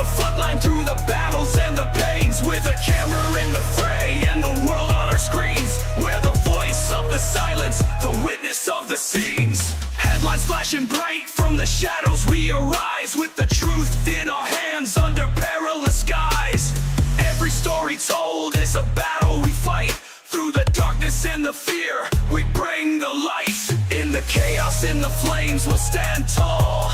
front line through the battles and the pains, with a camera in the fray and the world on our screens. We're the voice of the silence, the witness of the scenes. Headlines flashing bright, from the shadows we arise, with the truth in our hands under perilous skies. Every story told is a battle we fight, through the darkness and the fear we bring the light. In the chaos, in the flames, we'll stand tall,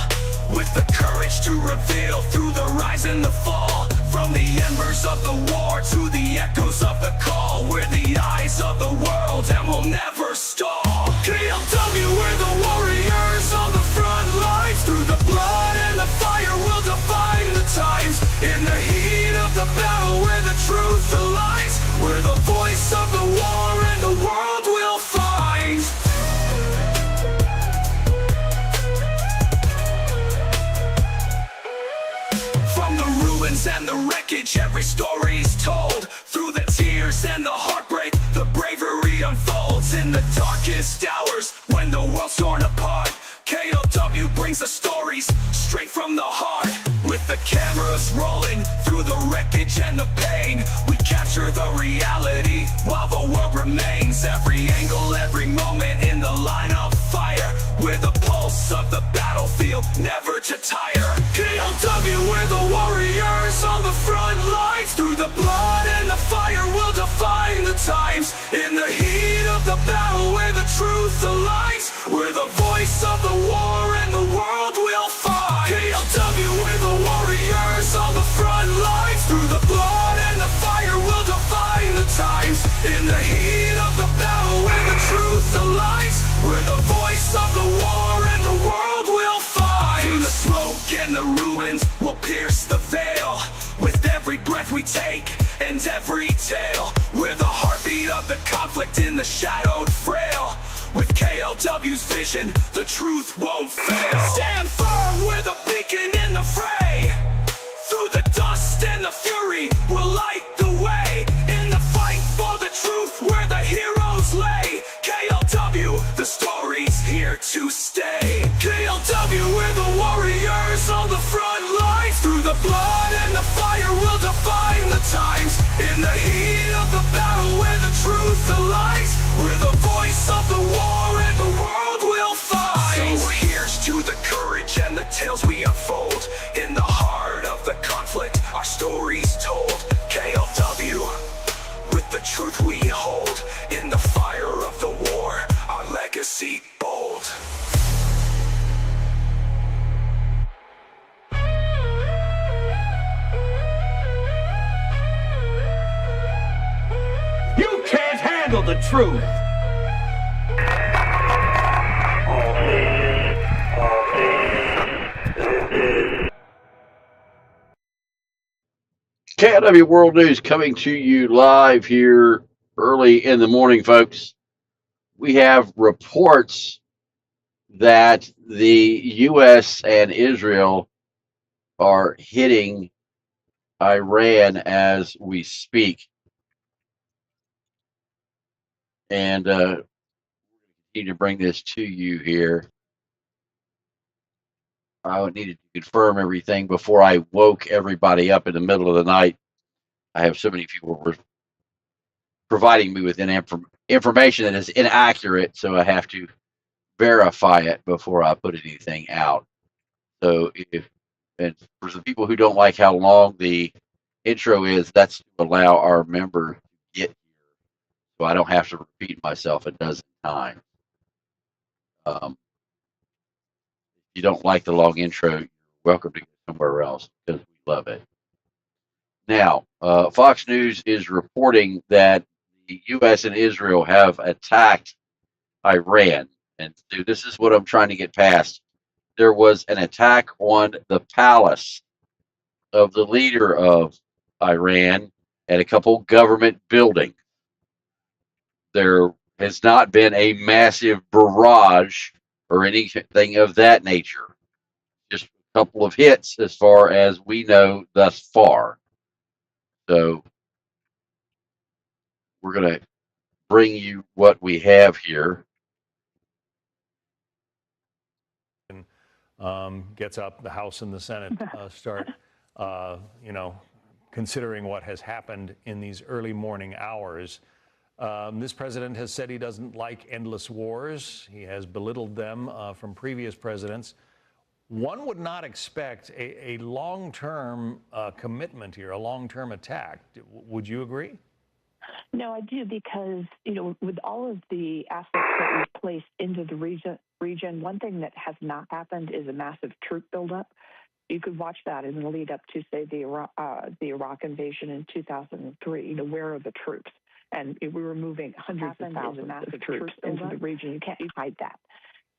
with the courage to reveal through the rise and the fall. From the embers of the war to the echoes of the call, we're the eyes of the world and we'll never stall. KLW, we're the warriors on the front lines, through the blood and the fire we'll define the times. In the heat of the battle where the truth lies, we're the voice of the war and the world will find. From the ruins and the wreckage, every story's told. Through the tears and the heartbreak, the bravery unfolds. In the darkest hours, when the world's torn apart, KLW brings the stories straight from the heart. With the cameras rolling through the wreckage and the pain, we capture the reality while the world remains. Every angle, every moment in the line of fire, we're the pulse of the battlefield, never to tire. KLW, we're the warriors on the front lines, through the blood and the fire we'll define the times. In the heat of the battle where the truth aligns, we're the voice of the war and the world will find. KLW, we're the warriors on the front lines, through the blood and the fire we'll define the times. In the heat of the battle where the truth aligns, we're the voice of the war and the world will find. Through the smoke and the ruins, we'll pierce the veil, with every breath we take and every tale. We're the heartbeat of the conflict in the shadowed frail. With KLW's vision, the truth won't fail. Stand firm, we're the beacon in the fray. Through the dust and the fury, we'll light the way. In the fight for the truth, where the heroes lay. KLW, the story's here to stay. KLW, we're the warriors on the front lines, through the blood and the fire we'll define the times. In the heat of the battle where the truth aligns, we're the voice of the war and the world will find. So here's to the courage and the tales we unfold. In the heart of the conflict, our story's told. KLW, with the truth we hold. In the fire of the war, our legacy bold. You can't handle the truth! KLW World News coming to you live here early in the morning, folks. We have reports that the U.S. and Israel are hitting Iran as we speak. And need to bring this to you here. I needed to confirm everything before I woke everybody up in the middle of the night. I have so many people were providing me with information that is inaccurate, so I have to verify it before I put anything out. So and for the people who don't like how long the intro is, that's to allow our member to get here, so I don't have to repeat myself a dozen times. If you don't like the long intro, you're welcome to go somewhere else because we love it. Now, Fox News is reporting that the U.S. and Israel have attacked Iran. And so this is what I'm trying to get past. There was an attack on the palace of the leader of Iran and a couple government buildings. There has not been a massive barrage or anything of that nature. Just a couple of hits as far as we know thus far. So we're going to bring you what we have here. Gets up, the House and the Senate start you know, considering what has happened in these early morning hours. This president has said he doesn't like endless wars. He has belittled them from previous presidents. One would not expect a long-term commitment here, a long-term attack. Would you agree? No, I do, because, you know, with all of the assets that we've placed into the region, one thing that has not happened is a massive troop buildup. You could watch that in the lead up to, say, the Iraq invasion in 2003. You know, where are the troops? And we were moving hundreds of thousands of troops into the region. You can't hide that.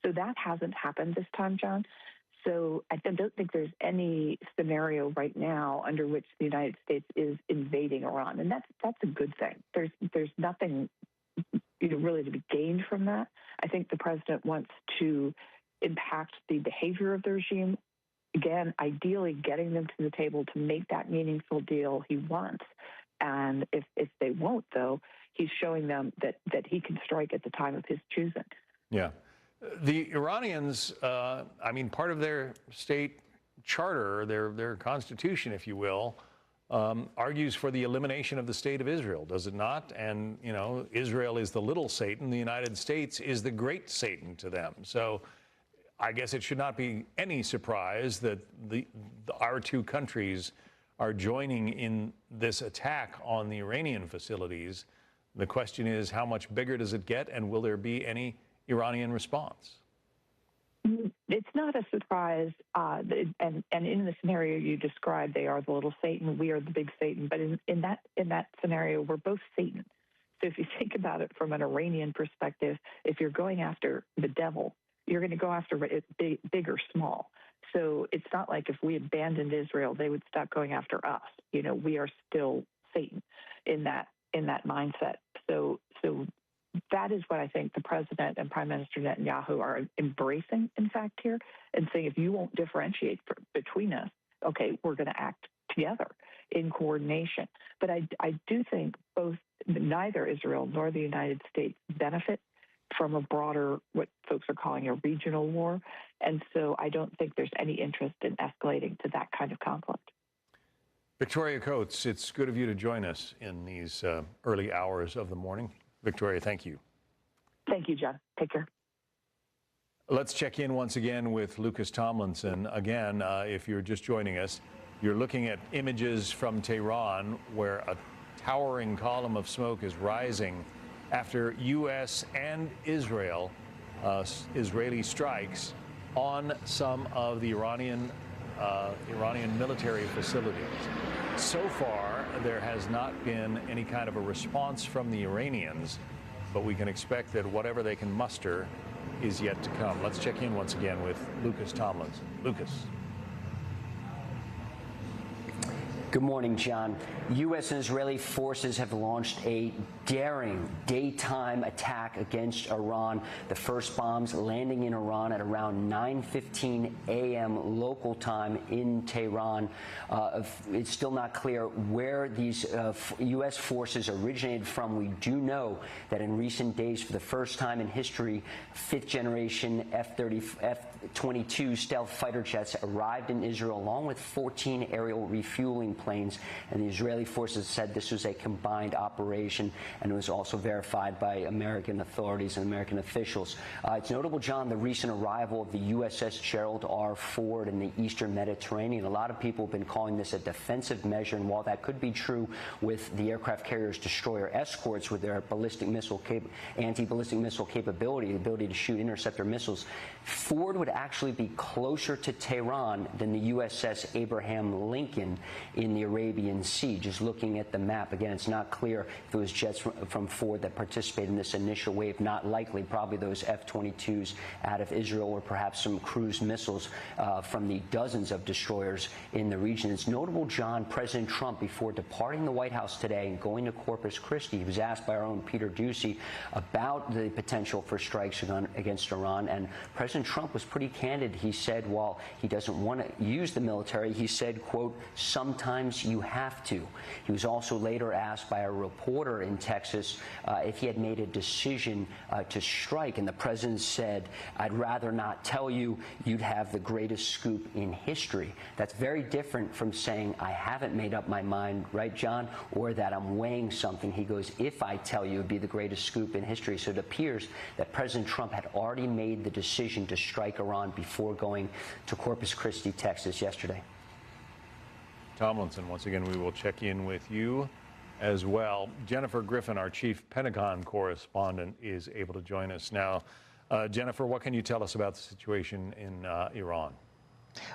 So that hasn't happened this time, John. So I don't think there's any scenario right now under which the United States is invading Iran, and that's a good thing. There's nothing, you know, really to be gained from that. I think the president wants to impact the behavior of the regime. Again, ideally getting them to the table to make that meaningful deal he wants. And if they won't, though, he's showing them that he can strike at the time of his choosing. Yeah. The Iranians, I mean, part of their state charter, their constitution, if you will, argues for the elimination of the state of Israel, does it not? And, you know, Israel is the little Satan. The United States is the great Satan to them. So I guess it should not be any surprise that our two countries are joining in this attack on the Iranian facilities. The question is, how much bigger does it get, and will there be any Iranian response? It's not a surprise, and in the scenario you described, they are the little Satan, we are the big Satan. But in that scenario, we're both Satan. So if you think about it from an Iranian perspective, if you're going after the devil, you're going to go after it big or small. So it's not like if we abandoned Israel, they would stop going after us. You know, we are still Satan in that mindset. So that is what I think the president and Prime Minister Netanyahu are embracing, in fact, here, and saying, if you won't differentiate between us, okay, we're going to act together in coordination. But I do think neither Israel nor the United States benefit from a broader, what folks are calling a regional war. And so I don't think there's any interest in escalating to that kind of conflict. Victoria Coates, it's good of you to join us in these early hours of the morning. Victoria, thank you. Thank you, John. Take care. Let's check in once again with Lucas Tomlinson. Again, if you're just joining us, you're looking at images from Tehran where a towering column of smoke is rising after U.S. and Israeli strikes on some of the Iranian military facilities. So far, there has not been any kind of a response from the Iranians, but we can expect that whatever they can muster is yet to come. Let's check in once again with Lucas Tomlinson. Lucas. Good morning, John. U.S. and Israeli forces have launched a daring daytime attack against Iran. The first bombs landing in Iran at around 9:15 a.m. local time in Tehran. It's still not clear where these U.S. forces originated from. We do know that in recent days, for the first time in history, fifth-generation F-22 stealth fighter jets arrived in Israel, along with 14 aerial refueling planes, and the Israeli forces said this was a combined operation, and it was also verified by American authorities and American officials. It's notable, John, the recent arrival of the USS Gerald R. Ford in the eastern Mediterranean. A lot of people have been calling this a defensive measure, and while that could be true with the aircraft carrier's destroyer escorts with their anti-ballistic missile capability, the ability to shoot interceptor missiles, Ford would actually be closer to Tehran than the USS Abraham Lincoln in the Arabian Sea. Just looking at the map, again, it's not clear if it was jets from Ford that participated in this initial wave. Not likely. Probably those F-22s out of Israel, or perhaps some cruise missiles from the dozens of destroyers in the region. It's notable, John, President Trump, before departing the White House today and going to Corpus Christi, he was asked by our own Peter Doocy about the potential for strikes against Iran, and President Trump was pretty candid. He said, while he doesn't want to use the military, he said, quote, sometime Sometimes you have to. He was also later asked by a reporter in Texas if he had made a decision to strike, and the president said, "I'd rather not tell you. You'd have the greatest scoop in history." That's very different from saying, "I haven't made up my mind," right, John, or that I'm weighing something. He goes, "If I tell you, it'd be the greatest scoop in history." So it appears that President Trump had already made the decision to strike Iran before going to Corpus Christi, Texas yesterday. Tomlinson, once again, we will check in with you as well. Jennifer Griffin, our chief Pentagon correspondent, is able to join us now. Jennifer, what can you tell us about the situation in Iran?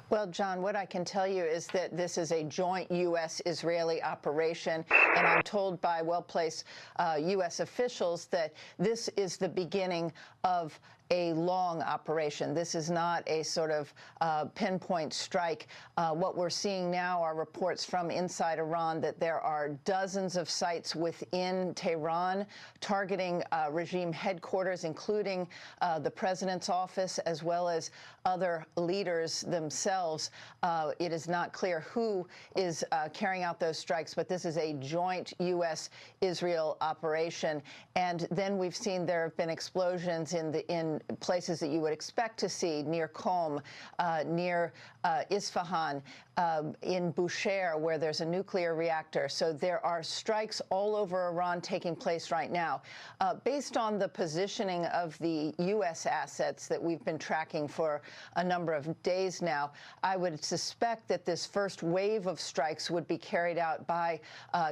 Well, John, what I can tell you is that this is a joint U.S.-Israeli operation, and I'm told by well-placed U.S. officials that this is the beginning of a long operation. This is not a sort of pinpoint strike. What we're seeing now are reports from inside Iran that there are dozens of sites within Tehran targeting regime headquarters, including the president's office, as well as other leaders themselves. It is not clear who is carrying out those strikes, but this is a joint U.S.-Israel operation. And then we've seen there have been explosions in places that you would expect to see, near Qom, near Isfahan, in Bushehr, where there's a nuclear reactor. So there are strikes all over Iran taking place right now. Based on the positioning of the U.S. assets that we've been tracking for a number of days now, I would suspect that this first wave of strikes would be carried out by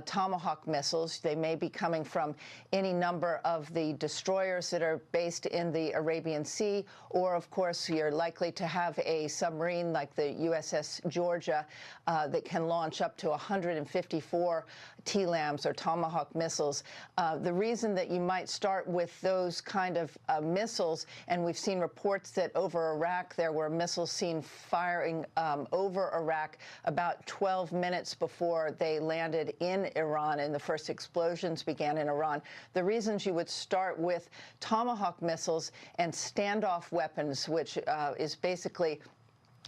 Tomahawk missiles. They may be coming from any number of the destroyers that are based in the Arabian Sea, or, of course, you're likely to have a submarine like the USS Georgia that can launch up to 154 TLAMs or Tomahawk missiles. The reason that you might start with those kind of missiles, and we've seen reports that over Iraq there were missiles seen firing over Iraq about 12 minutes before they landed in Iran and the first explosions began in Iran. The reasons you would start with Tomahawk missiles and standoff weapons, which is basically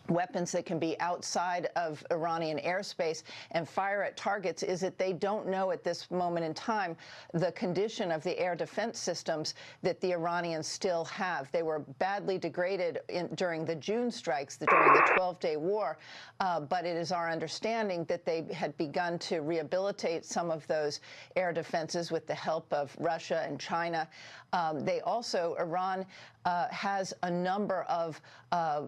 weapons that can be outside of Iranian airspace and fire at targets, is that they don't know at this moment in time the condition of the air defense systems that the Iranians still have. They were badly degraded during the June strikes, during the 12-day war, but it is our understanding that they had begun to rehabilitate some of those air defenses with the help of Russia and China. Iran has a number of,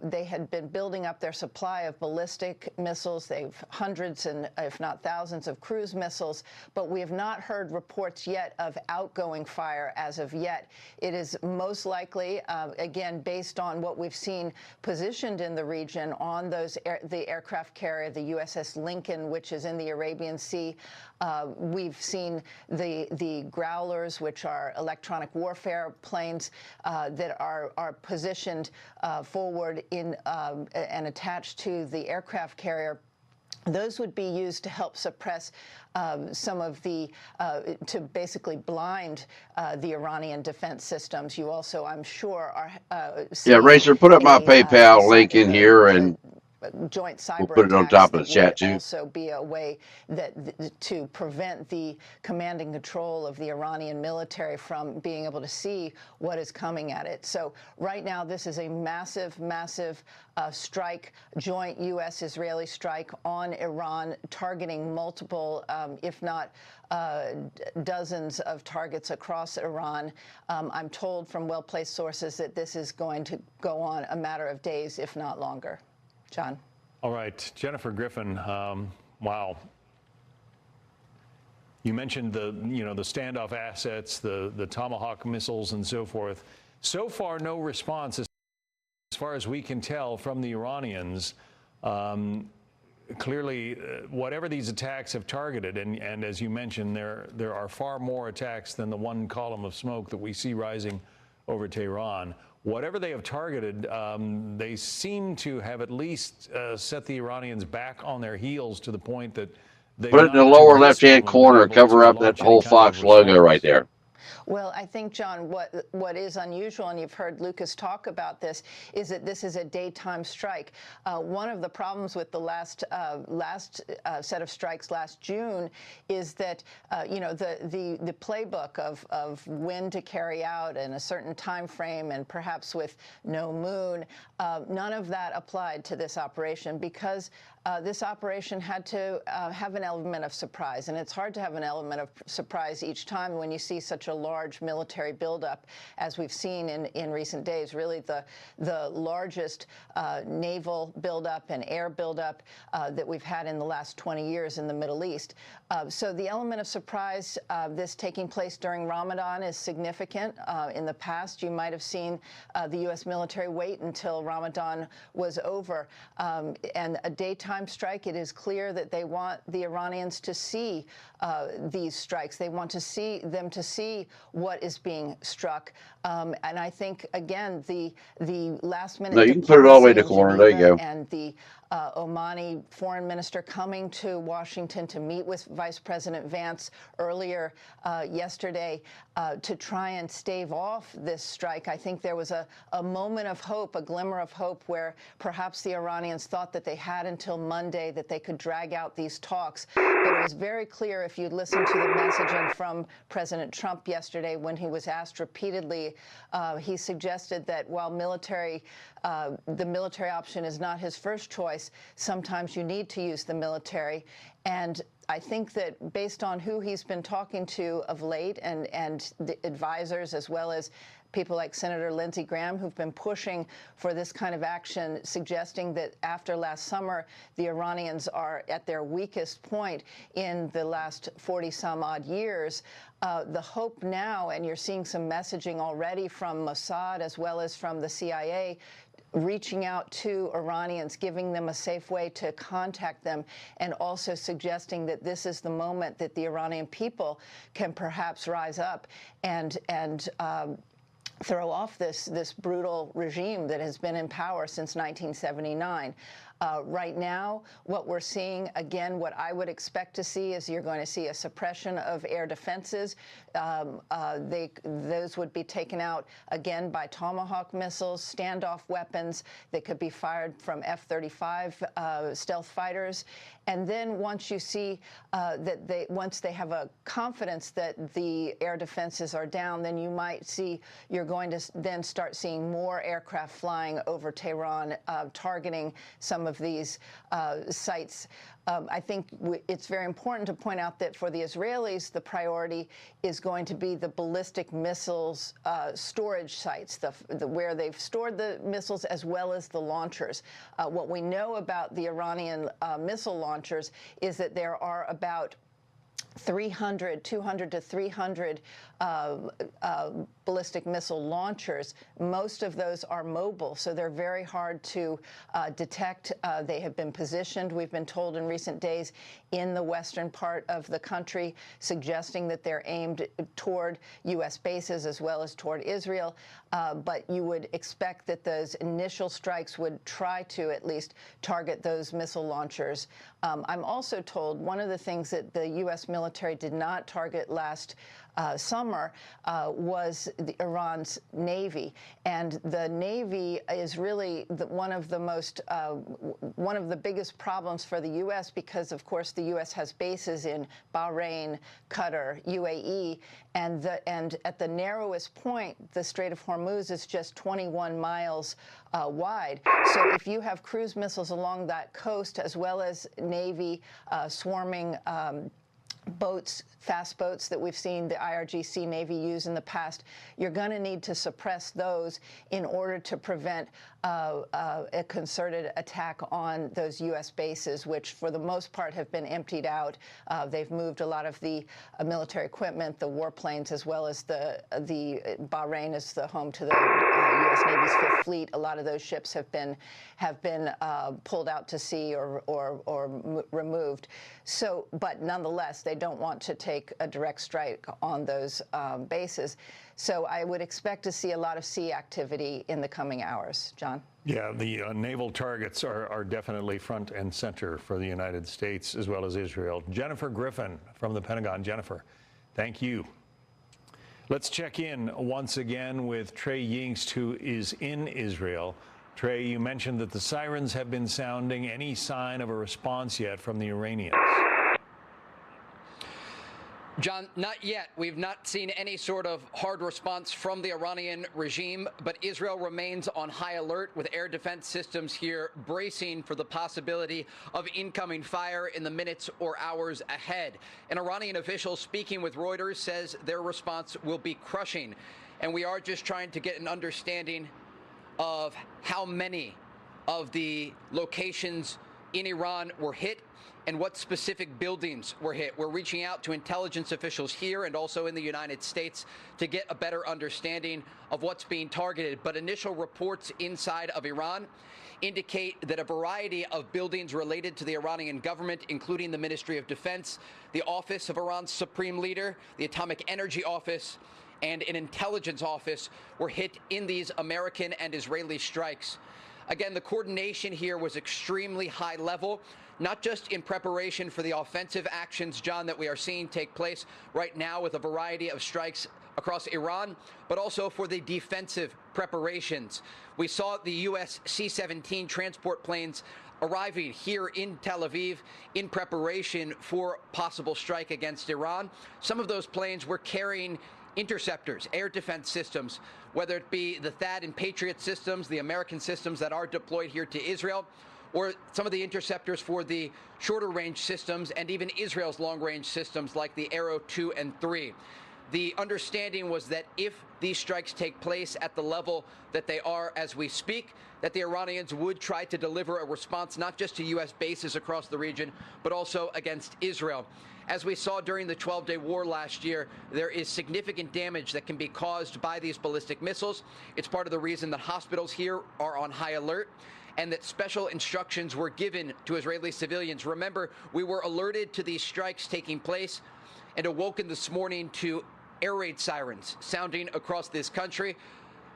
they had been building up their supply of ballistic missiles. They've hundreds and if not thousands of cruise missiles, but we have not heard reports yet of outgoing fire as of yet. It is most likely, again, based on what we've seen positioned in the region on those the aircraft carrier, the USS Lincoln, which is in the Arabian Sea. We've seen the Growlers, which are electronic warfare planes that are positioned forward in and attached to the aircraft carrier. Those would be used to help suppress some of the, to basically blind the Iranian defense systems. You also, I'm sure, are Yeah, Racer, put up my PayPal link in here, and joint cyber we'll put it on top of the chat too. Also be a way that to prevent the command and control of the Iranian military from being able to see what is coming at it. So right now, this is a massive, massive strike, joint U.S.-Israeli strike on Iran, targeting multiple, if not dozens of targets across Iran. I'm told from well-placed sources that this is going to go on a matter of days, if not longer. John. All right, Jennifer Griffin. Wow. You mentioned the standoff assets, the Tomahawk missiles, and so forth. So far, no response, as far as we can tell, from the Iranians. Clearly, whatever these attacks have targeted, and as you mentioned, there are far more attacks than the one column of smoke that we see rising over Tehran. Whatever they have targeted, they seem to have at least set the Iranians back on their heels to the point that they put it in the lower left-hand corner, cover up that whole Fox logo right there. Well, I think, John, what is unusual, and you've heard Lucas talk about this, is that this is a daytime strike. One of the problems with the last set of strikes last June is that the playbook of when to carry out in a certain time frame and perhaps with no moon, none of that applied to this operation because this operation had to have an element of surprise, and it's hard to have an element of surprise each time when you see such a large military buildup, as we've seen in recent days. Really, the largest naval buildup and air buildup that we've had in the last 20 years in the Middle East. So the element of surprise, this taking place during Ramadan, is significant. In the past, you might have seen the U.S. military wait until Ramadan was over, and a daytime strike. It is clear that they want the Iranians to see these strikes. They want to see what is being struck. And I think, again, the last-minute No, you can put it all the way to the corner. There you go. And the Omani foreign minister coming to Washington to meet with Vice President Vance earlier yesterday to try and stave off this strike. I think there was a moment of hope, a glimmer of hope, where perhaps the Iranians thought that they had until Monday that they could drag out these talks. But it was very clear, if you'd listened to the messaging from President Trump yesterday when he was asked repeatedly, he suggested that while the military option is not his first choice, sometimes you need to use the military. And I think that based on who he's been talking to of late and the advisors, as well as people like Senator Lindsey Graham, who've been pushing for this kind of action, suggesting that after last summer, the Iranians are at their weakest point in the last 40-some-odd years. The hope now, and you're seeing some messaging already from Mossad as well as from the CIA, reaching out to Iranians, giving them a safe way to contact them, and also suggesting that this is the moment that the Iranian people can perhaps rise up and throw off this brutal regime that has been in power since 1979. Right now, what we're seeing, again, what I would expect to see is you're going to see a suppression of air defenses. Those would be taken out, again, by Tomahawk missiles, standoff weapons that could be fired from F-35 stealth fighters. And then once you see once they have a confidence that the air defenses are down, then you're going to then start seeing more aircraft flying over Tehran, targeting some of these sites. I think it's very important to point out that for the Israelis, the priority is going to be the ballistic missiles storage sites, where they've stored the missiles as well as the launchers. What we know about the Iranian missile launchers is that there are about 200 to 300 ballistic missile launchers. Most of those are mobile, so they're very hard to detect. They have been positioned, we've been told in recent days, in the western part of the country, suggesting that they're aimed toward U.S. bases as well as toward Israel. But you would expect that those initial strikes would try to at least target those missile launchers. I'm also told one of the things that the U.S. military did not target last summer was Iran's Navy, and the Navy is really one of the biggest problems for the U.S. because, of course, the U.S. has bases in Bahrain, Qatar, UAE, and at the narrowest point, the Strait of Hormuz is just 21 miles wide. So if you have cruise missiles along that coast, as well as Navy swarming boats, fast boats that we've seen the IRGC Navy use in the past, you're going to need to suppress those in order to prevent a concerted attack on those U.S. bases, which for the most part have been emptied out. They've moved a lot of the military equipment, the warplanes, as well as the Bahrain is the home to the U.S. Navy's Fifth Fleet. A lot of those ships have been pulled out to sea or removed. So, but nonetheless, they don't want to take a direct strike on those bases. So I would expect to see a lot of sea activity in the coming hours. John? Yeah, the naval targets are definitely front and center for the United States as well as Israel. Jennifer Griffin from the Pentagon. Jennifer, thank you. Let's check in once again with Trey Yingst, who is in Israel. Trey, you mentioned that the sirens have been sounding. Any sign of a response yet from the Iranians? John, not yet. We've not seen any sort of hard response from the Iranian regime, but Israel remains on high alert with air defense systems here bracing for the possibility of incoming fire in the minutes or hours ahead. An Iranian official speaking with Reuters says their response will be crushing, and we are just trying to get an understanding of how many of the locations in Iran were hit and what specific buildings were hit. We're reaching out to intelligence officials here and also in the United States to get a better understanding of what's being targeted. But initial reports inside of Iran indicate that a variety of buildings related to the Iranian government, including the Ministry of Defense, the office of Iran's supreme leader, the Atomic Energy Office, and an intelligence office were hit in these American and Israeli strikes. Again, the coordination here was extremely high level, not just in preparation for the offensive actions, John, that we are seeing take place right now with a variety of strikes across Iran, but also for the defensive preparations. We saw the U.S. C-17 transport planes arriving here in Tel Aviv in preparation for possible strike against Iran. Some of those planes were carrying interceptors, air defense systems, whether it be the THAAD and Patriot systems, the American systems that are deployed here to Israel, or some of the interceptors for the shorter range systems and even Israel's long range systems like the Arrow 2 and 3. The understanding was that if these strikes take place at the level that they are as we speak, that the Iranians would try to deliver a response not just to U.S. bases across the region, but also against Israel. As we saw during the 12-day war last year, there is significant damage that can be caused by these ballistic missiles. It's part of the reason that hospitals here are on high alert and that special instructions were given to Israeli civilians. Remember, we were alerted to these strikes taking place and awoken this morning to air raid sirens sounding across this country.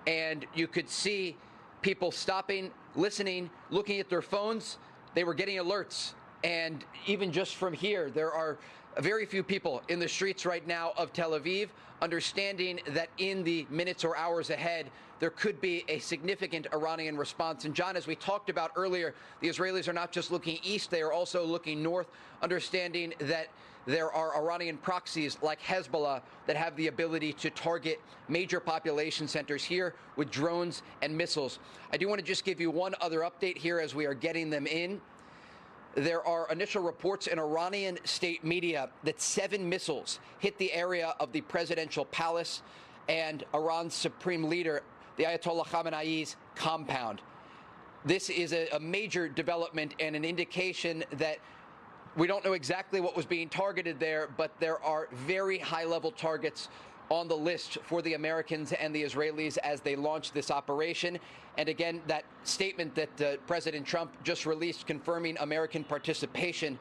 And you could see people stopping, listening, looking at their phones. They were getting alerts. And even just from here, there are very few people in the streets right now of Tel Aviv, understanding that in the minutes or hours ahead, there could be a significant Iranian response. And John, as we talked about earlier, the Israelis are not just looking east, they are also looking north, understanding that there are Iranian proxies like Hezbollah that have the ability to target major population centers here with drones and missiles. I do want to just give you one other update here as we are getting them in. There are initial reports in Iranian state media that 7 missiles hit the area of the presidential palace and Iran's supreme leader, the Ayatollah Khamenei's compound. This is a major development and an indication that we don't know exactly what was being targeted there, but there are very high-level targets on the list for the Americans and the Israelis as they launch this operation. And again, that statement that President Trump just released confirming American participation,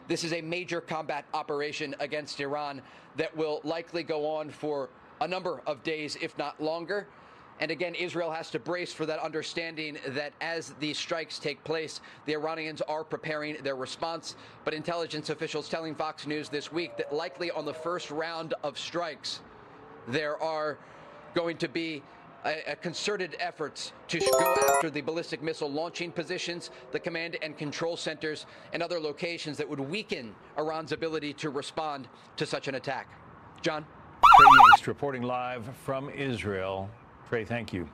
this is a major combat operation against Iran that will likely go on for a number of days, if not longer. And again, Israel has to brace for that understanding that as these strikes take place, the Iranians are preparing their response. But intelligence officials telling Fox News this week that likely on the first round of strikes, there are going to be a concerted efforts to go after the ballistic missile launching positions, the command and control centers, and other locations that would weaken Iran's ability to respond to such an attack. John? Trey Yingst reporting live from Israel. Trey, thank you.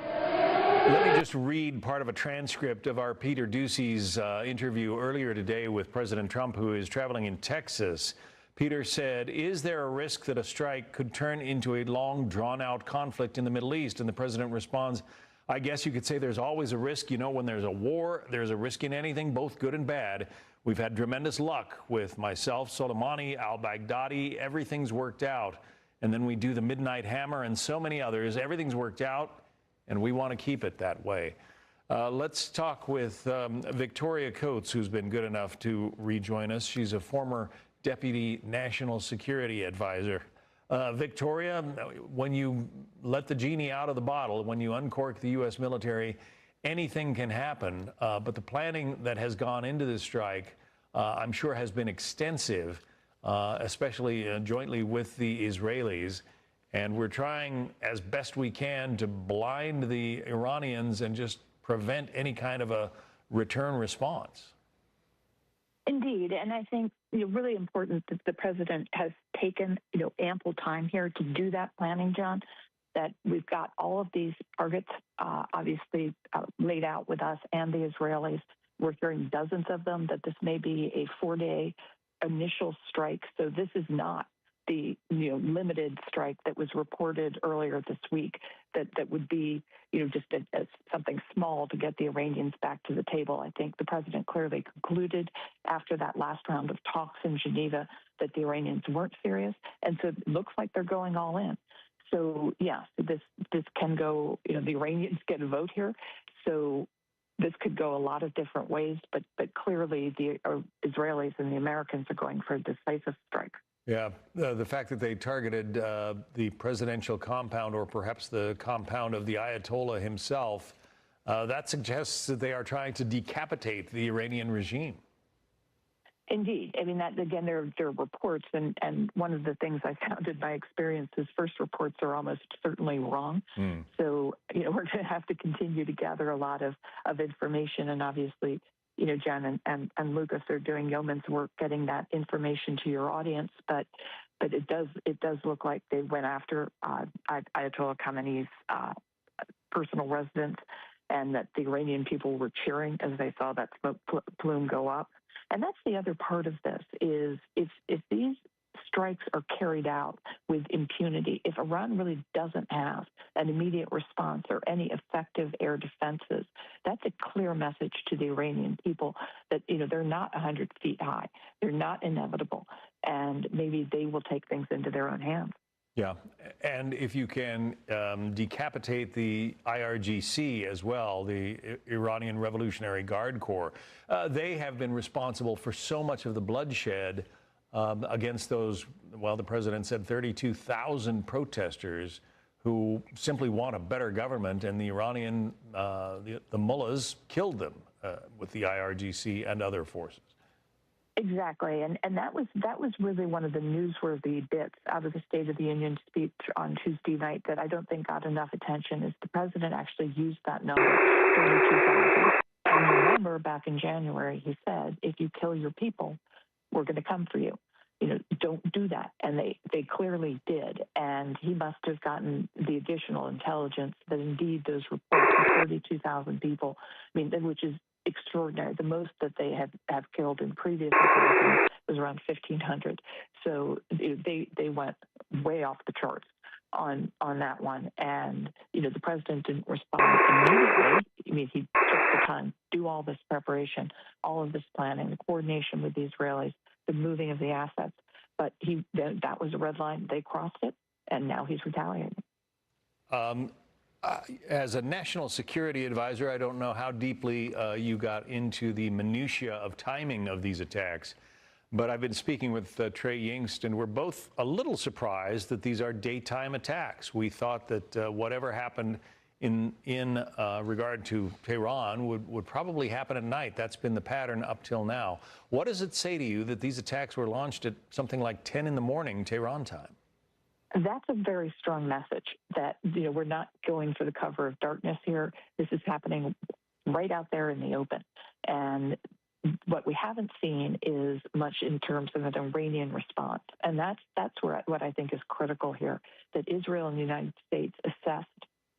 Let me just read part of a transcript of our Peter Ducey's interview earlier today with President Trump, who is traveling in Texas. Peter said, "Is there a risk that a strike could turn into a long, drawn-out conflict in the Middle East?" And the president responds, "I guess you could say there's always a risk. You know, when there's a war, there's a risk in anything, both good and bad. We've had tremendous luck with myself, Soleimani, al-Baghdadi. Everything's worked out. And then we do the Midnight Hammer and so many others. Everything's worked out, and we want to keep it that way." Let's talk with Victoria Coates, who's been good enough to rejoin us. She's a former Deputy National Security Advisor. Victoria, when you let the genie out of the bottle, when you uncork the U.S. military, anything can happen. But the planning that has gone into this strike, I'm sure, has been extensive, especially jointly with the Israelis. And we're trying as best we can to blind the Iranians and just prevent any kind of a return response. Indeed, and I think really important that the president has taken ample time here to do that planning, John. That we've got all of these targets obviously laid out with us and the Israelis. We're hearing dozens of them. That this may be a 4-day initial strike. So this is not the limited strike that was reported earlier this week. That would be just something small to get the Iranians back to the table. I think the president clearly concluded after that last round of talks in Geneva that the Iranians weren't serious, and so it looks like they're going all in. So yeah, this can go. The Iranians get a vote here, so this could go a lot of different ways. But clearly, the Israelis and the Americans are going for a decisive strike. Yeah, the fact that they targeted the presidential compound, or perhaps the compound of the Ayatollah himself, that suggests that they are trying to decapitate the Iranian regime. Indeed. I mean, that again, there are reports, and one of the things I found in my experience is first reports are almost certainly wrong. So, we're going to have to continue to gather a lot of information, and obviously, Jen and Lucas are doing yeoman's work getting that information to your audience, but it does look like they went after Ayatollah Khamenei's personal residence, and that the Iranian people were cheering as they saw that smoke plume go up. And that's the other part of this is if these strikes are carried out with impunity, if Iran really doesn't have an immediate response or any effective air defenses, that's a clear message to the Iranian people that, they're not 100 feet high. They're not inevitable. And maybe they will take things into their own hands. Yeah, and if you can decapitate the IRGC as well, the Iranian Revolutionary Guard Corps, they have been responsible for so much of the bloodshed against those, well, the president said 32,000 protesters who simply want a better government, and the Iranian, the mullahs killed them with the IRGC and other forces. Exactly, and that was really one of the newsworthy bits out of the State of the Union speech on Tuesday night that I don't think got enough attention. Is the president actually used that number, 32,000? And remember, back in January, he said, "If you kill your people, we're going to come for you. Don't do that." And they clearly did. And he must have gotten the additional intelligence that indeed those reports of 32,000 people, which is extraordinary. The most that they have killed in previous operations was around 1,500. So they went way off the charts on that one. And, the president didn't respond immediately. He took the time, do all this preparation, all of this planning, the coordination with the Israelis, the moving of the assets. But that was a red line. They crossed it, and now he's retaliating. As a national security advisor, I don't know how deeply you got into the minutia of timing of these attacks, but I've been speaking with Trey Yingst, and we're both a little surprised that these are daytime attacks. We thought that whatever happened in regard to Tehran would probably happen at night. That's been the pattern up till now. What does it say to you that these attacks were launched at something like 10 in the morning Tehran time? That's a very strong message that, we're not going for the cover of darkness here. This is happening right out there in the open. And what we haven't seen is much in terms of an Iranian response. And that's what I think is critical here, that Israel and the United States assessed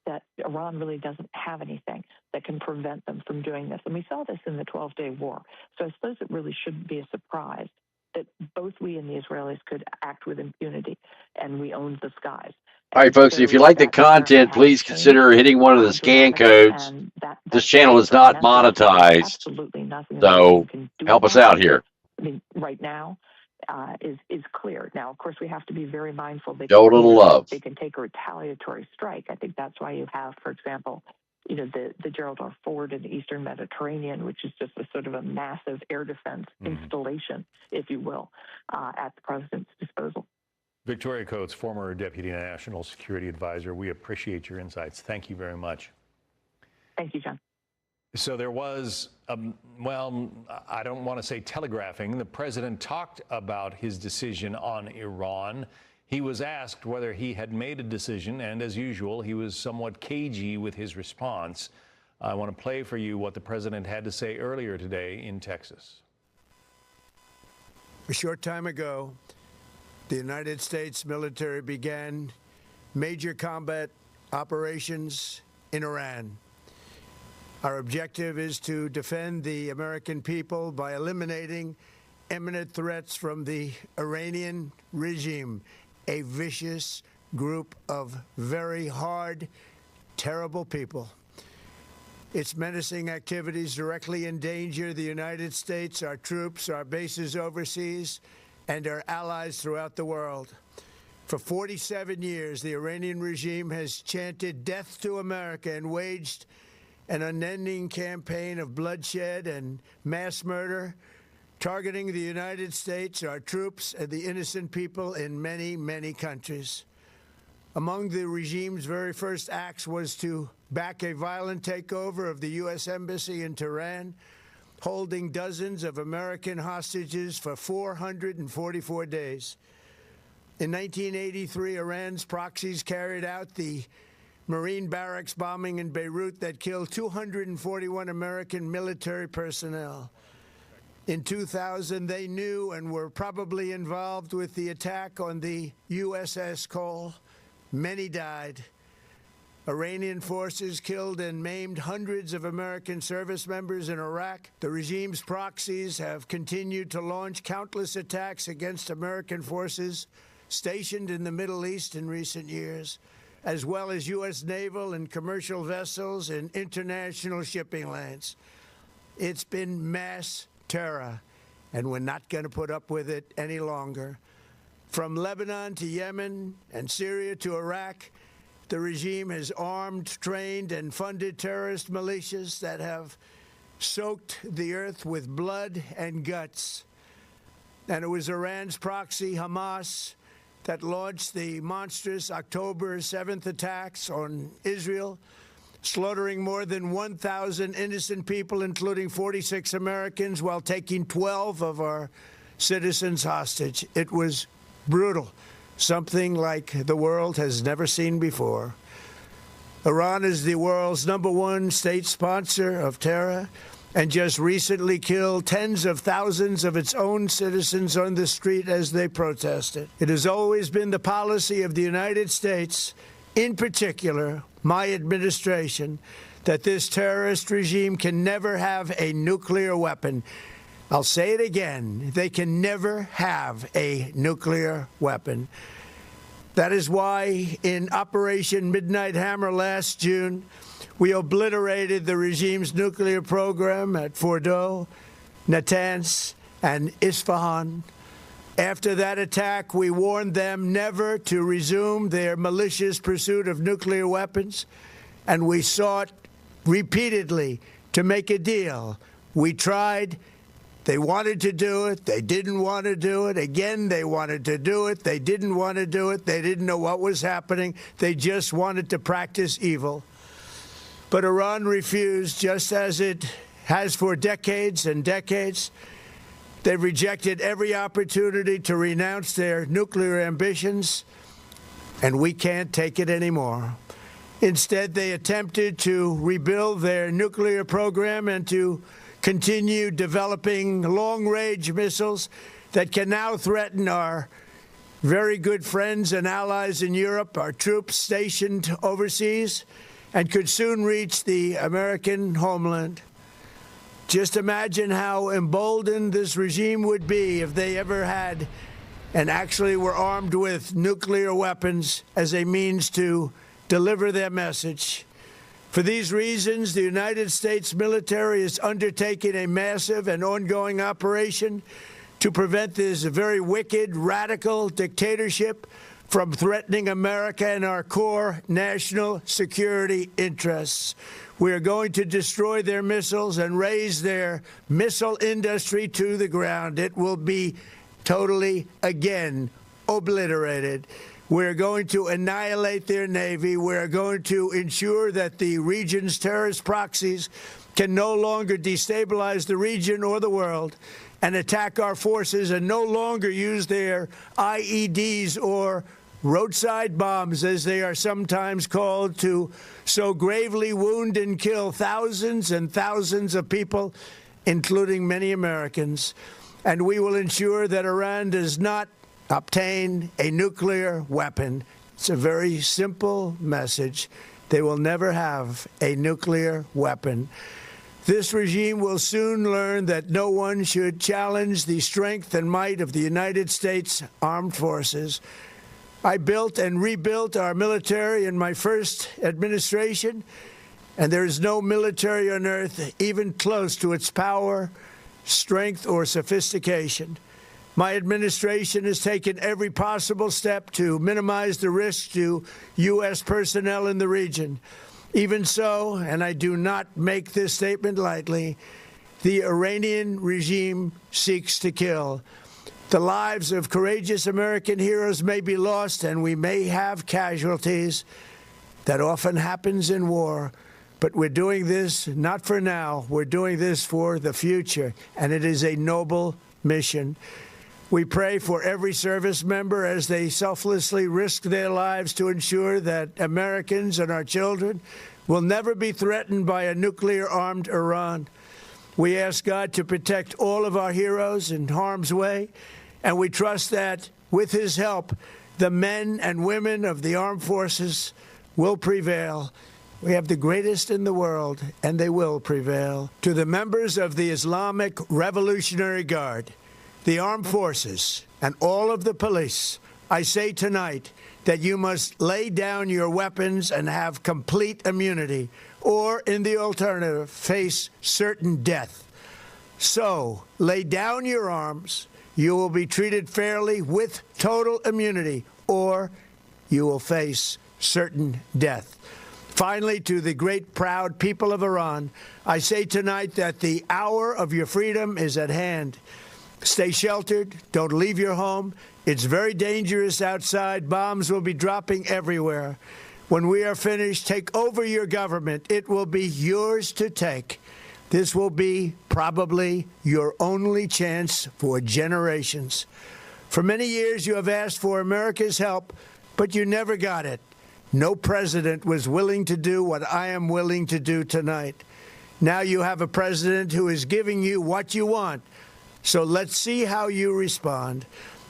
that Iran really doesn't have anything that can prevent them from doing this. And we saw this in the 12-day war. So I suppose it really shouldn't be a surprise that both we and the Israelis could act with impunity, and we owned the skies. All right, folks, if you like the content, please consider hitting one of the scan codes. This channel is not monetized, absolutely nothing. So help us out here. Right now is clear. Now, of course, we have to be very mindful. Show a little love. They can take a retaliatory strike. I think that's why you have, for example, the Gerald R. Ford in the Eastern Mediterranean, which is just a sort of a massive air defense installation, if you will, at the president's disposal. Victoria Coates, former Deputy National Security Advisor, we appreciate your insights. Thank you very much. Thank you, John. So there was, well, I don't want to say telegraphing. The president talked about his decision on Iran. He was asked whether he had made a decision, and as usual, he was somewhat cagey with his response. I want to play for you what the president had to say earlier today in Texas. A short time ago, the United States military began major combat operations in Iran. Our objective is to defend the American people by eliminating imminent threats from the Iranian regime, a vicious group of very hard, terrible people. Its menacing activities directly endanger the United States, our troops, our bases overseas, and our allies throughout the world. For 47 years, the Iranian regime has chanted death to America and waged an unending campaign of bloodshed and mass murder, targeting the United States, our troops, and the innocent people in many, many countries. Among the regime's very first acts was to back a violent takeover of the U.S. Embassy in Tehran, holding dozens of American hostages for 444 days. In 1983, Iran's proxies carried out the Marine barracks bombing in Beirut that killed 241 American military personnel. In 2000, they knew and were probably involved with the attack on the USS Cole. Many died. Iranian forces killed and maimed hundreds of American service members in Iraq. The regime's proxies have continued to launch countless attacks against American forces stationed in the Middle East in recent years, as well as U.S. naval and commercial vessels in international shipping lanes. It's been mass terror, and we're not going to put up with it any longer. From Lebanon to Yemen and Syria to Iraq, the regime has armed, trained, and funded terrorist militias that have soaked the earth with blood and guts. And it was Iran's proxy, Hamas, that launched the monstrous October 7th attacks on Israel, slaughtering more than 1,000 innocent people, including 46 Americans, while taking 12 of our citizens hostage. It was brutal, something like the world has never seen before. Iran is the world's #1 state sponsor of terror and just recently killed tens of thousands of its own citizens on the street as they protested. It has always been the policy of the United States, in particular my administration, that this terrorist regime can never have a nuclear weapon. I'll say it again, they can never have a nuclear weapon. That is why in Operation Midnight Hammer last June, we obliterated the regime's nuclear program at Fordow, Natanz, and Isfahan. After that attack, we warned them never to resume their malicious pursuit of nuclear weapons, and we sought repeatedly to make a deal. We tried. They wanted to do it. They didn't want to do it. Again, they wanted to do it. They didn't want to do it. They didn't know what was happening. They just wanted to practice evil. But Iran refused, just as it has for decades and decades. They've rejected every opportunity to renounce their nuclear ambitions, and we can't take it anymore. Instead, they attempted to rebuild their nuclear program and to continue developing long-range missiles that can now threaten our very good friends and allies in Europe, our troops stationed overseas, and could soon reach the American homeland. Just imagine how emboldened this regime would be if they ever had and actually were armed with nuclear weapons as a means to deliver their message. For these reasons, the United States military is undertaking a massive and ongoing operation to prevent this very wicked, radical dictatorship from threatening America and our core national security interests. We are going to destroy their missiles and raise their missile industry to the ground. It will be totally, again, obliterated. We're going to annihilate their Navy. We're going to ensure that the region's terrorist proxies can no longer destabilize the region or the world and attack our forces and no longer use their IEDs or roadside bombs, as they are sometimes called, to so gravely wound and kill thousands and thousands of people, including many Americans. And we will ensure that Iran does not obtain a nuclear weapon. It's a very simple message. They will never have a nuclear weapon. This regime will soon learn that no one should challenge the strength and might of the United States Armed Forces. I built and rebuilt our military in my first administration, and there is no military on earth even close to its power, strength, or sophistication. My administration has taken every possible step to minimize the risk to U.S. personnel in the region. Even so, and I do not make this statement lightly, the Iranian regime seeks to kill. The lives of courageous American heroes may be lost, and we may have casualties. That often happens in war. But we're doing this not for now. We're doing this for the future, and it is a noble mission. We pray for every service member as they selflessly risk their lives to ensure that Americans and our children will never be threatened by a nuclear-armed Iran. We ask God to protect all of our heroes in harm's way, and we trust that, with his help, the men and women of the armed forces will prevail. We have the greatest in the world, and they will prevail. To the members of the Islamic Revolutionary Guard, the armed forces, and all of the police, I say tonight that you must lay down your weapons and have complete immunity, or, in the alternative, face certain death. So, lay down your arms. You will be treated fairly with total immunity, or you will face certain death. Finally, to the great, proud people of Iran, I say tonight that the hour of your freedom is at hand. Stay sheltered. Don't leave your home. It's very dangerous outside. Bombs will be dropping everywhere. When we are finished, take over your government. It will be yours to take. This will be probably your only chance for generations. For many years, you have asked for America's help, but you never got it. No president was willing to do what I am willing to do tonight. Now you have a president who is giving you what you want. So let's see how you respond.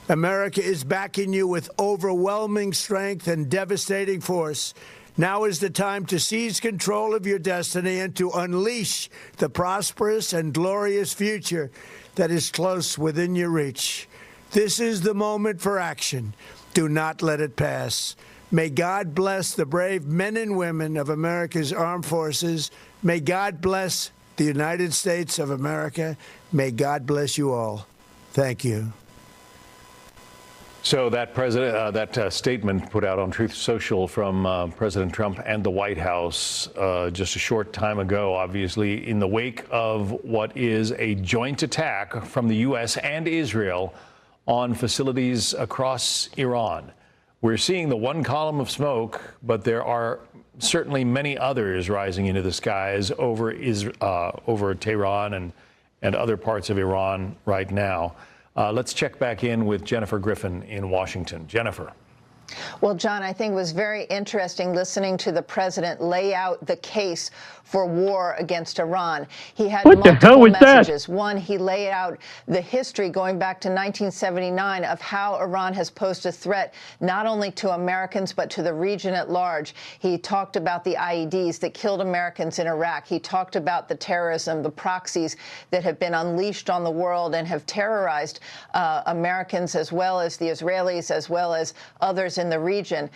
America is backing you with overwhelming strength and devastating force. Now is the time to seize control of your destiny and to unleash the prosperous and glorious future that is close within your reach. This is the moment for action. Do not let it pass. May God bless the brave men and women of America's armed forces. May God bless the United States of America. May God bless you all. Thank you. So that statement put out on Truth Social from President Trump and the White House just a short time ago, obviously in the wake of what is a joint attack from the U.S. and Israel on facilities across Iran. We're seeing the one column of smoke, but there are certainly many others rising into the skies over Tehran and other parts of Iran right now. Let's check back in with Jennifer Griffin in Washington. Jennifer. Well, John, I think it was very interesting listening to the president lay out the case for war against Iran. He had multiple messages. One, he laid out the history going back to 1979 of how Iran has posed a threat not only to Americans but to the region at large. He talked about the IEDs that killed Americans in Iraq. He talked about the terrorism, the proxies that have been unleashed on the world and have terrorized Americans as well as the Israelis as well as others in the region.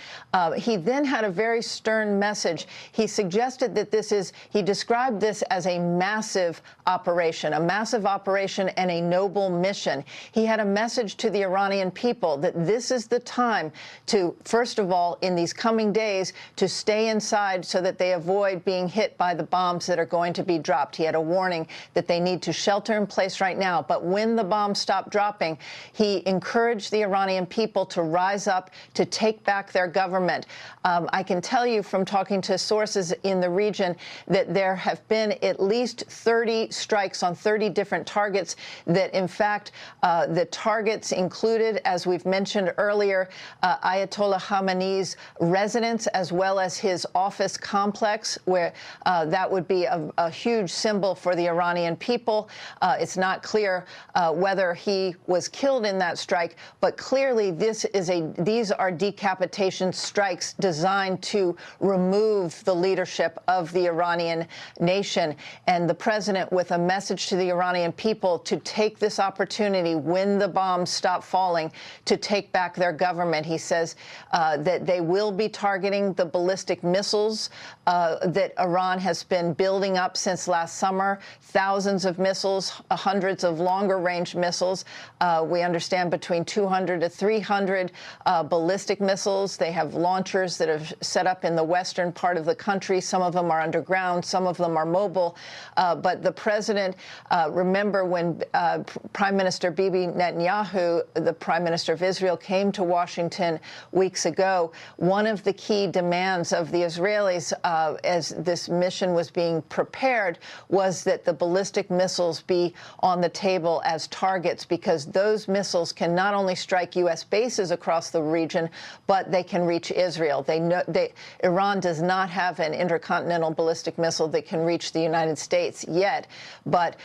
He then had a very stern message. He suggested that he described this as a massive operation and a noble mission. He had a message to the Iranian people that this is the time to, first of all, in these coming days, to stay inside so that they avoid being hit by the bombs that are going to be dropped. He had a warning that they need to shelter in place right now. But when the bombs stop dropping, he encouraged the Iranian people to rise up, to take take back their government. I can tell you from talking to sources in the region that there have been at least 30 strikes on 30 different targets, that in fact the targets included, as we've mentioned earlier, Ayatollah Khamenei's residence as well as his office complex, where that would be a huge symbol for the Iranian people. It's not clear whether he was killed in that strike, but clearly these are decapitation strikes designed to remove the leadership of the Iranian nation. And the president, with a message to the Iranian people to take this opportunity when the bombs stop falling to take back their government. He says that they will be targeting the ballistic missiles that Iran has been building up since last summer. Thousands of missiles, hundreds of longer-range missiles. We understand between 200 to 300 ballistic missiles. They have launchers that have set up in the western part of the country. Some of them are underground. Some of them are mobile. But the president, remember when Prime Minister Bibi Netanyahu, the Prime Minister of Israel, came to Washington weeks ago, one of the key demands of the Israelis as this mission was being prepared was that the ballistic missiles be on the table as targets, because those missiles can not only strike U.S. bases across the region, but they can reach Israel. Iran does not have an intercontinental ballistic missile that can reach the United States yet, but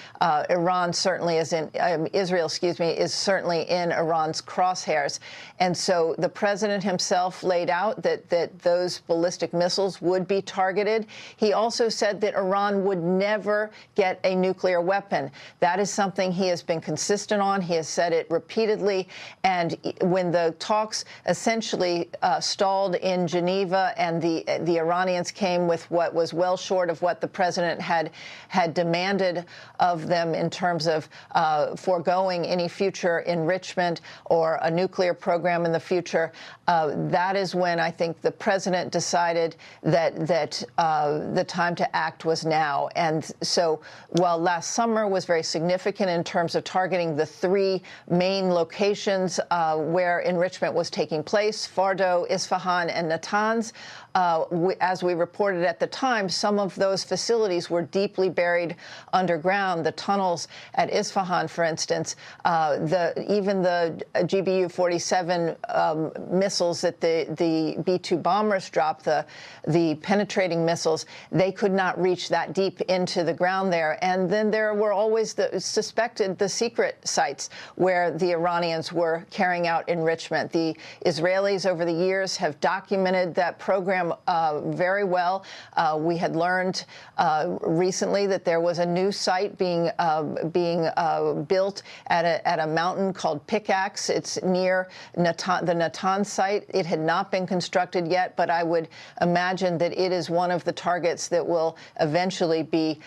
Iran certainly is in Israel, is certainly in Iran's crosshairs. And so the president himself laid out that those ballistic missiles would be targeted. He also said that Iran would never get a nuclear weapon. That is something he has been consistent on. He has said it repeatedly. And when the talks essentially stalled in Geneva and the Iranians came with what was well short of what the president had demanded of them in terms of foregoing any future enrichment or a nuclear program in the future, that is when I think the president decided that the time to act was now. And so while last summer was very significant in terms of targeting the three main locations where enrichment was taking place, Fordo, Isfahan, and Natanz, as we reported at the time, some of those facilities were deeply buried underground. The tunnels at Isfahan, for instance, even the GBU-47 missiles that the B-2 bombers dropped, the penetrating missiles, they could not reach that deep into the ground there. And then there were always the secret sites where the Iranians were carrying out enrichment. The Israelis over the years have documented that program very well. We had learned recently that there was a new site being built at a mountain called Pickaxe. It's near the Natanz site. It had not been constructed yet, but I would imagine that it is one of the targets that will eventually be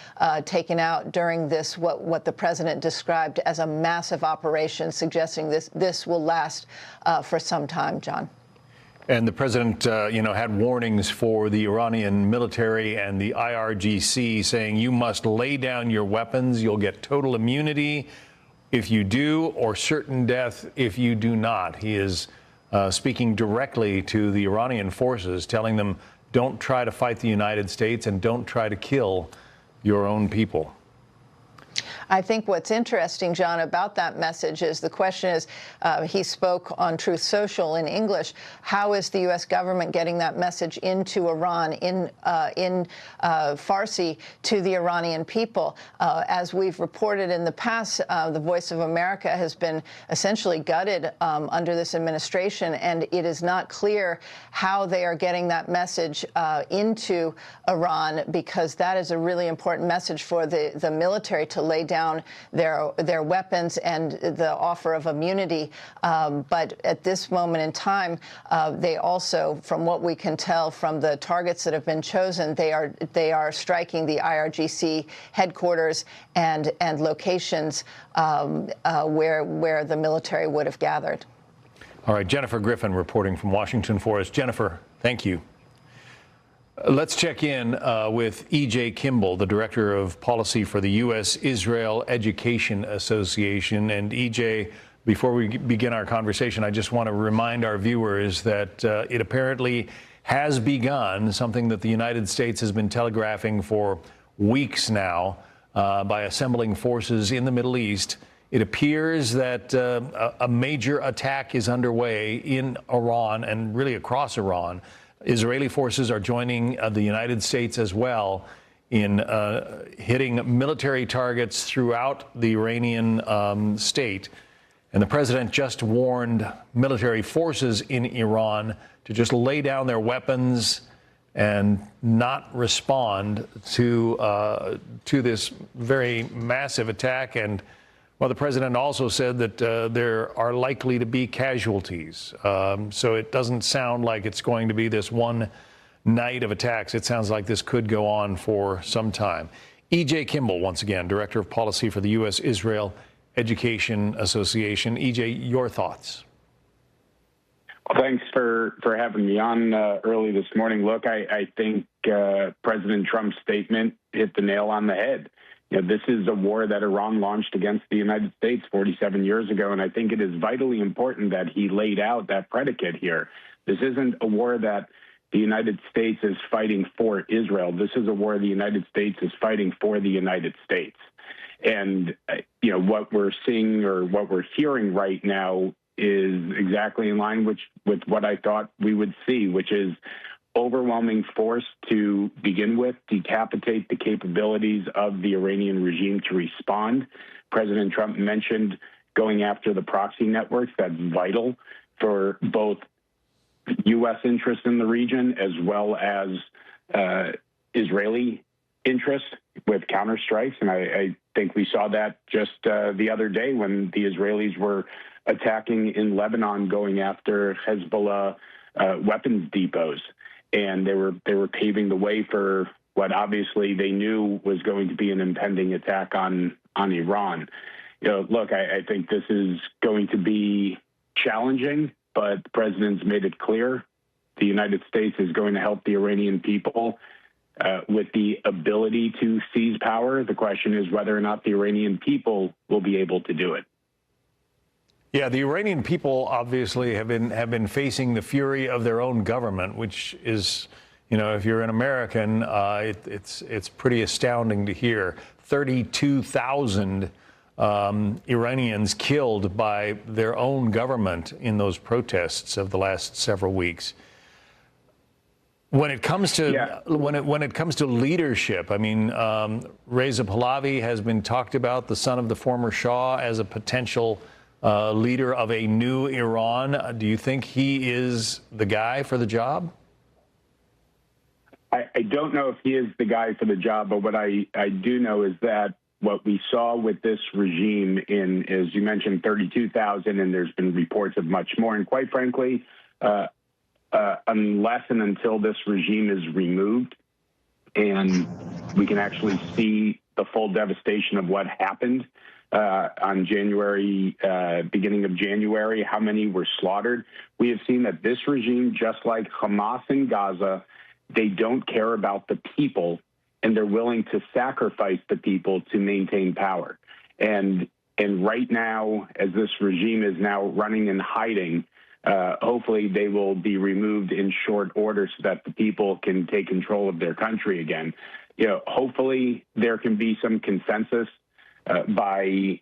taken out during this, what the president described as a massive operation, suggesting this will last for some time, John. And the president, had warnings for the Iranian military and the IRGC, saying you must lay down your weapons. You'll get total immunity if you do, or certain death if you do not. He is speaking directly to the Iranian forces, telling them, don't try to fight the United States and don't try to kill your own people. I think what's interesting, John, about that message is the question is, he spoke on Truth Social in English. How is the U.S. government getting that message into Iran in Farsi to the Iranian people? As we've reported in the past, the Voice of America has been essentially gutted under this administration, and it is not clear how they are getting that message into Iran, because that is a really important message for the military to lay down their weapons and the offer of immunity. But at this moment in time, they also, from what we can tell from the targets that have been chosen, they are striking the IRGC headquarters and locations where the military would have gathered. All right, Jennifer Griffin reporting from Washington for us. Jennifer, thank you. Let's check in with E.J. Kimball, the Director of Policy for the U.S. Israel Education Association. And E.J., before we begin our conversation, I just want to remind our viewers that it apparently has begun, something that the United States has been telegraphing for weeks now, by assembling forces in the Middle East. It appears that a major attack is underway in Iran and really across Iran. Israeli forces are joining the United States as well in hitting military targets throughout the Iranian state. And the president just warned military forces in Iran to just lay down their weapons and not respond to this very massive attack. And well, the president also said that there are likely to be casualties. So it doesn't sound like it's going to be this one night of attacks. It sounds like this could go on for some time. E.J. Kimball, once again, Director of Policy for the U.S.-Israel Education Association. E.J., your thoughts? Well, thanks for having me on early this morning. Look, I think President Trump's statement hit the nail on the head. You know, this is a war that Iran launched against the United States 47 years ago, and I think it is vitally important that he laid out that predicate here. This isn't a war that the United States is fighting for Israel. This is a war the United States is fighting for the United States. And, you know, what we're seeing or what we're hearing right now is exactly in line with what I thought we would see, which is overwhelming force to begin with, decapitate the capabilities of the Iranian regime to respond. President Trump mentioned going after the proxy networks. That's vital for both U.S. interest in the region as well as Israeli interest with counterstrikes. And I think we saw that just the other day when the Israelis were attacking in Lebanon, going after Hezbollah weapons depots. And they were paving the way for what obviously they knew was going to be an impending attack on Iran. You know, look, I think this is going to be challenging, but the president's made it clear the United States is going to help the Iranian people with the ability to seize power. The question is whether or not the Iranian people will be able to do it. Yeah, the Iranian people obviously have been facing the fury of their own government, which is, you know, if you're an American, it's pretty astounding to hear. 32,000 Iranians killed by their own government in those protests of the last several weeks. When it comes to when it comes to leadership, I mean, Reza Pahlavi has been talked about, the son of the former Shah, as a potential leader of a new Iran. Do you think he is the guy for the job? I don't know if he is the guy for the job, but what I do know is that what we saw with this regime in, as you mentioned, 32,000, and there's been reports of much more. And quite frankly, unless and until this regime is removed and we can actually see the full devastation of what happened on January, beginning of January, how many were slaughtered, we have seen that this regime, just like Hamas in Gaza, they don't care about the people, and they're willing to sacrifice the people to maintain power. And right now, as this regime is now running and hiding, hopefully they will be removed in short order so that the people can take control of their country again. You know, hopefully there can be some consensus by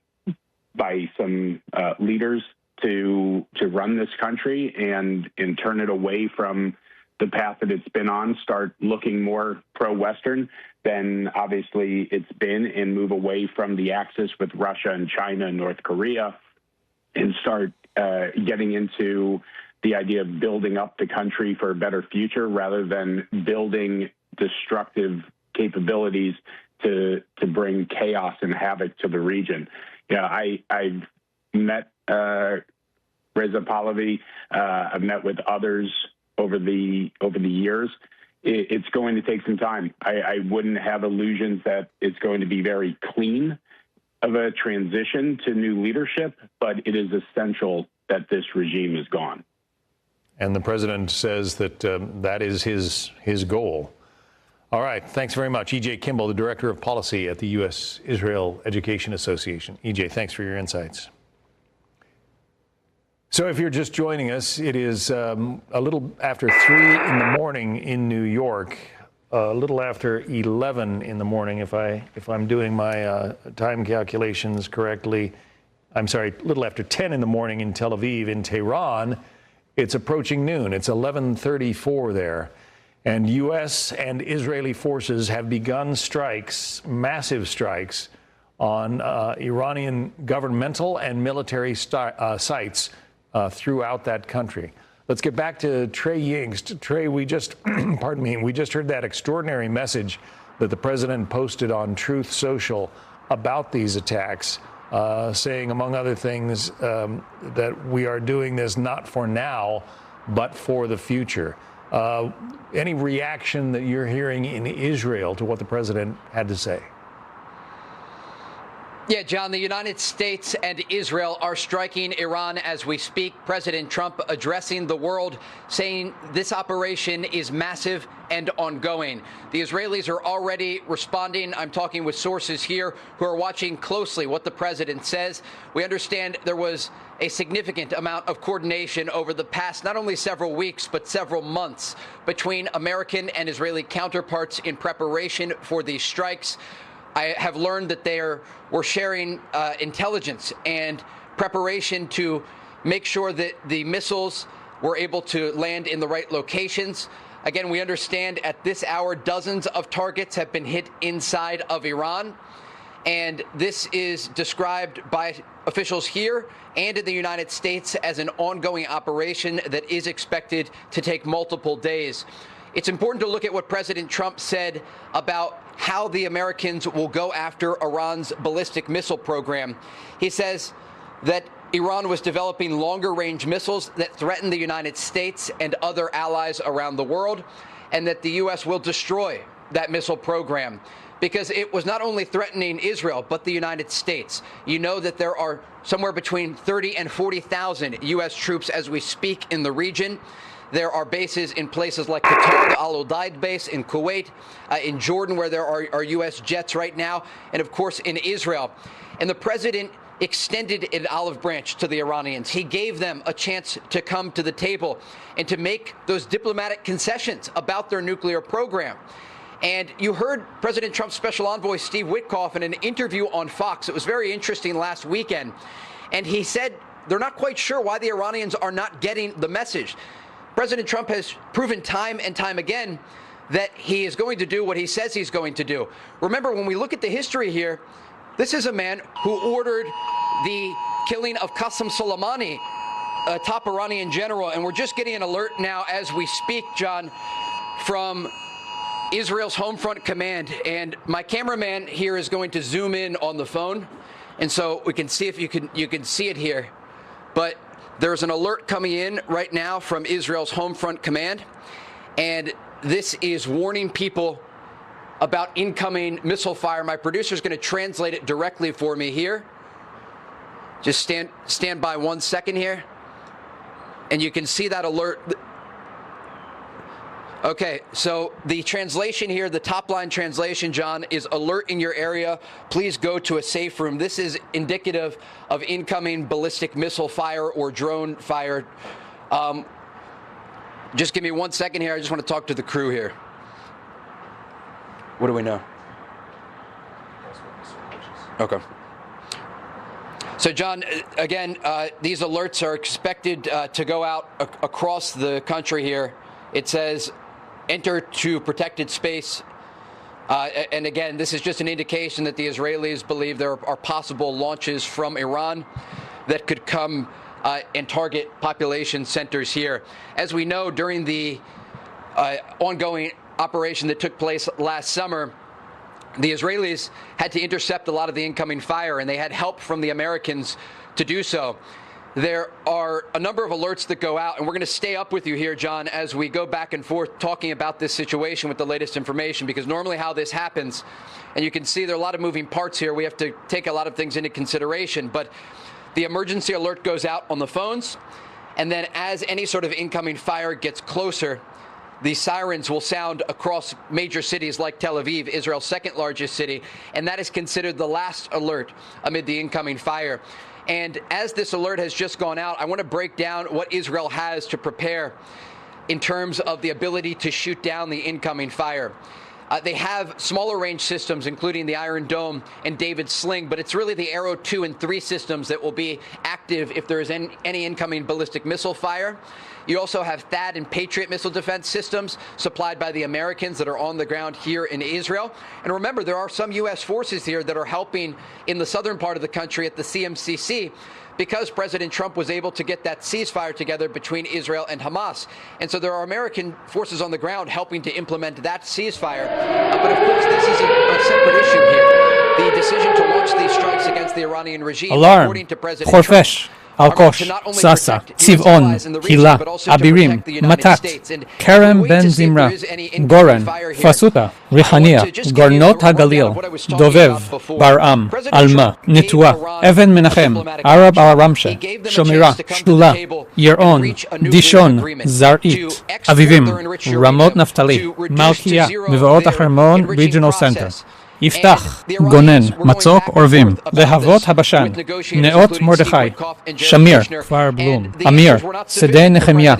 some leaders to run this country and turn it away from the path that it's been on, start looking more pro-Western than obviously it's been, and move away from the axis with Russia and China and North Korea, and start getting into the idea of building up the country for a better future rather than building destructive capabilities to bring chaos and havoc to the region. Yeah, I've met Reza Pahlavi. I've met with others over the years. It's going to take some time. I wouldn't have illusions that it's going to be very clean of a transition to new leadership, but it is essential that this regime is gone. And the president says that that is his goal. All right. Thanks very much. E.J. Kimball, the Director of Policy at the U.S.-Israel Education Association. E.J., thanks for your insights. So if you're just joining us, it is a little after 3 in the morning in New York, a little after 11 in the morning, if I'm doing my time calculations correctly. I'm sorry, a little after 10 in the morning in Tel Aviv. In Tehran, it's approaching noon. It's 11:34 there. And U.S. and Israeli forces have begun strikes, massive strikes, on Iranian governmental and military sites throughout that country. Let's get back to Trey Yingst. Trey, we just, pardon me, we just heard that extraordinary message that the president posted on Truth Social about these attacks, saying, among other things, that we are doing this not for now, but for the future. Any reaction that you're hearing in Israel to what the president had to say? Yeah, John, the United States and Israel are striking Iran as we speak. President Trump addressing the world, saying this operation is massive and ongoing. The Israelis are already responding. I'm talking with sources here who are watching closely what the president says. We understand there was a significant amount of coordination over the past not only several weeks, but several months between American and Israeli counterparts in preparation for these strikes. I have learned that they were sharing intelligence and preparation to make sure that the missiles were able to land in the right locations. Again, we understand at this hour, dozens of targets have been hit inside of Iran. And this is described by officials here and in the United States as an ongoing operation that is expected to take multiple days. It's important to look at what President Trump said about how the Americans will go after Iran's ballistic missile program. He says that Iran was developing longer-range missiles that threaten the United States and other allies around the world, and that the U.S. will destroy that missile program because it was not only threatening Israel, but the United States. You know that there are somewhere between 30 and 40,000 U.S. troops as we speak in the region. There are bases in places like Qatar, the Al Udeid base, in Kuwait, in Jordan, where there are U.S. jets right now, and of course in Israel. And the president extended an olive branch to the Iranians. He gave them a chance to come to the table and to make those diplomatic concessions about their nuclear program. And you heard President Trump's special envoy, Steve Witkoff, in an interview on Fox. It was very interesting last weekend. And he said they're not quite sure why the Iranians are not getting the message. President Trump has proven time and time again that he is going to do what he says he's going to do. Remember, when we look at the history here, this is a man who ordered the killing of Qasem Soleimani, a top Iranian general. And we're just getting an alert now as we speak, John, from Israel's Home Front Command. And my cameraman here is going to zoom in on the phone. And so we can see if you can see it here. But there's an alert coming in right now from Israel's Home Front Command, and this is warning people about incoming missile fire. My producer's going to translate it directly for me here. Just stand by 1 second here, and you can see that alert. Okay, so the translation here, the top line translation, John, is alert in your area. Please go to a safe room. This is indicative of incoming ballistic missile fire or drone fire. Just give me 1 second here. I just want to talk to the crew here. What do we know? Okay. So, John, again, these alerts are expected to go out across the country here. It says, enter to protected space. And again, this is just an indication that the Israelis believe there are possible launches from Iran that could come and target population centers here. As we know, during the ongoing operation that took place last summer, the Israelis had to intercept a lot of the incoming fire, and they had help from the Americans to do so. There are a number of alerts that go out, and we're going to stay up with you here, John, as we go back and forth talking about this situation with the latest information, because normally how this happens, and you can see there are a lot of moving parts here, we have to take a lot of things into consideration, but the emergency alert goes out on the phones, and then as any sort of incoming fire gets closer, the sirens will sound across major cities like Tel Aviv, Israel's second largest city, and that is considered the last alert amid the incoming fire. And as this alert has just gone out, I want to break down what Israel has to prepare in terms of the ability to shoot down the incoming fire. They have smaller range systems, including the Iron Dome and David's Sling, but it's really the Arrow 2 and 3 systems that will be active if there is any incoming ballistic missile fire. You also have THAAD and Patriot missile defense systems supplied by the Americans that are on the ground here in Israel. And remember, there are some U.S. forces here that are helping in the southern part of the country at the CMCC, because President Trump was able to get that ceasefire together between Israel and Hamas. And so there are American forces on the ground helping to implement that ceasefire. But of course, this is a separate issue here. The decision to launch these strikes against the Iranian regime, Alarm, according to President חורפיש, Trump, אלקוש, ססה, צבעון, הילה, אבירים, מתת, כרם בן זמרה, גורן, פסוטה, ריחניה, גרנות הגליל, דובב, ברעם, עלמה, נטועה, אבן מנחם, ערב על-רמשה, שומרה, שתולה, ירעון, דישון, זרעית, אביבים, רמות נפתלי, מלכיה, מבואות החרמון, ריג'נל סנטר. יפתח, גונן, מצוק, עורבים, להבות הבשן, נאות מרדכי, שמיר, כפר בלום, אמיר, שדה נחמיה,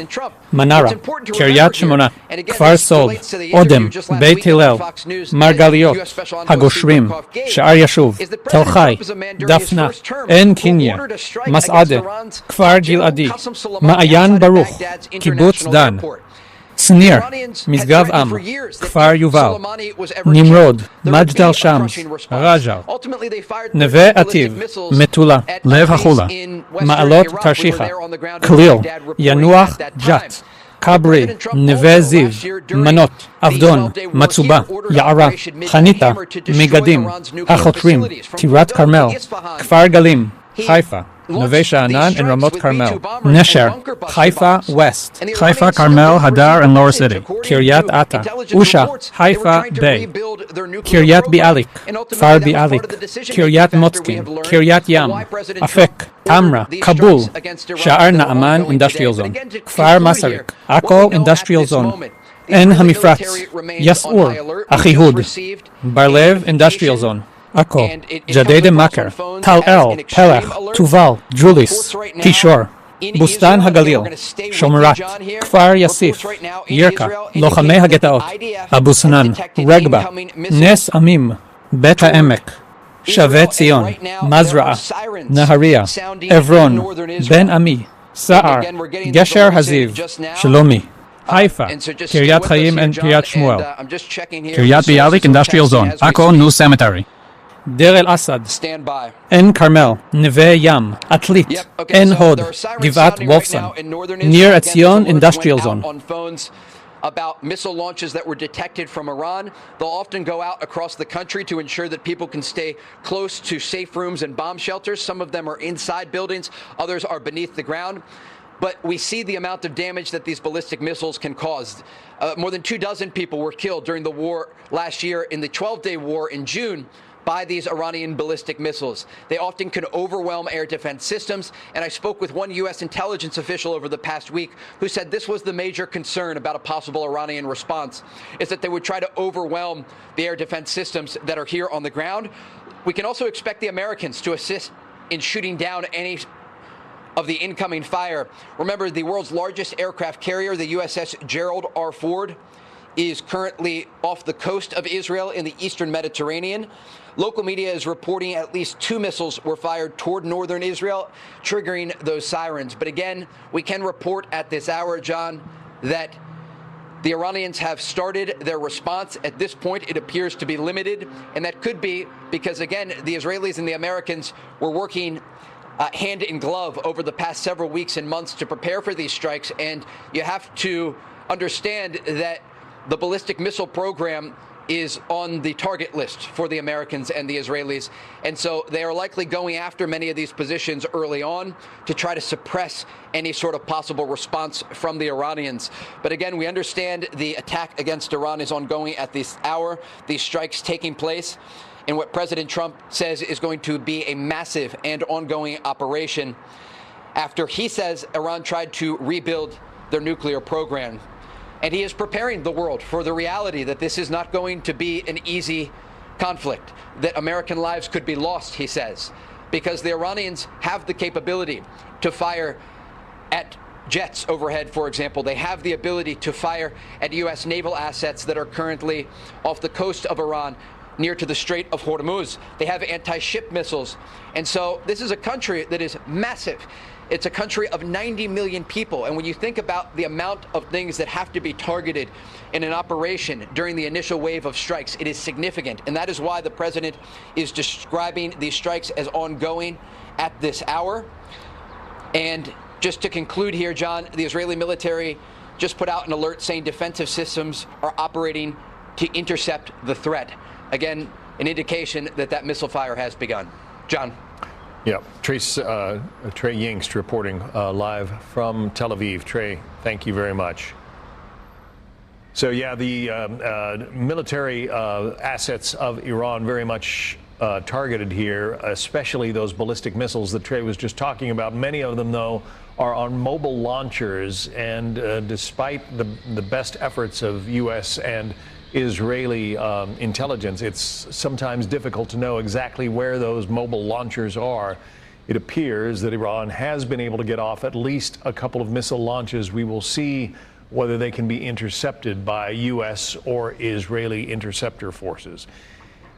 מנרה, קריית שמונה, כפר סאלד, אודם, בית הלל, מרגליות, הגושרים, שער ישוב, תל חי, דפנה, עין קניה, מסעדה, כפר גלעדי, מעיין ברוך, קיבוץ דן, שניר, משגב עם, כפר יובל, נמרוד, מג'דל שמס, רג'ל, נווה עתיב, מטולה, לב החולה, מעלות תרשיחא, כליל, ינוח ג'ת, כברי, נווה זיו, מנות, עבדון, מצובה, יערה, חניתה, מגדים, החותרים, טירת כרמל, כפר גלים, חיפה, נווה שאנן and רמות כרמל, נשר, חיפה West, חיפה כרמל, הדר and Lower City, קריית אתא, אושה, חיפה ביי, קריית ביאליק, כפר ביאליק, קריית מוצקין, קריית ים, אפק, תמרה, כבול, שער נעמן Industrial Zone, כפר מסריק, עכו Industrial Zone, עין המפרץ, יסעור, אחיהוד, בר-לב Industrial Zone, עכו, ג'דיידה מכר, טל-אל, פלח, תובל, ג'וליס, קישור, בוסתן הגליל, שומרת, כפר יסיף, ירקה, לוחמי הגטאות, אבו סנן, רגבה, נס עמים, בית העמק, שבי ציון, מזרעה, נהריה, עברון, בן עמי, סער, גשר הזיו, שלומי. חיפה, קריית חיים וקריית שמואל, קריית ביאליק Industrial Zone, עכו New Cemetery. דיר אל-אסד, עין כרמל, נווה ים, עתלית, עין הוד, גבעת וולפסון, ניר עציון Industrial Zone. About missile launches that were detected from Iran. They'll often go out across the country to ensure that people can stay close to safe rooms and bomb shelters. Some of them are inside buildings, others are beneath the ground. But we see the amount of damage that these ballistic missiles can cause. More than 24 people were killed during the war last year in the 12-day war in June by these Iranian ballistic missiles. They often can overwhelm air defense systems, and I spoke with one U.S. intelligence official over the past week who said this was the major concern about a possible Iranian response, is that they would try to overwhelm the air defense systems that are here on the ground. We can also expect the Americans to assist in shooting down any of the incoming fire. Remember, the world's largest aircraft carrier, the USS Gerald R. Ford, is currently off the coast of Israel in the eastern Mediterranean. Local media is reporting at least 2 missiles were fired toward northern Israel, triggering those sirens. But again, we can report at this hour, John, that the Iranians have started their response. At this point, it appears to be limited, and that could be because, again, the Israelis and the Americans were working hand in glove over the past several weeks and months to prepare for these strikes. And you have to understand that the ballistic missile program is on the target list for the Americans and the Israelis. And so they are likely going after many of these positions early on to try to suppress any sort of possible response from the Iranians. But again, we understand the attack against Iran is ongoing at this hour, these strikes taking place in what President Trump says is going to be a massive and ongoing operation after he says Iran tried to rebuild their nuclear program. And he is preparing the world for the reality that this is not going to be an easy conflict, that American lives could be lost, he says. because the Iranians have the capability to fire at jets overhead, for example. They have the ability to fire at U.S. naval assets that are currently off the coast of Iran, near to the Strait of Hormuz. They have anti-ship missiles. And so this is a country that is massive. It's a country of 90 million people. And when you think about the amount of things that have to be targeted in an operation during the initial wave of strikes, it is significant. And that is why the president is describing these strikes as ongoing at this hour. And just to conclude here, John, the Israeli military just put out an alert saying defensive systems are operating to intercept the threat. Again, an indication that that missile fire has begun. John. Yeah, Trey Yingst reporting live from Tel Aviv. Trey, thank you very much. So yeah, the military assets of Iran very much targeted here, especially those ballistic missiles that Trey was just talking about. Many of them, though, are on mobile launchers, and despite the best efforts of U.S. and Israeli intelligence, it's sometimes difficult to know exactly where those mobile launchers are. It appears that Iran has been able to get off at least a couple of missile launches. We will see whether they can be intercepted by U.S. or Israeli interceptor forces.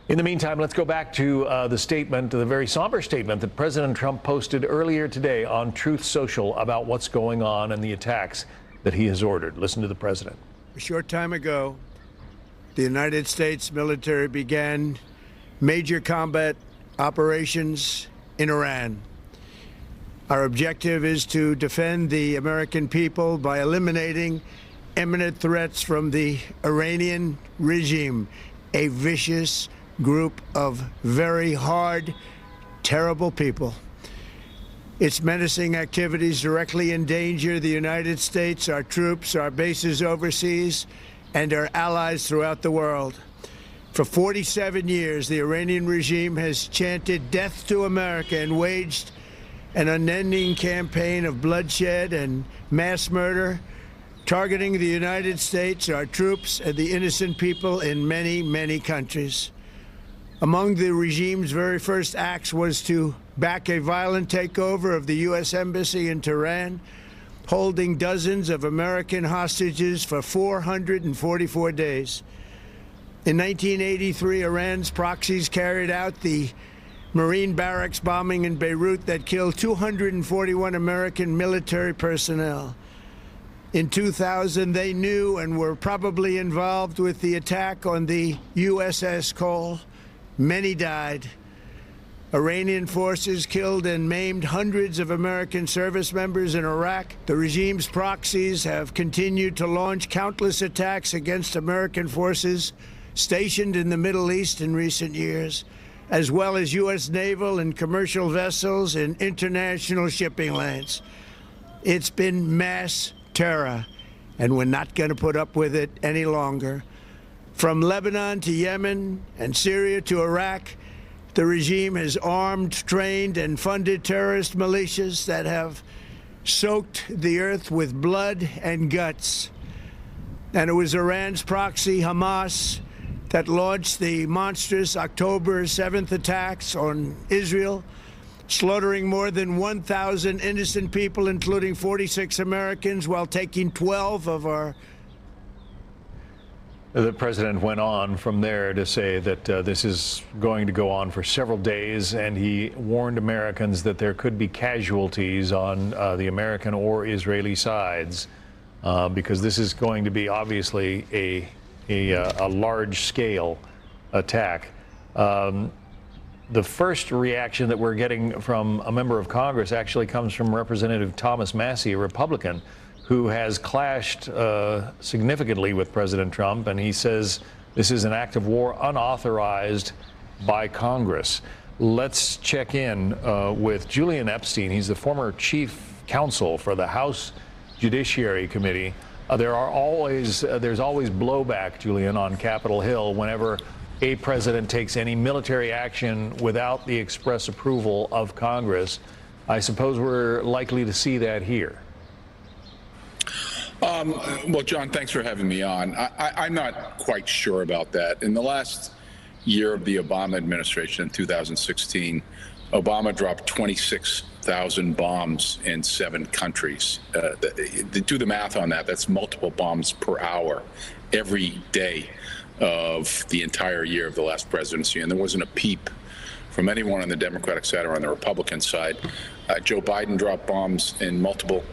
In the meantime, let's go back to the statement, the very somber statement that President Trump posted earlier today on Truth Social about what's going on and the attacks that he has ordered. Listen to the president. A short time ago, the United States military began major combat operations in Iran. Our objective is to defend the American people by eliminating imminent threats from the Iranian regime, a vicious group of very hard, terrible people. Its menacing activities directly endanger the United States, our troops, our bases overseas, and our allies throughout the world. For 47 years, the Iranian regime has chanted death to America and waged an unending campaign of bloodshed and mass murder, targeting the United States, our troops, and the innocent people in many, many countries. Among the regime's very first acts was to back a violent takeover of the U.S. Embassy in Tehran, holding dozens of American hostages for 444 days. In 1983, Iran's proxies carried out the Marine barracks bombing in Beirut that killed 241 American military personnel. In 2000, they knew and were probably involved with the attack on the USS Cole. Many died. Iranian forces killed and maimed hundreds of American service members in Iraq. The regime's proxies have continued to launch countless attacks against American forces stationed in the Middle East in recent years, as well as U.S. naval and commercial vessels and international shipping lanes. It's been mass terror, and we're not going to put up with it any longer. From Lebanon to Yemen and Syria to Iraq, the regime has armed, trained, and funded terrorist militias that have soaked the earth with blood and guts. And it was Iran's proxy, Hamas, that launched the monstrous October 7th attacks on Israel, slaughtering more than 1,000 innocent people, including 46 Americans, while taking 12 of our... The president went on from there to say that this is going to go on for several days, and he warned Americans that there could be casualties on the American or Israeli sides because this is going to be obviously a large-scale attack. The first reaction that we're getting from a member of Congress actually comes from Representative Thomas Massie, a Republican, who has clashed significantly with President Trump, and he says this is an act of war unauthorized by Congress. Let's check in with Julian Epstein. He's the former chief counsel for the House Judiciary Committee. There's always blowback, Julian, on Capitol Hill whenever a president takes any military action without the express approval of Congress. I suppose we're likely to see that here. Well, John, thanks for having me on. I'm not quite sure about that. In the last year of the Obama administration in 2016, Obama dropped 26,000 bombs in 7 countries. Do the math on that. That's multiple bombs per hour every day of the entire year of the last presidency. And there wasn't a peep from anyone on the Democratic side or on the Republican side. Joe Biden dropped bombs in multiple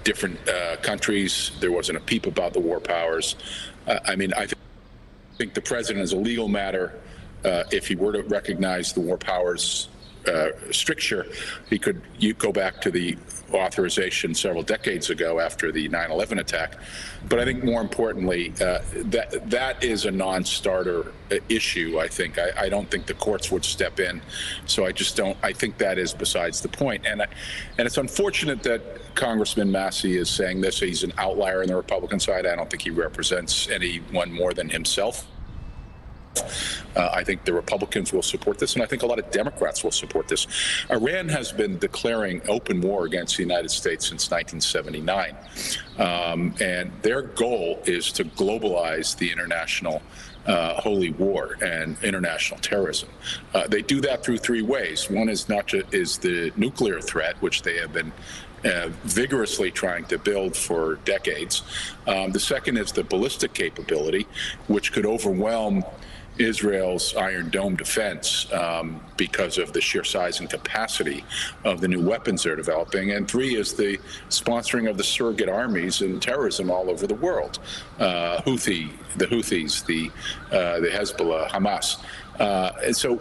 different countries. There wasn't a peep about the war powers. I mean, I think the president, as a legal matter, if he were to recognize the war powers stricture, you go back to the authorization several decades ago after the 9/11 attack. But I think more importantly, that is a non-starter issue. I think I don't think the courts would step in. So I just don't. I think that is besides the point. And it's unfortunate that Congressman Massey is saying this. He's an outlier on the Republican side. I don't think he represents anyone more than himself. I think the Republicans will support this, and I think a lot of Democrats will support this. Iran has been declaring open war against the United States since 1979, and their goal is to globalize the international holy war and international terrorism. They do that through 3 ways. One is the nuclear threat, which they have been vigorously trying to build for decades. The second is the ballistic capability, which could overwhelm Israel's Iron Dome defense because of the sheer size and capacity of the new weapons they're developing. And 3 is the sponsoring of the surrogate armies and terrorism all over the world. The Houthis, the Hezbollah, Hamas. And so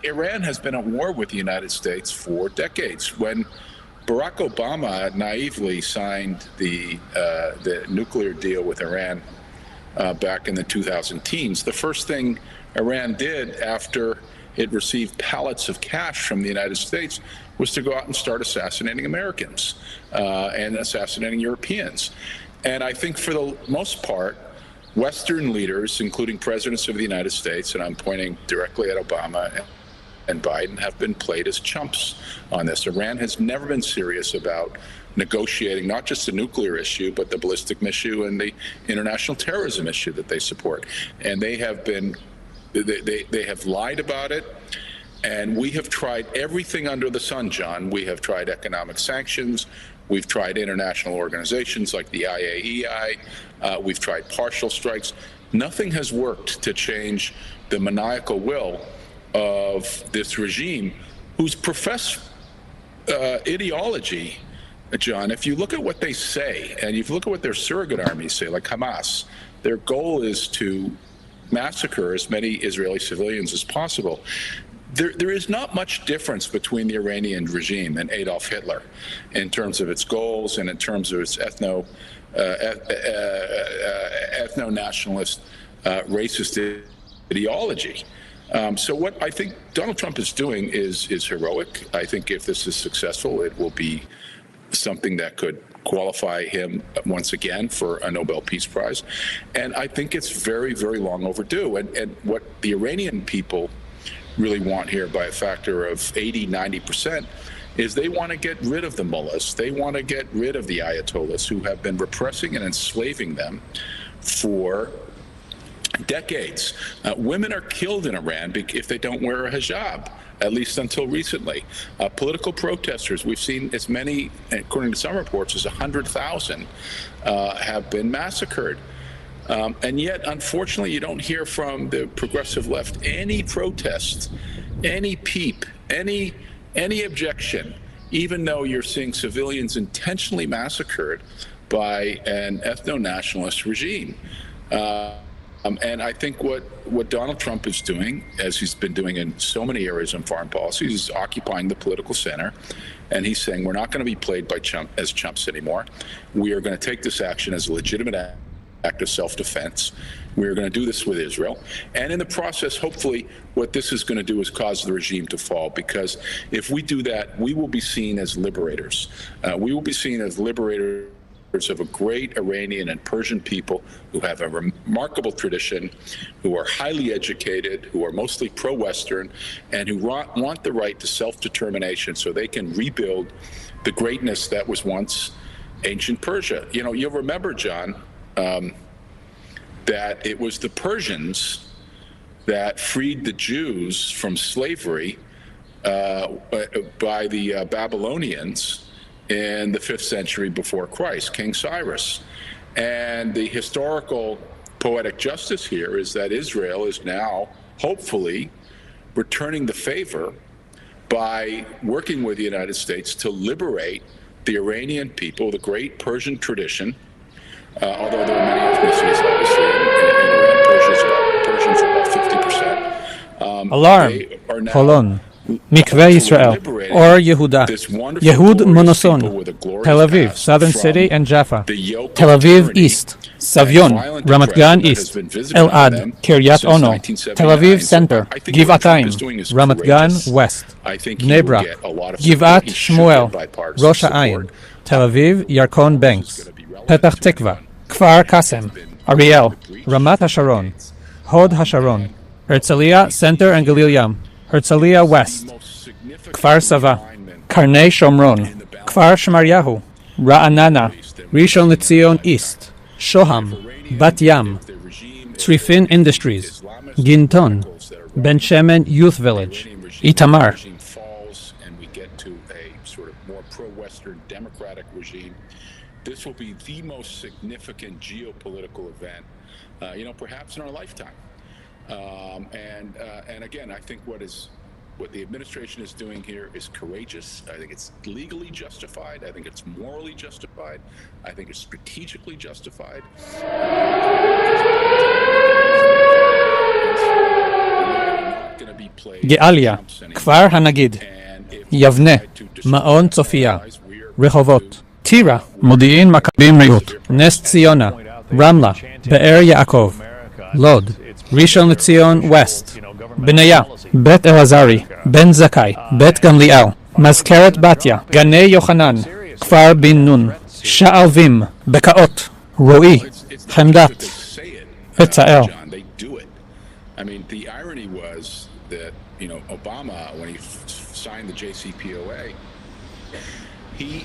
Iran has been at war with the United States for decades. When Barack Obama naively signed the nuclear deal with Iran back in the 2010s, the first thing Iran did after it received pallets of cash from the United States was to go out and start assassinating Americans and assassinating Europeans. And I think for the most part, Western leaders, including presidents of the United States, and I'm pointing directly at Obama and Biden, have been played as chumps on this. Iran has never been serious about negotiating not just the nuclear issue, but the ballistic issue and the international terrorism issue that they support. And they have lied about it. And we have tried everything under the sun, John. We have tried economic sanctions. We've tried international organizations like the IAEI. We've tried partial strikes. Nothing has worked to change the maniacal will of this regime, whose professed ideology, John, if you look at what they say, and if you look at what their surrogate armies say, like Hamas, their goal is to massacre as many Israeli civilians as possible. There is not much difference between the Iranian regime and Adolf Hitler in terms of its goals and in terms of its ethno-nationalist, racist ideology. So what I think Donald Trump is doing is heroic. I think if this is successful, it will be something that could qualify him once again for a Nobel Peace Prize. And I think it's very, very long overdue. And what the Iranian people really want here by a factor of 80, 90% is they want to get rid of the mullahs. They want to get rid of the ayatollahs who have been repressing and enslaving them for decades. Women are killed in Iran if they don't wear a hijab, at least until recently. Political protesters, we've seen as many, according to some reports, as 100,000 have been massacred. And yet, unfortunately, you don't hear from the progressive left any protest, any peep, any objection, even though you're seeing civilians intentionally massacred by an ethno-nationalist regime. And I think what Donald Trump is doing, as he's been doing in so many areas in foreign policy, is occupying the political center. And he's saying we're not going to be played by as chumps anymore. We are going to take this action as a legitimate act of self-defense. We're going to do this with Israel. And in the process, hopefully, what this is going to do is cause the regime to fall, because if we do that, we will be seen as liberators. We will be seen as liberators of a great Iranian and Persian people who have a remarkable tradition, who are highly educated, who are mostly pro-Western, and who want the right to self-determination so they can rebuild the greatness that was once ancient Persia. You know, you'll remember, John, that it was the Persians that freed the Jews from slavery by the Babylonians in the 5th century before Christ, King Cyrus. And the historical poetic justice here is that Israel is now, hopefully, returning the favor by working with the United States to liberate the Iranian people, the great Persian tradition, although there are many ethnicities, obviously, in Iran. Persians are about 50%. Alarm, Holon, Mikveh Israel, or Yehuda, Yehud Monoson, Tel Aviv, Southern City and Jaffa, Tel Aviv East, Savion, Ramat Gan East, Elad, Kiryat Ono, Tel Aviv Center, Givatayim, Ramat Gan West, Bnei Brak, Givat Shmuel, Rosh Ha'ayin, Tel Aviv, Yarkon Banks, Petach Tikva, Kfar Kasem, Ariel, Ramat HaSharon, Hod HaSharon, Herzliya Center and Galil Yam, Herzliya West, Kfar Sava, Karnei Shomron, Kfar Shemaryahu, Ra'anana, Rishon LeZion East, Shoham, Bat Yam, Tzrifin Industries, Ginton, Ben Shemen Youth Village, Itamar. And we get to a sort of more pro-Western democratic regime. This will be the most significant geopolitical event, perhaps in our lifetime. And again, I think what the administration is doing here is courageous. I think it's legally justified. I think it's morally justified. I think it's strategically justified. גאליה, כפר הנגיד, יבנה, מעון צופיה, רחובות, טירה, מודיעין מכבים רעות, נס ציונה, רמלה, באר יעקב, לוד, ראשון לציון ווסט, בניה, בית אלעזרי, בן זכאי, בית גמליאל, מזכרת בתיה, גני יוחנן, כפר בן נון, שעלבים, בקעות, רועי, חמדת, בצאל. I mean, the irony was that, Obama, when he signed the JCPOA, he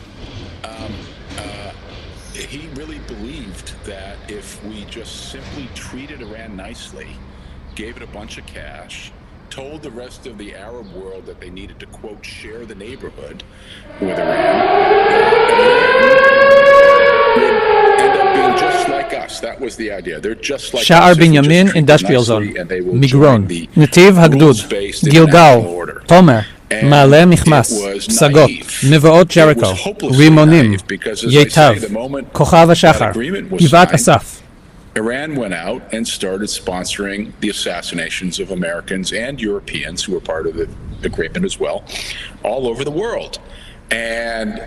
really believed that if we just simply treated Iran nicely, gave it a bunch of cash, told the rest of the Arab world that they needed to, quote, share the neighborhood with Iran, would end up being just like us. That was the idea. They're just like שער us. בנימין Industrial Zone, מגרון, נתיב הגדוד, גילגל, תומר, מעלה מכמס, פסגות, מבואות ג'ריקו, רימונים, ייטב, כוכב השחר, גבעת אסף. Iran went out and started sponsoring the assassinations of Americans and Europeans who were part of the agreement as well, all over the world. And,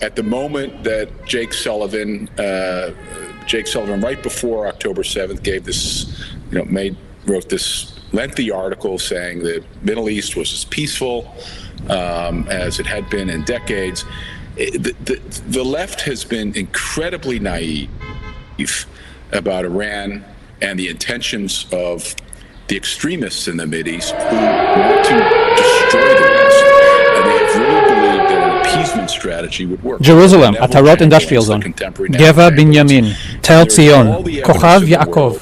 at the moment that Jake Sullivan, right before October 7th, gave this, wrote this lengthy article saying that Middle East was as peaceful as it had been in decades. The left has been incredibly naive about Iran and the intentions of the extremists in the Mideast who want to destroy the West. And they have really believed that an appeasement strategy would work. Jerusalem, Atarot Industrial Zone, Geva Binyamin, Tel Zion, Kochav Yaakov,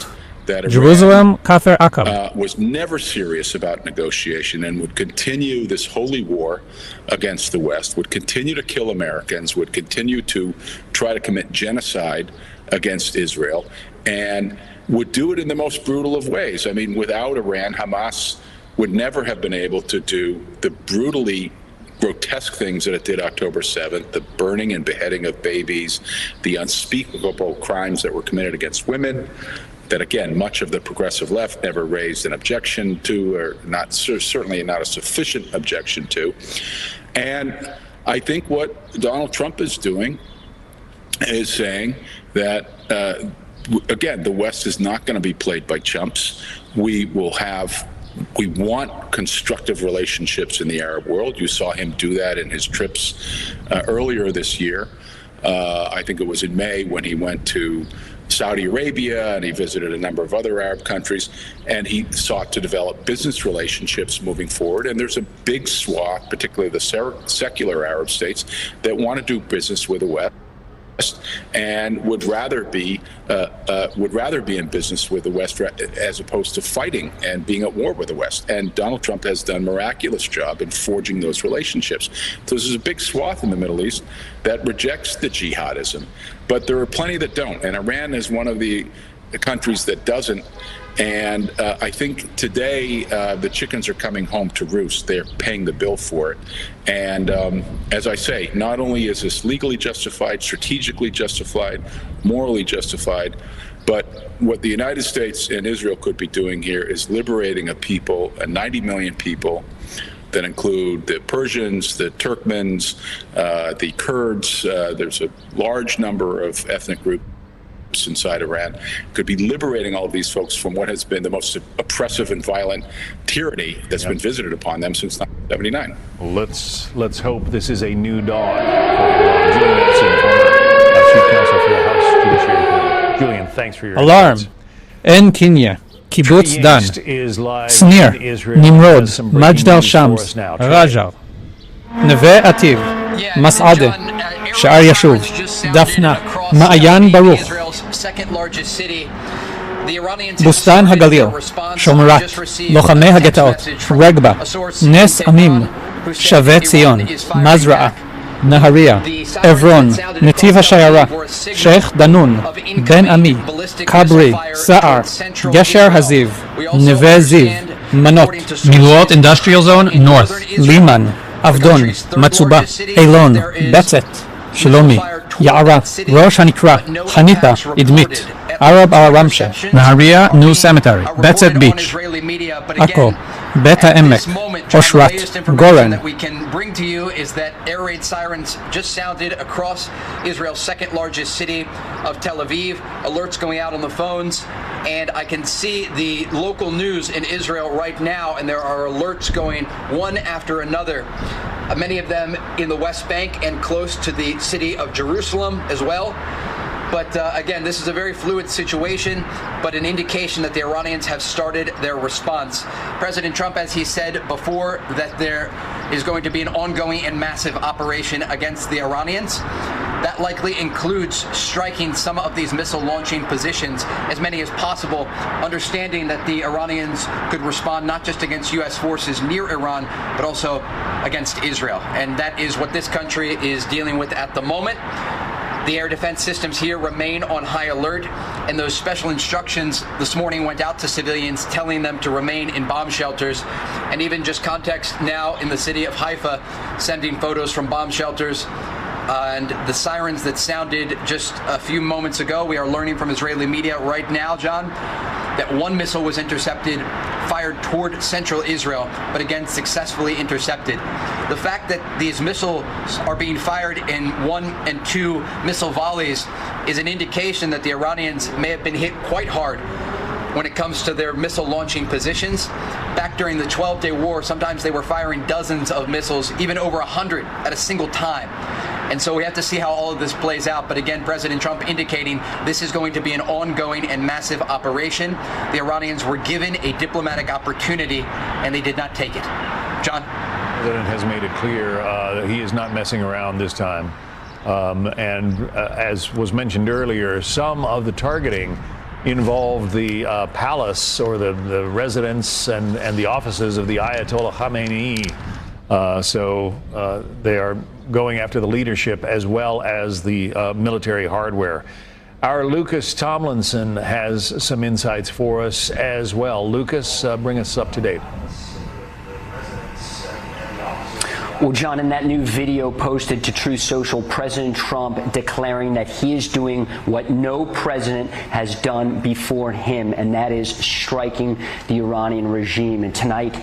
Jerusalem, Kafir Akab. Was never serious about negotiation and would continue this holy war against the West, would continue to kill Americans, would continue to try to commit genocide against Israel, and would do it in the most brutal of ways. I mean, without Iran, Hamas would never have been able to do the brutally grotesque things that it did October 7th, the burning and beheading of babies, the unspeakable crimes that were committed against women, that, again, much of the progressive left never raised an objection to, or certainly not a sufficient objection to. And I think what Donald Trump is doing is saying that, again, the West is not going to be played by chumps. We want constructive relationships in the Arab world. You saw him do that in his trips earlier this year. I think it was in May when he went to Saudi Arabia and he visited a number of other Arab countries, and he sought to develop business relationships moving forward. And there's a big swath, particularly the secular Arab states, that want to do business with the West. and would rather be in business with the West as opposed to fighting and being at war with the West. And Donald Trump has done a miraculous job in forging those relationships. So there's a big swath in the Middle East that rejects the jihadism, but there are plenty that don't. And Iran is one of the countries that doesn't. And I think today the chickens are coming home to roost. They're paying the bill for it. And as I say, not only is this legally justified, strategically justified, morally justified, but what the United States and Israel could be doing here is liberating a people, 90 million people, that include the Persians, the Turkmens, the Kurds. There's a large number of ethnic groups inside Iran, could be liberating all of these folks from what has been the most oppressive and violent tyranny that's been visited upon them since 1979. Let's hope this is a new dawn for Iran. Julian Edson, former Chief Counsel for the House Judiciary Committee. Julian, thanks for your Alarm. In Kenya, Kibbutz Dan, Snir, Nimrod, Majdal Shams, Rajar, Neve Ativ, Mas'ade, שער ישוב, דפנה, מעיין ברוך, בוסתן הגליל, שומרת, לוחמי הגטאות, רגבה, נס עמים, שבי ציון, מזרעה, נהריה, עברון, נתיב השיירה, שייח' דנון, בן עמי, כברי, סער, גשר הזיו, נווה זיו, מנות, מילואות Industrial Zone North, לימן, עבדון, מצובה, אילון, בצת, שלומי, יערה, ראש הנקרה, חניתה, אדמית, ערב אל-רמשה, נהריה, New Cemetery, בצת ביץ', עכו, בית העמק, אושרת, גורן. Bring to you is that air raid sirens just sounded across Israel's second largest city of Tel Aviv. Alerts going out on the phones, and I can see the local news in Israel right now, and there are alerts going one after another. Many of them in the West Bank and close to the city of Jerusalem as well. But again, this is a very fluid situation, but an indication that the Iranians have started their response. President Trump, as he said before, that there is going to be an ongoing and massive operation against the Iranians. That likely includes striking some of these missile launching positions, as many as possible, understanding that the Iranians could respond not just against U.S. forces near Iran, but also against Israel. And that is what this country is dealing with at the moment. The air defense systems here remain on high alert, and those special instructions this morning went out to civilians telling them to remain in bomb shelters. And even just context now in the city of Haifa, sending photos from bomb shelters. And the sirens that sounded just a few moments ago, we are learning from Israeli media right now, John, that one missile was intercepted, fired toward central Israel, but again successfully intercepted. The fact that these missiles are being fired in 1 and 2 missile volleys is an indication that the Iranians may have been hit quite hard when it comes to their missile launching positions. Back during the 12-day war, sometimes they were firing dozens of missiles, even over 100 at a single time. And so we have to see how all of this plays out. But again, President Trump indicating this is going to be an ongoing and massive operation. The Iranians were given a diplomatic opportunity, and they did not take it. John? The president has made it clear that he is not messing around this time. As was mentioned earlier, some of the targeting involved the palace or the residence and the offices of the Ayatollah Khamenei. So they are going after the leadership as well as the military hardware. Our Lucas Tomlinson has some insights for us as well. Lucas, bring us up to date. Well, John, in that new video posted to Truth Social, President Trump declaring that he is doing what no president has done before him, and that is striking the Iranian regime. And tonight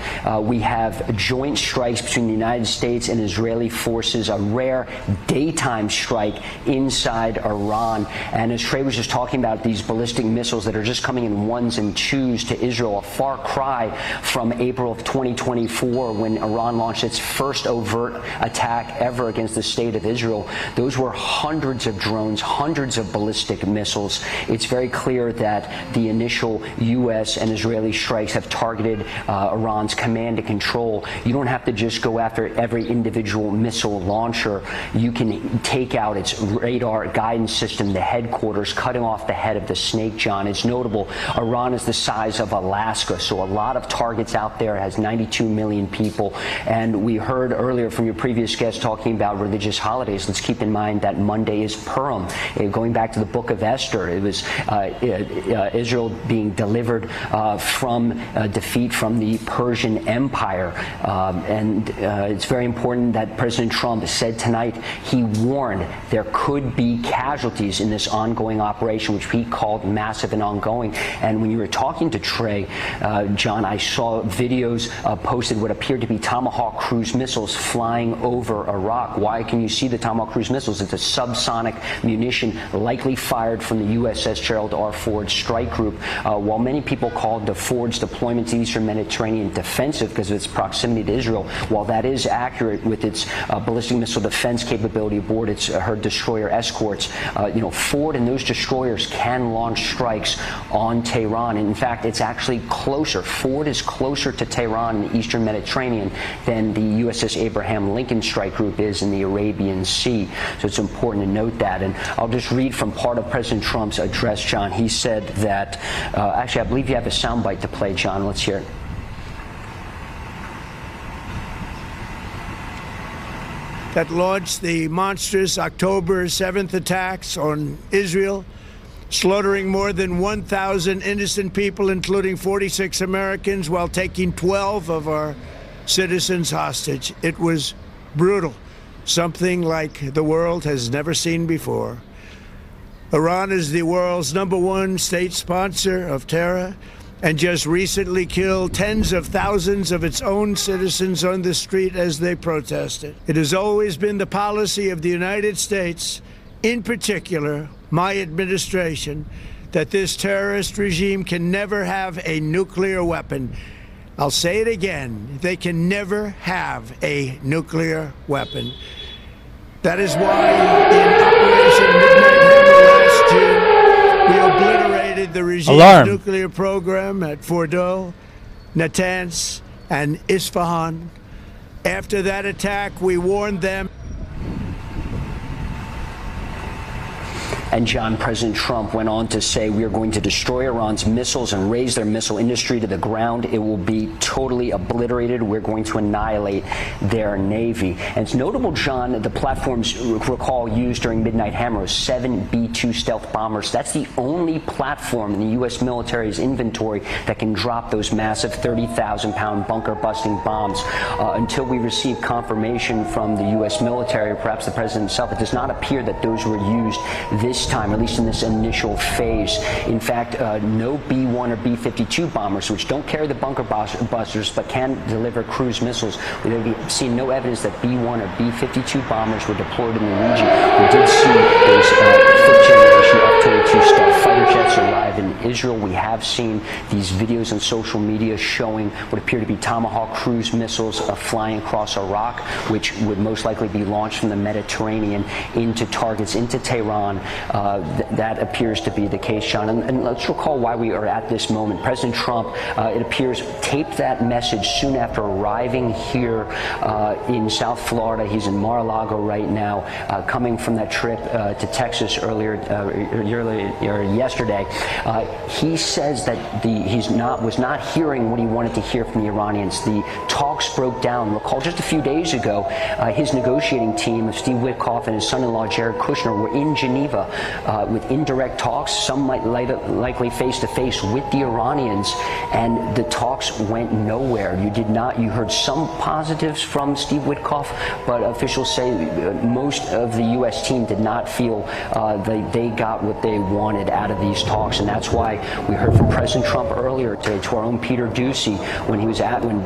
we have joint strikes between the United States and Israeli forces, a rare daytime strike inside Iran. And as Trey was just talking about, these ballistic missiles that are just coming in 1s and 2s to Israel, a far cry from April of 2024 when Iran launched its first overt overt attack ever against the state of Israel. Those were hundreds of drones, hundreds of ballistic missiles. It's very clear that the initial U.S. and Israeli strikes have targeted Iran's command and control. You don't have to just go after every individual missile launcher. You can take out its radar guidance system, the headquarters, cutting off the head of the snake, John. It's notable. Iran is the size of Alaska, so a lot of targets out there. It has 92 million people. And we heard earlier from your previous guest talking about religious holidays. Let's keep in mind that Monday is Purim. Going back to the book of Esther, it was Israel being delivered from defeat from the Persian Empire. And it's very important that President Trump said tonight he warned there could be casualties in this ongoing operation, which he called massive and ongoing. And when you were talking to Trey, John, I saw videos posted what appeared to be Tomahawk cruise missiles flying over Iraq. Why can you see the Tomahawk cruise missiles? It's a subsonic munition likely fired from the USS Gerald R. Ford strike group. While many people called the Ford's deployment to the Eastern Mediterranean defensive because of its proximity to Israel, while that is accurate with its ballistic missile defense capability aboard her destroyer escorts, Ford and those destroyers can launch strikes on Tehran. And in fact, it's actually closer. Ford is closer to Tehran in the Eastern Mediterranean than the USS Abraham Lincoln strike group is in the Arabian Sea. So it's important to note that. And I'll just read from part of President Trump's address, John. He said that, actually, I believe you have a soundbite to play, John. Let's hear it. That launched the monstrous October 7th attacks on Israel, slaughtering more than 1,000 innocent people, including 46 Americans, while taking 12 of our citizens hostage. It was brutal, something like the world has never seen before. Iran is the world's #1 state sponsor of terror and just recently killed tens of thousands of its own citizens on the street as they protested. It has always been the policy of the United States, in particular my administration, that this terrorist regime can never have a nuclear weapon. I'll say it again, they can never have a nuclear weapon. That is why in Operation Midnight Hammer last June, we obliterated the regime's nuclear program at Fordow, Natanz, and Isfahan. After that attack, we warned them. And John, President Trump went on to say we are going to destroy Iran's missiles and raise their missile industry to the ground. It will be totally obliterated. We're going to annihilate their Navy. And it's notable, John, the platforms, recall, used during Midnight Hammer, 7 B-2 stealth bombers. That's the only platform in the U.S. military's inventory that can drop those massive 30,000-pound bunker-busting bombs. Until we receive confirmation from the U.S. military, or perhaps the president himself, it does not appear that those were used this time, at least in this initial phase. In fact, no B-1 or B-52 bombers, which don't carry the bunker busters but can deliver cruise missiles. We've seen no evidence that B-1 or B-52 bombers were deployed in the region. We did see those fifth-generation F-22 stealth fighter jets arrive in Israel. We have seen these videos on social media showing what appear to be Tomahawk cruise missiles flying across Iraq, which would most likely be launched from the Mediterranean into targets, into Tehran. That appears to be the case, John. And let's recall why we are at this moment. President Trump, it appears, taped that message soon after arriving here in South Florida. He's in Mar-a-Lago right now, coming from that trip to Texas earlier yesterday. He says that was not hearing what he wanted to hear from the Iranians. The talks broke down. Recall just a few days ago, his negotiating team of Steve Witkoff and his son-in-law Jared Kushner were in Geneva with indirect talks, some might likely face-to-face with the Iranians, and the talks went nowhere. You heard some positives from Steve Witkoff, but officials say most of the U.S. team did not feel they got what they wanted out of these talks, and that's why we heard from President Trump earlier today to our own Peter Doocy when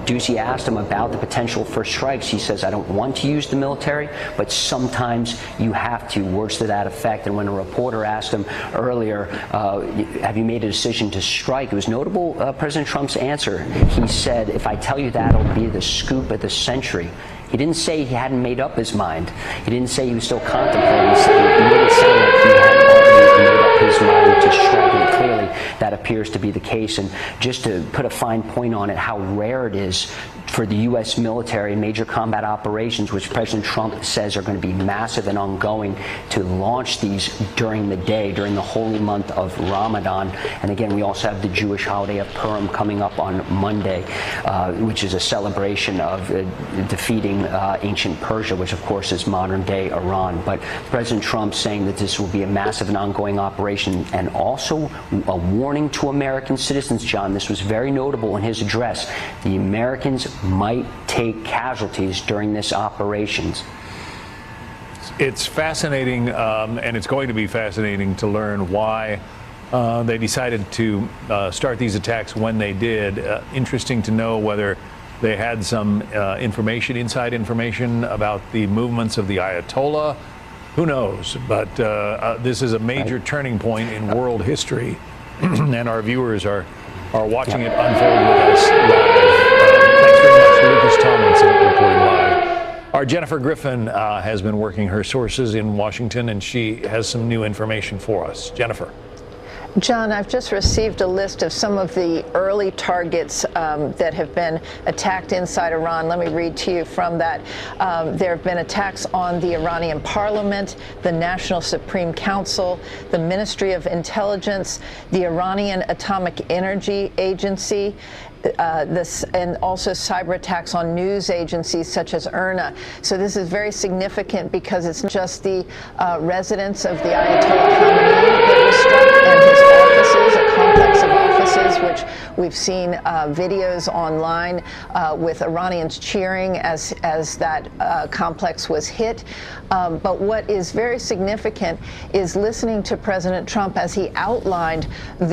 Doocy asked him about the potential for strikes. He says, I don't want to use the military, but sometimes you have to, words to that effect. And when a reporter asked him earlier, have you made a decision to strike? It was notable, President Trump's answer. He said, if I tell you that, it'll be the scoop of the century. He didn't say he hadn't made up his mind. He didn't say he was still contemplating. He made it sound like he had already made up his mind to strike, and clearly that appears to be the case. And just to put a fine point on it, how rare it is for the U.S. military and major combat operations, which President Trump says are going to be massive and ongoing, to launch these during the day, during the holy month of Ramadan. And again, we also have the Jewish holiday of Purim coming up on Monday, which is a celebration of defeating ancient Persia, which of course is modern day Iran. But President Trump saying that this will be a massive and ongoing operation, and also a warning to American citizens, John. This was very notable in his address. The Americans might take casualties during this operations. It's fascinating, and it's going to be fascinating to learn why they decided to start these attacks when they did. Interesting to know whether they had some inside information about the movements of the Ayatollah. Who knows? But this is a major turning point in world history, and our viewers are watching it unfold with us live. Thanks very much, Lucas Tomlinson, reporting live. Our Jennifer Griffin has been working her sources in Washington, and she has some new information for us. Jennifer. John, I've just received a list of some of the early targets that have been attacked inside Iran. Let me read to you from that. There have been attacks on the Iranian parliament, the National Supreme Council, the Ministry of Intelligence, the Iranian Atomic Energy Agency, and also cyber attacks on news agencies such as IRNA. So this is very significant because it's not just the residence of the Ayatollah Khamenei that was struck and his offices, a complex of offices, which we've seen videos online with Iranians cheering as that complex was hit. But what is very significant is listening to President Trump as he outlined to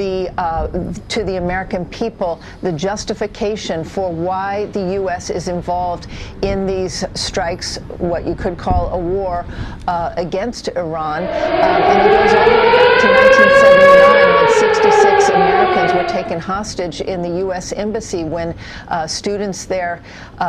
the American people the justification for why the U.S. is involved in these strikes, what you could call a war against Iran. And it goes all the way back to 1979 when 66 Americans were taken hostage in the U.S. Embassy when students there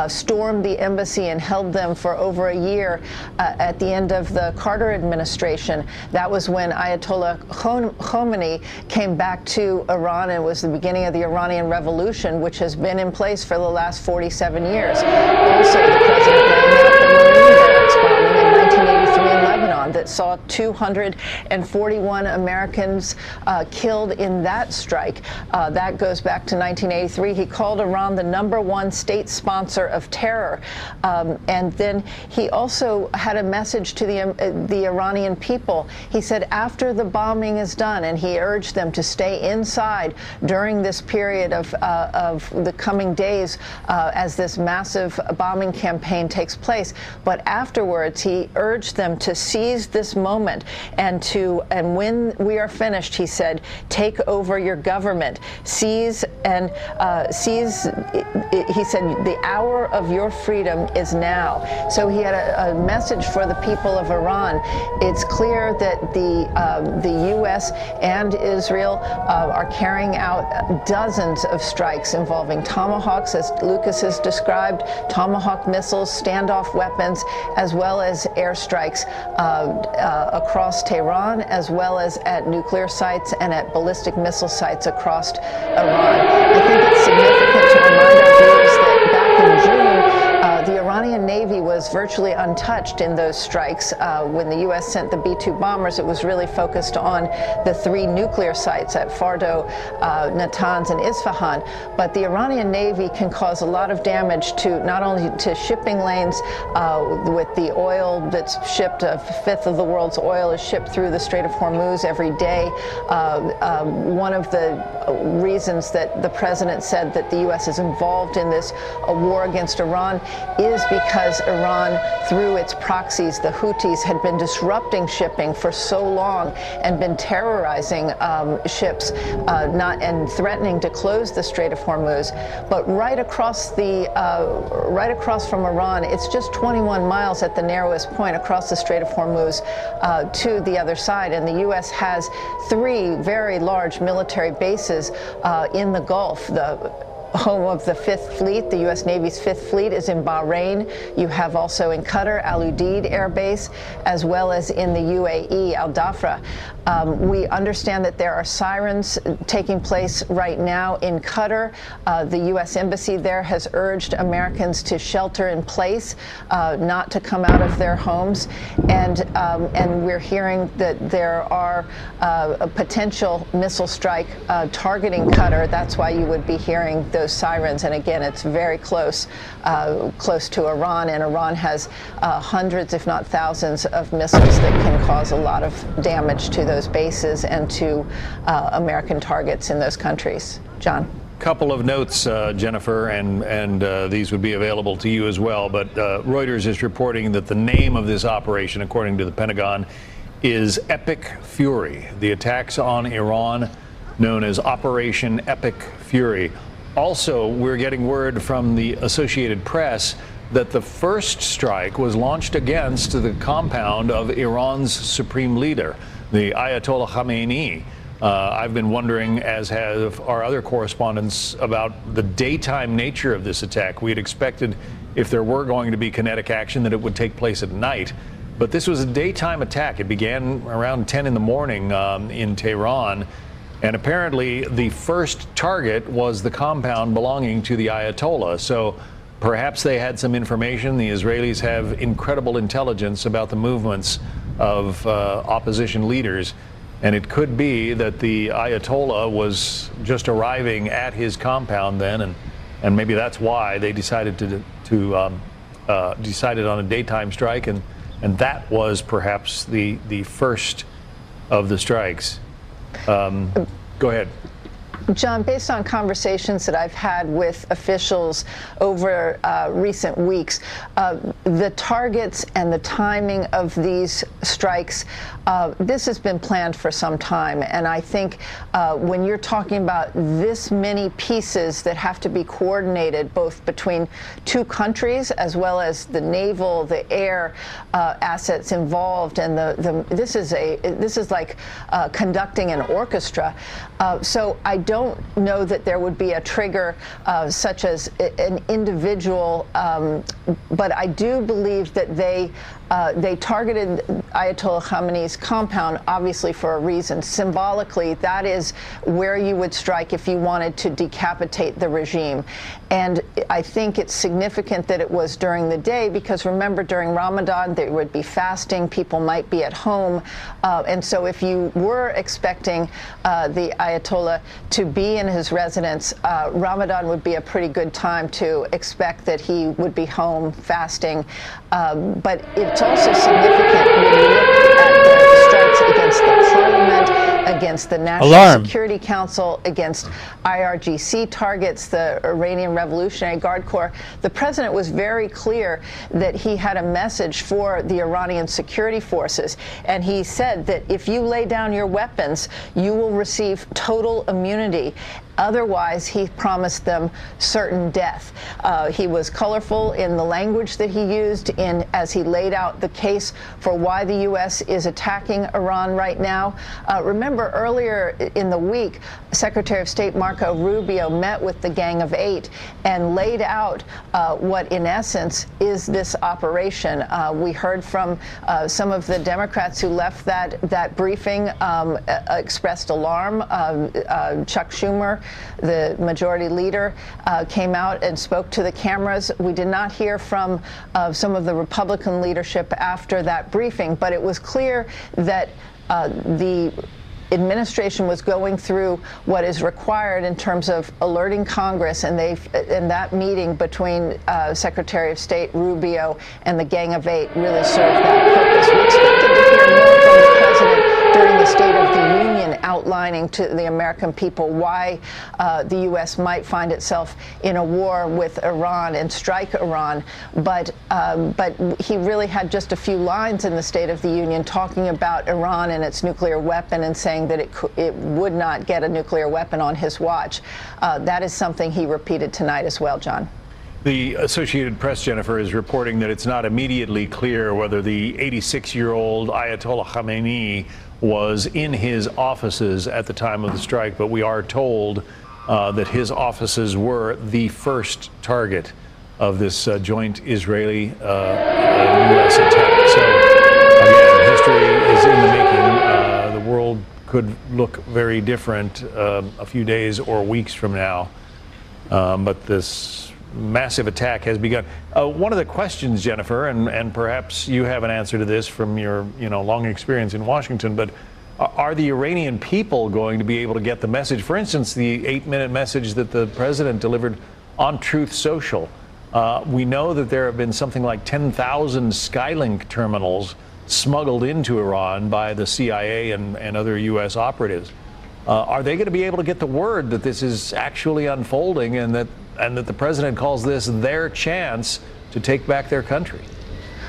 stormed the embassy and held them for over a year at the end of the Carter administration. That was when Ayatollah Khomeini came back to Iran, and was the beginning of the Iranian Revolution, which has been in place for the last 47 years. Also, the president laying out the Marine barracks bombing in 1983 in Lebanon that saw 241 Americans killed in that strike. That goes back to 1983. He called Iran the #1 state sponsor of terror. And then he also had a message to the Iranian people. He said after the bombing is done, and he urged them to stay inside during this period of the coming days as this massive bombing campaign takes place. But afterwards, he urged them to seize this moment and when we are finished, he said, take over your government, seize. He said, the hour of your freedom is now. So he had a message for the people of Iran. It's clear that the U.S. and Israel are carrying out dozens of strikes involving Tomahawks, as Lucas has described, Tomahawk missiles, standoff weapons, as well as airstrikes across Tehran, as well as at nuclear sites and at ballistic missile sites across Iran. I think it's significant to remind our viewers that back in June, the Iranian Navy was virtually untouched in those strikes. When the U.S. sent the B-2 bombers, it was really focused on the 3 nuclear sites at Fordo, Natanz, and Isfahan. But the Iranian Navy can cause a lot of damage to not only to shipping lanes with the oil that's shipped, a fifth of the world's oil is shipped through the Strait of Hormuz every day. One of the reasons that the president said that the U.S. is involved in this war against Iran is because Iran, through its proxies, the Houthis, had been disrupting shipping for so long and been terrorizing ships, and threatening to close the Strait of Hormuz. But right across from Iran, it's just 21 miles at the narrowest point across the Strait of Hormuz to the other side, and the U.S. has 3 very large military bases in the Gulf. home of the Fifth Fleet. The U.S. Navy's Fifth Fleet is in Bahrain. You have also in Qatar, Al Udeid Air Base, as well as in the UAE, Al Dhafra. We understand that there are sirens taking place right now in Qatar. The U.S. Embassy there has urged Americans to shelter in place, not to come out of their homes. And we're hearing that there are a potential missile strike targeting Qatar. That's why you would be hearing those sirens. And again, it's very close to Iran, and Iran has hundreds, if not thousands, of missiles that can cause a lot of damage to those bases and to American targets in those countries. John. Couple of notes, Jennifer, and these would be available to you as well. But Reuters is reporting that the name of this operation, according to the Pentagon, is Epic Fury. The attacks on Iran, known as Operation Epic Fury. Also, we're getting word from the Associated Press that the first strike was launched against the compound of Iran's supreme leader, the Ayatollah Khamenei. I've been wondering, as have our other correspondents, about the daytime nature of this attack. We had expected, if there were going to be kinetic action, that it would take place at night. But this was a daytime attack. It began around 10 in the morning in Tehran. And apparently the first target was the compound belonging to the Ayatollah. So perhaps they had some information. The Israelis have incredible intelligence about the movements of opposition leaders. And it could be that the Ayatollah was just arriving at his compound then, and maybe that's why they decided decided on a daytime strike, and that was perhaps the first of the strikes. Go ahead. John, based on conversations that I've had with officials over recent weeks, the targets and the timing of these strikes, this has been planned for some time. And I think when you're talking about this many pieces that have to be coordinated, both between two countries as well as the naval, the air assets involved, and this is like conducting an orchestra. So I don't know that there would be a trigger such as an individual, but I do believe that they targeted Ayatollah Khamenei's compound, obviously for a reason. Symbolically, that is where you would strike if you wanted to decapitate the regime. And I think it's significant that it was during the day, because remember, during Ramadan, there would be fasting, people might be at home. And so if you were expecting the Ayatollah to be in his residence, Ramadan would be a pretty good time to expect that he would be home fasting. But it's also significant when you look at the strikes against the parliament, against the National Security Council, against IRGC targets, the Iranian Revolutionary Guard Corps. The president was very clear that he had a message for the Iranian security forces, and he said that if you lay down your weapons, you will receive total immunity. Otherwise, he promised them certain death. He was colorful in the language that he used as he laid out the case for why the U.S. is attacking Iran right now. Remember, earlier in the week, Secretary of State Marco Rubio met with the Gang of Eight and laid out what, in essence, is this operation. We heard from some of the Democrats who left that briefing, expressed alarm. Chuck Schumer, the majority leader, came out and spoke to the cameras. We did not hear from some of the Republican leadership after that briefing, but it was clear that the administration was going through what is required in terms of alerting Congress, and that meeting between Secretary of State Rubio and the Gang of Eight really served that purpose. We expected to hear more from the president during the State of the Union, outlining to the American people why the U.S. might find itself in a war with Iran and strike Iran. But he really had just a few lines in the State of the Union talking about Iran and its nuclear weapon, and saying that it would not get a nuclear weapon on his watch. That is something he repeated tonight as well, John. The Associated Press, Jennifer, is reporting that it's not immediately clear whether the 86-year-old Ayatollah Khamenei was in his offices at the time of the strike, but we are told that his offices were the first target of this joint Israeli-U.S. attack. So, again, history is in the making. The world could look very different a few days or weeks from now. But this massive attack has begun. One of the questions, Jennifer, and perhaps you have an answer to this from your long experience in Washington, but are the Iranian people going to be able to get the message? For instance, the 8-minute message that the president delivered on Truth Social. We know that there have been something like 10,000 Skylink terminals smuggled into Iran by the CIA and other U.S. operatives. Are they going to be able to get the word that this is actually unfolding and that the president calls this their chance to take back their country?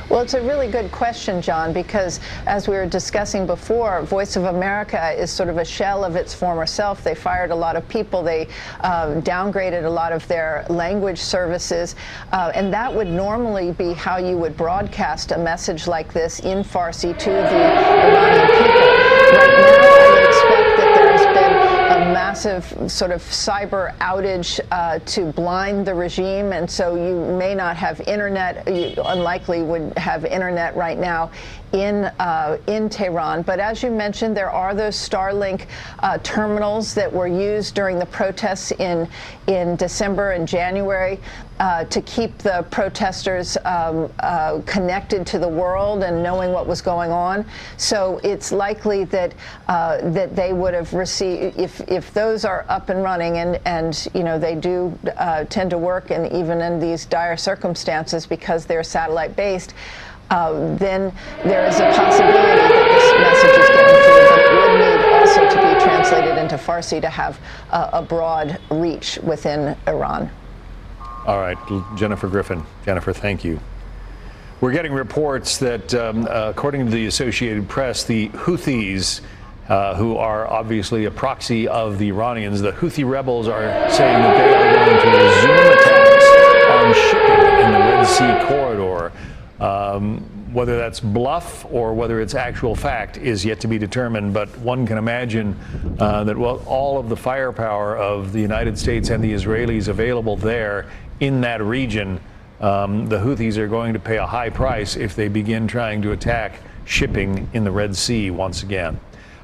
Well, it's a really good question, John, because as we were discussing before, Voice of America is sort of a shell of its former self. They fired a lot of people. They downgraded a lot of their language services. And that would normally be how you would broadcast a message like this in Farsi to the Iranian people. Right now, I would expect that there has been a massive sort of cyber outage to blind the regime, and so you may not have internet. You unlikely would have internet right now in Tehran. But as you mentioned, there are those Starlink terminals that were used during the protests in December and January to keep the protesters connected to the world and knowing what was going on. So it's likely that that they would have received, if those are up and running, and they do tend to work, and even in these dire circumstances because they're satellite based. Then there is a possibility that this message is getting through, but it would need also to be translated into Farsi to have a broad reach within Iran. All right, Jennifer Griffin. Jennifer, thank you. We're getting reports that, according to the Associated Press, the Houthis, who are obviously a proxy of the Iranians, the Houthi rebels are saying that they are going to resume attacks on shipping in the Red Sea corridor. Whether that's bluff or whether it's actual fact is yet to be determined, but one can imagine that all of the firepower of the United States and the Israelis available there in that region, the Houthis are going to pay a high price if they begin trying to attack shipping in the Red Sea once again.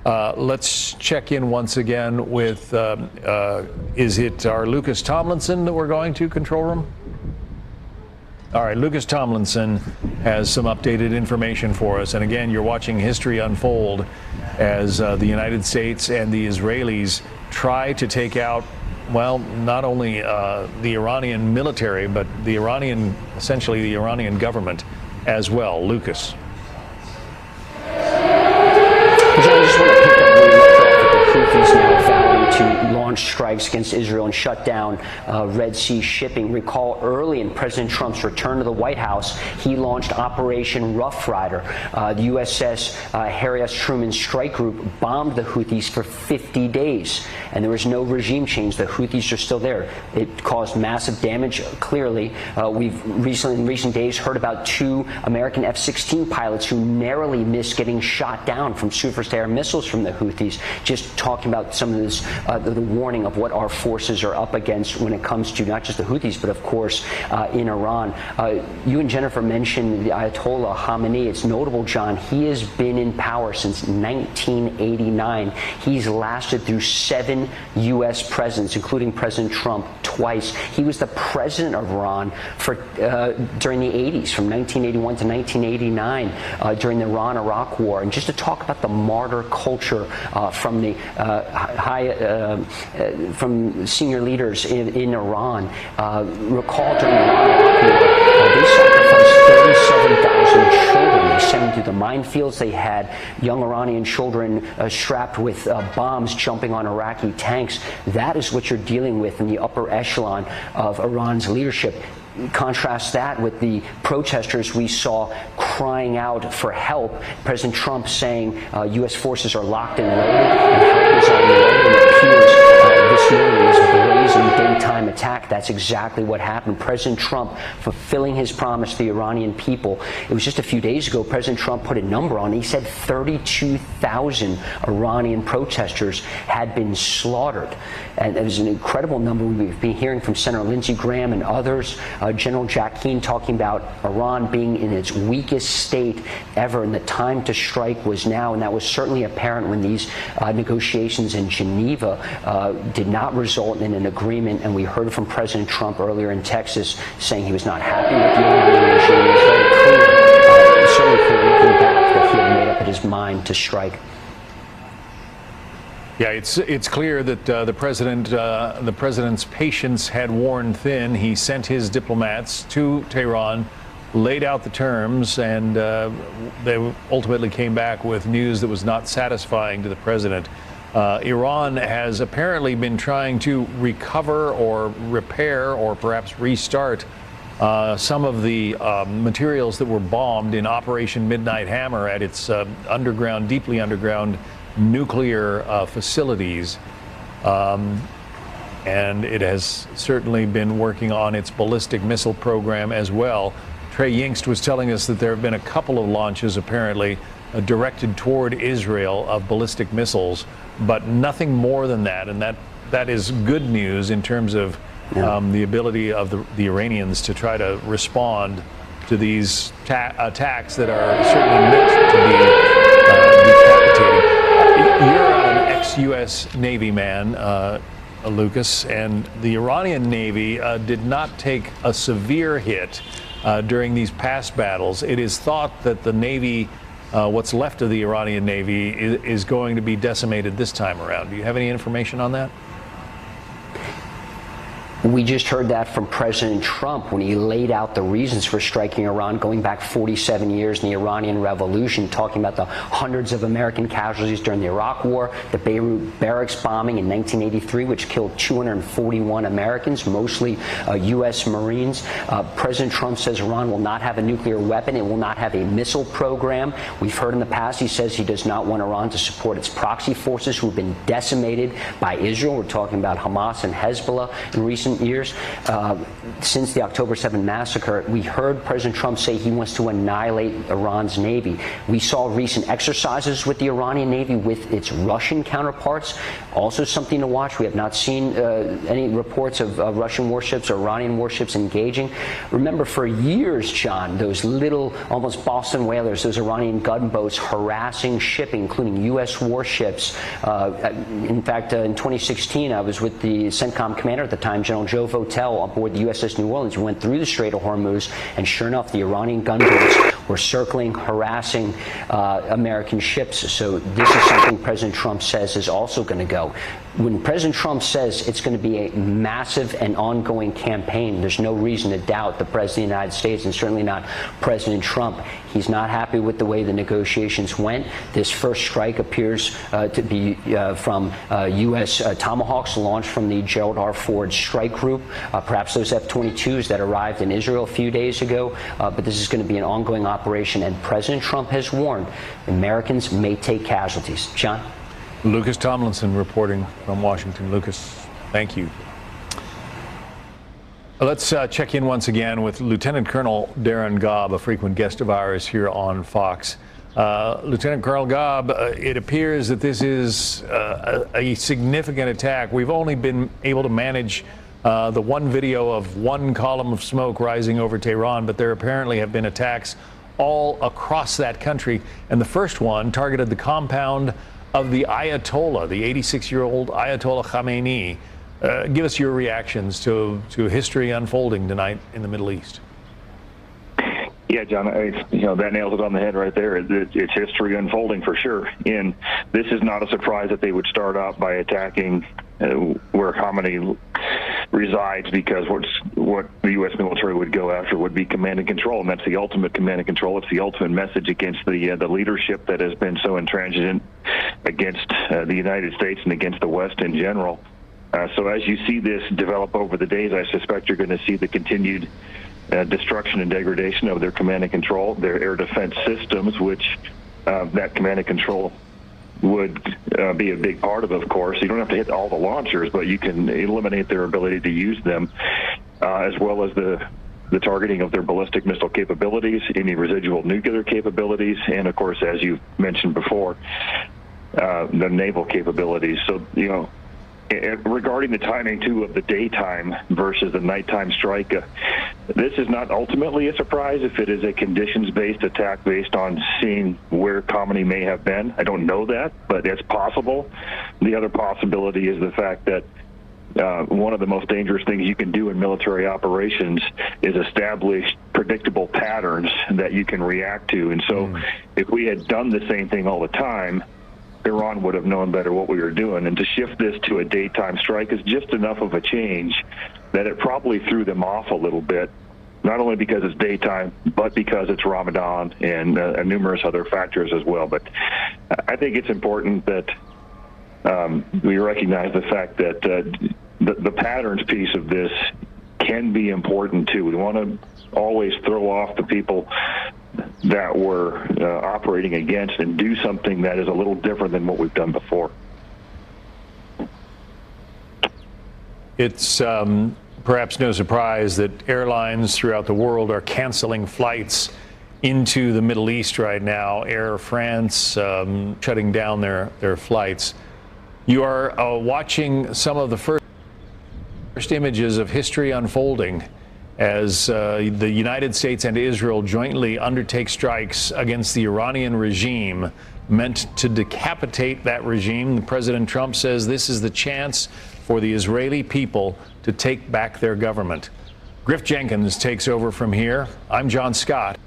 Let's check in once again with, is it our Lucas Tomlinson that we're going to, control room? All right, Lucas Tomlinson has some updated information for us. And again, you're watching history unfold as the United States and the Israelis try to take out, well, not only the Iranian military, but essentially the Iranian government as well. Lucas. John, I just want to pick up where you left off with the Houthis now vowing to launch strikes against Israel and shut down Red Sea shipping. Recall early in President Trump's return to the White House, he launched Operation Rough Rider. The USS Harry S. Truman Strike Group bombed the Houthis for 50 days, and there was no regime change. The Houthis are still there. It caused massive damage, clearly. We've in recent days heard about 2 American F-16 pilots who narrowly missed getting shot down from surface-to-air missiles from the Houthis. Just talking about some of this, the warning of what our forces are up against when it comes to not just the Houthis, but of course in Iran. You and Jennifer mentioned the Ayatollah Khamenei. It's notable, John, he has been in power since 1989. He's lasted through 7 U.S. presidents, including President Trump twice. He was the president of Iran for during the 80s, from 1981 to 1989, during the Iran-Iraq War. And just to talk about the martyr culture from the from senior leaders in Iran. Recall during the Iran-Iraq War, they sacrificed 37,000 children. They sent them through the minefields. They had young Iranian children strapped with bombs jumping on Iraqi tanks. That is what you're dealing with in the upper echelon of Iran's leadership. Contrast that with the protesters we saw crying out for help. President Trump saying U.S. forces are locked and loaded and help is on the way, and it appears this this morning, this brazen daytime attack, that's exactly what happened. President Trump fulfilling his promise to the Iranian people. It was just a few days ago, President Trump put a number on it. He said 32,000 Iranian protesters had been slaughtered. And it was an incredible number. We've been hearing from Senator Lindsey Graham and others, General Jack Keane talking about Iran being in its weakest state ever, and the time to strike was now. And that was certainly apparent when these negotiations in Geneva did not result in an agreement. And we heard from President Trump earlier in Texas saying he was not happy with the Iranian regime. It was very clear, certainly clear looking back, that he had made up his mind to strike. Yeah, it's clear that the president's patience had worn thin. He sent his diplomats to Tehran, laid out the terms, and they ultimately came back with news that was not satisfying to the president. Iran has apparently been trying to recover or repair or perhaps restart some of the materials that were bombed in Operation Midnight Hammer at its underground, deeply underground nuclear facilities. And it has certainly been working on its ballistic missile program as well. Trey Yingst was telling us that there have been a couple of launches apparently directed toward Israel of ballistic missiles, but nothing more than that. And that is good news in terms of the ability of the Iranians to try to respond to these attacks that are certainly meant to be decapitating. You're an ex-U.S. Navy man, Lucas, and the Iranian Navy did not take a severe hit during these past battles. It is thought that the Navy, what's left of the Iranian Navy, is going to be decimated this time around. Do you have any information on that? We just heard that from President Trump when he laid out the reasons for striking Iran going back 47 years in the Iranian Revolution, talking about the hundreds of American casualties during the Iraq War, the Beirut barracks bombing in 1983, which killed 241 Americans, mostly U.S. Marines. President Trump says Iran will not have a nuclear weapon. It will not have a missile program. We've heard in the past he says he does not want Iran to support its proxy forces who have been decimated by Israel. We're talking about Hamas and Hezbollah in recent years. Since the October 7 massacre, we heard President Trump say he wants to annihilate Iran's Navy. We saw recent exercises with the Iranian Navy with its Russian counterparts. Also something to watch. We have not seen any reports of Russian warships or Iranian warships engaging. Remember, for years, John, those little, almost Boston whalers, those Iranian gunboats harassing shipping, including U.S. warships. In fact, in 2016, I was with the CENTCOM commander at the time, General Joe Votel, on board the USS New Orleans. We went through the Strait of Hormuz, and sure enough, the Iranian gunboats were circling, harassing American ships. So this is something President Trump says is also going to go. When President Trump says it's going to be a massive and ongoing campaign, there's no reason to doubt the President of the United States, and certainly not President Trump. He's not happy with the way the negotiations went. This first strike appears to be from U.S. Tomahawks launched from the Gerald R. Ford strike group, perhaps those F-22s that arrived in Israel a few days ago. But this is going to be an ongoing operation, and President Trump has warned Americans may take casualties. John? Lucas Tomlinson reporting from Washington. Lucas, thank you. Let's check in once again with Lieutenant Colonel Darren Gobb, a frequent guest of ours here on Fox. Lieutenant Colonel Gobb, it appears that this is a significant attack. We've only been able to manage the one video of one column of smoke rising over Tehran, but there apparently have been attacks all across that country. And the first one targeted the compound of the Ayatollah, the 86-year-old Ayatollah Khamenei. Give us your reactions to history unfolding tonight in the Middle East. Yeah, John, that nails it on the head right there. It's history unfolding for sure. And this is not a surprise that they would start out by attacking where Khamenei resides, because what the U.S. military would go after would be command and control, and that's the ultimate command and control. It's the ultimate message against the leadership that has been so intransigent against the United States and against the West in general. So as you see this develop over the days, I suspect you're going to see the continued destruction and degradation of their command and control, their air defense systems, which that command and control would be a big part of course. You don't have to hit all the launchers, but you can eliminate their ability to use them, as well as the targeting of their ballistic missile capabilities, any residual nuclear capabilities, and of course, as you mentioned before, the naval capabilities. So, you know, regarding the timing, too, of the daytime versus the nighttime strike, this is not ultimately a surprise if it is a conditions-based attack based on seeing where Khamenei may have been. I don't know that, but it's possible. The other possibility is the fact that one of the most dangerous things you can do in military operations is establish predictable patterns that you can react to. And so if we had done the same thing all the time, Iran would have known better what we were doing. And to shift this to a daytime strike is just enough of a change that it probably threw them off a little bit, not only because it's daytime, but because it's Ramadan and numerous other factors as well. But I think it's important that we recognize the fact that the patterns piece of this can be important too. We want to always throw off the people that we're operating against and do something that is a little different than what we've done before. It's perhaps no surprise that airlines throughout the world are canceling flights into the Middle East right now. Air France shutting down their flights. You are watching some of the first images of history unfolding as the United States and Israel jointly undertake strikes against the Iranian regime meant to decapitate that regime. President Trump says this is the chance for the Israeli people to take back their government. Griff Jenkins takes over from here. I'm John Scott.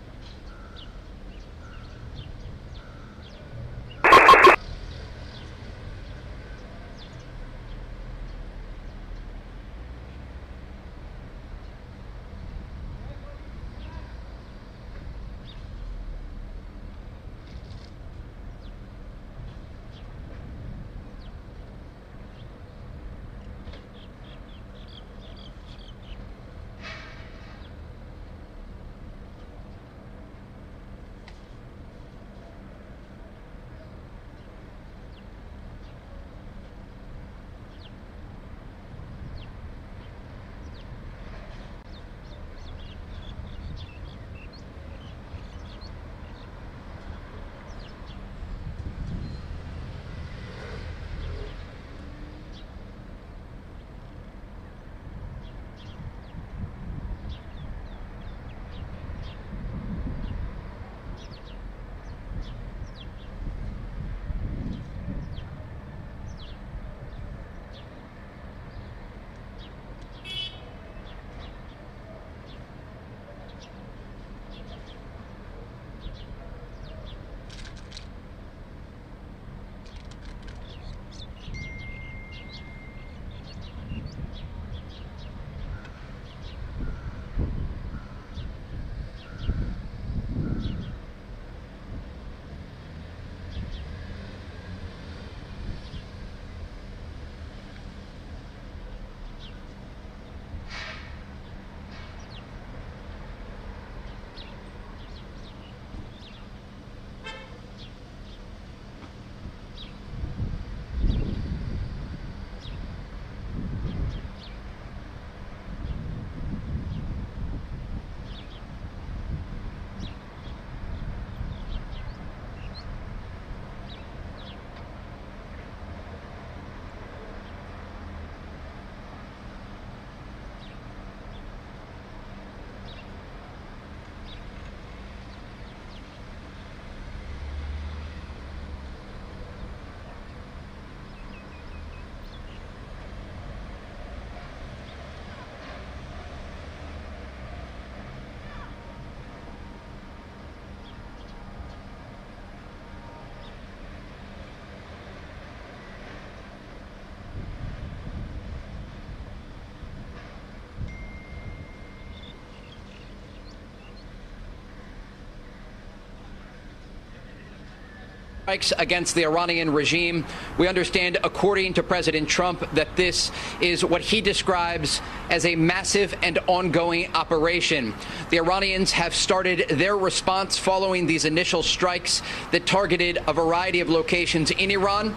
strikes against the Iranian regime. We understand, according to President Trump, that this is what he describes as a massive and ongoing operation. The Iranians have started their response following these initial strikes that targeted a variety of locations in Iran.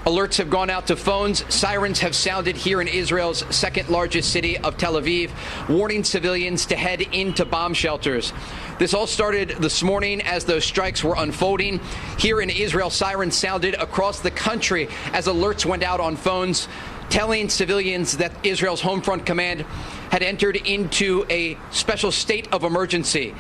Alerts have gone out to phones. Sirens have sounded here in Israel's second largest city of Tel Aviv, warning civilians to head into bomb shelters. This all started this morning as those strikes were unfolding. Here in Israel, sirens sounded across the country as alerts went out on phones, telling civilians that Israel's Home Front Command had entered into a special state of emergency.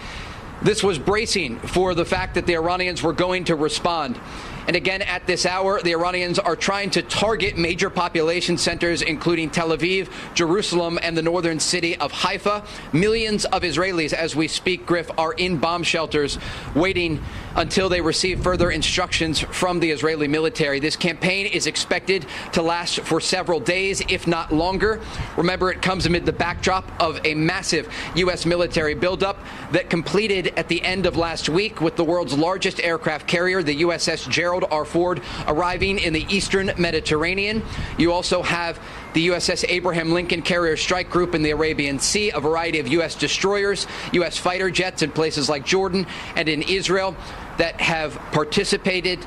This was bracing for the fact that the Iranians were going to respond. And again, at this hour, the Iranians are trying to target major population centers, including Tel Aviv, Jerusalem, and the northern city of Haifa. Millions of Israelis, as we speak, Griff, are in bomb shelters waiting until they receive further instructions from the Israeli military. This campaign is expected to last for several days, if not longer. Remember, it comes amid the backdrop of a massive U.S. military buildup that completed at the end of last week with the world's largest aircraft carrier, the USS Gerald R. Ford, arriving in the eastern Mediterranean. You also have the USS Abraham Lincoln Carrier Strike Group in the Arabian Sea, a variety of U.S. destroyers, U.S. fighter jets in places like Jordan and in Israel that have participated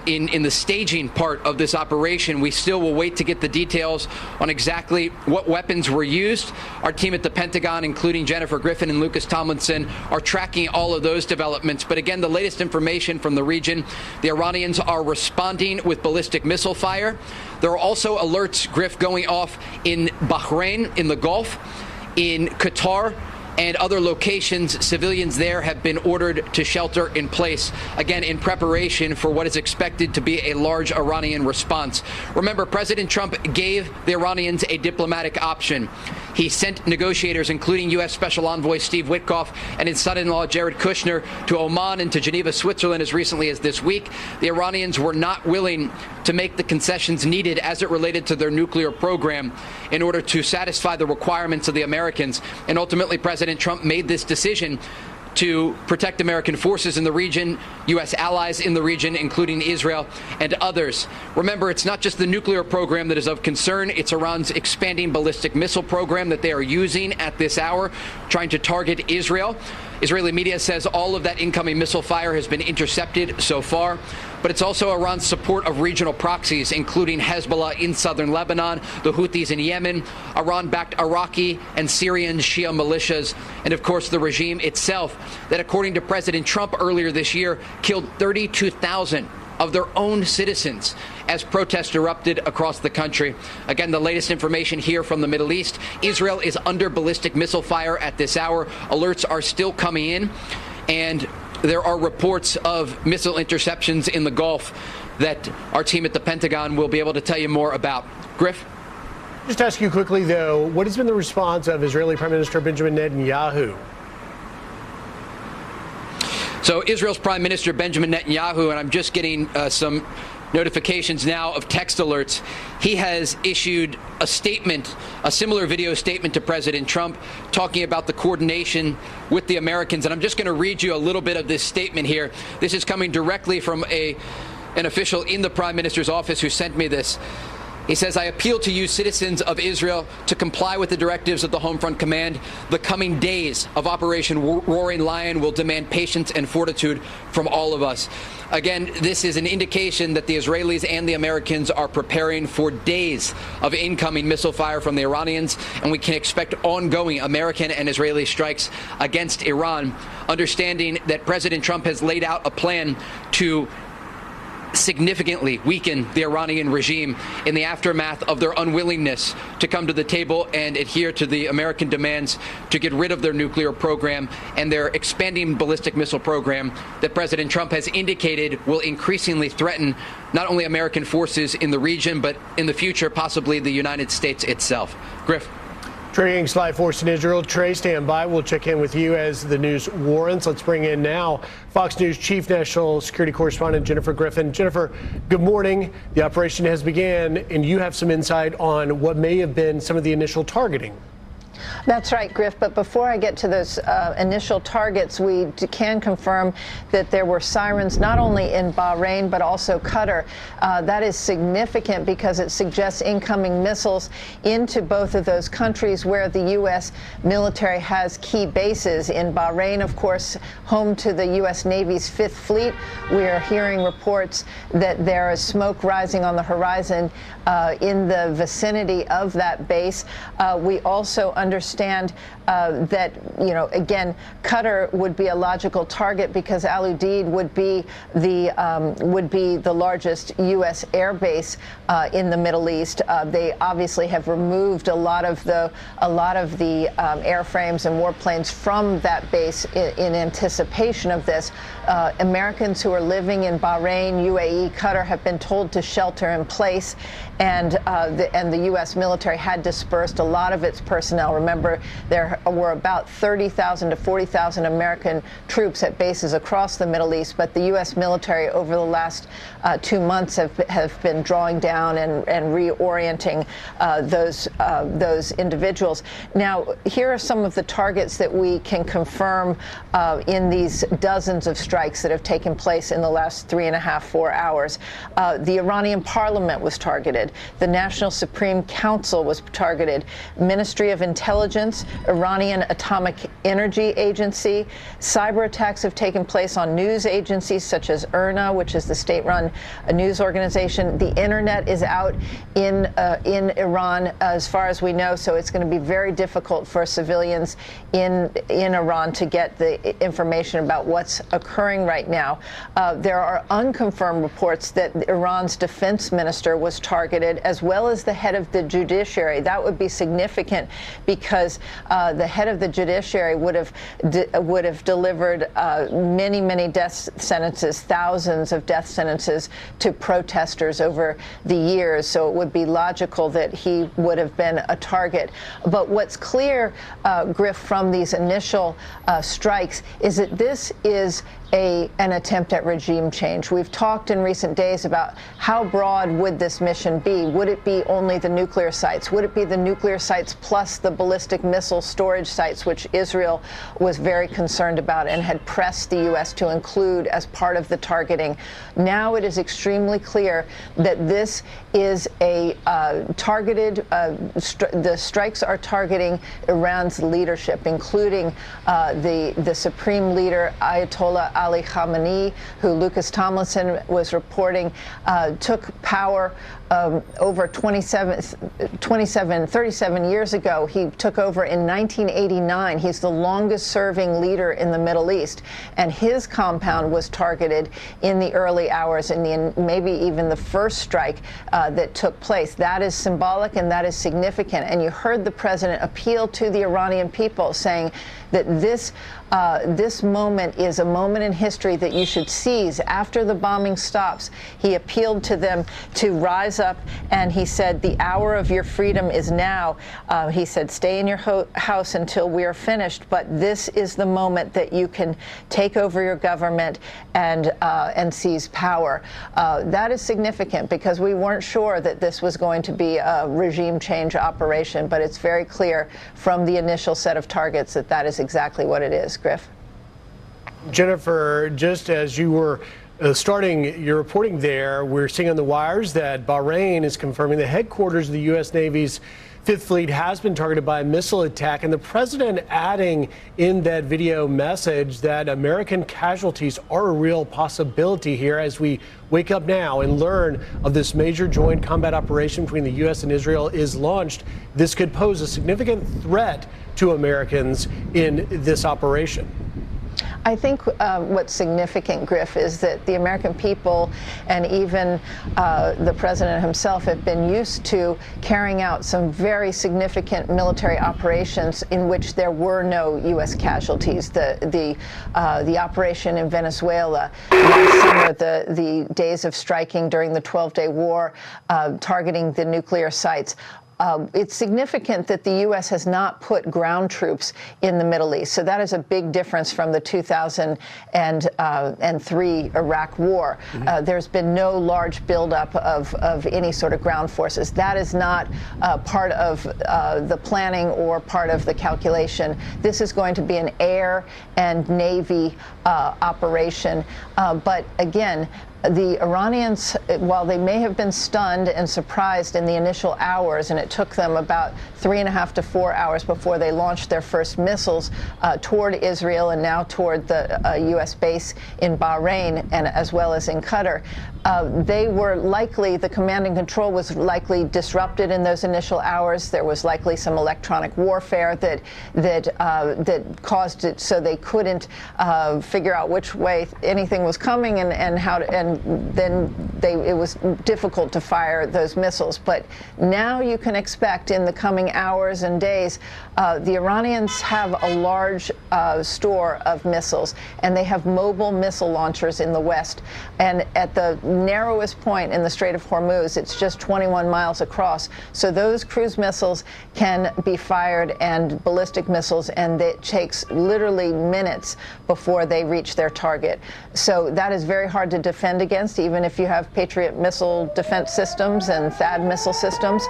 in the staging part of this operation. We still will wait to get the details on exactly what weapons were used. Our team at the Pentagon, including Jennifer Griffin and Lucas Tomlinson, are tracking all of those developments. But again, the latest information from the region, the Iranians are responding with ballistic missile fire. There are also alerts, Griff, going off in Bahrain, in the Gulf, in Qatar, and other locations. Civilians there have been ordered to shelter in place, again, in preparation for what is expected to be a large Iranian response. Remember, President Trump gave the Iranians a diplomatic option. He sent negotiators, including U.S. Special Envoy Steve Witkoff and his son-in-law Jared Kushner, to Oman and to Geneva, Switzerland, as recently as this week. The Iranians were not willing to make the concessions needed as it related to their nuclear program in order to satisfy the requirements of the Americans. And ultimately, President Trump made this decision to protect American forces in the region, U.S. allies in the region, including Israel and others. Remember, it's not just the nuclear program that is of concern. It's Iran's expanding ballistic missile program that they are using at this hour, trying to target Israel. Israeli media says all of that incoming missile fire has been intercepted so far. But it's also Iran's support of regional proxies, including Hezbollah in southern Lebanon, the Houthis in Yemen, Iran-backed Iraqi and Syrian Shia militias, and of course the regime itself that, according to President Trump earlier this year, killed 32,000 of their own citizens as protests erupted across the country. Again, the latest information here from the Middle East. Israel is under ballistic missile fire at this hour. Alerts are still coming in, and there are reports of missile interceptions in the Gulf that our team at the Pentagon will be able to tell you more about. Griff? Just ask you quickly, though, what has been the response of Israeli Prime Minister Benjamin Netanyahu? So Israel's Prime Minister Benjamin Netanyahu, and I'm just getting some notifications now of text alerts. He has issued a statement, a similar video statement to President Trump, talking about the coordination with the Americans. And I'm just going to read you a little bit of this statement here. This is coming directly from an official in the Prime Minister's office who sent me this. He says, I appeal to you, citizens of Israel, to comply with the directives of the Home Front Command. The coming days of Operation Roaring Lion will demand patience and fortitude from all of us. Again, this is an indication that the Israelis and the Americans are preparing for days of incoming missile fire from the Iranians, and we can expect ongoing American and Israeli strikes against Iran, understanding that President Trump has laid out a plan to significantly weaken the Iranian regime in the aftermath of their unwillingness to come to the table and adhere to the American demands to get rid of their nuclear program and their expanding ballistic missile program that President Trump has indicated will increasingly threaten not only American forces in the region, but in the future, possibly the United States itself. Griff. Trey Ying's live force in Israel. Trey, stand by. We'll check in with you as the news warrants. Let's bring in now Fox News Chief National Security Correspondent Jennifer Griffin. Jennifer, good morning. The operation has begun, and you have some insight on what may have been some of the initial targeting. That's right, Griff. But before I get to those initial targets, we can confirm that there were sirens not only in Bahrain but also Qatar. That is significant because it suggests incoming missiles into both of those countries where the U.S. military has key bases. In Bahrain, of course, home to the U.S. Navy's Fifth Fleet. We are hearing reports that there is smoke rising on the horizon in the vicinity of that base. We also understand that, again, Qatar would be a logical target because Al Udeid would be the largest U.S. air base in the Middle East. They obviously have removed a lot of the airframes and warplanes from that base in anticipation of this. Americans who are living in Bahrain, UAE, Qatar have been told to shelter in place, and the U.S. military had dispersed a lot of its personnel. Remember, there were about 30,000 to 40,000 American troops at bases across the Middle East, but the U.S. military over the last 2 months have been drawing down and reorienting those individuals. Now, here are some of the targets that we can confirm in these dozens of strikes that have taken place in the last 3.5, 4 hours. The Iranian parliament was targeted. The National Supreme Council was targeted. Ministry of Intelligence, Iranian Atomic Energy Agency. Cyber attacks have taken place on news agencies such as IRNA, which is the state-run news organization. The internet is out in Iran, as far as we know, so it's going to be very difficult for civilians in Iran to get the information about what's occurring right now. There are unconfirmed reports that Iran's defense minister was targeted, as well as the head of the judiciary. That would be significant because the head of the judiciary would have delivered many death sentences, thousands of death sentences to protesters over the years. So it would be logical that he would have been a target. But what's clear, Griff, from these initial strikes is that this is an attempt at regime change. We've talked in recent days about how broad would this mission be? Would it be only the nuclear sites? Would it be the nuclear sites plus the ballistic missile storage sites, which Israel was very concerned about and had pressed the U.S. to include as part of the targeting? Now it is extremely clear that this is a targeted, the strikes are targeting Iran's leadership, including the supreme leader, Ayatollah Ali Khamenei, who Lucas Tomlinson was reporting took power over 37 years ago. He took over in 1989. He's the longest serving leader in the Middle East, and his compound was targeted in the early hours, in maybe even the first strike that took place. That is symbolic and that is significant. And you heard the president appeal to the Iranian people, saying that this moment is a moment in history that you should seize. After the bombing stops, he appealed to them to rise up, and he said, the hour of your freedom is now. He said, stay in your house until we are finished, but this is the moment that you can take over your government and seize power. That is significant because we weren't sure that this was going to be a regime change operation, but it's very clear from the initial set of targets that that is exactly what it is. Griff. Jennifer, just as you were starting your reporting there, we're seeing on the wires that Bahrain is confirming the headquarters of the U.S. Navy's Fifth Fleet has been targeted by a missile attack, and the president adding in that video message that American casualties are a real possibility here as we wake up now and learn of this major joint combat operation between the U.S. and Israel is launched. This could pose a significant threat to Americans in this operation. I think what's significant, Griff, is that the American people and even the president himself have been used to carrying out some very significant military operations in which there were no U.S. casualties. The operation in Venezuela last summer, the days of striking during the 12-day war, targeting the nuclear sites. it's significant that the U.S. has not put ground troops in the Middle East. So that is a big difference from the 2003 Iraq War. There's been no large buildup of any sort of ground forces. That is not part of the planning or part of the calculation. This is going to be an air and Navy operation. But again, the Iranians, while they may have been stunned and surprised in the initial hours, and it took them about 3.5 to 4 hours before they launched their first missiles toward Israel and now toward the U.S. base in Bahrain and as well as in Qatar, they were likely, the command and control was likely disrupted in those initial hours. There was likely some electronic warfare that caused it so they couldn't figure out which way anything was coming and how to, and then it was difficult to fire those missiles. But now you can expect in the coming hours and days, the Iranians have a large store of missiles, and they have mobile missile launchers in the west. And at the narrowest point in the Strait of Hormuz, it's just 21 miles across. So those cruise missiles can be fired, and ballistic missiles, and it takes literally minutes before they reach their target. So that is very hard to defend against, even if you have Patriot missile defense systems and THAAD missile systems.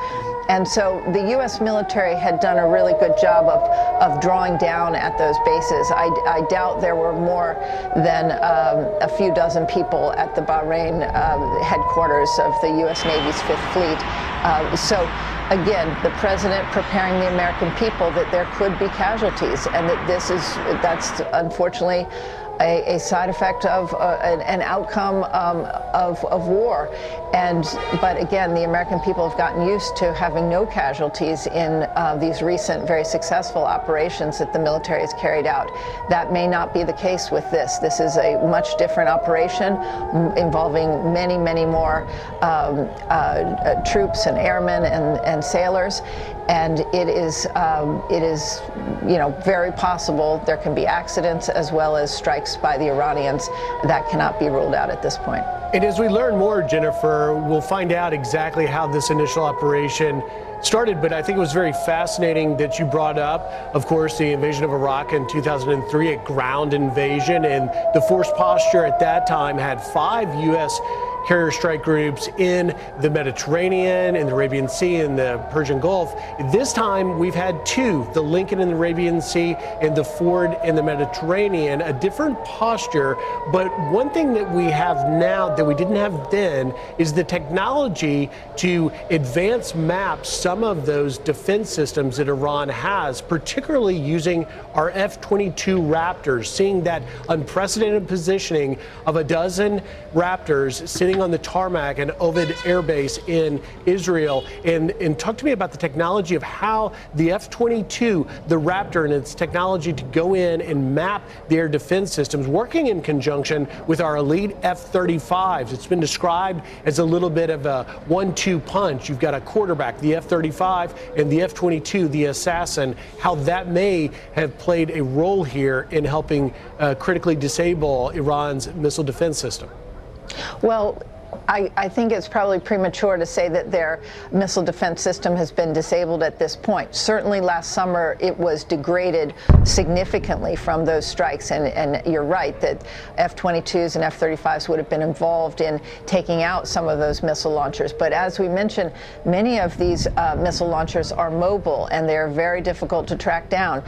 And so the U.S. military had done a really good job of drawing down at those bases. I doubt there were more than a few dozen people at the Bahrain headquarters of the U.S. Navy's Fifth Fleet. So again, the president preparing the American people that there could be casualties, and that that's unfortunately a side effect of an outcome of war. But again, the American people have gotten used to having no casualties in these recent, very successful operations that the military has carried out. That may not be the case with this. This is a much different operation involving many, many more troops and airmen and sailors. And it is, very possible there can be accidents as well as strikes by the Iranians. That cannot be ruled out at this point. And as we learn more, Jennifer, we'll find out exactly how this initial operation started. But I think it was very fascinating that you brought up, of course, the invasion of Iraq in 2003, a ground invasion. And the force posture at that time had 5 U.S. carrier strike groups in the Mediterranean, in the Arabian Sea, and the Persian Gulf. This time we've had 2, the Lincoln in the Arabian Sea and the Ford in the Mediterranean, a different posture. But one thing that we have now that we didn't have then is the technology to advance map some of those defense systems that Iran has, particularly using our F-22 Raptors, seeing that unprecedented positioning of a dozen Raptors sitting on the tarmac and Ovid Air Base in Israel. And talk to me about the technology of how the F-22, the Raptor, and its technology to go in and map their defense systems, working in conjunction with our elite F-35s. It's been described as a little bit of a 1-2 punch. You've got a quarterback, the F-35, and the F-22, the assassin, how that may have played a role here in helping critically disable Iran's missile defense system. Well, I think it's probably premature to say that their missile defense system has been disabled at this point. Certainly last summer it was degraded significantly from those strikes, and you're right that F-22s and F-35s would have been involved in taking out some of those missile launchers. But as we mentioned, many of these missile launchers are mobile, and they're very difficult to track down.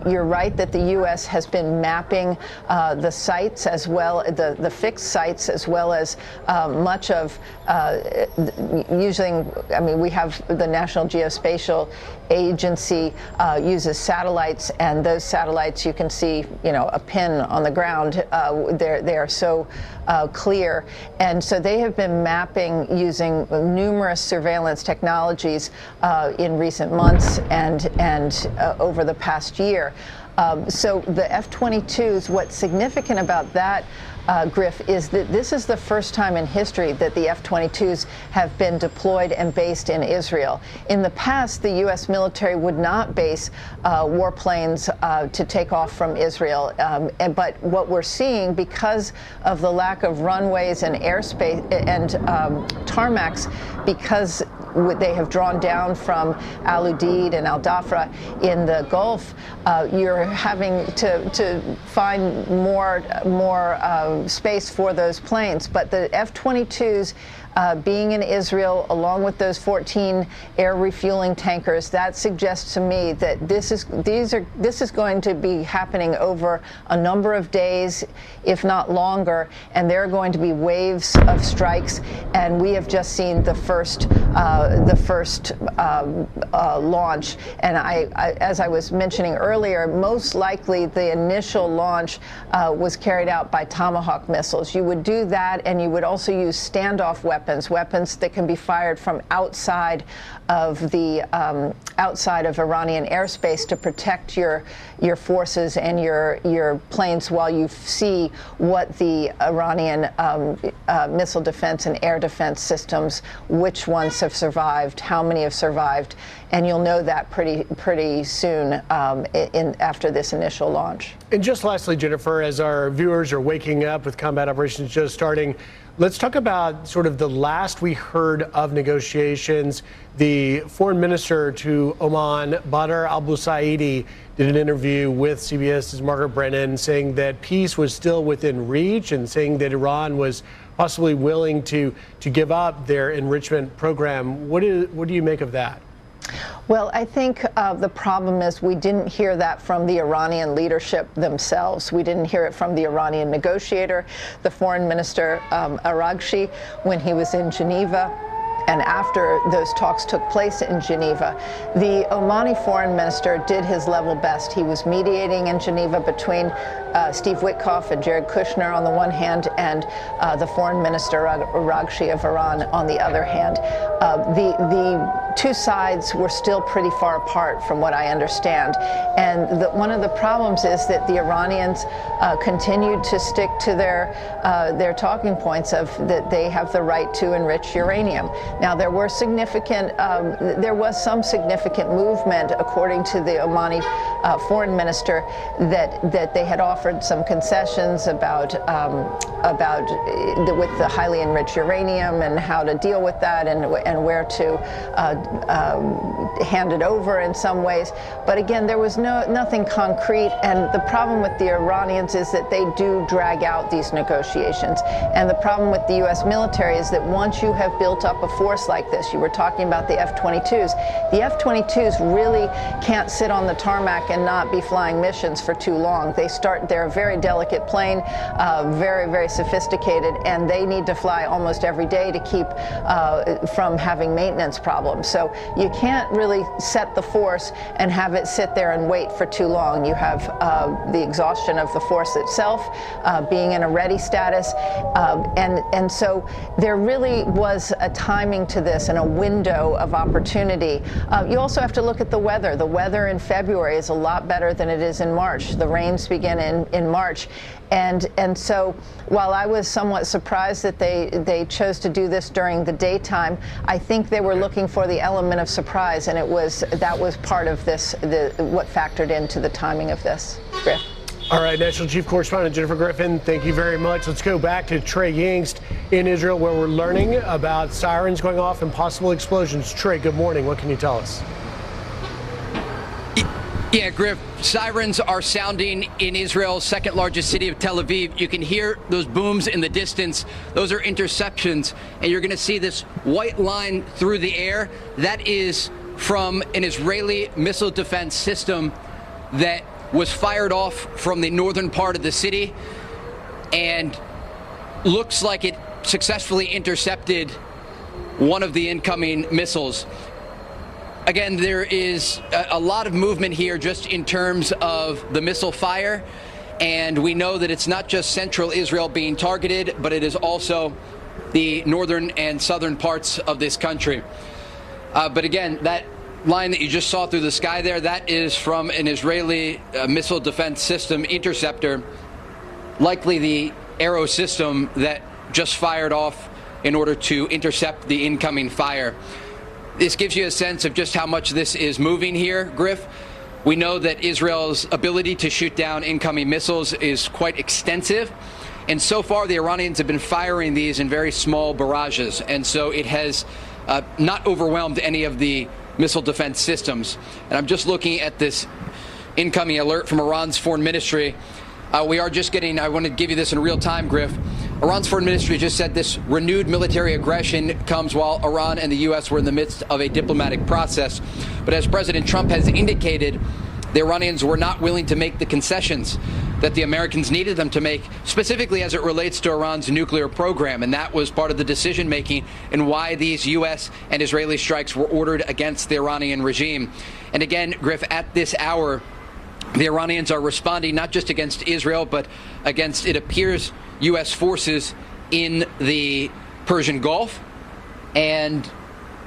You're right that the U.S. has been mapping the sites as well, the fixed sites, as well as much of we have the National Geospatial Agency uses satellites, and those satellites, you can see, a pin on the ground. They are so clear, and so they have been mapping using numerous surveillance technologies in recent months and over the past year. So the F-22s, what's significant about that, Griff, is that this is the first time in history that the F-22s have been deployed and based in Israel. In the past, the U.S. military would not base warplanes to take off from Israel. But what we're seeing, because of the lack of runways and airspace and tarmacs, because they have drawn down from Al Udeid and Al Dhafra in the Gulf, you're having to find more space for those planes. But the F-22s being in Israel, along with those 14 air refueling tankers, that suggests to me that this is going to be happening over a number of days, if not longer, and there are going to be waves of strikes. And we have just seen the first launch. And as I was mentioning earlier, most likely the initial launch was carried out by Tomahawk missiles. You would do that, and you would also use standoff weapons that can be fired from outside of Iranian airspace to protect your forces and your planes while you see what the Iranian missile defense and air defense systems, which ones have survived, how many have survived, and you'll know that pretty soon after this initial launch. And just lastly, Jennifer, as our viewers are waking up with combat operations just starting, let's talk about sort of the last we heard of negotiations. The foreign minister to Oman, Badr al-Busaidi, did an interview with CBS's Margaret Brennan saying that peace was still within reach and saying that Iran was possibly willing to give up their enrichment program. What do you make of that? Well, I think the problem is we didn't hear that from the Iranian leadership themselves. We didn't hear it from the Iranian negotiator, the foreign minister Araghchi, when he was in Geneva. And after those talks took place in Geneva, the Omani foreign minister did his level best. He was mediating in Geneva between Steve Witkoff and Jared Kushner on the one hand, and the foreign minister Araghchi of Iran on the other hand. The two sides were still pretty far apart from what I understand. And one of the problems is that the Iranians continued to stick to their talking points of that they have the right to enrich uranium. Now, there was some significant movement, according to the Omani foreign minister, that they had offered some concessions about with the highly enriched uranium and how to deal with that and where to hand it over in some ways. But again, there was nothing concrete. And the problem with the Iranians is that they do drag out these negotiations. And the problem with the U.S. military is that once you have built up a force like this, you were talking about the F-22s, the F-22s really can't sit on the tarmac and not be flying missions for too long. They're a very delicate plane, very, very sophisticated, and they need to fly almost every day to keep from having maintenance problems. So you can't really set the force and have it sit there and wait for too long. You have the exhaustion of the force itself, being in a ready status, and so there really was a timing to this and a window of opportunity. You also have to look at the weather. The weather in February is a lot better than it is in March. The rains begin in March. And so while I was somewhat surprised that they chose to do this during the daytime, I think they were looking for the element of surprise, and that was part of this, what factored into the timing of this. Griff. All right, National Chief Correspondent Jennifer Griffin, thank you very much. Let's go back to Trey Yingst in Israel, where we're learning about sirens going off and possible explosions. Trey, good morning. What can you tell us? Yeah, Griff, sirens are sounding in Israel's second largest city of Tel Aviv. You can hear those booms in the distance. Those are interceptions, and you're going to see this white line through the air. That is from an Israeli missile defense system that was fired off from the northern part of the city and looks like it successfully intercepted one of the incoming missiles. Again, there is a lot of movement here just in terms of the missile fire, and we know that it's not just central Israel being targeted, but it is also the northern and southern parts of this country. But again, that line that you just saw through the sky there, that is from an Israeli missile defense system interceptor, likely the Arrow system that just fired off in order to intercept the incoming fire. This gives you a sense of just how much this is moving here, Griff. We know that Israel's ability to shoot down incoming missiles is quite extensive. And so far, the Iranians have been firing these in very small barrages. And so it has not overwhelmed any of the missile defense systems. And I'm just looking at this incoming alert from Iran's foreign ministry. We are just getting, I want to give you this in real time, Griff. Iran's foreign ministry just said this renewed military aggression comes while Iran and the U.S. were in the midst of a diplomatic process. But as President Trump has indicated, the Iranians were not willing to make the concessions that the Americans needed them to make, specifically as it relates to Iran's nuclear program. And that was part of the decision making and why these U.S. and Israeli strikes were ordered against the Iranian regime. And again, Griff, at this hour, the Iranians are responding not just against Israel, but against, it appears, U.S. forces in the Persian Gulf. And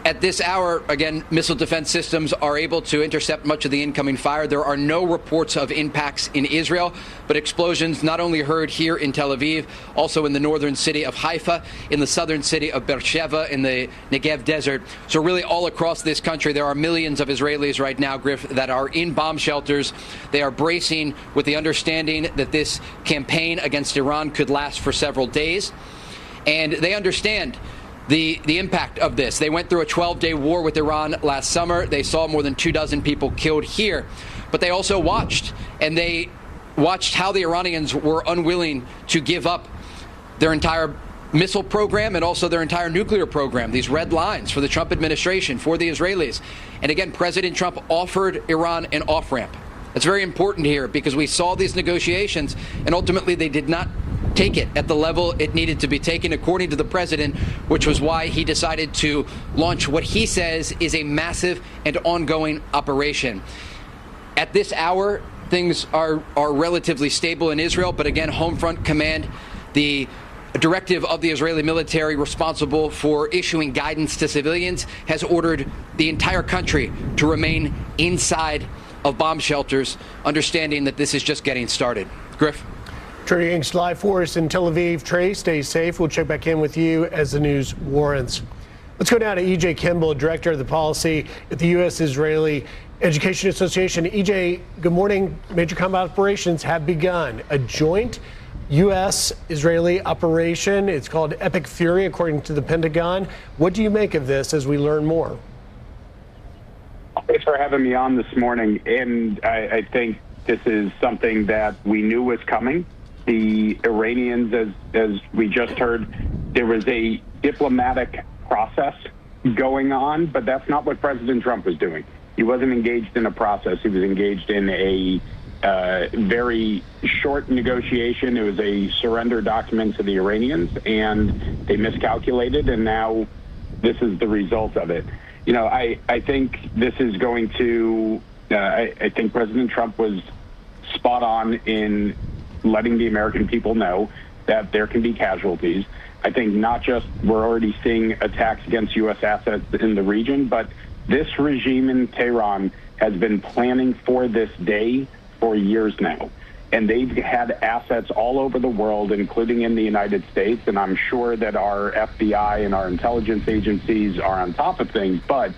at this hour, again, missile defense systems are able to intercept much of the incoming fire. There are no reports of impacts in Israel, but explosions not only heard here in Tel Aviv, also in the northern city of Haifa, in the southern city of Beersheba, in the Negev desert. So really all across this country, there are millions of Israelis right now, Griff, that are in bomb shelters. They are bracing with the understanding that this campaign against Iran could last for several days. And they understand the impact of this. They went through a 12-day war with Iran last summer. They saw more than 24 people killed here. But they also watched, and they watched how the Iranians were unwilling to give up their entire missile program and also their entire nuclear program, these red lines for the Trump administration, for the Israelis. And again, President Trump offered Iran an off-ramp. That's very important here because we saw these negotiations, and ultimately they did not take it at the level it needed to be taken, according to the president, which was why he decided to launch what he says is a massive and ongoing operation. At this hour, things are relatively stable in Israel, but again, Home Front Command, the directive of the Israeli military responsible for issuing guidance to civilians, has ordered the entire country to remain inside of bomb shelters, understanding that this is just getting started. Griff? Trey Inks live for us in Tel Aviv. Trey, stay safe. We'll check back in with you as the news warrants. Let's go now to E.J. Kimball, Director of the Policy at the U.S.-Israeli Education Association. E.J., good morning. Major combat operations have begun. A joint U.S.-Israeli operation. It's called Epic Fury, according to the Pentagon. What do you make of this as we learn more? Thanks for having me on this morning. And I think this is something that we knew was coming. The Iranians, as we just heard, there was a diplomatic process going on, but that's not what President Trump was doing. He wasn't engaged in a process. He was engaged in a very short negotiation. It was a surrender document to the Iranians, and they miscalculated, and now this is the result of it. You know, I think this is going to, I think President Trump was spot on in letting the American people know that there can be casualties. I think not just we're already seeing attacks against U.S. assets in the region, but this regime in Tehran has been planning for this day for years now. And they've had assets all over the world, including in the United States. And I'm sure that our FBI and our intelligence agencies are on top of things. But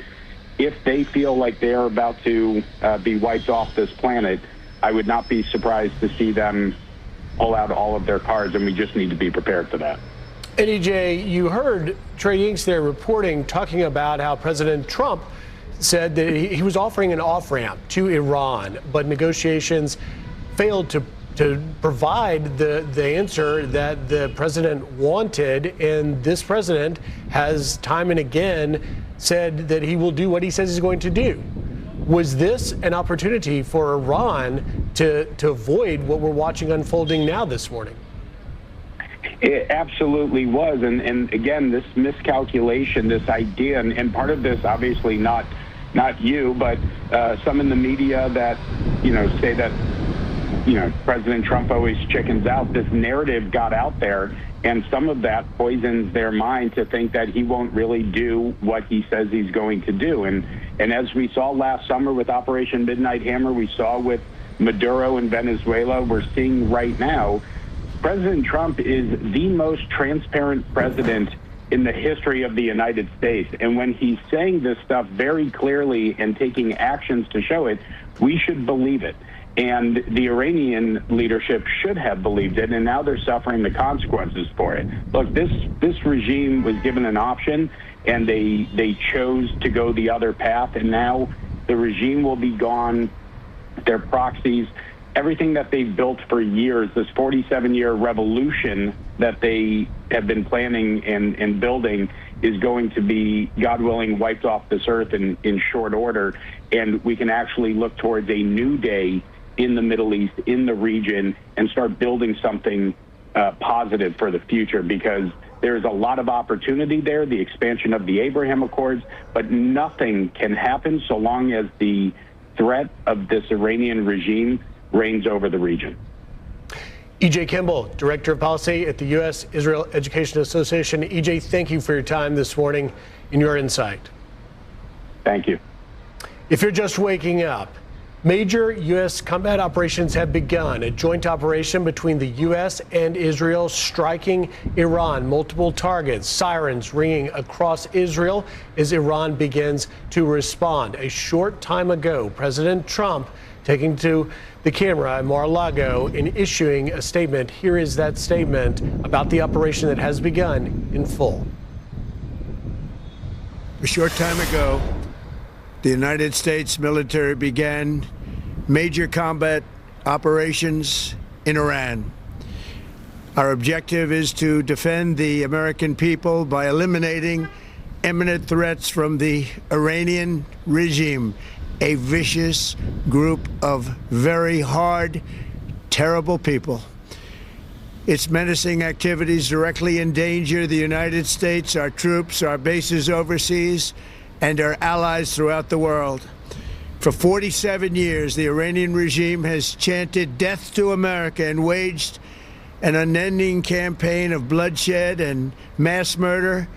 if they feel like they're about to be wiped off this planet, I would not be surprised to see them pull out all of their cards, and we just need to be prepared for that. And EJ, you heard Trey Inks there reporting, talking about how President Trump said that he was offering an off-ramp to Iran, but negotiations failed to provide the answer that the president wanted. And this president has time and again said that he will do what he says he's going to do. Was this an opportunity for Iran to avoid what we're watching unfolding now this morning? It absolutely was. And again, this miscalculation, this idea, and part of this, obviously not you, but some in the media that, say that, President Trump always chickens out. This narrative got out there, and some of that poisons their mind to think that he won't really do what he says he's going to do. And as we saw last summer with Operation Midnight Hammer, we saw with Maduro in Venezuela, we're seeing right now, President Trump is the most transparent president in the history of the United States. And when he's saying this stuff very clearly and taking actions to show it, we should believe it. And the Iranian leadership should have believed it, and now they're suffering the consequences for it. Look, this regime was given an option, and they chose to go the other path, and now the regime will be gone. Their proxies, everything that they've built for years, this 47-year revolution that they have been planning and building is going to be, God willing, wiped off this earth in short order. And we can actually look towards a new day in the Middle East, in the region, and start building something positive for the future, because there's a lot of opportunity there, the expansion of the Abraham Accords, but nothing can happen so long as the threat of this Iranian regime reigns over the region. E.J. Kimball, Director of Policy at the U.S.-Israel Education Association. E.J., thank you for your time this morning and your insight. Thank you. If you're just waking up, major U.S. combat operations have begun. A joint operation between the U.S. and Israel striking Iran, multiple targets, sirens ringing across Israel as Iran begins to respond. A short time ago, President Trump taking to the camera at Mar-a-Lago and issuing a statement. Here is that statement about the operation that has begun in full. A short time ago, the United States military began major combat operations in Iran. Our objective is to defend the American people by eliminating imminent threats from the Iranian regime, a vicious group of very hard, terrible people. Its menacing activities directly endanger the United States, our troops, our bases overseas, and our allies throughout the world. For 47 years, the Iranian regime has chanted death to America and waged an unending campaign of bloodshed and mass murder,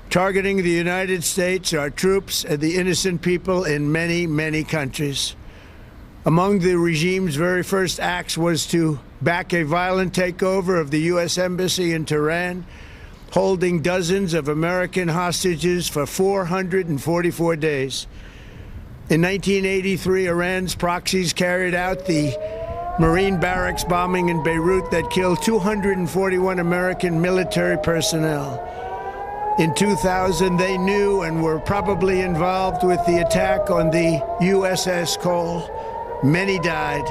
targeting the United States, our troops, and the innocent people in many, many countries. Among the regime's very first acts was to back a violent takeover of the U.S. Embassy in Tehran, holding dozens of American hostages for 444 days. In 1983, Iran's proxies carried out the Marine barracks bombing in Beirut that killed 241 American military personnel. In 2000, they knew and were probably involved with the attack on the USS Cole. Many died.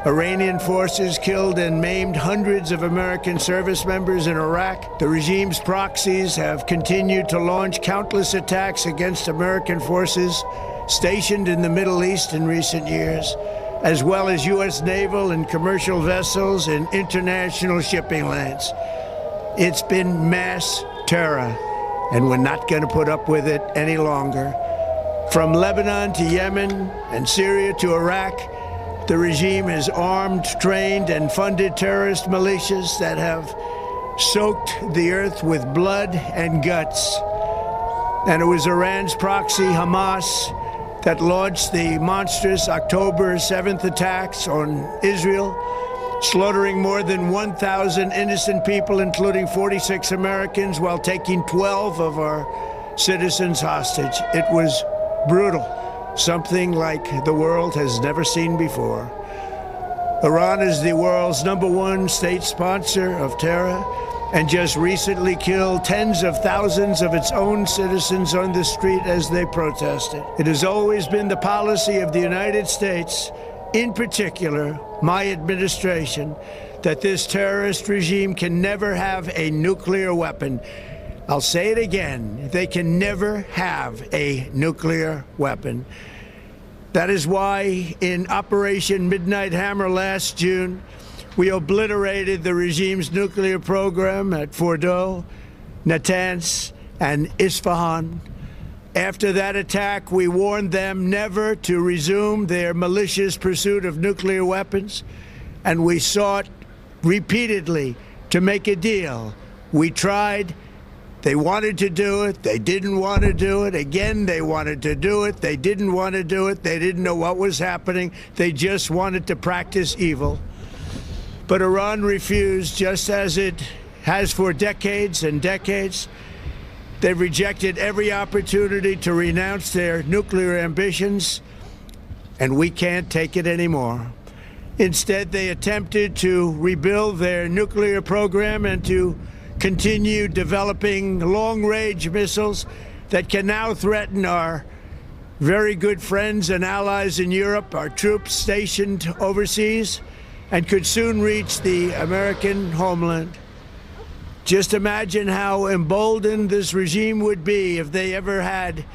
Iranian forces killed and maimed hundreds of American service members in Iraq. The regime's proxies have continued to launch countless attacks against American forces stationed in the Middle East in recent years, as well as U.S. naval and commercial vessels and international shipping lanes. It's been mass terror, and we're not going to put up with it any longer. From Lebanon to Yemen and Syria to Iraq, the regime has armed, trained, and funded terrorist militias that have soaked the earth with blood and guts. And it was Iran's proxy, Hamas, that launched the monstrous October 7th attacks on Israel, slaughtering more than 1,000 innocent people, including 46 Americans, while taking 12 of our citizens hostage. It was brutal, something like the world has never seen before. Iran is the world's #1 state sponsor of terror and just recently killed tens of thousands of its own citizens on the street as they protested. It has always been the policy of the United States, in particular my administration, that this terrorist regime can never have a nuclear weapon. I'll say it again, they can never have a nuclear weapon. That is why in Operation Midnight Hammer last June, we obliterated the regime's nuclear program at Fordow, Natanz, and Isfahan. After that attack, we warned them never to resume their malicious pursuit of nuclear weapons, and we sought repeatedly to make a deal. We tried. They wanted to do it. They didn't want to do it. Again, they wanted to do it. They didn't want to do it. They didn't know what was happening. They just wanted to practice evil. But Iran refused, just as it has for decades and decades. They've rejected every opportunity to renounce their nuclear ambitions, and we can't take it anymore. Instead, they attempted to rebuild their nuclear program and to continue developing long-range missiles that can now threaten our very good friends and allies in Europe, our troops stationed overseas, and could soon reach the American homeland. Just imagine how emboldened this regime would be if they ever had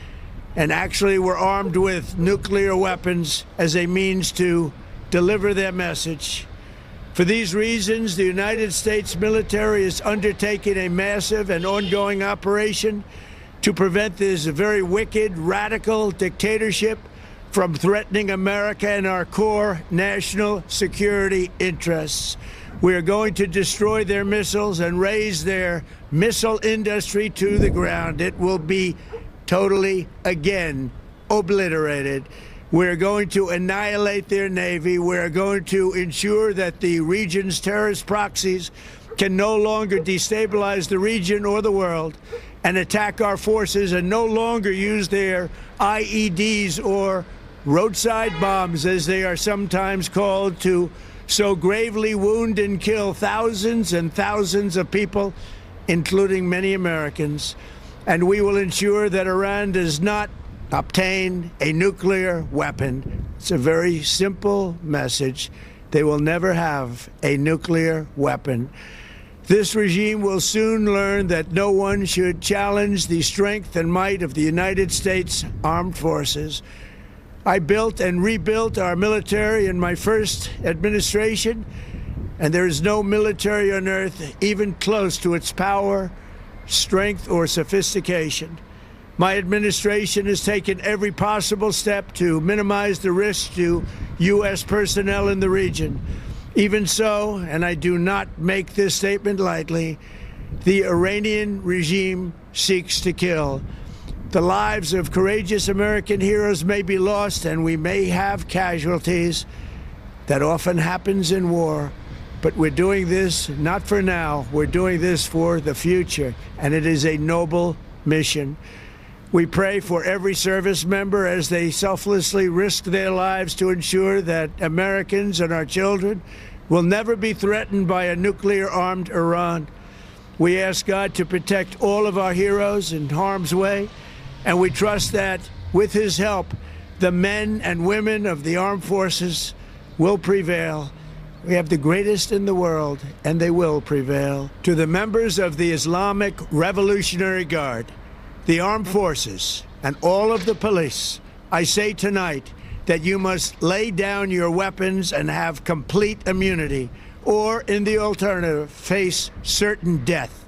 and actually were armed with nuclear weapons as a means to deliver their message. For these reasons, the United States military is undertaking a massive and ongoing operation to prevent this very wicked, radical dictatorship from threatening America and our core national security interests. We are going to destroy their missiles and raise their missile industry to the ground. It will be totally, again, obliterated. We're going to annihilate their Navy. We're going to ensure that the region's terrorist proxies can no longer destabilize the region or the world and attack our forces and no longer use their IEDs or roadside bombs, as they are sometimes called, to so gravely wound and kill thousands and thousands of people, including many Americans. And we will ensure that Iran does not obtain a nuclear weapon. It's a very simple message. They will never have a nuclear weapon. This regime will soon learn that no one should challenge the strength and might of the United States Armed Forces. I built and rebuilt our military in my first administration, and there is no military on earth even close to its power, strength, or sophistication. My administration has taken every possible step to minimize the risk to U.S. personnel in the region. Even so, and I do not make this statement lightly, the Iranian regime seeks to kill. The lives of courageous American heroes may be lost, and we may have casualties. That often happens in war. But we're doing this not for now. We're doing this for the future, and it is a noble mission. We pray for every service member as they selflessly risk their lives to ensure that Americans and our children will never be threatened by a nuclear-armed Iran. We ask God to protect all of our heroes in harm's way, and we trust that, with his help, the men and women of the armed forces will prevail. We have the greatest in the world, and they will prevail. To the members of the Islamic Revolutionary Guard, the armed forces, and all of the police, I say tonight that you must lay down your weapons and have complete immunity, or, in the alternative, face certain death.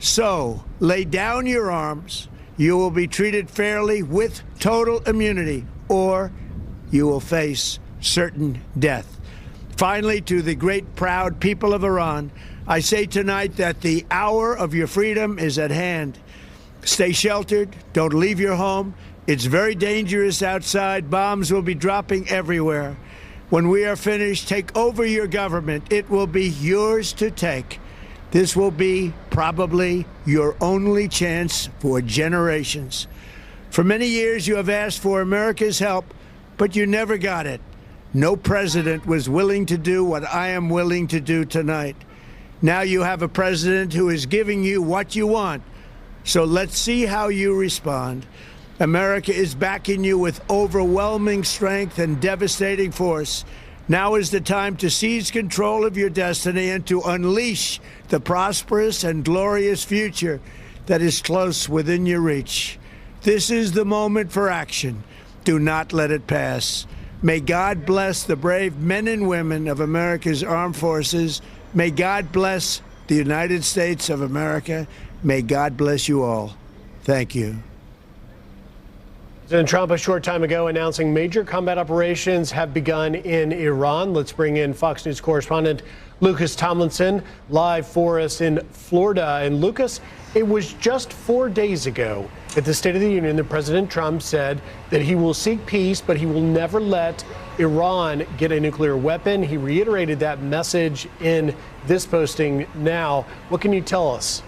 So, lay down your arms. You will be treated fairly with total immunity, or you will face certain death. Finally, to the great, proud people of Iran, I say tonight that the hour of your freedom is at hand. Stay sheltered. Don't leave your home. It's very dangerous outside. Bombs will be dropping everywhere. When we are finished, take over your government. It will be yours to take. This will be probably your only chance for generations. For many years, you have asked for America's help, but you never got it. No president was willing to do what I am willing to do tonight. Now you have a president who is giving you what you want. So let's see how you respond. America is backing you with overwhelming strength and devastating force. Now is the time to seize control of your destiny and to unleash the prosperous and glorious future that is close within your reach. This is the moment for action. Do not let it pass. May God bless the brave men and women of America's armed forces. May God bless the United States of America. May God bless you all. Thank you. President Trump a short time ago announcing major combat operations have begun in Iran. Let's bring in Fox News correspondent Lucas Tomlinson live for us in Florida. And Lucas, it was just 4 days ago at the State of the Union that President Trump said that he will seek peace, but he will never let Iran get a nuclear weapon. He reiterated that message in this posting now. What can you tell us?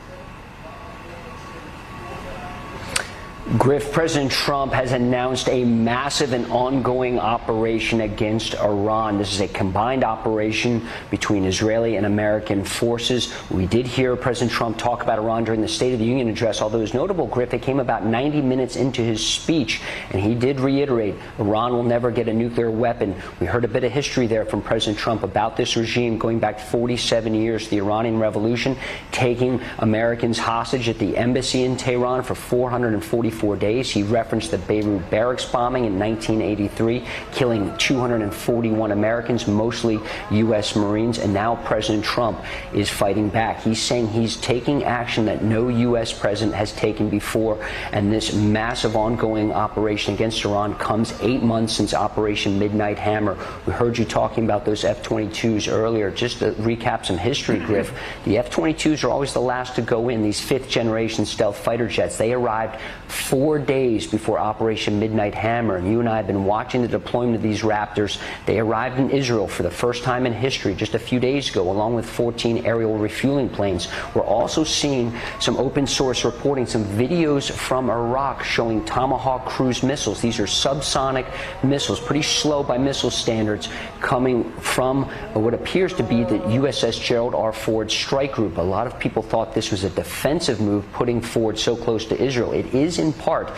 Griff, President Trump has announced a massive and ongoing operation against Iran. This is a combined operation between Israeli and American forces. We did hear President Trump talk about Iran during the State of the Union address, although it was notable, Griff, it came about 90 minutes into his speech, and he did reiterate Iran will never get a nuclear weapon. We heard a bit of history there from President Trump about this regime going back 47 years, the Iranian Revolution, taking Americans hostage at the embassy in Tehran for 444 days. He referenced the Beirut barracks bombing in 1983, killing 241 Americans, mostly U.S. Marines, and now President Trump is fighting back. He's saying he's taking action that no U.S. president has taken before, and this massive ongoing operation against Iran comes 8 months since Operation Midnight Hammer. We heard you talking about those F-22s earlier. Just to recap some history, Griff, the F-22s are always the last to go in, these fifth-generation stealth fighter jets. They arrived 4 days before Operation Midnight Hammer, and you and I have been watching the deployment of these Raptors. They arrived in Israel for the first time in history just a few days ago, along with 14 aerial refueling planes. We're also seeing some open source reporting, some videos from Iraq showing Tomahawk cruise missiles. These are subsonic missiles, pretty slow by missile standards, coming from what appears to be the USS Gerald R. Ford strike group. A lot of people thought this was a defensive move, putting Ford so close to Israel. It is in part.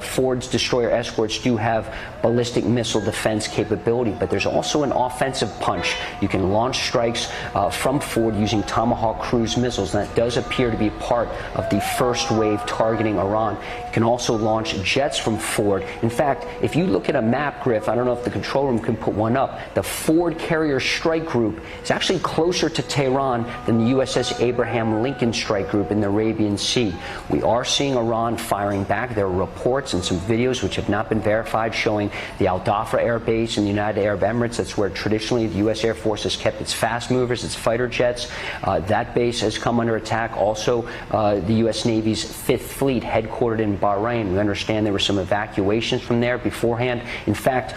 Ford's destroyer escorts do have ballistic missile defense capability, but there's also an offensive punch. You can launch strikes from Ford using Tomahawk cruise missiles, and that does appear to be part of the first wave targeting Iran. You can also launch jets from Ford. In fact, if you look at a map, Griff, I don't know if the control room can put one up, the Ford carrier strike group is actually closer to Tehran than the USS Abraham Lincoln strike group in the Arabian Sea. We are seeing Iran firing back. There are reports and some videos which have not been verified showing the Al Dhafra Air Base in the United Arab Emirates. That's where traditionally the U.S. Air Force has kept its fast movers, its fighter jets. That base has come under attack. Also, the U.S. Navy's Fifth Fleet, headquartered in Bahrain. We understand there were some evacuations from there beforehand. In fact,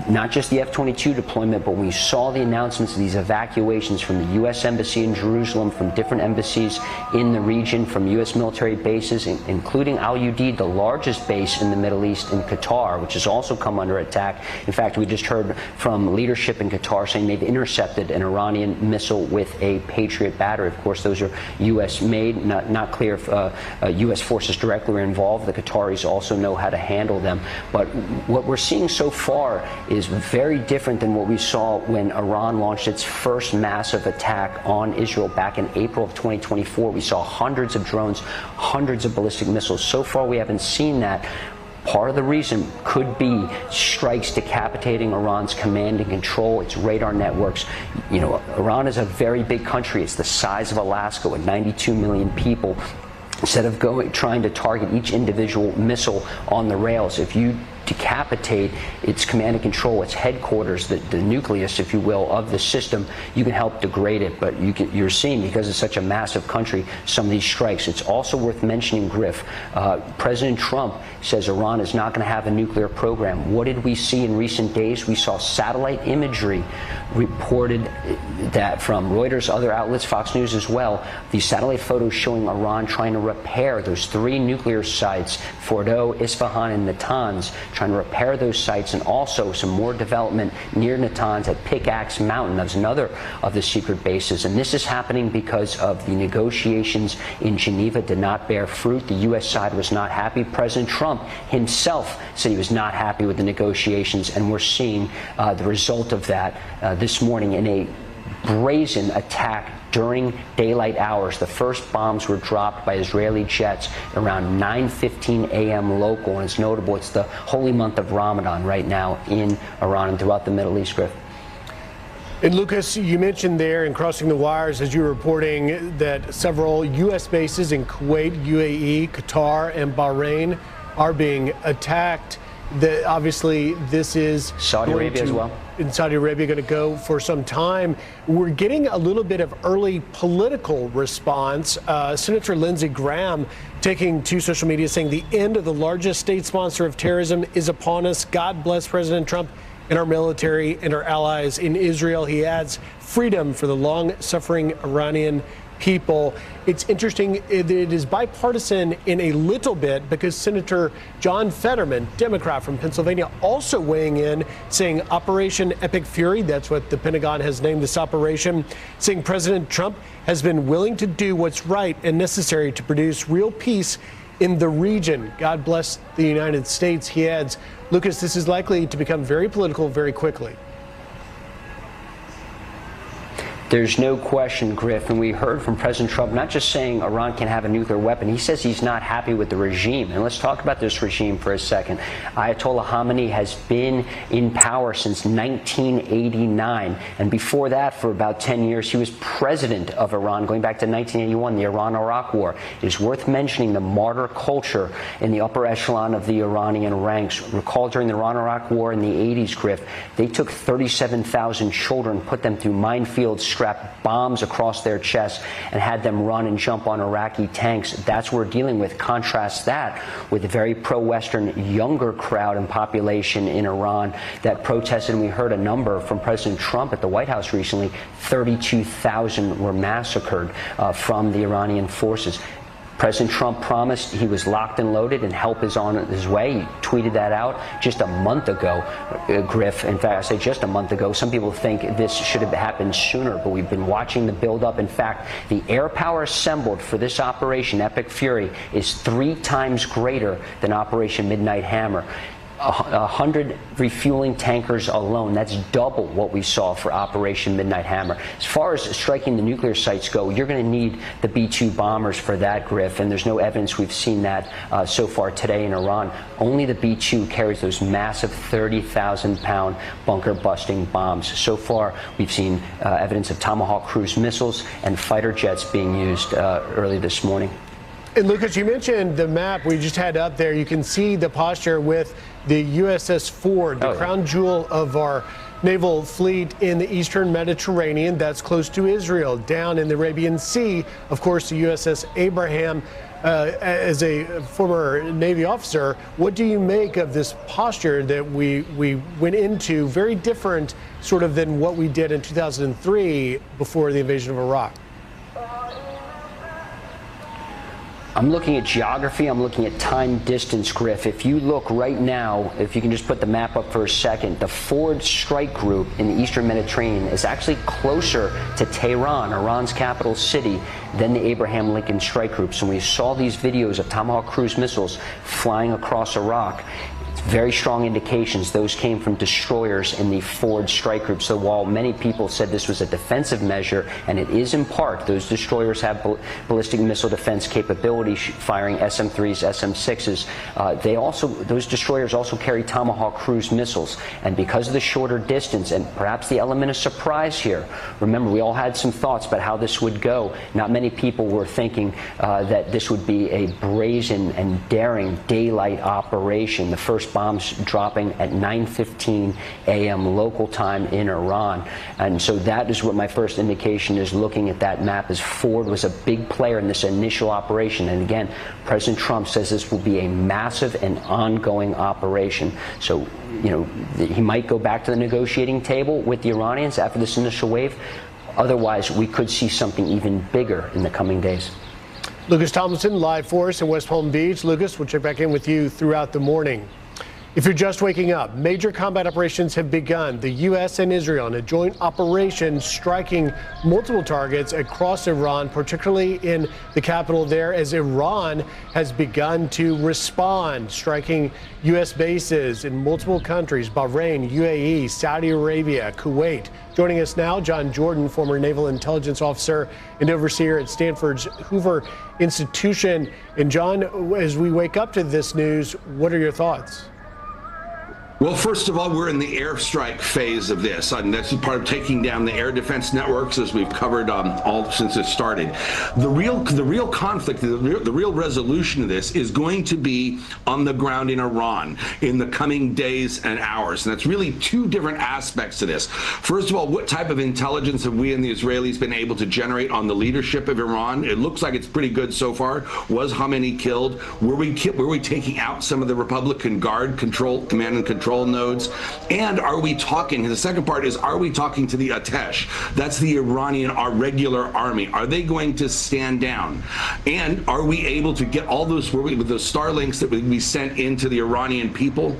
not just the F-22 deployment, but we saw the announcements of these evacuations from the U.S. Embassy in Jerusalem, from different embassies in the region, from U.S. military bases, including Al Udeid, the largest base in the Middle East, in Qatar, which has also come under attack. In fact, we just heard from leadership in Qatar saying they've intercepted an Iranian missile with a Patriot battery. Of course, those are U.S. made, not clear if U.S. forces directly were involved. The Qataris also know how to handle them. But what we're seeing so far is very different than what we saw when Iran launched its first massive attack on Israel back in April of 2024. We saw hundreds of drones, hundreds of ballistic missiles. So far, we haven't seen that. Part of the reason could be strikes decapitating Iran's command and control, its radar networks. You know, Iran is a very big country. It's the size of Alaska with 92 million people. Instead of trying to target each individual missile on the rails, if you decapitate its command and control, its headquarters, the nucleus, if you will, of the system, you can help degrade it. But you're seeing, because it's such a massive country, some of these strikes. It's also worth mentioning, Griff, President Trump says Iran is not going to have a nuclear program. What did we see in recent days? We saw satellite imagery reported that from Reuters, other outlets, Fox News as well, these satellite photos showing Iran trying to repair those 3 nuclear sites, Fordow, Isfahan, and Natanz, trying to repair those sites, and also some more development near Natanz at Pickaxe Mountain. That's another of the secret bases. And this is happening because of the negotiations in Geneva did not bear fruit. The U.S. side was not happy. President Trump himself said he was not happy with the negotiations, and we're seeing the result of that this morning in a brazen attack during daylight hours. The first bombs were dropped by Israeli jets around 9:15 a.m. local, and it's notable it's the holy month of Ramadan right now in Iran and throughout the Middle East, Griff. And Lucas, you mentioned there in Crossing the Wires, as you were reporting, that several U.S. bases in Kuwait, UAE, Qatar, and Bahrain are being attacked. Obviously, this is Saudi Arabia as well. In Saudi Arabia, going to go for some time. We're getting a little bit of early political response. Senator Lindsey Graham taking to social media saying the end of the largest state sponsor of terrorism is upon us. God bless President Trump and our military and our allies in Israel. He adds freedom for the long-suffering Iranian people. It's interesting that it is bipartisan in a little bit because Senator John Fetterman, Democrat from Pennsylvania, also weighing in, saying Operation Epic Fury, that's what the Pentagon has named this operation, saying President Trump has been willing to do what's right and necessary to produce real peace in the region. God bless the United States, he adds. Lucas, this is likely to become very political very quickly. There's no question, Griff, and we heard from President Trump not just saying Iran can have a nuclear weapon. He says he's not happy with the regime. And let's talk about this regime for a second. Ayatollah Khamenei has been in power since 1989. And before that, for about 10 years, he was president of Iran, going back to 1981, the Iran-Iraq War. It is worth mentioning the martyr culture in the upper echelon of the Iranian ranks. Recall during the Iran-Iraq War in the 80s, Griff, they took 37,000 children, put them through minefields, strapped bombs across their chests, and had them run and jump on Iraqi tanks. That's what we're dealing with. Contrast that with a very pro-Western, younger crowd and population in Iran that protested. And we heard a number from President Trump at the White House recently. 32,000 were massacred from the Iranian forces. President Trump promised he was locked and loaded and help is on his way. He tweeted that out just a month ago, Griff. In fact, I say just a month ago. Some people think this should have happened sooner, but we've been watching the buildup. In fact, the air power assembled for this Operation Epic Fury is 3 times greater than Operation Midnight Hammer. 100 refueling tankers alone. That's double what we saw for Operation Midnight Hammer. As far as striking the nuclear sites go, you're going to need the B-2 bombers for that, Griff, and there's no evidence we've seen that so far today in Iran. Only the B-2 carries those massive 30,000-pound bunker-busting bombs. So far, we've seen evidence of Tomahawk cruise missiles and fighter jets being used early this morning. And Lucas, you mentioned the map we just had up there. You can see the posture with the USS Ford, the crown jewel of our naval fleet in the eastern Mediterranean. That's close to Israel. Down in the Arabian Sea, of course, the USS Abraham. As a former Navy officer, what do you make of this posture that we went into, very different sort of than what we did in 2003 before the invasion of Iraq? I'm looking at geography, I'm looking at time distance, Griff. If you look right now, if you can just put the map up for a second, the Ford strike group in the eastern Mediterranean is actually closer to Tehran, Iran's capital city, than the Abraham Lincoln strike groups. And we saw these videos of Tomahawk cruise missiles flying across Iraq. Very strong indications those came from destroyers in the Ford strike group. So while many people said this was a defensive measure, and it is in part, those destroyers have ballistic missile defense capability, firing SM-3s, SM-6s. Those destroyers also carry Tomahawk cruise missiles. And because of the shorter distance and perhaps the element of surprise here, remember we all had some thoughts about how this would go. Not many people were thinking that this would be a brazen and daring daylight operation. The first bombs dropping at 9:15 a.m. local time in Iran. And so that is what my first indication is looking at that map, is Ford was a big player in this initial operation. And again, President Trump says this will be a massive and ongoing operation. So, you know, he might go back to the negotiating table with the Iranians after this initial wave. Otherwise, we could see something even bigger in the coming days. Lucas Tomlinson, live for us in West Palm Beach. Lucas, we'll check back in with you throughout the morning. If you're just waking up, major combat operations have begun. The U.S. and Israel in a joint operation striking multiple targets across Iran, particularly in the capital there, as Iran has begun to respond, striking U.S. bases in multiple countries, Bahrain, UAE, Saudi Arabia, Kuwait. Joining us now, John Jordan, former naval intelligence officer and overseer at Stanford's Hoover Institution. And John, as we wake up to this news, what are your thoughts? Well, first of all, we're in the airstrike phase of this, and that's part of taking down the air defense networks, as we've covered all since it started. The real conflict, the real resolution of this is going to be on the ground in Iran in the coming days and hours, and that's really two different aspects to this. First of all, what type of intelligence have we and the Israelis been able to generate on the leadership of Iran? It looks like it's pretty good so far. Was Khamenei killed? Were we taking out some of the Republican Guard command and control control nodes? And are we talking, the second part is, are we talking to the Atesh? That's the Iranian, our regular army. Are they going to stand down? And are we able to get all those, with those Starlinks that we sent into the Iranian people,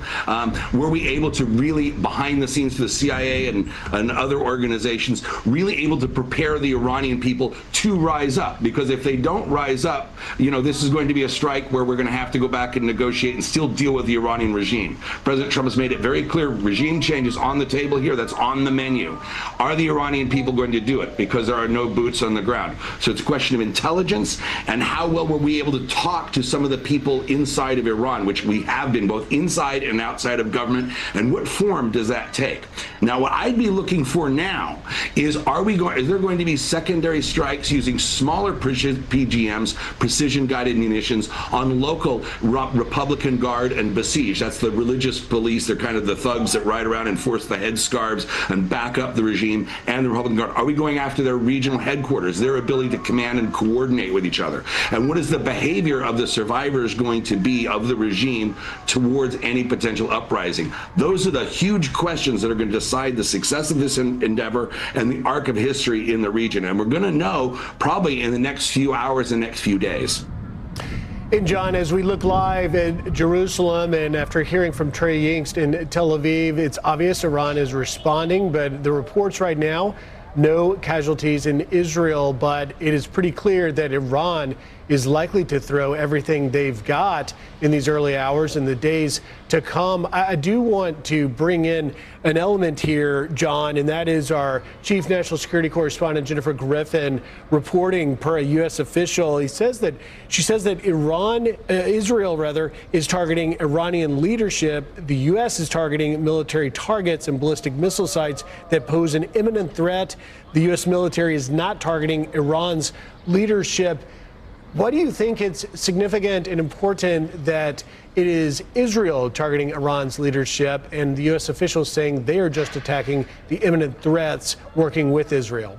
were we able to really, behind the scenes for the CIA and other organizations, really able to prepare the Iranian people to rise up? Because if they don't rise up, you know, this is going to be a strike where we're going to have to go back and negotiate and still deal with the Iranian regime. President Trump has made it very clear, regime change is on the table here, that's on the menu. Are the Iranian people going to do it? Because there are no boots on the ground. So it's a question of intelligence and how well were we able to talk to some of the people inside of Iran, which we have been both inside and outside of government, and what form does that take? Now, what I'd be looking for now is, is there going to be secondary strikes using smaller PGMs, precision guided munitions, on local Republican Guard and Basij? That's the religious police. They're kind of the thugs that ride around and enforce the headscarves and back up the regime and the Republican Guard. Are we going after their regional headquarters, their ability to command and coordinate with each other? And what is the behavior of the survivors going to be of the regime towards any potential uprising? Those are the huge questions that are going to decide the success of this endeavor and the arc of history in the region. And we're going to know probably in the next few hours and next few days. And John, as we look live at Jerusalem and after hearing from Trey Yingst in Tel Aviv, it's obvious Iran is responding, but the reports right now, no casualties in Israel, but it is pretty clear that Iran is likely to throw everything they've got in these early hours and the days to come. I do want to bring in an element here, John, and that is our chief national security correspondent, Jennifer Griffin, reporting per a U.S. official. She says that Israel is targeting Iranian leadership. The U.S. is targeting military targets and ballistic missile sites that pose an imminent threat. The U.S. military is not targeting Iran's leadership. Why do you think it's significant and important that it is Israel targeting Iran's leadership and the U.S. officials saying they are just attacking the imminent threats working with Israel?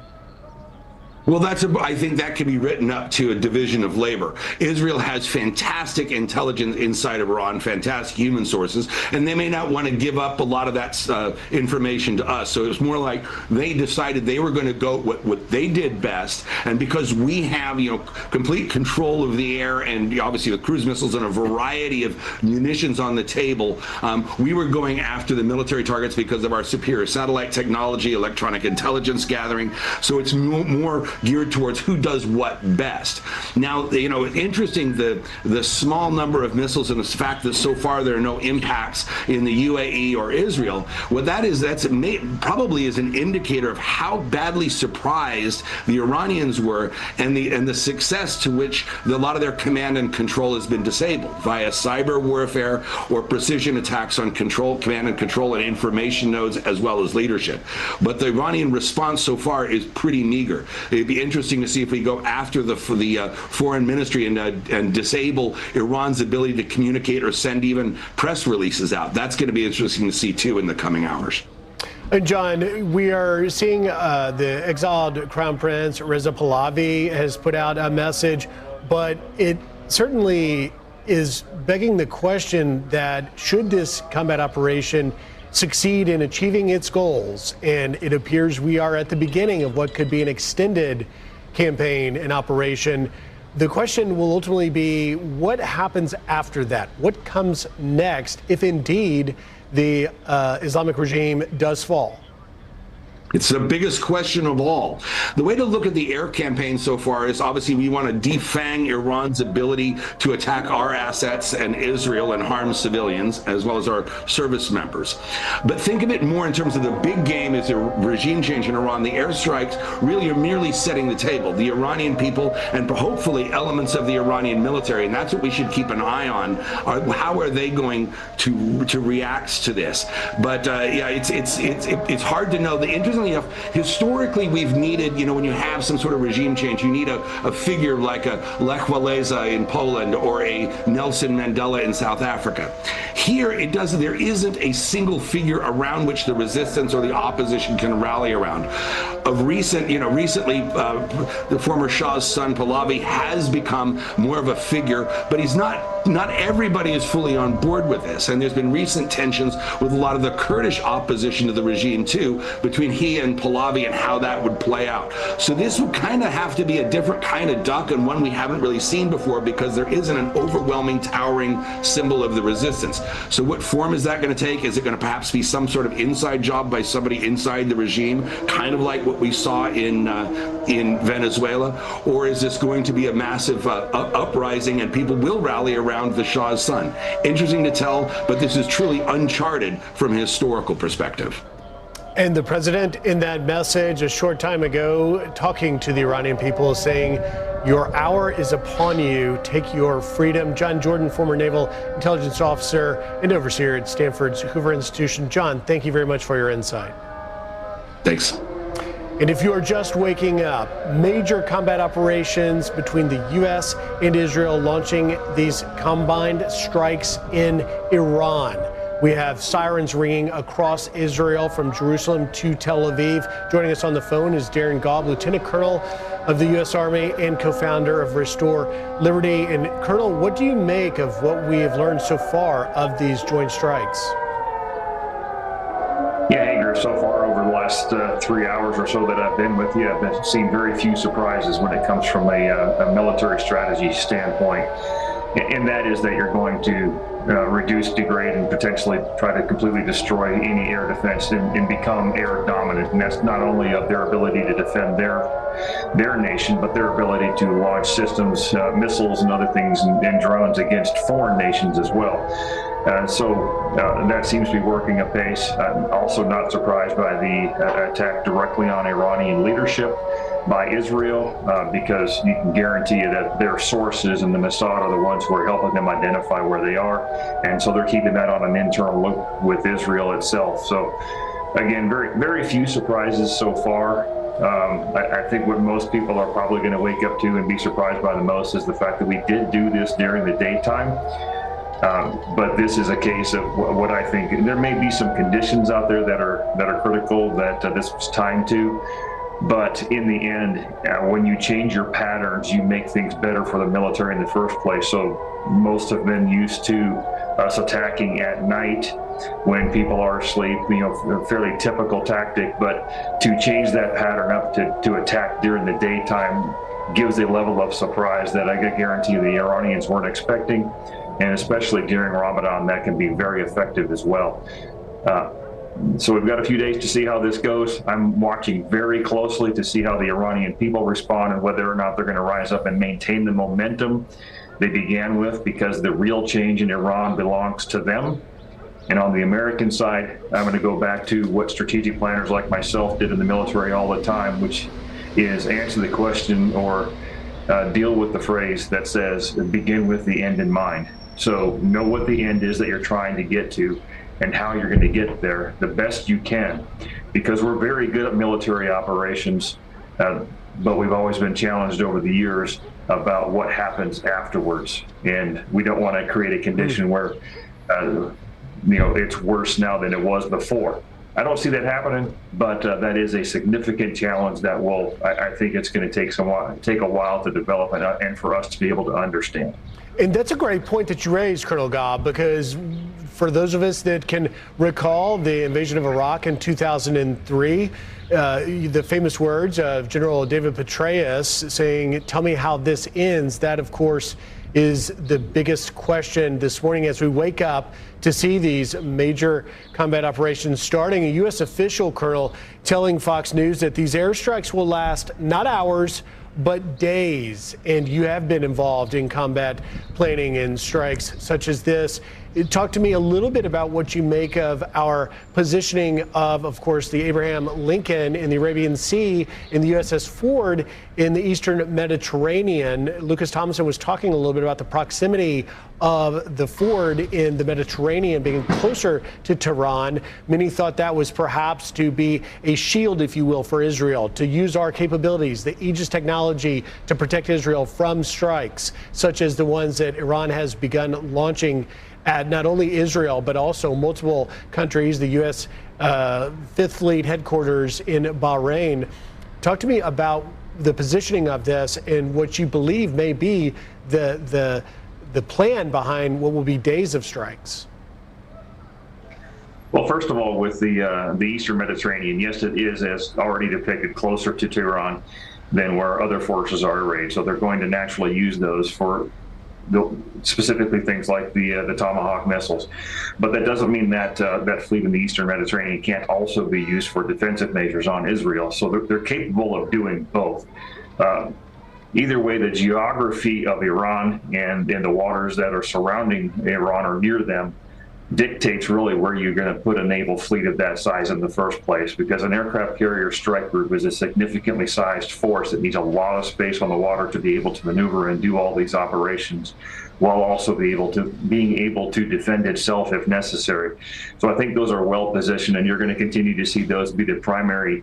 Well, I think that can be written up to a division of labor. Israel has fantastic intelligence inside of Iran, fantastic human sources, and they may not want to give up a lot of that information to us. So it's more like they decided they were going to go what they did best, and because we have, you know, complete control of the air and obviously the cruise missiles and a variety of munitions on the table, we were going after the military targets because of our superior satellite technology, electronic intelligence gathering. So it's more geared towards who does what best. Now, you know, interesting, the small number of missiles and the fact that so far there are no impacts in the UAE or Israel, what that is, probably is an indicator of how badly surprised the Iranians were and the success to which a lot of their command and control has been disabled via cyber warfare or precision attacks on command and control and information nodes as well as leadership. But the Iranian response so far is pretty meager. It'd be interesting to see if we go after the foreign ministry and disable Iran's ability to communicate or send even press releases out. That's going to be interesting to see too in the coming hours. And John, we are seeing the exiled Crown Prince Reza Pahlavi has put out a message, but it certainly is begging the question that should this combat operation succeed in achieving its goals, and it appears we are at the beginning of what could be an extended campaign and operation, the question will ultimately be what happens after that? What comes next if indeed the Islamic regime does fall? It's the biggest question of all. The way to look at the air campaign so far is obviously we want to defang Iran's ability to attack our assets and Israel and harm civilians as well as our service members. But think of it more in terms of the big game is a regime change in Iran. The airstrikes really are merely setting the table. The Iranian people and hopefully elements of the Iranian military, and that's what we should keep an eye on, how are they going to react to this? But yeah, it's hard to know. The interesting interestingly enough, historically we've needed, you know, when you have some sort of regime change, you need a figure like a Lech Walesa in Poland or a Nelson Mandela in South Africa. Here, there isn't a single figure around which the resistance or the opposition can rally around. Recently, the former Shah's son Pahlavi has become more of a figure, but he's not everybody is fully on board with this. And there's been recent tensions with a lot of the Kurdish opposition to the regime too, between he and Pahlavi and how that would play out. So this would kind of have to be a different kind of duck and one we haven't really seen before, because there isn't an overwhelming, towering symbol of the resistance. So what form is that going to take? Is it going to perhaps be some sort of inside job by somebody inside the regime, kind of like what we saw in Venezuela? Or is this going to be a massive uprising and people will rally around the Shah's son? Interesting to tell, but this is truly uncharted from a historical perspective. And the president, in that message a short time ago, talking to the Iranian people, saying, "Your hour is upon you. Take your freedom." John Jordan, former naval intelligence officer and overseer at Stanford's Hoover Institution. John, thank you very much for your insight. Thanks. And if you are just waking up, major combat operations between the U.S. and Israel launching these combined strikes in Iran. We have sirens ringing across Israel from Jerusalem to Tel Aviv. Joining us on the phone is Darren Gaub, Lieutenant Colonel of the U.S. Army and co-founder of Restore Liberty. And Colonel, what do you make of what we have learned so far of these joint strikes? Yeah, Hager, so far over the last 3 hours or so that I've been with you, I've seen very few surprises when it comes from a military strategy standpoint. And that is that you're going to reduce, degrade, and potentially try to completely destroy any air defense and become air dominant. And that's not only of their ability to defend their nation, but their ability to launch systems, missiles and other things and drones against foreign nations as well. So that seems to be working apace. I'm also not surprised by the attack directly on Iranian leadership by Israel, because you can guarantee that their sources and the Mossad are the ones who are helping them identify where they are. And so they're keeping that on an internal look with Israel itself. So again, very, very few surprises so far. I think what most people are probably going to wake up to and be surprised by the most is the fact that we did do this during the daytime. But this is a case of what I think, and there may be some conditions out there that are critical that this was timed to. But in the end, when you change your patterns, you make things better for the military in the first place. So most have been used to us attacking at night when people are asleep, a fairly typical tactic. But to change that pattern up to attack during the daytime gives a level of surprise that I can guarantee the Iranians weren't expecting. And especially during Ramadan, that can be very effective as well. So we've got a few days to see how this goes. I'm watching very closely to see how the Iranian people respond and whether or not they're going to rise up and maintain the momentum they began with, because the real change in Iran belongs to them. And on the American side, I'm going to go back to what strategic planners like myself did in the military all the time, which is answer the question or deal with the phrase that says, begin with the end in mind. So know what the end is that you're trying to get to and how you're going to get there the best you can, because we're very good at military operations, but we've always been challenged over the years about what happens afterwards. And we don't want to create a condition where, it's worse now than it was before. I don't see that happening, but that is a significant challenge that I think it's going to take a while to develop and for us to be able to understand. And that's a great point that you raised, Colonel Gaub, because for those of us that can recall the invasion of Iraq in 2003, the famous words of General David Petraeus saying, "Tell me how this ends," that, of course, is the biggest question this morning as we wake up to see these major combat operations starting. A U.S. official, Colonel, telling Fox News that these airstrikes will last not hours, but days. And you have been involved in combat planning and strikes such as this. talk to me a little bit about what you make of our positioning of course, the Abraham Lincoln in the Arabian Sea, in the USS Ford in the Eastern Mediterranean. Lucas Thompson was talking a little bit about the proximity of the Ford in the Mediterranean being closer to Tehran. Many thought that was perhaps to be a shield, if you will, for Israel, to use our capabilities, the Aegis technology, to protect Israel from strikes, such as the ones that Iran has begun launching at not only Israel, but also multiple countries, the U.S. Fifth Fleet headquarters in Bahrain. Talk to me about the positioning of this and what you believe may be the plan behind what will be days of strikes. Well, first of all, with the Eastern Mediterranean, yes, it is, as already depicted, closer to Tehran than where other forces are arrayed. So they're going to naturally use those for specifically things like the Tomahawk missiles. But that doesn't mean that that fleet in the Eastern Mediterranean can't also be used for defensive measures on Israel. So they're capable of doing both. Either way, the geography of Iran and the waters that are surrounding Iran or near them dictates really where you're going to put a naval fleet of that size in the first place, because an aircraft carrier strike group is a significantly sized force that needs a lot of space on the water to be able to maneuver and do all these operations, while also being able to defend itself if necessary. So I think those are well positioned, and you're going to continue to see those be the primary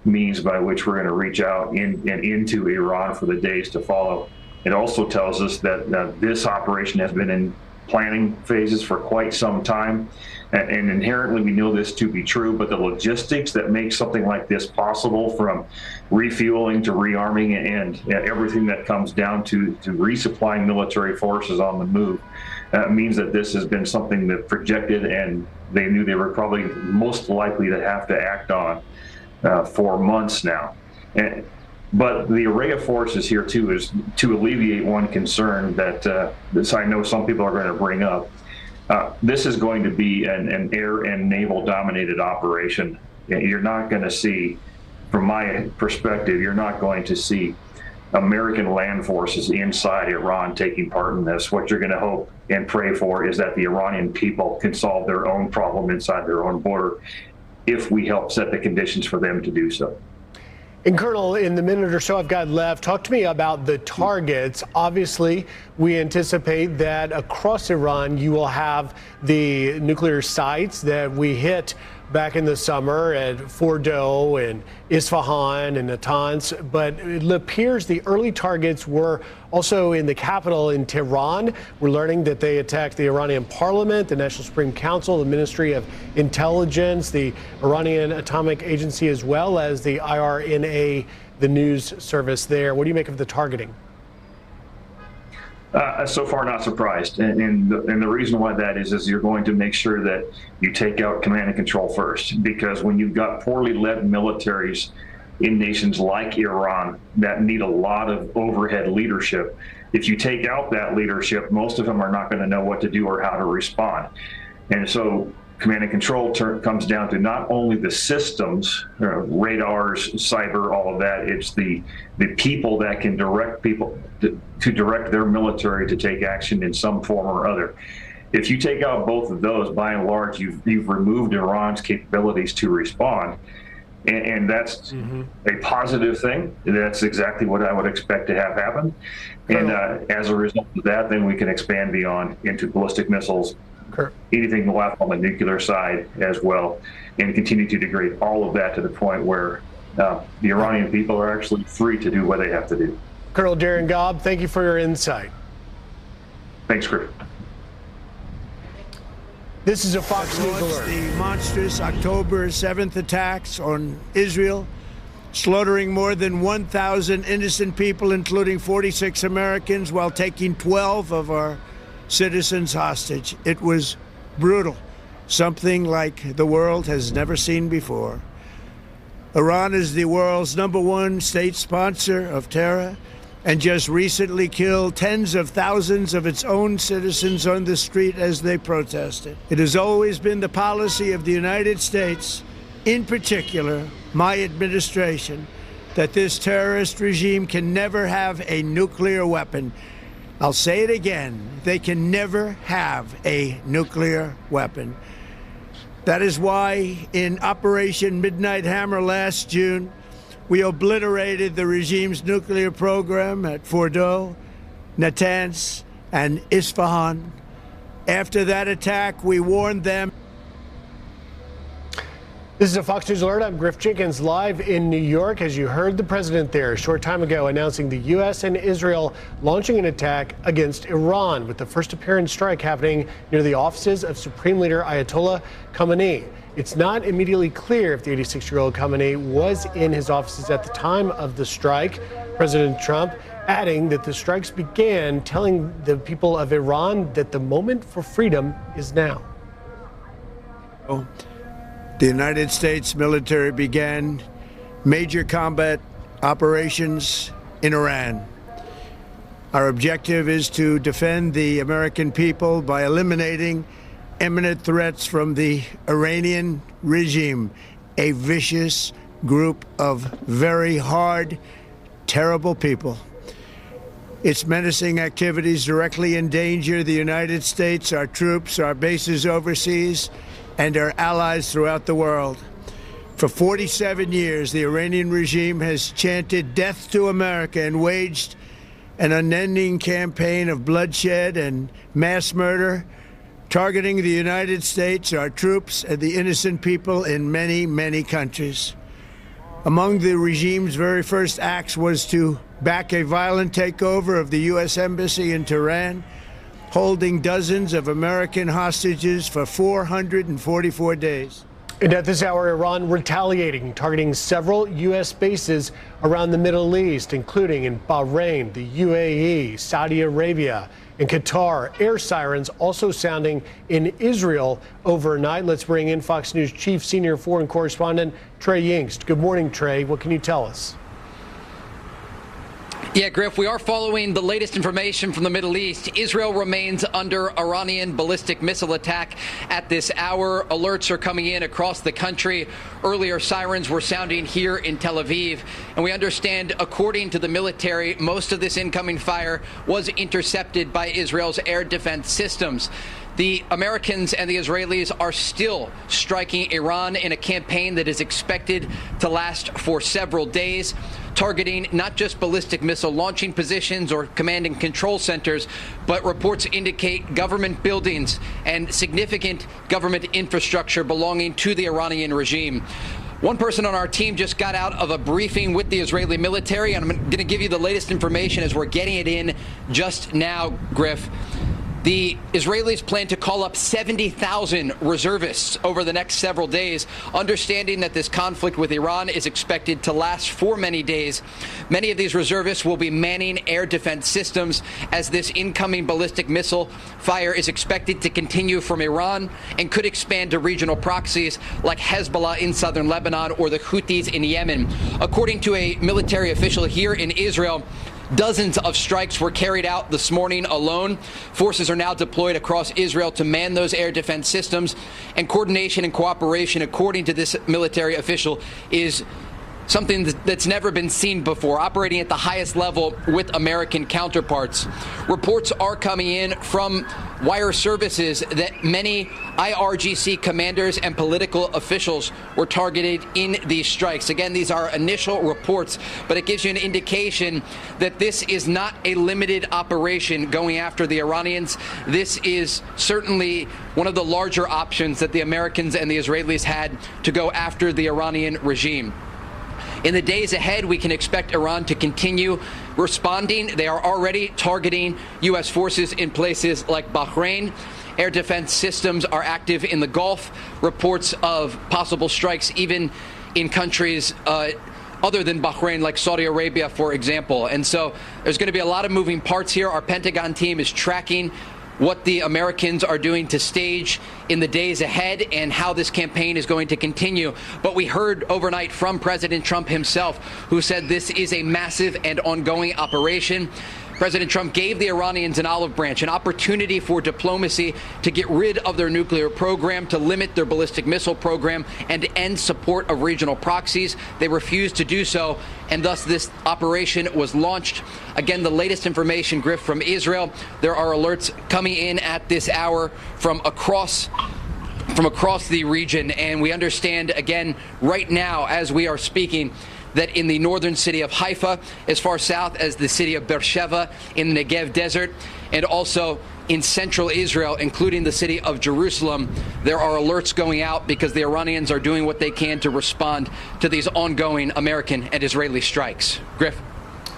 means by which we're going to reach out and into Iran for the days to follow. It also tells us that this operation has been in planning phases for quite some time, and inherently we know this to be true, but the logistics that make something like this possible, from refueling to rearming and everything that comes down to resupplying military forces on the move, means that this has been something that projected, and they knew they were probably most likely to have to act on for months now. But the array of forces here, too, is to alleviate one concern that I know some people are going to bring up. This is going to be an air and naval dominated operation. You're not going to see, from my perspective, you're not going to see American land forces inside Iran taking part in this. What you're going to hope and pray for is that the Iranian people can solve their own problem inside their own border, if we help set the conditions for them to do so. And Colonel, in the minute or so I've got left, talk to me about the targets. Obviously, we anticipate that across Iran you will have the nuclear sites that we hit back in the summer at Fordow and Isfahan and Natanz, but it appears the early targets were also in the capital in Tehran. We're learning that they attacked the Iranian parliament, the National Supreme Council, the Ministry of Intelligence, the Iranian Atomic Agency, as well as the IRNA, the news service there. What do you make of the targeting? So far, not surprised. And the reason why that is you're going to make sure that you take out command and control first, because when you've got poorly led militaries in nations like Iran that need a lot of overhead leadership, if you take out that leadership, most of them are not going to know what to do or how to respond. And so command and control comes down to not only the systems, radars, cyber, all of that. It's the people that can direct people to direct their military to take action in some form or other. If you take out both of those, by and large, you've removed Iran's capabilities to respond. And that's a positive thing. That's exactly what I would expect to have happen. And as a result of that, then we can expand beyond into ballistic missiles, anything left on the nuclear side as well, and continue to degrade all of that to the point where the Iranian people are actually free to do what they have to do. Colonel Darren Gobb, thank you for your insight. Thanks, Chris. This is a Fox News alert. The monstrous October 7th attacks on Israel, slaughtering more than 1,000 innocent people, including 46 Americans, while taking 12 of our citizens hostage. It was brutal, something like the world has never seen before. Iran is the world's #1 state sponsor of terror, and just recently killed tens of thousands of its own citizens on the street as they protested. It has always been the policy of the United States, in particular my administration, that this terrorist regime can never have a nuclear weapon. I'll say it again. They can never have a nuclear weapon. That is why in Operation Midnight Hammer last June, we obliterated the regime's nuclear program at Fordow, Natanz, and Isfahan. After that attack, we warned them. This is a Fox News Alert. I'm Griff Jenkins, live in New York. As you heard the president there a short time ago announcing the U.S. and Israel launching an attack against Iran, with the first apparent strike happening near the offices of Supreme Leader Ayatollah Khamenei. It's not immediately clear if the 86-year-old Khamenei was in his offices at the time of the strike. President Trump adding that the strikes began, telling the people of Iran that the moment for freedom is now. The United States military began major combat operations in Iran. Our objective is to defend the American people by eliminating imminent threats from the Iranian regime, a vicious group of very hard, terrible people. Its menacing activities directly endanger the United States, our troops, our bases overseas, and our allies throughout the world. For 47 years, the Iranian regime has chanted death to America and waged an unending campaign of bloodshed and mass murder, targeting the United States, our troops, and the innocent people in many, many countries. Among the regime's very first acts was to back a violent takeover of the U.S. Embassy in Tehran, holding dozens of American hostages for 444 days. And at this hour, Iran retaliating, targeting several U.S. bases around the Middle East, including in Bahrain, the UAE, Saudi Arabia, and Qatar. Air sirens also sounding in Israel overnight. Let's bring in Fox News Chief Senior Foreign Correspondent Trey Yingst. Good morning, Trey. What can you tell us? Yeah, Griff, we are following the latest information from the Middle East. Israel remains under Iranian ballistic missile attack at this hour. Alerts are coming in across the country. Earlier, sirens were sounding here in Tel Aviv. And we understand, according to the military, most of this incoming fire was intercepted by Israel's air defense systems. The Americans and the Israelis are still striking Iran in a campaign that is expected to last for several days, targeting not just ballistic missile launching positions or command and control centers, but reports indicate government buildings and significant government infrastructure belonging to the Iranian regime. One person on our team just got out of a briefing with the Israeli military, and I'm going to give you the latest information as we're getting it in just now, Griff. The Israelis plan to call up 70,000 reservists over the next several days, understanding that this conflict with Iran is expected to last for many days. Many of these reservists will be manning air defense systems as this incoming ballistic missile fire is expected to continue from Iran and could expand to regional proxies like Hezbollah in southern Lebanon or the Houthis in Yemen. According to a military official here in Israel, dozens of strikes were carried out this morning alone. Forces are now deployed across Israel to man those air defense systems, and coordination and cooperation, according to this military official, is something that's never been seen before, operating at the highest level with American counterparts. Reports are coming in from wire services that many IRGC commanders and political officials were targeted in these strikes. Again, these are initial reports, but it gives you an indication that this is not a limited operation going after the Iranians. This is certainly one of the larger options that the Americans and the Israelis had to go after the Iranian regime. In the days ahead, we can expect Iran to continue responding. They are already targeting U.S. forces in places like Bahrain. Air defense systems are active in the Gulf. Reports of possible strikes even in countries other than Bahrain, like Saudi Arabia, for example. And so there's going to be a lot of moving parts here. Our Pentagon team is tracking what the Americans are doing to stage in the days ahead and how this campaign is going to continue. But we heard overnight from President Trump himself, who said this is a massive and ongoing operation. President Trump gave the Iranians an olive branch, an opportunity for diplomacy to get rid of their nuclear program, to limit their ballistic missile program, and to end support of regional proxies. They refused to do so, and thus this operation was launched. Again, the latest information, Griff, from Israel. There are alerts coming in at this hour from across the region, and we understand, again, right now as we are speaking, that in the northern city of Haifa, as far south as the city of Beersheba in the Negev desert, and also in central Israel, including the city of Jerusalem, there are alerts going out because the Iranians are doing what they can to respond to these ongoing American and Israeli strikes. Griff.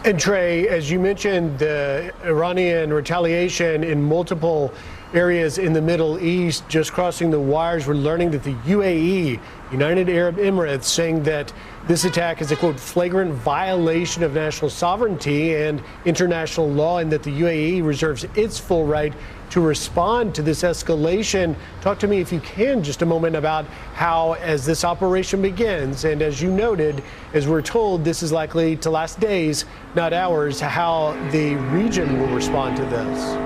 And Trey, as you mentioned, the Iranian retaliation in multiple areas in the Middle East, just crossing the wires, we're learning that the UAE, United Arab Emirates, saying that this attack is a, quote, flagrant violation of national sovereignty and international law, and that the UAE reserves its full right to respond to this escalation. Talk to me, if you can, just a moment about how, as this operation begins, and as you noted, as we're told, this is likely to last days, not hours, how the region will respond to this.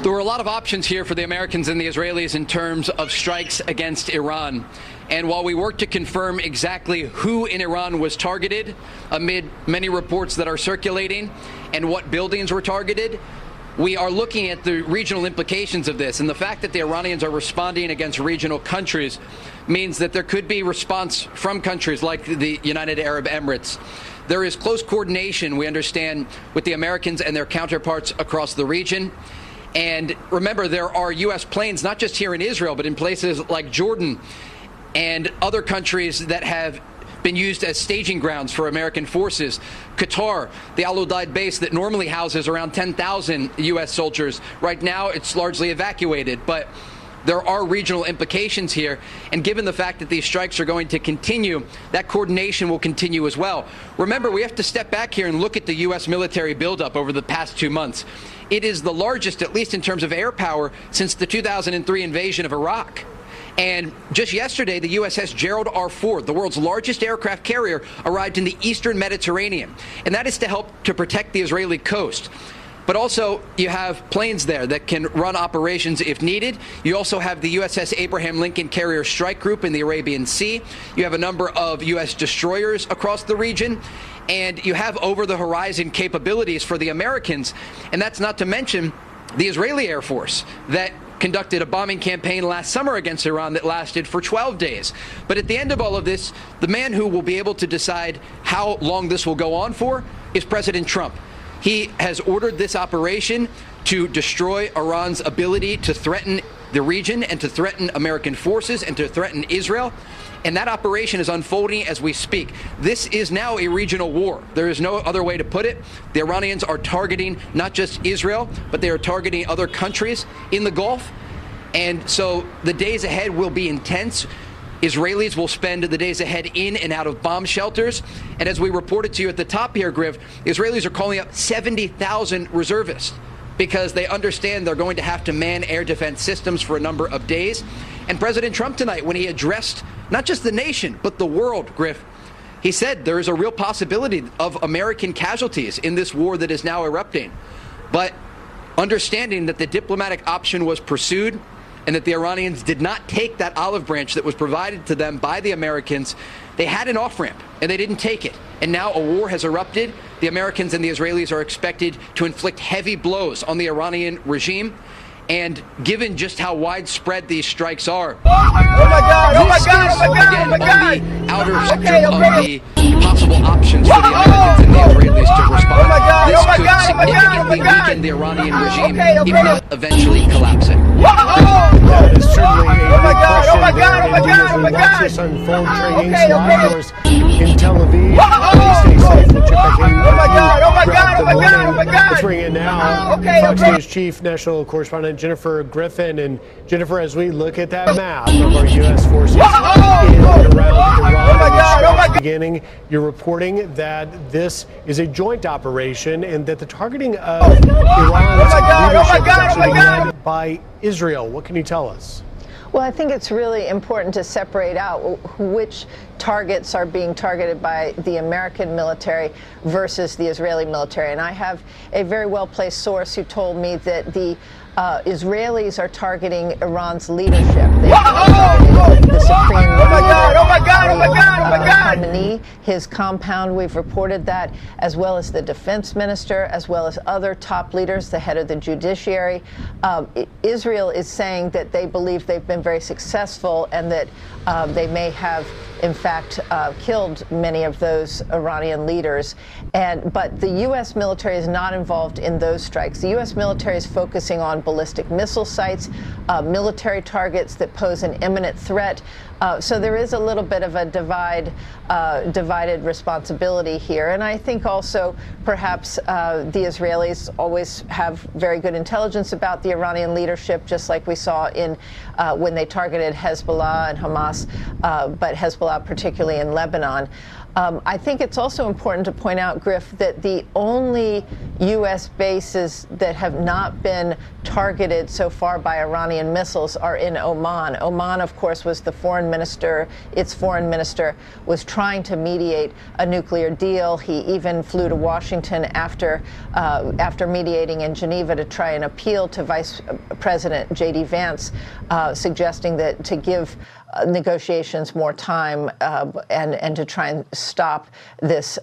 There were a lot of options here for the Americans and the Israelis in terms of strikes against Iran. And while we work to confirm exactly who in Iran was targeted, amid many reports that are circulating, and what buildings were targeted, we are looking at the regional implications of this. And the fact that the Iranians are responding against regional countries means that there could be response from countries like the United Arab Emirates. There is close coordination, we understand, with the Americans and their counterparts across the region. And remember, there are U.S. planes, not just here in Israel, but in places like Jordan and other countries that have been used as staging grounds for American forces. Qatar, the Al Udeid base that normally houses around 10,000 U.S. soldiers. Right now, it's largely evacuated, but there are regional implications here. And given the fact that these strikes are going to continue, that coordination will continue as well. Remember, we have to step back here and look at the U.S. military buildup over the past 2 months. It is the largest, at least in terms of air power, since the 2003 invasion of Iraq. And just yesterday, the USS Gerald R. Ford, the world's largest aircraft carrier, arrived in the eastern Mediterranean. And that is to help to protect the Israeli coast. But also, you have planes there that can run operations if needed. You also have the USS Abraham Lincoln Carrier Strike Group in the Arabian Sea. You have a number of U.S. destroyers across the region. And you have over-the-horizon capabilities for the Americans. And that's not to mention the Israeli Air Force that conducted a bombing campaign last summer against Iran that lasted for 12 days. But at the end of all of this, the man who will be able to decide how long this will go on for is President Trump. He has ordered this operation to destroy Iran's ability to threaten the region and to threaten American forces and to threaten Israel. And that operation is unfolding as we speak. This is now a regional war. There is no other way to put it. The Iranians are targeting not just Israel, but they are targeting other countries in the Gulf. And so the days ahead will be intense. Israelis will spend the days ahead in and out of bomb shelters. And as we reported to you at the top here, Griff, Israelis are calling up 70,000 reservists because they understand they're going to have to man air defense systems for a number of days. And President Trump tonight, when he addressed not just the nation, but the world, Griff, he said there is a real possibility of American casualties in this war that is now erupting. But understanding that the diplomatic option was pursued and that the Iranians did not take that olive branch that was provided to them by the Americans, they had an off-ramp and they didn't take it. And now a war has erupted. The Americans and the Israelis are expected to inflict heavy blows on the Iranian regime. And given just how widespread these strikes are, this is, again, on the outer spectrum of the possible options for the Americans and the Israelis to respond. This could significantly weaken the Iranian regime, if not eventually collapse it. That is certainly a big question there. Indeed, as we watch this unfold, Trey Inks live for us in Tel Aviv. Please stay safe. We'll check back in throughout the morning. Let's bring in now Fox News Chief National Correspondent Jennifer Griffin. And Jennifer, as we look at that map of our U.S. forces in and around Iran beginning, you're reporting that this is a joint operation and that the targeting of Iran's leadership is actually being led by Israel. What can you tell us? Well, I think it's really important to separate out which targets are being targeted by the American military versus the Israeli military. And I have a very well-placed source who told me that the Israelis are targeting Iran's leadership. The supreme Khamenei, his compound, we've reported that, as well as the defense minister, as well as other top leaders, the head of the judiciary. Israel is saying that they believe they've been very successful and that they may have, in fact, killed many of those Iranian leaders. But the U.S. military is not involved in those strikes. The U.S. military is focusing on ballistic missile sites, military targets that pose an imminent threat. So there is a little bit of a divided responsibility here. And I think also perhaps the Israelis always have very good intelligence about the Iranian leadership, just like we saw in when they targeted Hezbollah and Hamas, but Hezbollah particularly in Lebanon. I think it's also important to point out, Griff, that the only U.S. bases that have not been targeted so far by Iranian missiles are in Oman. Oman, of course, was the foreign minister. Its foreign minister was trying to mediate a nuclear deal. He even flew to Washington after mediating in Geneva to try and appeal to Vice President J.D. Vance, suggesting that to give negotiations more time and to try and stop this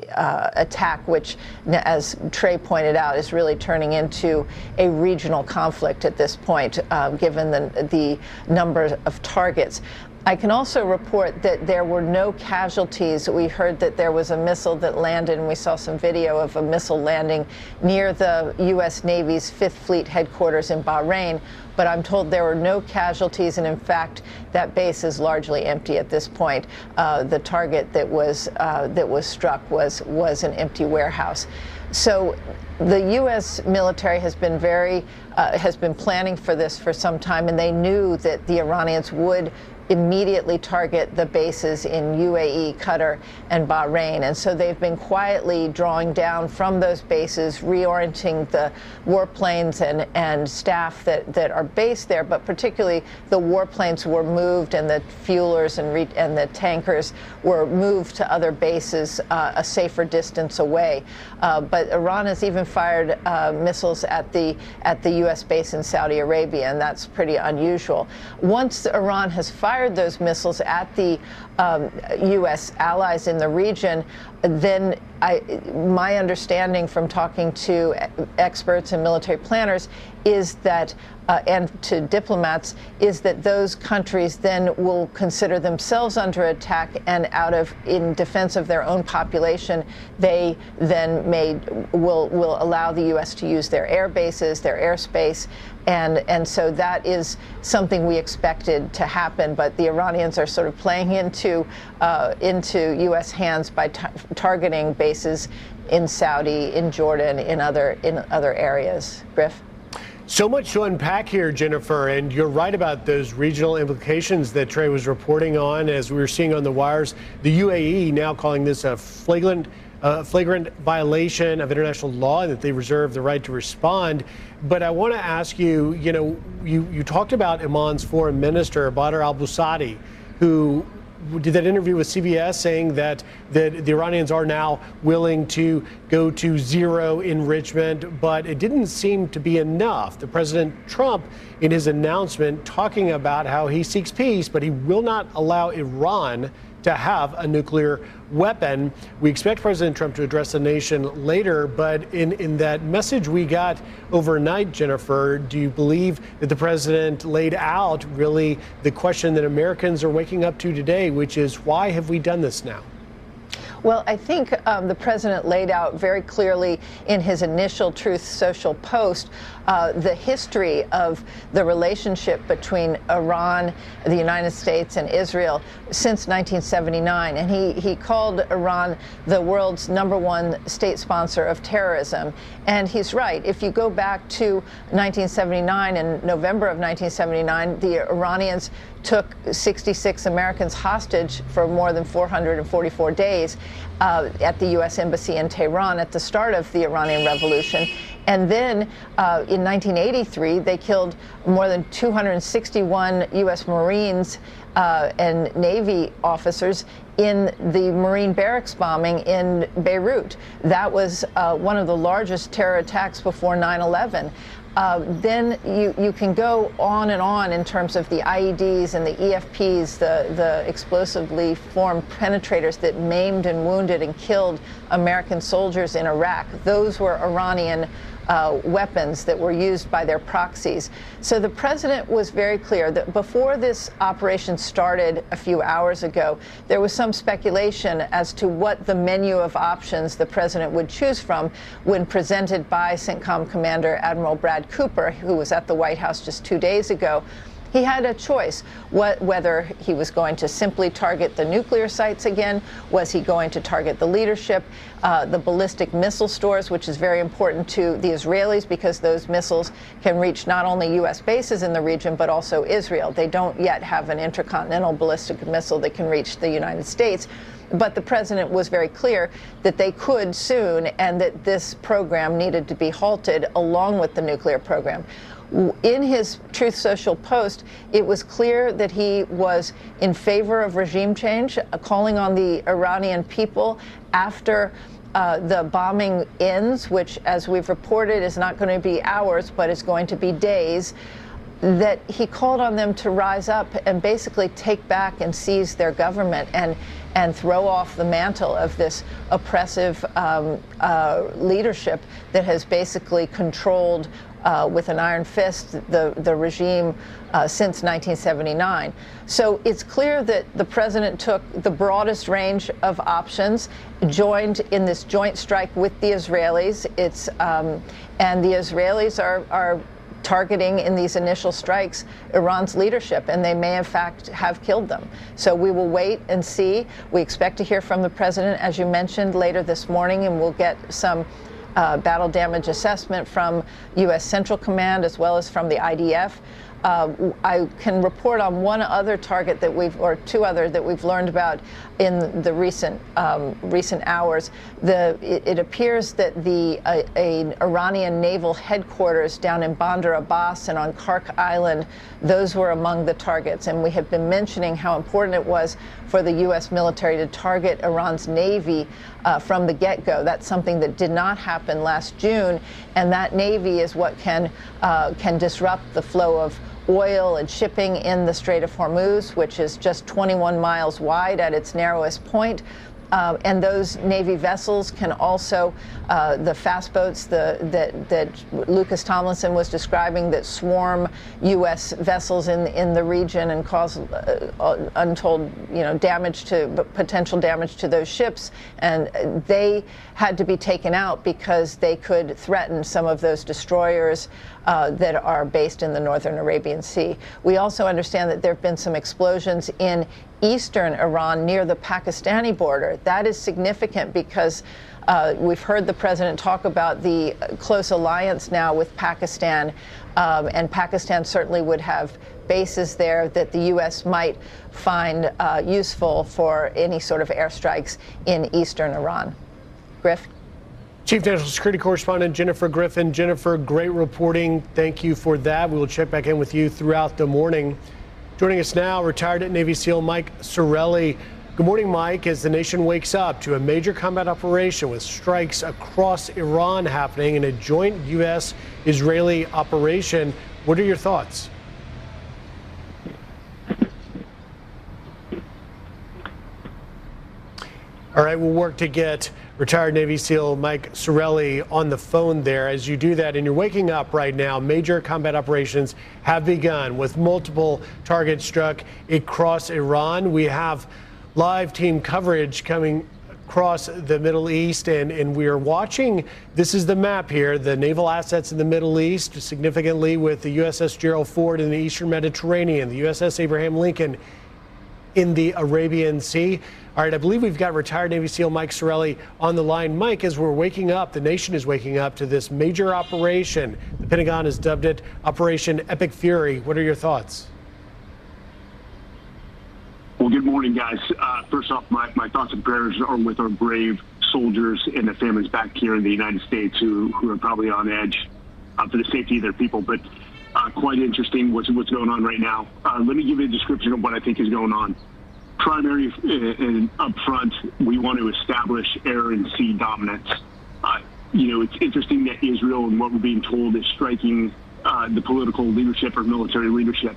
attack, which, as Trey pointed out, is really turning into a regional conflict at this point, given the number of targets. I can also report that there were no casualties. We heard that there was a missile that landed, and we saw some video of a missile landing near the U.S. Navy's 5th Fleet headquarters in Bahrain. But I'm told there were no casualties, and in fact, that base is largely empty at this point. The target that was struck was an empty warehouse. So the U.S. military has been planning for this for some time, and they knew that the Iranians would immediately target the bases in UAE, Qatar, and Bahrain. And so they've been quietly drawing down from those bases, reorienting the warplanes and staff that are based there, but particularly the warplanes were moved and the fuelers and the tankers were moved to other bases a safer distance away. But Iran has even fired missiles at the U.S. base in Saudi Arabia, and that's pretty unusual. Once Iran has fired those missiles at the U.S. allies in the region, then my understanding from talking to experts and military planners is that, and to diplomats, is that those countries then will consider themselves under attack, and in defense of their own population, they then will allow the U.S. to use their air bases, their airspace, and so that is something we expected to happen. But the Iranians are sort of playing into U.S. hands by targeting bases in Saudi, in Jordan, in other areas. Griff? So much to unpack here, Jennifer, and you're right about those regional implications that Trey was reporting on. As we were seeing on the wires, the UAE now calling this a flagrant violation of international law, and that they reserve the right to respond. But I want to ask you, you talked about Oman's foreign minister, Badr al-Busadi, who did that interview with CBS saying that the Iranians are now willing to go to zero enrichment, but it didn't seem to be enough. The President Trump, in his announcement, talking about how he seeks peace, but he will not allow Iran to have a nuclear weapon. We expect President Trump to address the nation later, but in that message we got overnight, Jennifer, do you believe that the president laid out really the question that Americans are waking up to today, which is, why have we done this now? Well, I think the president laid out very clearly in his initial Truth Social post the history of the relationship between Iran, the United States, and Israel since 1979. And he called Iran the world's #1 state sponsor of terrorism. And he's right. If you go back to 1979, in November of 1979, the Iranians took 66 Americans hostage for more than 444 days at the U.S. Embassy in Tehran at the start of the Iranian Revolution. And then in 1983, they killed more than 261 U.S. Marines and Navy officers in the Marine barracks bombing in Beirut. That was one of the largest terror attacks before 9/11. Then you can go on and on in terms of the IEDs and the EFPs, the explosively formed penetrators that maimed and wounded and killed American soldiers in Iraq. Those were Iranian weapons that were used by their proxies. So the president was very clear that before this operation started a few hours ago, there was some speculation as to what the menu of options the president would choose from when presented by CENTCOM Commander Admiral Brad Cooper, who was at the White House just 2 days ago. He had a choice, whether he was going to simply target the nuclear sites again, was he going to target the leadership, the ballistic missile stores, which is very important to the Israelis because those missiles can reach not only U.S. bases in the region, but also Israel. They don't yet have an intercontinental ballistic missile that can reach the United States. But the president was very clear that they could soon and that this program needed to be halted along with the nuclear program. In his Truth Social post, it was clear that he was in favor of regime change, calling on the Iranian people after the bombing ends, which, as we've reported, is not going to be hours, but is going to be days, that he called on them to rise up and basically take back and seize their government and throw off the mantle of this oppressive leadership that has basically controlled with an iron fist the regime since 1979. So it's clear that the president took the broadest range of options, joined in this joint strike with the Israelis. And the Israelis are targeting in these initial strikes Iran's leadership, and they may in fact have killed them. So we will wait and see. We expect to hear from the president, as you mentioned, later this morning, and we'll get some battle damage assessment from U.S. Central Command as well as from the IDF. I can report on one other target or two other that we've learned about in the recent hours. It appears that an Iranian naval headquarters down in Bandar Abbas and on Kark Island, those were among the targets. And we have been mentioning how important it was for the U.S. military to target Iran's Navy from the get-go. That's something that did not happen last June, and that Navy is what can disrupt the flow of oil and shipping in the Strait of Hormuz, which is just 21 miles wide at its narrowest point. And those Navy vessels can also, the fast boats that Lucas Tomlinson was describing that swarm U.S. vessels in the region and cause untold, potential damage to those ships. And they had to be taken out because they could threaten some of those destroyers that are based in the northern Arabian Sea. We also understand that there have been some explosions in eastern Iran near the Pakistani border. That is significant because we've heard the president talk about the close alliance now with Pakistan, and Pakistan certainly would have bases there that the U.S. might find useful for any sort of airstrikes in eastern Iran. Griff? Chief National Security Correspondent Jennifer Griffin. Jennifer, great reporting. Thank you for that. We will check back in with you throughout the morning. Joining us now, retired Navy SEAL Mike Sorelli. Good morning, Mike. As the nation wakes up to a major combat operation with strikes across Iran happening in a joint U.S.-Israeli operation, what are your thoughts? All right, we'll work to get retired Navy SEAL Mike Sorelli on the phone there. As you do that and you're waking up right now, major combat operations have begun with multiple targets struck across Iran. We have live team coverage coming across the Middle East, and we are watching. This is the map here, the naval assets in the Middle East, significantly with the USS Gerald Ford in the Eastern Mediterranean, the USS Abraham Lincoln in the Arabian Sea. All right, I believe we've got retired Navy SEAL Mike Sorelli on the line. Mike, as we're waking up, the nation is waking up to this major operation. The Pentagon has dubbed it Operation Epic Fury. What are your thoughts? good morning, guys. First off, my thoughts and prayers are with our brave soldiers and their families back here in the United States who are probably on edge for the safety of their people. But quite interesting what's going on right now. Let me give you a description of what I think is going on. Primary and up front, we want to establish air and sea dominance. It's interesting that Israel and what we're being told is striking the political leadership or military leadership.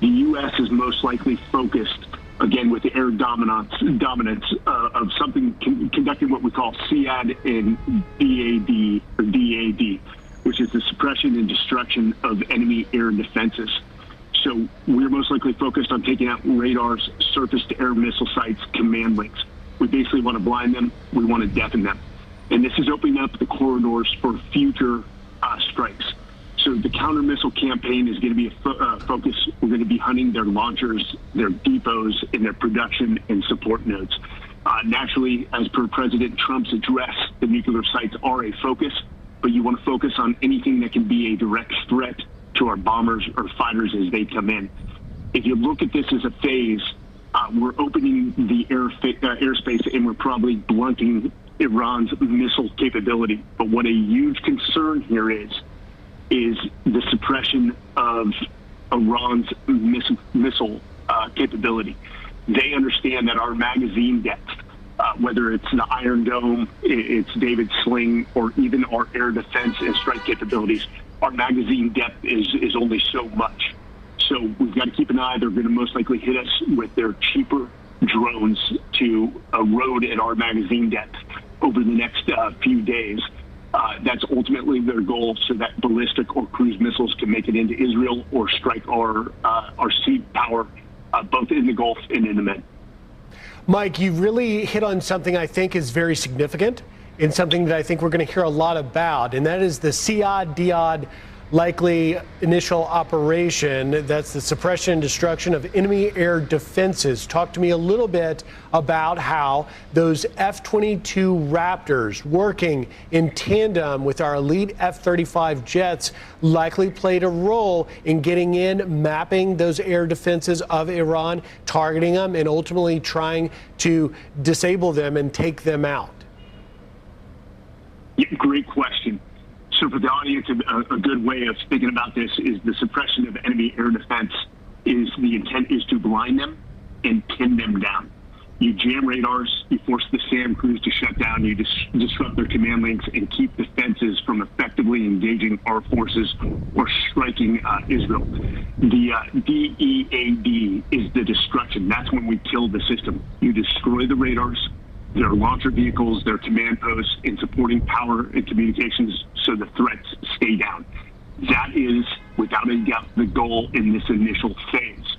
The U.S. is most likely focused, again, with the air dominance of something conducting what we call SEAD and DAD, which is the suppression and destruction of enemy air defenses. So we're most likely focused on taking out radars, surface-to-air missile sites, command links. We basically want to blind them. We want to deafen them. And this is opening up the corridors for future strikes. So the counter-missile campaign is going to be a focus. We're going to be hunting their launchers, their depots, and their production and support nodes. Naturally, as per President Trump's address, the nuclear sites are a focus, but you want to focus on anything that can be a direct threat to our bombers or fighters as they come in. If you look at this as a phase, we're opening the airspace and we're probably blunting Iran's missile capability. But what a huge concern here is the suppression of Iran's missile capability. They understand that our magazine depth, whether it's the Iron Dome, it's David's Sling, or even our air defense and strike capabilities, our magazine depth is only so much. So we've got to keep an eye. They're going to most likely hit us with their cheaper drones to erode at our magazine depth over the next few days. That's ultimately their goal, so that ballistic or cruise missiles can make it into Israel or strike our sea power, both in the Gulf and in the Med. Mike, you really hit on something I think is very significant and something that I think we're going to hear a lot about, and that is the SEAD likely initial operation. That's the suppression and destruction of enemy air defenses. Talk to me a little bit about how those F-22 Raptors working in tandem with our elite F-35 jets likely played a role in getting in, mapping those air defenses of Iran, targeting them, and ultimately trying to disable them and take them out. Yeah, great question. So for the audience, a good way of thinking about this is the suppression of enemy air defense is the intent is to blind them and pin them down. You jam radars, you force the SAM crews to shut down, you disrupt their command links and keep defenses from effectively engaging our forces or striking Israel. The DEAD is the destruction. That's when we kill the system. You destroy the radars, their launcher vehicles, their command posts, and supporting power and communications so the threats stay down. That is, without a doubt, the goal in this initial phase.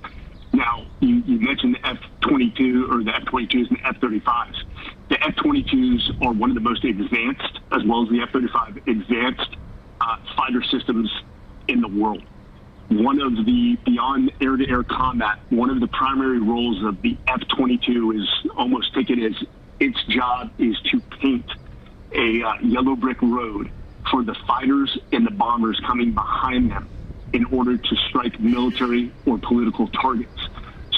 Now, you mentioned the F-22 or the F-22s and the F-35s. The F-22s are one of the most advanced, as well as the F-35, advanced fighter systems in the world. One of the, beyond air-to-air combat, one of the primary roles of the F-22 is almost take it as its job is to paint a yellow brick road for the fighters and the bombers coming behind them in order to strike military or political targets.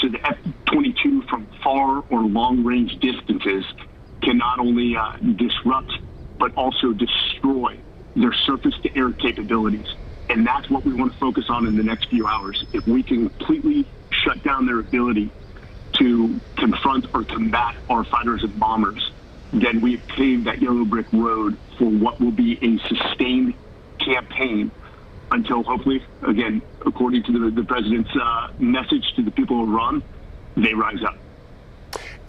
So the F-22 from far or long-range distances can not only disrupt, but also destroy their surface-to-air capabilities. And that's what we want to focus on in the next few hours. If we can completely shut down their ability to confront or combat our fighters and bombers, then we have paved that yellow brick road for what will be a sustained campaign until hopefully, again, according to the president's message to the people of Iran, they rise up.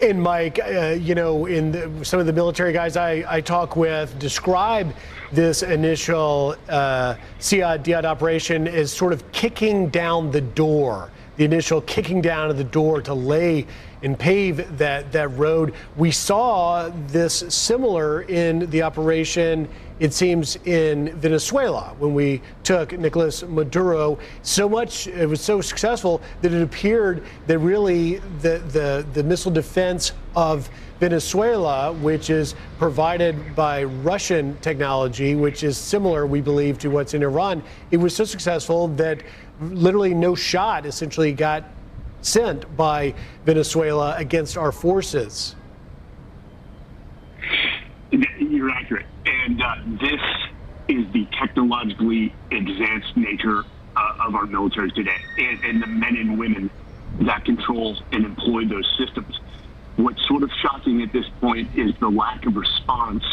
And Mike, some of the military guys I talk with describe this initial SEAD operation as sort of kicking down the door. The initial kicking down of the door to lay and pave that road. We saw this similar in the operation, it seems, in Venezuela when we took Nicolas Maduro. So much, it was so successful that it appeared that really the missile defense of Venezuela, which is provided by Russian technology, which is similar, we believe, to what's in Iran, it was so successful that literally no shot essentially got sent by Venezuela against our forces. You're accurate. And this is the technologically advanced nature of our military today and the men and women that control and employ those systems. What's sort of shocking at this point is the lack of response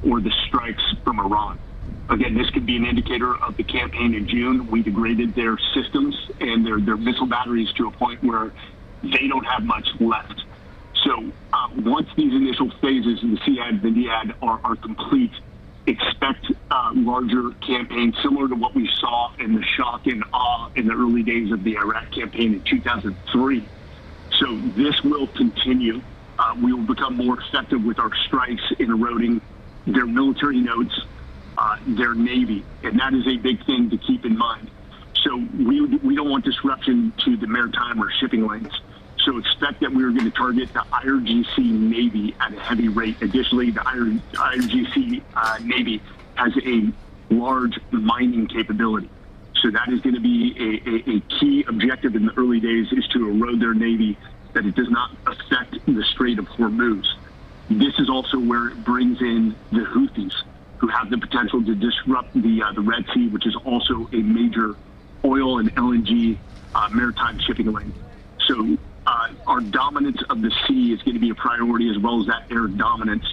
or the strikes from Iran. Again, this could be an indicator of the campaign in June. We degraded their systems and their missile batteries to a point where they don't have much left. So once these initial phases in the SEAD, the NEAD are complete, expect larger campaigns similar to what we saw in the shock and awe in the early days of the Iraq campaign in 2003. So this will continue. We will become more effective with our strikes in eroding their military nodes, their Navy, and that is a big thing to keep in mind. So we don't want disruption to the maritime or shipping lanes. So expect that we're going to target the IRGC Navy at a heavy rate. Additionally, the IRGC Navy has a large mining capability. So that is going to be a key objective in the early days, is to erode their Navy, that it does not affect the Strait of Hormuz. This is also where it brings in the Houthis, who have the potential to disrupt the Red Sea, which is also a major oil and LNG maritime shipping lane. So our dominance of the sea is going to be a priority, as well as that air dominance,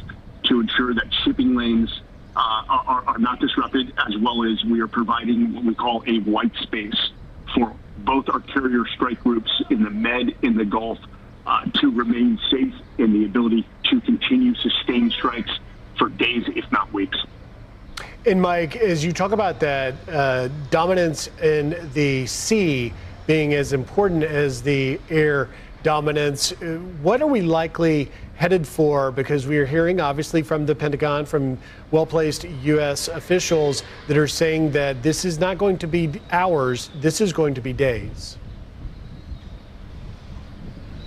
to ensure that shipping lanes are not disrupted, as well as we are providing what we call a white space for both our carrier strike groups in the Med, in the Gulf, to remain safe, and the ability to continue sustained strikes for days, if not weeks. And Mike, as you talk about that dominance in the sea being as important as the air dominance, what are we likely headed for? Because we are hearing, obviously, from the Pentagon, from well-placed U.S. officials that are saying that this is not going to be hours, this is going to be days.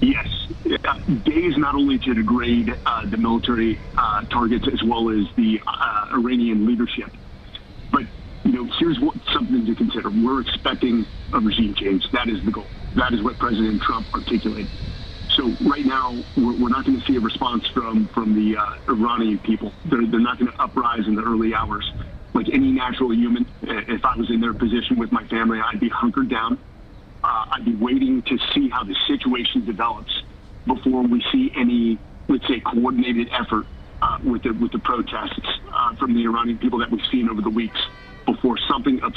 Yes, days not only to degrade the military targets as well as the Iranian leadership, but here's something to consider. We're expecting a regime change. That is the goal. That is what President Trump articulated. So right now, we're not going to see a response from the Iranian people. They're not going to uprise in the early hours. Like any natural human, if I was in their position with my family, I'd be hunkered down. I'd be waiting to see how the situation develops before we see any, let's say, coordinated effort with the protests from the Iranian people that we've seen over the weeks, before something of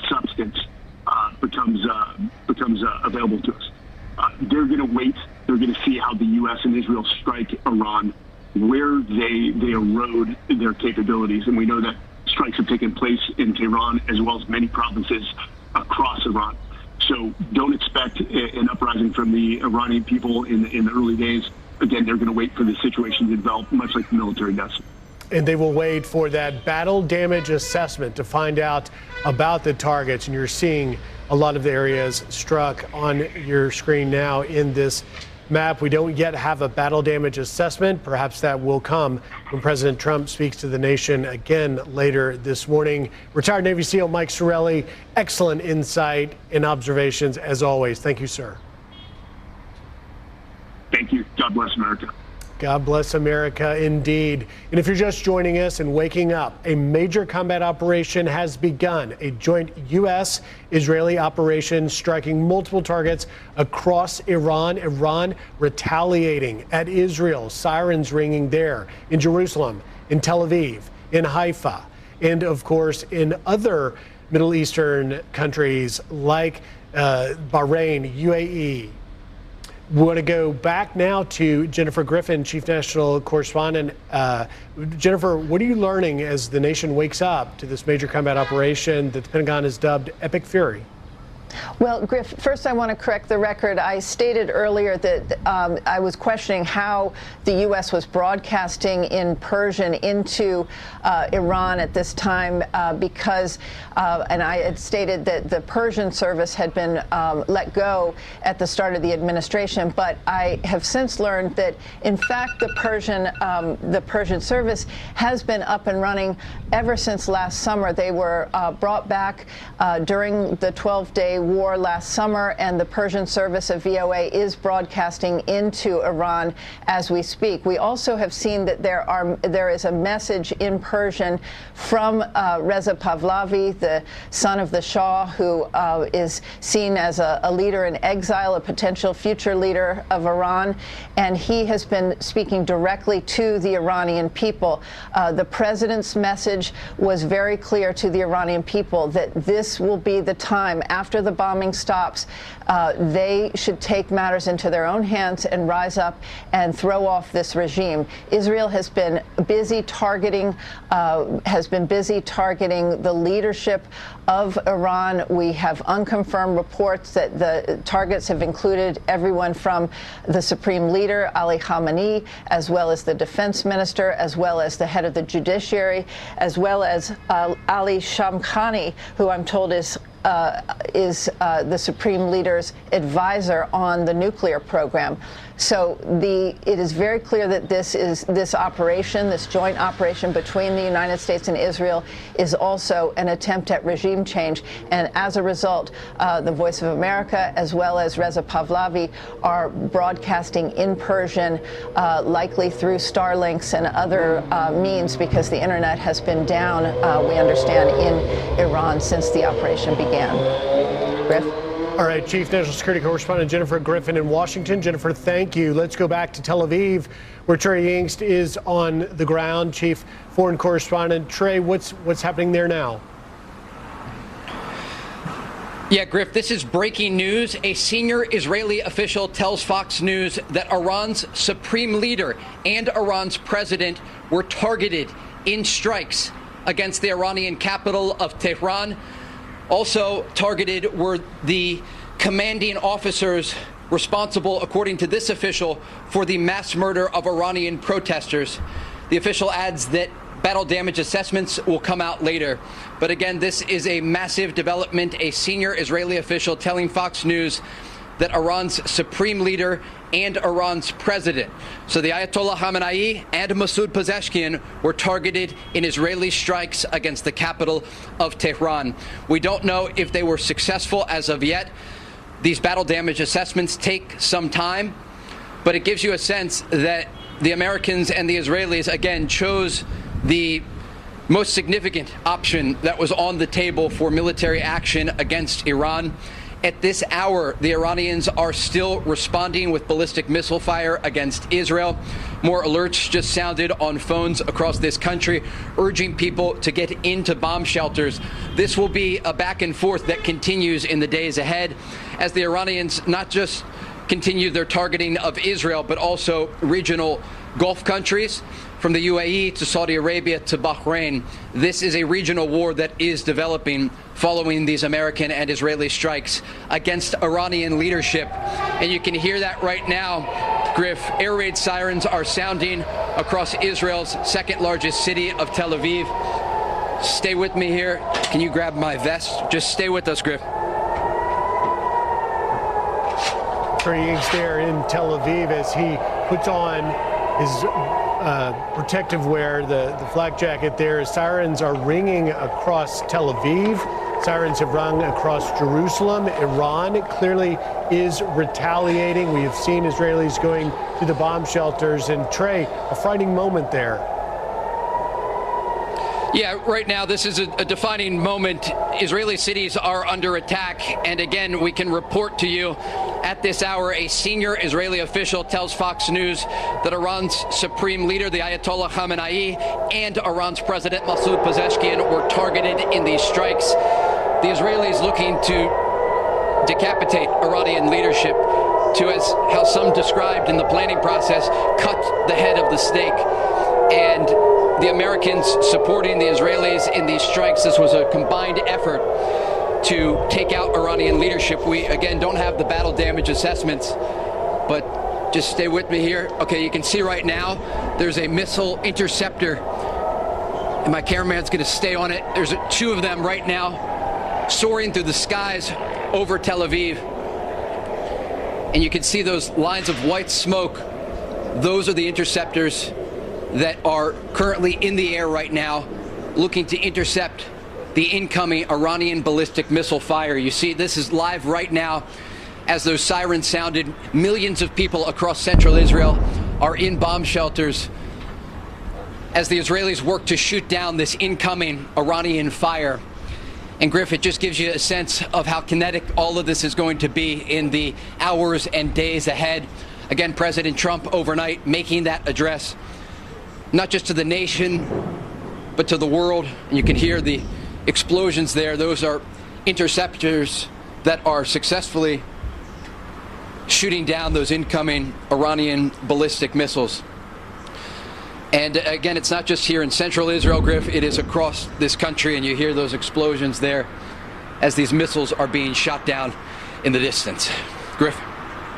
substance becomes available to us. They're going to wait. They're going to see how the U.S. and Israel strike Iran, where they erode their capabilities. And we know that strikes have taken place in Tehran as well as many provinces across Iran. So don't expect an uprising from the Iranian people in the early days. Again, they're going to wait for the situation to develop, much like the military does. And they will wait for that battle damage assessment to find out about the targets. And you're seeing a lot of the areas struck on your screen now in this map. We don't yet have a battle damage assessment. Perhaps that will come when President Trump speaks to the nation again later this morning. Retired Navy SEAL Mike Sorelli, excellent insight and observations as always. Thank you, sir. Thank you. God bless America. God bless America indeed. And if you're just joining us and waking up, a major combat operation has begun. A joint U.S.-Israeli operation striking multiple targets across Iran. Iran retaliating at Israel. Sirens ringing there in Jerusalem, in Tel Aviv, in Haifa, and of course in other Middle Eastern countries like Bahrain, UAE. We want to go back now to Jennifer Griffin, Chief National Correspondent. Jennifer, what are you learning as the nation wakes up to this major combat operation that the Pentagon has dubbed Epic Fury? Well, Griff, first I want to correct the record. I stated earlier that I was questioning how the U.S. was broadcasting in Persian into Iran at this time because, and I had stated that the Persian service had been let go at the start of the administration. But I have since learned that, in fact, the Persian service has been up and running ever since last summer. They were brought back during the 12-day war last summer, and the Persian service of VOA is broadcasting into Iran as we speak. We also have seen that there is a message in Persian from Reza Pahlavi, the son of the Shah, who is seen as a leader in exile, a potential future leader of Iran, and he has been speaking directly to the Iranian people. The president's message was very clear to the Iranian people that this will be the time after the bombing stops. They should take matters into their own hands and rise up and throw off this regime. Israel has been busy targeting the leadership of Iran. We have unconfirmed reports that the targets have included everyone from the supreme leader, Ali Khamenei, as well as the defense minister, as well as the head of the judiciary, as well as Ali Shamkhani, who I'm told is the supreme leader's advisor on the nuclear program. So it is very clear that this joint operation between the United States and Israel is also an attempt at regime change. And as a result, the Voice of America, as well as Reza Pahlavi, are broadcasting in Persian, likely through Starlinks and other means, because the internet has been down, we understand, in Iran since the operation began. Griff? All right, Chief National Security Correspondent Jennifer Griffin in Washington. Jennifer, thank you. Let's go back to Tel Aviv, where Trey Yingst is on the ground. Chief Foreign Correspondent Trey, what's happening there now? Yeah, Griff, this is breaking news. A senior Israeli official tells Fox News that Iran's supreme leader and Iran's president were targeted in strikes against the Iranian capital of Tehran. Also targeted were the commanding officers responsible, according to this official, for the mass murder of Iranian protesters. The official adds that battle damage assessments will come out later. But again, this is a massive development. A senior Israeli official telling Fox News that Iran's supreme leader and Iran's president, so the Ayatollah Khamenei and Masoud Pezeshkian, were targeted in Israeli strikes against the capital of Tehran. We don't know if they were successful as of yet. These battle damage assessments take some time, but it gives you a sense that the Americans and the Israelis, again, chose the most significant option that was on the table for military action against Iran. At this hour, the Iranians are still responding with ballistic missile fire against Israel. More alerts just sounded on phones across this country, urging people to get into bomb shelters. This will be a back and forth that continues in the days ahead, as the Iranians not just continue their targeting of Israel, but also regional Gulf countries, from the UAE to Saudi Arabia to Bahrain. This is a regional war that is developing following these American and Israeli strikes against Iranian leadership. And you can hear that right now, Griff. Air raid sirens are sounding across Israel's second largest city of Tel Aviv. Stay with me here. Can you grab my vest? Just stay with us, Griff. Trey Yingst there in Tel Aviv as he puts on his protective wear, the flak jacket there. Sirens are ringing across Tel Aviv. Sirens have rung across Jerusalem. Iran clearly is retaliating. We have seen Israelis going to the bomb shelters. And Trey, a frightening moment there. Yeah, right now this is a defining moment. Israeli cities are under attack. And again, we can report to you at this hour, a senior Israeli official tells Fox News that Iran's supreme leader, the Ayatollah Khamenei, and Iran's president, Masoud Pezeshkian, were targeted in these strikes. The Israelis looking to decapitate Iranian leadership, to, as how some described in the planning process, cut the head of the snake. And the Americans supporting the Israelis in these strikes. This was a combined effort to take out Iranian leadership. We, again, don't have the battle damage assessments, but just stay with me here. Okay, you can see right now there's a missile interceptor, and my cameraman's going to stay on it. There's two of them right now soaring through the skies over Tel Aviv, and you can see those lines of white smoke. Those are the interceptors that are currently in the air right now, looking to intercept the incoming Iranian ballistic missile fire. You see, this is live right now. As those sirens sounded, millions of people across central Israel are in bomb shelters as the Israelis work to shoot down this incoming Iranian fire. And Griff, it just gives you a sense of how kinetic all of this is going to be in the hours and days ahead. Again, President Trump overnight making that address, not just to the nation, but to the world. And you can hear the explosions there. Those are interceptors that are successfully shooting down those incoming Iranian ballistic missiles. And again, it's not just here in central Israel, Griff, it is across this country, and you hear those explosions there as these missiles are being shot down in the distance. Griff.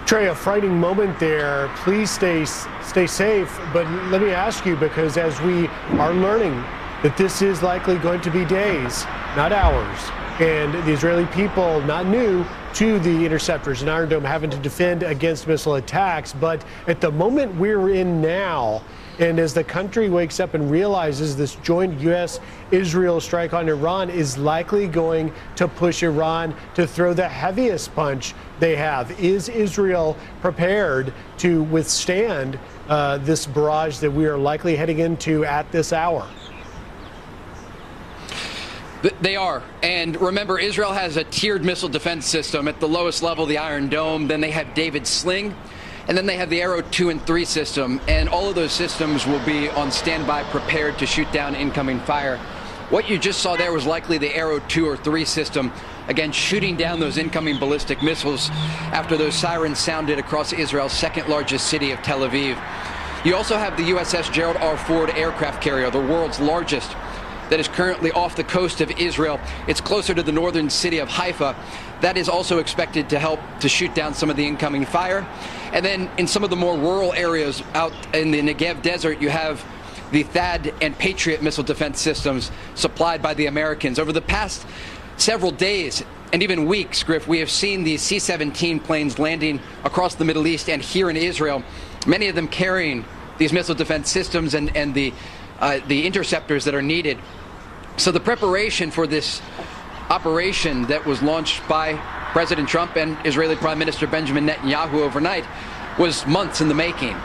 Trey, a frightening moment there. Please stay safe. But let me ask you, because as we are learning that this is likely going to be days, not hours, and the Israeli people not new to the interceptors and Iron Dome having to defend against missile attacks. But at the moment we're in now, and as the country wakes up and realizes this joint U.S.-Israel strike on Iran is likely going to push Iran to throw the heaviest punch they have, is Israel prepared to withstand this barrage that we are likely heading into at this hour? They are. And remember, Israel has a tiered missile defense system. At the lowest level, the Iron Dome. Then they have David's Sling. And then they have the Arrow 2 and 3 system. And all of those systems will be on standby, prepared to shoot down incoming fire. What you just saw there was likely the Arrow 2 or 3 system, again, shooting down those incoming ballistic missiles after those sirens sounded across Israel's second largest city of Tel Aviv. You also have the USS Gerald R. Ford aircraft carrier, the world's largest, that is currently off the coast of Israel. It's closer to the northern city of Haifa. That is also expected to help to shoot down some of the incoming fire. And then in some of the more rural areas out in the Negev desert, you have the THAAD and Patriot missile defense systems supplied by the Americans. Over the past several days and even weeks, Griff, we have seen these C-17 planes landing across the Middle East and here in Israel, many of them carrying these missile defense systems and the interceptors that are needed. So the preparation for this operation that was launched by President Trump and Israeli Prime Minister Benjamin Netanyahu overnight was months in the making.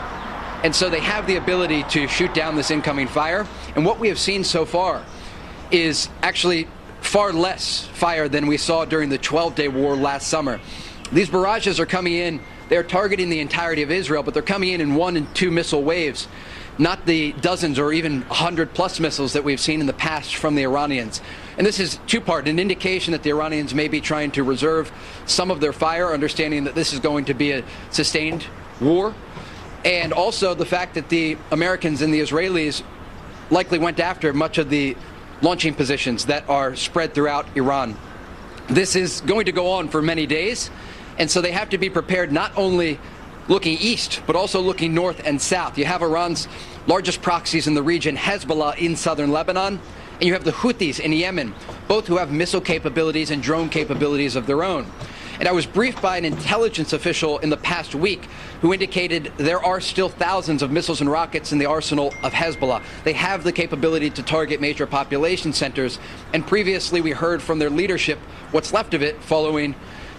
And so they have the ability to shoot down this incoming fire. And what we have seen so far is actually far less fire than we saw during the 12-day war last summer. These barrages are coming in, they're targeting the entirety of Israel, but they're coming in 1 and 2 missile waves, not the dozens or even 100+ missiles that we've seen in the past from the Iranians. And this is two-part, an indication that the Iranians may be trying to reserve some of their fire, understanding that this is going to be a sustained war, and also the fact that the Americans and the Israelis likely went after much of the launching positions that are spread throughout Iran. This is going to go on for many days, and so they have to be prepared not only looking east, but also looking north and south. You have Iran's largest proxies in the region, Hezbollah in southern Lebanon, and you have the Houthis in Yemen, both who have missile capabilities and drone capabilities of their own. And I was briefed by an intelligence official in the past week who indicated there are still thousands of missiles and rockets in the arsenal of Hezbollah. They have the capability to target major population centers. And previously we heard from their leadership, what's left of it following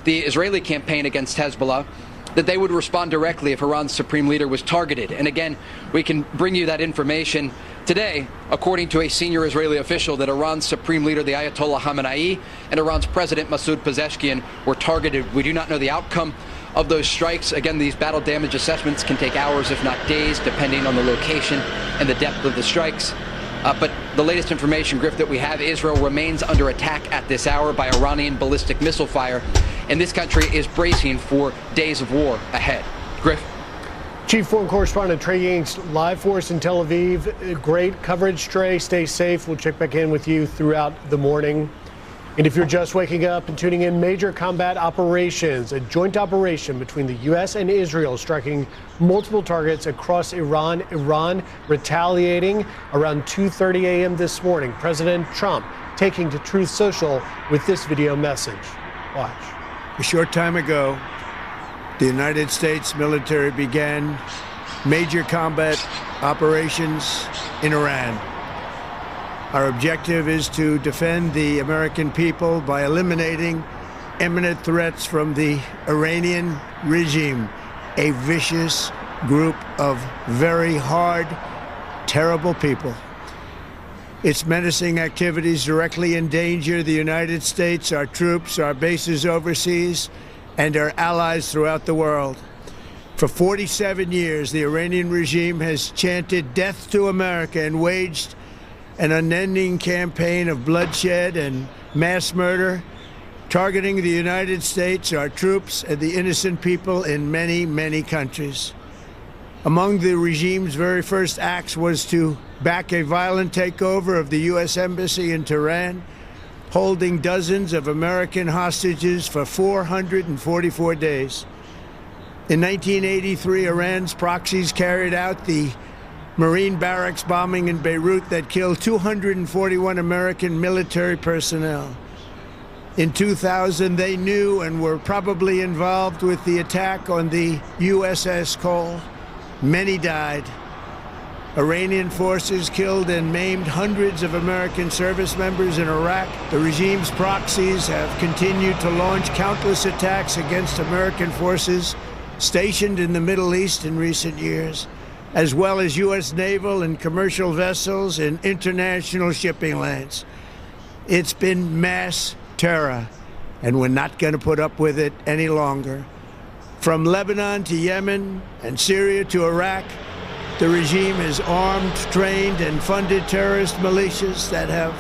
the Israeli campaign against Hezbollah, that they would respond directly if Iran's supreme leader was targeted. And again, we can bring you that information today, according to a senior Israeli official, that Iran's supreme leader, the Ayatollah Khamenei, and Iran's president, Masoud Pezeshkian, were targeted. We do not know the outcome of those strikes. Again, these battle damage assessments can take hours, if not days, depending on the location and the depth of the strikes. But the latest information, Griff, that we have, Israel remains under attack at this hour by Iranian ballistic missile fire, and this country is bracing for days of war ahead. Griff? Chief Foreign Correspondent Trey Yingst, live for us in Tel Aviv. Great coverage, Trey. Stay safe. We'll check back in with you throughout the morning. And if you're just waking up and tuning in, major combat operations, a joint operation between the U.S. and Israel striking multiple targets across Iran. Iran retaliating around 2:30 a.m. this morning. President Trump taking to Truth Social with this video message. Watch. A short time ago, the United States military began major combat operations in Iran. Our objective is to defend the American people by eliminating imminent threats from the Iranian regime, a vicious group of very hard, terrible people. Its menacing activities directly endanger the United States, our troops, our bases overseas, and our allies throughout the world. For 47 years, the Iranian regime has chanted death to America and waged an unending campaign of bloodshed and mass murder, targeting the United States, our troops, and the innocent people in many, many countries. Among the regime's very first acts was to back a violent takeover of the U.S. Embassy in Tehran, holding dozens of American hostages for 444 days. In 1983, Iran's proxies carried out the Marine barracks bombing in Beirut that killed 241 American military personnel. In 2000, they knew and were probably involved with the attack on the USS Cole. Many died. Iranian forces killed and maimed hundreds of American service members in Iraq. The regime's proxies have continued to launch countless attacks against American forces stationed in the Middle East in recent years, as well as U.S. naval and commercial vessels in international shipping lanes. It's been mass terror, and we're not going to put up with it any longer. From Lebanon to Yemen and Syria to Iraq, the regime has armed, trained, and funded terrorist militias that have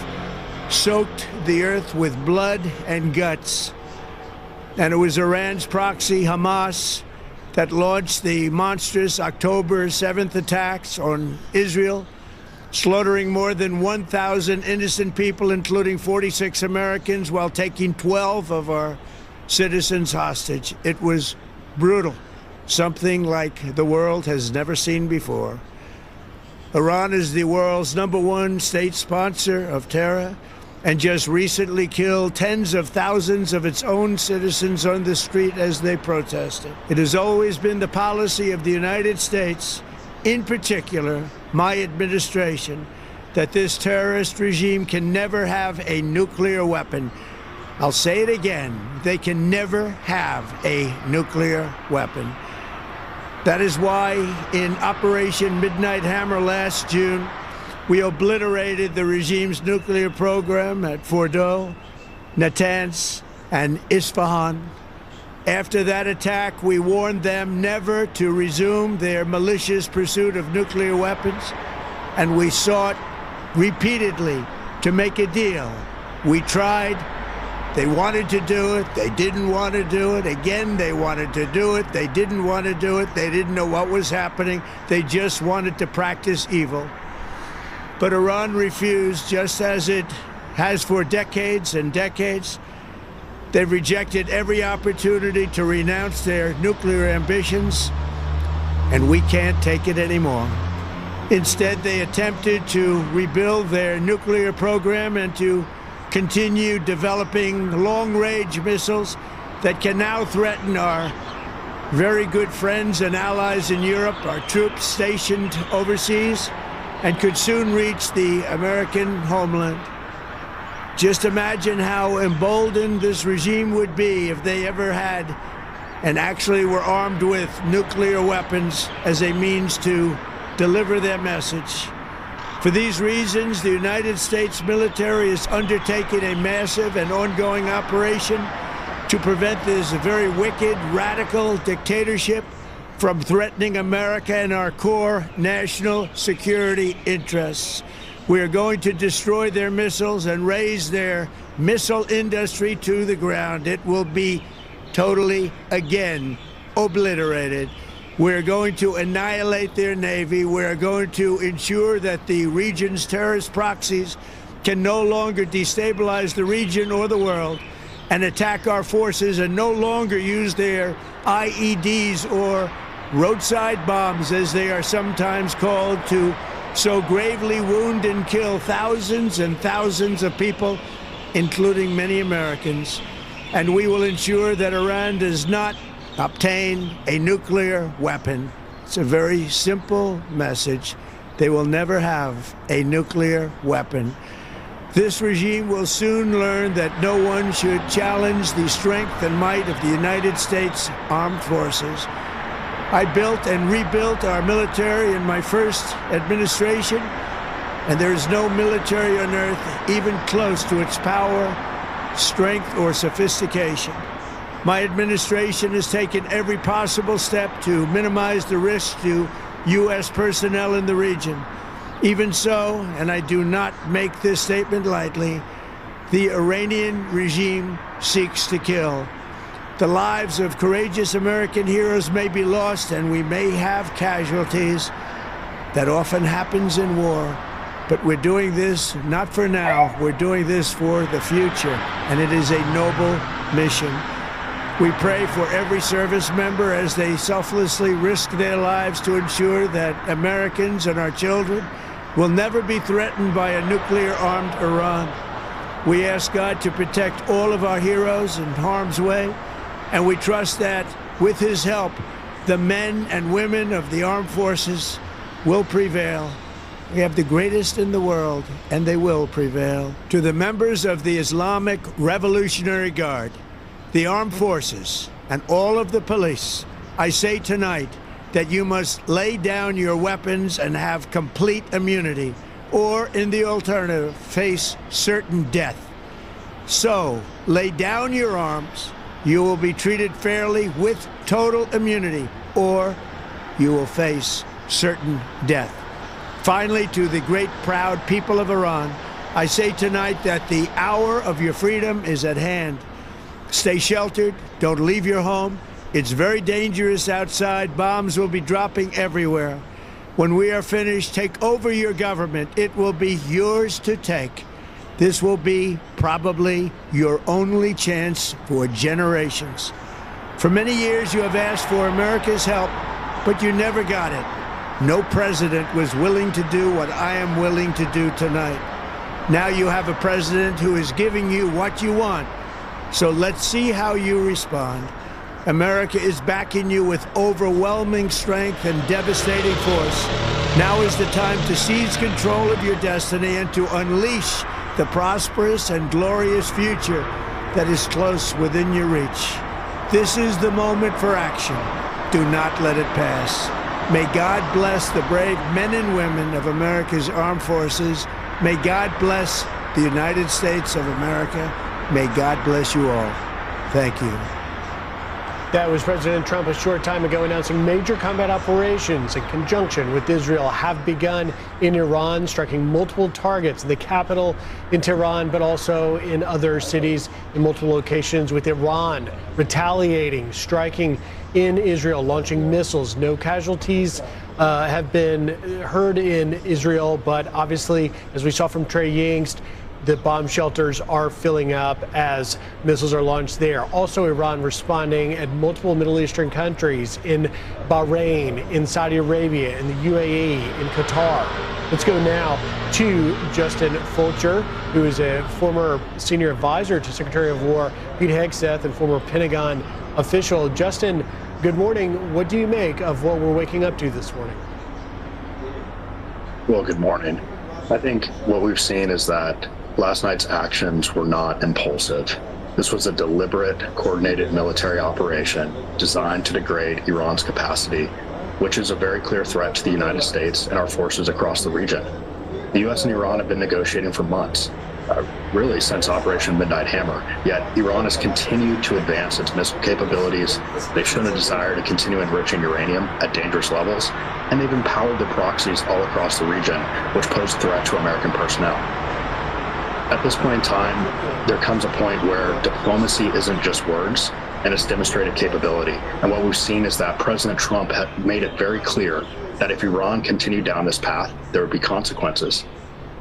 soaked the earth with blood and guts. And it was Iran's proxy, Hamas, that launched the monstrous October 7th attacks on Israel, slaughtering more than 1,000 innocent people, including 46 Americans, while taking 12 of our citizens hostage. It was brutal, something like the world has never seen before. Iran is the world's #1 state sponsor of terror and just recently killed tens of thousands of its own citizens on the street as they protested. It has always been the policy of the United States, in particular my administration, that this terrorist regime can never have a nuclear weapon. I'll say it again, they can never have a nuclear weapon. That is why in Operation Midnight Hammer last June, we obliterated the regime's nuclear program at Fordow, Natanz, and Isfahan. After that attack, we warned them never to resume their malicious pursuit of nuclear weapons, and we sought repeatedly to make a deal. We tried. They wanted to do it. They didn't want to do it. Again, they wanted to do it. They didn't want to do it. They didn't know what was happening. They just wanted to practice evil. But Iran refused, just as it has for decades and decades. They've rejected every opportunity to renounce their nuclear ambitions, and we can't take it anymore. Instead, they attempted to rebuild their nuclear program and to continue developing long-range missiles that can now threaten our very good friends and allies in Europe, our troops stationed overseas, and could soon reach the American homeland. Just imagine how emboldened this regime would be if they ever had and actually were armed with nuclear weapons as a means to deliver their message. For these reasons, the United States military is undertaking a massive and ongoing operation to prevent this very wicked, radical dictatorship from threatening America and our core national security interests. We are going to destroy their missiles and raise their missile industry to the ground. It will be totally, again, obliterated. We're going to annihilate their Navy. We're going to ensure that the region's terrorist proxies can no longer destabilize the region or the world and attack our forces and no longer use their IEDs or roadside bombs, as they are sometimes called, to so gravely wound and kill thousands and thousands of people, including many Americans. And we will ensure that Iran does not obtain a nuclear weapon. It's a very simple message. They will never have a nuclear weapon. This regime will soon learn that no one should challenge the strength and might of the United States Armed Forces. I built and rebuilt our military in my first administration, and there is no military on earth even close to its power, strength, or sophistication. My administration has taken every possible step to minimize the risk to U.S. personnel in the region. Even so, and I do not make this statement lightly, the Iranian regime seeks to kill. The lives of courageous American heroes may be lost, and we may have casualties. That often happens in war. But we're doing this not for now, we're doing this for the future, and it is a noble mission. We pray for every service member as they selflessly risk their lives to ensure that Americans and our children will never be threatened by a nuclear-armed Iran. We ask God to protect all of our heroes in harm's way, and we trust that, with his help, the men and women of the armed forces will prevail. We have the greatest in the world, and they will prevail. To the members of the Islamic Revolutionary Guard, the armed forces, and all of the police, I say tonight that you must lay down your weapons and have complete immunity, or, in the alternative, face certain death. So, lay down your arms. You will be treated fairly with total immunity, or you will face certain death. Finally, to the great, proud people of Iran, I say tonight that the hour of your freedom is at hand. Stay sheltered. Don't leave your home. It's very dangerous outside. Bombs will be dropping everywhere. When we are finished, take over your government. It will be yours to take. This will be probably your only chance for generations. For many years, you have asked for America's help, but you never got it. No president was willing to do what I am willing to do tonight. Now you have a president who is giving you what you want. So let's see how you respond. America is backing you with overwhelming strength and devastating force. Now is the time to seize control of your destiny and to unleash the prosperous and glorious future that is close within your reach. This is the moment for action. Do not let it pass. May God bless the brave men and women of America's armed forces. May God bless the United States of America. May God bless you all. Thank you. That was President Trump a short time ago announcing major combat operations in conjunction with Israel have begun in Iran, striking multiple targets in the capital, in Tehran, but also in other cities in multiple locations, with Iran retaliating, striking in Israel, launching missiles. No casualties have been heard in Israel, but obviously, as we saw from Trey Yingst, the bomb shelters are filling up as missiles are launched there. Also, Iran responding at multiple Middle Eastern countries, in Bahrain, in Saudi Arabia, in the UAE, in Qatar. Let's go now to Justin Fulcher, who is a former senior advisor to Secretary of War Pete Hegseth and former Pentagon official. Justin, good morning. What do you make of what we're waking up to this morning? Well, good morning. I think what we've seen is that last night's actions were not impulsive. This was a deliberate, coordinated military operation designed to degrade Iran's capacity, which is a very clear threat to the United States and our forces across the region. The U.S. and Iran have been negotiating for months, really since Operation Midnight Hammer, yet Iran has continued to advance its missile capabilities. They've shown a desire to continue enriching uranium at dangerous levels, and they've empowered the proxies all across the region, which pose a threat to American personnel. At this point in time, there comes a point where diplomacy isn't just words, and it's demonstrated capability. And what we've seen is that President Trump had made it very clear that if Iran continued down this path, there would be consequences.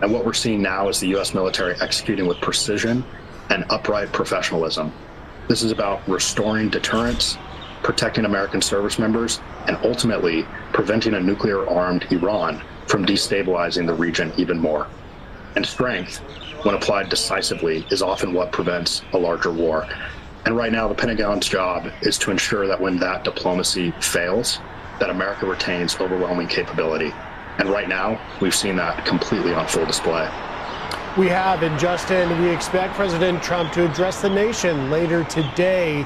And what we're seeing now is the U.S. military executing with precision and upright professionalism. This is about restoring deterrence, protecting American service members, and ultimately preventing a nuclear-armed Iran from destabilizing the region even more. And strength, when applied decisively, is often what prevents a larger war. And right now, the Pentagon's job is to ensure that when that diplomacy fails, that America retains overwhelming capability. And right now, we've seen that completely on full display. We have, and Justin, we expect President Trump to address the nation later today.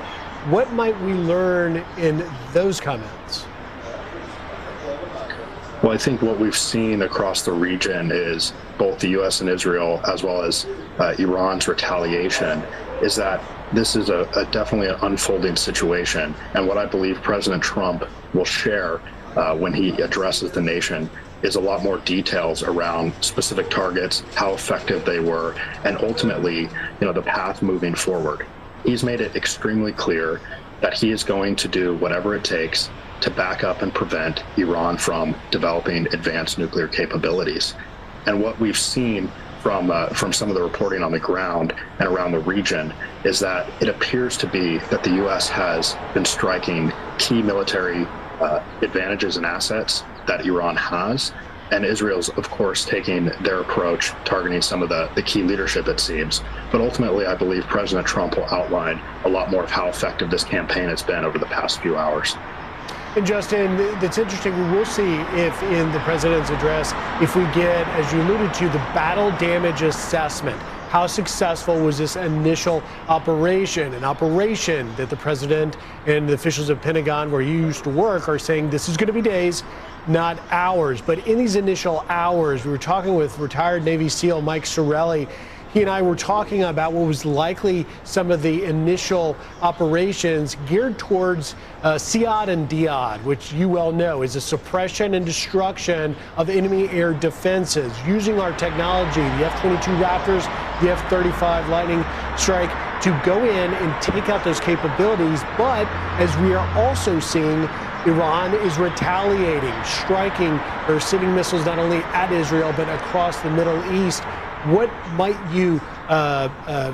What might we learn in those comments? Well, I think what we've seen across the region is both the U.S. and Israel, as well as Iran's retaliation, is that this is a definitely an unfolding situation. And what I believe President Trump will share when he addresses the nation is a lot more details around specific targets, how effective they were, and ultimately, the path moving forward. He's made it extremely clear that he is going to do whatever it takes to back up and prevent Iran from developing advanced nuclear capabilities. And what we've seen from some of the reporting on the ground and around the region is that it appears to be that the U.S. has been striking key military advantages and assets that Iran has, and Israel's, of course, taking their approach, targeting some of the key leadership, it seems. But ultimately, I believe President Trump will outline a lot more of how effective this campaign has been over the past few hours. And Justin, that's interesting. We will see if in the president's address, if we get, as you alluded to, the battle damage assessment. How successful was this initial operation? An operation that the president and the officials of Pentagon, where you used to work, are saying this is going to be days, not hours. But in these initial hours, we were talking with retired Navy SEAL Mike Sorelli. He and I were talking about what was likely some of the initial operations geared towards SIAD and DIAD, which you well know is a suppression and destruction of enemy air defenses, using our technology, the F-22 Raptors, the F-35 Lightning Strike, to go in and take out those capabilities. But as we are also seeing, Iran is retaliating, striking or sending missiles not only at Israel, but across the Middle East. What might you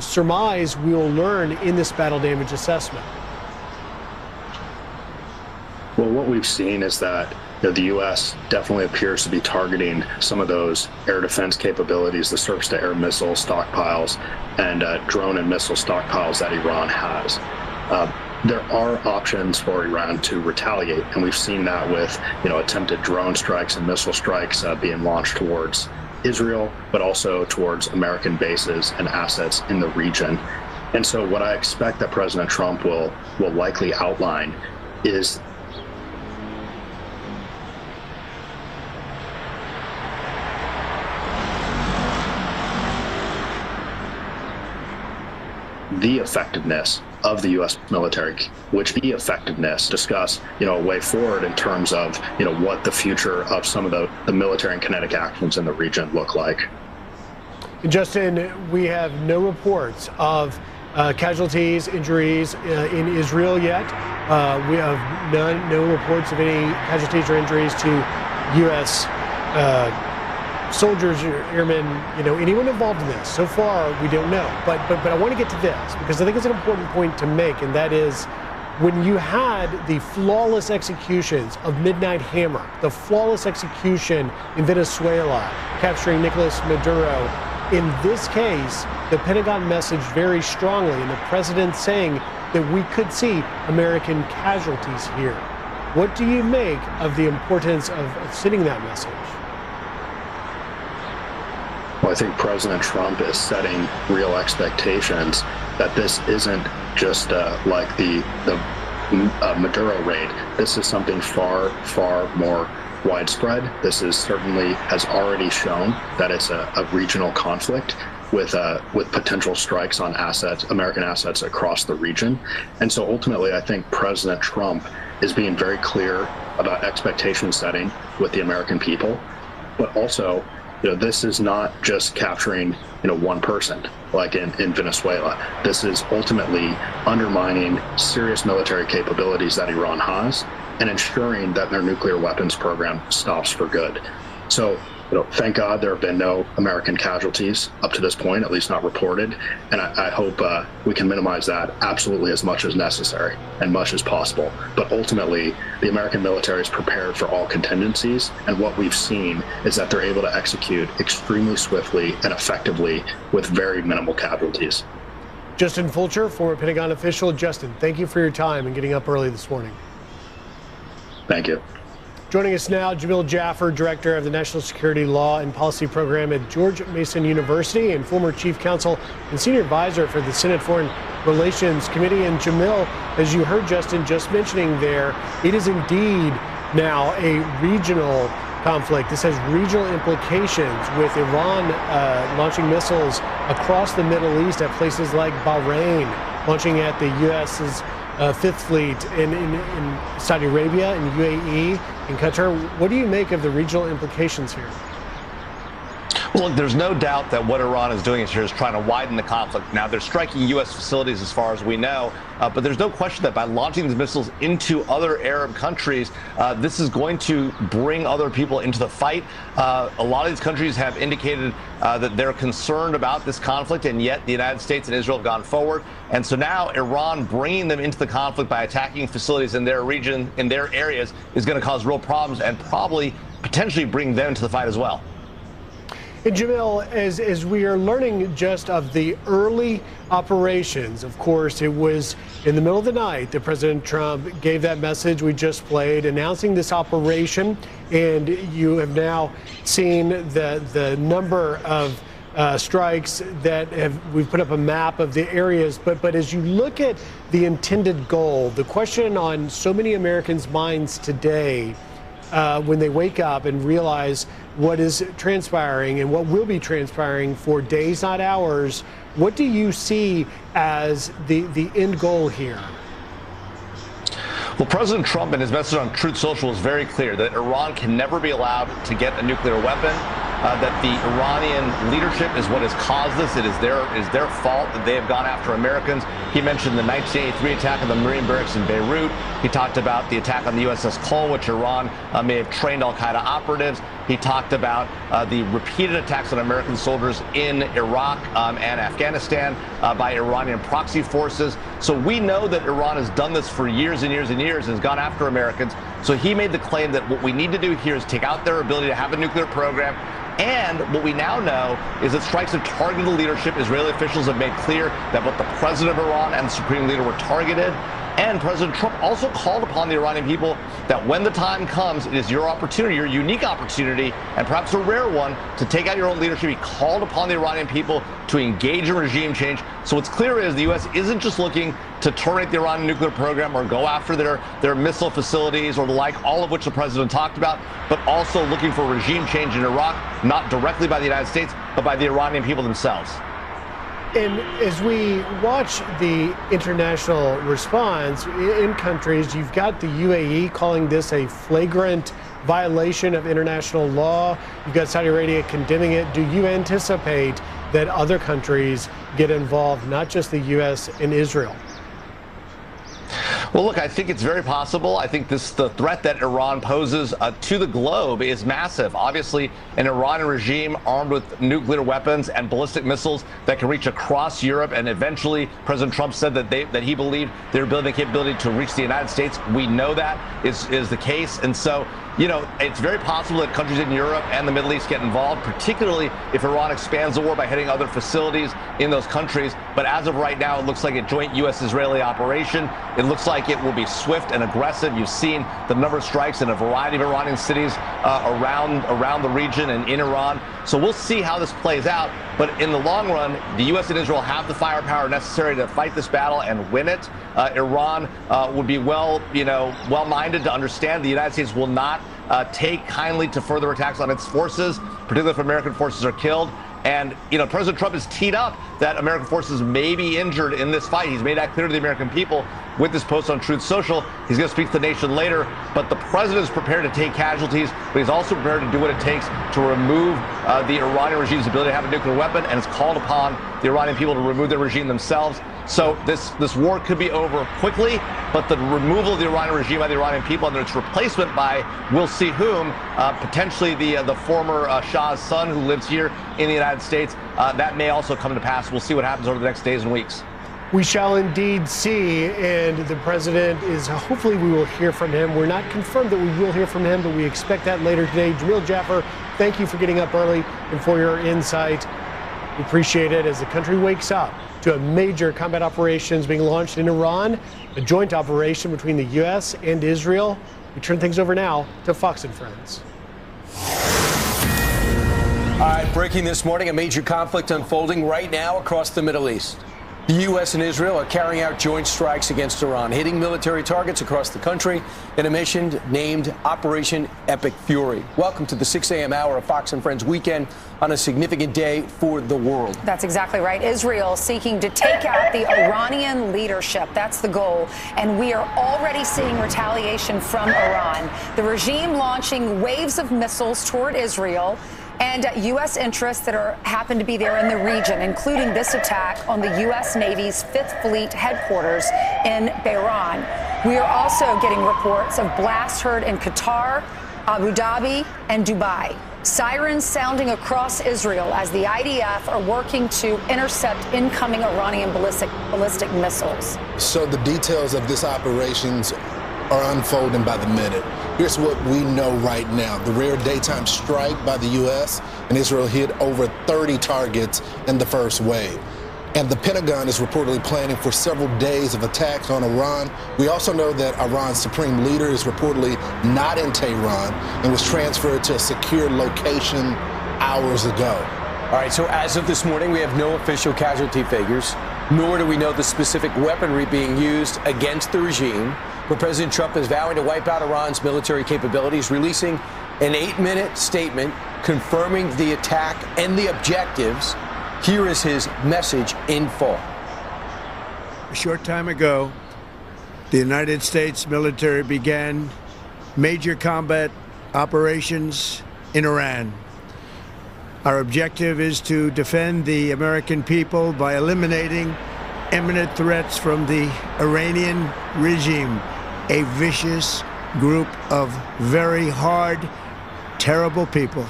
surmise we will learn in this battle damage assessment? Well, what we've seen is that the U.S. definitely appears to be targeting some of those air defense capabilities, the surface-to-air missile stockpiles and drone and missile stockpiles that Iran has. There are options for Iran to retaliate, and we've seen that with attempted drone strikes and missile strikes being launched towards Israel, but also towards American bases and assets in the region. And so what I expect that President Trump will likely outline is the effectiveness of the U.S. military, which the effectiveness discuss, a way forward in terms of, what the future of some of the military and kinetic actions in the region look like. Justin, we have no reports of casualties, injuries in Israel yet. We have no reports of any casualties or injuries to U.S. Soldiers, airmen, anyone involved in this. So far, we don't know. But I want to get to this because I think it's an important point to make, and that is when you had the flawless executions of Midnight Hammer, the flawless execution in Venezuela, capturing Nicolas Maduro. In this case, the Pentagon messaged very strongly, and the president saying that we could see American casualties here. What do you make of the importance of sending that message? Well, I think President Trump is setting real expectations that this isn't just like the Maduro raid. This is something far, far more widespread. This is certainly has already shown that it's a regional conflict with potential strikes on assets, American assets across the region. And so ultimately, I think President Trump is being very clear about expectation setting with the American people, but also this is not just capturing, one person like in Venezuela. This is ultimately undermining serious military capabilities that Iran has and ensuring that their nuclear weapons program stops for good. So, thank God there have been no American casualties up to this point, at least not reported. And I hope we can minimize that absolutely as much as necessary and much as possible. But ultimately, the American military is prepared for all contingencies. And what we've seen is that they're able to execute extremely swiftly and effectively with very minimal casualties. Justin Fulcher, former Pentagon official. Justin, thank you for your time and getting up early this morning. Thank you. Joining us now, Jamil Jaffer, Director of the National Security Law and Policy Program at George Mason University and former Chief Counsel and Senior Advisor for the Senate Foreign Relations Committee. And Jamil, as you heard Justin just mentioning there, it is indeed now a regional conflict. This has regional implications with Iran launching missiles across the Middle East at places like Bahrain, launching at the U.S.'s Fifth Fleet in Saudi Arabia, in UAE, in Qatar. What do you make of the regional implications here? Well, look, there's no doubt that what Iran is doing here is trying to widen the conflict. Now, they're striking U.S. facilities as far as we know, but there's no question that by launching these missiles into other Arab countries, this is going to bring other people into the fight. A lot of these countries have indicated that they're concerned about this conflict, and yet the United States and Israel have gone forward. And so now Iran bringing them into the conflict by attacking facilities in their region, in their areas, is going to cause real problems and probably potentially bring them to the fight as well. And Jamil, as we are learning just of the early operations, of course, it was in the middle of the night that President Trump gave that message we just played, announcing this operation. And you have now seen the number of strikes that we've put up a map of the areas. But as you look at the intended goal, the question on so many Americans' minds today, when they wake up and realize what is transpiring and what will be transpiring for days, not hours, what do you see as the end goal here? Well, President Trump in his message on Truth Social was very clear that Iran can never be allowed to get a nuclear weapon, that the Iranian leadership is what has caused this. It is their fault that they have gone after Americans. He mentioned the 1983 attack on the Marine barracks in Beirut. He talked about the attack on the USS Cole, which Iran may have trained al-Qaeda operatives. He talked about the repeated attacks on American soldiers in Iraq and Afghanistan by Iranian proxy forces. So we know that Iran has done this for years and years and years and has gone after Americans. So he made the claim that what we need to do here is take out their ability to have a nuclear program. And what we now know is that strikes have targeted the leadership. Israeli officials have made clear that both the president of Iran and the supreme leader were targeted. And President Trump also called upon the Iranian people that when the time comes, it is your opportunity, your unique opportunity, and perhaps a rare one, to take out your own leadership. He called upon the Iranian people to engage in regime change. So what's clear is the U.S. isn't just looking to terminate the Iranian nuclear program or go after their missile facilities or the like, all of which the president talked about, but also looking for regime change in Iraq, not directly by the United States, but by the Iranian people themselves. And as we watch the international response in countries, you've got the UAE calling this a flagrant violation of international law. You've got Saudi Arabia condemning it. Do you anticipate that other countries get involved, not just the U.S. and Israel? Well, look, I think it's very possible. I think the threat that Iran poses to the globe is massive. Obviously, an Iranian regime armed with nuclear weapons and ballistic missiles that can reach across Europe, and eventually President Trump said that he believed they were building the capability to reach the United States. We know that is the case, and so, you know, it's very possible that countries in Europe and the Middle East get involved, particularly if Iran expands the war by hitting other facilities in those countries. But as of right now, it looks like a joint U.S.-Israeli operation. It looks like it will be swift and aggressive. You've seen the number of strikes in a variety of Iranian cities around the region and in Iran. So we'll see how this plays out. But in the long run, the U.S. and Israel have the firepower necessary to fight this battle and win it. Iran would be well-minded to understand the United States will not take kindly to further attacks on its forces, particularly if American forces are killed. And, you know, President Trump has teed up that American forces may be injured in this fight. He's made that clear to the American people with this post on Truth Social. He's going to speak to the nation later. But the president is prepared to take casualties, but he's also prepared to do what it takes to remove the Iranian regime's ability to have a nuclear weapon, and has called upon the Iranian people to remove their regime themselves. So this war could be over quickly, but the removal of the Iranian regime by the Iranian people and its replacement by we'll see whom, potentially the former Shah's son who lives here in the United States, that may also come to pass. We'll see what happens over the next days and weeks. We shall indeed see, and the president is, hopefully we will hear from him. We're not confirmed that we will hear from him, but we expect that later today. Jamil Jaffer, thank you for getting up early and for your insight. We appreciate it as the country wakes up to a major combat operations being launched in Iran, a joint operation between the U.S. and Israel. We turn things over now to Fox and Friends. All right, breaking this morning, a major conflict unfolding right now across the Middle East. The U.S. and Israel are carrying out joint strikes against Iran, hitting military targets across the country in a mission named Operation Epic Fury. Welcome to the 6 a.m. hour of Fox and Friends Weekend on a significant day for the world. That's exactly right. Israel seeking to take out the Iranian leadership. That's the goal. And we are already seeing retaliation from Iran. The regime launching waves of missiles toward Israel and U.S. interests that happen to be there in the region, including this attack on the U.S. Navy's 5th Fleet headquarters in Bahrain. We are also getting reports of blasts heard in Qatar, Abu Dhabi, and Dubai. Sirens sounding across Israel as the IDF are working to intercept incoming Iranian ballistic missiles. So the details of this operations are unfolding by the minute. Here's what we know right now. The rare daytime strike by the U.S. and Israel hit over 30 targets in the first wave. And the Pentagon is reportedly planning for several days of attacks on Iran. We also know that Iran's supreme leader is reportedly not in Tehran and was transferred to a secure location hours ago. All right, so as of this morning, we have no official casualty figures, nor do we know the specific weaponry being used against the regime. But President Trump is vowing to wipe out Iran's military capabilities, releasing an 8-minute statement confirming the attack and the objectives. Here is his message in full. A short time ago, the United States military began major combat operations in Iran. Our objective is to defend the American people by eliminating imminent threats from the Iranian regime, a vicious group of very hard, terrible people.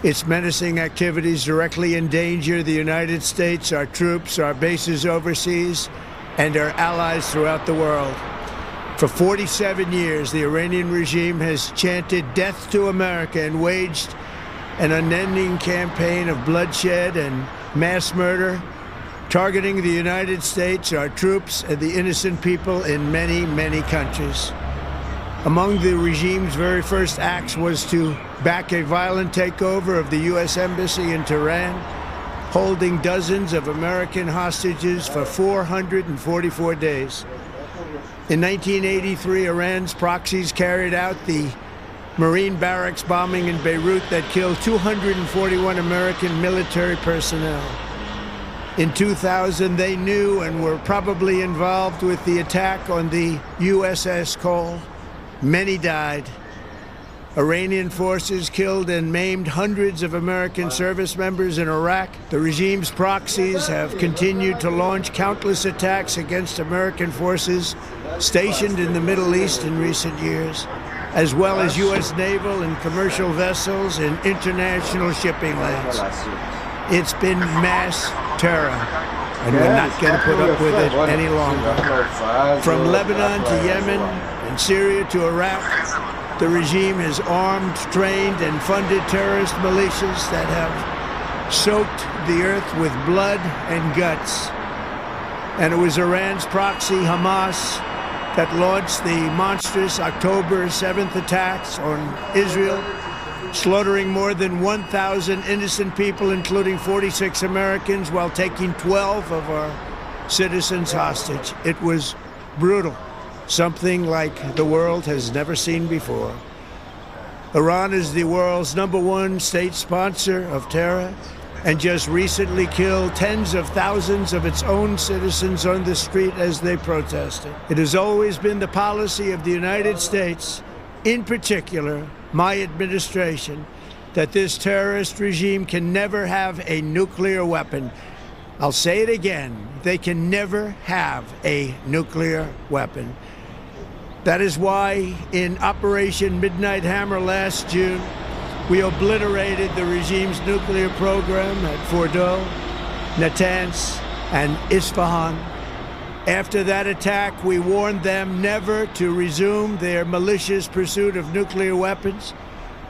Its menacing activities directly endanger the United States, our troops, our bases overseas, and our allies throughout the world. For 47 years, the Iranian regime has chanted death to America and waged an unending campaign of bloodshed and mass murder, targeting the United States, our troops, and the innocent people in many, many countries. Among the regime's very first acts was to back a violent takeover of the U.S. Embassy in Tehran, holding dozens of American hostages for 444 days. In 1983, Iran's proxies carried out the Marine barracks bombing in Beirut that killed 241 American military personnel. In 2000, they knew and were probably involved with the attack on the USS Cole. Many died. Iranian forces killed and maimed hundreds of American service members in Iraq. The regime's proxies have continued to launch countless attacks against American forces stationed in the Middle East in recent years, as well as U.S. naval and commercial vessels in international shipping lanes. It's been mass terror, and we're not going to put up with it any longer. From Lebanon to Yemen and Syria to Iraq, the regime has armed, trained, and funded terrorist militias that have soaked the earth with blood and guts. And it was Iran's proxy, Hamas, that launched the monstrous October 7th attacks on Israel, slaughtering more than 1,000 innocent people, including 46 Americans, while taking 12 of our citizens hostage. It was brutal, something like the world has never seen before. Iran is the world's #1 state sponsor of terror, and just recently killed tens of thousands of its own citizens on the street as they protested. It has always been the policy of the United States, in particular my administration, that this terrorist regime can never have a nuclear weapon. I'll say it again, they can never have a nuclear weapon. That is why in Operation Midnight Hammer last June, we obliterated the regime's nuclear program at Fordow, Natanz, and Isfahan. After that attack, we warned them never to resume their malicious pursuit of nuclear weapons,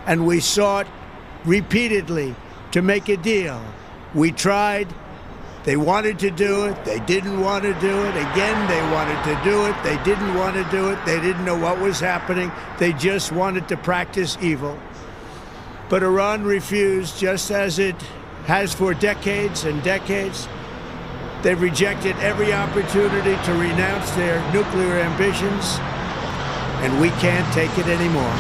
and we sought repeatedly to make a deal. We tried, They wanted to do it. They didn't want to do it. Again, they wanted to do it. They didn't want to do it. They didn't know what was happening. They just wanted to practice evil. But Iran refused, just as it has for decades and decades. They've rejected every opportunity to renounce their nuclear ambitions, and we can't take it anymore.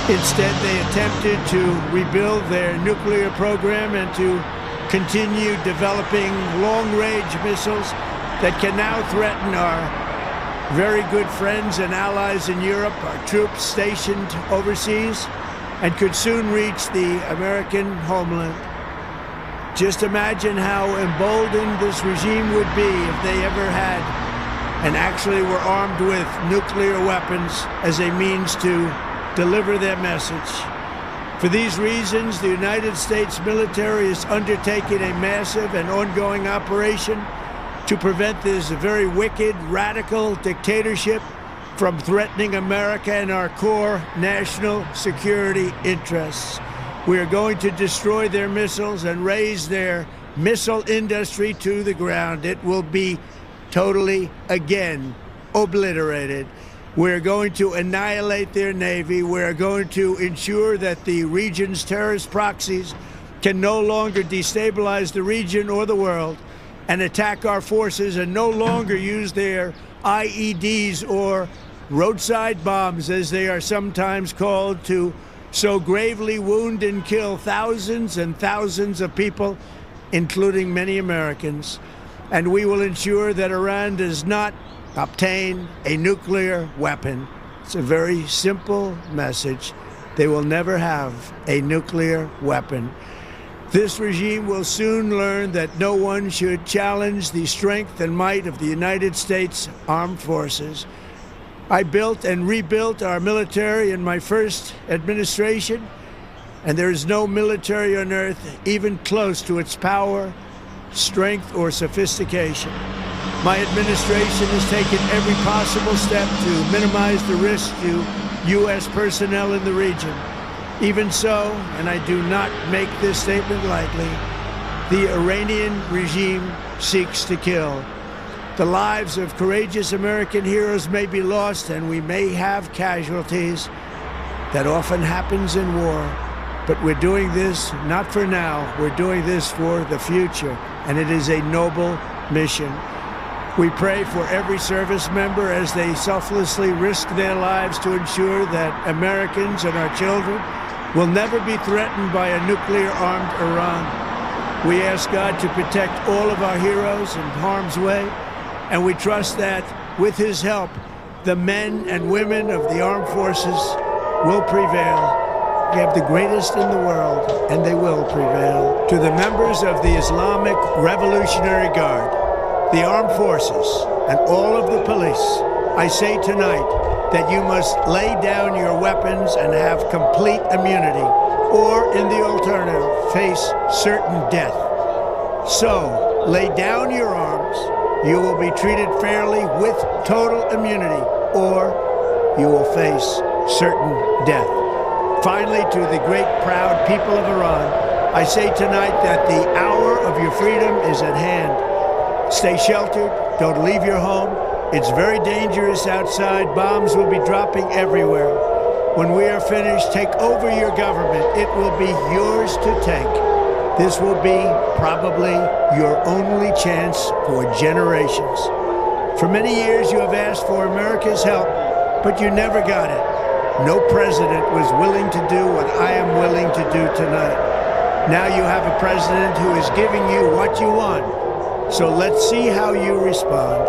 Instead, they attempted to rebuild their nuclear program and to continue developing long-range missiles that can now threaten our very good friends and allies in Europe, our troops stationed overseas, and could soon reach the American homeland. Just imagine how emboldened this regime would be if they ever had and actually were armed with nuclear weapons as a means to deliver their message. For these reasons, the United States military is undertaking a massive and ongoing operation to prevent this very wicked, radical dictatorship from threatening America and our core national security interests. We are going to destroy their missiles and raise their missile industry to the ground. It will be totally, again, obliterated. We're going to annihilate their Navy. We're going to ensure that the region's terrorist proxies can no longer destabilize the region or the world and attack our forces and no longer use their IEDs or roadside bombs, as they are sometimes called, to so gravely wound and kill thousands and thousands of people, including many Americans. And we will ensure that Iran does not obtain a nuclear weapon. It's a very simple message. They will never have a nuclear weapon. This regime will soon learn that no one should challenge the strength and might of the United States Armed Forces. I built and rebuilt our military in my first administration, and there is no military on earth even close to its power, strength, or sophistication. My administration has taken every possible step to minimize the risk to U.S. personnel in the region. Even so, and I do not make this statement lightly, the Iranian regime seeks to kill. The lives of courageous American heroes may be lost, and we may have casualties. That often happens in war. But we're doing this not for now. We're doing this for the future, and it is a noble mission. We pray for every service member as they selflessly risk their lives to ensure that Americans and our children will never be threatened by a nuclear-armed Iran. We ask God to protect all of our heroes in harm's way, and we trust that, with his help, the men and women of the armed forces will prevail. We have the greatest in the world, and they will prevail. To the members of the Islamic Revolutionary Guard, the armed forces, and all of the police, I say tonight that you must lay down your weapons and have complete immunity, or, in the alternative, face certain death. So, lay down your arms. You will be treated fairly with total immunity, or you will face certain death. Finally, to the great, proud people of Iran, I say tonight that the hour of your freedom is at hand. Stay sheltered. Don't leave your home. It's very dangerous outside. Bombs will be dropping everywhere. When we are finished, take over your government. It will be yours to take. This will be probably your only chance for generations. For many years, you have asked for America's help, but you never got it. No president was willing to do what I am willing to do tonight. Now you have a president who is giving you what you want. So let's see how you respond.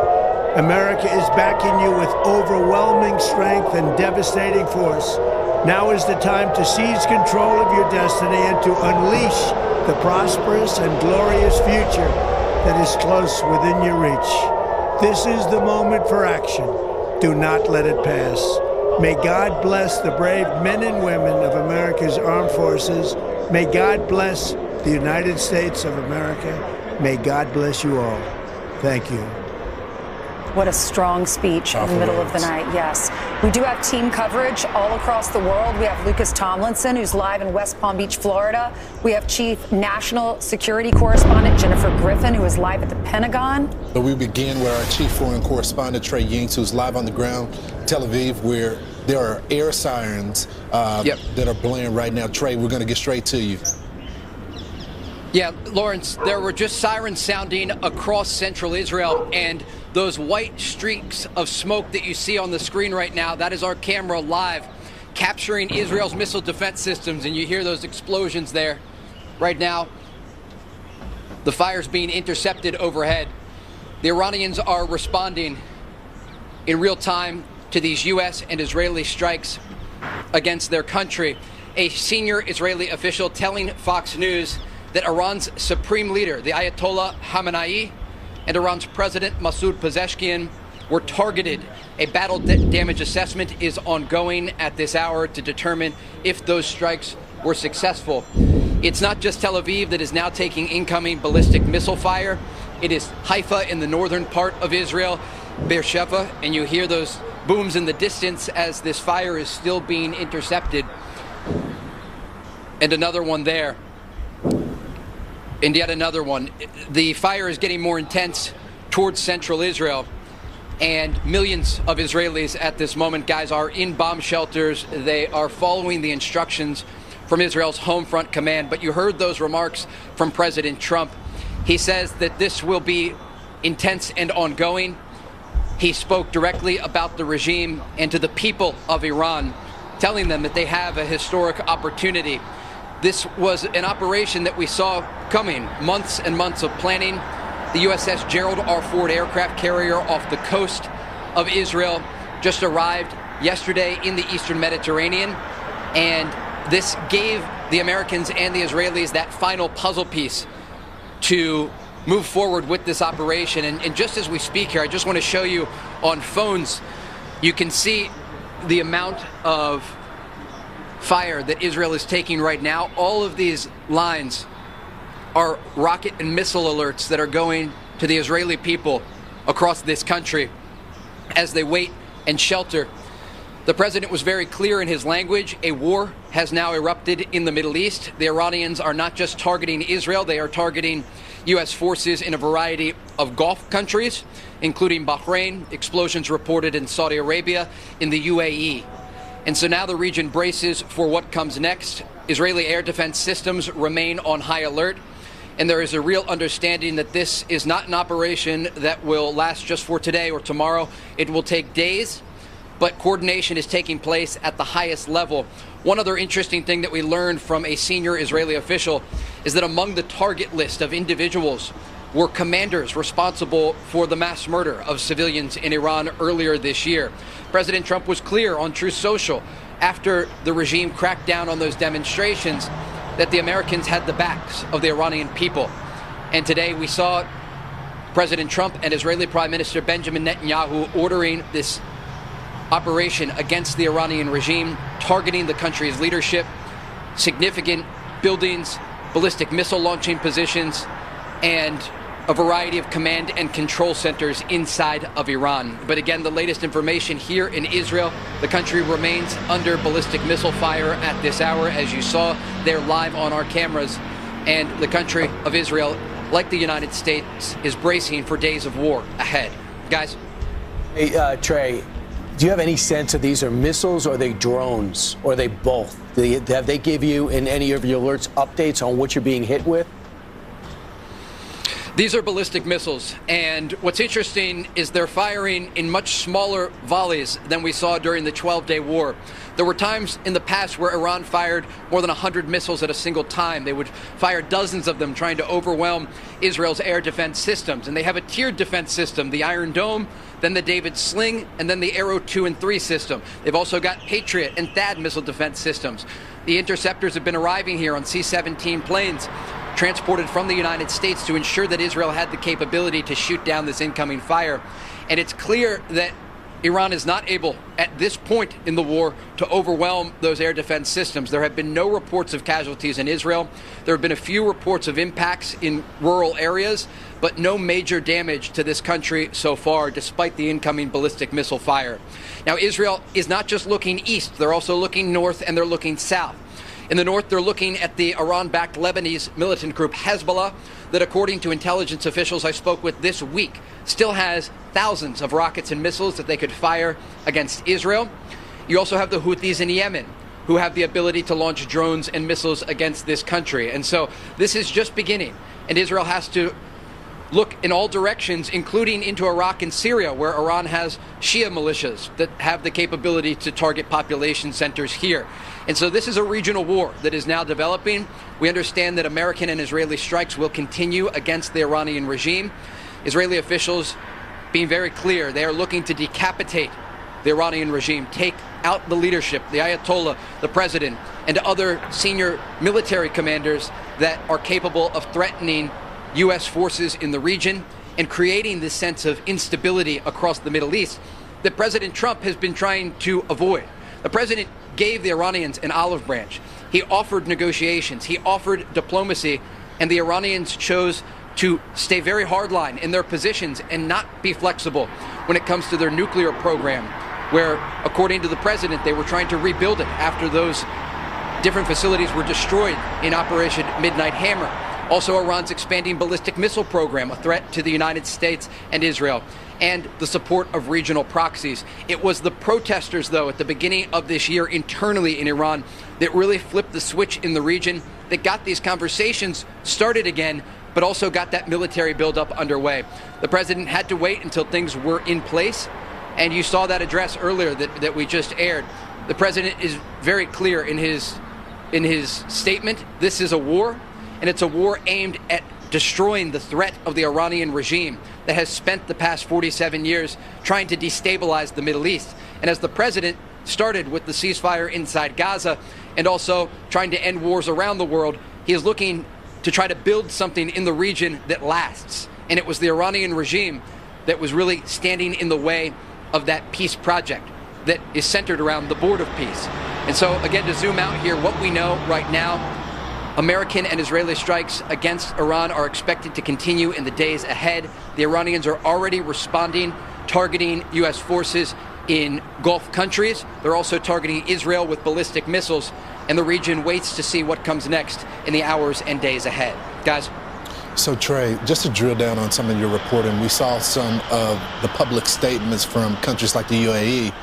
America is backing you with overwhelming strength and devastating force. Now is the time to seize control of your destiny and to unleash the prosperous and glorious future that is close within your reach. This is the moment for action. Do not let it pass. May God bless the brave men and women of America's armed forces. May God bless the United States of America. May God bless you all. Thank you. What a strong speech in the middle of the night. Yes. We do have team coverage all across the world. We have Lucas Tomlinson, who's live in West Palm Beach, Florida. We have Chief National Security Correspondent Jennifer Griffin, who is live at the Pentagon. But we begin with our Chief Foreign Correspondent Trey Yingst, who's live on the ground, Tel Aviv, where there are air sirens that are blaring right now. Trey, we're going to get straight to you. Yeah, Lawrence, there were just sirens sounding across central Israel, and those white streaks of smoke that you see on the screen right now, that is our camera live capturing Israel's missile defense systems, and you hear those explosions there. Right now, the fire's being intercepted overhead. The Iranians are responding in real time to these U.S. and Israeli strikes against their country. A senior Israeli official telling Fox News that Iran's supreme leader, the Ayatollah Khamenei, and Iran's President Masoud Pezeshkian were targeted. A battle damage assessment is ongoing at this hour to determine if those strikes were successful. It's not just Tel Aviv that is now taking incoming ballistic missile fire. It is Haifa in the northern part of Israel, Beersheba, and you hear those booms in the distance as this fire is still being intercepted. And another one there. And yet another one. The fire is getting more intense towards central Israel, and millions of Israelis at this moment, guys, are in bomb shelters. They are following the instructions from Israel's Home Front Command. But you heard those remarks from President Trump. He says that this will be intense and ongoing. He spoke directly about the regime and to the people of Iran, telling them that they have a historic opportunity. This was an operation that we saw coming, months and months of planning. The USS Gerald R. Ford aircraft carrier off the coast of Israel just arrived yesterday in the Eastern Mediterranean, and this gave the Americans and the Israelis that final puzzle piece to move forward with this operation. And just as we speak here, I just want to show you on phones, you can see the amount of fire that Israel is taking right now. All of these lines are rocket and missile alerts that are going to the Israeli people across this country as they wait and shelter. The president was very clear in his language. A war has now erupted in the Middle East. The Iranians are not just targeting Israel, they are targeting U.S. forces in a variety of Gulf countries, including Bahrain, explosions reported in Saudi Arabia, in the UAE. And so now the region braces for what comes next. Israeli air defense systems remain on high alert, and there is a real understanding that this is not an operation that will last just for today or tomorrow. It will take days, but coordination is taking place at the highest level. One other interesting thing that we learned from a senior Israeli official is that among the target list of individuals were commanders responsible for the mass murder of civilians in Iran earlier this year. President Trump was clear on Truth Social after the regime cracked down on those demonstrations that the Americans had the backs of the Iranian people. And today we saw President Trump and Israeli Prime Minister Benjamin Netanyahu ordering this operation against the Iranian regime, targeting the country's leadership, significant buildings, ballistic missile launching positions, and a variety of command and control centers inside of Iran. But again, the latest information here in Israel, the country remains under ballistic missile fire at this hour. As you saw, they're live on our cameras. And the country of Israel, like the United States, is bracing for days of war ahead. Guys? Hey, Trey, do you have any sense that these are missiles, or are they drones, or are they both? Have they give you in any of your alerts updates on what you're being hit with? These are ballistic missiles, and what's interesting is they're firing in much smaller volleys than we saw during the 12-day war. There were times in the past where Iran fired more than 100 missiles at a single time. They would fire dozens of them, trying to overwhelm Israel's air defense systems. And they have a tiered defense system, the Iron Dome, then the David Sling, and then the Arrow 2 and 3 system. They've also got Patriot and THAAD missile defense systems. The interceptors have been arriving here on C-17 planes, transported from the United States to ensure that Israel had the capability to shoot down this incoming fire. And it's clear that Iran is not able, at this point in the war, to overwhelm those air defense systems. There have been no reports of casualties in Israel. There have been a few reports of impacts in rural areas, but no major damage to this country so far, despite the incoming ballistic missile fire. Now, Israel is not just looking east. They're also looking north, and they're looking south. In the north, they're looking at the Iran-backed Lebanese militant group Hezbollah, that, according to intelligence officials I spoke with this week, still has thousands of rockets and missiles that they could fire against Israel. You also have the Houthis in Yemen, who have the ability to launch drones and missiles against this country. And so this is just beginning, and Israel has to look in all directions, including into Iraq and Syria, where Iran has Shia militias that have the capability to target population centers here. And so this is a regional war that is now developing. We understand that American and Israeli strikes will continue against the Iranian regime. Israeli officials being very clear, they are looking to decapitate the Iranian regime, take out the leadership, the Ayatollah, the president, and other senior military commanders that are capable of threatening U.S. forces in the region and creating this sense of instability across the Middle East that President Trump has been trying to avoid. The president gave the Iranians an olive branch. He offered negotiations. He offered diplomacy, and the Iranians chose to stay very hardline in their positions and not be flexible when it comes to their nuclear program, where, according to the president, they were trying to rebuild it after those different facilities were destroyed in Operation Midnight Hammer. Also, Iran's expanding ballistic missile program, a threat to the United States and Israel, and the support of regional proxies. It was the protesters, though, at the beginning of this year internally in Iran that really flipped the switch in the region, that got these conversations started again, but also got that military buildup underway. The president had to wait until things were in place, and you saw that address earlier that we just aired. The president is very clear in his statement. This is a war, and it's a war aimed at destroying the threat of the Iranian regime that has spent the past 47 years trying to destabilize the Middle East. And as the president started with the ceasefire inside Gaza and also trying to end wars around the world, he is looking to try to build something in the region that lasts. And it was the Iranian regime that was really standing in the way of that peace project that is centered around the board of peace. And so, again, to zoom out here, what we know right now, American and Israeli strikes against Iran are expected to continue in the days ahead. The Iranians are already responding, targeting U.S. forces in Gulf countries. They're also targeting Israel with ballistic missiles, and the region waits to see what comes next in the hours and days ahead. Guys? So, Trey, just to drill down on some of your reporting, we saw some of the public statements from countries like the UAE.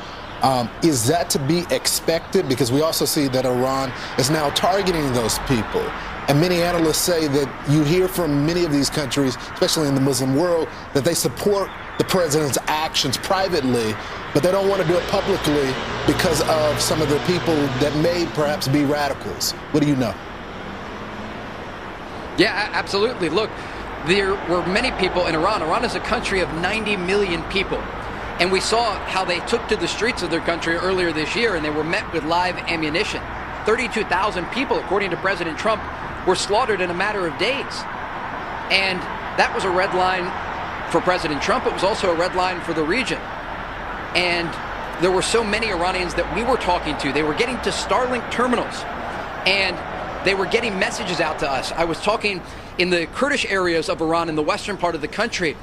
Is that to be expected? Because we also see that Iran is now targeting those people. And many analysts say that you hear from many of these countries, especially in the Muslim world, that they support the president's actions privately, but they don't want to do it publicly because of some of the people that may perhaps be radicals. What do you know? Yeah, absolutely. Look, there were many people in Iran. Iran is a country of 90 million people. And we saw how they took to the streets of their country earlier this year, and they were met with live ammunition. 32,000 people, according to President Trump, were slaughtered in a matter of days. And that was a red line for President Trump. It was also a red line for the region. And there were so many Iranians that we were talking to. They were getting to Starlink terminals, and they were getting messages out to us. I was talking in the Kurdish areas of Iran, in the western part of the country,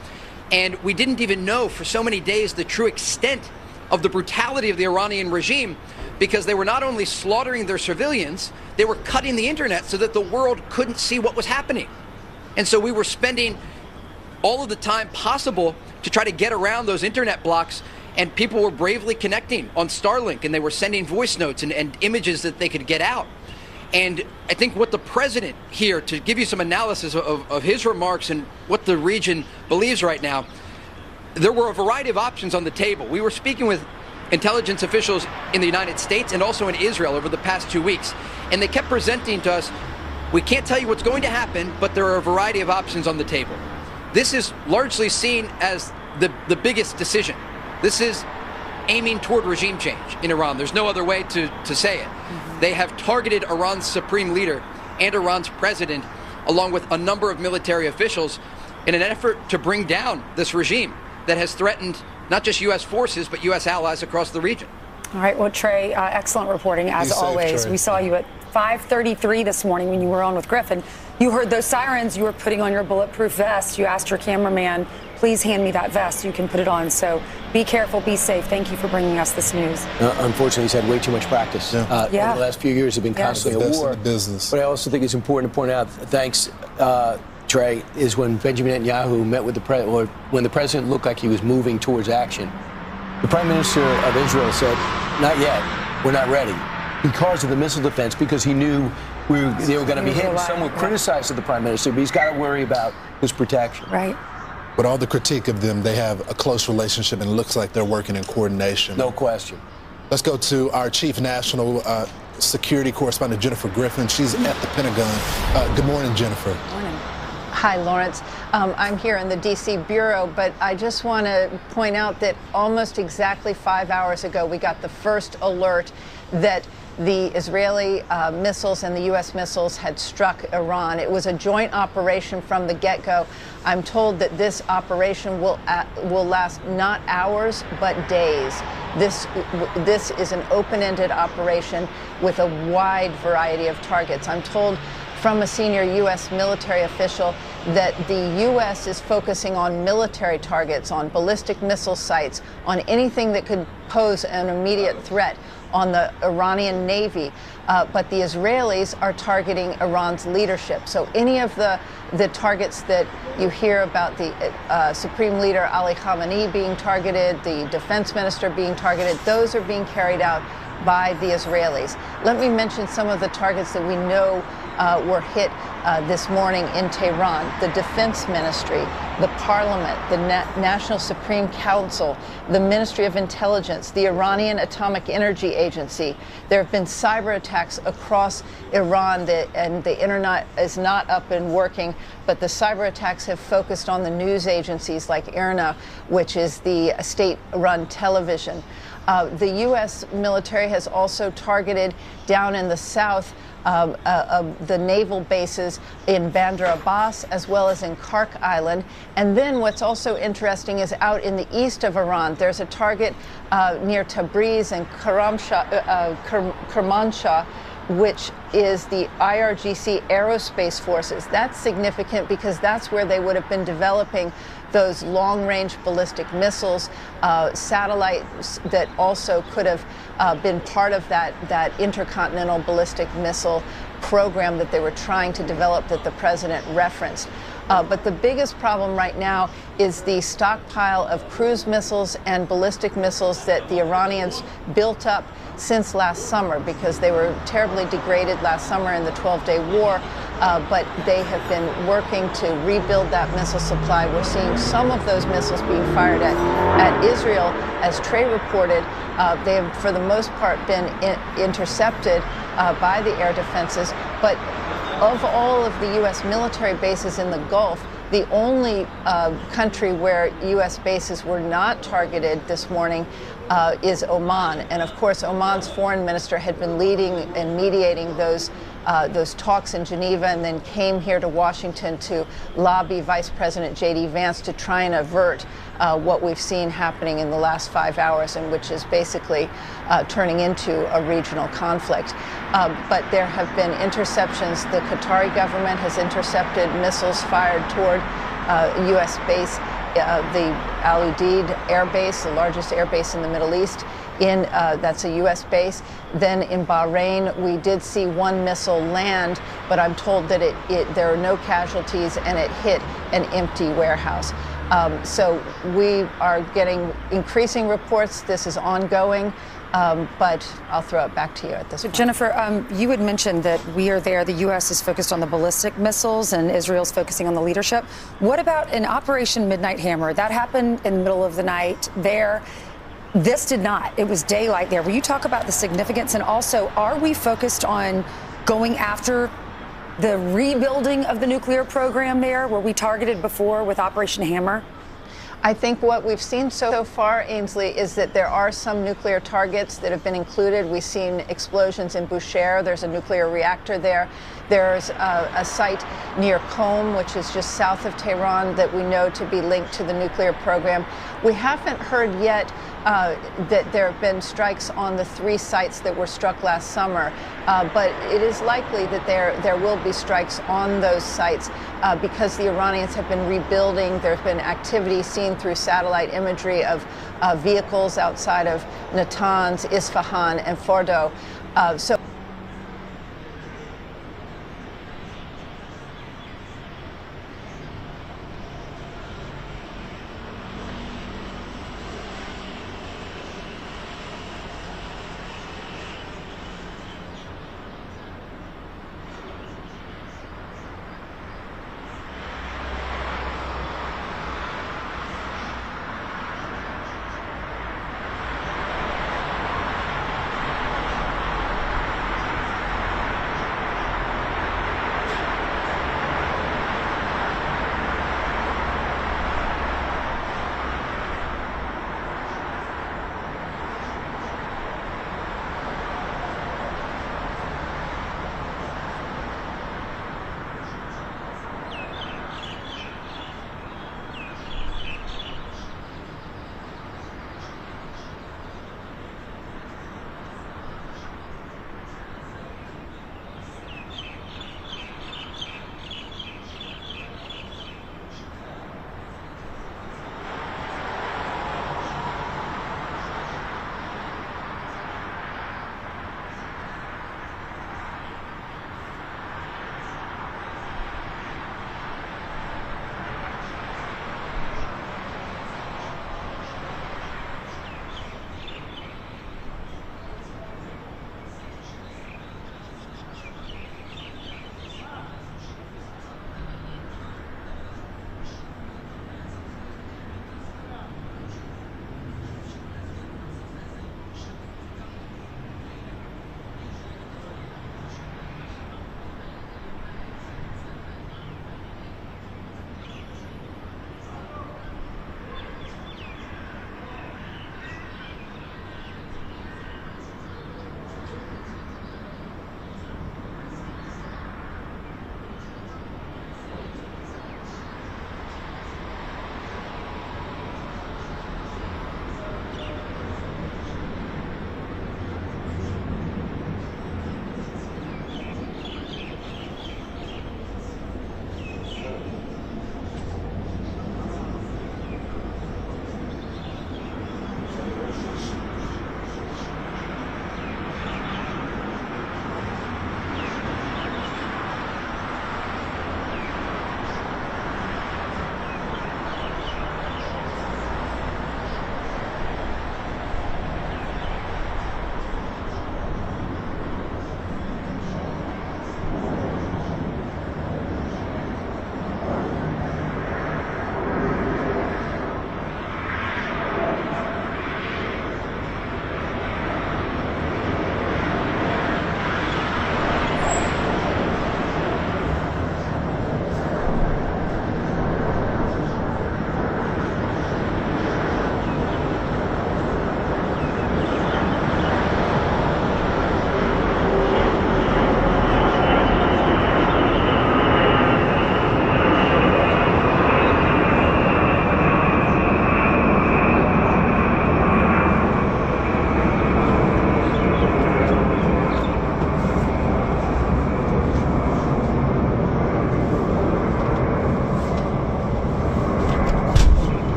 and we didn't even know for so many days the true extent of the brutality of the Iranian regime, because they were not only slaughtering their civilians, they were cutting the internet so that the world couldn't see what was happening. And so we were spending all of the time possible to try to get around those internet blocks, and people were bravely connecting on Starlink, and they were sending voice notes and images that they could get out. And I think what the president here, to give you some analysis of his remarks and what the region believes right now, there were a variety of options on the table. We were speaking with intelligence officials in the United States and also in Israel over the past 2 weeks, and they kept presenting to us, we can't tell you what's going to happen, but there are a variety of options on the table. This is largely seen as the biggest decision. This is aiming toward regime change in Iran. There's no other way to say it. They have targeted Iran's supreme leader and Iran's president, along with a number of military officials, in an effort to bring down this regime that has threatened not just U.S. forces, but U.S. allies across the region. All right. Well, Trey, excellent reporting as always. We saw you at 5:33 this morning when you were on with Griffin. You heard those sirens. You were putting on your bulletproof vest. You asked your cameraman, please hand me that vest so you can put it on. So be careful, be safe. Thank you for bringing us this news. Unfortunately, he's had way too much practice. Over the last few years have been constantly at war. Business. But I also think it's important to point out, thanks, Trey, is when Benjamin Netanyahu met with or when the president looked like he was moving towards action, the Prime Minister of Israel said, not yet, we're not ready, because of the missile defense, because he knew they were going to be hit. Some would criticize the Prime Minister, but he's got to worry about his protection. Right. With all the critique of them, they have a close relationship, and it looks like they're working in coordination. No question. Let's go to our Chief National Security Correspondent, Jennifer Griffin. She's at the Pentagon. Good morning, Jennifer. Morning. Hi, Lawrence. I'm here in the D.C. Bureau, but I just want to point out that almost exactly 5 hours ago, we got the first alert that the Israeli missiles and the U.S. missiles had struck Iran. It was a joint operation from the get-go. I'm told that this operation will last not hours, but days. This is an open-ended operation with a wide variety of targets. I'm told from a senior U.S. military official that the U.S. is focusing on military targets, on ballistic missile sites, on anything that could pose an immediate threat on the Iranian Navy. But the Israelis are targeting Iran's leadership. So any of the targets that you hear about, the Supreme Leader Ali Khamenei being targeted, the defense minister being targeted, those are being carried out by the Israelis. Let me mention some of the targets that we know were hit this morning in Tehran: the Defense Ministry, the Parliament, the National Supreme Council, the Ministry of Intelligence, the Iranian Atomic Energy Agency. There have been cyber attacks across Iran, and the internet is not up and working, but the cyber attacks have focused on the news agencies like IRNA, which is the state-run television. The U.S. military has also targeted down in the south the naval bases in Bandar Abbas as well as in Kark Island. And then what's also interesting is out in the east of Iran, there's a target near Tabriz and Kermanshah, which is the IRGC Aerospace Forces. That's significant because that's where they would have been developing those long-range ballistic missiles, satellites that also could have been part of that intercontinental ballistic missile program that they were trying to develop that the president referenced. But the biggest problem right now is the stockpile of cruise missiles and ballistic missiles that the Iranians built up since last summer, because they were terribly degraded last summer in the 12-day war, but they have been working to rebuild that missile supply. We're seeing some of those missiles being fired at Israel. As Trey reported, they have, for the most part, been intercepted by the air defenses. But of all of the U.S. military bases in the Gulf, the only country where U.S. bases were not targeted this morning is Oman. And of course, Oman's foreign minister had been leading and mediating those talks in Geneva, and then came here to Washington to lobby Vice President J.D. Vance to try and avert what we've seen happening in the last 5 hours, and which is basically turning into a regional conflict. But there have been interceptions. The Qatari government has intercepted missiles fired toward U.S. base, the Al Udeid Air Base, the largest air base in the Middle East. That's a U.S. base. Then in Bahrain, we did see one missile land, but I'm told that there are no casualties, and it hit an empty warehouse. So we are getting increasing reports. This is ongoing. But I'll throw it back to you at this point. Jennifer, you had mentioned that we are there. The U.S. is focused on the ballistic missiles and Israel's focusing on the leadership. What about an Operation Midnight Hammer? That happened in the middle of the night there. This did not. It was daylight there. Will you talk about the significance? And also, are we focused on going after the rebuilding of the nuclear program there, where we targeted before with Operation Hammer? I think what we've seen so far, Ainsley, is that there are some nuclear targets that have been included. We've seen explosions in Bushehr. There's a nuclear reactor there. There's a site near Qom, which is just south of Tehran, that we know to be linked to the nuclear program. We haven't heard yet that there have been strikes on the 3 sites that were struck last summer, but it is likely that there will be strikes on those sites because the Iranians have been rebuilding. There's been activity seen through satellite imagery of vehicles outside of Natanz, Isfahan, and Fordo. So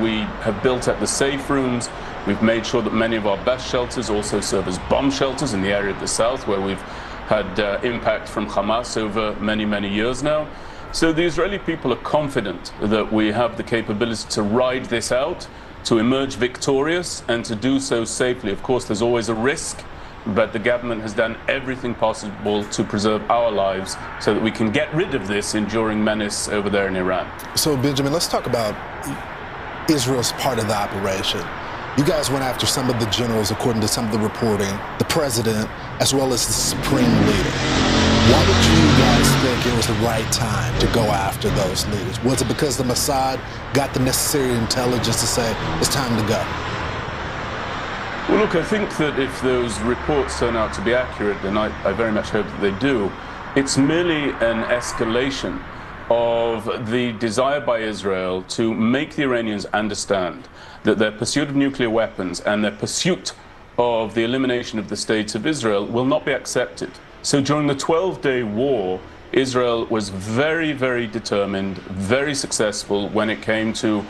we have built up the safe rooms. We've made sure that many of our best shelters also serve as bomb shelters in the area of the south, where we've had impact from Hamas over many, many years now. So the Israeli people are confident that we have the capability to ride this out, to emerge victorious, and to do so safely. Of course, there's always a risk, but the government has done everything possible to preserve our lives so that we can get rid of this enduring menace over there in Iran. So, Benjamin, let's talk about Israel's part of the operation. You guys went after some of the generals, according to some of the reporting, the president, as well as the supreme leader. Why did you guys think it was the right time to go after those leaders? Was it because the Mossad got the necessary intelligence to say it's time to go? Well, look, I think that if those reports turn out to be accurate, and I very much hope that they do, it's merely an escalation of the desire by Israel to make the Iranians understand that their pursuit of nuclear weapons and their pursuit of the elimination of the State of Israel will not be accepted. So during the 12-day war, Israel was very, very determined, very successful when it came to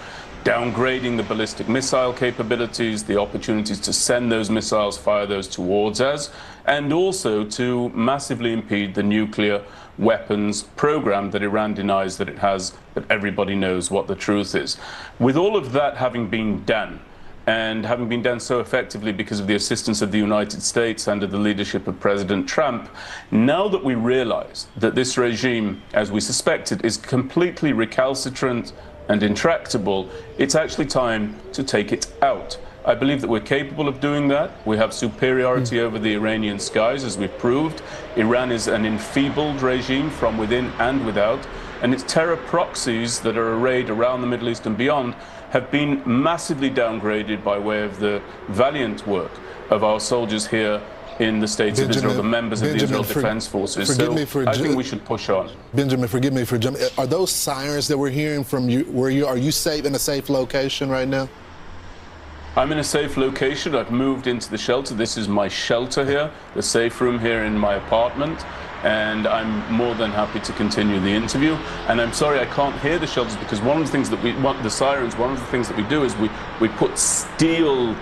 downgrading the ballistic missile capabilities, the opportunities to send those missiles, fire those towards us, and also to massively impede the nuclear weapons program that Iran denies that it has, but everybody knows what the truth is. With all of that having been done, and having been done so effectively because of the assistance of the United States under the leadership of President Trump, now that we realize that this regime, as we suspected, is completely recalcitrant and intractable, it's actually time to take it out. I believe that we're capable of doing that. We have superiority over the Iranian skies, as we've proved. Iran is an enfeebled regime from within and without, and its terror proxies that are arrayed around the Middle East and beyond have been massively downgraded by way of the valiant work of our soldiers here in the States of Israel, the members of the Israel Defense Forces. So I think we should push on. Benjamin, forgive me for jumping. Are those sirens that we're hearing from you, are you safe in a safe location right now? I'm in a safe location. I've moved into the shelter. This is my shelter here, the safe room here in my apartment. And I'm more than happy to continue the interview. And I'm sorry I can't hear the shelters, because one of the things that we want, the sirens, one of the things that we do is we put steel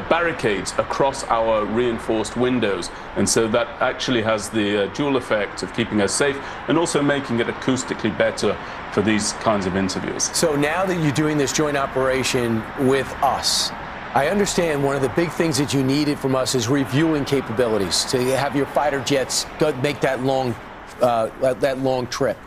barricades across our reinforced windows. And so that actually has the dual effect of keeping us safe and also making it acoustically better for these kinds of interviews. So now that you're doing this joint operation with us, I understand one of the big things that you needed from us is refueling capabilities to have your fighter jets go make that long trip.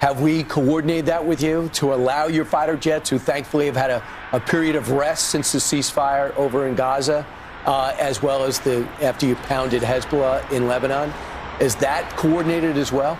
Have we coordinated that with you to allow your fighter jets, who thankfully have had a period of rest since the ceasefire over in Gaza, as well as after you pounded Hezbollah in Lebanon? Is that coordinated as well?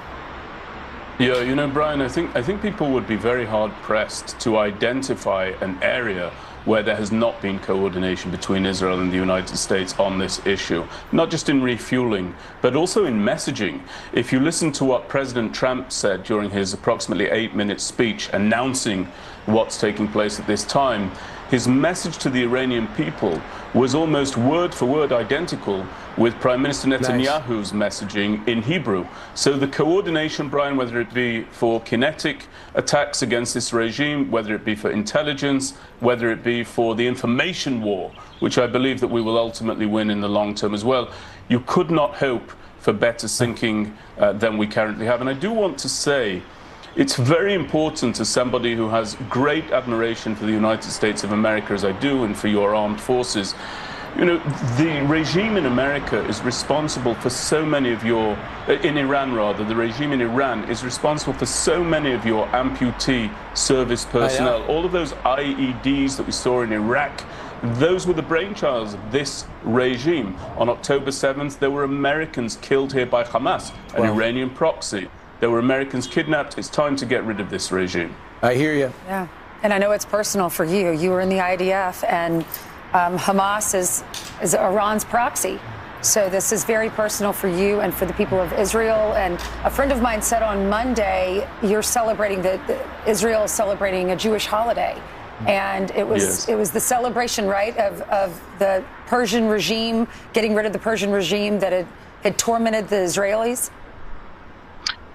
Yeah, you know, Brian, I think people would be very hard pressed to identify an area where there has not been coordination between Israel and the United States on this issue, not just in refueling, but also in messaging. If you listen to what President Trump said during his approximately 8-minute speech announcing what's taking place at this time, his message to the Iranian people was almost word for word identical with Prime Minister Netanyahu's messaging in Hebrew. So the coordination, Brian, whether it be for kinetic attacks against this regime, whether it be for intelligence, whether it be for the information war, which I believe that we will ultimately win in the long term as well, you could not hope for better syncing than we currently have. And I do want to say, it's very important as somebody who has great admiration for the United States of America, as I do, and for your armed forces. You know, the regime in America is responsible for so many of your, in Iran rather, the regime in Iran is responsible for so many of your amputee service personnel. All of those IEDs that we saw in Iraq, those were the brainchilds of this regime. On October 7th, there were Americans killed here by Hamas, an Iranian proxy. There were Americans kidnapped. It's time to get rid of this regime. I hear you. Yeah, and I know it's personal for you. You were in the IDF, and Hamas is Iran's proxy. So this is very personal for you and for the people of Israel. And a friend of mine said on Monday, you're celebrating Israel is celebrating a Jewish holiday. And it was the celebration, right, of the Persian regime, getting rid of the Persian regime that had tormented the Israelis?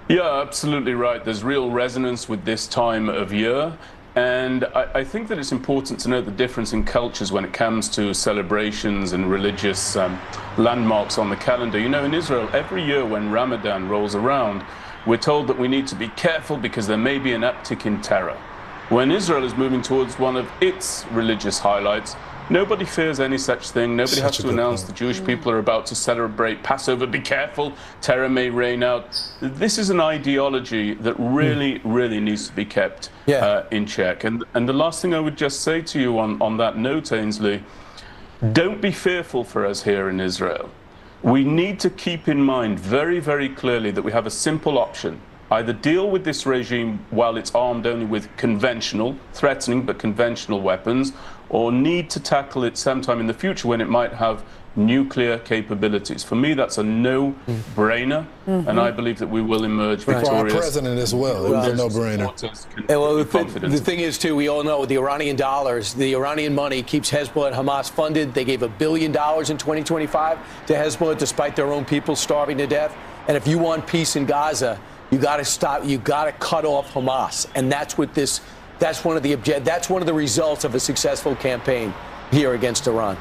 Yeah, absolutely right. There's real resonance with this time of year. And I think that it's important to note the difference in cultures when it comes to celebrations and religious landmarks on the calendar. You know, in Israel, every year when Ramadan rolls around, we're told that we need to be careful because there may be an uptick in terror. When Israel is moving towards one of its religious highlights, nobody fears any such thing. Nobody has to announce the Jewish people are about to celebrate Passover. Be careful, terror may reign out. This is an ideology that really, really needs to be kept in check. And the last thing I would just say to you on that note, Ainsley, don't be fearful for us here in Israel. We need to keep in mind very, very clearly that we have a simple option. Either deal with this regime while it's armed only with conventional, threatening but conventional weapons, or need to tackle it sometime in the future when it might have nuclear capabilities. For me, that's a no-brainer, and I believe that we will emerge victorious. For our president as well, it was a no-brainer. Well, the thing is, too, we all know the Iranian dollars, the Iranian money keeps Hezbollah and Hamas funded. They gave $1 billion in 2025 to Hezbollah, despite their own people starving to death. And if you want peace in Gaza, you got to stop. You got to cut off Hamas, and that's what this. That's one of the results of a successful campaign here against Iran.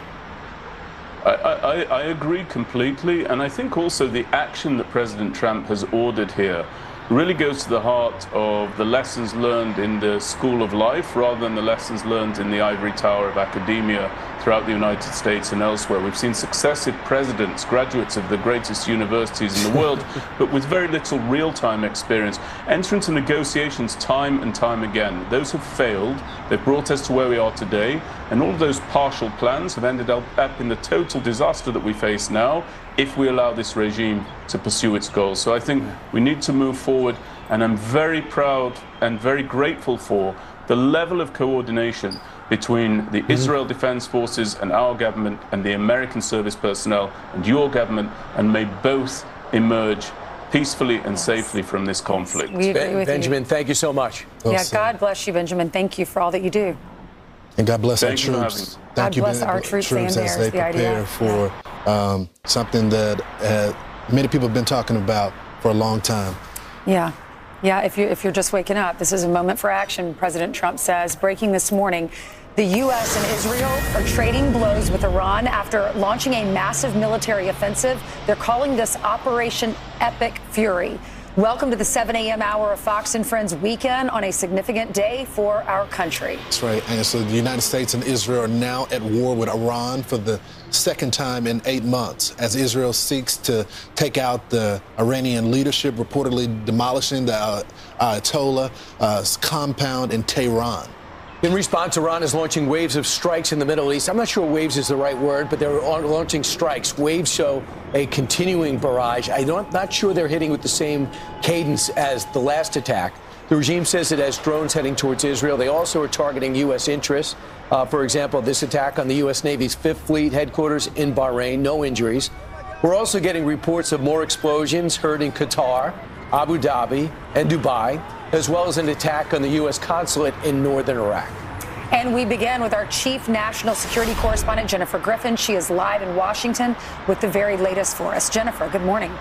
I agree completely, and I think also the action that President Trump has ordered here really goes to the heart of the lessons learned in the school of life rather than the lessons learned in the ivory tower of academia throughout the United States and elsewhere. We've seen successive presidents, graduates of the greatest universities in the world, but with very little real-time experience, enter into negotiations time and time again. Those have failed. They've brought us to where we are today, and all of those partial plans have ended up in the total disaster that we face now if we allow this regime to pursue its goals. So I think we need to move forward, and I'm very proud and very grateful for the level of coordination between the Israel Defense Forces and our government and the American service personnel and your government, and may both emerge peacefully and safely from this conflict. We agree with Benjamin, thank you so much. Yeah, God bless you, Benjamin. Thank you for all that you do. And God bless our Thank you troops. God bless our troops and as theirs, they the prepare IDF. for something that many people have been talking about for a long time. Yeah. Yeah, if you're just waking up, this is a moment for action, President Trump says. Breaking this morning, the U.S. and Israel are trading blows with Iran after launching a massive military offensive. They're calling this Operation Epic Fury. Welcome to the 7 a.m. hour of Fox and Friends weekend on a significant day for our country. That's right. And so the United States and Israel are now at war with Iran for the second time in 8 months as Israel seeks to take out the Iranian leadership, reportedly demolishing the Ayatollah's compound in Tehran. In response, Iran is launching waves of strikes in the Middle East. I'm not sure waves is the right word, but they're launching strikes. Waves show a continuing barrage. I'm not sure they're hitting with the same cadence as the last attack. The regime says it has drones heading towards Israel. They also are targeting U.S. interests. For example, this attack on the U.S. Navy's 5th Fleet headquarters in Bahrain, no injuries. We're also getting reports of more explosions heard in Qatar, Abu Dhabi, and Dubai, as well as an attack on the U.S. consulate in northern Iraq. And we begin with our chief national security correspondent, Jennifer Griffin. She is live in Washington with the very latest for us. Jennifer, good morning.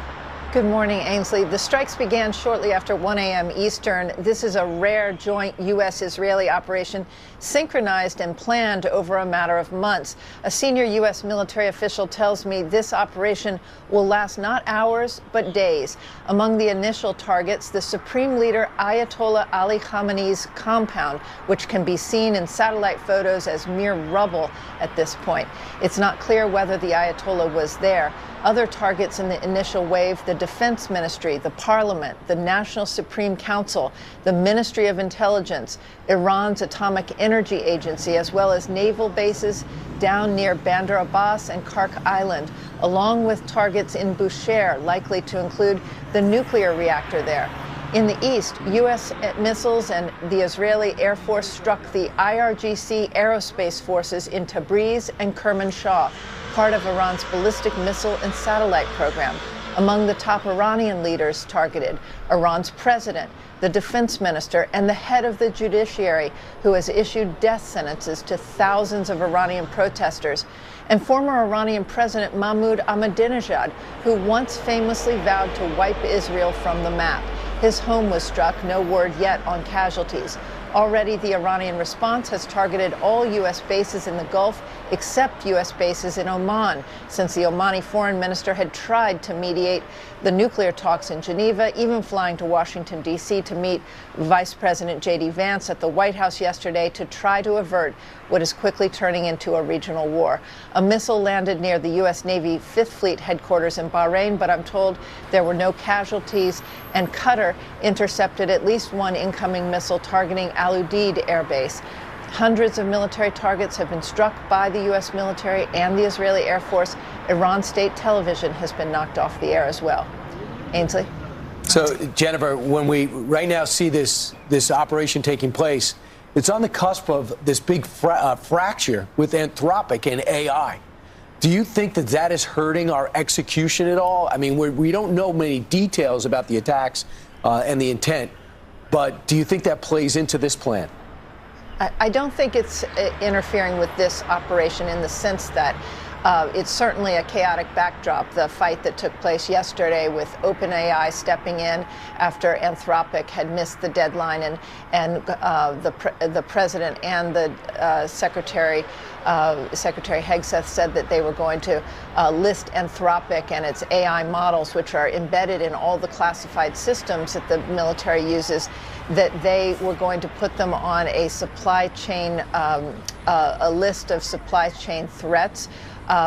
Good morning, Ainsley. The strikes began shortly after 1 a.m. Eastern. This is a rare joint U.S.-Israeli operation synchronized and planned over a matter of months. A senior U.S. military official tells me this operation will last not hours, but days. Among the initial targets, the Supreme Leader Ayatollah Ali Khamenei's compound, which can be seen in satellite photos as mere rubble at this point. It's not clear whether the Ayatollah was there. Other targets in the initial wave, the Defense Ministry, the Parliament, the National Supreme Council, the Ministry of Intelligence, Iran's Atomic Energy Agency, as well as naval bases down near Bandar Abbas and Kark Island, along with targets in Bushehr, likely to include the nuclear reactor there. In the east, U.S. missiles and the Israeli Air Force struck the IRGC aerospace forces in Tabriz and Kermanshah, part of Iran's ballistic missile and satellite program. Among the top Iranian leaders targeted, Iran's president, the defense minister, and the head of the judiciary, who has issued death sentences to thousands of Iranian protesters, and former Iranian President Mahmoud Ahmadinejad, who once famously vowed to wipe Israel from the map. His home was struck, no word yet on casualties. Already, the Iranian response has targeted all U.S. bases in the Gulf except U.S. bases in Oman, since the Omani foreign minister had tried to mediate the nuclear talks in Geneva, even flying to Washington, D.C. to meet Vice President J.D. Vance at the White House yesterday to try to avert what is quickly turning into a regional war. A missile landed near the U.S. Navy Fifth Fleet headquarters in Bahrain, but I'm told there were no casualties, and Qatar intercepted at least one incoming missile targeting Al Udeid Air Base. Hundreds of military targets have been struck by the U.S. military and the Israeli Air Force. Iran state television has been knocked off the air as well. Ainsley? So, Jennifer, when we right now see this operation taking place, it's on the cusp of this big fracture with Anthropic and AI. Do you think that that is hurting our execution at all? I mean, we don't know many details about the attacks and the intent, but do you think that plays into this plan? I don't think it's interfering with this operation in the sense that it's certainly a chaotic backdrop. The fight that took place yesterday with OpenAI stepping in after Anthropic had missed the deadline, and the president and the Secretary Hegseth said that they were going to list Anthropic and its AI models, which are embedded in all the classified systems that the military uses, that they were going to put them on a supply chain, a list of supply chain threats,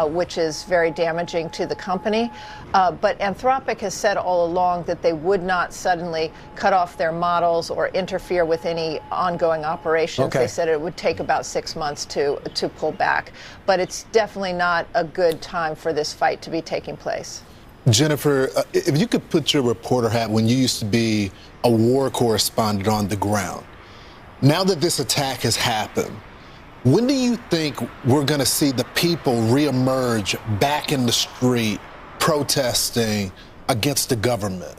which is very damaging to the company. But Anthropic has said all along that they would not suddenly cut off their models or interfere with any ongoing operations. Okay. They said it would take about 6 months to pull back. But it's definitely not a good time for this fight to be taking place. Jennifer, if you could put your reporter hat when you used to be a war correspondent on the ground. Now that this attack has happened, when do you think we're going to see the people reemerge back in the street protesting against the government?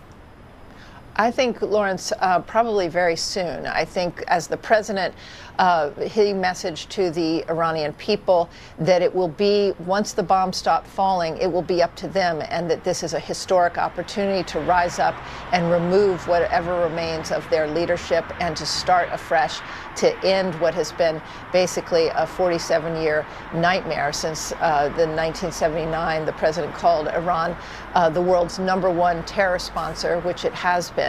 I think, Lawrence, probably very soon. I think as the president, he messaged to the Iranian people that it will be, once the bombs stop falling, it will be up to them, and that this is a historic opportunity to rise up and remove whatever remains of their leadership and to start afresh, to end what has been basically a 47-year nightmare since the 1979. The president called Iran the world's #1 terror sponsor, which it has been.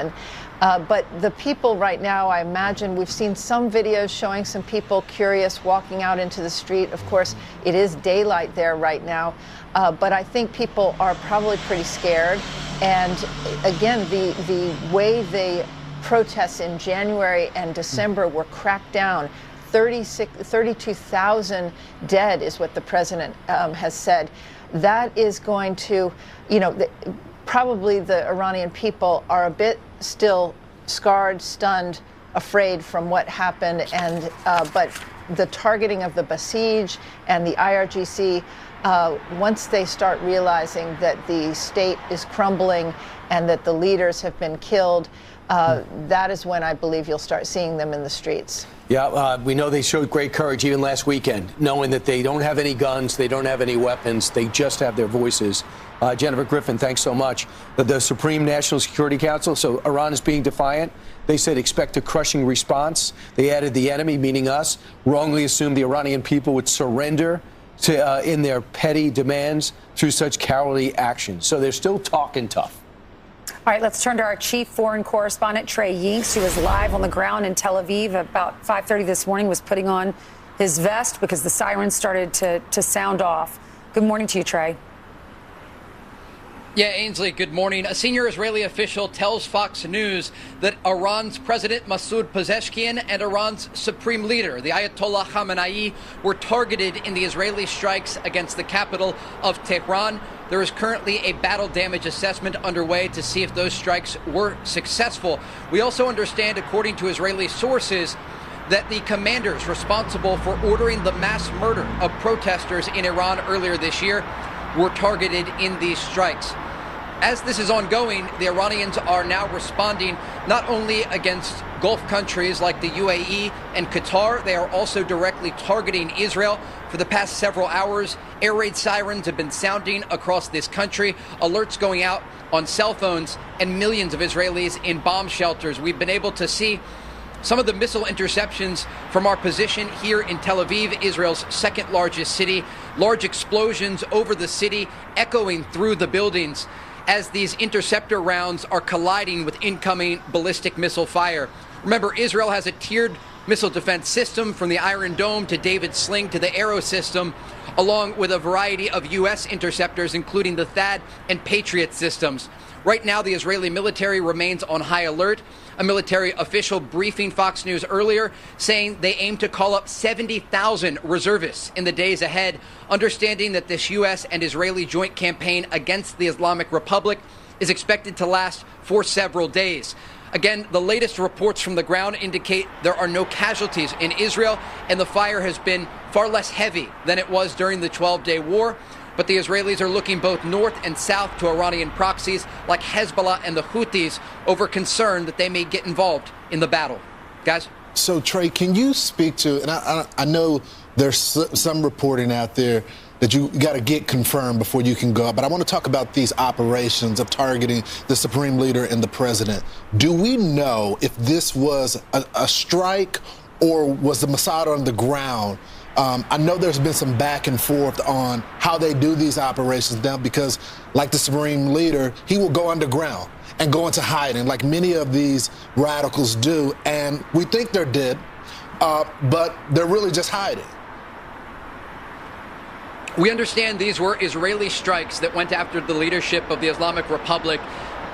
But the people right now, I imagine, we've seen some videos showing some people curious walking out into the street. Of course, it is daylight there right now, but I think people are probably pretty scared. And again, the way the protests in January and December were cracked down, 32,000 dead is what the president has said. That is going to, probably the Iranian people are a bit still scarred, stunned, afraid from what happened, and but the targeting of the Basij and the IRGC, once they start realizing that the state is crumbling and that the leaders have been killed, that is when I believe you'll start seeing them in the streets. Yeah, we know they showed great courage even last weekend, knowing that they don't have any guns, they don't have any weapons, they just have their voices. Jennifer Griffin, thanks so much. The Supreme National Security Council, so Iran is being defiant. They said expect a crushing response. They added the enemy, meaning us, wrongly assumed the Iranian people would surrender to in their petty demands through such cowardly actions. So they're still talking tough. All right, let's turn to our chief foreign correspondent, Trey Yinks, who was live on the ground in Tel Aviv about 5:30 this morning, was putting on his vest because the sirens started to sound off. Good morning to you, Trey. Yeah, Ainsley, good morning. A senior Israeli official tells Fox News that Iran's President Masoud Pezeshkian and Iran's supreme leader, the Ayatollah Khamenei, were targeted in the Israeli strikes against the capital of Tehran. There is currently a battle damage assessment underway to see if those strikes were successful. We also understand, according to Israeli sources, that the commanders responsible for ordering the mass murder of protesters in Iran earlier this year were targeted in these strikes. As this is ongoing, the Iranians are now responding not only against Gulf countries like the UAE and Qatar, they are also directly targeting Israel. For the past several hours, air raid sirens have been sounding across this country, alerts going out on cell phones, and millions of Israelis in bomb shelters. We've been able to see some of the missile interceptions from our position here in Tel Aviv, Israel's second largest city. Large explosions over the city, echoing through the buildings as these interceptor rounds are colliding with incoming ballistic missile fire. Remember, Israel has a tiered missile defense system from the Iron Dome to David's Sling to the Arrow system, along with a variety of U.S. interceptors, including the THAAD and Patriot systems. Right now, the Israeli military remains on high alert. A military official briefing Fox News earlier saying they aim to call up 70,000 reservists in the days ahead, understanding that this U.S. and Israeli joint campaign against the Islamic Republic is expected to last for several days. Again, the latest reports from the ground indicate there are no casualties in Israel, and the fire has been far less heavy than it was during the 12-day war. But the Israelis are looking both north and south to Iranian proxies like Hezbollah and the Houthis over concern that they may get involved in the battle. Guys? So, Trey, can you speak to, and I know there's some reporting out there that you got to get confirmed before you can go out, but I want to talk about these operations of targeting the supreme leader and the president. Do we know if this was a strike or was the Mossad on the ground? I know there's been some back and forth on how they do these operations now because, like the supreme leader, he will go underground and go into hiding like many of these radicals do. And we think they're dead, but they're really just hiding. We understand these were Israeli strikes that went after the leadership of the Islamic Republic.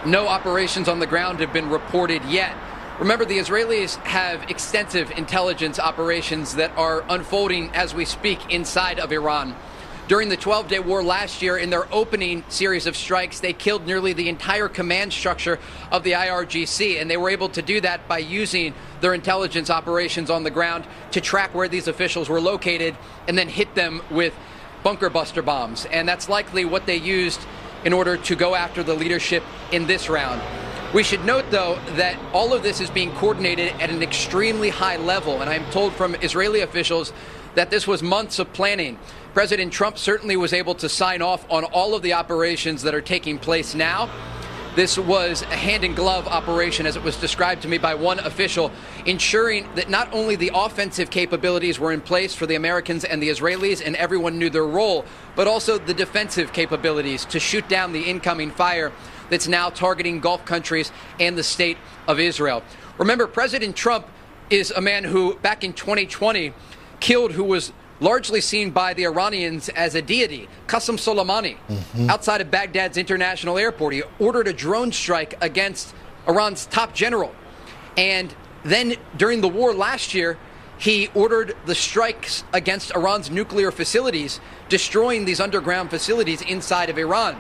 No operations on the ground have been reported yet. Remember, the Israelis have extensive intelligence operations that are unfolding as we speak inside of Iran. During the 12-day war last year, in their opening series of strikes, they killed nearly the entire command structure of the IRGC, and they were able to do that by using their intelligence operations on the ground to track where these officials were located and then hit them with bunker buster bombs. And that's likely what they used in order to go after the leadership in this round. We should note, though, that all of this is being coordinated at an extremely high level, and I'm told from Israeli officials that this was months of planning. President Trump certainly was able to sign off on all of the operations that are taking place now. This was a hand-in-glove operation, as it was described to me by one official, ensuring that not only the offensive capabilities were in place for the Americans and the Israelis and everyone knew their role, but also the defensive capabilities to shoot down the incoming fire that's now targeting Gulf countries and the state of Israel. Remember, President Trump is a man who, back in 2020, killed who was largely seen by the Iranians as a deity, Qasem Soleimani, outside of Baghdad's international airport. He ordered a drone strike against Iran's top general. And then during the war last year, he ordered the strikes against Iran's nuclear facilities, destroying these underground facilities inside of Iran.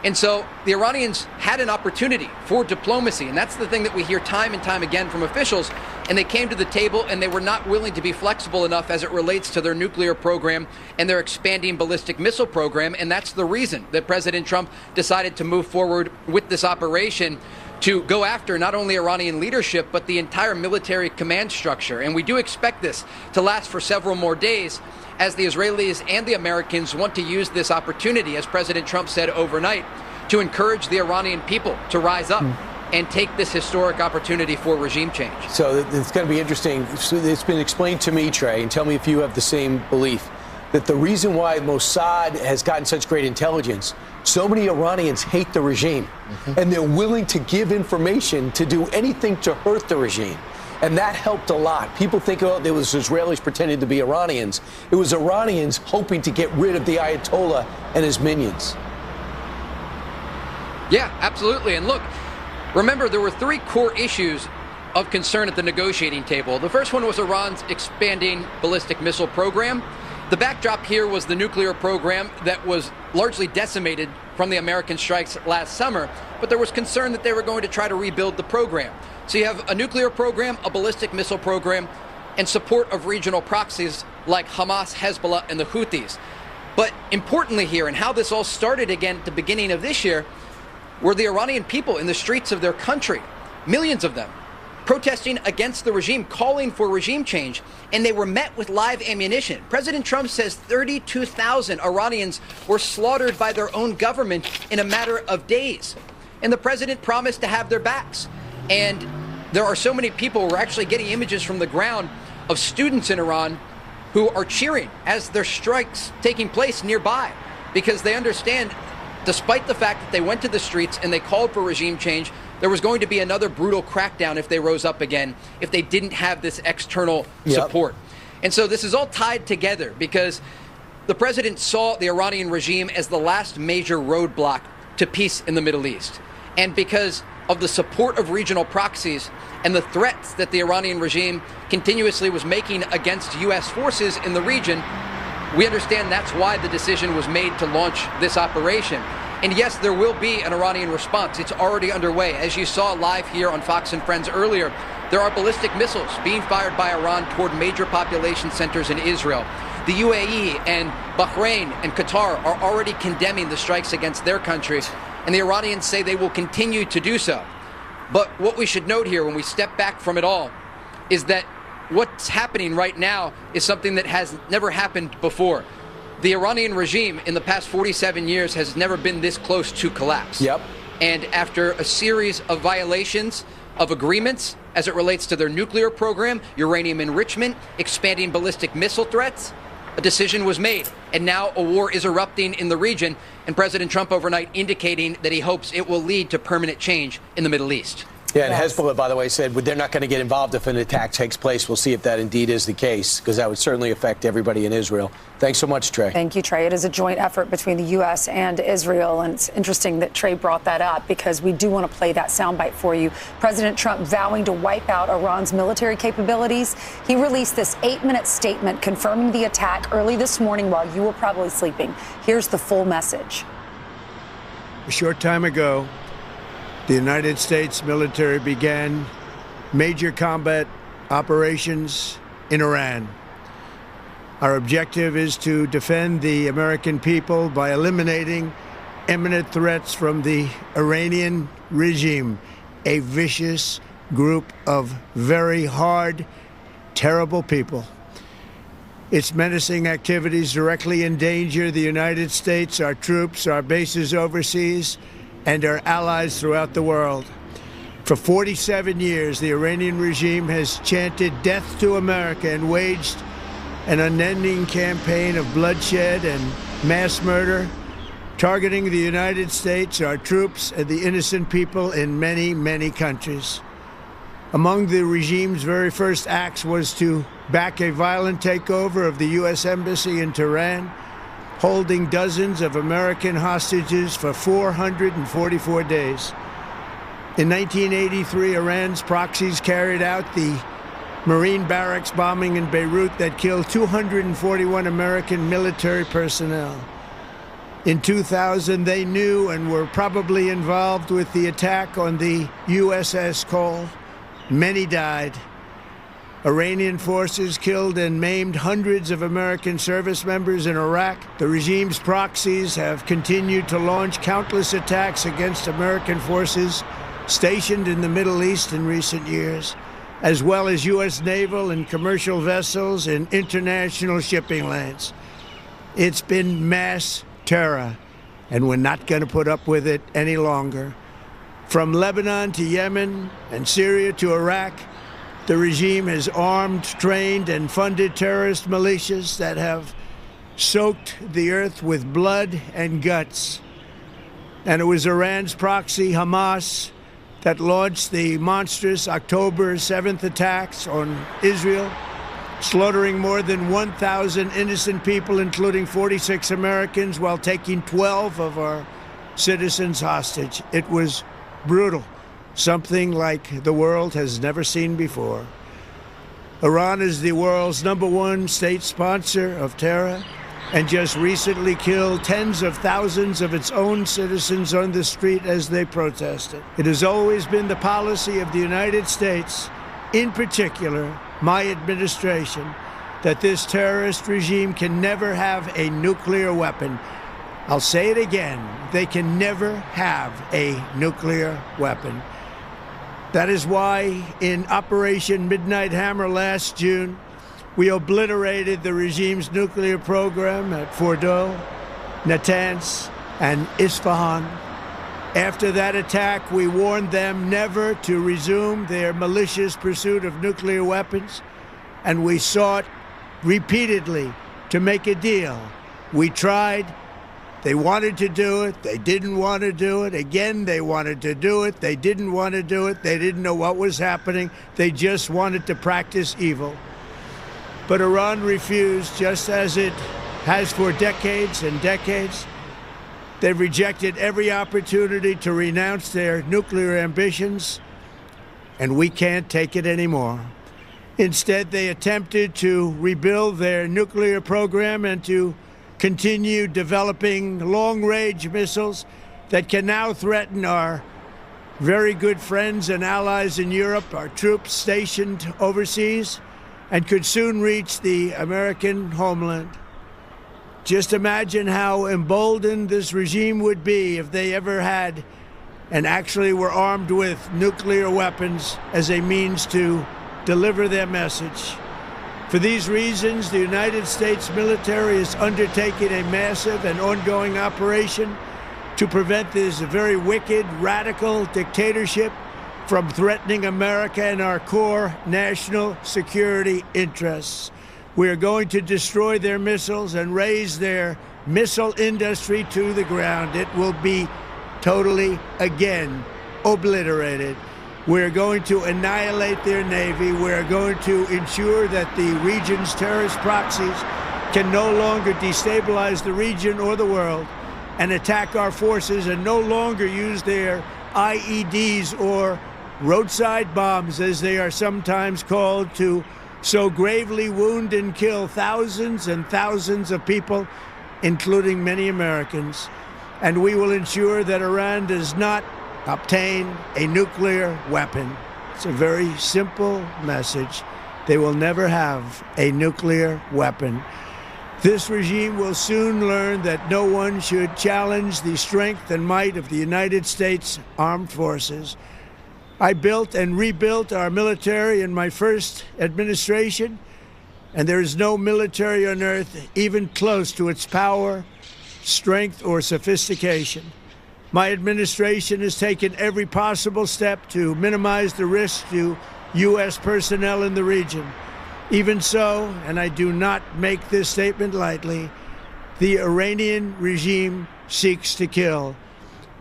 And so the Iranians had an opportunity for diplomacy, and that's the thing that we hear time and time again from officials. And they came to the table, and they were not willing to be flexible enough as it relates to their nuclear program and their expanding ballistic missile program. And that's the reason that President Trump decided to move forward with this operation to go after not only Iranian leadership, but the entire military command structure. And we do expect this to last for several more days, as the Israelis and the Americans want to use this opportunity, as President Trump said overnight, to encourage the Iranian people to rise up and take this historic opportunity for regime change. So it's going to be interesting. It's been explained to me, Trey, and tell me if you have the same belief, that the reason why Mossad has gotten such great intelligence, so many Iranians hate the regime, and they're willing to give information to do anything to hurt the regime. And that helped a lot. People think, oh, it was Israelis pretending to be Iranians. It was Iranians hoping to get rid of the Ayatollah and his minions. Yeah, absolutely. And look, remember, there were three core issues of concern at the negotiating table. The first one was Iran's expanding ballistic missile program. The backdrop here was the nuclear program that was largely decimated from the American strikes last summer, but there was concern that they were going to try to rebuild the program. So you have a nuclear program, a ballistic missile program, and support of regional proxies like Hamas, Hezbollah, and the Houthis. But importantly here, and how this all started again at the beginning of this year, were the Iranian people in the streets of their country, millions of them, protesting against the regime, calling for regime change, and they were met with live ammunition. President Trump says 32,000 Iranians were slaughtered by their own government in a matter of days. And the president promised to have their backs. And there are so many people, we're actually getting images from the ground of students in Iran who are cheering as there's strikes taking place nearby, because they understand, despite the fact that they went to the streets and they called for regime change, there was going to be another brutal crackdown if they rose up again, if they didn't have this external support. And so this is all tied together because the president saw the Iranian regime as the last major roadblock to peace in the Middle East. And because of the support of regional proxies and the threats that the Iranian regime continuously was making against U.S. forces in the region, we understand that's why the decision was made to launch this operation. And yes, there will be an Iranian response. It's already underway. As you saw live here on Fox and Friends earlier, there are ballistic missiles being fired by Iran toward major population centers in Israel. The UAE and Bahrain and Qatar are already condemning the strikes against their countries, and the Iranians say they will continue to do so. But what we should note here when we step back from it all is that what's happening right now is something that has never happened before. The Iranian regime in the past 47 years has never been this close to collapse. And after a series of violations of agreements as it relates to their nuclear program, uranium enrichment, expanding ballistic missile threats, a decision was made. And now a war is erupting in the region, and President Trump overnight indicating that he hopes it will lead to permanent change in the Middle East. Yeah, and Hezbollah, by the way, said they're not going to get involved if an attack takes place. We'll see if that indeed is the case, because that would certainly affect everybody in Israel. Thanks so much, Trey. Thank you, Trey. It is a joint effort between the U.S. and Israel, and it's interesting that Trey brought that up because we do want to play that soundbite for you. President Trump vowing to wipe out Iran's military capabilities. He released this 8-minute statement confirming the attack early this morning while you were probably sleeping. Here's the full message. A short time ago, the United States military began major combat operations in Iran. Our objective is to defend the American people by eliminating imminent threats from the Iranian regime, a vicious group of very hard, terrible people. Its menacing activities directly endanger the United States, our troops, our bases overseas, and our allies throughout the world. For 47 years, the Iranian regime has chanted death to America and waged an unending campaign of bloodshed and mass murder, targeting the United States, our troops, and the innocent people in many, many countries. Among the regime's very first acts was to back a violent takeover of the U.S. Embassy in Tehran, holding dozens of American hostages for 444 days. In 1983, Iran's proxies carried out the Marine barracks bombing in Beirut that killed 241 American military personnel. In 2000, they knew and were probably involved with the attack on the USS Cole. Many died. Iranian forces killed and maimed hundreds of American service members in Iraq. The regime's proxies have continued to launch countless attacks against American forces stationed in the Middle East in recent years, as well as U.S. naval and commercial vessels in international shipping lanes. It's been mass terror, and we're not going to put up with it any longer. From Lebanon to Yemen and Syria to Iraq, the regime has armed, trained, and funded terrorist militias that have soaked the earth with blood and guts. And it was Iran's proxy, Hamas, that launched the monstrous October 7th attacks on Israel, slaughtering more than 1,000 innocent people, including 46 Americans, while taking 12 of our citizens hostage. It was brutal. Something like the world has never seen before. Iran is the world's #1 state sponsor of terror and just recently killed tens of thousands of its own citizens on the street as they protested. It has always been the policy of the United States, in particular my administration, that this terrorist regime can never have a nuclear weapon. I'll say it again, they can never have a nuclear weapon. That is why in Operation Midnight Hammer last June, we obliterated the regime's nuclear program at Fordow, Natanz, and Isfahan. After that attack, we warned them never to resume their malicious pursuit of nuclear weapons, and we sought repeatedly to make a deal. We tried. They wanted to do it. They didn't want to do it. Again, they wanted to do it. They didn't want to do it. They didn't know what was happening. They just wanted to practice evil. But Iran refused, just as it has for decades and decades. They've rejected every opportunity to renounce their nuclear ambitions, and we can't take it anymore. Instead, they attempted to rebuild their nuclear program and to continue developing long-range missiles that can now threaten our very good friends and allies in Europe, our troops stationed overseas, and could soon reach the American homeland. Just imagine how emboldened this regime would be if they ever had and actually were armed with nuclear weapons as a means to deliver their message. For these reasons, the United States military is undertaking a massive and ongoing operation to prevent this very wicked, radical dictatorship from threatening America and our core national security interests. We are going to destroy their missiles and raise their missile industry to the ground. It will be totally, again, obliterated. We're going to annihilate their Navy. We're going to ensure that the region's terrorist proxies can no longer destabilize the region or the world and attack our forces and no longer use their IEDs or roadside bombs, as they are sometimes called, to so gravely wound and kill thousands and thousands of people, including many Americans. And we will ensure that Iran does not obtain a nuclear weapon. It's a very simple message. They will never have a nuclear weapon. This regime will soon learn that no one should challenge the strength and might of the United States Armed Forces. I built and rebuilt our military in my first administration, and there is no military on earth even close to its power, strength, or sophistication. My administration has taken every possible step to minimize the risk to U.S. personnel in the region. Even so, and I do not make this statement lightly, the Iranian regime seeks to kill.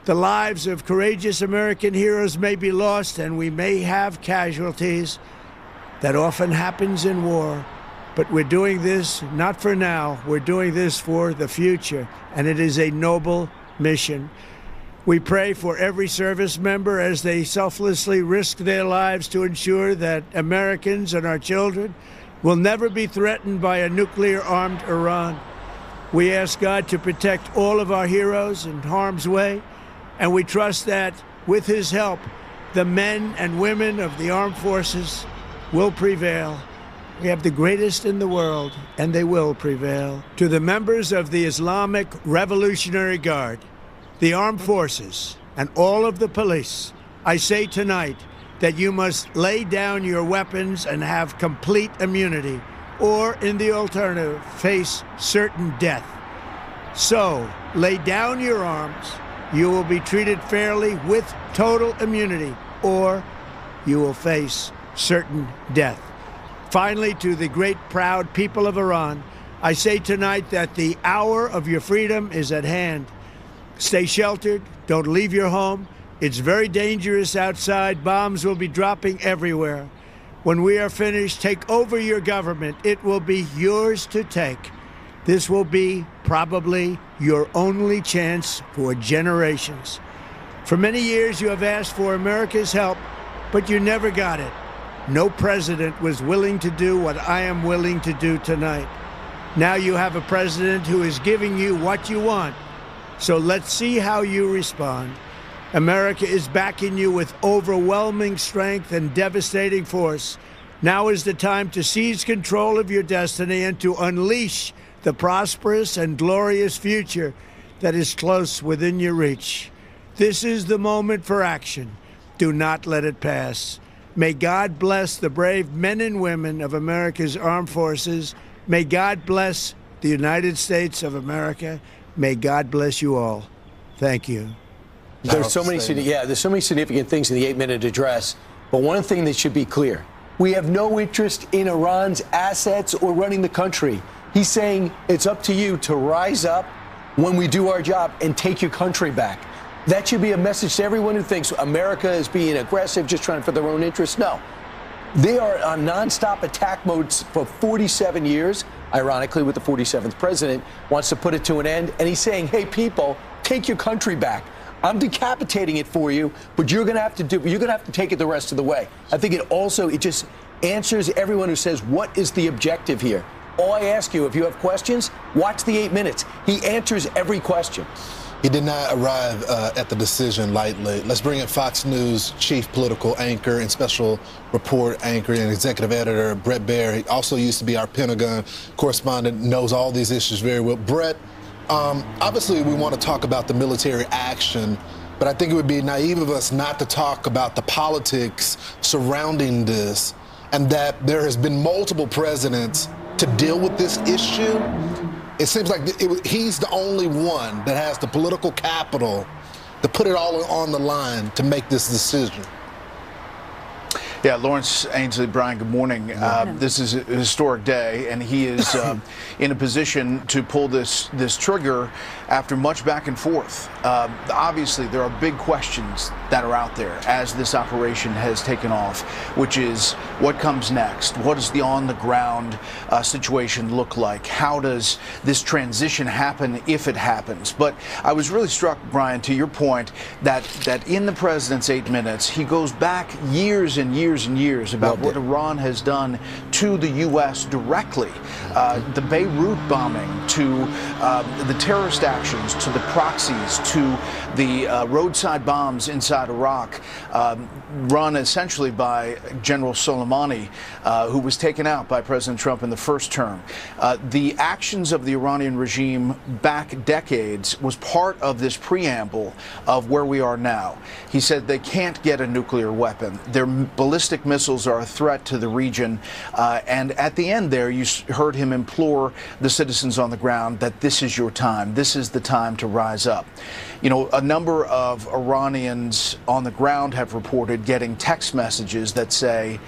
The lives of courageous American heroes may be lost, and we may have casualties. That often happens in war. But we're doing this not for now. We're doing this for the future, and it is a noble mission. We pray for every service member as they selflessly risk their lives to ensure that Americans and our children will never be threatened by a nuclear-armed Iran. We ask God to protect all of our heroes in harm's way, and we trust that, with his help, the men and women of the armed forces will prevail. We have the greatest in the world, and they will prevail. To the members of the Islamic Revolutionary Guard, the armed forces, and all of the police, I say tonight that you must lay down your weapons and have complete immunity, or, in the alternative, face certain death. So, lay down your arms. You will be treated fairly with total immunity, or you will face certain death. Finally, to the great, proud people of Iran, I say tonight that the hour of your freedom is at hand. Stay sheltered. Don't leave your home. It's very dangerous outside. Bombs will be dropping everywhere. When we are finished, take over your government. It will be yours to take. This will be probably your only chance for generations. For many years, you have asked for America's help, but you never got it. No president was willing to do what I am willing to do tonight. Now you have a president who is giving you what you want. So let's see how you respond. America is backing you with overwhelming strength and devastating force. Now is the time to seize control of your destiny and to unleash the prosperous and glorious future that is close within your reach. This is the moment for action. Do not let it pass. May God bless the brave men and women of America's armed forces. May God bless the United States of America. May God bless you all. Thank you. There's so many significant things in the 8-minute address. But one thing that should be clear: we have no interest in Iran's assets or running the country. He's saying it's up to you to rise up when we do our job and take your country back. That should be a message to everyone who thinks America is being aggressive, just trying for their own interests. No. They are on nonstop attack mode for 47 years. Ironically, with the 47th president, wants to put it to an end. And he's saying, hey, people, take your country back. I'm decapitating it for you, but you're going to have to take it the rest of the way. I think it just answers everyone who says, what is the objective here? All I ask you, if you have questions, watch the 8 minutes. He answers every question. He did not arrive at the decision lightly. Let's bring in Fox News chief political anchor and special report anchor and executive editor, Brett Baer. He also used to be our Pentagon correspondent, knows all these issues very well. Brett, obviously we want to talk about the military action, but I think it would be naive of us not to talk about the politics surrounding this, and that there has been multiple presidents to deal with this issue. It seems like he's the only one that has the political capital to put it all on the line to make this decision. Yeah, Lawrence, Ainsley, Brian, good morning. This is a historic day, and he is in a position to pull this trigger after much back and forth. Obviously, there are big questions that are out there as this operation has taken off, which is what comes next? What does the on-the-ground situation look like? How does this transition happen if it happens? But I was really struck, Brian, to your point, that in the president's 8 minutes, he goes back years and years and years about what Iran has done to the U.S. directly. The Beirut bombing, to the terrorist actions, to the proxies, to the roadside bombs inside Iraq, run essentially by General Soleimani, who was taken out by President Trump in the first term. The actions of the Iranian regime back decades was part of this preamble of where we are now. He said they can't get a nuclear weapon. Their ballistic missiles are a threat to the region. And at the end there, you heard him implore the citizens on the ground that this is your time. This is the time to rise up. You know, a number of Iranians on the ground have reported getting text messages that say,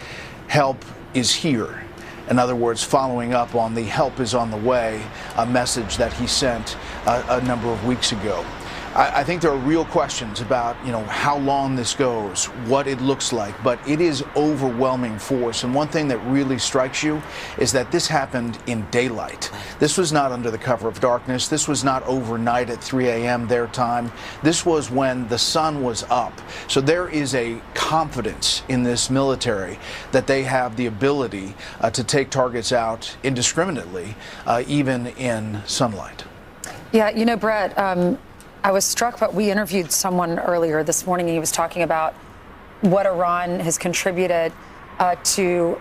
help is here. In other words, following up on the help is on the way, a message that he sent a number of weeks ago. I think there are real questions about, you know, how long this goes, what it looks like, but it is overwhelming force. And one thing that really strikes you is that this happened in daylight. This was not under the cover of darkness. This was not overnight at 3 a.m. their time. This was when the sun was up. So there is a confidence in this military that they have the ability to take targets out indiscriminately, even in sunlight. Yeah, you know, Brett, I was struck, but we interviewed someone earlier this morning, and he was talking about what Iran has contributed to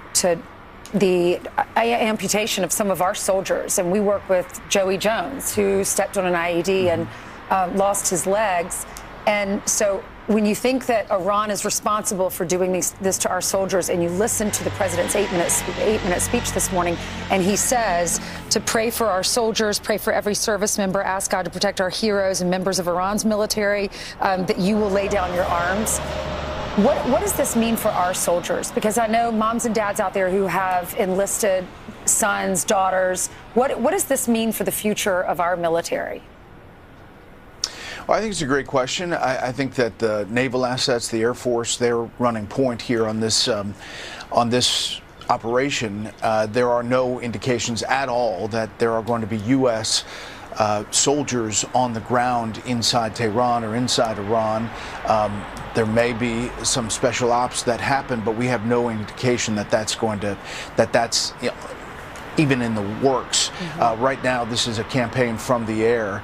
the amputation of some of our soldiers. And we work with Joey Jones, who stepped on an IED and lost his legs. And so when you think that Iran is responsible for doing this to our soldiers, and you listen to the president's 8-minute speech this morning, and he says to pray for our soldiers, pray for every service member, ask God to protect our heroes and members of Iran's military, that you will lay down your arms. What does this mean for our soldiers? Because I know moms and dads out there who have enlisted sons, daughters. What does this mean for the future of our military? Well, I think it's a great question. I think that the naval assets, the Air Force, they're running point here on this operation. There are no indications at all that there are going to be U.S. Soldiers on the ground inside Tehran or inside Iran. There may be some special ops that happen, but we have no indication that that's you know, even in the works. Right now, this is a campaign from the air,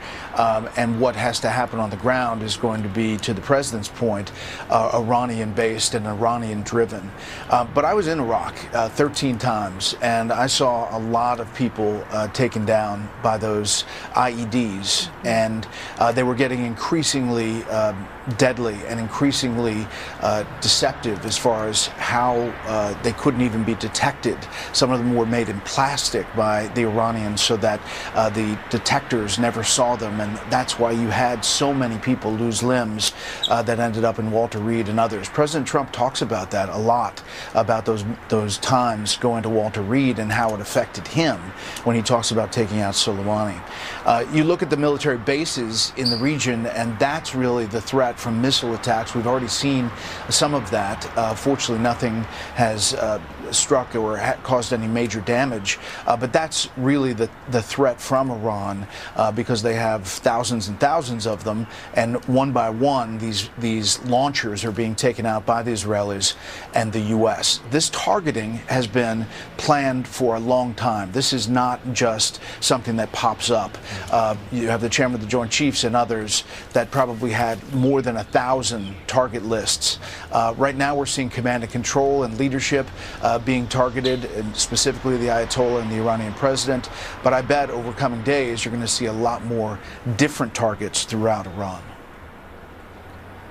and what has to happen on the ground is going to be, to the president's point, Iranian-based and Iranian-driven. But I was in Iraq 13 times, and I saw a lot of people taken down by those IEDs, and they were getting increasingly deadly and increasingly deceptive as far as how they couldn't even be detected. Some of them were made in plastic. plastic by the Iranians so that the detectors never saw them, and that's why you had so many people lose limbs that ended up in Walter Reed and others. President Trump talks about that a lot, about those times going to Walter Reed and how it affected him when he talks about taking out Soleimani. You look at the military bases in the region, and that's really the threat from missile attacks. We've already seen some of that. Fortunately, nothing has struck or caused any major damage, but that's really the threat from Iran, because they have thousands and thousands of them, and one by one these launchers are being taken out by the Israelis and the U.S. This targeting has been planned for a long time. This is not just something that pops up. You have the chairman of the Joint Chiefs and others that probably had more than 1,000 target lists. Right now we're seeing command and control and leadership being targeted, and specifically the Ayatollah and the Iranian president. But I bet over coming days you're going to see a lot more different targets throughout Iran.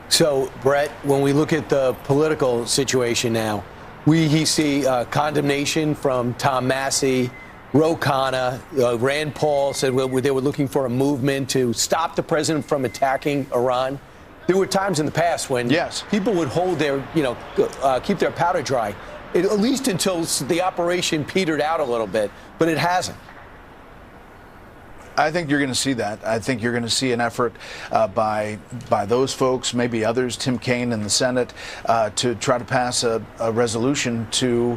So, Brett, when we look at the political situation now, we see condemnation from Tom Massey, Ro Khanna, Rand Paul said they were looking for a movement to stop the president from attacking Iran. There were times in the past when people would hold their, keep their powder dry, at least until the operation petered out a little bit, but it hasn't. I think you're going to see that. I think you're going to see an effort by those folks, maybe others, Tim Kaine in the Senate, to try to pass a resolution to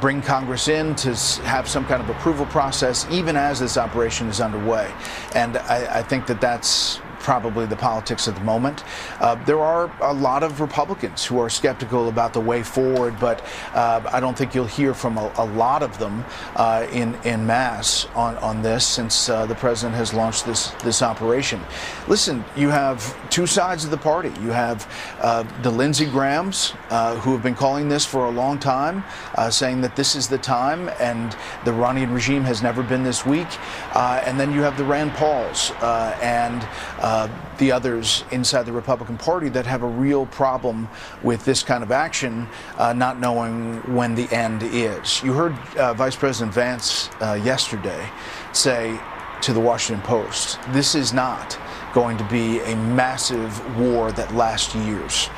bring Congress in to have some kind of approval process, even as this operation is underway. And I think that's probably the politics of the moment. There are a lot of Republicans who are skeptical about the way forward, but I don't think you'll hear from a lot of them in mass on this, since the president has launched this operation. Listen, you have two sides of the party. You have the Lindsey Grahams, who have been calling this for a long time, saying that this is the time and the Iranian regime has never been this weak. And then you have the Rand Pauls and the others inside the Republican Party that have a real problem with this kind of action, not knowing when the end is. You heard Vice President Vance yesterday say to the Washington Post, this is not going to be a massive war that lasts years.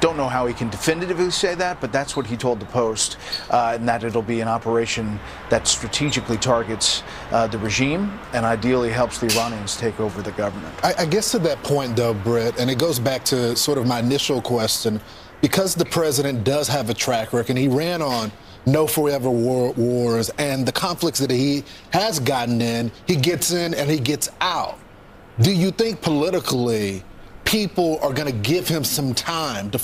Don't know how he can definitively say that, but that's what he told the Post, and that it'll be an operation that strategically targets the regime and ideally helps the Iranians take over the government. I guess to that point, though, Brett, and it goes back to sort of my initial question, because the president does have a track record, he ran on no forever wars, and the conflicts that he has gotten in, he gets in and he gets out. Do you think politically people are going to give him some time to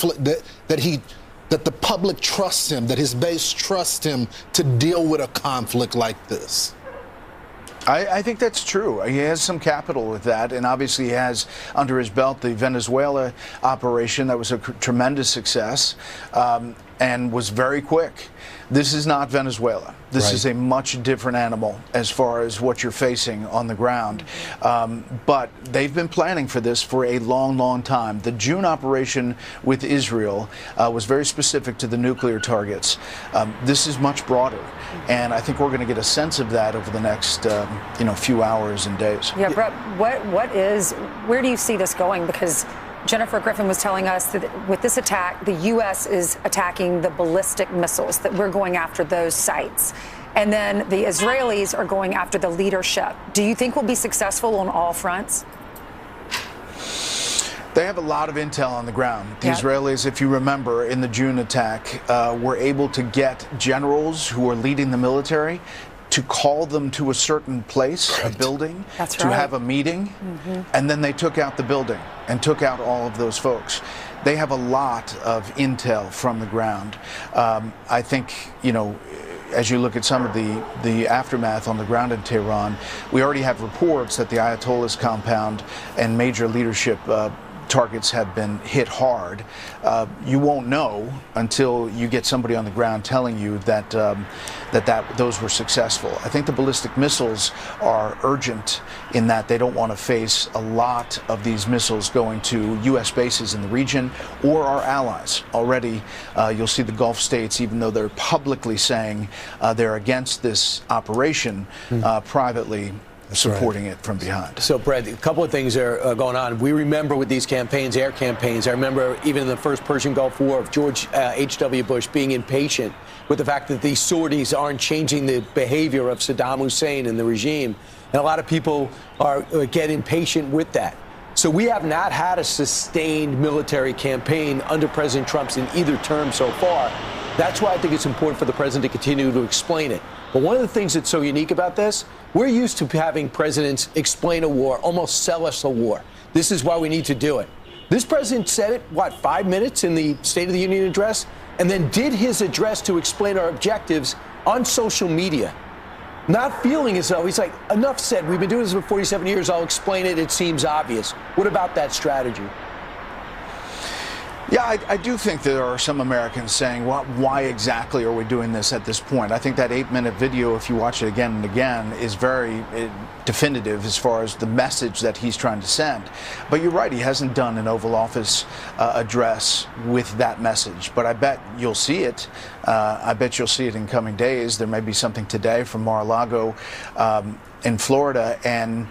that the public trusts him, that his base trusts him to deal with a conflict like this? I think that's true. He has some capital with that, and obviously he has under his belt the Venezuela operation that was a tremendous success and was very quick. This is not Venezuela. This is a much different animal as far as what you're facing on the ground. But they've been planning for this for a long, long time. The June operation with Israel was very specific to the nuclear targets. This is much broader, and I think we're going to get a sense of that over the next few hours and days. Yeah, Brett, where do you see this going? Because Jennifer Griffin was telling us that with this attack, the U.S. is attacking the ballistic missiles, that we're going after those sites. And then the Israelis are going after the leadership. Do you think we'll be successful on all fronts? They have a lot of intel on the ground. The Israelis, if you remember, in the June attack, were able to get generals who are leading the military to call them to a certain place, a building, to have a meeting, and then they took out the building and took out all of those folks. They have a lot of intel from the ground. I think, as you look at some of the aftermath on the ground in Tehran, we already have reports that the Ayatollah's compound and major leadership targets have been hit hard. You won't know until you get somebody on the ground telling you that those were successful. I think the ballistic missiles are urgent in that they don't want to face a lot of these missiles going to U.S. bases in the region or our allies. Already, you'll see the Gulf states, even though they're publicly saying they're against this operation, privately supporting it from behind. So, Brett, a couple of things are going on. We remember with these campaigns, air campaigns, I remember even in the first Persian Gulf War of George H.W. Bush being impatient with the fact that these sorties aren't changing the behavior of Saddam Hussein and the regime. And a lot of people get impatient with that. So we have not had a sustained military campaign under President Trump's in either term so far. That's why I think it's important for the president to continue to explain it. But one of the things that's so unique about this, we're used to having presidents explain a war, almost sell us a war. This is why we need to do it. This president said it, 5 minutes in the State of the Union address, and then did his address to explain our objectives on social media. Not feeling as though, he's like, enough said, we've been doing this for 47 years, I'll explain it, it seems obvious. What about that strategy? Yeah, I do think there are some Americans saying, well, why exactly are we doing this at this point? I think that 8-minute video, if you watch it again and again, is very definitive as far as the message that he's trying to send. But you're right, he hasn't done an Oval Office address with that message. But I bet you'll see it. I bet you'll see it in coming days. There may be something today from Mar-a-Lago in Florida. And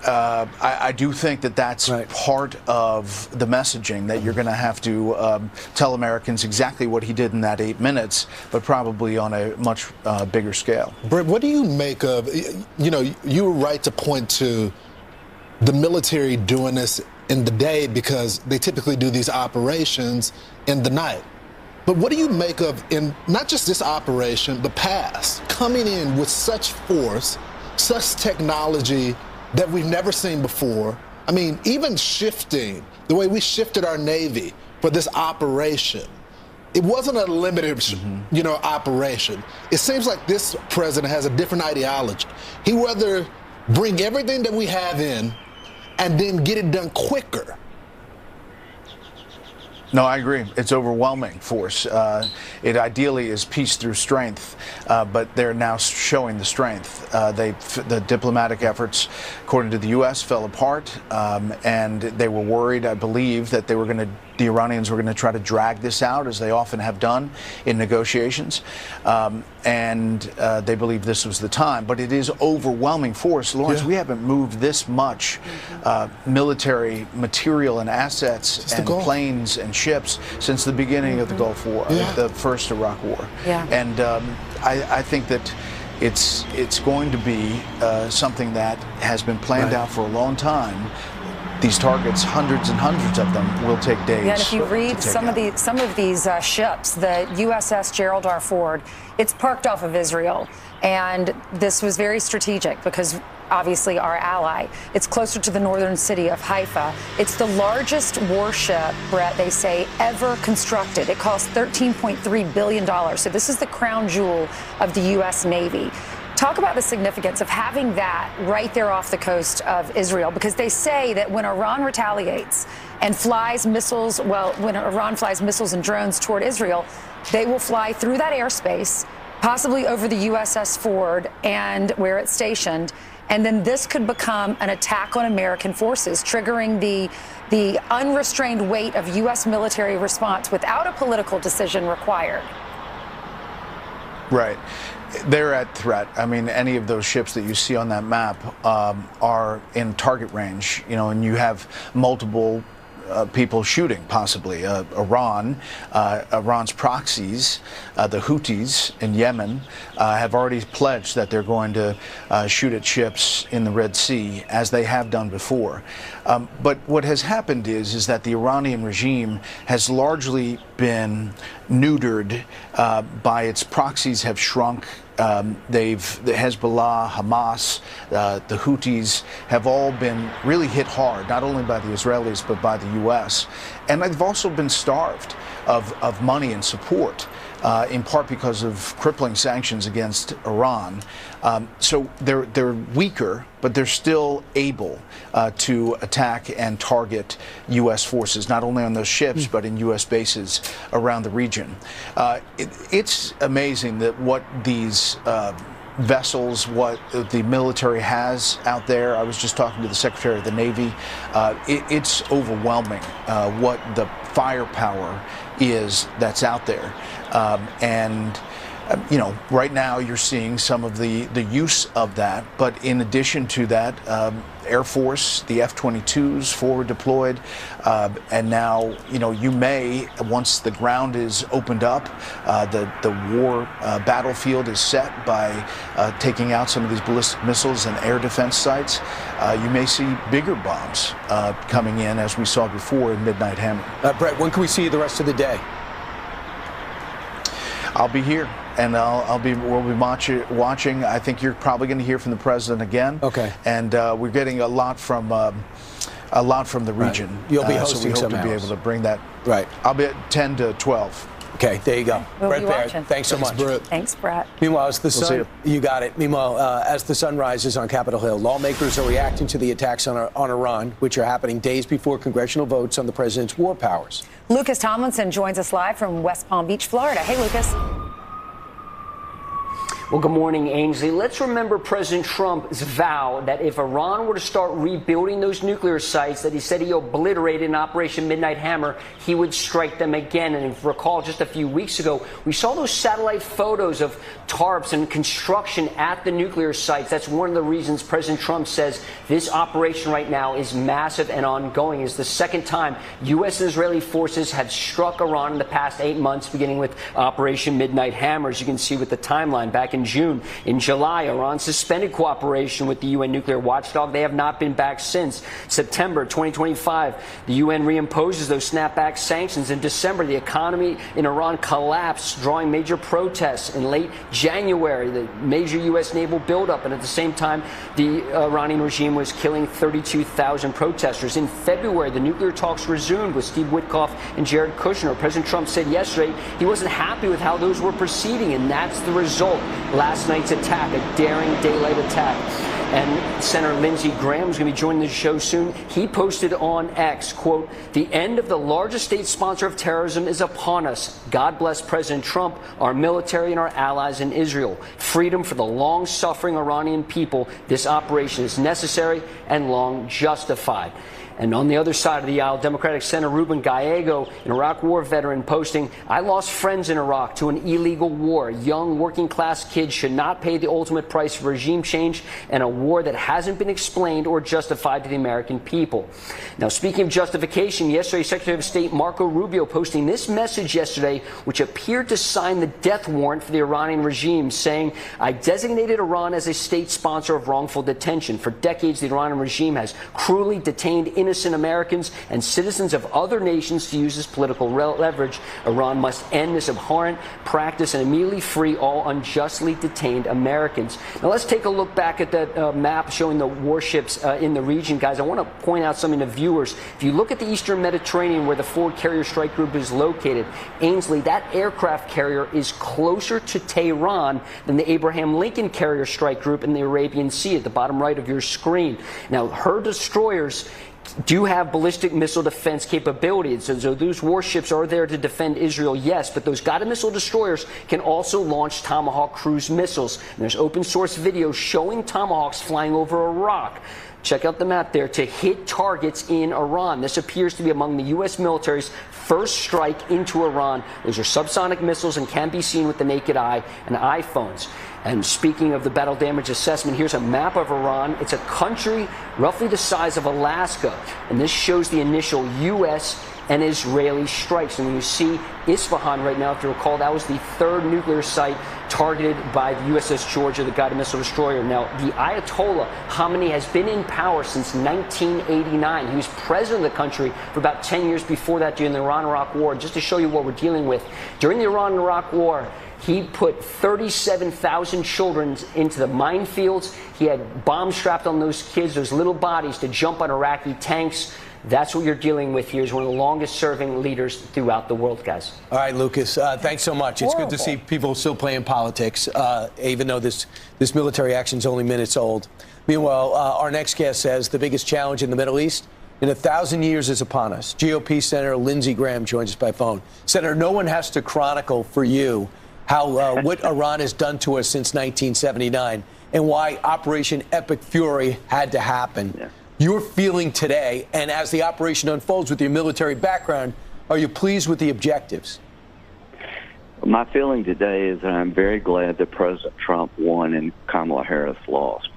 I do think that that's part of the messaging, that you're going to have to tell Americans exactly what he did in that 8 minutes, but probably on a much bigger scale. Brett, what do you make of, you were right to point to the military doing this in the day because they typically do these operations in the night. But what do you make of, in not just this operation, but past, coming in with such force, such technology that we've never seen before? I mean, even shifting, the way we shifted our Navy for this operation, it wasn't a limited, operation. It seems like this president has a different ideology. He rather bring everything that we have in and then get it done quicker. No, I agree. It's overwhelming force. It ideally is peace through strength, but they're now showing the strength. The diplomatic efforts, according to the U.S., fell apart, and they were worried, I believe, that the Iranians were going to try to drag this out, as they often have done in negotiations, and they believe this was the time. But it is overwhelming force. Lawrence, we haven't moved this much military material and assets and planes and ships since the beginning of the Gulf War, the first Iraq War. And I think that it's going to be something that has been planned out for a long time. These targets, hundreds and hundreds of them, will take days. Yeah, and if you read some of these ships, the USS Gerald R. Ford, it's parked off of Israel, and this was very strategic because obviously our ally. It's closer to the northern city of Haifa. It's the largest warship, Brett, they say, ever constructed. It cost $13.3 billion. So this is the crown jewel of the U.S. Navy. Talk about the significance of having that right there off the coast of Israel, because they say that when Iran retaliates and flies missiles, when Iran flies missiles and drones toward Israel, they will fly through that airspace, possibly over the USS Ford and where it's stationed. And then this could become an attack on American forces, triggering the unrestrained weight of U.S. military response without a political decision required. Right. They're at threat. I mean, any of those ships that you see on that map are in target range, and you have multiple people shooting, possibly. Iran's proxies, the Houthis in Yemen, have already pledged that they're going to shoot at ships in the Red Sea, as they have done before. But what has happened is that the Iranian regime has largely been neutered by its proxies have shrunk. The Hezbollah, Hamas, the Houthis have all been really hit hard, not only by the Israelis, but by the U.S. And they've also been starved of money and support. in part because of crippling sanctions against Iran. So they're weaker, but they're still able to attack and target U.S. forces, not only on those ships, but in U.S. bases around the region. It's amazing that what these vessels, what the military has out there. I was just talking to the Secretary of the Navy. It's overwhelming what the firepower is that's out there. You know, right now you're seeing some of the use of that, but in addition to that, Air Force, the F-22s forward deployed, and now, you know, you may, once the ground is opened up, the war battlefield is set by taking out some of these ballistic missiles and air defense sites, you may see bigger bombs coming in, as we saw before in Midnight Hammer. Brett, when can we see you the rest of the day? I'll be here, and we'll be watching. I think you're probably going to hear from the president again. Okay. And we're getting a lot from the region. Right. You'll be hosting so we hope some to be able to bring that. Right. I'll be at 10 to 12. Okay, there you go. We'll Brett be Baird, watching. thanks so much. Brett. Thanks, Brett. Meanwhile, as the We'll see sun, you. you got it. Meanwhile, as the sun rises on Capitol Hill, lawmakers are reacting to the attacks on Iran, which are happening days before congressional votes on the president's war powers. Lucas Tomlinson joins us live from West Palm Beach, Florida. Hey, Lucas. Well, good morning, Ainsley. Let's remember President Trump's vow that if Iran were to start rebuilding those nuclear sites that he said he obliterated in Operation Midnight Hammer, he would strike them again. And if you recall, just a few weeks ago, we saw those satellite photos of tarps and construction at the nuclear sites. That's one of the reasons President Trump says this operation right now is massive and ongoing. It's the second time U.S. and Israeli forces have struck Iran in the past 8 months, beginning with Operation Midnight Hammer, as you can see with the timeline back in June. In July, Iran suspended cooperation with the UN nuclear watchdog. They have not been back since. September 2025, the UN reimposes those snapback sanctions. In December, the economy in Iran collapsed, drawing major protests. In late January, the major U.S. naval buildup, and at the same time, the Iranian regime was killing 32,000 protesters. In February, the nuclear talks resumed with Steve Witkoff and Jared Kushner. President Trump said yesterday he wasn't happy with how those were proceeding, and that's the result. Last night's attack, a daring daylight attack. And Senator Lindsey Graham is going to be joining the show soon. He posted on X, quote, "The end of the largest state sponsor of terrorism is upon us. God bless President Trump, our military, and our allies in Israel. Freedom for the long-suffering Iranian people. This operation is necessary and long justified." And on the other side of the aisle, Democratic Senator Ruben Gallego, an Iraq war veteran, posting, "I lost friends in Iraq to an illegal war. Young working-class kids should not pay the ultimate price for regime change and a war that hasn't been explained or justified to the American people." Now, speaking of justification, yesterday, Secretary of State Marco Rubio posting this message yesterday, which appeared to sign the death warrant for the Iranian regime, saying, "I designated Iran as a state sponsor of wrongful detention. For decades, the Iranian regime has cruelly detained innocent Americans and citizens of other nations to use as political leverage. Iran must end this abhorrent practice and immediately free all unjustly detained Americans." Now let's take a look back at that map showing the warships in the region, guys. I want to point out something to viewers. If you look at the Eastern Mediterranean, where the Ford Carrier Strike Group is located, Ainsley, that aircraft carrier is closer to Tehran than the Abraham Lincoln Carrier Strike Group in the Arabian Sea at the bottom right of your screen. Now, her destroyers do have ballistic missile defense capabilities. So those warships are there to defend Israel, yes, but those guided missile destroyers can also launch Tomahawk cruise missiles. And there's open source video showing Tomahawks flying over Iraq. Check out the map there, to hit targets in Iran. This appears to be among the U.S. military's first strike into Iran. Those are subsonic missiles and can be seen with the naked eye and iPhones. And speaking of the battle damage assessment, here's a map of Iran. It's a country roughly the size of Alaska, and this shows the initial U.S. and Israeli strikes. And when you see Isfahan right now, if you recall, that was the third nuclear site targeted by the USS Georgia, the guided missile destroyer. Now, the Ayatollah Khamenei has been in power since 1989. He was president of the country for about 10 years before that during the Iran-Iraq War. Just to show you what we're dealing with, during the Iran-Iraq War, He put 37,000 children into the minefields. He had bombs strapped on those kids, those little bodies, to jump on Iraqi tanks. That's what you're dealing with here. Is one of the longest-serving leaders throughout the world, guys. All right, Lucas, thanks so much. It's good to see people still playing politics, even though this military action is only minutes old. Meanwhile, our next guest says the biggest challenge in the Middle East in 1,000 years is upon us. GOP Senator Lindsey Graham joins us by phone. Senator, no one has to chronicle for you how what Iran has done to us since 1979 and why Operation Epic Fury had to happen. Yeah. You're feeling today, and as the operation unfolds with your military background, are you pleased with the objectives? My feeling today is that I'm very glad that President Trump won and Kamala Harris lost.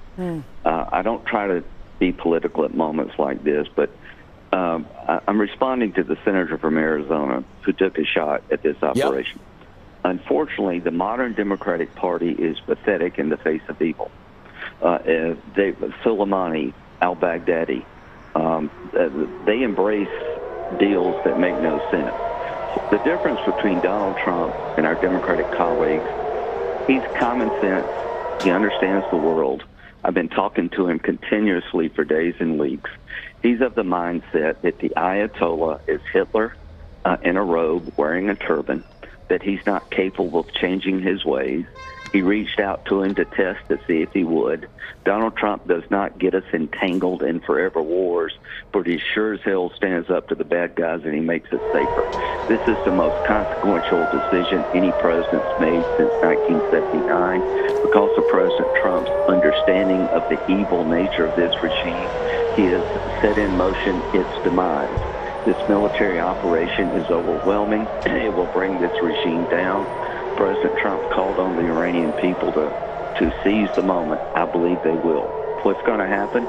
I don't try to be political at moments like this, but I'm responding to the senator from Arizona who took a shot at this operation. Yep. Unfortunately, the modern Democratic Party is pathetic in the face of evil. Soleimani, al-Baghdadi, they embrace deals that make no sense. The difference between Donald Trump and our Democratic colleagues, he's common sense. He understands the world. I've been talking to him continuously for days and weeks. He's of the mindset that the Ayatollah is Hitler in a robe wearing a turban, that he's not capable of changing his ways. He reached out to him to test to see if he would. Donald Trump does not get us entangled in forever wars, but he sure as hell stands up to the bad guys and he makes us safer. This is the most consequential decision any president's made since 1979 because of President Trump's understanding of the evil nature of this regime. He has set in motion its demise. This military operation is overwhelming. It will bring this regime down. President Trump called on the Iranian people to seize the moment. I believe they will. What's going to happen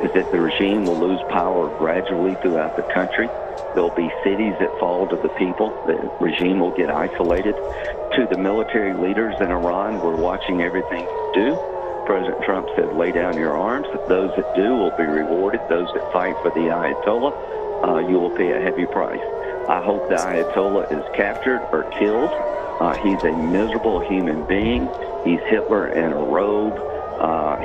is that the regime will lose power gradually throughout the country. There'll be cities that fall to the people. The regime will get isolated. To the military leaders in Iran, we're watching everything you do. President Trump said, lay down your arms. Those that do will be rewarded. Those that fight for the Ayatollah, you will pay a heavy price. I hope the Ayatollah is captured or killed. He's a miserable human being. He's Hitler in a robe.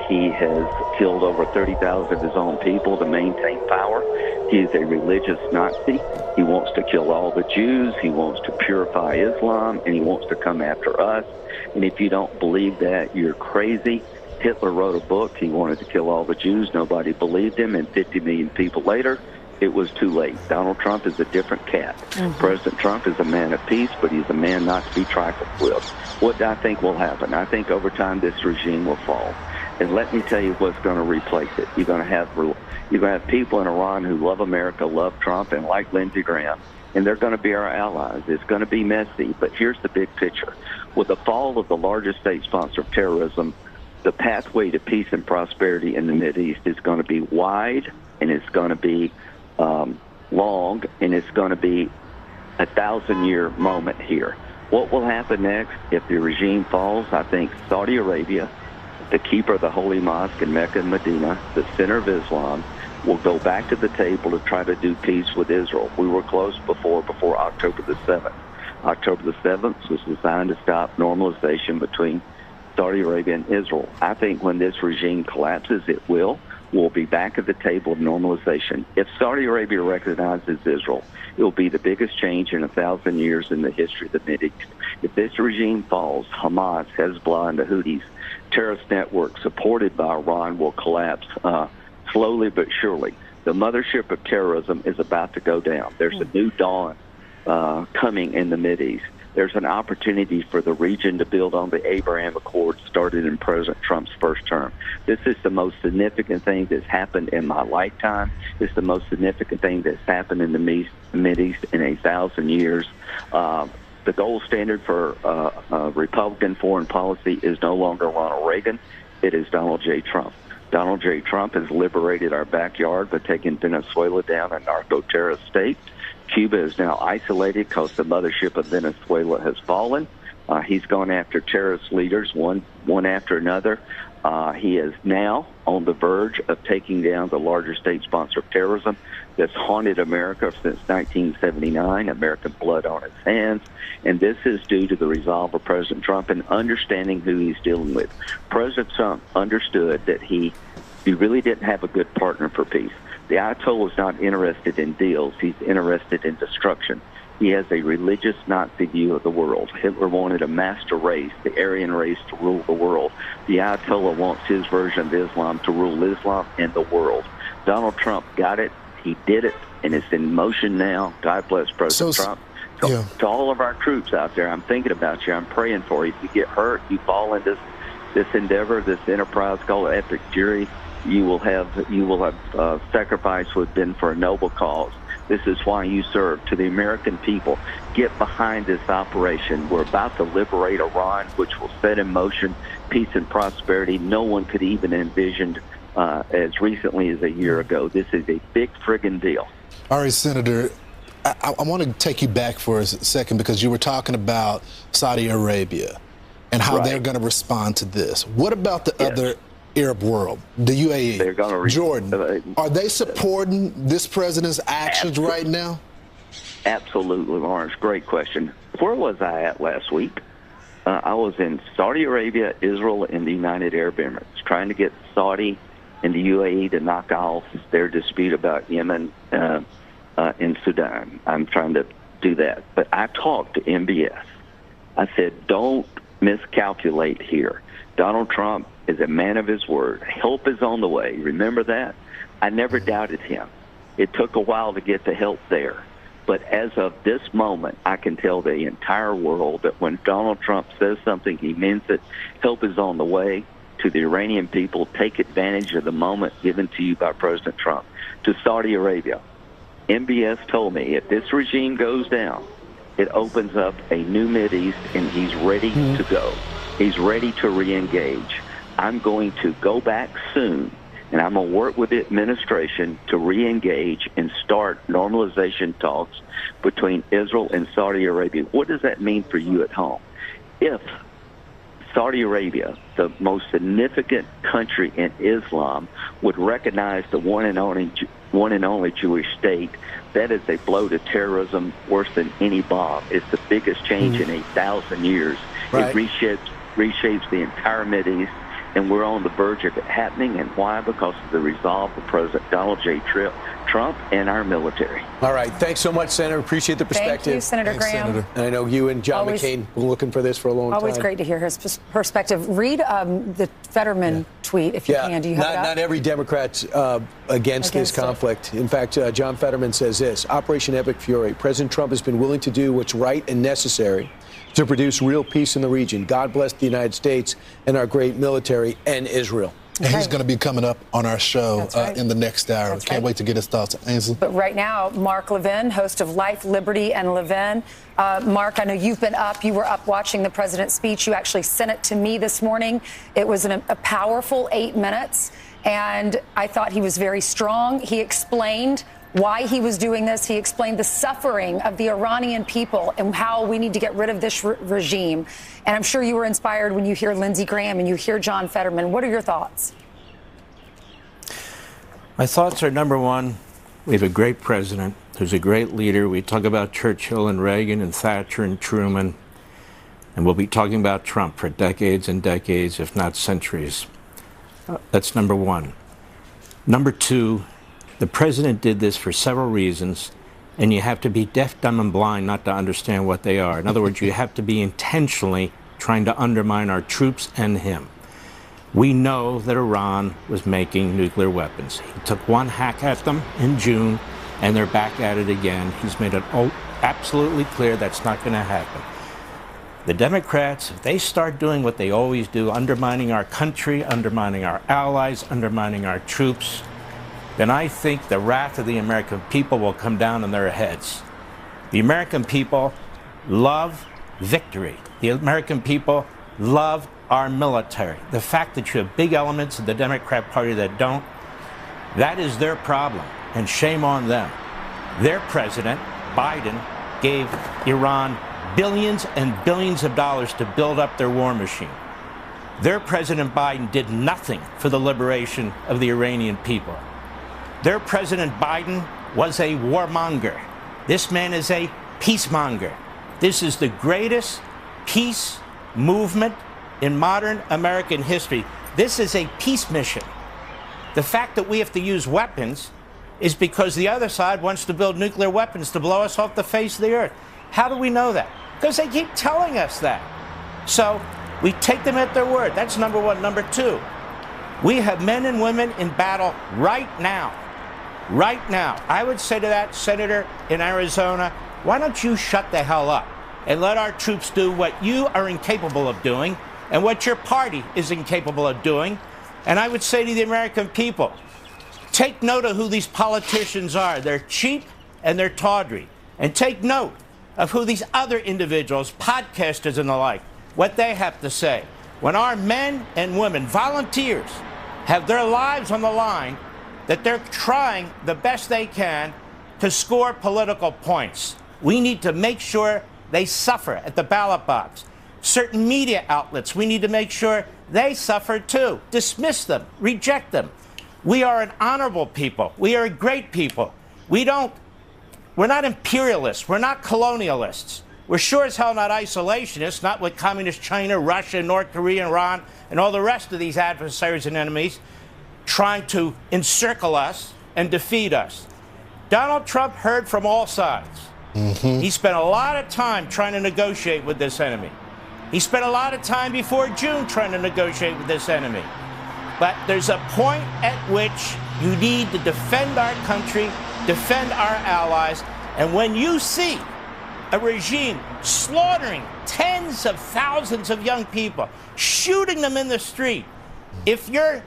He has killed over 30,000 of his own people to maintain power. He is a religious Nazi. He wants to kill all the Jews. He wants to purify Islam, and he wants to come after us. And if you don't believe that, you're crazy. Hitler wrote a book. He wanted to kill all the Jews. Nobody believed him, and 50 million people later, it was too late. Donald Trump is a different cat. President Trump is a man of peace, but he's a man not to be trifled with. What do I think will happen? I think over time this regime will fall. And let me tell you what's going to replace it. You're going to have people in Iran who love America, love Trump, and like Lindsey Graham, and they're going to be our allies. It's going to be messy, but here's the big picture. With the fall of the largest state sponsor of terrorism, the pathway to peace and prosperity in the Mideast is going to be wide, and it's going to be long, and it's going to be a 1,000-year moment here. What will happen next if the regime falls? I think Saudi Arabia, the keeper of the Holy Mosque in Mecca and Medina, the center of Islam, will go back to the table to try to do peace with Israel. We were close before October the 7th. October the 7th was designed to stop normalization between Saudi Arabia and Israel. I think when this regime collapses, it will. We'll be back at the table of normalization. If Saudi Arabia recognizes Israel, it will be the biggest change in 1,000 years in the history of the Mideast. If this regime falls, Hamas, Hezbollah, and the Houthis, terrorist network supported by Iran, will collapse slowly but surely. The mothership of terrorism is about to go down. There's a new dawn coming in the Mideast. There's an opportunity for the region to build on the Abraham Accords started in President Trump's first term. This is the most significant thing that's happened in my lifetime. It's the most significant thing that's happened in the Mideast in 1,000 years. The gold standard for Republican foreign policy is no longer Ronald Reagan. It is Donald J. Trump. Donald J. Trump has liberated our backyard by taking Venezuela down, a narco-terrorist state. Cuba is now isolated because the mothership of Venezuela has fallen. He's gone after terrorist leaders, one after another. He is now on the verge of taking down the largest state sponsor of terrorism that's haunted America since 1979, American blood on its hands. And this is due to the resolve of President Trump and understanding who he's dealing with. President Trump understood that he really didn't have a good partner for peace. The Ayatollah is not interested in deals. He's interested in destruction. He has a religious Nazi view of the world. Hitler wanted a master race, the Aryan race, to rule the world. The Ayatollah wants his version of Islam to rule Islam and the world. Donald Trump got it. He did it, and it's in motion now. God bless President Trump. To all of our troops out there, I'm thinking about you. I'm praying for you. If you get hurt, you fall in this endeavor, this enterprise called Epic Jury, you will have sacrifice would have been for a noble cause. This is why you serve. To the American people, get behind this operation. We're about to liberate Iran, which will set in motion peace and prosperity no one could even envision as recently as a year ago. This is a big friggin' deal. All right, Senator, I want to take you back for a second because you were talking about Saudi Arabia and how they're going to respond to this. What about the other Arab world, the UAE, Jordan? Are they supporting this president's actions right now? Absolutely, Lawrence. Great question. Where was I at last week? I was in Saudi Arabia, Israel, and the United Arab Emirates, trying to get Saudi and the UAE to knock off their dispute about Yemen in Sudan. I'm trying to do that. But I talked to MBS. I said, don't miscalculate here. Donald Trump is a man of his word. Help is on the way. Remember that? I never doubted him. It took a while to get the help there. But as of this moment, I can tell the entire world that when Donald Trump says something, he means it. Help is on the way. To the Iranian people, take advantage of the moment given to you by President Trump. To Saudi Arabia, MBS told me if this regime goes down, it opens up a new Mideast, and he's ready to go. He's ready to reengage. I'm going to go back soon, and I'm going to work with the administration to reengage and start normalization talks between Israel and Saudi Arabia. What does that mean for you at home? If Saudi Arabia, the most significant country in Islam, would recognize the one and only Jewish state, that is a blow to terrorism worse than any bomb. It's the biggest change in 1,000 years. It reshapes the entire Mideast, and we're on the verge of it happening. And why? Because of the resolve of President Donald J. Trump and our military. All right. Thanks so much, Senator. Appreciate the perspective. Thank you, Senator Graham. Senator. And I know you and John McCain were looking for this for a long time. Always great to hear his perspective. Read the Fetterman tweet, if you can. Do you have it up? Not every Democrat's against this conflict. In fact, John Fetterman says this: Operation Epic Fury. President Trump has been willing to do what's right and necessary to produce real peace in the region. God bless the United States and our great military and Israel. And he's going to be coming up on our show in the next hour. Can't wait to get his thoughts. Ainsley. But right now, Mark Levin, host of Life, Liberty, and Levin. Mark, I know you've been up. You were up watching the president's speech. You actually sent it to me this morning. It was a powerful 8 minutes, and I thought he was very strong. He explained why he was doing this. He explained the suffering of the Iranian people and how we need to get rid of this regime. And I'm sure you were inspired when you hear Lindsey Graham and you hear John Fetterman. What are your thoughts? My thoughts are, number one, we have a great president who's a great leader. We talk about Churchill and Reagan and Thatcher and Truman, and we'll be talking about Trump for decades and decades, if not centuries. That's number one. Number two, the president did this for several reasons, and you have to be deaf, dumb, and blind not to understand what they are. In other words, you have to be intentionally trying to undermine our troops and him. We know that Iran was making nuclear weapons. He took one hack at them in June, and they're back at it again. He's made it absolutely clear that's not going to happen. The Democrats, if they start doing what they always do, undermining our country, undermining our allies, undermining our troops, then I think the wrath of the American people will come down on their heads. The American people love victory. The American people love our military. The fact that you have big elements of the Democrat Party that don't, that is their problem, and shame on them. Their president, Biden, gave Iran billions and billions of dollars to build up their war machine. Their President Biden did nothing for the liberation of the Iranian people. Their President Biden was a warmonger. This man is a peacemonger. This is the greatest peace movement in modern American history. This is a peace mission. The fact that we have to use weapons is because the other side wants to build nuclear weapons to blow us off the face of the earth. How do we know that? Because they keep telling us that. So we take them at their word. That's number one. Number two, we have men and women in battle right now. Right now. I would say to that senator in Arizona, why don't you shut the hell up and let our troops do what you are incapable of doing and what your party is incapable of doing? And I would say to the American people, take note of who these politicians are. They're cheap and they're tawdry. And take note of who these other individuals, podcasters and the like, what they have to say. When our men and women, volunteers, have their lives on the line, that they're trying the best they can to score political points. We need to make sure they suffer at the ballot box. Certain media outlets, we need to make sure they suffer too. Dismiss them, reject them. We are an honorable people. We are a great people. We're not imperialists. We're not colonialists. We're sure as hell not isolationists, not with communist China, Russia, North Korea, Iran, and all the rest of these adversaries and enemies trying to encircle us and defeat us. Donald Trump heard from all sides. He spent a lot of time trying to negotiate with this enemy. He spent a lot of time before June trying to negotiate with this enemy. But there's a point at which you need to defend our country, defend our allies, and when you see a regime slaughtering tens of thousands of young people, shooting them in the street, if you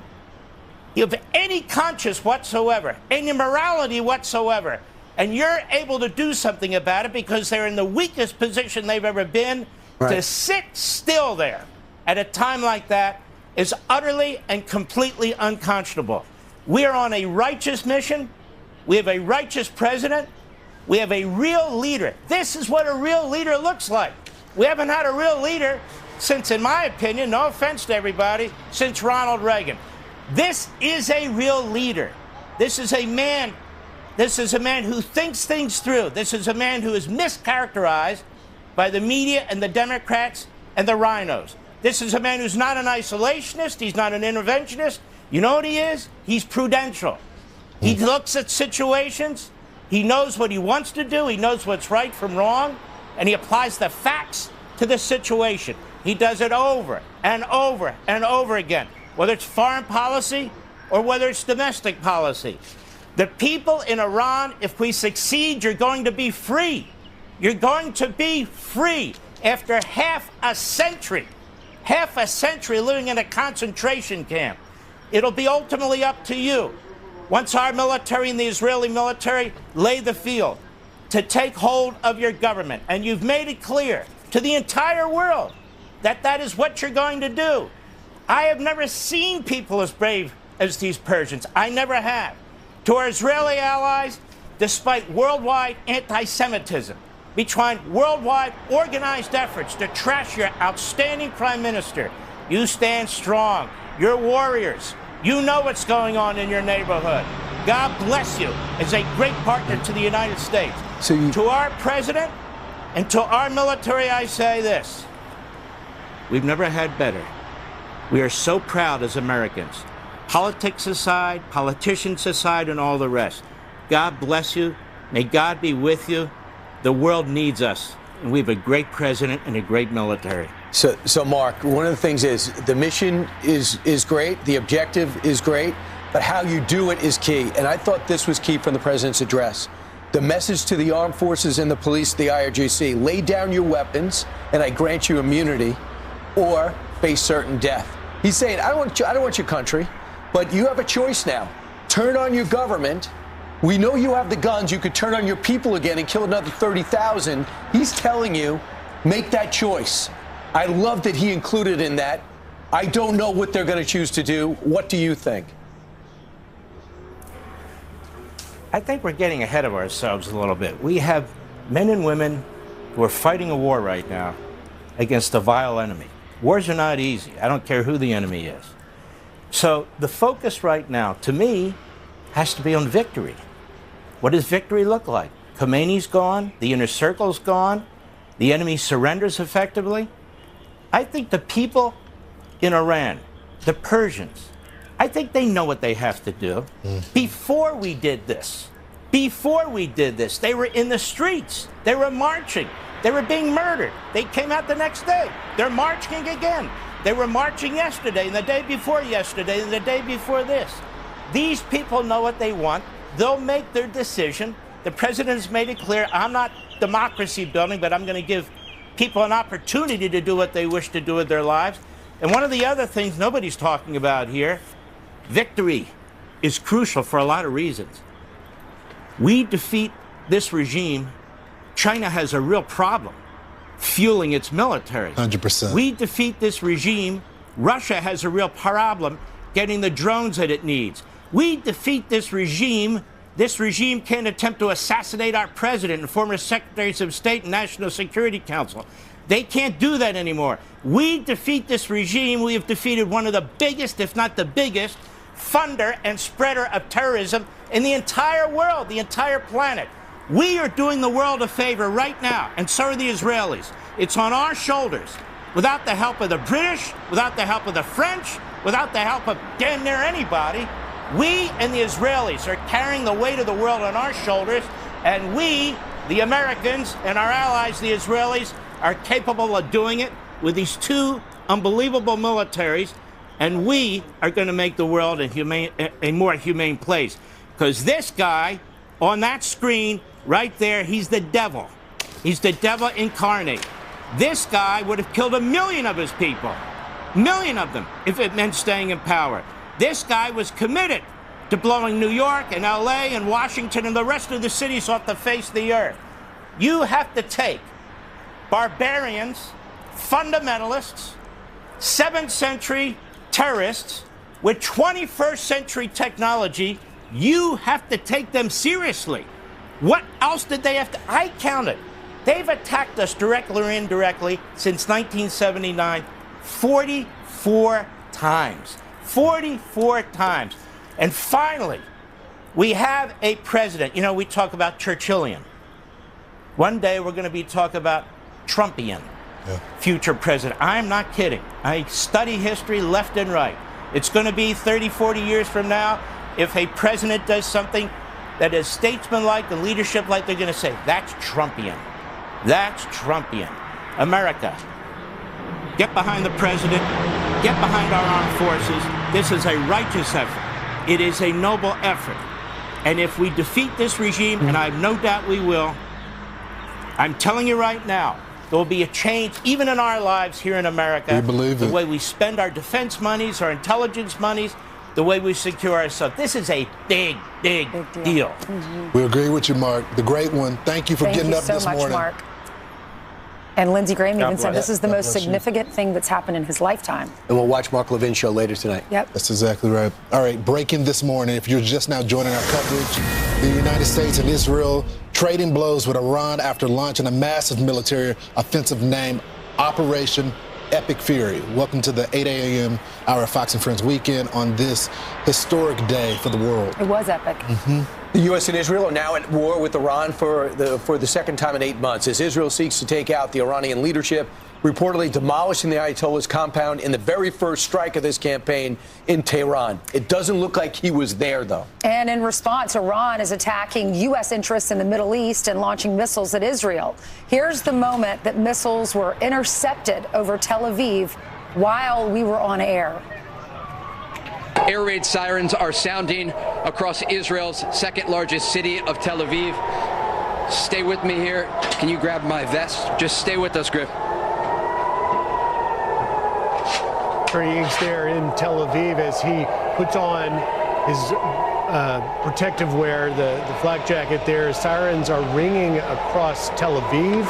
have any conscience whatsoever, any morality whatsoever, and you're able to do something about it because they're in the weakest position they've ever been, to sit still there at a time like that is utterly and completely unconscionable. We are on a righteous mission. We have a righteous president. We have a real leader. This is what a real leader looks like. We haven't had a real leader since, in my opinion, no offense to everybody, since Ronald Reagan. This is a real leader. This is a man who thinks things through. This is a man who is mischaracterized by the media and the Democrats and the rhinos. This is a man who's not an isolationist. He's not an interventionist. You know what he is? He's prudential. He looks at situations. He knows what he wants to do. He knows what's right from wrong. And he applies the facts to the situation. He does it over and over and over again, whether it's foreign policy or whether it's domestic policy. The people in Iran, if we succeed, you're going to be free. You're going to be free after half a century living in a concentration camp. It'll be ultimately up to you, once our military and the Israeli military lay the field, to take hold of your government. And you've made it clear to the entire world that that is what you're going to do. I have never seen people as brave as these Persians. I never have. To our Israeli allies, despite worldwide anti-Semitism, between worldwide organized efforts to trash your outstanding prime minister, you stand strong. You're warriors. You know what's going on in your neighborhood. God bless you as a great partner to the United States. To our president and to our military, I say this. We've never had better. We are so proud as Americans. Politics aside, politicians aside, and all the rest. God bless you. May God be with you. The world needs us, and we have a great president and a great military. So Mark, one of the things is the mission is great, the objective is great, but how you do it is key. And I thought this was key from the president's address. The message to the armed forces and the police, the IRGC: lay down your weapons, and I grant you immunity, or face certain death. He's saying, I don't want your country, but you have a choice now. Turn on your government. We know you have the guns. You could turn on your people again and kill another 30,000. He's telling you, make that choice. I love that he included in that. I don't know what they're going to choose to do. What do you think? I think we're getting ahead of ourselves a little bit. We have men and women who are fighting a war right now against a vile enemy. Wars are not easy. I don't care who the enemy is. So the focus right now, to me, has to be on victory. What does victory look like? Khomeini's gone, the inner circle's gone, the enemy surrenders effectively. I think the people in Iran, the Persians, I think they know what they have to do. Before we did this, they were in the streets. They were marching. They were being murdered. They came out the next day. They're marching again. They were marching yesterday, and the day before yesterday, and the day before this. These people know what they want. They'll make their decision. The president has made it clear, I'm not democracy building, but I'm going to give people an opportunity to do what they wish to do with their lives. And one of the other things nobody's talking about here, victory is crucial for a lot of reasons. We defeat this regime, China has a real problem fueling its military. 100%. We defeat this regime, Russia has a real problem getting the drones that it needs. We defeat this regime can attempt to assassinate our president and former secretaries of state and National Security Council. They can't do that anymore. We defeat this regime, we have defeated one of the biggest, if not the biggest, funder and spreader of terrorism in the entire world, the entire planet. We are doing the world a favor right now, and so are the Israelis. It's on our shoulders. Without the help of the British, without the help of the French, without the help of damn near anybody, we and the Israelis are carrying the weight of the world on our shoulders, and we, the Americans and our allies, the Israelis, are capable of doing it with these two unbelievable militaries, and we are going to make the world a more humane place. Because this guy on that screen right there, he's the devil. He's the devil incarnate. This guy would have killed 1 million of his people, 1 million of them, if it meant staying in power. This guy was committed to blowing New York and LA and Washington and the rest of the cities off the face of the earth. You have to take barbarians, fundamentalists, 7th century terrorists with 21st century technology. You have to take them seriously. What else did they have to? I counted. They've attacked us directly or indirectly since 1979, 44 times. 44 times. And finally, we have a president. You know, we talk about Churchillian. One day we're going to be talking about Trumpian, future president. I'm not kidding. I study history left and right. It's going to be 30, 40 years from now, if a president does something that is statesmanlike and leadership-like, they're going to say, that's Trumpian. That's Trumpian. America, get behind the president, get behind our armed forces. This is a righteous effort. It is a noble effort. And if we defeat this regime, and I have no doubt we will, I'm telling you right now, there will be a change even in our lives here in America. We believe the it. way we spend our defense monies, our intelligence monies, the way we secure ourselves. This is a big, big deal. We agree with you, Mark. The great one. Thank you for getting up this morning. Thank you so much, Mark. And Lindsey Graham even said this is the most significant thing that's happened in his lifetime. And we'll watch Mark Levin's show later tonight. Yep. That's exactly right. All right, breaking this morning. If you're just now joining our coverage, the United States and Israel trading blows with Iran after launching a massive military offensive named Operation Epic Fury. Welcome to the 8 a.m. hour of Fox and Friends weekend on this historic day for the world. It was epic. The U.S. and Israel are now at war with Iran for the second time in 8 months as Israel seeks to take out the Iranian leadership, reportedly demolishing the Ayatollah's compound in the very first strike of this campaign in Tehran. It doesn't look like he was there, though. And in response, Iran is attacking U.S. interests in the Middle East and launching missiles at Israel. Here's the moment that missiles were intercepted over Tel Aviv while we were on air. Air raid sirens are sounding across Israel's second largest city of Tel Aviv. Stay with me here. Can you grab my vest? Just stay with us, Griff. He's there in Tel Aviv as he puts on his protective wear, the flak jacket there. Sirens are ringing across Tel Aviv.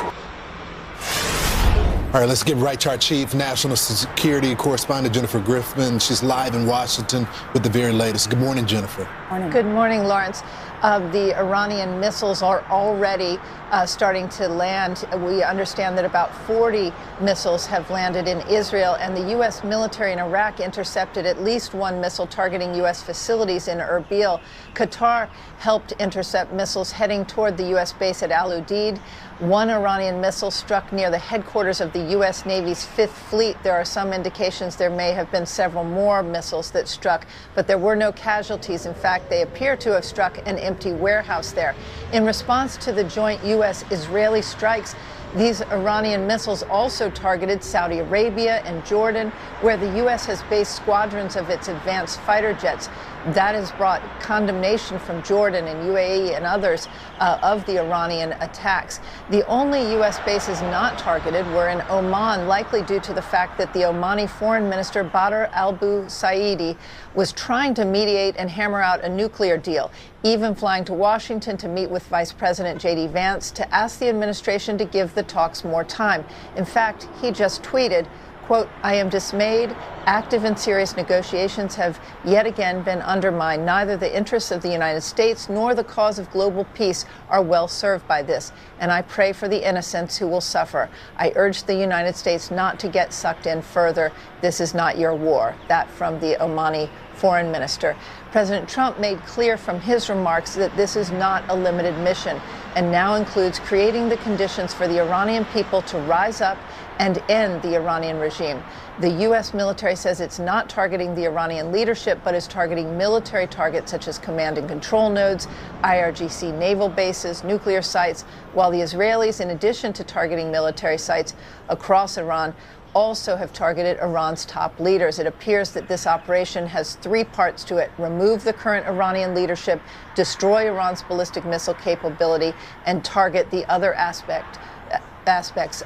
All right, let's get right to our chief national security correspondent, Jennifer Griffin. She's live in Washington with the very latest. Good morning, Jennifer. Good morning, Lawrence. The Iranian missiles are already starting to land. We understand that about 40 missiles have landed in Israel, and the U.S. military in Iraq intercepted at least one missile targeting U.S. facilities in Erbil. Qatar helped intercept missiles heading toward the U.S. base at Al Udeid. One Iranian missile struck near the headquarters of the U.S. Navy's Fifth Fleet. There are some indications there may have been several more missiles that struck, but there were no casualties. In fact, they appear to have struck an empty warehouse there. In response to the joint U.S.-Israeli strikes, these Iranian missiles also targeted Saudi Arabia and Jordan, where the U.S. has based squadrons of its advanced fighter jets. That has brought condemnation from Jordan and UAE and others of the Iranian attacks. The only U.S. bases not targeted were in Oman, likely due to the fact that the Omani Foreign Minister Badr al-Busaidi was trying to mediate and hammer out a nuclear deal, even flying to Washington to meet with Vice President J.D. Vance to ask the administration to give the talks more time. In fact, he just tweeted, quote, "I am dismayed. Active and serious negotiations have yet again been undermined. Neither the interests of the United States nor the cause of global peace are well served by this, and I pray for the innocents who will suffer. I urge the United States not to get sucked in further. This is not your war." That from the Omani foreign minister. President Trump made clear from his remarks that this is not a limited mission and now includes creating the conditions for the Iranian people to rise up and end the Iranian regime. The U.S. military says it's not targeting the Iranian leadership, but is targeting military targets such as command and control nodes, IRGC naval bases, nuclear sites, while the Israelis, in addition to targeting military sites across Iran, also have targeted Iran's top leaders. It appears that this operation has three parts to it: remove the current Iranian leadership, destroy Iran's ballistic missile capability, and target the other aspects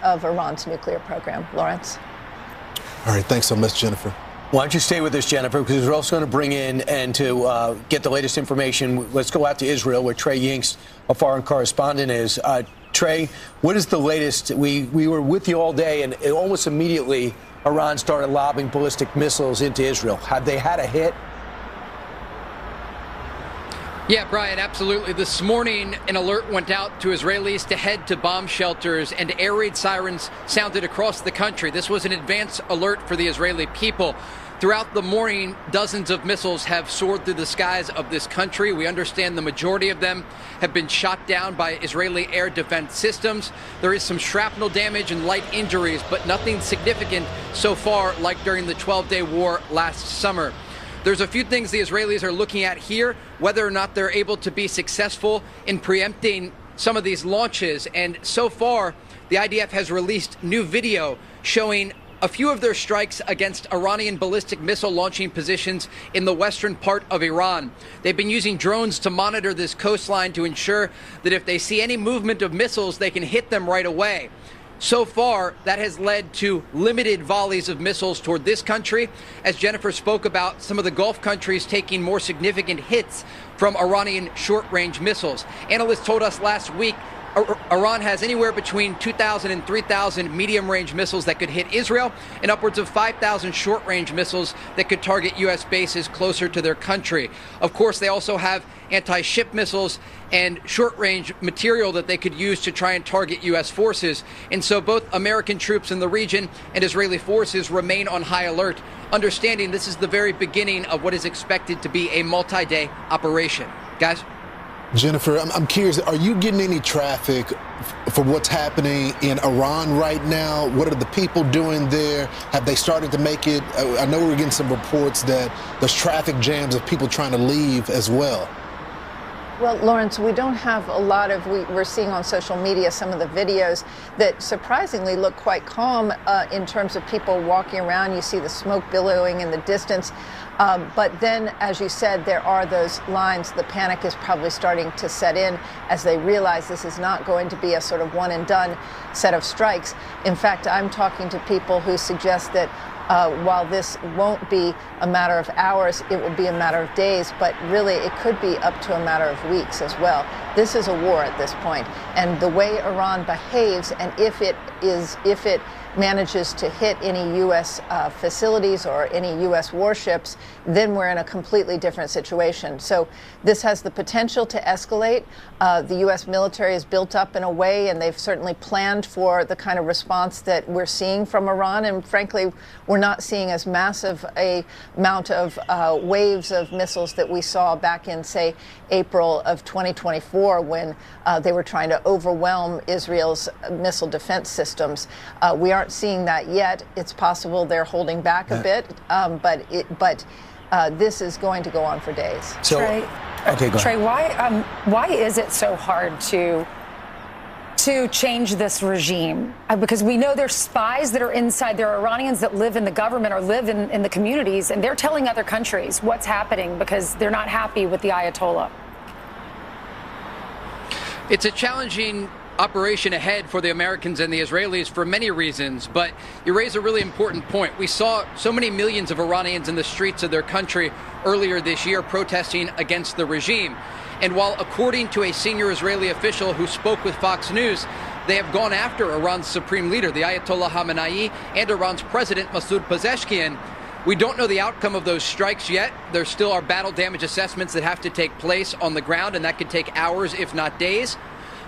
of Iran's nuclear program. Lawrence? All right, thanks so much, Jennifer. Why don't you stay with us, Jennifer, because we're also going to bring in and to get the latest information. Let's go out to Israel, where Trey Yingst, a foreign correspondent, is. Trey, what is the latest? We were with you all day, and almost immediately Iran started lobbing ballistic missiles into Israel. Have they had a hit? Yeah, Brian, absolutely. This morning, an alert went out to Israelis to head to bomb shelters, and air raid sirens sounded across the country. This was an advance alert for the Israeli people. Throughout the morning, dozens of missiles have soared through the skies of this country. We understand the majority of them have been shot down by Israeli air defense systems. There is some shrapnel damage and light injuries, but nothing significant so far, like during the 12-day war last summer. There's a few things the Israelis are looking at here, whether or not they're able to be successful in preempting some of these launches. And so far, the IDF has released new video showing a few of their strikes against Iranian ballistic missile launching positions in the western part of Iran. They've been using drones to monitor this coastline to ensure that if they see any movement of missiles, they can hit them right away. So far, that has led to limited volleys of missiles toward this country. As Jennifer spoke about, some of the Gulf countries taking more significant hits from Iranian short-range missiles. Analysts told us last week Iran has anywhere between 2,000 and 3,000 medium-range missiles that could hit Israel, and upwards of 5,000 short-range missiles that could target U.S. bases closer to their country. Of course, they also have anti-ship missiles and short-range material that they could use to try and target U.S. forces. And so both American troops in the region and Israeli forces remain on high alert, understanding this is the very beginning of what is expected to be a multi-day operation. Guys? Jennifer, I'm curious, are you getting any traffic for what's happening in Iran right now? What are the people doing there? Have they started to make it? I know we're getting some reports that there's traffic jams of people trying to leave as well. Well, Lawrence, we don't have a lot of, we're seeing on social media some of the videos that surprisingly look quite calm in terms of people walking around. You see the smoke billowing in the distance. But then, as you said, there are those lines. The panic is probably starting to set in as they realize this is not going to be a sort of one and done set of strikes. In fact, I'm talking to people who suggest that while this won't be a matter of hours, it will be a matter of days, but really it could be up to a matter of weeks as well. This is a war at this point, and the way Iran behaves, and if it manages to hit any U.S. Facilities or any U.S. warships, then we're in a completely different situation. So this has the potential to escalate. The U.S. military is built up in a way, and they've certainly planned for the kind of response that we're seeing from Iran. And frankly, we're not seeing as massive a amount of waves of missiles that we saw back in, say, April of 2024, when they were trying to overwhelm Israel's missile defense systems. We aren't seeing that yet. It's possible they're holding back a bit, but this is going to go on for days. So, Trey, okay, go ahead. Trey, why is it so hard to change this regime? Because we know there's spies that are inside. There are Iranians that live in the government or live in the communities, and they're telling other countries what's happening because they're not happy with the Ayatollah. It's a challenging operation ahead for the Americans and the Israelis for many reasons, but you raise a really important point. We saw so many millions of Iranians in the streets of their country earlier this year protesting against the regime. And while, according to a senior Israeli official who spoke with Fox News, they have gone after Iran's supreme leader, the Ayatollah Khamenei, and Iran's president, Masoud Pezeshkian, we don't know the outcome of those strikes yet. There still are battle damage assessments that have to take place on the ground, and that could take hours, if not days.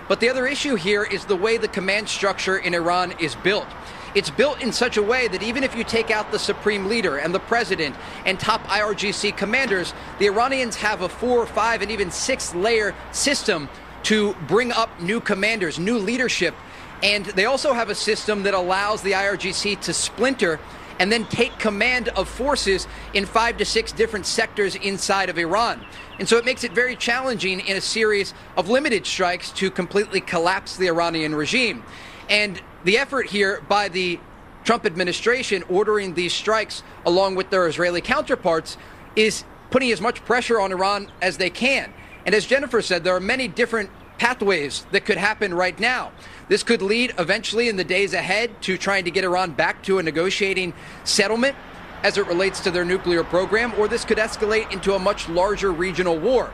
But the other issue here is the way the command structure in Iran is built. It's built in such a way that even if you take out the supreme leader and the president and top IRGC commanders, the Iranians have a 4, 5, and even 6-layer system to bring up new commanders, new leadership. And they also have a system that allows the IRGC to splinter and then take command of forces in 5 to 6 different sectors inside of Iran. And so it makes it very challenging in a series of limited strikes to completely collapse the Iranian regime. And the effort here by the Trump administration ordering these strikes along with their Israeli counterparts is putting as much pressure on Iran as they can. And as Jennifer said, there are many different pathways that could happen right now. This could lead eventually in the days ahead to trying to get Iran back to a negotiating settlement as it relates to their nuclear program, or this could escalate into a much larger regional war.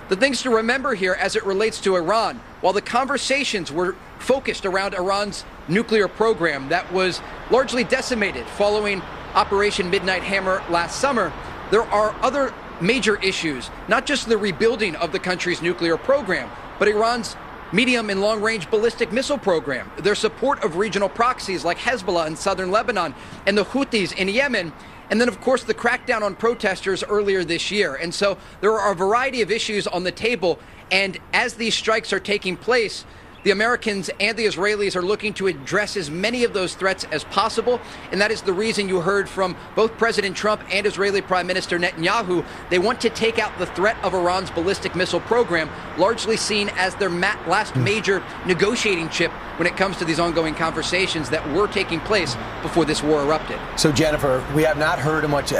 The things to remember here as it relates to Iran, while the conversations were focused around Iran's nuclear program that was largely decimated following Operation Midnight Hammer last summer, there are other major issues, not just the rebuilding of the country's nuclear program, but Iran's medium and long-range ballistic missile program, their support of regional proxies like Hezbollah in southern Lebanon and the Houthis in Yemen, and then, of course, the crackdown on protesters earlier this year. And so there are a variety of issues on the table, and as these strikes are taking place, the Americans and the Israelis are looking to address as many of those threats as possible, and that is the reason you heard from both President Trump and Israeli Prime Minister Netanyahu. They want to take out the threat of Iran's ballistic missile program, largely seen as their last major negotiating chip when it comes to these ongoing conversations that were taking place before this war erupted. So, Jennifer, we have not heard much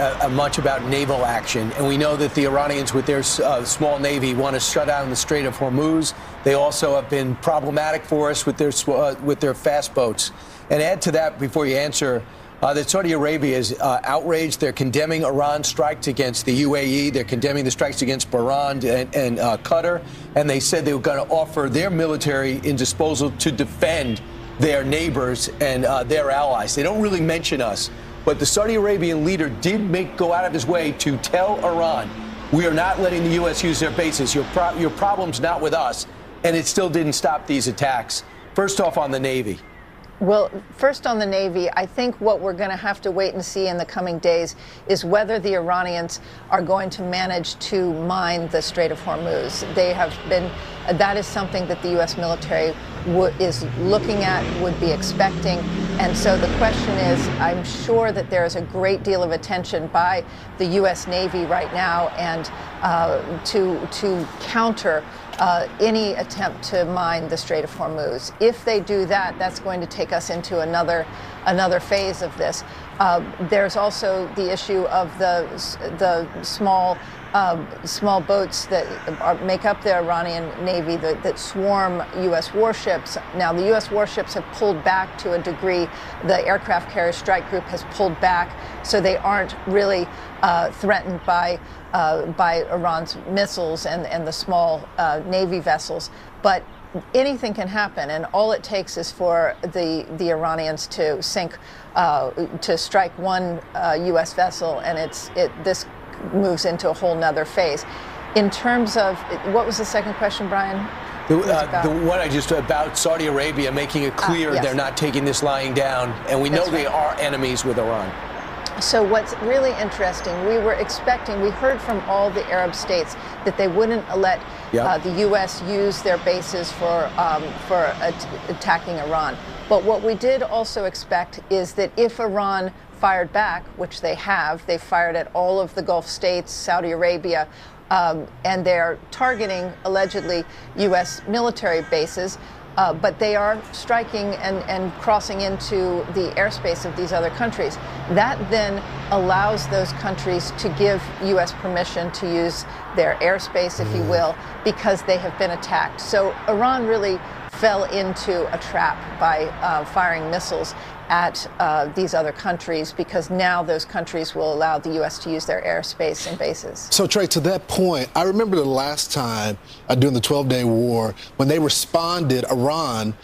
about naval action, and we know that the Iranians, with their small navy, want to shut down the Strait of Hormuz. They also have been problematic for us with their fast boats. And add to that, before you answer, that Saudi Arabia is outraged. They're condemning Iran's strikes against the UAE. They're condemning the strikes against Bahrain and Qatar. And they said they were going to offer their military in disposal to defend their neighbors and their allies. They don't really mention us. But the Saudi Arabian leader did go out of his way to tell Iran, we are not letting the U.S. use their bases. Your problem's not with us. And it still didn't stop these attacks. First off, on the Navy. Well, first on the Navy, I think what we're going to have to wait and see in the coming days is whether the Iranians are going to manage to mine the Strait of Hormuz. That is something that the U.S. military is looking at, would be expecting. And so the question is, I'm sure that there is a great deal of attention by the U.S. Navy right now and to counter any attempt to mine the Strait of Hormuz. If they do that, that's going to take us into another phase of this. There's also the issue of the small boats that make up the Iranian Navy that swarm U.S. warships. Now, the U.S. warships have pulled back to a degree. The aircraft carrier strike group has pulled back, so they aren't really threatened by Iran's missiles and the small Navy vessels. But anything can happen, and all it takes is for the Iranians to strike one U.S. vessel, and this moves into a whole nother phase. In terms of, what was the second question, Brian? The one I just about Saudi Arabia making it clear yes. they're not taking this lying down, and we know they are enemies with Iran. So what's really interesting, we heard from all the Arab states that they wouldn't let the U.S. use their bases for attacking Iran. But what we did also expect is that if Iran fired back, which they have, they fired at all of the Gulf states, Saudi Arabia, and they're targeting, allegedly, U.S. military bases. But they are striking and crossing into the airspace of these other countries. That then allows those countries to give U.S. permission to use their airspace, if you will, because they have been attacked. So Iran really fell into a trap by firing missiles at these other countries, because now those countries will allow the U.S. to use their airspace and bases. So, Trey, to that point, I remember the last time during the 12-day war, when they responded, Iran,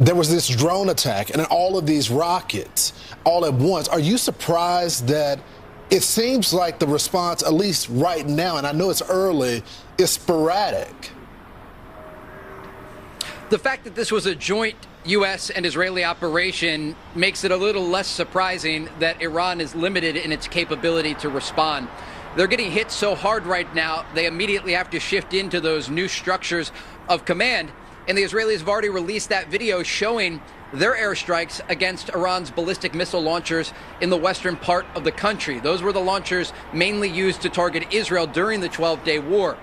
there was this drone attack and all of these rockets all at once. Are you surprised that it seems like the response, at least right now, and I know it's early, is sporadic? The fact that this was a joint U.S. and Israeli operation makes it a little less surprising that Iran is limited in its capability to respond. They're getting hit so hard right now, they immediately have to shift into those new structures of command. And the Israelis have already released that video showing their airstrikes against Iran's ballistic missile launchers in the western part of the country. Those were the launchers mainly used to target Israel during the 12-day war.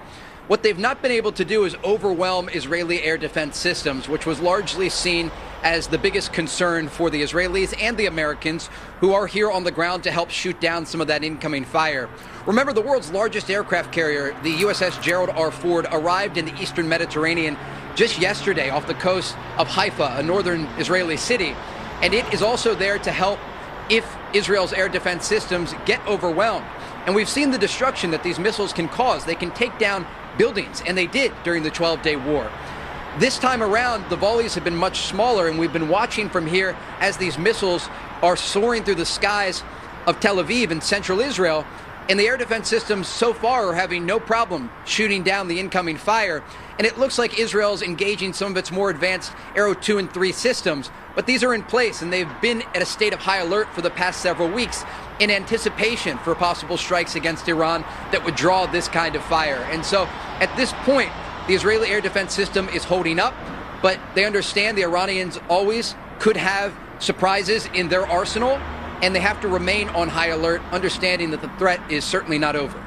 What they've not been able to do is overwhelm Israeli air defense systems, which was largely seen as the biggest concern for the Israelis and the Americans who are here on the ground to help shoot down some of that incoming fire. Remember, the world's largest aircraft carrier, the USS Gerald R. Ford, arrived in the eastern Mediterranean just yesterday off the coast of Haifa, a northern Israeli city. And it is also there to help if Israel's air defense systems get overwhelmed. And we've seen the destruction that these missiles can cause. They can take down buildings, and they did during the 12-day war. This time around, the volleys have been much smaller, and we've been watching from here as these missiles are soaring through the skies of Tel Aviv in central Israel, and the air defense systems so far are having no problem shooting down the incoming fire. And it looks like Israel's engaging some of its more advanced Arrow 2 and 3 systems, but these are in place, and they've been at a state of high alert for the past several weeks in anticipation for possible strikes against Iran that would draw this kind of fire. And so at this point, the Israeli air defense system is holding up, but they understand the Iranians always could have surprises in their arsenal, and they have to remain on high alert, understanding that the threat is certainly not over.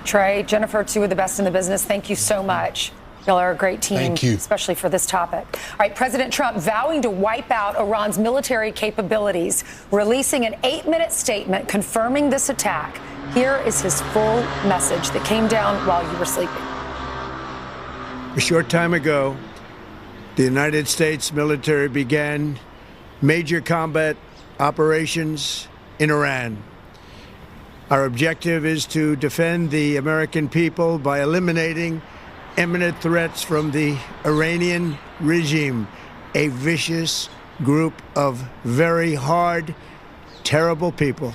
Trey, Jennifer, two of the best in the business, thank you so much. Y'all are a great team, Thank you. Especially for this topic. All right, President Trump vowing to wipe out Iran's military capabilities, releasing an 8-minute statement confirming this attack. Here is his full message that came down while you were sleeping. A short time ago, the United States military began major combat operations in Iran. Our objective is to defend the American people by eliminating imminent threats from the Iranian regime, a vicious group of very hard, terrible people.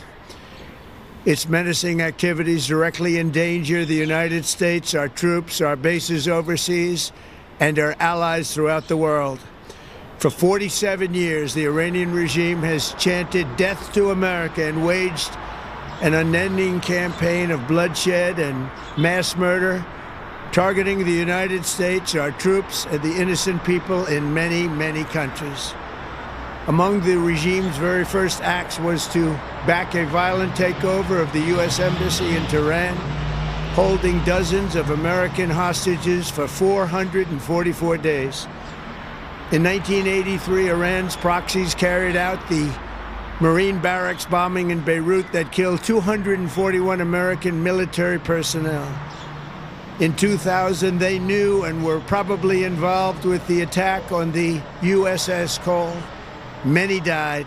Its menacing activities directly endanger the United States, our troops, our bases overseas, and our allies throughout the world. For 47 years, the Iranian regime has chanted death to America and waged an unending campaign of bloodshed and mass murder, targeting the United States, our troops, and the innocent people in many, many countries. Among the regime's very first acts was to back a violent takeover of the U.S. Embassy in Tehran, holding dozens of American hostages for 444 days. In 1983, Iran's proxies carried out the Marine barracks bombing in Beirut that killed 241 American military personnel. In 2000, they knew and were probably involved with the attack on the USS Cole. Many died.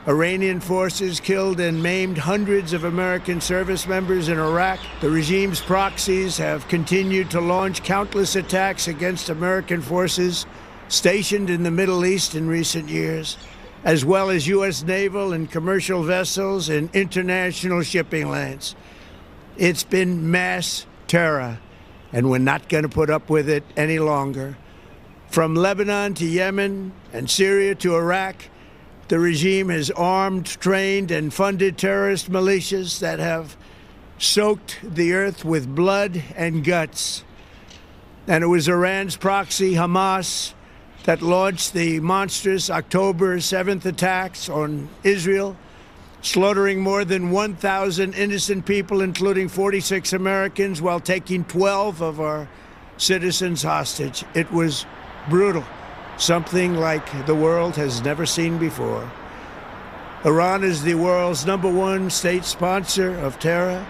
Iranian forces killed and maimed hundreds of American service members in Iraq. The regime's proxies have continued to launch countless attacks against American forces stationed in the Middle East in recent years, as well as U.S. naval and commercial vessels in international shipping lanes. It's been mass terror, and we're not going to put up with it any longer. From Lebanon to Yemen and Syria to Iraq, the regime has armed, trained, and funded terrorist militias that have soaked the earth with blood and guts. And it was Iran's proxy, Hamas, that launched the monstrous October 7th attacks on Israel, slaughtering more than 1,000 innocent people, including 46 Americans, while taking 12 of our citizens hostage. It was brutal. Something like the world has never seen before. Iran is the world's #1 state sponsor of terror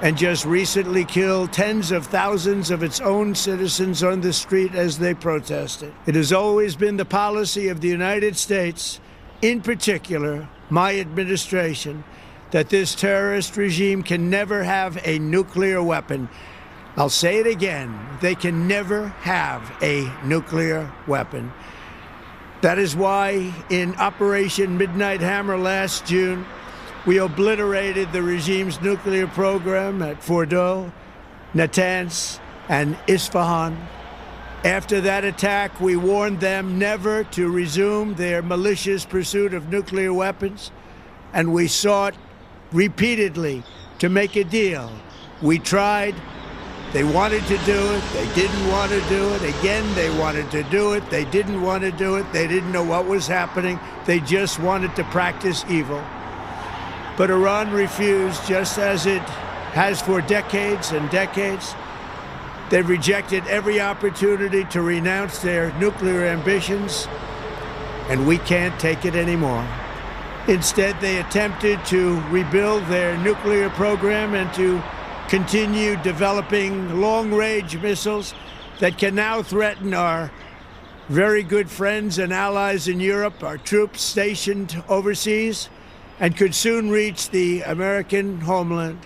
and just recently killed tens of thousands of its own citizens on the street as they protested. It has always been the policy of the United States, in particular my administration, that this terrorist regime can never have a nuclear weapon. I'll say it again, they can never have a nuclear weapon. That is why in Operation Midnight Hammer last June, we obliterated the regime's nuclear program at Fordow, Natanz, and Isfahan. After that attack, we warned them never to resume their malicious pursuit of nuclear weapons, and we sought repeatedly to make a deal. We tried. They wanted to do it. They didn't want to do it. Again, they wanted to do it. They didn't want to do it. They didn't know what was happening. They just wanted to practice evil. But Iran refused, just as it has for decades and decades. They've rejected every opportunity to renounce their nuclear ambitions, and we can't take it anymore. Instead, they attempted to rebuild their nuclear program and to continue developing long-range missiles that can now threaten our very good friends and allies in Europe, our troops stationed overseas, and could soon reach the American homeland.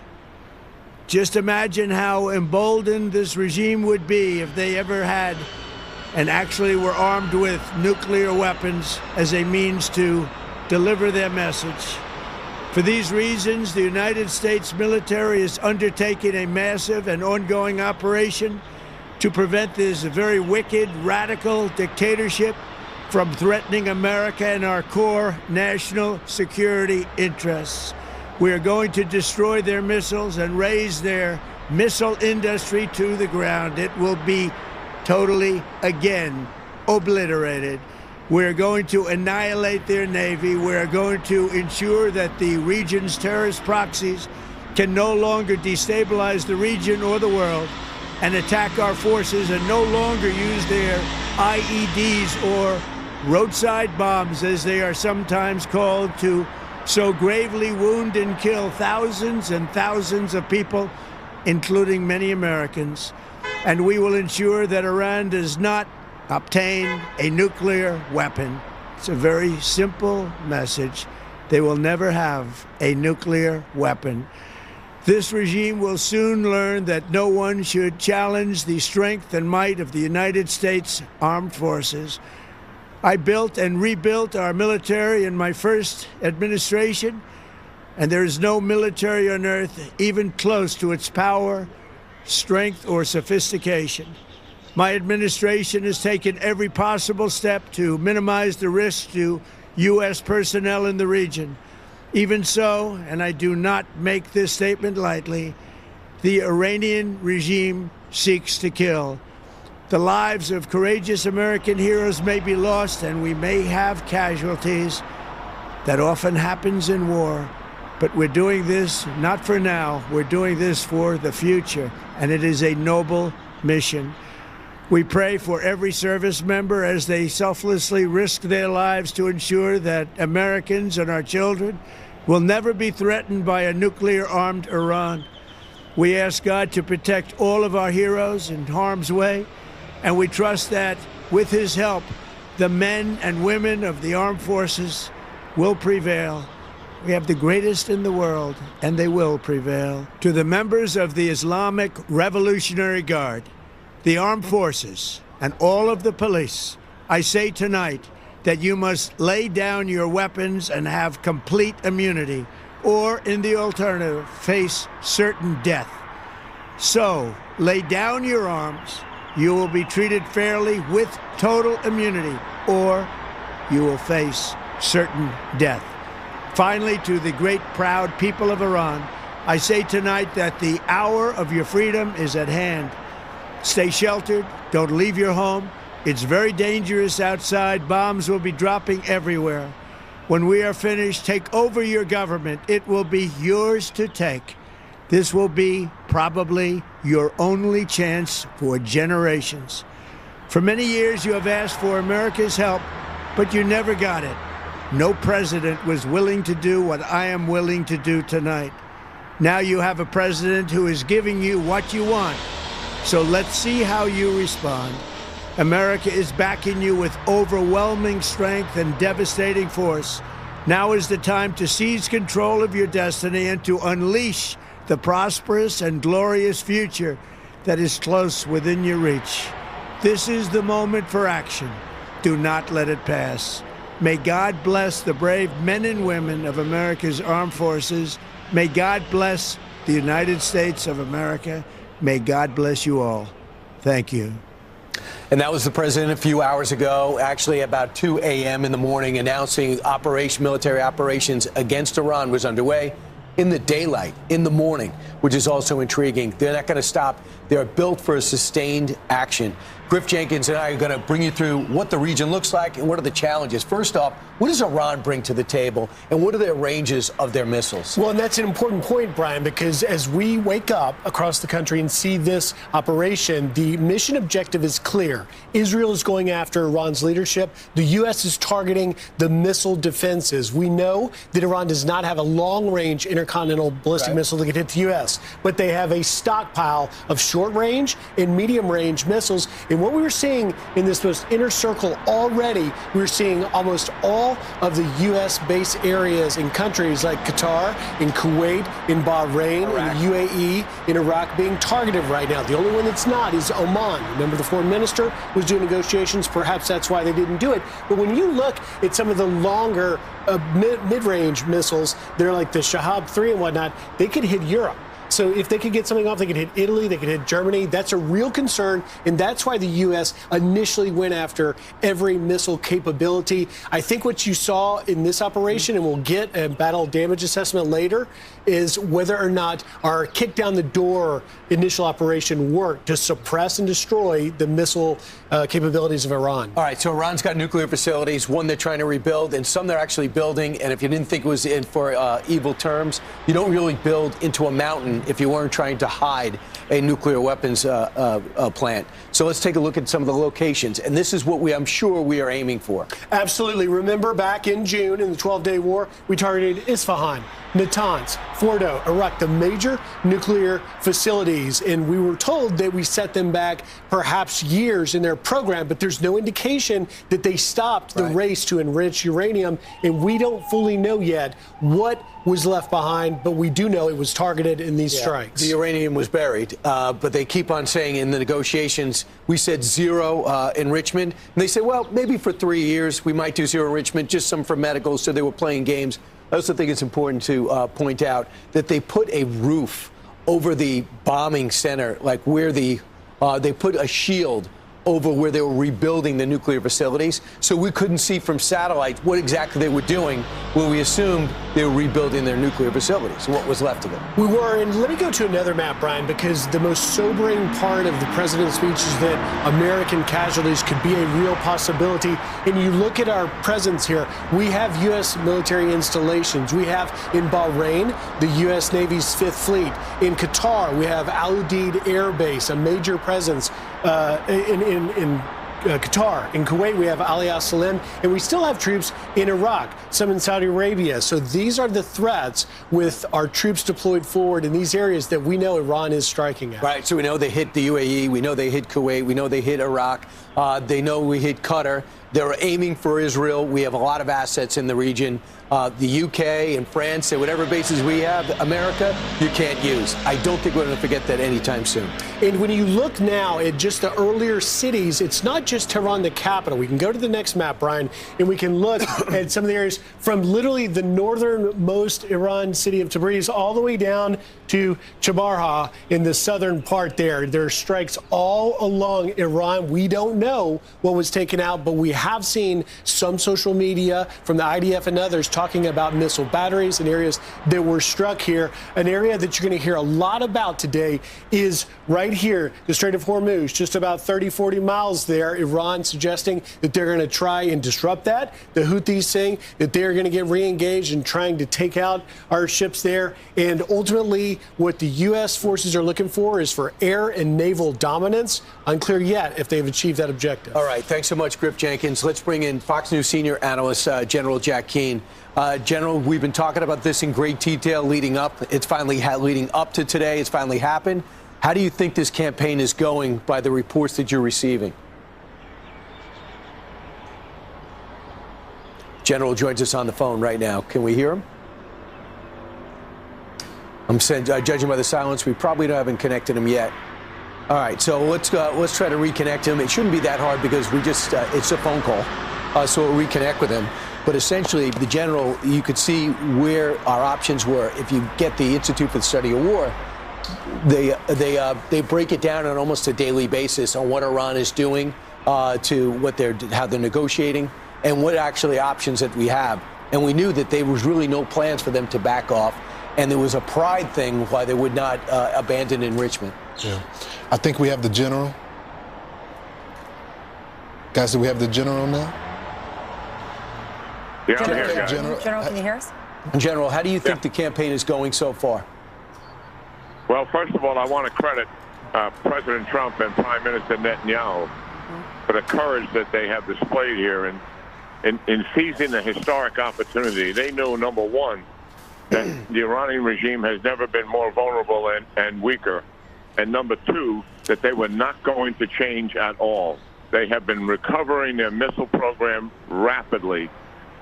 Just imagine how emboldened this regime would be if they ever had and actually were armed with nuclear weapons as a means to deliver their message. For these reasons, the United States military is undertaking a massive and ongoing operation to prevent this very wicked, radical dictatorship from threatening America and our core national security interests. We are going to destroy their missiles and raise their missile industry to the ground. It will be totally, again, obliterated. We're going to annihilate their Navy. We're going to ensure that the region's terrorist proxies can no longer destabilize the region or the world and attack our forces, and no longer use their IEDs or roadside bombs, as they are sometimes called, to so gravely wound and kill thousands and thousands of people, including many Americans. And we will ensure that Iran does not obtain a nuclear weapon. It's a very simple message. They will never have a nuclear weapon. This regime will soon learn that no one should challenge the strength and might of the United States Armed Forces. I built and rebuilt our military in my first administration, and there is no military on earth even close to its power, strength, or sophistication. My administration has taken every possible step to minimize the risk to U.S. personnel in the region. Even so, and I do not make this statement lightly, the Iranian regime seeks to kill. The lives of courageous American heroes may be lost, and we may have casualties. That often happens in war. But we're doing this not for now. We're doing this for the future, and it is a noble mission. We pray for every service member as they selflessly risk their lives to ensure that Americans and our children will never be threatened by a nuclear-armed Iran. We ask God to protect all of our heroes in harm's way, and we trust that, with his help, the men and women of the armed forces will prevail. We have the greatest in the world, and they will prevail. To the members of the Islamic Revolutionary Guard, the armed forces, and all of the police, I say tonight that you must lay down your weapons and have complete immunity, or in the alternative, face certain death. So, lay down your arms. You will be treated fairly with total immunity, or you will face certain death. Finally, to the great proud people of Iran, I say tonight that the hour of your freedom is at hand. Stay sheltered. Don't leave your home. It's very dangerous outside. Bombs will be dropping everywhere. When we are finished, take over your government. It will be yours to take. This will be probably your only chance for generations. For many years, you have asked for America's help, but you never got it. No president was willing to do what I am willing to do tonight. Now you have a president who is giving you what you want. So let's see how you respond. America is backing you with overwhelming strength and devastating force. Now is the time to seize control of your destiny and to unleash the prosperous and glorious future that is close within your reach. This is the moment for action. Do not let it pass. May God bless the brave men and women of America's armed forces. May God bless the United States of America. May God bless you all. Thank you. And that was the president a few hours ago, actually about 2 a.m. in the morning, announcing military operations against Iran was underway in the daylight, in the morning, which is also intriguing. They're not going to stop. They're built for a sustained action. Griff Jenkins and I are going to bring you through what the region looks like and what are the challenges. First off, what does Iran bring to the table, and what are their ranges of their missiles? Well, and that's an important point, Brian, because as we wake up across the country and see this operation, the mission objective is clear. Israel is going after Iran's leadership. The U.S. is targeting the missile defenses. We know that Iran does not have a long-range intercontinental ballistic missile that can hit the U.S., but they have a stockpile of short-range and medium-range missiles. And what we were seeing in this most inner circle already, we were seeing almost all of the U.S. base areas in countries like Qatar, in Kuwait, in Bahrain, in the UAE, in Iraq being targeted right now. The only one that's not is Oman. Remember, the foreign minister was doing negotiations. Perhaps that's why they didn't do it. But when you look at some of the longer mid-range missiles, they're like the Shahab 3 and whatnot, they could hit Europe. So if they could get something off, they could hit Italy, they could hit Germany. That's a real concern, and that's why the U.S. initially went after every missile capability. I think what you saw in this operation, and we'll get a battle damage assessment later, is whether or not our kick down the door initial operation worked to suppress and destroy the missile capabilities of Iran. All right, so Iran's got nuclear facilities, one they're trying to rebuild, and some they're actually building. And if you didn't think it was in for evil terms, you don't really build into a mountain if you weren't trying to hide a nuclear weapons plant. So let's take a look at some of the locations. And this is what I'm sure we are aiming for. Absolutely. Remember back in June in the 12-day war, we targeted Isfahan, Natanz, Fordo, Iraq, the major nuclear facilities. And we were told that we set them back perhaps years in their program, but there's no indication that they stopped the race to enrich uranium. And we don't fully know yet what was left behind, but we do know it was targeted in these strikes. The uranium was buried, but they keep on saying in the negotiations, we said zero enrichment. And they say, well, maybe for 3 years we might do zero enrichment, just some for medical, so they were playing games. I also think it's important to point out that they put a roof over the bombing center, like where they put a shield over where they were rebuilding the nuclear facilities, so we couldn't see from satellite what exactly they were doing when we assumed they were rebuilding their nuclear facilities, what was left of them. We were, and let me go to another map, Brian, because the most sobering part of the president's speech is that American casualties could be a real possibility. And you look at our presence here, we have U.S. military installations. We have in Bahrain, the U.S. Navy's 5th Fleet. In Qatar, we have Al Udeid Air Base, a major presence in Qatar. In Kuwait, we have Ali al-Salam, and we still have troops in Iraq, some in Saudi Arabia. So these are the threats with our troops deployed forward in these areas that we know Iran is striking at. Right, so we know they hit the UAE, we know they hit Kuwait, we know they hit Iraq, they know we hit Qatar. They're aiming for Israel. We have a lot of assets in the region. The UK and France and whatever bases we have, America, you can't use. I don't think we're going to forget that anytime soon. And when you look now at just the earlier cities, it's not just Tehran, the capital. We can go to the next map, Brian, and we can look at some of the areas from literally the northernmost Iran city of Tabriz all the way down to Chabarha in the southern part there. There are strikes all along Iran. We don't know what was taken out, but we have seen some social media from the IDF and others talking about missile batteries and areas that were struck here. An area that you're going to hear a lot about today is right here, the Strait of Hormuz, just about 30, 40 miles there. Iran suggesting that they're going to try and disrupt that. The Houthis saying that they're going to get re-engaged and trying to take out our ships there. And ultimately, what the U.S. forces are looking for is for air and naval dominance. Unclear yet if they've achieved that objective. All right. Thanks so much, Griff Jenkins. Let's bring in Fox News senior analyst, General Jack Keane. General, we've been talking about this in great detail leading up. It's finally leading up to today. It's finally happened. How do you think this campaign is going by the reports that you're receiving? General joins us on the phone right now. Can we hear him? I'm judging by the silence, we probably haven't connected him yet. All right, so let's try to reconnect him. It shouldn't be that hard because we just it's a phone call, so we'll reconnect with him. But essentially, the general, you could see where our options were. If you get the Institute for the Study of War, they break it down on almost a daily basis on what Iran is doing, to how they're negotiating, and what actually options that we have. And we knew that there was really no plans for them to back off, and there was a pride thing why they would not abandon enrichment. Yeah, I think we have the general. Guys, do we have the general now? Yeah, I'm here, guys. General, can you hear us? General, how do you think the campaign is going so far? Well, first of all, I want to credit President Trump and Prime Minister Netanyahu for the courage that they have displayed here in seizing the historic opportunity. They knew, number one, that the Iranian regime has never been more vulnerable and weaker. And number two, that they were not going to change at all. They have been recovering their missile program rapidly.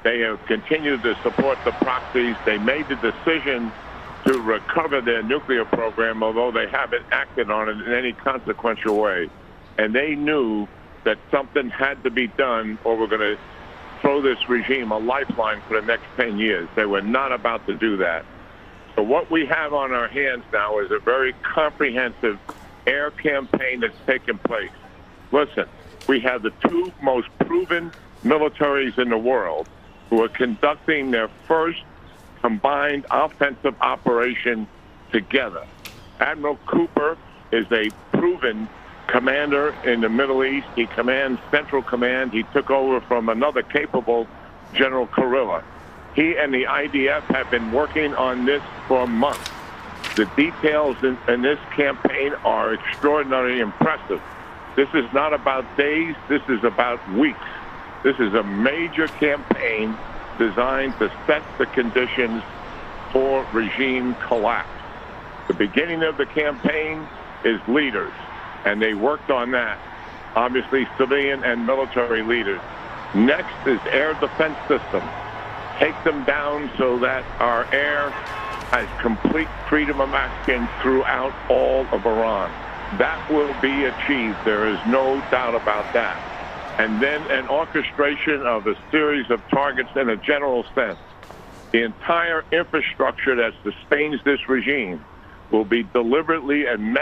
They have continued to support the proxies. They made the decision to recover their nuclear program, although they haven't acted on it in any consequential way. And they knew that something had to be done, or we're going to throw this regime a lifeline for the next 10 years. They were not about to do that. So what we have on our hands now is a very comprehensive air campaign that's taken place. Listen, we have the two most proven militaries in the world who are conducting their first combined offensive operation together. Admiral Cooper is a proven commander in the Middle East. He commands Central Command. He took over from another capable General Kurilla. He and the IDF have been working on this for months. The details in this campaign are extraordinarily impressive. This is not about days. This is about weeks. This is a major campaign designed to set the conditions for regime collapse. The beginning of the campaign is leaders, and they worked on that. Obviously, civilian and military leaders. Next is air defense systems. Take them down so that our air has complete freedom of action throughout all of Iran. That will be achieved. There is no doubt about that. And then an orchestration of a series of targets in a general sense. The entire infrastructure that sustains this regime will be deliberately and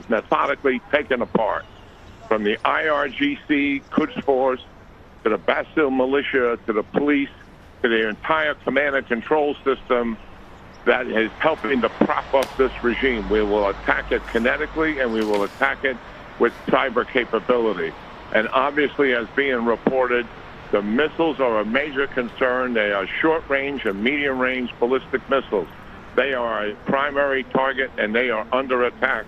methodically taken apart. From the IRGC, Quds Force, to the Basil militia, to the police, to the entire command and control system that is helping to prop up this regime. We will attack it kinetically, and we will attack it with cyber capability. And obviously, as being reported, the missiles are a major concern. They are short-range and medium-range ballistic missiles. They are a primary target, and they are under attack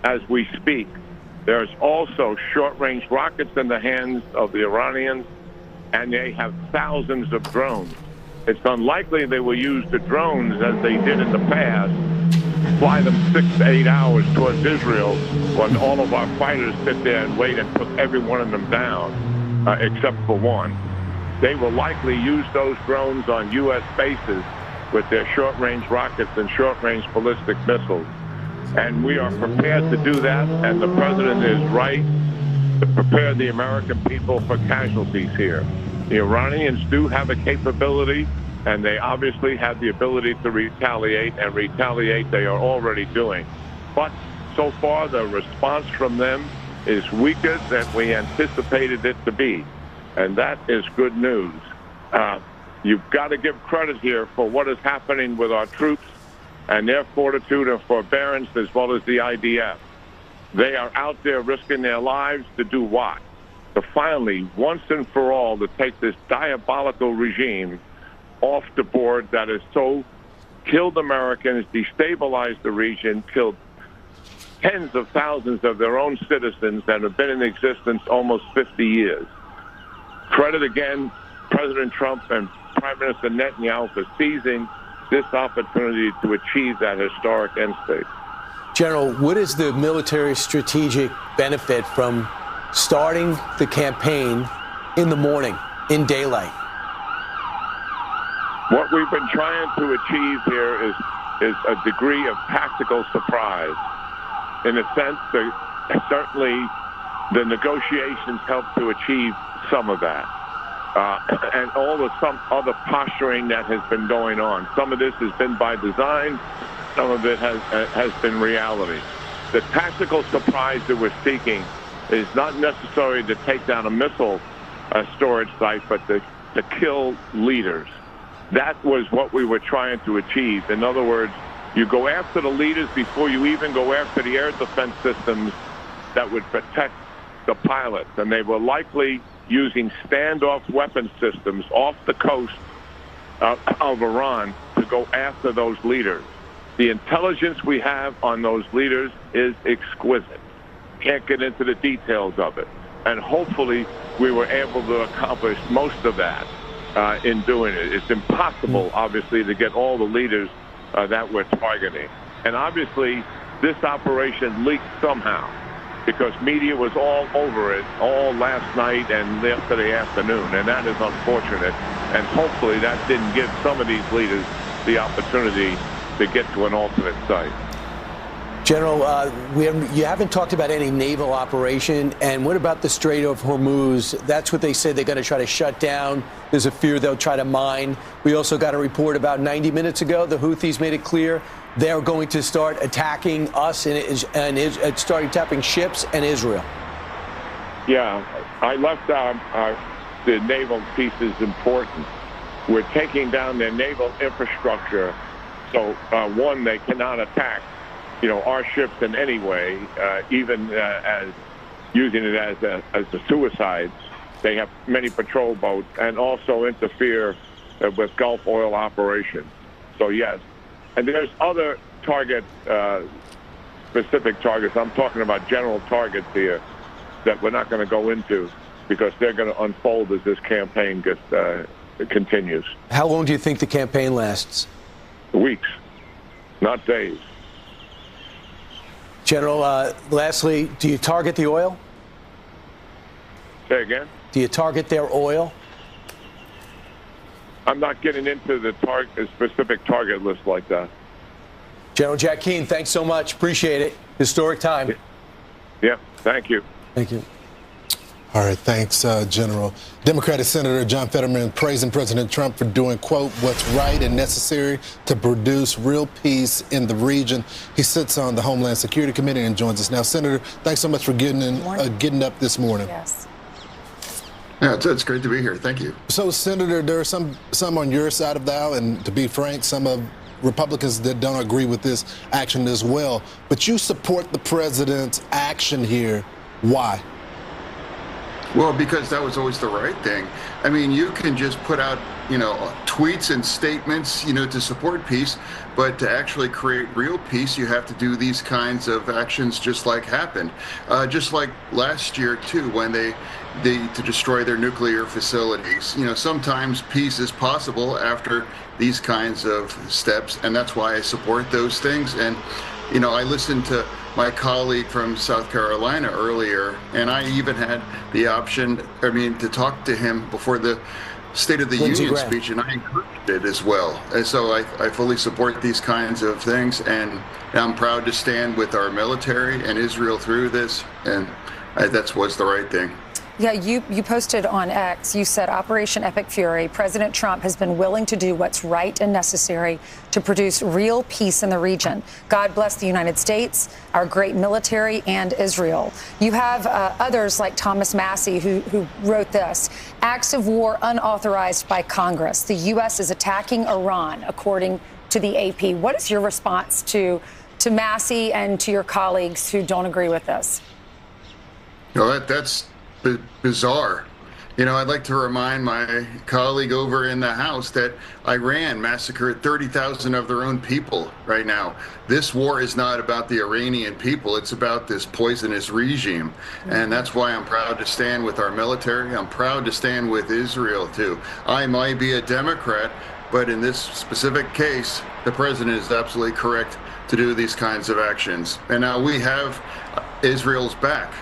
as we speak. There's also short-range rockets in the hands of the Iranians, and they have thousands of drones. It's unlikely they will use the drones as they did in the past, fly them 6 to 8 hours towards Israel when all of our fighters sit there and wait and put every one of them down, except for one. They will likely use those drones on U.S. bases with their short-range rockets and short-range ballistic missiles. And we are prepared to do that, and the president is right to prepare the American people for casualties here. The Iranians do have a capability, and they obviously have the ability to retaliate, and retaliate they are already doing. But so far, the response from them is weaker than we anticipated it to be, and that is good news. You've got to give credit here for what is happening with our troops and their fortitude and forbearance, as well as the IDF. They are out there risking their lives to do what? To finally, once and for all, to take this diabolical regime off the board that has so killed Americans, destabilized the region, killed tens of thousands of their own citizens that have been in existence almost 50 years. Credit again President Trump and Prime Minister Netanyahu for seizing this opportunity to achieve that historic end state. General, what is the military strategic benefit from starting the campaign in the morning, in daylight? What we've been trying to achieve here is a degree of tactical surprise. In a sense, certainly the negotiations help to achieve some of that. And some other posturing that has been going on. Some of this has been by design. Some of it has been reality. The tactical surprise that we're seeking is not necessarily to take down a missile storage site, but to kill leaders. That was what we were trying to achieve. In other words, you go after the leaders before you even go after the air defense systems that would protect the pilots. And they were likely using standoff weapon systems off the coast of Iran to go after those leaders. The intelligence we have on those leaders is exquisite. Can't get into the details of it. And hopefully we were able to accomplish most of that in doing it. It's impossible, obviously, to get all the leaders that we're targeting. And obviously this operation leaked somehow, because media was all over it all last night and yesterday afternoon, and that is unfortunate. And hopefully that didn't give some of these leaders the opportunity to get to an alternate site. General, you haven't talked about any naval operation, and what about the Strait of Hormuz? That's what they said they're going to try to shut down. There's a fear they'll try to mine. We also got a report about 90 minutes ago. The Houthis made it clear they're going to start attacking us and start attacking ships and Israel. Yeah, I left out the naval piece is important. We're taking down their naval infrastructure. So, one, they cannot attack, our ships in any way, even as using it as a suicide. They have many patrol boats and also interfere with Gulf oil operations. So, yes. And there's other specific targets. I'm talking about general targets here that we're not going to go into because they're going to unfold as this campaign continues. How long do you think the campaign lasts? Weeks, not days. General, lastly, do you target the oil? Say again? Do you target their oil? I'm not getting into the specific target list like that. General Jack Keane, thanks so much. Appreciate it. Historic time. Yeah, thank you. Thank you. All right, thanks, General. Democratic Senator John Fetterman praising President Trump for doing, quote, what's right and necessary to produce real peace in the region. He sits on the Homeland Security Committee and joins us now. Senator, thanks so much for getting up this morning. Yes. Yeah, it's great to be here. Thank you. So, Senator, there are some on your side of the aisle, and to be frank, some of Republicans that don't agree with this action as well. But you support the president's action here. Why? Well, because that was always the right thing. I mean, you can just put out, tweets and statements, to support peace, but to actually create real peace, you have to do these kinds of actions just like happened. Just like last year, too, when they to destroy their nuclear facilities. Sometimes peace is possible after these kinds of steps, and that's why I support those things. And, I listened to my colleague from South Carolina earlier, and I even had the option, to talk to him before the State of the Union speech, and I encouraged it as well. And so I fully support these kinds of things, and I'm proud to stand with our military and Israel through this, and that's what's the right thing. Yeah, you posted on X, you said Operation Epic Fury, President Trump has been willing to do what's right and necessary to produce real peace in the region. God bless the United States, our great military, and Israel. You have others like Thomas Massey who wrote this. Acts of war unauthorized by Congress. The U.S. is attacking Iran, according to the AP. What is your response to Massey and to your colleagues who don't agree with this? That's bizarre. I'd like to remind my colleague over in the House that Iran massacred 30,000 of their own people right now. This war is not about the Iranian people. It's about this poisonous regime. And that's why I'm proud to stand with our military. I'm proud to stand with Israel, too. I might be a Democrat, but in this specific case, the president is absolutely correct to do these kinds of actions. And now we have Israel's back.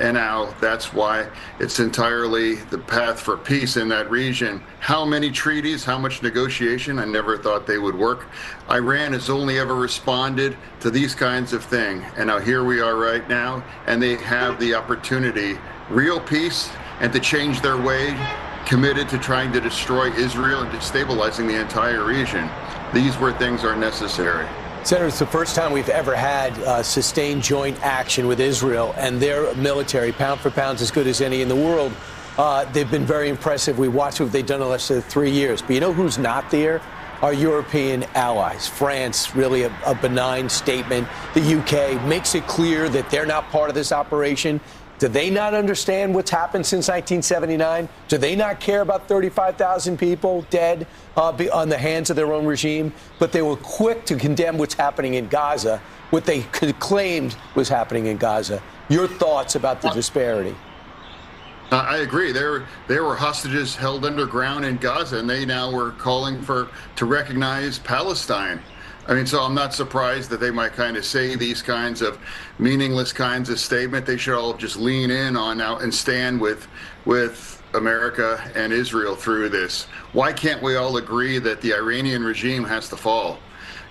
And now that's why it's entirely the path for peace in that region. How many treaties, how much negotiation? I never thought they would work. Iran has only ever responded to these kinds of things. And now here we are right now, and they have the opportunity, real peace, and to change their way, committed to trying to destroy Israel and destabilizing the entire region. These were things are necessary. Senator, it's the first time we've ever had sustained joint action with Israel, and their military, pound for pound, as good as any in the world. They've been very impressive. We watched what they've done in the last 3 years. But you know who's not there? Our European allies. France, really a benign statement. The UK makes it clear that they're not part of this operation. Do they not understand what's happened since 1979? Do they not care about 35,000 people dead on the hands of their own regime? But they were quick to condemn what's happening in Gaza, what they claimed was happening in Gaza. Your thoughts about the disparity? I agree. There were hostages held underground in Gaza, and they now were calling to recognize Palestine. So I'm not surprised that they might kind of say these kinds of meaningless kinds of statement. They should all just lean in on now and stand with America and Israel through this. Why can't we all agree that the Iranian regime has to fall?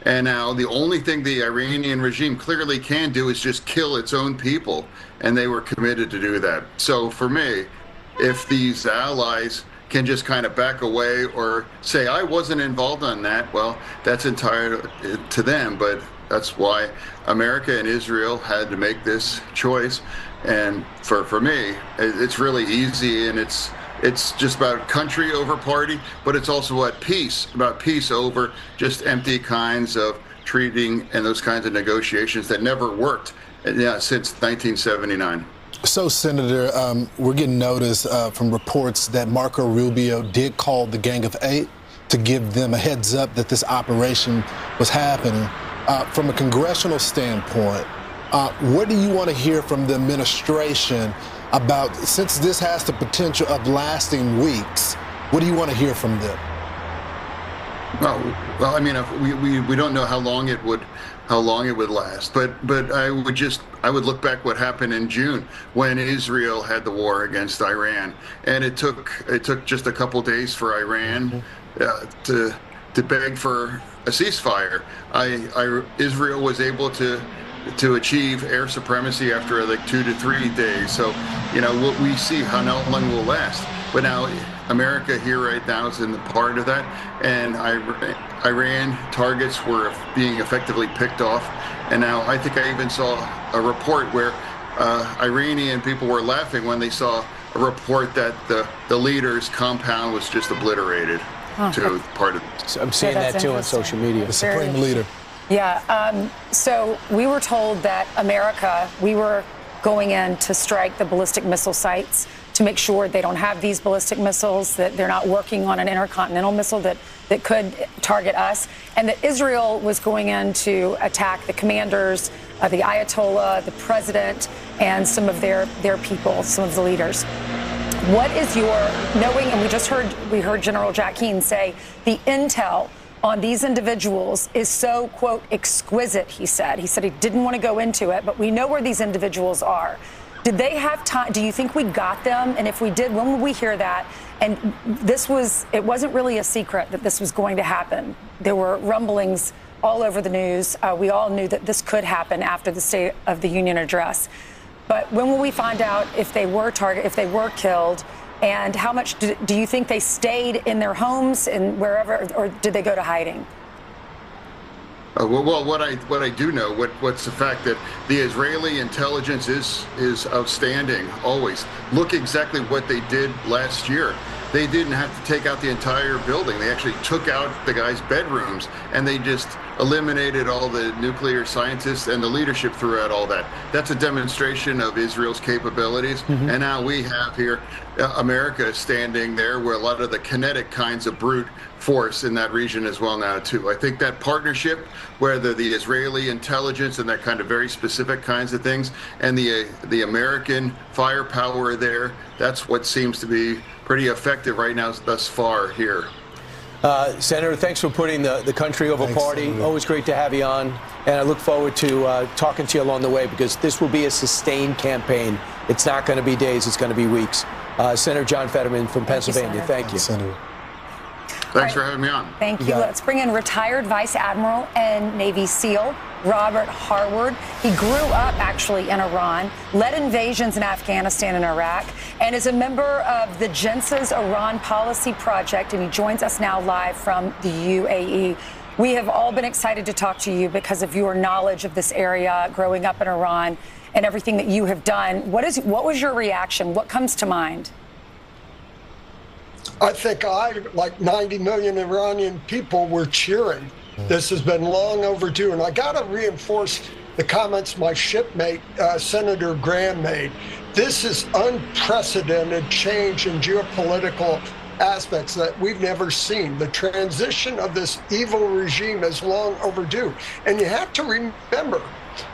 And now the only thing the Iranian regime clearly can do is just kill its own people, and they were committed to do that. So for me, if these allies can just kind of back away or say, I wasn't involved on that, well, that's entirely to them. But that's why America and Israel had to make this choice. And for me, it's really easy, and it's just about country over party, but it's also about peace over just empty kinds of treating and those kinds of negotiations that never worked since 1979. So, Senator, we're getting notice from reports that Marco Rubio did call the Gang of Eight to give them a heads up that this operation was happening. From a congressional standpoint, what do you want to hear from the administration about, since this has the potential of lasting weeks, what do you want to hear from them? Well, we don't know how long it would last, but I would look back what happened in June when Israel had the war against Iran, and it took just a couple days for Iran to beg for a ceasefire. Israel was able to achieve air supremacy after like 2 to 3 days. So what we see how long will last. But now America here right now is in the part of that, and Iran targets were being effectively picked off. And now I think I even saw a report where Iranian people were laughing when they saw a report that the leader's compound was just obliterated to part of it. So I'm seeing that too on social media. The supreme leader. Yeah. So we were told that we were going in to strike the ballistic missile sites to make sure they don't have these ballistic missiles, that they're not working on an intercontinental missile that could target us, and that Israel was going in to attack the commanders, the Ayatollah, the president, and some of their people, some of the leaders. What is your knowing, and we heard General Jack Keane say the intel on these individuals is so, quote, exquisite, he said. He said he didn't want to go into it, but we know where these individuals are. Did they have time? Do you think we got them? And if we did, when will we hear that? And it wasn't really a secret that this was going to happen. There were rumblings all over the news. We all knew that this could happen after the State of the Union address. But when will we find out if they were killed? And how much do you think they stayed in their homes and wherever, or did they go to hiding? Well, what I do know, what's the fact that the Israeli intelligence is outstanding. Always look exactly what they did last year. They didn't have to take out the entire building. They actually took out the guys' bedrooms, and they just eliminated all the nuclear scientists and the leadership throughout all that. That's a demonstration of Israel's capabilities. Mm-hmm. And now we have here America standing there where a lot of the kinetic kinds of brute force in that region as well now too. I think that partnership, whether the Israeli intelligence and that kind of very specific kinds of things, and the American firepower there, that's what seems to be pretty effective right now thus far here. Senator, thanks for putting the country over party. Senator. Always great to have you on. And I look forward to talking to you along the way, because this will be a sustained campaign. It's not going to be days, it's going to be weeks. Senator John Fetterman from Pennsylvania, thank you. Senator. Thanks for having me on. Thank you. Let's bring in retired Vice Admiral and Navy SEAL Robert Harward. He grew up actually in Iran, led invasions in Afghanistan and Iraq, and is a member of the GENSA's Iran Policy Project, and he joins us now live from the UAE. We have all been excited to talk to you because of your knowledge of this area, growing up in Iran, and everything that you have done. What was your reaction? What comes to mind? I think like 90 million Iranian people, were cheering. This has been long overdue. And I got to reinforce the comments my shipmate, Senator Graham, made. This is unprecedented change in geopolitical aspects that we've never seen. The transition of this evil regime is long overdue. And you have to remember,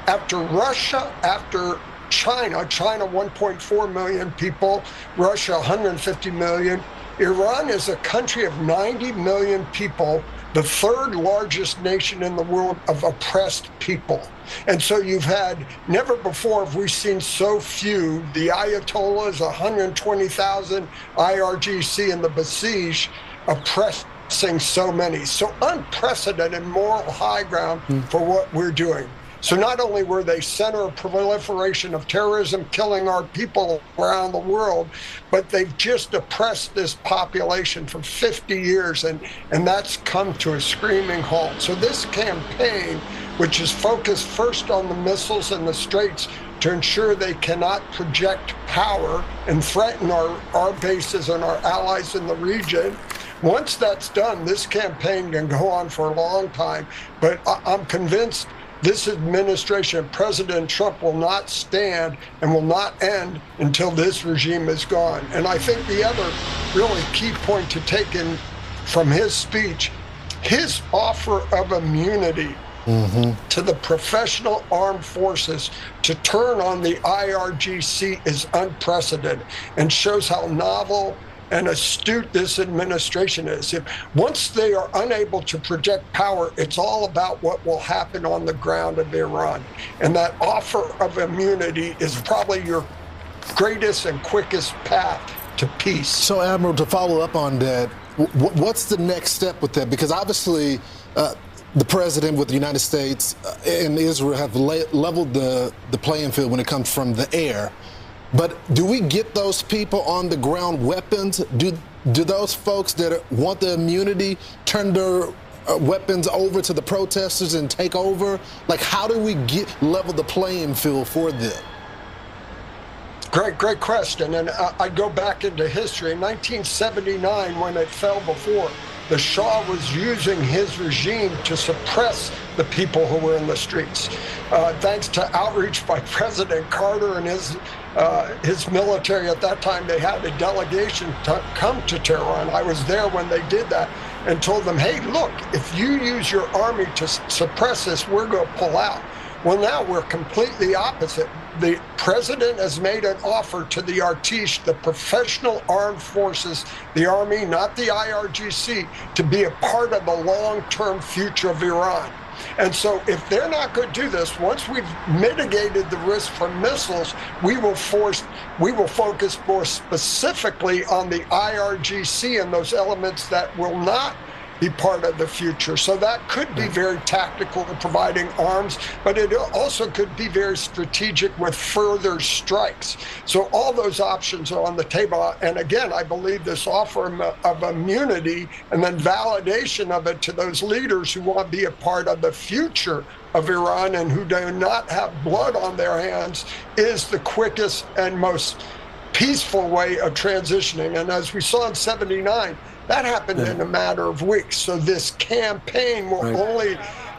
after Russia, after China 1.4 million people, Russia 150 million, Iran is a country of 90 million people, the third largest nation in the world of oppressed people. And so you've had, never before have we seen so few. The Ayatollahs, 120,000, IRGC and the Basij oppressing so many. So unprecedented moral high ground for what we're doing. So not only were they center of proliferation of terrorism, killing our people around the world, but they've just oppressed this population for 50 years, and that's come to a screaming halt. So this campaign, which is focused first on the missiles and the straits to ensure they cannot project power and threaten our bases and our allies in the region, once that's done, this campaign can go on for a long time. But I'm convinced this administration, President Trump, will not stand and will not end until this regime is gone. And I think the other really key point to take in from his speech, his offer of immunity to the professional armed forces to turn on the IRGC is unprecedented and shows how novel and astute this administration is. Once they are unable to project power, it's all about what will happen on the ground of Iran. And that offer of immunity is probably your greatest and quickest path to peace. So, Admiral, to follow up on that, what's the next step with that? Because obviously, the president with the United States and Israel have leveled the playing field when it comes from the air. But do we get those people on the ground weapons? Do those folks that want the immunity turn their weapons over to the protesters and take over? Like, how do we level the playing field for them? Great question. And I go back into history. In 1979, when it fell before, the Shah was using his regime to suppress the people who were in the streets. Thanks to outreach by President Carter and his his military at that time, they had a delegation to come to Tehran. I was there when they did that and told them, hey, look, if you use your army to suppress this, we're going to pull out. Well, now we're completely opposite. The president has made an offer to the Artish, the professional armed forces, the army, not the IRGC, to be a part of the long-term future of Iran. And so if they're not going to do this, once we've mitigated the risk from missiles, we will focus more specifically on the IRGC and those elements that will not be part of the future. So that could be very tactical, providing arms, but it also could be very strategic with further strikes. So all those options are on the table. And again, I believe this offer of immunity and then validation of it to those leaders who want to be a part of the future of Iran and who do not have blood on their hands is the quickest and most peaceful way of transitioning. And as we saw in '79, that happened in a matter of weeks. So this campaign will only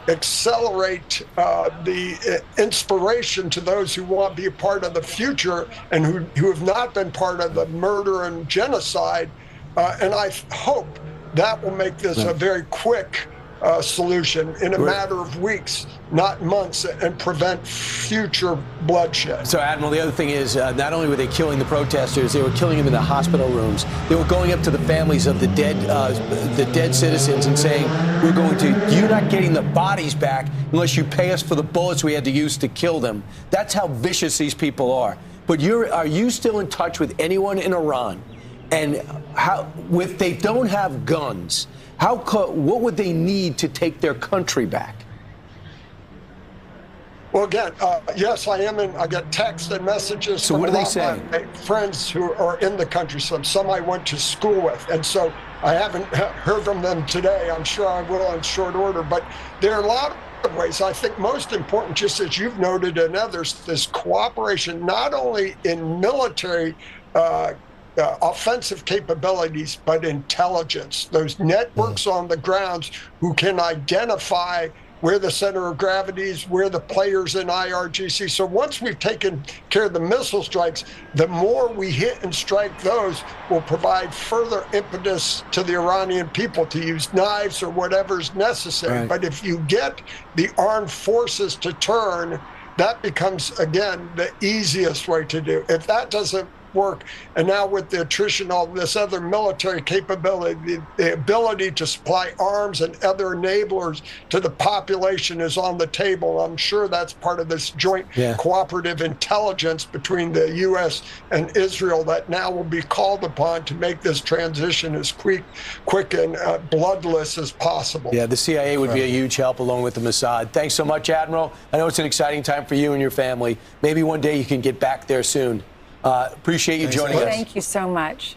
accelerate the inspiration to those who want to be a part of the future and who have not been part of the murder and genocide. And I hope that will make this a very quick solution in a matter of weeks, not months, and prevent future bloodshed. So, Admiral, the other thing is not only were they killing the protesters, they were killing them in the hospital rooms. They were going up to the families of the dead citizens and saying, you're not getting the bodies back unless you pay us for the bullets we had to use to kill them. That's how vicious these people are. But are you still in touch with anyone in Iran? And if they don't have guns, what would they need to take their country back? Well, again, yes, I am. I get texts and messages. So what are they saying? My friends who are in the country, some I went to school with. And so I haven't heard from them today. I'm sure I will in short order. But there are a lot of ways. I think most important, just as you've noted and others, this cooperation, not only in military offensive capabilities, but intelligence. Those networks on the grounds who can identify where the center of gravity is, where the players in IRGC. So once we've taken care of the missile strikes, the more we hit and strike those will provide further impetus to the Iranian people to use knives or whatever's necessary. Right. But if you get the armed forces to turn, that becomes, again, the easiest way to do. If that doesn't work, and now with the attrition of this other military capability, the ability to supply arms and other enablers to the population is on the table. I'm sure that's part of this joint cooperative intelligence between the U.S. and Israel that now will be called upon to make this transition as quick and bloodless as possible. Yeah, the CIA would be a huge help along with the Mossad. Thanks so much, Admiral. I know it's an exciting time for you and your family. Maybe one day you can get back there soon. Appreciate you joining us. Thank you so much.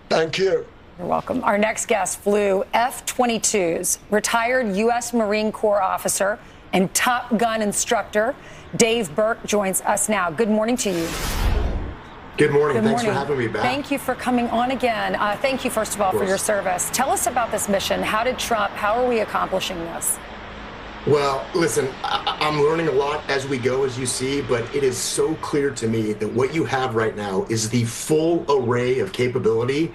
Thank you. You're welcome. Our next guest flew F-22s. Retired U.S. Marine Corps officer and Top Gun instructor Dave Burke joins us now. Good morning to you. Good morning. Thanks for having me back. Thank you for coming on again. Thank you, first of all, for your service. Tell us about this mission. How are we accomplishing this? Well, listen, I'm learning a lot as we go, as you see, but it is so clear to me that what you have right now is the full array of capability,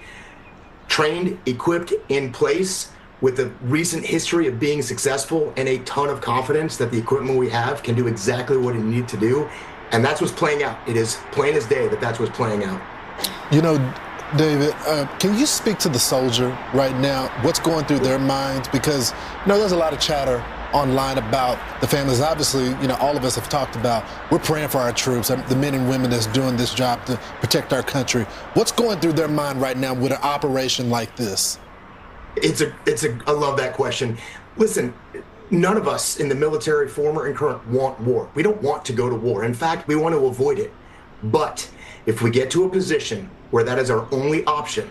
trained, equipped, in place, with a recent history of being successful and a ton of confidence that the equipment we have can do exactly what it needs to do. And that's what's playing out. It is plain as day that that's what's playing out. You know, David, can you speak to the soldier right now? What's going through their minds? Because, there's a lot of chatter online about the families. Obviously, all of us have talked about, we're praying for our troops, the men and women that's doing this job to protect our country. What's going through their mind right now with an operation like this? I love that question. Listen, none of us in the military, former and current, want war. We don't want to go to war. In fact, we want to avoid it. But if we get to a position where that is our only option,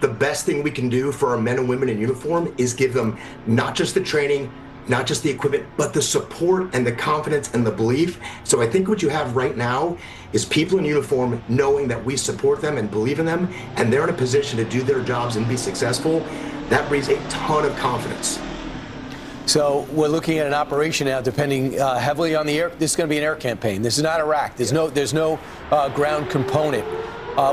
the best thing we can do for our men and women in uniform is give them not just the training, not just the equipment, but the support and the confidence and the belief. So I think what you have right now is people in uniform knowing that we support them and believe in them, and they're in a position to do their jobs and be successful. That breeds a ton of confidence. So we're looking at an operation now depending heavily on the air. This is going to be an air campaign. This is not Iraq. There's no ground component.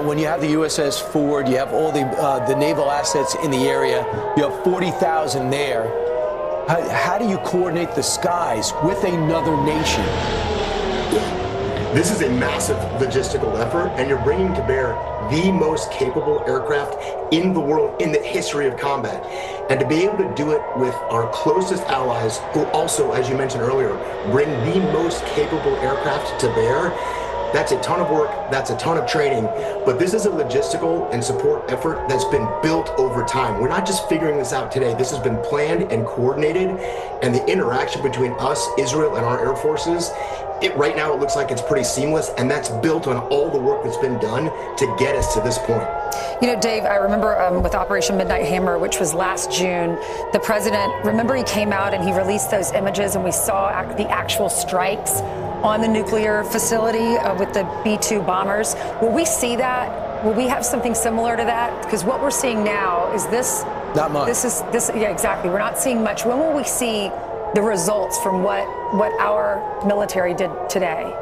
When you have the USS Ford, you have all the naval assets in the area. You have 40,000 there. How do you coordinate the skies with another nation? This is a massive logistical effort, and you're bringing to bear the most capable aircraft in the world in the history of combat. And to be able to do it with our closest allies, who also, as you mentioned earlier, bring the most capable aircraft to bear, that's a ton of work, that's a ton of training, but this is a logistical and support effort that's been built over time. We're not just figuring this out today. This has been planned and coordinated, and the interaction between us, Israel, and our air forces, right now it looks like it's pretty seamless, and that's built on all the work that's been done to get us to this point. You know, Dave, I remember with Operation Midnight Hammer, which was last June, the president, remember he came out and he released those images and we saw the actual strikes on the nuclear facility with the B-2 bombers. Will we see that? Will we have something similar to that? Because what we're seeing now is this. Not much. Yeah, exactly. We're not seeing much. When will we see the results from what our military did today?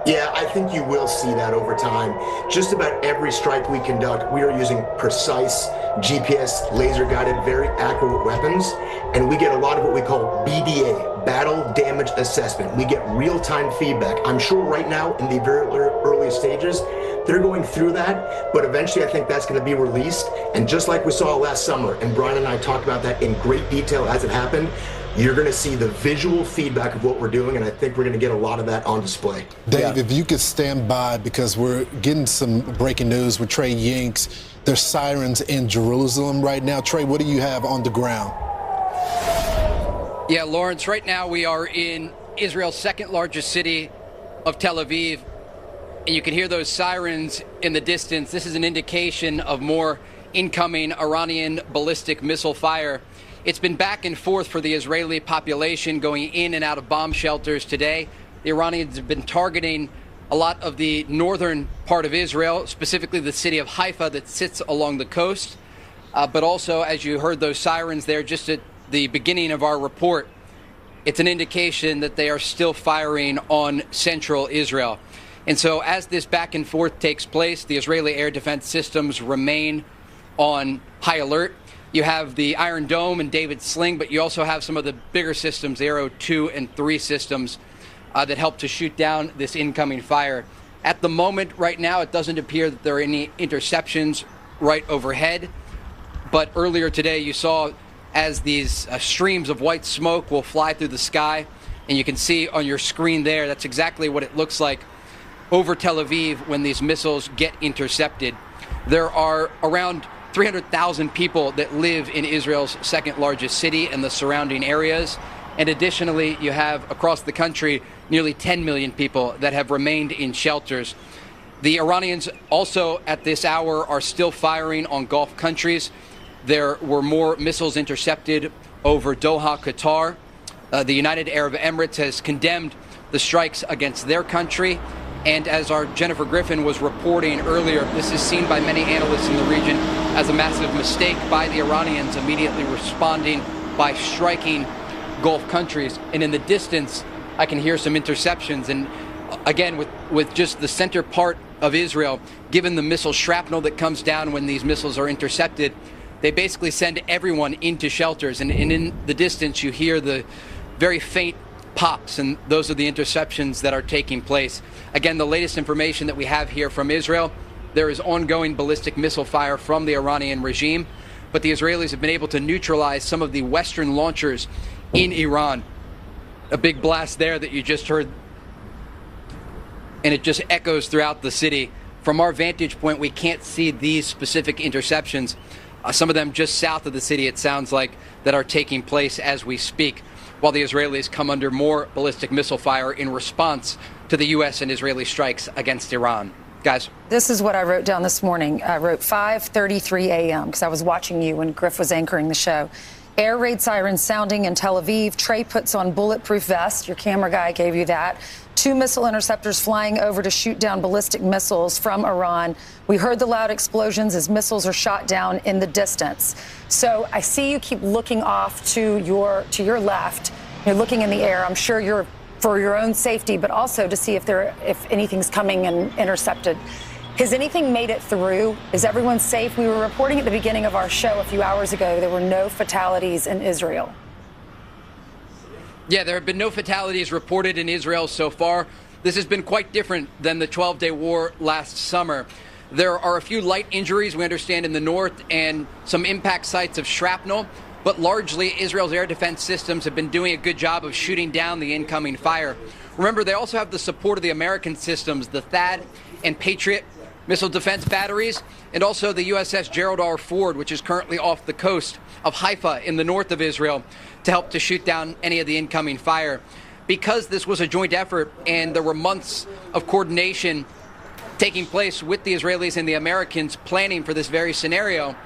Yeah, I think you will see that over time. Just about every strike we conduct, we are using precise GPS, laser-guided, very accurate weapons, and we get a lot of what we call BDA, Battle Damage Assessment. We get real-time feedback. I'm sure right now, in the very early stages, they're going through that, but eventually I think that's going to be released. And just like we saw last summer, and Brian and I talked about that in great detail as it happened, you're going to see the visual feedback of what we're doing, and I think we're going to get a lot of that on display. Dave, if you could stand by, because we're getting some breaking news with Trey Yinks. There's sirens in Jerusalem right now. Trey, what do you have on the ground? Yeah, Lawrence, right now we are in Israel's second largest city of Tel Aviv, and you can hear those sirens in the distance. This is an indication of more incoming Iranian ballistic missile fire. It's been back and forth for the Israeli population going in and out of bomb shelters today. The Iranians have been targeting a lot of the northern part of Israel, specifically the city of Haifa that sits along the coast. But also, as you heard those sirens there just at the beginning of our report, it's an indication that they are still firing on central Israel. And so as this back and forth takes place, the Israeli air defense systems remain on high alert. You have the Iron Dome and David Sling, but you also have some of the bigger systems, the Arrow 2 and 3 systems that help to shoot down this incoming fire. At the moment, right now, it doesn't appear that there are any interceptions right overhead. But earlier today, you saw as these streams of white smoke will fly through the sky, and you can see on your screen there, that's exactly what it looks like over Tel Aviv when these missiles get intercepted. There are around 300,000 people that live in Israel's second largest city and the surrounding areas. And additionally, you have across the country nearly 10 million people that have remained in shelters. The Iranians also at this hour are still firing on Gulf countries. There were more missiles intercepted over Doha, Qatar. The United Arab Emirates has condemned the strikes against their country. And as our Jennifer Griffin was reporting earlier, this is seen by many analysts in the region as a massive mistake by the Iranians, immediately responding by striking Gulf countries. And in the distance, I can hear some interceptions. And again, with just the center part of Israel, given the missile shrapnel that comes down when these missiles are intercepted, they basically send everyone into shelters. And in the distance, you hear the very faint pops, and those are the interceptions that are taking place. Again, the latest information that we have here from Israel, there is ongoing ballistic missile fire from the Iranian regime, but the Israelis have been able to neutralize some of the Western launchers in Iran. A big blast there that you just heard, and it just echoes throughout the city. From our vantage point, we can't see these specific interceptions. Some of them just south of the city, it sounds like, that are taking place as we speak, while the Israelis come under more ballistic missile fire in response to the U.S. and Israeli strikes against Iran. Guys. This is what I wrote down this morning. I wrote 5:33 a.m. because I was watching you when Griff was anchoring the show. Air raid sirens sounding in Tel Aviv. Trey puts on bulletproof vest. Your camera guy gave you that. 2 missile interceptors flying over to shoot down ballistic missiles from Iran. We heard the loud explosions as missiles are shot down in the distance. So I see you keep looking off to your left. You're looking in the air. I'm sure you're for your own safety, but also to see if anything's coming and intercepted. Has anything made it through? Is everyone safe? We were reporting at the beginning of our show a few hours ago there were no fatalities in Israel. Yeah, there have been no fatalities reported in Israel so far. This has been quite different than the 12-day war last summer. There are a few light injuries, we understand, in the north and some impact sites of shrapnel, but largely Israel's air defense systems have been doing a good job of shooting down the incoming fire. Remember, they also have the support of the American systems, the THAAD and Patriot missile defense batteries, and also the USS Gerald R. Ford, which is currently off the coast of Haifa in the north of Israel, to help to shoot down any of the incoming fire. Because this was a joint effort and there were months of coordination taking place with the Israelis and the Americans planning for this very scenario,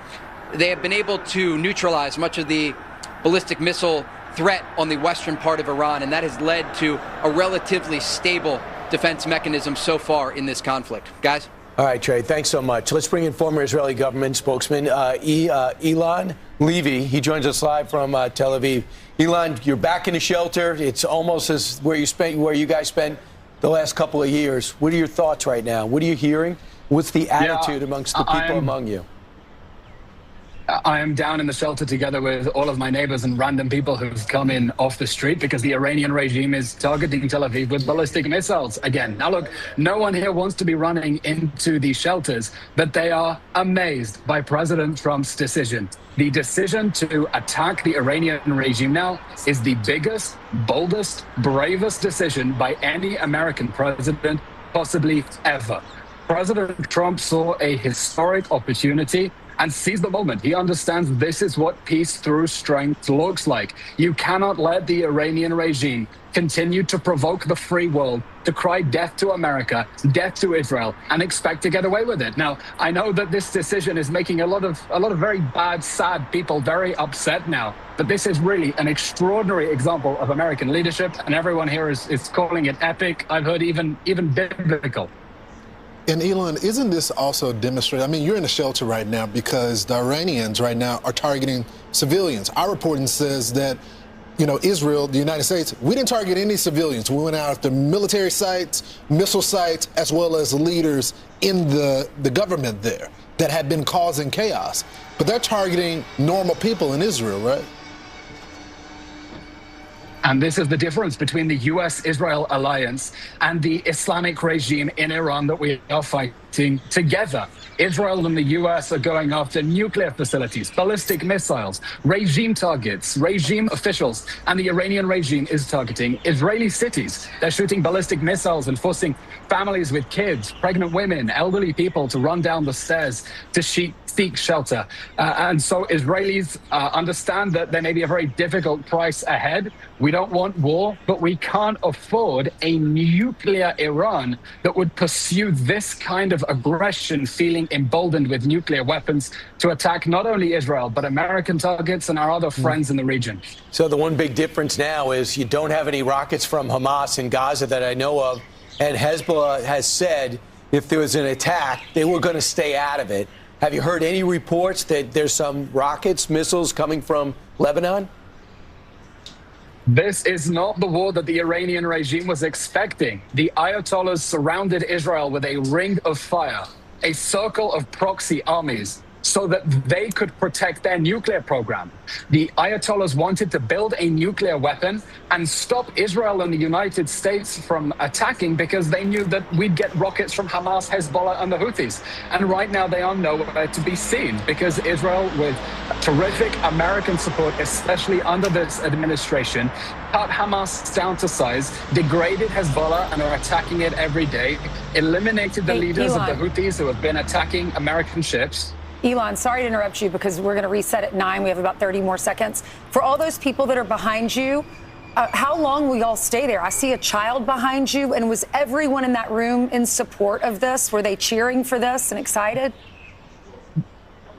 they have been able to neutralize much of the ballistic missile threat on the western part of Iran, and that has led to a relatively stable defense mechanism so far in this conflict. Guys? All right, Trey, thanks so much. Let's bring in former Israeli government spokesman Ilan Levy. He joins us live from Tel Aviv. Ilan, you're back in the shelter. It's almost as where you guys spent the last couple of years. What are your thoughts right now? What are you hearing? What's the attitude amongst the people among you? I am down in the shelter together with all of my neighbors and random people who've come in off the street because the Iranian regime is targeting Tel Aviv with ballistic missiles again. Now, look, no one here wants to be running into these shelters, but they are amazed by President Trump's decision. The decision to attack the Iranian regime now is the biggest, boldest, bravest decision by any American president possibly ever. President Trump saw a historic opportunity and seized the moment. He understands this is what peace through strength looks like. You cannot let the Iranian regime continue to provoke the free world to cry death to America, death to Israel, and expect to get away with it. Now, I know that this decision is making a lot of very bad, sad people very upset now, but this is really an extraordinary example of American leadership, and everyone here is calling it epic. I've heard even biblical. And Elon, isn't this also demonstrated? I mean, you're in a shelter right now because the Iranians right now are targeting civilians. Our reporting says that, Israel, the United States, we didn't target any civilians. We went after military sites, missile sites, as well as leaders in the government there that had been causing chaos. But they're targeting normal people in Israel, right? And this is the difference between the U.S.-Israel alliance and the Islamic regime in Iran that we are fighting together. Israel and the U.S. are going after nuclear facilities, ballistic missiles, regime targets, regime officials, and the Iranian regime is targeting Israeli cities. They're shooting ballistic missiles and forcing families with kids, pregnant women, elderly people to run down the stairs to seek shelter. And so Israelis understand that there may be a very difficult price ahead. We don't want war, but we can't afford a nuclear Iran that would pursue this kind of aggression, feeling emboldened with nuclear weapons to attack not only Israel, but American targets and our other friends in the region. So the one big difference now is you don't have any rockets from Hamas in Gaza that I know of, and Hezbollah has said if there was an attack, they were going to stay out of it. Have you heard any reports that there's some rockets, missiles coming from Lebanon? This is not the war that the Iranian regime was expecting. The Ayatollahs surrounded Israel with a ring of fire, a circle of proxy armies, so that they could protect their nuclear program. The Ayatollahs wanted to build a nuclear weapon and stop Israel and the United States from attacking because they knew that we'd get rockets from Hamas, Hezbollah, and the Houthis. And right now they are nowhere to be seen because Israel, with terrific American support, especially under this administration, cut Hamas down to size, degraded Hezbollah and are attacking it every day, eliminated the leaders of the Houthis who have been attacking American ships. Elon, sorry to interrupt you because we're going to reset at 9. We have about 30 more seconds. For all those people that are behind you, how long will y'all stay there? I see a child behind you. And was everyone in that room in support of this? Were they cheering for this and excited?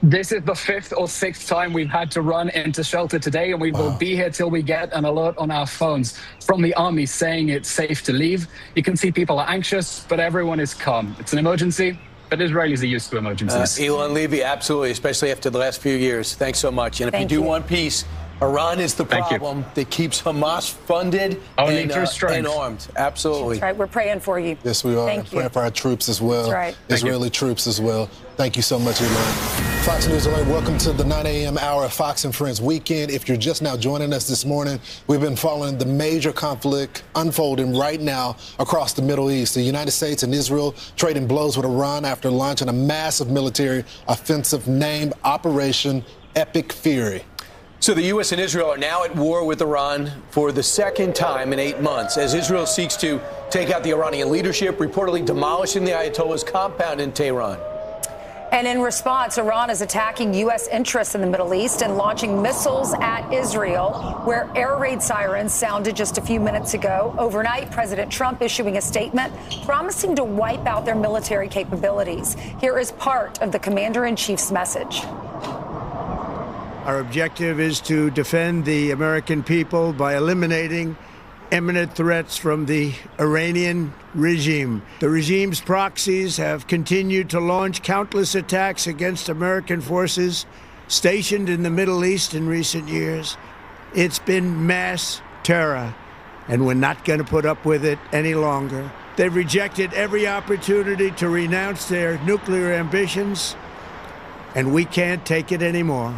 This is the 5th or 6th time we've had to run into shelter today, and we will be here till we get an alert on our phones from the army saying it's safe to leave. You can see people are anxious, but everyone is calm. It's an emergency, but Israelis are used to emergencies. Elon Levy, absolutely, especially after the last few years. Thanks so much. And if you do want peace, Iran is the problem that keeps Hamas funded and armed. Absolutely. That's right. We're praying for you. Yes, we are. Thank you. Praying for our troops as well. That's right. Israeli troops as well. Thank you so much, Elon. Fox News Alert, welcome to the 9 a.m. hour of Fox and Friends Weekend. If you're just now joining us this morning, we've been following the major conflict unfolding right now across the Middle East. The United States and Israel trading blows with Iran after launching a massive military offensive named Operation Epic Fury. So the U.S. and Israel are now at war with Iran for the second time in 8 months as Israel seeks to take out the Iranian leadership, reportedly demolishing the Ayatollah's compound in Tehran. And in response, Iran is attacking U.S. interests in the Middle East and launching missiles at Israel, where air raid sirens sounded just a few minutes ago. Overnight, President Trump issuing a statement promising to wipe out their military capabilities. Here is part of the commander-in-chief's message. Our objective is to defend the American people by eliminating imminent threats from the Iranian regime. The regime's proxies have continued to launch countless attacks against American forces stationed in the Middle East in recent years. It's been mass terror, and we're not going to put up with it any longer. They've rejected every opportunity to renounce their nuclear ambitions, and we can't take it anymore.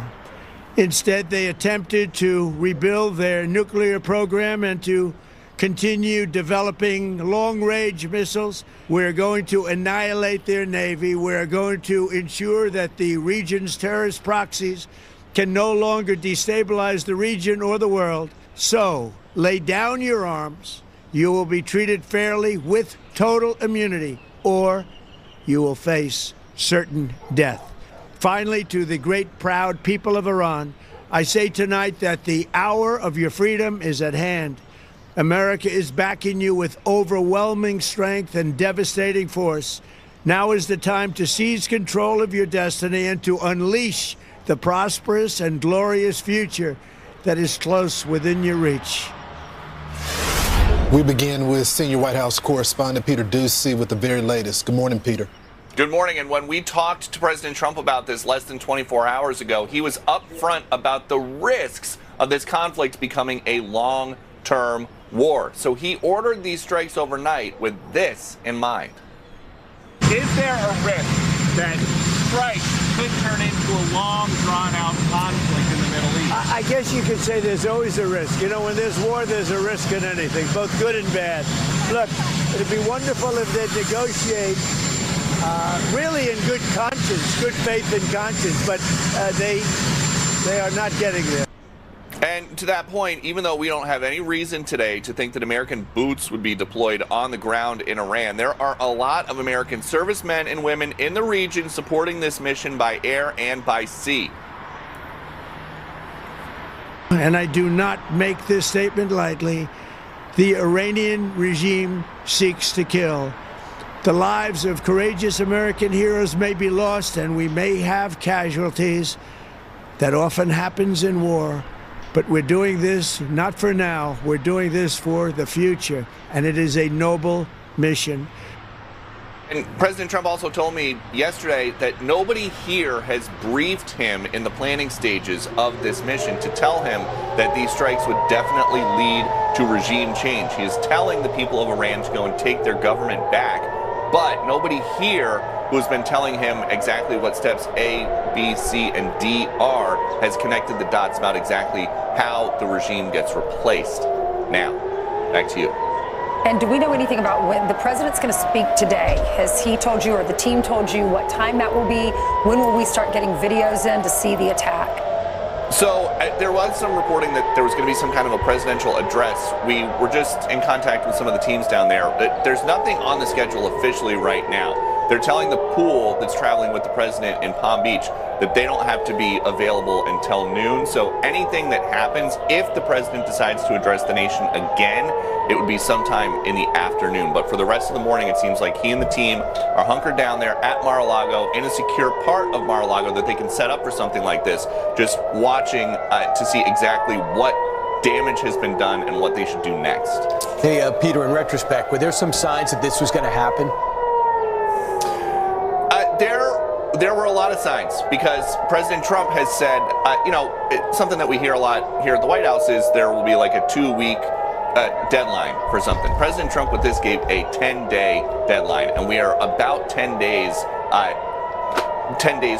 Instead, they attempted to rebuild their nuclear program and to continue developing long-range missiles. We're going to annihilate their Navy. We're going to ensure that the region's terrorist proxies can no longer destabilize the region or the world. So, lay down your arms. You will be treated fairly with total immunity, or you will face certain death. Finally, to the great, proud people of Iran, I say tonight that the hour of your freedom is at hand. America is backing you with overwhelming strength and devastating force. Now is the time to seize control of your destiny and to unleash the prosperous and glorious future that is close within your reach. We begin with senior White House correspondent Peter Doocy with the very latest. Good morning, Peter. Good morning. And when we talked to President Trump about this less than 24 hours ago, he was upfront about the risks of this conflict becoming a long-term war. So he ordered these strikes overnight with this in mind. Is there a risk that strikes could turn into a long, drawn-out conflict in the Middle East? I guess you could say there's always a risk. You know, when there's war, there's a risk in anything, both good and bad. Look, it'd be wonderful if they'd negotiate really in good conscience, good faith and conscience, but they are not getting there. And to that point, even though we don't have any reason today to think that American boots would be deployed on the ground in Iran, there are a lot of American servicemen and women in the region supporting this mission by air and by sea. And I do not make this statement lightly. The Iranian regime seeks to kill. The lives of courageous American heroes may be lost, and we may have casualties. That often happens in war. But we're doing this not for now. We're doing this for the future, and it is a noble mission. And President Trump also told me yesterday that nobody here has briefed him in the planning stages of this mission to tell him that these strikes would definitely lead to regime change. He is telling the people of Iran to go and take their government back. But nobody here who's been telling him exactly what steps A, B, C, and D are has connected the dots about exactly how the regime gets replaced. Now, back to you. And do we know anything about when the president's going to speak today? Has he told you, or the team told you, what time that will be? When will we start getting videos in to see the attack? So there was some reporting that there was going to be some kind of a presidential address. We were just in contact with some of the teams down there. There's nothing on the schedule officially right now. they're telling the pool that's traveling with the president in Palm Beach that they don't have to be available until noon. So anything that happens, if the president decides to address the nation again, it would be sometime in the afternoon. But for the rest of the morning, it seems like he and the team are hunkered down there at Mar-a-Lago, in a secure part of Mar-a-Lago that they can set up for something like this, just watching to see exactly what damage has been done and what they should do next. Hey, Peter, in retrospect, were there some signs that this was going to happen? There were a lot of signs, because President Trump has said, something that we hear a lot here at the White House is there will be like a 2-week deadline for something. President Trump with this gave a 10-day deadline, and we are about 10 days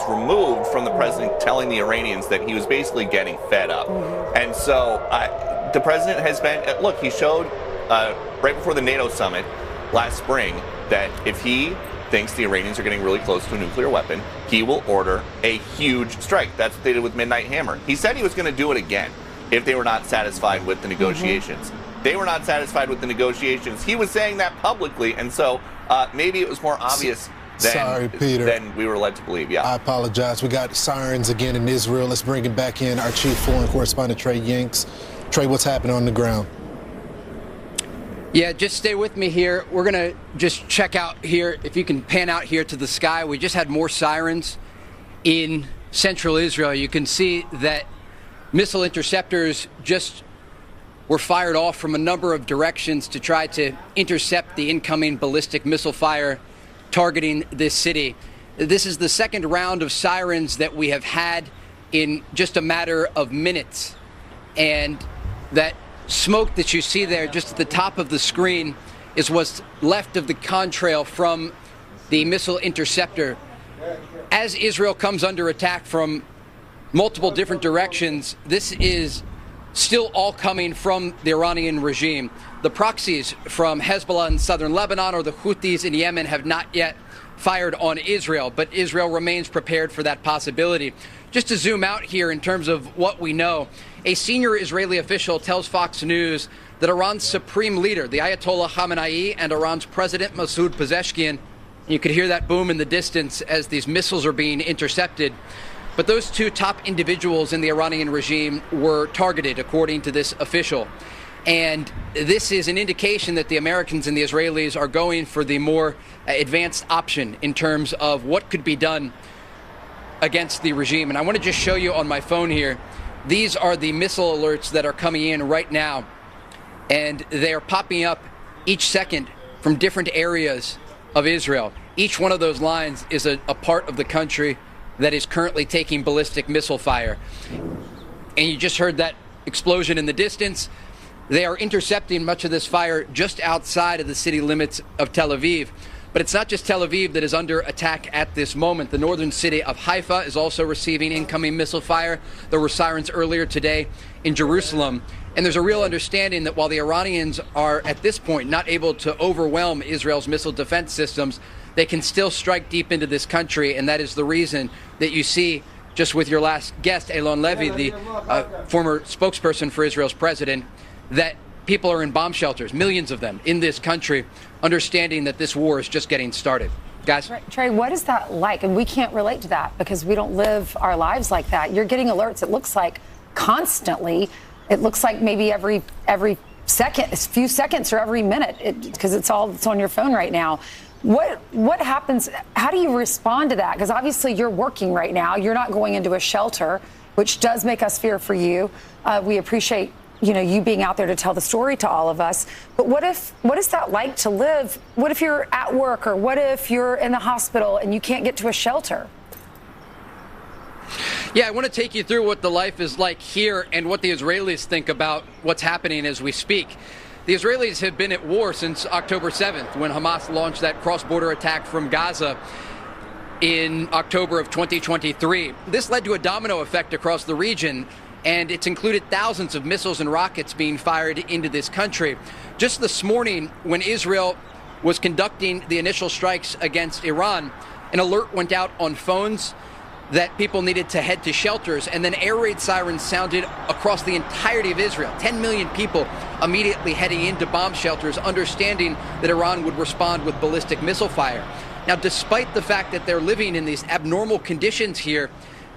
removed from the president telling the Iranians that he was basically getting fed up. And so the president has been, look, he showed right before the NATO summit last spring that if he thinks the Iranians are getting really close to a nuclear weapon, he will order a huge strike. That's what they did with Midnight Hammer. He said he was going to do it again if they were not satisfied with the negotiations. They were not satisfied with the negotiations. He was saying that publicly, and so maybe it was more obvious than we were led to believe. Yeah, I apologize. We got sirens again in Israel. Let's bring it back in. Our chief foreign correspondent, Trey Yanks. Trey, what's happening on the ground? Yeah, just stay with me here. We're going to just check out here. If you can pan out here to the sky, we just had more sirens in central Israel. You can see that missile interceptors just were fired off from a number of directions to try to intercept the incoming ballistic missile fire targeting this city. This is the second round of sirens that we have had in just a matter of minutes. And that smoke that you see there just at the top of the screen is what's left of the contrail from the missile interceptor. As Israel comes under attack from multiple different directions, this is still all coming from the Iranian regime. The proxies from Hezbollah in southern Lebanon or the Houthis in Yemen have not yet fired on Israel, but Israel remains prepared for that possibility. Just to zoom out here in terms of what we know, a senior Israeli official tells Fox News that Iran's supreme leader, the Ayatollah Khamenei, and Iran's president, Masoud Pezeshkian, you could hear that boom in the distance as these missiles are being intercepted. But those two top individuals in the Iranian regime were targeted, according to this official. And this is an indication that the Americans and the Israelis are going for the more advanced option in terms of what could be done against the regime. And I want to just show you on my phone here, these are the missile alerts that are coming in right now. And they are popping up each second from different areas of Israel. Each one of those lines is a part of the country that is currently taking ballistic missile fire. And you just heard that explosion in the distance. They are intercepting much of this fire just outside of the city limits of Tel Aviv. But it's not just Tel Aviv that is under attack at this moment. The northern city of Haifa is also receiving incoming missile fire. There were sirens earlier today in Jerusalem. And there's a real understanding that while the Iranians are at this point not able to overwhelm Israel's missile defense systems, they can still strike deep into this country. And that is the reason that you see, just with your last guest, Eylon Levy, the former spokesperson for Israel's president, that people are in bomb shelters, millions of them in this country, understanding that this war is just getting started. Guys? Trey, what is that like? And we can't relate to that because we don't live our lives like that. You're getting alerts, it looks like, constantly. It looks like maybe every second, a few seconds or every minute, because it's on your phone right now. What happens? How do you respond to that? Because obviously you're working right now. You're not going into a shelter, which does make us fear for you. We appreciate you being out there to tell the story to all of us. But what is that like to live? What if you're at work, or what if you're in the hospital and you can't get to a shelter? Yeah, I want to take you through what the life is like here and what the Israelis think about what's happening as we speak. The Israelis have been at war since October 7th, when Hamas launched that cross-border attack from Gaza in October of 2023. This led to a domino effect across the region, and it's included thousands of missiles and rockets being fired into this country. Just this morning, when Israel was conducting the initial strikes against Iran, an alert went out on phones that people needed to head to shelters, and then air raid sirens sounded across the entirety of Israel. 10 million people immediately heading into bomb shelters, understanding that Iran would respond with ballistic missile fire. Now, despite the fact that they're living in these abnormal conditions here,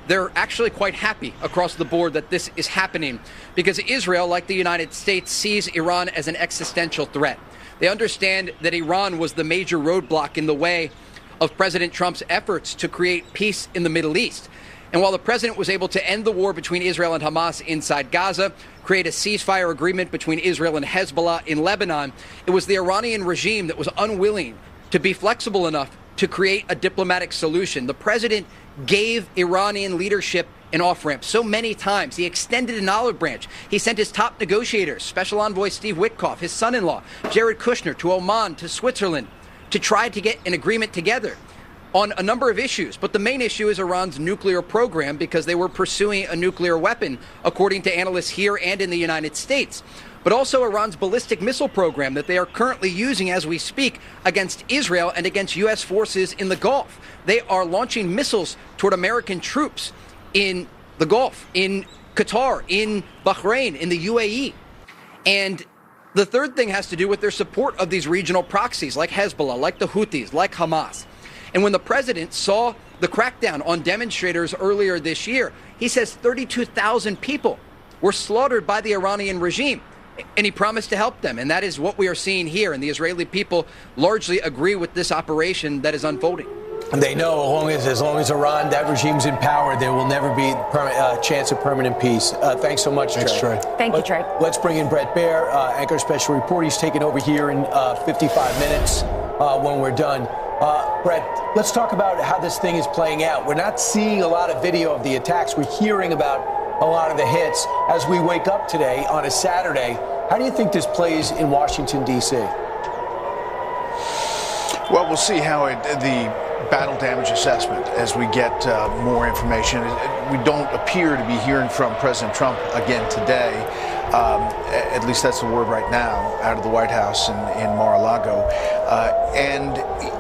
they're actually quite happy across the board that this is happening because Israel, like the United States, sees Iran as an existential threat. They understand that Iran was the major roadblock in the way of President Trump's efforts to create peace in the Middle East. And while the president was able to end the war between Israel and Hamas inside Gaza, create a ceasefire agreement between Israel and Hezbollah in Lebanon, it was the Iranian regime that was unwilling to be flexible enough to create a diplomatic solution. The president gave Iranian leadership an off-ramp so many times. He extended an olive branch. He sent his top negotiators, Special Envoy Steve Witkoff, his son-in-law, Jared Kushner, to Oman, to Switzerland, to try to get an agreement together on a number of issues. But the main issue is Iran's nuclear program because they were pursuing a nuclear weapon, according to analysts here and in the United States. But also Iran's ballistic missile program that they are currently using as we speak against Israel and against U.S. forces in the Gulf. They are launching missiles toward American troops in the Gulf, in Qatar, in Bahrain, in the UAE. And the third thing has to do with their support of these regional proxies like Hezbollah, like the Houthis, like Hamas. And when the president saw the crackdown on demonstrators earlier this year, he says 32,000 people were slaughtered by the Iranian regime. And he promised to help them. And that is what we are seeing here. And the Israeli people largely agree with this operation that is unfolding. And they know as long as Iran, that regime's in power, there will never be a chance of permanent peace. Thanks so much, Trey. Thanks, Trey. Thank you, Trey. Let's bring in Brett Baer, anchor special report. He's taking over here in 55 minutes when we're done. Brett, let's talk about how this thing is playing out. We're not seeing a lot of video of the attacks. We're hearing about a lot of the hits as we wake up today on a Saturday. How do you think this plays in Washington, D.C.? Well, we'll see how the battle damage assessment as we get more information. We don't appear to be hearing from President Trump again today. At least that's the word right now out of the White House in Mar-a-Lago. And,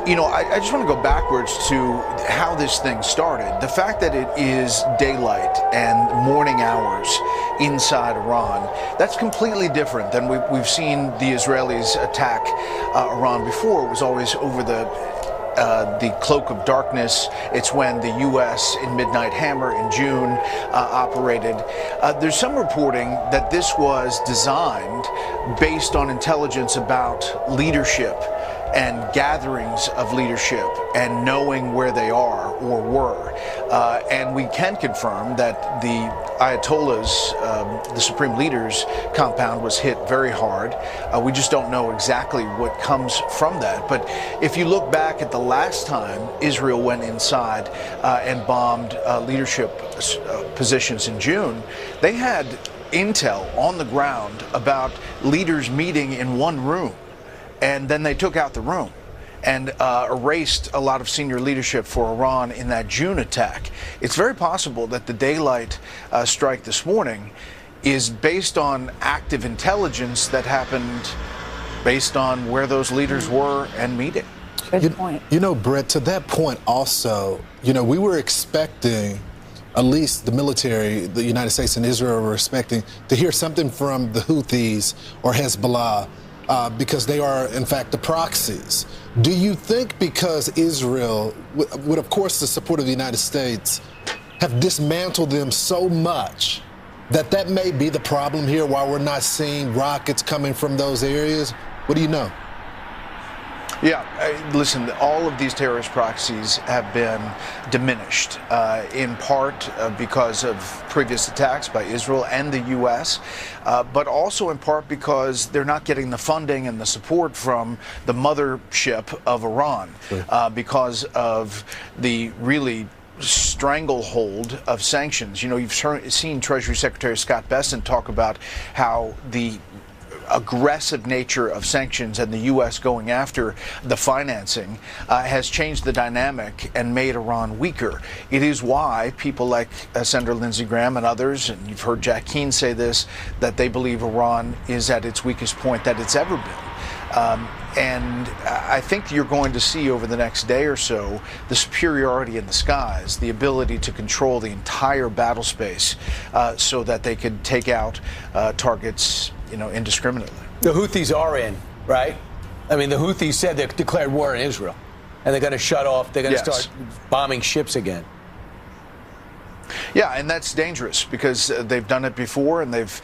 you know, I just want to go backwards to how this thing started. The fact that it is daylight and morning hours inside Iran, that's completely different than we've seen the Israelis attack Iran before. It was always over the cloak of darkness. It's when the U.S. in Midnight Hammer in June operated. There's some reporting that this was designed based on intelligence about leadership and gatherings of leadership and knowing where they are or were. And we can confirm that the Ayatollah's, the Supreme Leader's compound was hit very hard. We just don't know exactly what comes from that. But if you look back at the last time Israel went inside and bombed leadership positions in June, they had intel on the ground about leaders meeting in one room. And then they took out the room and erased a lot of senior leadership for Iran in that June attack. It's very possible that the daylight strike this morning is based on active intelligence that happened based on where those leaders were and meeting. Good point. You know, Brett, to that point also, you know, we were expecting, at least the military, the United States and Israel were expecting to hear something from the Houthis or Hezbollah because they are, in fact, the proxies. Do you think because Israel, with of course the support of the United States, have dismantled them so much that that may be the problem here, why we're not seeing rockets coming from those areas? What do you know? Yeah, listen, all of these terrorist proxies have been diminished, in part because of previous attacks by Israel and the U.S., but also in part because they're not getting the funding and the support from the mothership of Iran, because of the really stranglehold of sanctions. You know, you've seen Treasury Secretary Scott Bessent talk about how the aggressive nature of sanctions and the U.S. going after the financing has changed the dynamic and made Iran weaker. It is why people like Senator Lindsey Graham and others, and you've heard Jack Keane say this, that they believe Iran is at its weakest point that it's ever been. And I think you're going to see over the next day or so the superiority in the skies, the ability to control the entire battle space so that they could take out targets, you know, indiscriminately. The Houthis are in, right? I mean, the Houthis said they declared war on Israel. and they're going to shut off. They're going to start bombing ships again. Yeah, and that's dangerous because they've done it before, and they've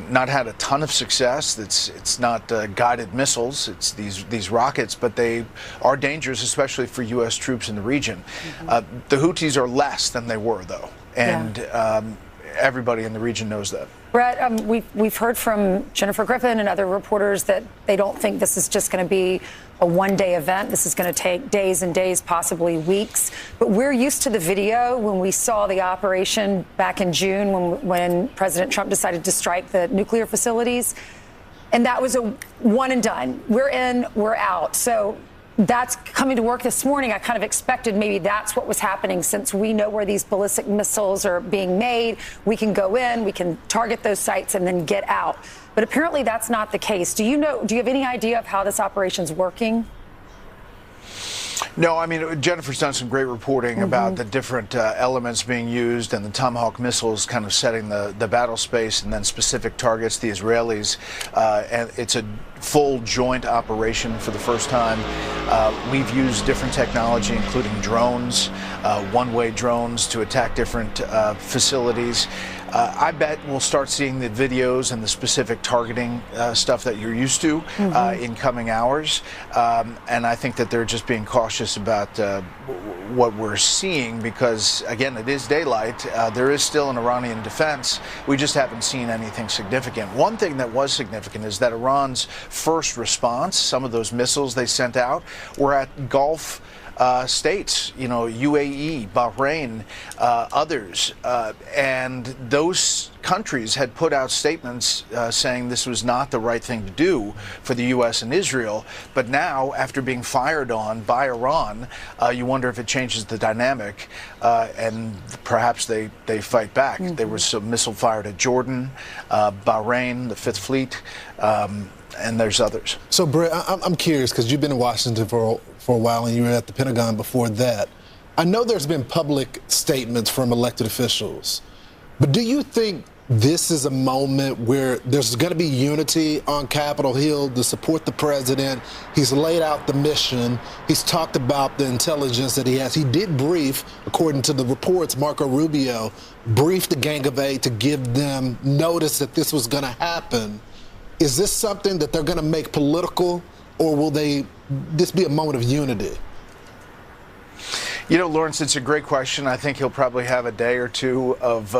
not had a ton of success. It's not guided missiles; it's these rockets, but they are dangerous, especially for U.S. troops in the region. The Houthis are less than they were, though, and everybody in the region knows that. Brett, we've heard from Jennifer Griffin and other reporters that they don't think this is just going to be a one-day event. This is going to take days and days, possibly weeks. But we're used to the video when we saw the operation back in June when President Trump decided to strike the nuclear facilities. And that was a one and done. We're in, we're out. So that's coming to work this morning. I kind of expected maybe that's what was happening, since we know where these ballistic missiles are being made. We can go in, we can target those sites and then get out. But apparently that's not the case. Do you have any idea of how this operation's working? No, I mean, Jennifer's done some great reporting about the different elements being used, and the Tomahawk missiles kind of setting the battle space, and then specific targets, the Israelis. And it's a full joint operation for the first time. We've used different technology, including drones, one-way drones to attack different facilities. I bet we'll start seeing the videos and the specific targeting stuff that you're used to in coming hours. And I think that they're just being cautious about what we're seeing because, again, it is daylight. There is still an Iranian defense. We just haven't seen anything significant. One thing that was significant is that Iran's first response, some of those missiles they sent out, were at Gulf states, UAE, Bahrain, others, and those countries had put out statements saying this was not the right thing to do for the U.S. and Israel. But now, after being fired on by Iran, you wonder if it changes the dynamic, and perhaps they fight back. There was some missile fired at Jordan, Bahrain, the Fifth Fleet, and there's others. So, Brett, I'm curious because you've been in Washington for a while and you were at the Pentagon before that. I know there's been public statements from elected officials, but do you think this is a moment where there's going to be unity on Capitol Hill to support the president? He's laid out the mission. He's talked about the intelligence that he has. He did brief, according to the reports, Marco Rubio briefed the Gang of Eight to give them notice that this was going to happen. Is this something that they're going to make political, or will this be a moment of unity? Lawrence, it's a great question. I think he'll probably have a day or two of,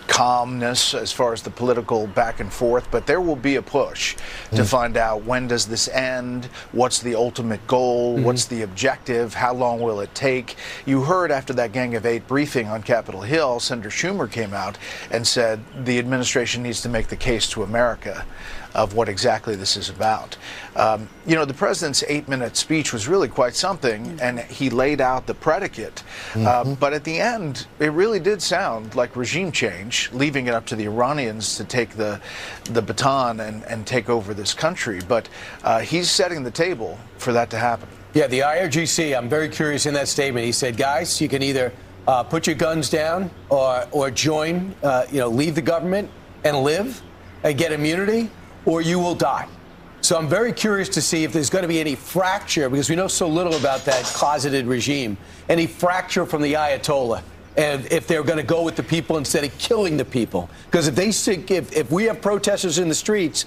calmness as far as the political back and forth, but there will be a push to find out, when does this end? What's the ultimate goal? What's the objective? How long will it take? You heard after that Gang of Eight briefing on Capitol Hill, Senator Schumer came out and said the administration needs to make the case to America of what exactly this is about. The president's 8-minute speech was really quite something, and he laid out the predicate. But at the end, it really did sound like regime change, leaving it up to the Iranians to take the baton and take over this country. But he's setting the table for that to happen. Yeah, the IRGC, I'm very curious in that statement. He said, guys, you can either put your guns down or join, leave the government and live and get immunity, or you will die. So I'm very curious to see if there's going to be any fracture, because we know so little about that closeted regime, any fracture from the Ayatollah, and if they're going to go with the people instead of killing the people. Because if we have protesters in the streets,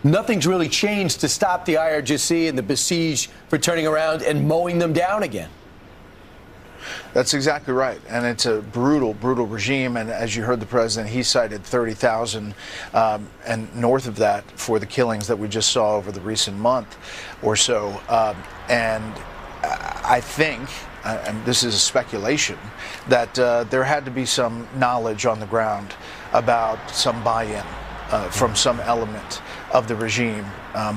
nothing's really changed to stop the IRGC and the besieged for turning around and mowing them down again. That's exactly right. And it's a brutal, brutal regime. And as you heard the president, he cited 30,000 and north of that for the killings that we just saw over the recent month or so. And I think, and this is a speculation, that there had to be some knowledge on the ground about some buy-in from some element of the regime,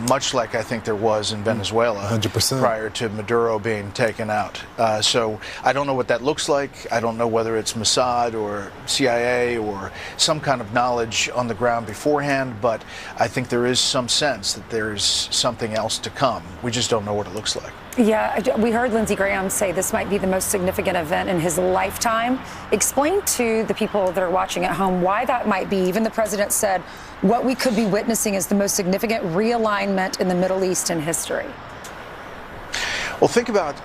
much like I think there was in Venezuela 100%. Prior to Maduro being taken out. So I don't know what that looks like. I don't know whether it's Mossad or CIA or some kind of knowledge on the ground beforehand, but I think there is some sense that there's something else to come. We just don't know what it looks like. Yeah, we heard Lindsey Graham say this might be the most significant event in his lifetime. Explain to the people that are watching at home why that might be. Even the president said what we could be witnessing is the most significant realignment in the Middle East in history. Well, think about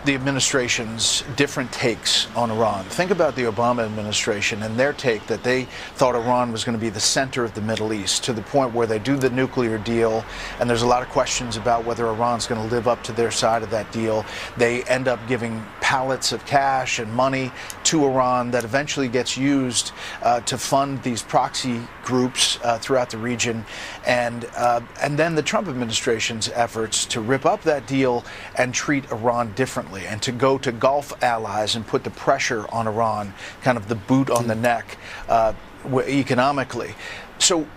the administration's different takes on Iran. Think about the Obama administration and their take that they thought Iran was going to be the center of the Middle East, to the point where they do the nuclear deal, and there's a lot of questions about whether Iran's going to live up to their side of that deal. They end up giving pallets of cash and money to Iran that eventually gets used to fund these proxy groups throughout the region, and then the Trump administration's efforts to rip up that deal and treat Iran differently, and to go to Gulf allies and put the pressure on Iran, kind of the boot on the neck economically. So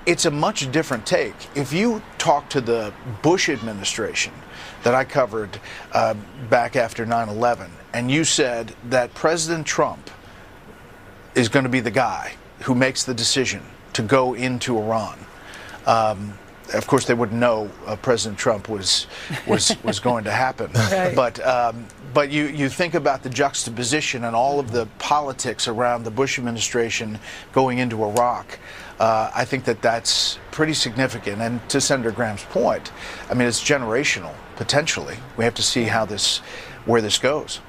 it's a much different take. If you talk to the Bush administration that I covered back after 9/11, and you said that President Trump is going to be the guy who makes the decision to go into Iran, of course, they wouldn't know President Trump was going to happen. Right. But you think about the juxtaposition and all of the politics around the Bush administration going into Iraq. I think that's pretty significant. And to Senator Graham's point, I mean, it's generational, potentially. We have to see where this goes.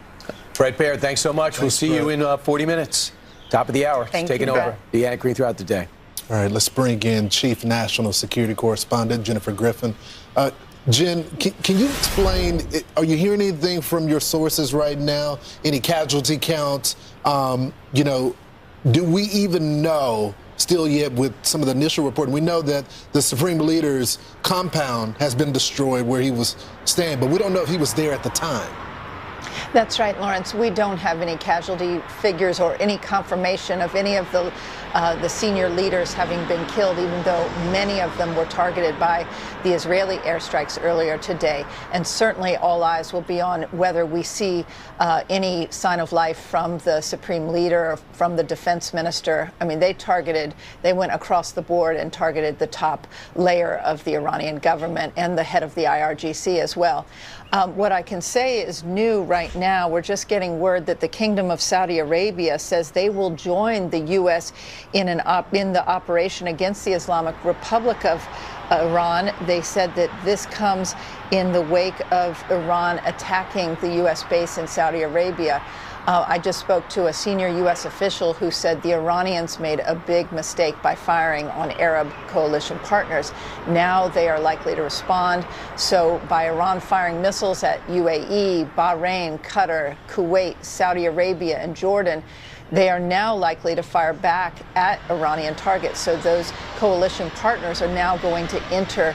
Brett Baird, thanks so much. We'll see you in 40 minutes. Top of the hour. Taking over. The anchoring throughout the day. All right, let's bring in Chief National Security Correspondent Jennifer Griffin. Jen, can you explain, are you hearing anything from your sources right now? Any casualty counts? Do we even know still yet with some of the initial reporting? We know that the Supreme Leader's compound has been destroyed where he was staying, but we don't know if he was there at the time. That's right, Lawrence. We don't have any casualty figures or any confirmation of any of the senior leaders having been killed, even though many of them were targeted by the Israeli airstrikes earlier today. And certainly all eyes will be on whether we see any sign of life from the Supreme Leader or from the defense minister. I mean, they went across the board and targeted the top layer of the Iranian government and the head of the IRGC as well. What I can say is new right now. We're just getting word that the Kingdom of Saudi Arabia says they will join the U.S. in the operation against the Islamic Republic of Iran. They said that this comes in the wake of Iran attacking the U.S. base in Saudi Arabia. I just spoke to a senior U.S. official who said the Iranians made a big mistake by firing on Arab coalition partners. Now they are likely to respond. So by Iran firing missiles at UAE, Bahrain, Qatar, Kuwait, Saudi Arabia, and Jordan, they are now likely to fire back at Iranian targets. So those coalition partners are now going to enter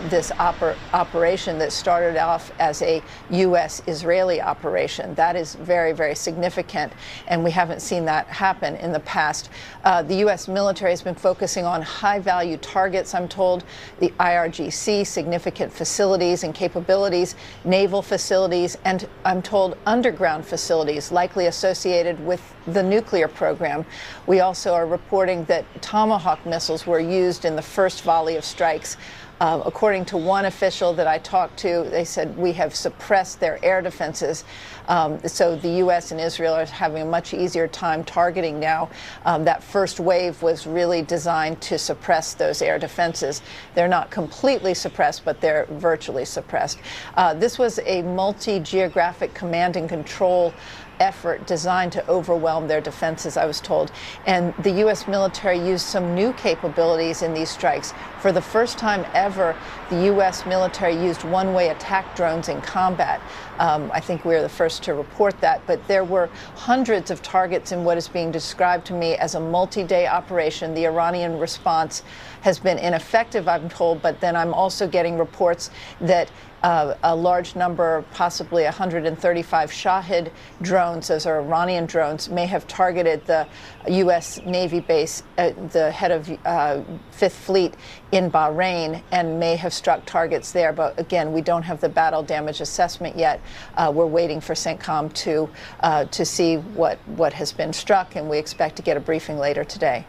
this operation that started off as a U.S.-Israeli operation. That is very, very significant, and we haven't seen that happen in the past. The U.S. military has been focusing on high-value targets, I'm told, the IRGC, significant facilities and capabilities, naval facilities, and I'm told underground facilities likely associated with the nuclear program. We also are reporting that Tomahawk missiles were used in the first volley of strikes. According to one official that I talked to, they said we have suppressed their air defenses. So the U.S. and Israel are having a much easier time targeting now. That first wave was really designed to suppress those air defenses. They're not completely suppressed, but they're virtually suppressed. This was a multi-geographic command and control effort designed to overwhelm their defenses, I was told. And the U.S. military used some new capabilities in these strikes. For the first time ever, the U.S. military used one-way attack drones in combat. I think we were the first to report that, but there were hundreds of targets in what is being described to me as a multi-day operation. The Iranian response has been ineffective, I'm told, but then I'm also getting reports that a large number, possibly 135 Shahid drones, those are Iranian drones, may have targeted the U.S. Navy base, the head of Fifth Fleet in Bahrain, and may have struck targets there. But again, we don't have the battle damage assessment yet. We're waiting for CENTCOM to see what has been struck, and we expect to get a briefing later today.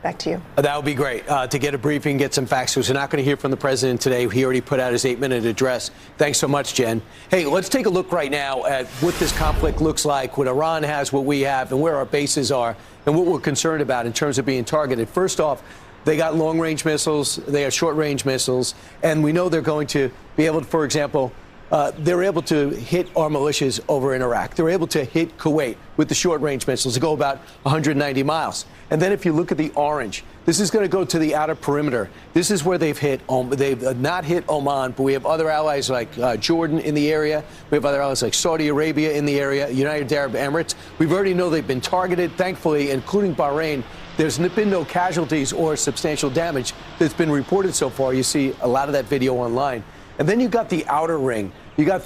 Back to you. That would be great to get a briefing, get some facts, because we're not going to hear from the president today. He already put out his 8-minute address. Thanks so much, Jen. Hey, let's take a look right now at what this conflict looks like, what Iran has, what we have, and where our bases are, and what we're concerned about in terms of being targeted. First off, they got long-range missiles, they have short-range missiles, and we know they're going to be able to, for example, they're able to hit our militias over in Iraq. They're able to hit Kuwait with the short-range missiles that go about 190 miles. And then if you look at the orange, this is going to go to the outer perimeter. This is where they've hit. They've not hit Oman, but we have other allies like Jordan in the area. We have other allies like Saudi Arabia in the area, United Arab Emirates. We've already know they've been targeted, thankfully, including Bahrain. There's been no casualties or substantial damage that's been reported so far. You see a lot of that video online. And then you got the outer ring. You got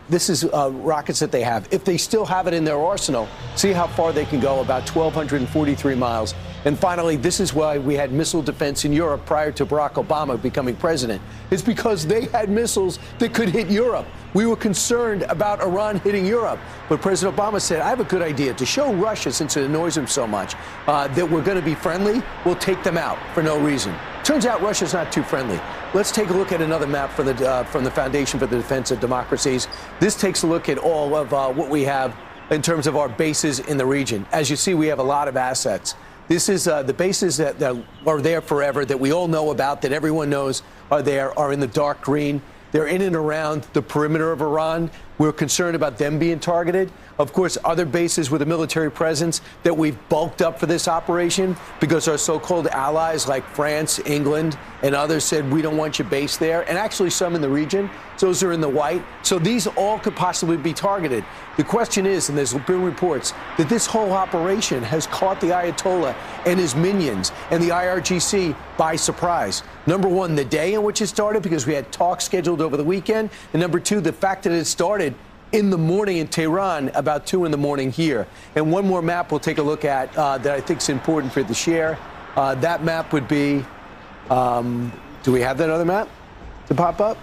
this is rockets that they have. If they still have it in their arsenal, see how far they can go, about 1,243 miles. And finally, this is why we had missile defense in Europe prior to Barack Obama becoming president. It's because they had missiles that could hit Europe. We were concerned about Iran hitting Europe. But President Obama said, I have a good idea to show Russia, since it annoys him so much, that we're going to be friendly. We'll take them out for no reason. Turns out Russia's not too friendly. Let's take a look at another map from the Foundation for the Defense of Democracies. This takes a look at all of what we have in terms of our bases in the region. As you see, we have a lot of assets. This is the bases that are there forever, that we all know about, that everyone knows are there, are in the dark green. They're in and around the perimeter of Iran. We're concerned about them being targeted. Of course, other bases with a military presence that we've bulked up for this operation because our so-called allies like France, England, and others said, we don't want you based there. And actually some in the region. Those are in the white. So these all could possibly be targeted. The question is, and there's been reports, that this whole operation has caught the Ayatollah and his minions and the IRGC by surprise. Number one, the day in which it started, because we had talks scheduled over the weekend. And number two, the fact that it started in the morning in Tehran, about 2 in the morning here. And one more map we'll take a look at that I think is important for you to share. That map would be, do we have that other map to pop up?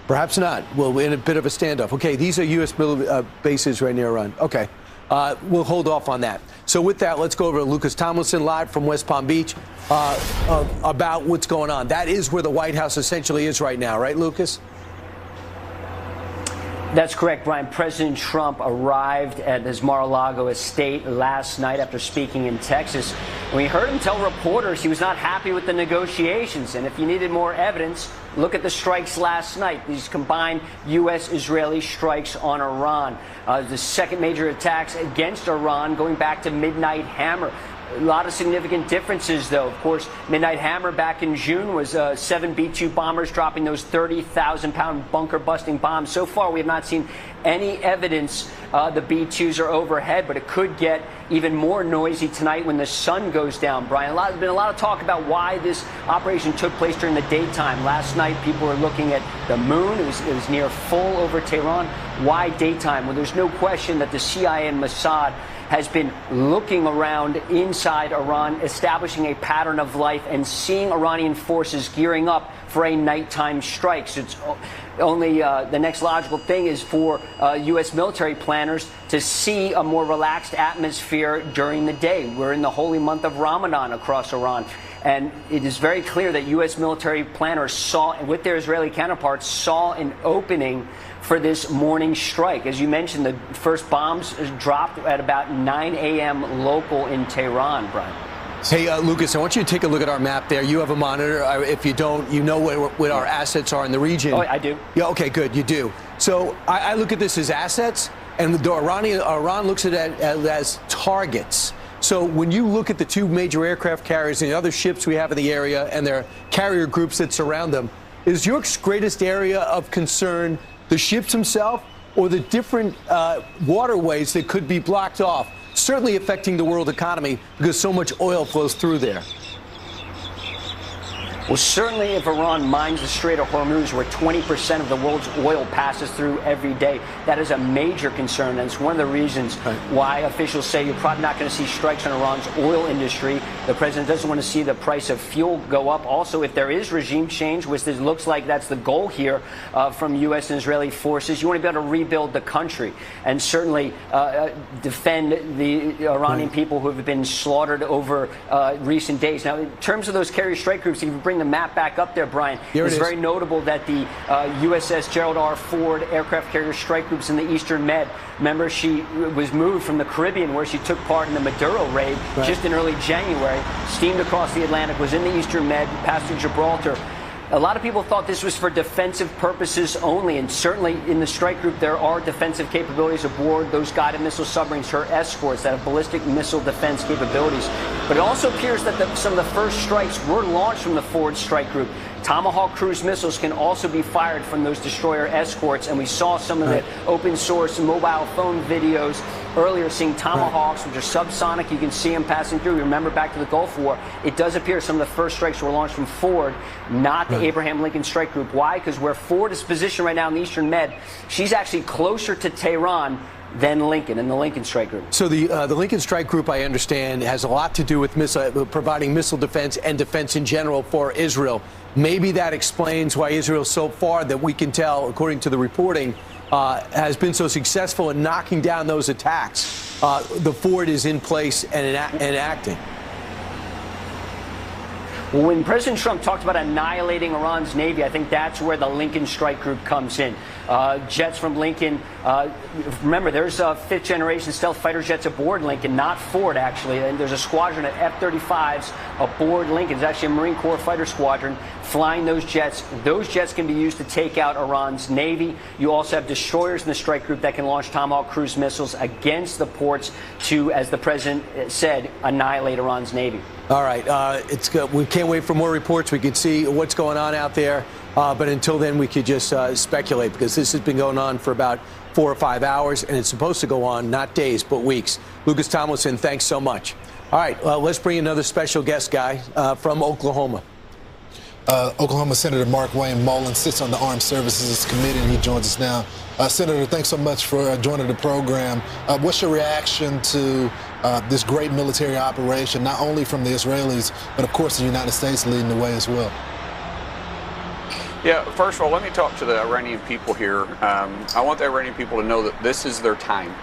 Perhaps not. Well, we're in a bit of a standoff. Okay, these are U.S. bases right near Iran. Okay, we'll hold off on that. So with that, let's go over to Lucas Tomlinson live from West Palm Beach about what's going on. That is where the White House essentially is right now, right, Lucas? That's correct, Brian. President Trump arrived at his Mar-a-Lago estate last night after speaking in Texas. And we heard him tell reporters he was not happy with the negotiations. And if you needed more evidence, look at the strikes last night. These combined U.S.-Israeli strikes on Iran. The second major attacks against Iran going back to Midnight Hammer. A lot of significant differences, though. Of course, Midnight Hammer back in June was 7 B-2 bombers dropping those 30,000-pound bunker-busting bombs. So far, we have not seen any evidence the B-2s are overhead, but it could get even more noisy tonight when the sun goes down, Brian. There's been a lot of talk about why this operation took place during the daytime. Last night, people were looking at the moon. It was near full over Tehran. Why daytime? Well, there's no question that the CIA and Mossad has been looking around inside Iran, establishing a pattern of life and seeing Iranian forces gearing up for a nighttime strike. So it's only the next logical thing is for U.S. military planners to see a more relaxed atmosphere during the day. We're in the holy month of Ramadan across Iran. And it is very clear that U.S. military planners saw, with their Israeli counterparts, saw an opening for this morning strike. As you mentioned, the first bombs dropped at about 9 a.m. local in Tehran, Brian. Hey, Lucas, I want you to take a look at our map there. You have a monitor. If you don't, you know what our assets are in the region. Oh, I do. Yeah, okay, good. You do. So I look at this as assets, and Iran looks at it as targets. So when you look at the two major aircraft carriers and the other ships we have in the area and their carrier groups that surround them, is your greatest area of concern the ships themselves or the different waterways that could be blocked off, certainly affecting the world economy because so much oil flows through there? Well, certainly if Iran mines the Strait of Hormuz, where 20% of the world's oil passes through every day, that is a major concern. And it's one of the reasons why officials say you're probably not going to see strikes on Iran's oil industry. The president doesn't want to see the price of fuel go up. Also, if there is regime change, which it looks like that's the goal here from U.S. and Israeli forces, you want to be able to rebuild the country and certainly defend the Iranian people who have been slaughtered over recent days. Now, in terms of those carrier strike groups, if you bring the map back up there, Brian, it's very notable that the USS Gerald R. Ford aircraft carrier strike groups in the Eastern Med, remember, she was moved from the Caribbean, where she took part in the Maduro raid just in early January, steamed across the Atlantic, was in the Eastern Med, passed through Gibraltar. A lot of people thought this was for defensive purposes only, and certainly in the strike group there are defensive capabilities aboard those guided missile submarines, her escorts that have ballistic missile defense capabilities. But it also appears that some of the first strikes were launched from the forward strike group. Tomahawk cruise missiles can also be fired from those destroyer escorts, and we saw some of the open source mobile phone videos earlier seeing Tomahawks, which are subsonic. You can see them passing through. Remember back to the Gulf War, it does appear some of the first strikes were launched from Ford, not the Abraham Lincoln Strike Group. Why? Because where Ford is positioned right now in the Eastern Med, she's actually closer to Tehran than Lincoln and the Lincoln Strike Group. So the Lincoln Strike Group, I understand, has a lot to do with providing missile defense and defense in general for Israel. Maybe that explains why Israel so far, that we can tell, according to the reporting, has been so successful in knocking down those attacks. The Ford is in place and acting. Well, when President Trump talked about annihilating Iran's Navy, I think that's where the Lincoln Strike Group comes in. Jets from Lincoln, remember, there's 5th generation stealth fighter jets aboard Lincoln, not Ford, actually. And there's a squadron of F-35s aboard Lincoln. It's actually a Marine Corps fighter squadron flying those jets. Those jets can be used to take out Iran's Navy. You also have destroyers in the strike group that can launch Tomahawk cruise missiles against the ports to, as the president said, annihilate Iran's Navy. All right. It's good. We can't wait for more reports. We can see what's going on out there. But until then, we could just speculate, because this has been going on for about 4 or 5 hours, and it's supposed to go on not days, but weeks. Lucas Tomlinson, thanks so much. All right. Let's bring another special guest guy from Oklahoma. Oklahoma Senator Mark Wayne Mullen sits on the Armed Services Committee, and he joins us now. Senator, thanks so much for joining the program. What's your reaction to this great military operation, not only from the Israelis, but of course the United States leading the way as well? Yeah, first of all, let me talk to the Iranian people here. I want the Iranian people to know that this is their time.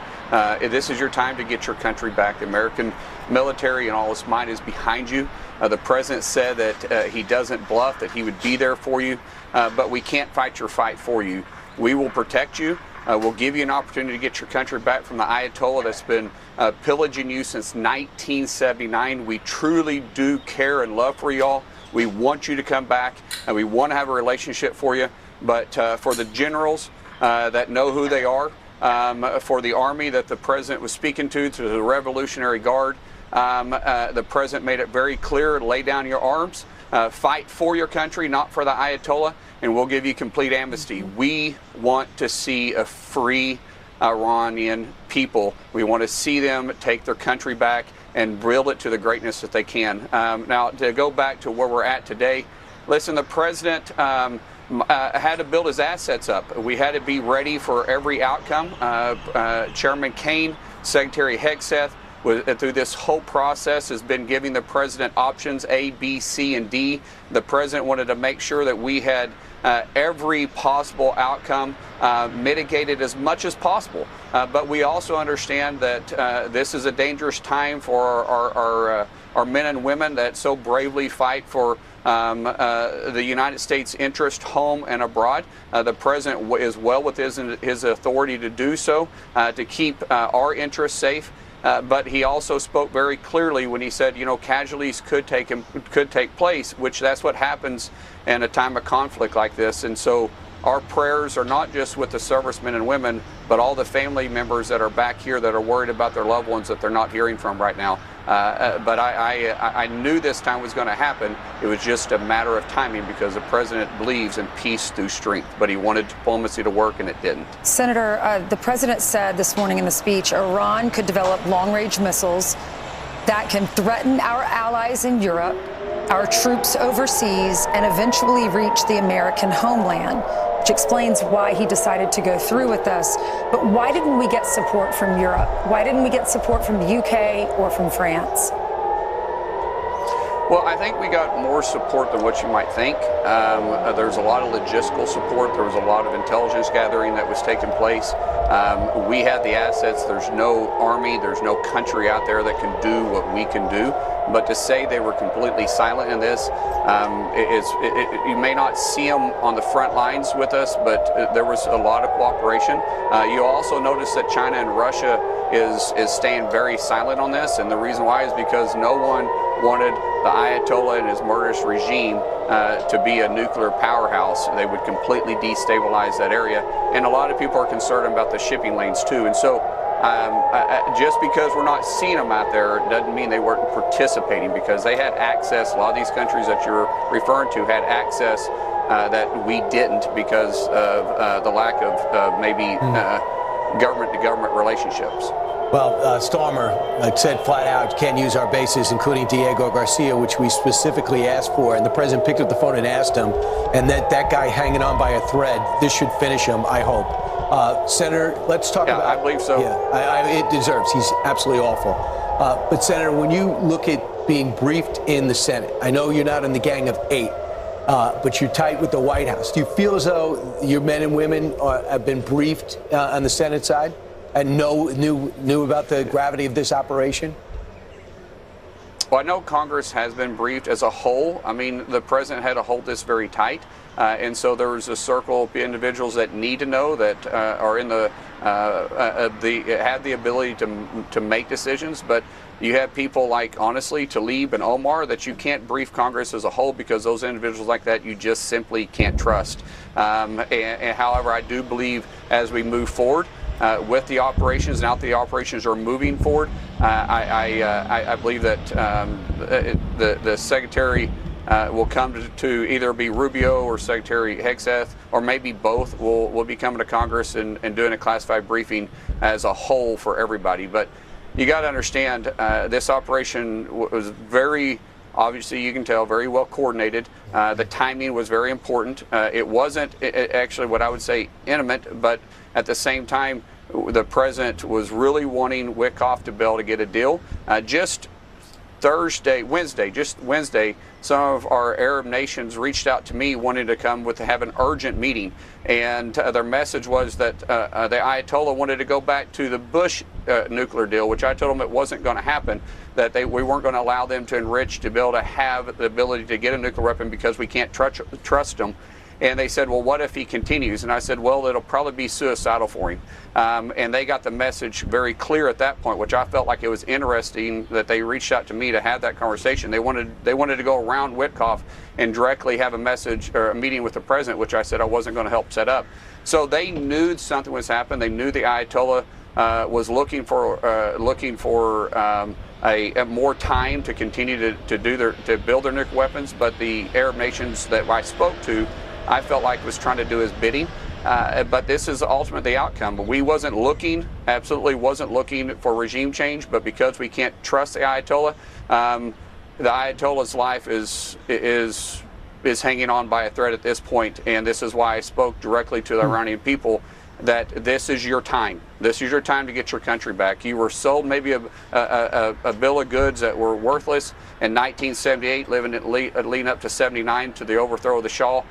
This is your time to get your country back. The American military and all its might is behind you. The president said that he doesn't bluff, that he would be there for you, but we can't fight your fight for you. We will protect you. We'll give you an opportunity to get your country back from the Ayatollah that's been pillaging you since 1979. We truly do care and love for y'all. We want you to come back, and we want to have a relationship for you. But for the generals that know who they are, for the Army that the president was speaking to the Revolutionary Guard, the president made it very clear: lay down your arms, fight for your country, not for the Ayatollah, and we'll give you complete amnesty. We want to see a free Iranian people. We want to see them take their country back and build it to the greatness that they can. Now, to go back to where we're at today, listen, the president had to build his assets up. We had to be ready for every outcome. Chairman Kaine, Secretary Hegseth, through this whole process has been giving the president options A, B, C, and D. The president wanted to make sure that we had every possible outcome mitigated as much as possible. But we also understand that this is a dangerous time for our men and women that so bravely fight for the United States interest home and abroad. The president is well within his authority to do so, to keep our interests safe. But he also spoke very clearly when he said, you know, casualties could take place, which that's what happens in a time of conflict like this. And so our prayers are not just with the servicemen and women, but all the family members that are back here that are worried about their loved ones that they're not hearing from right now. But I knew this time was going to happen. It was just a matter of timing, because the president believes in peace through strength, but he wanted diplomacy to work, and it didn't. Senator, the president said this morning in the speech, Iran could develop long-range missiles that can threaten our allies in Europe, our troops overseas, and eventually reach the American homeland, which explains why he decided to go through with this. But why didn't we get support from Europe? Why didn't we get support from the UK or from France? Well, I think we got more support than what you might think. There's a lot of logistical support. There was a lot of intelligence gathering that was taking place. We had the assets. There's no army, there's no country out there that can do what we can do. But to say they were completely silent in this, you may not see them on the front lines with us, but there was a lot of cooperation. You also notice that China and Russia is staying very silent on this, and the reason why is because no one wanted the Ayatollah and his murderous regime to be a nuclear powerhouse. They would completely destabilize that area. And a lot of people are concerned about the shipping lanes too. And so just because we're not seeing them out there doesn't mean they weren't participating, because they had access. A lot of these countries that you're referring to had access that we didn't because of the lack of maybe government-to-government relationships. Well, Starmer said flat out, can't use our bases, including Diego Garcia, which we specifically asked for. And the president picked up the phone and asked him. And that guy hanging on by a thread, this should finish him, I hope. Senator, let's talk about... I believe so. Yeah, it deserves. He's absolutely awful. But, Senator, when you look at being briefed in the Senate, I know you're not in the Gang of 8, but you're tight with the White House. Do you feel as though your men and women have been briefed on the Senate side and knew about the gravity of this operation? Well, I know Congress has been briefed as a whole. I mean, the president had to hold this very tight. And so there was a circle of individuals that need to know, that are in have the ability to make decisions. But you have people like, honestly, Tlaib and Omar, that you can't brief Congress as a whole, because those individuals like that you just simply can't trust. And however, I do believe as we move forward with the operations, now that the operations are moving forward, I believe that the Secretary will come to either be Rubio or Secretary Hegseth, or maybe both, will be coming to Congress and doing a classified briefing as a whole for everybody. But you got to understand, this operation was very, obviously you can tell, very well coordinated. The timing was very important. It wasn't actually what I would say intimate, but at the same time, the president was really wanting Witkoff to be able to get a deal. Just Wednesday, some of our Arab nations reached out to me wanting to come have an urgent meeting, and their message was that the Ayatollah wanted to go back to the Bush nuclear deal, which I told them it wasn't going to happen, that we weren't going to allow them to enrich to be able to have the ability to get a nuclear weapon because we can't trust them. And they said, well, what if he continues? And I said, well, it'll probably be suicidal for him. And they got the message very clear at that point, which I felt like it was interesting that they reached out to me to have that conversation. They wanted to go around Witkoff and directly have a message or a meeting with the president, which I said I wasn't going to help set up. So they knew something was happening. They knew the Ayatollah was looking for a more time to continue to build their nuclear weapons. But the Arab nations that I spoke to, I felt like was trying to do his bidding. But this is ultimately the outcome. We absolutely wasn't looking for regime change, but because we can't trust the Ayatollah Ayatollah's life is hanging on by a thread at this point. And this is why I spoke directly to the Iranian people, that this is your time. This is your time to get your country back. You were sold maybe a bill of goods that were worthless in 1978, leading up to 79 to the overthrow of the Shah.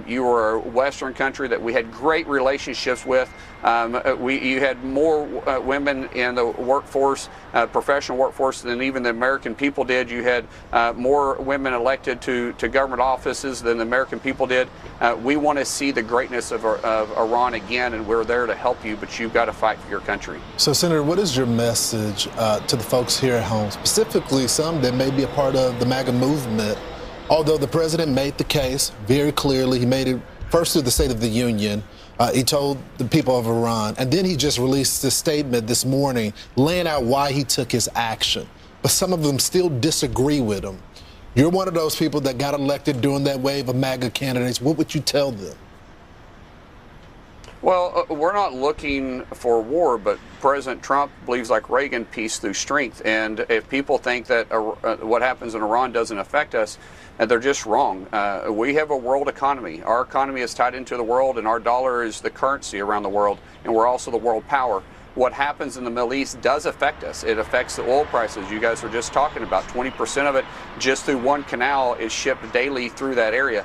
You were a Western country that we had great relationships with. You had more women in the workforce, professional workforce, than even the American people did. You had more women elected to government offices than the American people did. We want to see the greatness of Iran again, and we're there to help you, but you've got to fight for your country. So, Senator, what is your message to the folks here at home, specifically some that may be a part of the MAGA movement? Although the president made the case very clearly, he made it first through the State of the Union. He told the people of Iran, and then he just released this statement this morning laying out why he took his action. But some of them still disagree with him. You're one of those people that got elected during that wave of MAGA candidates. What would you tell them? Well, we're not looking for war, but President Trump believes, like Reagan, peace through strength. And if people think that what happens in Iran doesn't affect us, they're just wrong. We have a world economy. Our economy is tied into the world, and our dollar is the currency around the world, and we're also the world power. What happens in the Middle East does affect us. It affects the oil prices you guys were just talking about. 20% of it just through one canal is shipped daily through that area.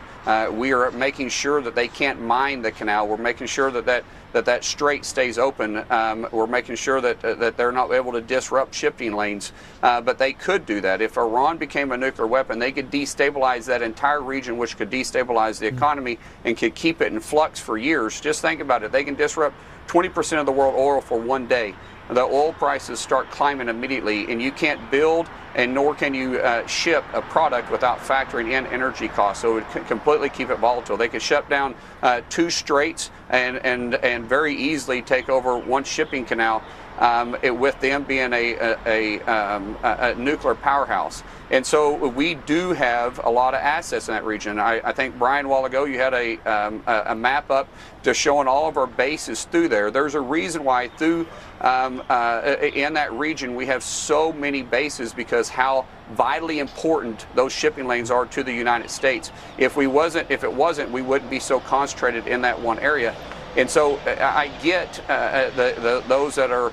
We are making sure that they can't mine the canal. We're making sure that strait stays open. We're making sure that they're not able to disrupt shipping lanes. But they could do that. If Iran became a nuclear weapon, they could destabilize that entire region, which could destabilize the economy and could keep it in flux for years. Just think about it. They can disrupt 20% of the world oil for one day. the oil prices start climbing immediately, and you can't build and nor can you ship a product without factoring in energy costs. So it would completely keep it volatile. They could shut down 2 straits and very easily take over one shipping canal, with them being a nuclear powerhouse. And so we do have a lot of assets in that region. I think, Brian, a while ago, you had a map up just showing all of our bases through there. There's a reason why through in that region we have so many bases, because how vitally important those shipping lanes are to the United States. If it wasn't, we wouldn't be so concentrated in that one area. And so I get those that are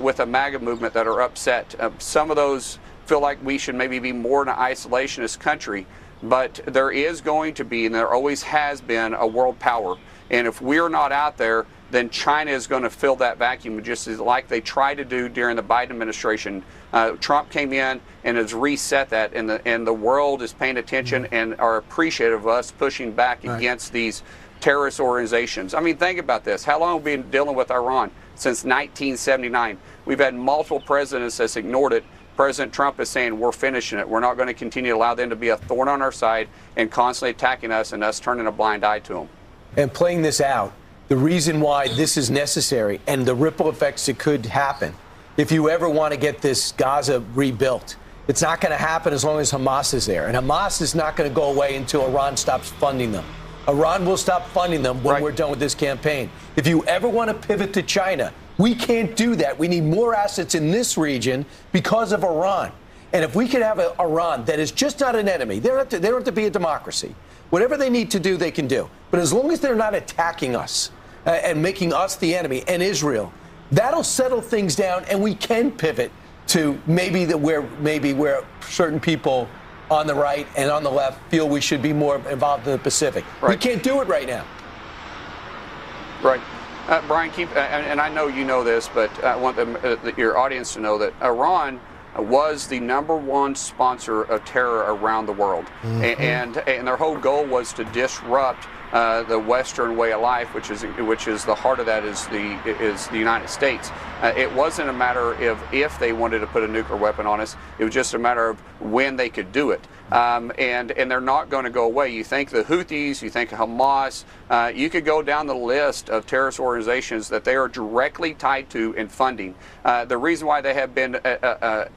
with the MAGA movement that are upset. Some of those feel like we should maybe be more in an isolationist country, but there is going to be, and there always has been, a world power. And if we're not out there, then China is going to fill that vacuum, just as like they tried to do during the Biden administration. Trump came in and has reset that, and the world is paying attention and are appreciative of us pushing back against these terrorist organizations. I mean, think about this. How long have we been dealing with Iran? Since 1979. We've had multiple presidents that's ignored it. President Trump is saying we're finishing it. We're not going to continue to allow them to be a thorn on our side and constantly attacking us and us turning a blind eye to them. And playing this out, the reason why this is necessary and the ripple effects that could happen if you ever want to get this Gaza rebuilt, it's not going to happen as long as Hamas is there. And Hamas is not going to go away until Iran stops funding them. Iran will stop funding them when we're done with this campaign. If you ever want to pivot to China, we can't do that. We need more assets in this region because of Iran. And if we could have an Iran that is just not an enemy, they don't have to be a democracy. Whatever they need to do, they can do. But as long as they're not attacking us and making us the enemy and Israel, that'll settle things down, and we can pivot to maybe where certain people on the right and on the left feel we should be more involved in the Pacific. We can't do it right now. Right. Brian, and I know you know this, but I want your audience to know that Iran was the #1 sponsor of terror around the world. And their whole goal was to disrupt the Western way of life, which is the heart of that is the United States. It wasn't a matter of if they wanted to put a nuclear weapon on us. It was just a matter of when they could do it. And they're not going to go away. You think the Houthis, you think of Hamas, you could go down the list of terrorist organizations that they are directly tied to in funding. The reason why they have been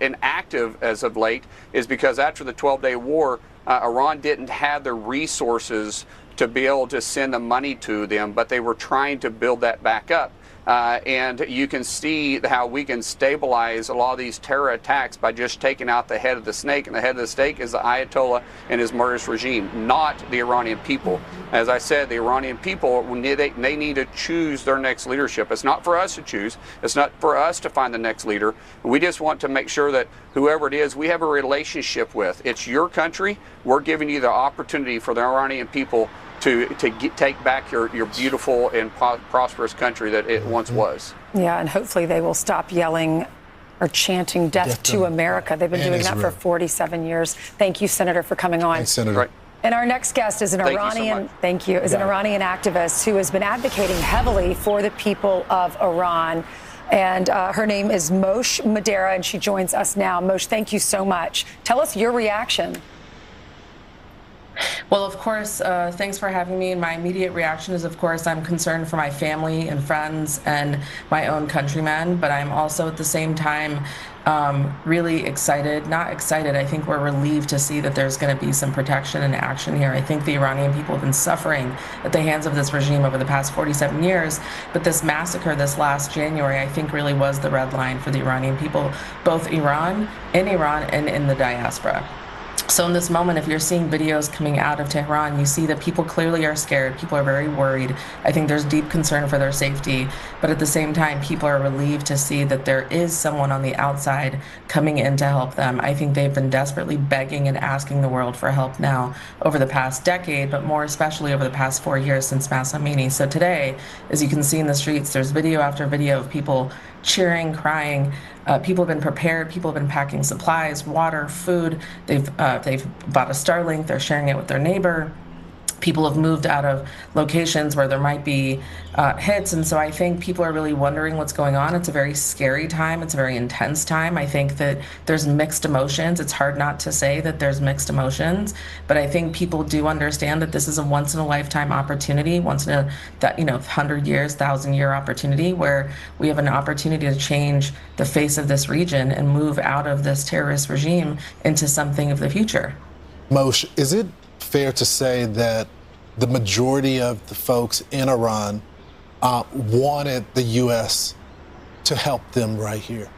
inactive as of late is because after the 12-day war, Iran didn't have the resources to be able to send the money to them, but they were trying to build that back up. And you can see how we can stabilize a lot of these terror attacks by just taking out the head of the snake. And the head of the snake is the Ayatollah and his murderous regime, not the Iranian people. As I said, the Iranian people, they need to choose their next leadership. It's not for us to choose. It's not for us to find the next leader. We just want to make sure that whoever it is, we have a relationship with. It's your country. We're giving you the opportunity for the Iranian people to take back your beautiful and prosperous country that it once was. Yeah, and hopefully they will stop yelling or chanting death to America. They've been doing that for 47 years. Thank you, Senator, for coming on. Thanks, Senator. Right. And our next guest is an Iranian activist who has been advocating heavily for the people of Iran. And her name is Moshe Madera, and she joins us now. Moshe, thank you so much. Tell us your reaction. Well, of course, thanks for having me. And my immediate reaction is, of course, I'm concerned for my family and friends and my own countrymen. But I'm also at the same time really excited, not excited. I think we're relieved to see that there's going to be some protection and action here. I think the Iranian people have been suffering at the hands of this regime over the past 47 years. But this massacre this last January, I think really was the red line for the Iranian people, both in Iran and in the diaspora. So in this moment, if you're seeing videos coming out of Tehran, you see that people clearly are scared. People are very worried. I think there's deep concern for their safety. But at the same time, people are relieved to see that there is someone on the outside coming in to help them. I think they've been desperately begging and asking the world for help now over the past decade, but more especially over the past 4 years since Mahsa Amini. So today, as you can see in the streets, there's video after video of people cheering, crying. People have been prepared. People have been packing supplies, water, food. They've bought a Starlink. They're sharing it with their neighbor. People have moved out of locations where there might be hits. And so I think people are really wondering what's going on. It's a very scary time. It's a very intense time. I think that there's mixed emotions. It's hard not to say that there's mixed emotions, but I think people do understand that this is a once in a lifetime opportunity, once in a 100 years, 1,000-year opportunity, where we have an opportunity to change the face of this region and move out of this terrorist regime into something of the future. Moshe, is it fair to say that the majority of the folks in Iran wanted the U.S. to help them right here?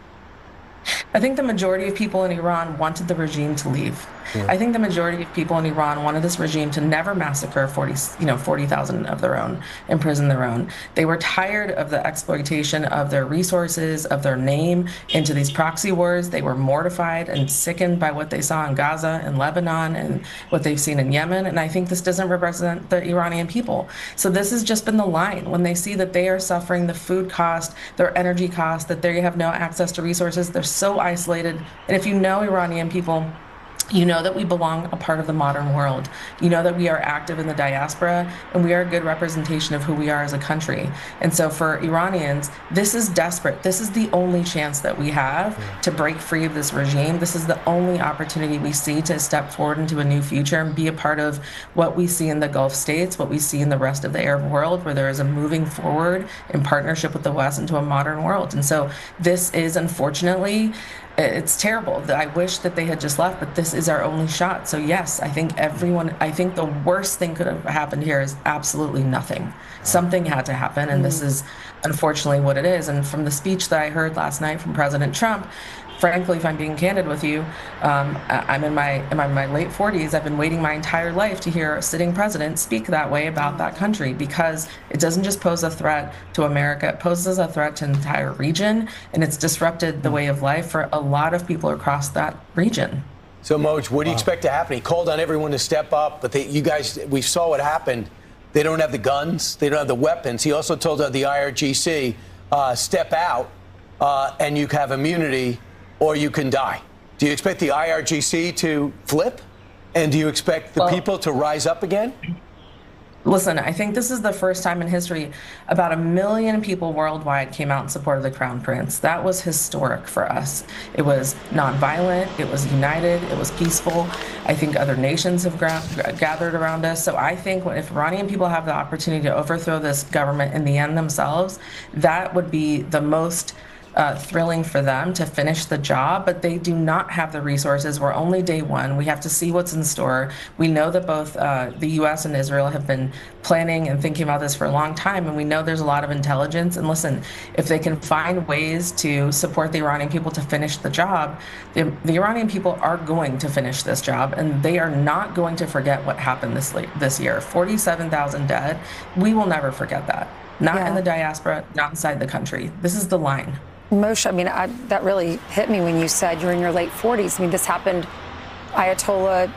I think the majority of people in Iran wanted the regime to leave. Yeah. I think the majority of people in Iran wanted this regime to never massacre 40,000 of their own, imprison their own. They were tired of the exploitation of their resources, of their name into these proxy wars. They were mortified and sickened by what they saw in Gaza and Lebanon and what they've seen in Yemen. And I think this doesn't represent the Iranian people. So this has just been the line. When they see that they are suffering the food cost, their energy cost, that they have no access to resources, they're so isolated. And if you know Iranian people, you know that we belong a part of the modern world. You know that we are active in the diaspora, and we are a good representation of who we are as a country. And so for Iranians, this is desperate. This is the only chance that we have to break free of this regime. This is the only opportunity we see to step forward into a new future and be a part of what we see in the Gulf states, what we see in the rest of the Arab world, where there is a moving forward in partnership with the West into a modern world. And so this is, unfortunately, it's terrible. I wish that they had just left, but this is our only shot. So yes, I think the worst thing could have happened here is absolutely nothing. Something had to happen, and this is unfortunately what it is. And from the speech that I heard last night from President Trump, frankly, if I'm being candid with you, I'm in my late 40s. I've been waiting my entire life to hear a sitting president speak that way about that country, because it doesn't just pose a threat to America, it poses a threat to an entire region, and it's disrupted the way of life for a lot of people across that region. So, Moj, what do you expect to happen? He called on everyone to step up, but we saw what happened. They don't have the guns, they don't have the weapons. He also told the IRGC, step out and you have immunity, or you can die. Do you expect the IRGC to flip? And do you expect the people to rise up again? Listen, I think this is the first time in history about 1 million people worldwide came out in support of the Crown Prince. That was historic for us. It was nonviolent, it was united, it was peaceful. I think other nations have gathered around us. So I think if Iranian people have the opportunity to overthrow this government in the end themselves, that would be the most thrilling for them to finish the job, but they do not have the resources. We're only day one. We have to see what's in store. We know that both the U.S. and Israel have been planning and thinking about this for a long time, and we know there's a lot of intelligence. And listen, if they can find ways to support the Iranian people to finish the job, the Iranian people are going to finish this job, and they are not going to forget what happened this year. 47,000 dead. We will never forget that. Not in the diaspora, not inside the country. This is the line. Moshe, I mean, that really hit me when you said you're in your late 40s. I mean, this happened, Ayatollah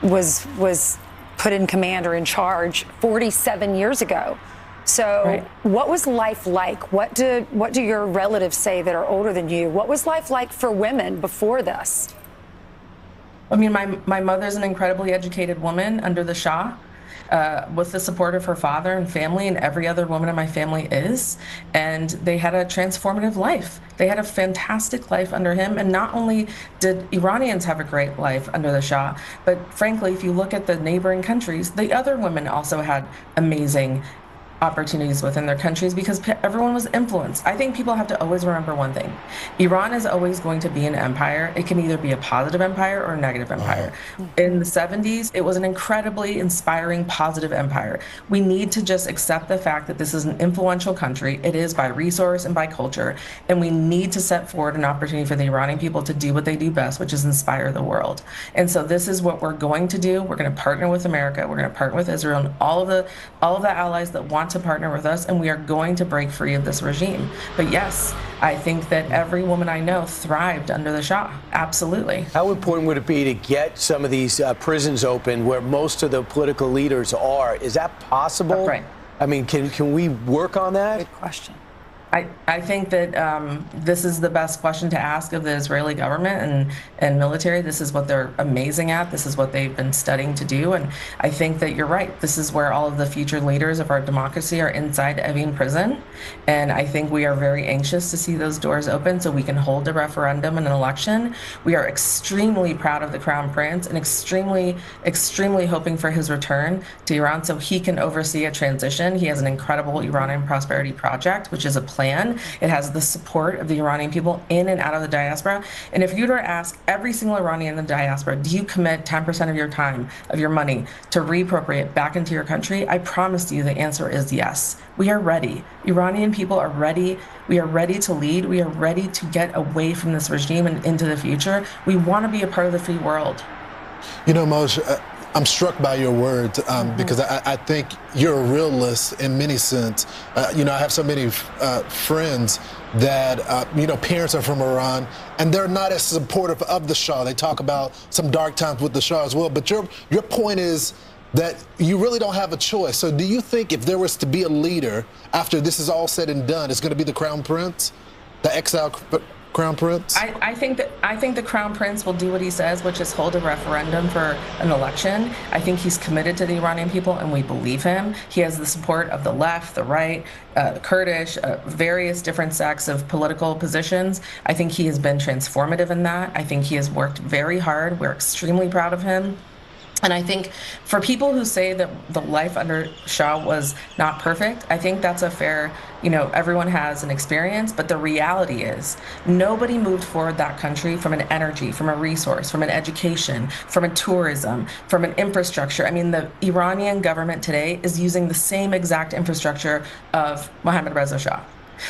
was put in command or in charge 47 years ago. So what was life like? What do your relatives say that are older than you? What was life like for women before this? I mean, my mother's an incredibly educated woman under the Shah. With the support of her father and family, and every other woman in my family is. And they had a transformative life. They had a fantastic life under him. And not only did Iranians have a great life under the Shah, but frankly, if you look at the neighboring countries, the other women also had amazing opportunities within their countries because everyone was influenced. I think people have to always remember one thing. Iran is always going to be an empire. It can either be a positive empire or a negative empire. In the 70s, it was an incredibly inspiring, positive empire. We need to just accept the fact that this is an influential country. It is by resource and by culture. And we need to set forward an opportunity for the Iranian people to do what they do best, which is inspire the world. And so this is what we're going to do. We're going to partner with America. We're going to partner with Israel and all of the allies that want to partner with us, and we are going to break free of this regime. But yes, I think that every woman I know thrived under the Shah. Absolutely. How important would it be to get some of these prisons open where most of the political leaders are? Is that possible? Right. I mean, can we work on that? Good question. I think that this is the best question to ask of the Israeli government and military. This is what they're amazing at. This is what they've been studying to do. And I think that you're right. This is where all of the future leaders of our democracy are inside Evin prison. And I think we are very anxious to see those doors open so we can hold a referendum and an election. We are extremely proud of the Crown Prince and extremely, extremely hoping for his return to Iran so he can oversee a transition. He has an incredible Iranian Prosperity Project, which is a plan. It has the support of the Iranian people in and out of the diaspora. And if you were to ask every single Iranian in the diaspora, do you commit 10% of your time, of your money, to reappropriate back into your country? I promise you the answer is yes. We are ready. Iranian people are ready. We are ready to lead. We are ready to get away from this regime and into the future. We want to be a part of the free world. You know, Moshe, I'm struck by your words because I think you're a realist in many sense. You know, I have so many friends that, you know, parents are from Iran and they're not as supportive of the Shah. They talk about some dark times with the Shah as well. But your point is that you really don't have a choice. So do you think if there was to be a leader after this is all said and done, it's going to be the Crown Prince, the exiled Crown Prince? I think the Crown Prince will do what he says, which is hold a referendum for an election. I think he's committed to the Iranian people, and we believe him. He has the support of the left, the right, the Kurdish, various different sects of political positions. I think he has been transformative in that. I think he has worked very hard. We're extremely proud of him. And I think for people who say that the life under Shah was not perfect, I think that's a fair, you know, everyone has an experience, but the reality is nobody moved forward that country from an energy, from a resource, from an education, from a tourism, from an infrastructure. I mean, the Iranian government today is using the same exact infrastructure of Mohammad Reza Shah.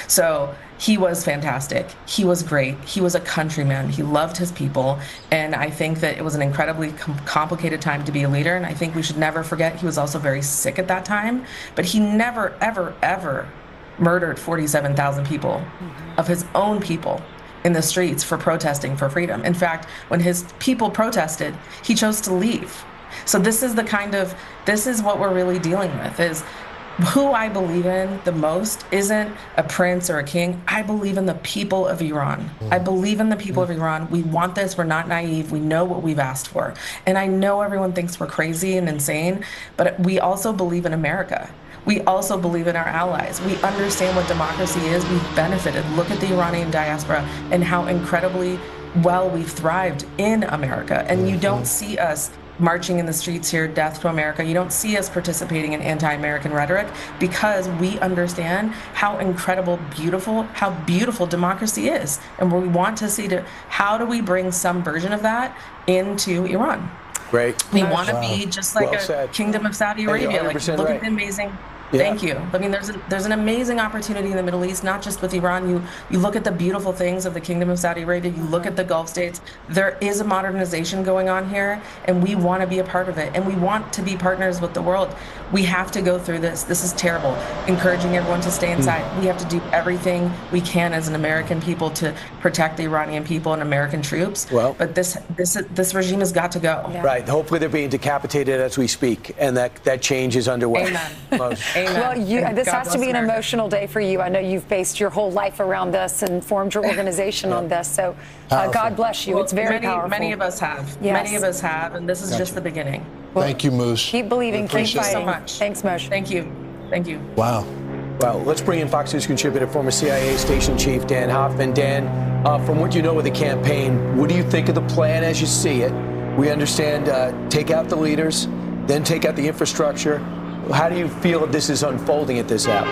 So he was fantastic. He was great. He was a countryman. He loved his people. And I think that it was an incredibly complicated time to be a leader. And I think we should never forget he was also very sick at that time. But he never, ever, ever murdered 47,000 people of his own people in the streets for protesting for freedom. In fact, when his people protested, he chose to leave. So this is what we're really dealing with is who I believe in the most isn't a prince or a king. I believe in the people of Iran. I believe in the people of Iran. We want this. We're not naive. We know what we've asked for. And I know everyone thinks we're crazy and insane, but we also believe in America. We also believe in our allies. We understand what democracy is. We've benefited. Look at the Iranian diaspora and how incredibly well we've thrived in America. And you don't see us marching in the streets here, death to America. You don't see us participating in anti-American rhetoric because we understand how beautiful democracy is. And we want to see how do we bring some version of that into Iran? Great. We want to be just like a kingdom of Saudi Arabia. Like, look at the amazing. Yeah. Thank you. I mean, there's an amazing opportunity in the Middle East, not just with Iran. You look at the beautiful things of the Kingdom of Saudi Arabia. You look at the Gulf states. There is a modernization going on here, and we want to be a part of it. And we want to be partners with the world. We have to go through this. This is terrible. Encouraging everyone to stay inside. We have to do everything we can as an American people to protect the Iranian people and American troops. Well, but this regime has got to go. Yeah. Right. Hopefully they're being decapitated as we speak, and that change is underway. Amen. Well, this has to be an emotional day for you. I know you've based your whole life around this and formed your organization on this. So God bless you. Well, it's very powerful. Many of us have. Yes. Many of us have, and this is just the beginning. Well, thank you, Moshe. Keep believing. Keep fighting. Thank you so much. Thanks, Moshe. Thank you. Thank you. Wow. Well, let's bring in Fox News contributor, former CIA station chief Dan Hoffman. Dan, from what you know of the campaign, what do you think of the plan as you see it? We understand take out the leaders, then take out the infrastructure. How do you feel that this is unfolding at this hour?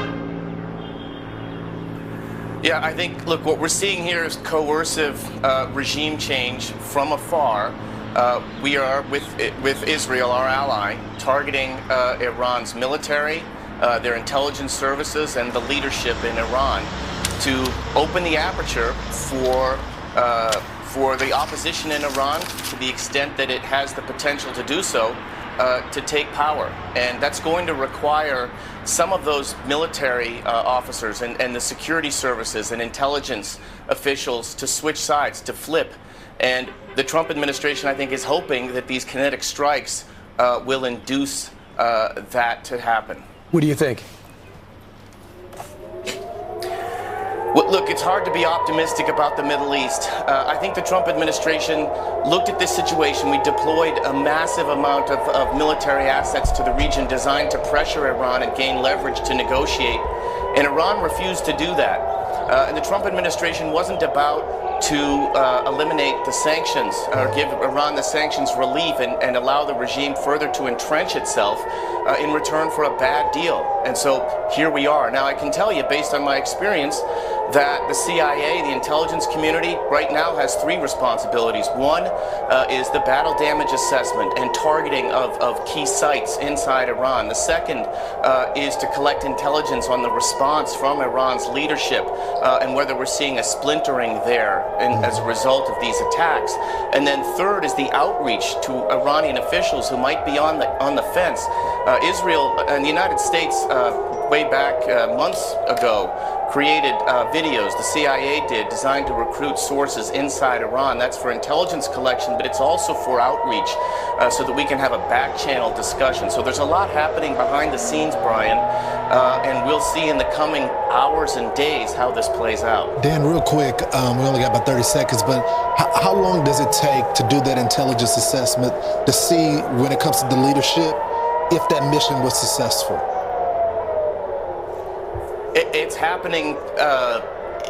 Yeah, I think, look, what we're seeing here is coercive regime change from afar. We are, with Israel, our ally, targeting Iran's military, their intelligence services, and the leadership in Iran to open the aperture for the opposition in Iran, to the extent that it has the potential to do so, to take power. And that's going to require some of those military officers and the security services and intelligence officials to switch sides, to flip. And the Trump administration, I think, is hoping that these kinetic strikes will induce that to happen. What do you think? Well, look, it's hard to be optimistic about the Middle East. I think the Trump administration looked at this situation. We deployed a massive amount of military assets to the region designed to pressure Iran and gain leverage to negotiate. And Iran refused to do that. And the Trump administration wasn't about to eliminate the sanctions or give Iran the sanctions relief and allow the regime further to entrench itself in return for a bad deal. And so here we are. Now, I can tell you, based on my experience, that the CIA, the intelligence community, right now has three responsibilities. One is the battle damage assessment and targeting of key sites inside Iran. The second is to collect intelligence on the response from Iran's leadership and whether we're seeing a splintering there as a result of these attacks. And then third is the outreach to Iranian officials who might be on the fence. Israel and the United States, way back months ago, created videos, the CIA did, designed to recruit sources inside Iran. That's for intelligence collection, but it's also for outreach so that we can have a back channel discussion. So there's a lot happening behind the scenes, Brian, and we'll see in the coming hours and days how this plays out. Dan, real quick, we only got about 30 seconds, but how long does it take to do that intelligence assessment to see, when it comes to the leadership, if that mission was successful? It's happening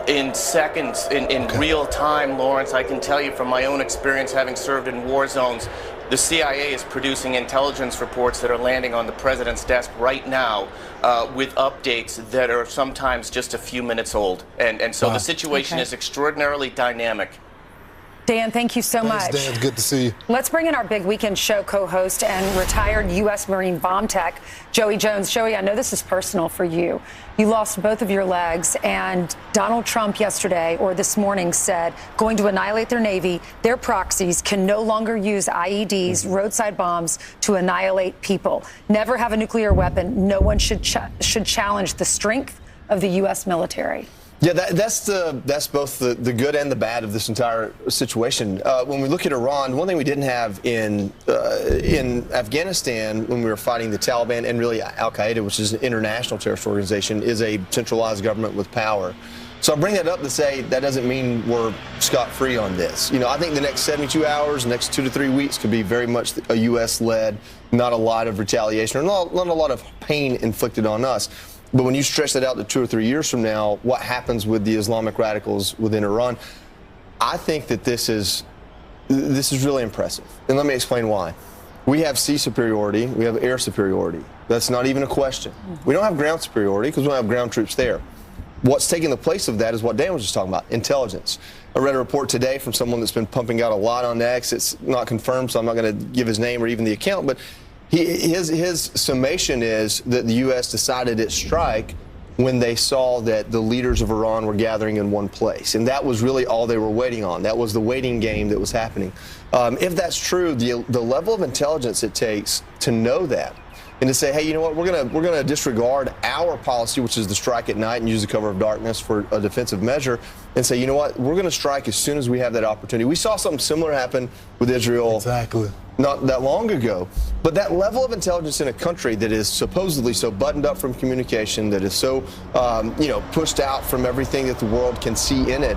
in seconds, in real time, Lawrence. I can tell you from my own experience, having served in war zones, the CIA is producing intelligence reports that are landing on the president's desk right now with updates that are sometimes just a few minutes old. And so the situation is extraordinarily dynamic. Dan, thank you so much. Dan, it's good to see you. Let's bring in our big weekend show co-host and retired U.S. Marine bomb tech, Joey Jones. Joey, I know this is personal for you. You lost both of your legs, and Donald Trump yesterday or this morning said going to annihilate their Navy. Their proxies can no longer use IEDs, roadside bombs, to annihilate people. Never have a nuclear weapon. No one should challenge the strength of the U.S. military. Yeah, that's both the good and the bad of this entire situation. When we look at Iran, one thing we didn't have in Afghanistan when we were fighting the Taliban and really Al-Qaeda, which is an international terrorist organization, is a centralized government with power. So I bring that up to say that doesn't mean we're scot-free on this. You know, I think the next 72 hours, the next 2 to 3 weeks could be very much a U.S.-led, not a lot of retaliation or not a lot of pain inflicted on us. But when you stretch that out to 2 or 3 years from now, what happens with the Islamic radicals within Iran? I think that this is really impressive. And let me explain why. We have sea superiority. We have air superiority. That's not even a question. We don't have ground superiority because we don't have ground troops there. What's taking the place of that is what Dan was just talking about, intelligence. I read a report today from someone that's been pumping out a lot on X. It's not confirmed, so I'm not going to give his name or even the account, but his summation is that the U.S. decided its strike when they saw that the leaders of Iran were gathering in one place. And that was really all they were waiting on. That was the waiting game that was happening. If that's true, the level of intelligence it takes to know that and to say, hey, you know what, we're gonna disregard our policy, which is to strike at night and use the cover of darkness for a defensive measure, and say, you know what, we're gonna strike as soon as we have that opportunity. We saw something similar happen with Israel not that long ago. But that level of intelligence in a country that is supposedly so buttoned up from communication, that is so pushed out from everything that the world can see in it,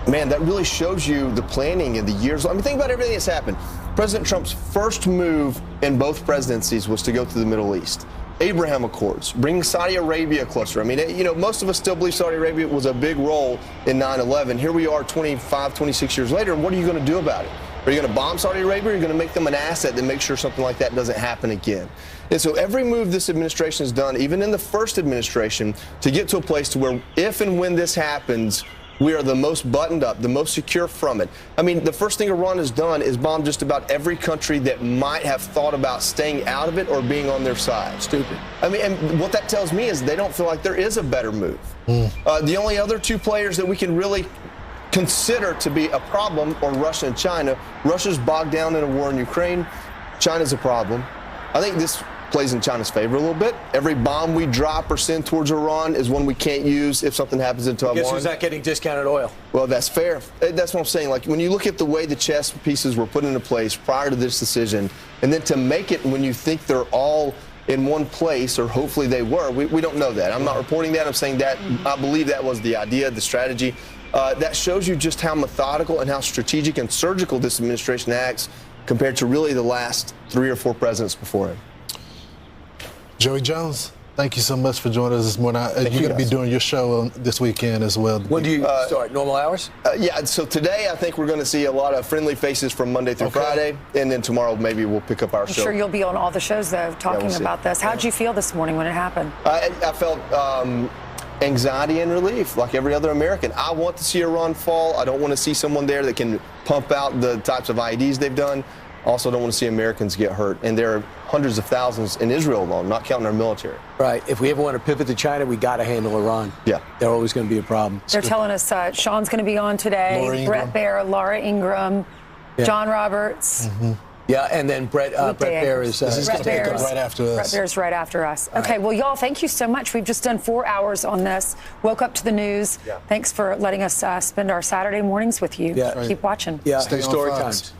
man, that really shows you the planning and the years. I mean, think about everything that's happened. President Trump's first move in both presidencies was to go to the Middle East. Abraham Accords, bringing Saudi Arabia closer. I mean, most of us still believe Saudi Arabia was a big role in 9/11. Here we are 25, 26 years later, and what are you going to do about it? Are you going to bomb Saudi Arabia, or are you going to make them an asset that makes sure something like that doesn't happen again? And so every move this administration has done, even in the first administration, to get to a place to where if and when this happens, we are the most buttoned up, the most secure from it. I mean, the first thing Iran has done is bomb just about every country that might have thought about staying out of it or being on their side. Stupid. I mean, and what that tells me is they don't feel like there is a better move. The only other two players that we can really consider to be a problem are Russia and China. Russia's bogged down in a war in Ukraine. China's a problem. I think this plays in China's favor a little bit. Every bomb we drop or send towards Iran is one we can't use if something happens in Taiwan. Guess who's not getting discounted oil? Well, that's fair. That's what I'm saying. Like, when you look at the way the chess pieces were put into place prior to this decision, and then to make it when you think they're all in one place, or hopefully they were. We don't know that. I'm not reporting that. I'm saying that I believe that was the idea, the strategy. That shows you just how methodical and how strategic and surgical this administration acts compared to really the last 3 or 4 presidents before him. Joey Jones, thank you so much for joining us this morning. You're going to be doing your show this weekend as well. When do you start? Normal hours? Yeah, so today I think we're going to see a lot of friendly faces from Monday through Friday, and then tomorrow maybe we'll pick up our show. I'm sure you'll be on all the shows, though, talking about this. How did you feel this morning when it happened? I felt anxiety and relief, like every other American. I want to see Iran fall. I don't want to see someone there that can pump out the types of IEDs they've done. Also don't want to see Americans get hurt. And there are hundreds of thousands in Israel alone, not counting our military. Right. If we ever want to pivot to China, we got to handle Iran. Yeah. They're always going to be a problem. They're telling us Sean's going to be on today, Brett Baer, Laura Ingraham, John Roberts. Yeah, and then Brett Baer is right after us. Brett Baer's right after us. Okay, well, y'all, thank you so much. We've just done 4 hours on this. Woke up to the news. Yeah. Thanks for letting us spend our Saturday mornings with you. Yeah. Keep watching. Yeah, Historic Times.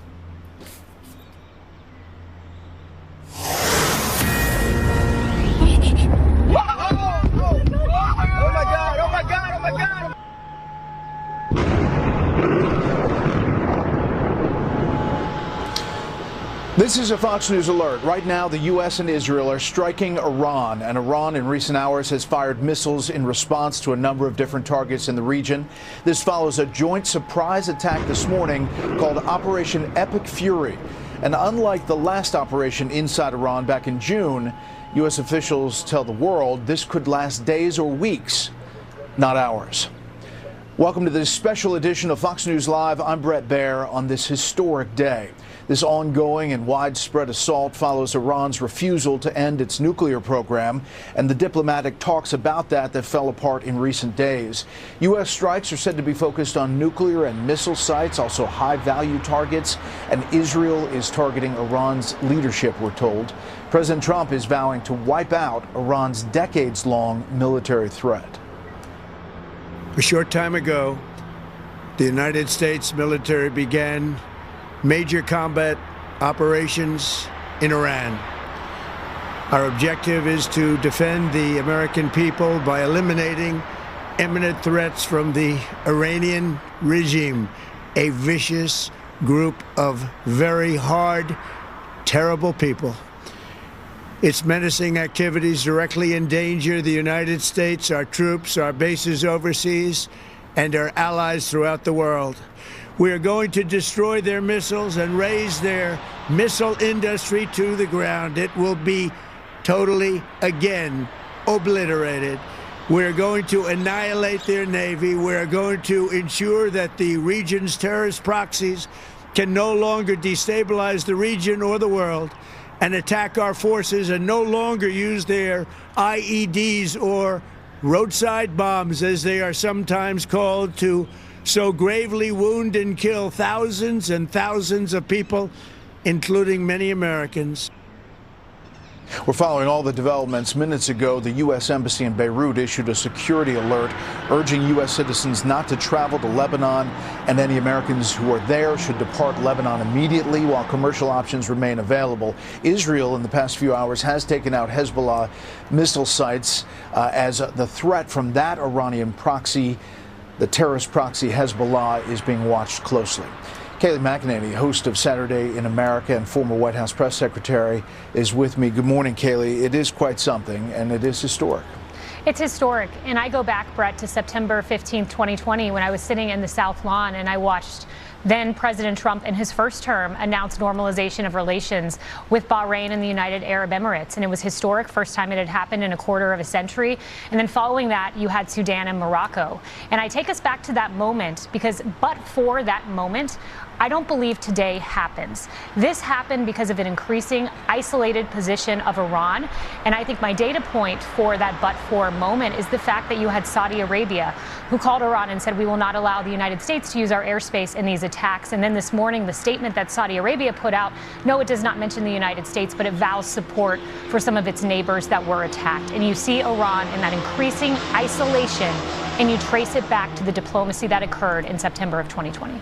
This is a Fox News alert. Right now, the U.S. and Israel are striking Iran, and Iran in recent hours has fired missiles in response to a number of different targets in the region. This follows a joint surprise attack this morning called Operation Epic Fury. And unlike the last operation inside Iran back in June, U.S. officials tell the world this could last days or weeks, not hours. Welcome to this special edition of Fox News Live. I'm Brett Baer on this historic day. This ongoing and widespread assault follows Iran's refusal to end its nuclear program and the diplomatic talks about that fell apart in recent days. U.S. strikes are said to be focused on nuclear and missile sites, also high-value targets, and Israel is targeting Iran's leadership, we're told. President Trump is vowing to wipe out Iran's decades-long military threat. A short time ago, the United States military began major combat operations in Iran. Our objective is to defend the American people by eliminating imminent threats from the Iranian regime, a vicious group of very hard, terrible people. Its menacing activities directly endanger the United States, our troops, our bases overseas, and our allies throughout the world. We are going to destroy their missiles and raise their missile industry to the ground. It will be totally, again, obliterated. We're going to annihilate their navy. We're going to ensure that the region's terrorist proxies can no longer destabilize the region or the world and attack our forces, and no longer use their IEDs or roadside bombs, as they are sometimes called, to so gravely wound and kill thousands and thousands of people, including many Americans. We're following all the developments. Minutes ago, the U.S. Embassy in Beirut issued a security alert urging U.S. citizens not to travel to Lebanon, and any Americans who are there should depart Lebanon immediately while commercial options remain available. Israel, in the past few hours, has taken out Hezbollah missile sites as the threat from that Iranian proxy, the terrorist proxy Hezbollah, is being watched closely. Kayleigh McEnany, host of Saturday in America and former White House press secretary, is with me. Good morning, Kayleigh. It is quite something, and it is historic. It's historic, and I go back, Brett, to September 15th, 2020, when I was sitting in the South Lawn and I watched then President Trump, in his first term, announced normalization of relations with Bahrain and the United Arab Emirates. And it was historic, first time it had happened in a quarter of a century. And then following that, you had Sudan and Morocco. And I take us back to that moment because, but for that moment, I don't believe today happens. This happened because of an increasing isolated position of Iran. And I think my data point for that but-for moment is the fact that you had Saudi Arabia, who called Iran and said, we will not allow the United States to use our airspace in these attacks. And then this morning, the statement that Saudi Arabia put out, no, it does not mention the United States, but it vows support for some of its neighbors that were attacked. And you see Iran in that increasing isolation, and you trace it back to the diplomacy that occurred in September of 2020.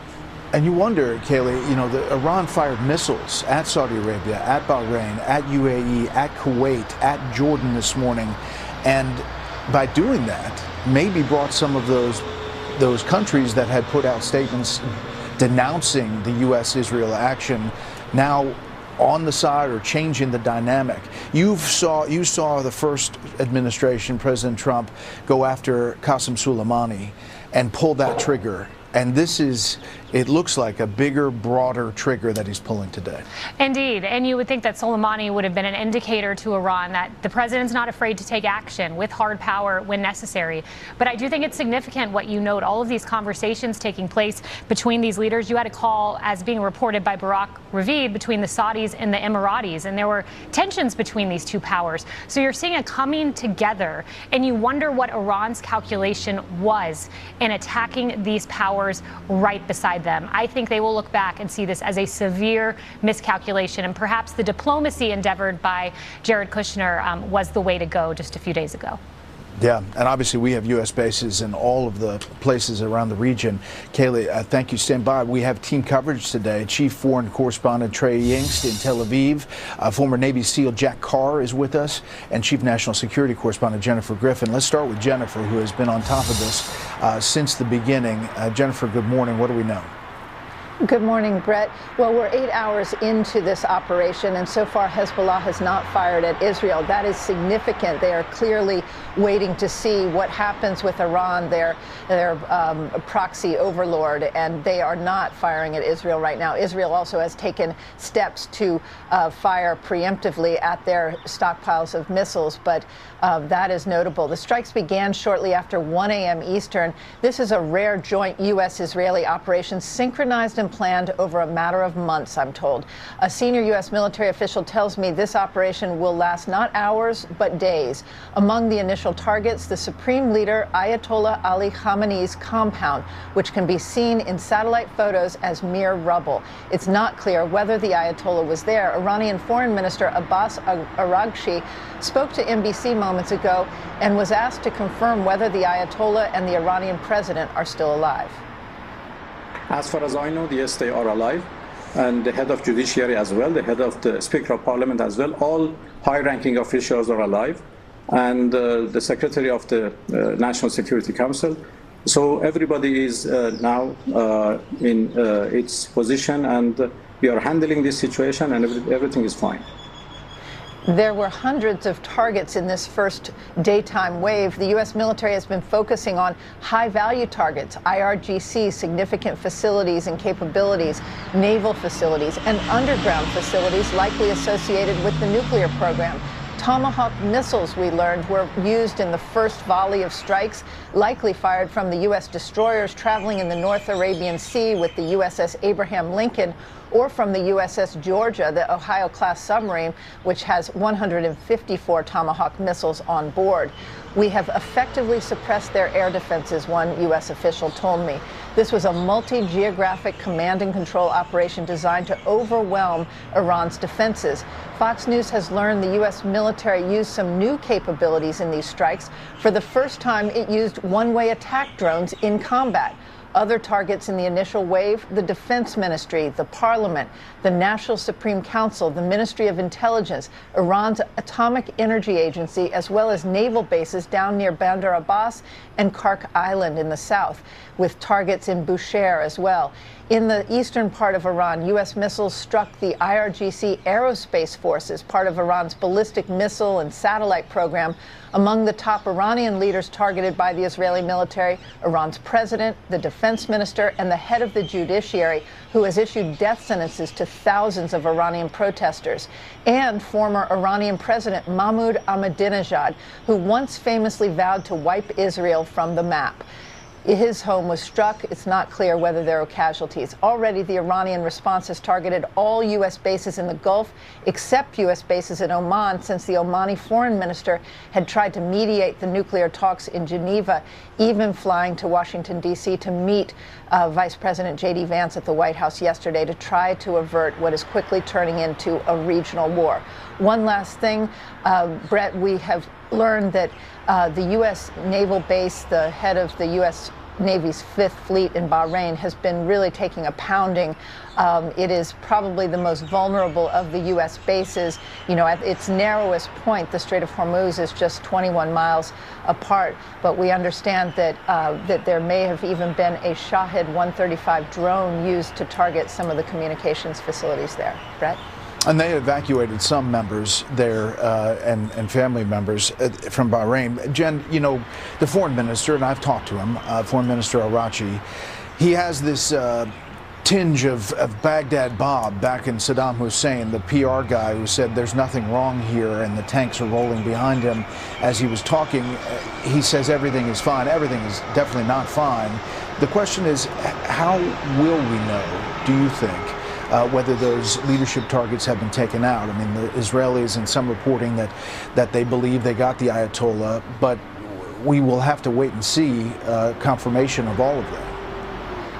And you wonder, Kayleigh, you know, Iran fired missiles at Saudi Arabia, at Bahrain, at UAE, at Kuwait, at Jordan this morning. And by doing that, maybe brought some of those countries that had put out statements denouncing the U.S.-Israel action now on the side or changing the dynamic. You saw the first administration, President Trump, go after Qasem Soleimani and pull that trigger. And this is, it looks like a bigger, broader trigger that he's pulling today. Indeed. And you would think that Soleimani would have been an indicator to Iran that the president's not afraid to take action with hard power when necessary. But I do think it's significant what you note, all of these conversations taking place between these leaders. You had a call, as being reported by Barak Ravid, between the Saudis and the Emiratis, and there were tensions between these two powers. So you're seeing a coming together, and you wonder what Iran's calculation was in attacking these powers right beside them. I think they will look back and see this as a severe miscalculation, and perhaps the diplomacy endeavored by Jared Kushner was the way to go just a few days ago. Yeah, and obviously we have U.S. bases in all of the places around the region. Kayleigh, thank you. Stand by. We have team coverage today. Chief Foreign Correspondent Trey Yingst in Tel Aviv. Former Navy SEAL Jack Carr is with us, and Chief National Security Correspondent Jennifer Griffin. Let's start with Jennifer, who has been on top of this since the beginning. Jennifer, good morning. What do we know? Good morning, Brett. Well, we're 8 hours into this operation, and so far Hezbollah has not fired at Israel. That is significant. They are clearly waiting to see what happens with Iran, their proxy overlord, and they are not firing at Israel right now. Israel also has taken steps to fire preemptively at their stockpiles of missiles, but that is notable. The strikes began shortly after 1 a.m. Eastern. This is a rare joint U.S.-Israeli operation synchronized and planned over a matter of months, I'm told. A senior U.S. military official tells me this operation will last not hours, but days. Among the initial targets, the Supreme Leader Ayatollah Ali Khamenei's compound, which can be seen in satellite photos as mere rubble. It's not clear whether the Ayatollah was there. Iranian Foreign Minister Abbas Araghchi spoke to NBC moments ago and was asked to confirm whether the Ayatollah and the Iranian president are still alive. As far as I know, yes, they are alive. And the head of judiciary as well, the head of the Speaker of Parliament as well, all high-ranking officials are alive. And the Secretary of the National Security Council. So everybody is now in its position, and we are handling this situation, and everything is fine. There were hundreds of targets in this first daytime wave. The U.S. military has been focusing on high-value targets, IRGC, significant facilities and capabilities, naval facilities, and underground facilities likely associated with the nuclear program. Tomahawk missiles, we learned, were used in the first volley of strikes, likely fired from the U.S. destroyers traveling in the North Arabian Sea with the USS Abraham Lincoln, or from the USS Georgia, the Ohio-class submarine, which has 154 Tomahawk missiles on board. We have effectively suppressed their air defenses, one U.S. official told me. This was a multi-geographic command and control operation designed to overwhelm Iran's defenses. Fox News has learned the U.S. military used some new capabilities in these strikes. For the first time, it used one-way attack drones in combat. Other targets in the initial wave, the Defense Ministry, the Parliament, the National Supreme Council, the Ministry of Intelligence, Iran's Atomic Energy Agency, as well as naval bases down near Bandar Abbas and Kark Island in the south, with targets in Bushehr as well. In the eastern part of Iran, U.S. missiles struck the IRGC aerospace forces, part of Iran's ballistic missile and satellite program. Among the top Iranian leaders targeted by the Israeli military, Iran's president, the defense minister, and the head of the judiciary, who has issued death sentences to thousands of Iranian protesters, and former Iranian President Mahmoud Ahmadinejad, who once famously vowed to wipe Israel from the map. His home was struck. It's not clear whether there are casualties. Already, the Iranian response has targeted all U.S. bases in the Gulf, except U.S. bases in Oman, since the Omani foreign minister had tried to mediate the nuclear talks in Geneva, even flying to Washington, D.C. to meet Vice President J.D. Vance at the White House yesterday to try to avert what is quickly turning into a regional war. One last thing, Brett, we have learned that the U.S. naval base, the head of the U.S. Navy's Fifth Fleet in Bahrain has been really taking a pounding. It is probably the most vulnerable of the U.S. bases. You know, at its narrowest point, the Strait of Hormuz is just 21 miles apart. But we understand that that there may have even been a Shahed 135 drone used to target some of the communications facilities there. Brett? And they evacuated some members there and family members from Bahrain. Jen, you know, the foreign minister, and I've talked to him, Foreign Minister Arachi, he has this tinge of Baghdad Bob back in Saddam Hussein, the PR guy who said there's nothing wrong here and the tanks are rolling behind him. As he was talking, he says everything is fine. Everything is definitely not fine. The question is, how will we know, do you think, whether those leadership targets have been taken out? I mean, the Israelis and some reporting that they believe they got the Ayatollah, but we will have to wait and see confirmation of all of that.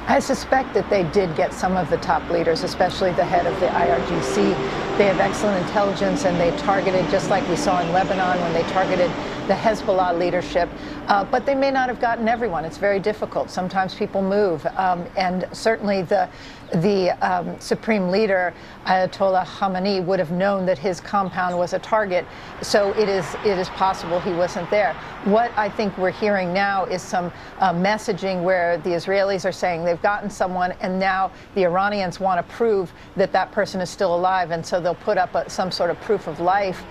I suspect that they did get some of the top leaders, especially the head of the IRGC. They have excellent intelligence, and they targeted, just like we saw in Lebanon when they targeted the Hezbollah leadership. But they may not have gotten everyone. It's very difficult. Sometimes people move. And certainly the supreme leader, Ayatollah Khamenei, would have known that his compound was a target. So it is possible he wasn't there. What I think we're hearing now is some messaging where the Israelis are saying they've gotten someone, and now the Iranians want to prove that that person is still alive, and so they'll put up some sort of proof of life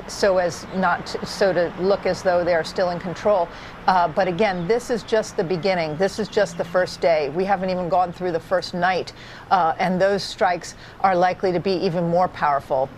so to look as though they are still in control. But again, this is just the beginning. This is just the first day. We haven't even gone through the first night, and those strikes are likely to be even more powerful.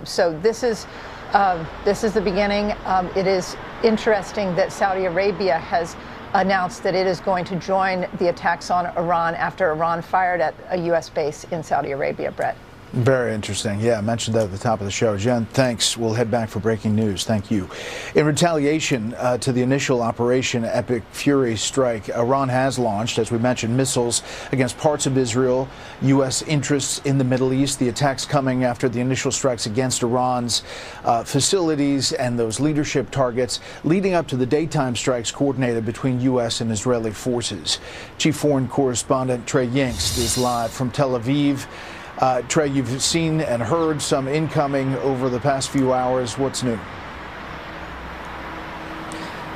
So this is the beginning. It is interesting that Saudi Arabia has announced that it is going to join the attacks on Iran after Iran fired at a U.S. base in Saudi Arabia, Brett. Very interesting. Yeah, I mentioned that at the top of the show. Jen, thanks. We'll head back for breaking news. Thank you. In retaliation to the initial Operation Epic Fury strike, Iran has launched, as we mentioned, missiles against parts of Israel, U.S. interests in the Middle East. The attacks coming after the initial strikes against Iran's facilities and those leadership targets, leading up to the daytime strikes coordinated between U.S. and Israeli forces. Chief Foreign Correspondent Trey Yingst is live from Tel Aviv. Trey, you've seen and heard some incoming over the past few hours. What's new?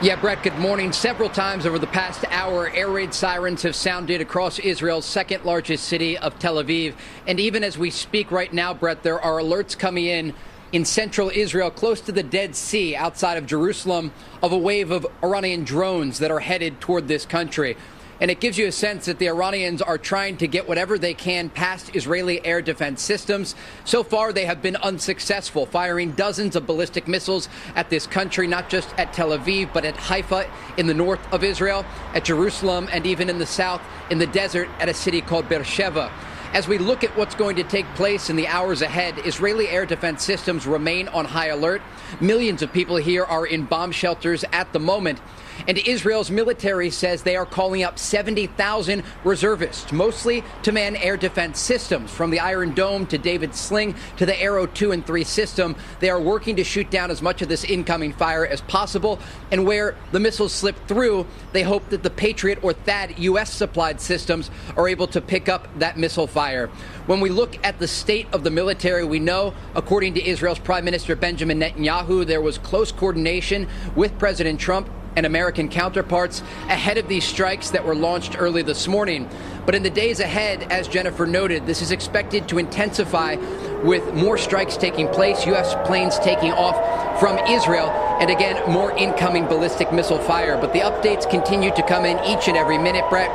Yeah, Brett, good morning. Several times over the past hour, air raid sirens have sounded across Israel's second largest city of Tel Aviv. And even as we speak right now, Brett, there are alerts coming in central Israel, close to the Dead Sea, outside of Jerusalem, of a wave of Iranian drones that are headed toward this country. And it gives you a sense that the Iranians are trying to get whatever they can past Israeli air defense systems. So far, they have been unsuccessful, firing dozens of ballistic missiles at this country, not just at Tel Aviv, but at Haifa in the north of Israel, at Jerusalem, and even in the south, in the desert, at a city called Beersheba. As we look at what's going to take place in the hours ahead, Israeli air defense systems remain on high alert. Millions of people here are in bomb shelters at the moment. And Israel's military says they are calling up 70,000 reservists, mostly to man air defense systems. From the Iron Dome to David's Sling to the Arrow 2 and 3 system, they are working to shoot down as much of this incoming fire as possible. And where the missiles slip through, they hope that the Patriot or THAAD U.S.-supplied systems are able to pick up that missile fire. When we look at the state of the military, we know, according to Israel's Prime Minister Benjamin Netanyahu, there was close coordination with President Trump and American counterparts ahead of these strikes that were launched early this morning. But in the days ahead, as Jennifer noted, this is expected to intensify with more strikes taking place, U.S. planes taking off from Israel, and again, more incoming ballistic missile fire. But the updates continue to come in each and every minute, Brett.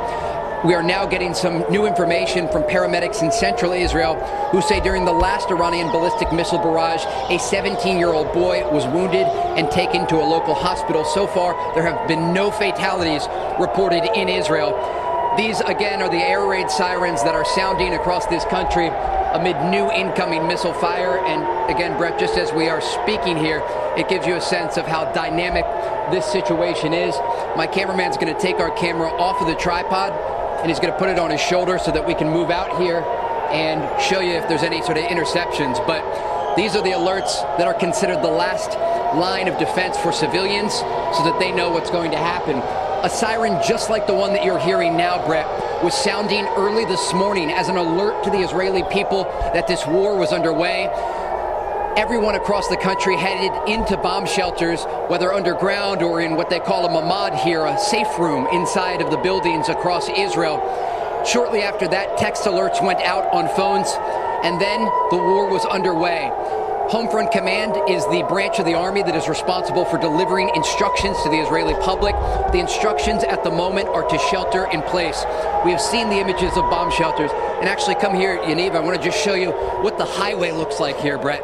We are now getting some new information from paramedics in central Israel who say during the last Iranian ballistic missile barrage, a 17-year-old boy was wounded and taken to a local hospital. So far, there have been no fatalities reported in Israel. These, again, are the air raid sirens that are sounding across this country amid new incoming missile fire. And again, Brett, just as we are speaking here, it gives you a sense of how dynamic this situation is. My cameraman's going to take our camera off of the tripod, and he's going to put it on his shoulder so that we can move out here and show you if there's any sort of interceptions. But these are the alerts that are considered the last line of defense for civilians so that they know what's going to happen. A siren just like the one that you're hearing now, Brett, was sounding early this morning as an alert to the Israeli people that this war was underway. Everyone across the country headed into bomb shelters, whether underground or in what they call a mamad here, a safe room inside of the buildings across Israel. Shortly after that, text alerts went out on phones, and then the war was underway. Home Front Command is the branch of the army that is responsible for delivering instructions to the Israeli public. The instructions at the moment are to shelter in place. We have seen the images of bomb shelters. And actually, come here, Yaniv, I want to just show you what the highway looks like here, Brett.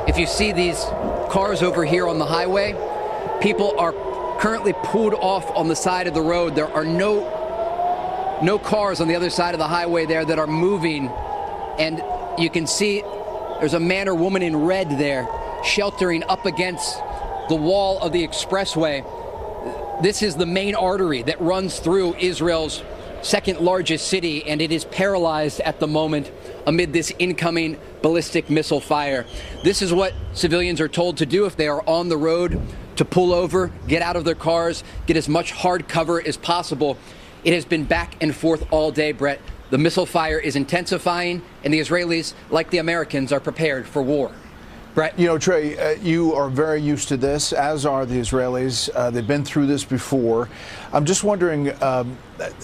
If you see these cars over here on the highway, people are currently pulled off on the side of the road. There are no cars on the other side of the highway there that are moving. And you can see there's a man or woman in red there sheltering up against the wall of the expressway. This is the main artery that runs through Israel's second largest city, and it is paralyzed at the moment amid this incoming ballistic missile fire. This is what civilians are told to do if they are on the road, to pull over, get out of their cars, get as much hard cover as possible. It has been back and forth all day, Brett. The missile fire is intensifying, and the Israelis, like the Americans, are prepared for war. Brett? You know, Trey, you are very used to this, as are the Israelis. They've been through this before. I'm just wondering,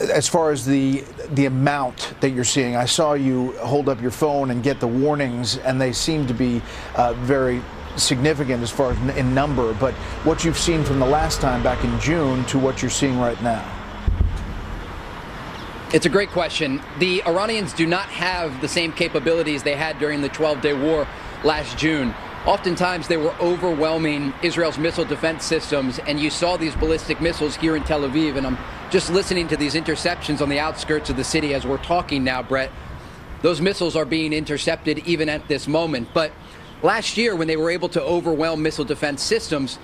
as far as the amount that you're seeing, I saw you hold up your phone and get the warnings, and they seem to be very significant as far as in number. But what you've seen from the last time back in June to what you're seeing right now? It's a great question. The Iranians do not have the same capabilities they had during the 12-day war last June. Oftentimes, they were overwhelming Israel's missile defense systems, and you saw these ballistic missiles here in Tel Aviv, and I'm just listening to these interceptions on the outskirts of the city as we're talking now, Brett. Those missiles are being intercepted even at this moment. But last year, when they were able to overwhelm missile defense systems,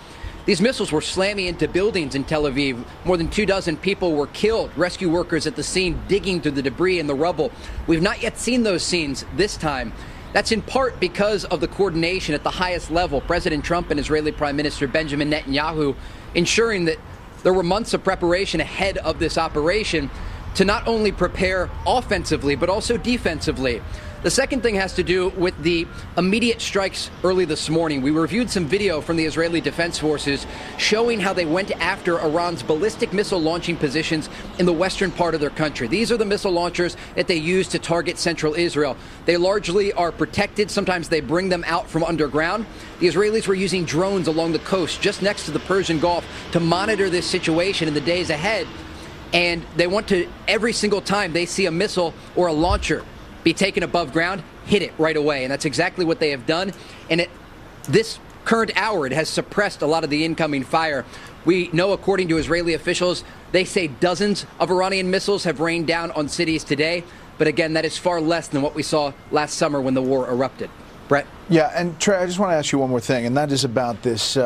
these missiles were slamming into buildings in Tel Aviv. More than 24 people were killed. Rescue workers at the scene digging through the debris and the rubble. We've not yet seen those scenes this time. That's in part because of the coordination at the highest level. President Trump and Israeli Prime Minister Benjamin Netanyahu ensuring that there were months of preparation ahead of this operation to not only prepare offensively, but also defensively. The second thing has to do with the immediate strikes early this morning. We reviewed some video from the Israeli Defense Forces showing how they went after Iran's ballistic missile launching positions in the western part of their country. These are the missile launchers that they use to target central Israel. They largely are protected. Sometimes they bring them out from underground. The Israelis were using drones along the coast just next to the Persian Gulf to monitor this situation in the days ahead. And they want to, every single time they see a missile or a launcher be taken above ground, hit it right away. And that's exactly what they have done. And at this current hour, it has suppressed a lot of the incoming fire. We know, according to Israeli officials, they say dozens of Iranian missiles have rained down on cities today. But again, that is far less than what we saw last summer when the war erupted. Brett? Yeah, and Trey, I just want to ask you one more thing, and that is about this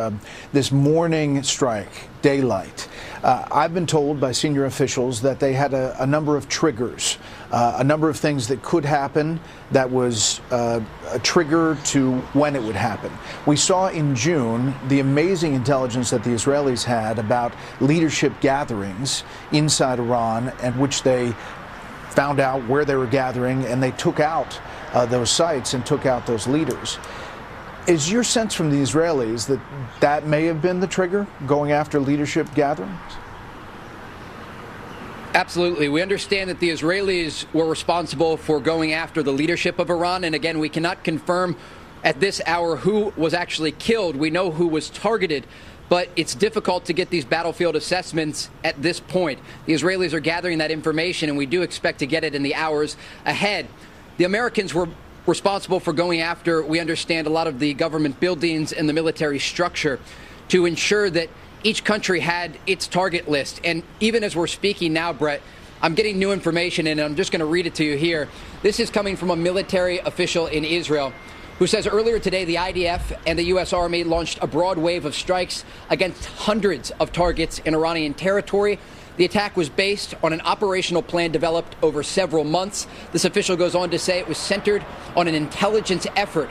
this morning strike, daylight. I've been told by senior officials that they had a number of triggers, a number of things that could happen that was a trigger to when it would happen. We saw in June the amazing intelligence that the Israelis had about leadership gatherings inside Iran, and which they found out where they were gathering, and they took out those sites and took out those leaders. Is your sense from the Israelis that that may have been the trigger, going after leadership gatherings? Absolutely. We understand that the Israelis were responsible for going after the leadership of Iran. And again, we cannot confirm at this hour who was actually killed. We know who was targeted, but it's difficult to get these battlefield assessments at this point. The Israelis are gathering that information, and we do expect to get it in the hours ahead. The Americans were responsible for going after, we understand, a lot of the government buildings and the military structure to ensure that each country had its target list. And even as we're speaking now, Brett, I'm getting new information, and I'm just going to read it to you here. This is coming from a military official in Israel who says earlier today the IDF and the U.S. Army launched a broad wave of strikes against hundreds of targets in Iranian territory. The attack was based on an operational plan developed over several months. This official goes on to say it was centered on an intelligence effort.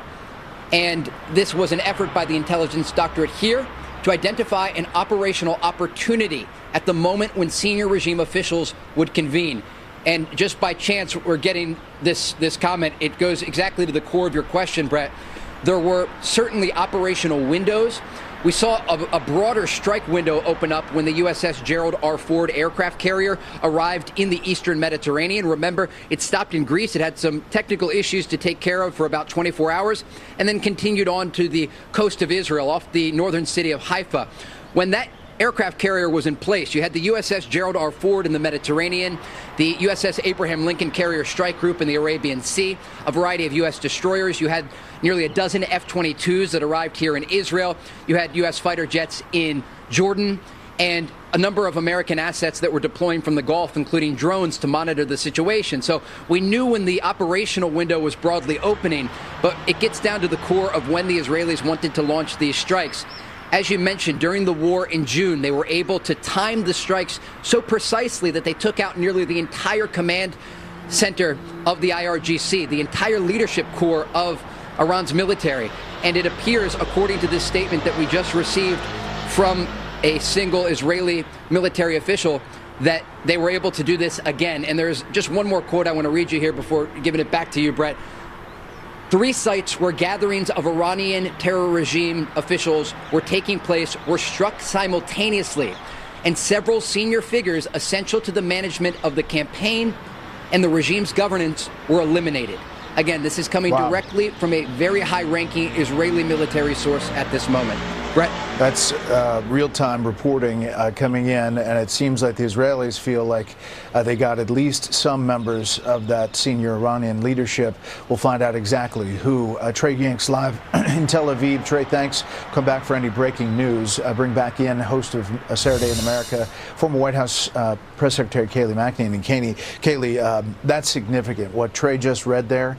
And this was an effort by the intelligence doctorate here to identify an operational opportunity at the moment when senior regime officials would convene. And just by chance, we're getting this comment. It goes exactly to the core of your question, Brett. There were certainly operational windows. We saw a broader strike window open up when the USS Gerald R. Ford aircraft carrier arrived in the eastern Mediterranean. Remember, it stopped in Greece. It had some technical issues to take care of for about 24 hours and then continued on to the coast of Israel off the northern city of Haifa. When that aircraft carrier was in place, you had the USS Gerald R. Ford in the Mediterranean, the USS Abraham Lincoln Carrier Strike Group in the Arabian Sea, a variety of U.S. destroyers. You had nearly a dozen F-22s that arrived here in Israel. You had U.S. fighter jets in Jordan, and a number of American assets that were deploying from the Gulf, including drones to monitor the situation. So we knew when the operational window was broadly opening, but it gets down to the core of when the Israelis wanted to launch these strikes. As you mentioned, during the war in June, they were able to time the strikes so precisely that they took out nearly the entire command center of the IRGC, the entire leadership core of Iran's military. And it appears, according to this statement that we just received from a single Israeli military official, that they were able to do this again. And there's just one more quote I want to read you here before giving it back to you, Brett. 3 sites where gatherings of Iranian terror regime officials were taking place were struck simultaneously, and several senior figures essential to the management of the campaign and the regime's governance were eliminated. Again, this is coming directly from a very high-ranking Israeli military source at this moment. Brett? That's real-time reporting coming in, and it seems like the Israelis feel like they got at least some members of that senior Iranian leadership. We'll find out exactly who. Trey Yanks live in Tel Aviv. Trey, thanks. Come back for any breaking news. Bring back in host of Saturday in America, former White House Press Secretary Kayleigh McEnany. And Kayleigh, that's significant. What Trey just read there,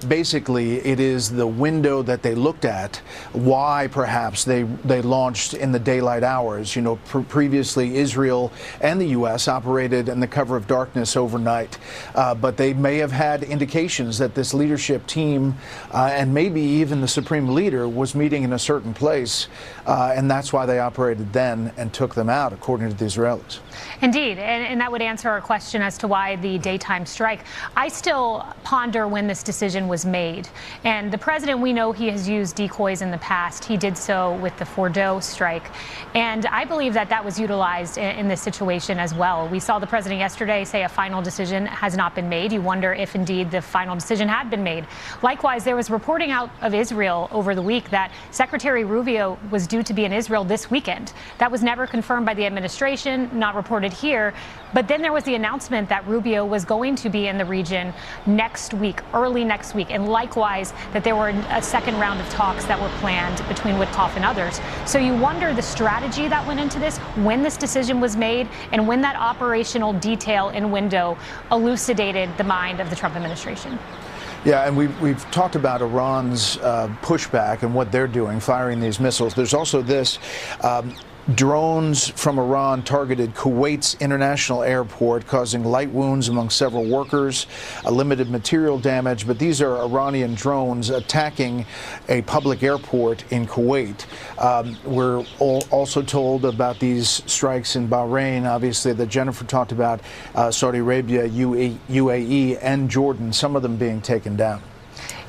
basically it is the window that they looked at, why perhaps they launched in the daylight hours. You know, previously Israel and the U.S. operated in the cover of darkness overnight, but they may have had indications that this leadership team and maybe even the supreme leader was meeting in a certain place, and that's why they operated then and took them out, according to the Israelis. Indeed, and that would answer our question as to why the daytime strike. I still ponder when this decision was made. And the president, we know he has used decoys in the past. He did so with the Fordo strike. And I believe that that was utilized in this situation as well. We saw the president yesterday say a final decision has not been made. You wonder if indeed the final decision had been made. Likewise, there was reporting out of Israel over the week that Secretary Rubio was due to be in Israel this weekend. That was never confirmed by the administration, not reported here. But then there was the announcement that Rubio was going to be in the region next week, early next week, and likewise that there were a second round of talks that were planned between Witkoff and others. So you wonder the strategy that went into this, when this decision was made, and when that operational detail and window elucidated the mind of the Trump administration. Yeah, and we've talked about Iran's pushback and what they're doing, firing these missiles. There's also this. Drones from Iran targeted Kuwait's international airport, causing light wounds among several workers, limited material damage. But these are Iranian drones attacking a public airport in Kuwait. We're also told about these strikes in Bahrain, obviously, that Jennifer talked about, Saudi Arabia, UAE, and Jordan, some of them being taken down.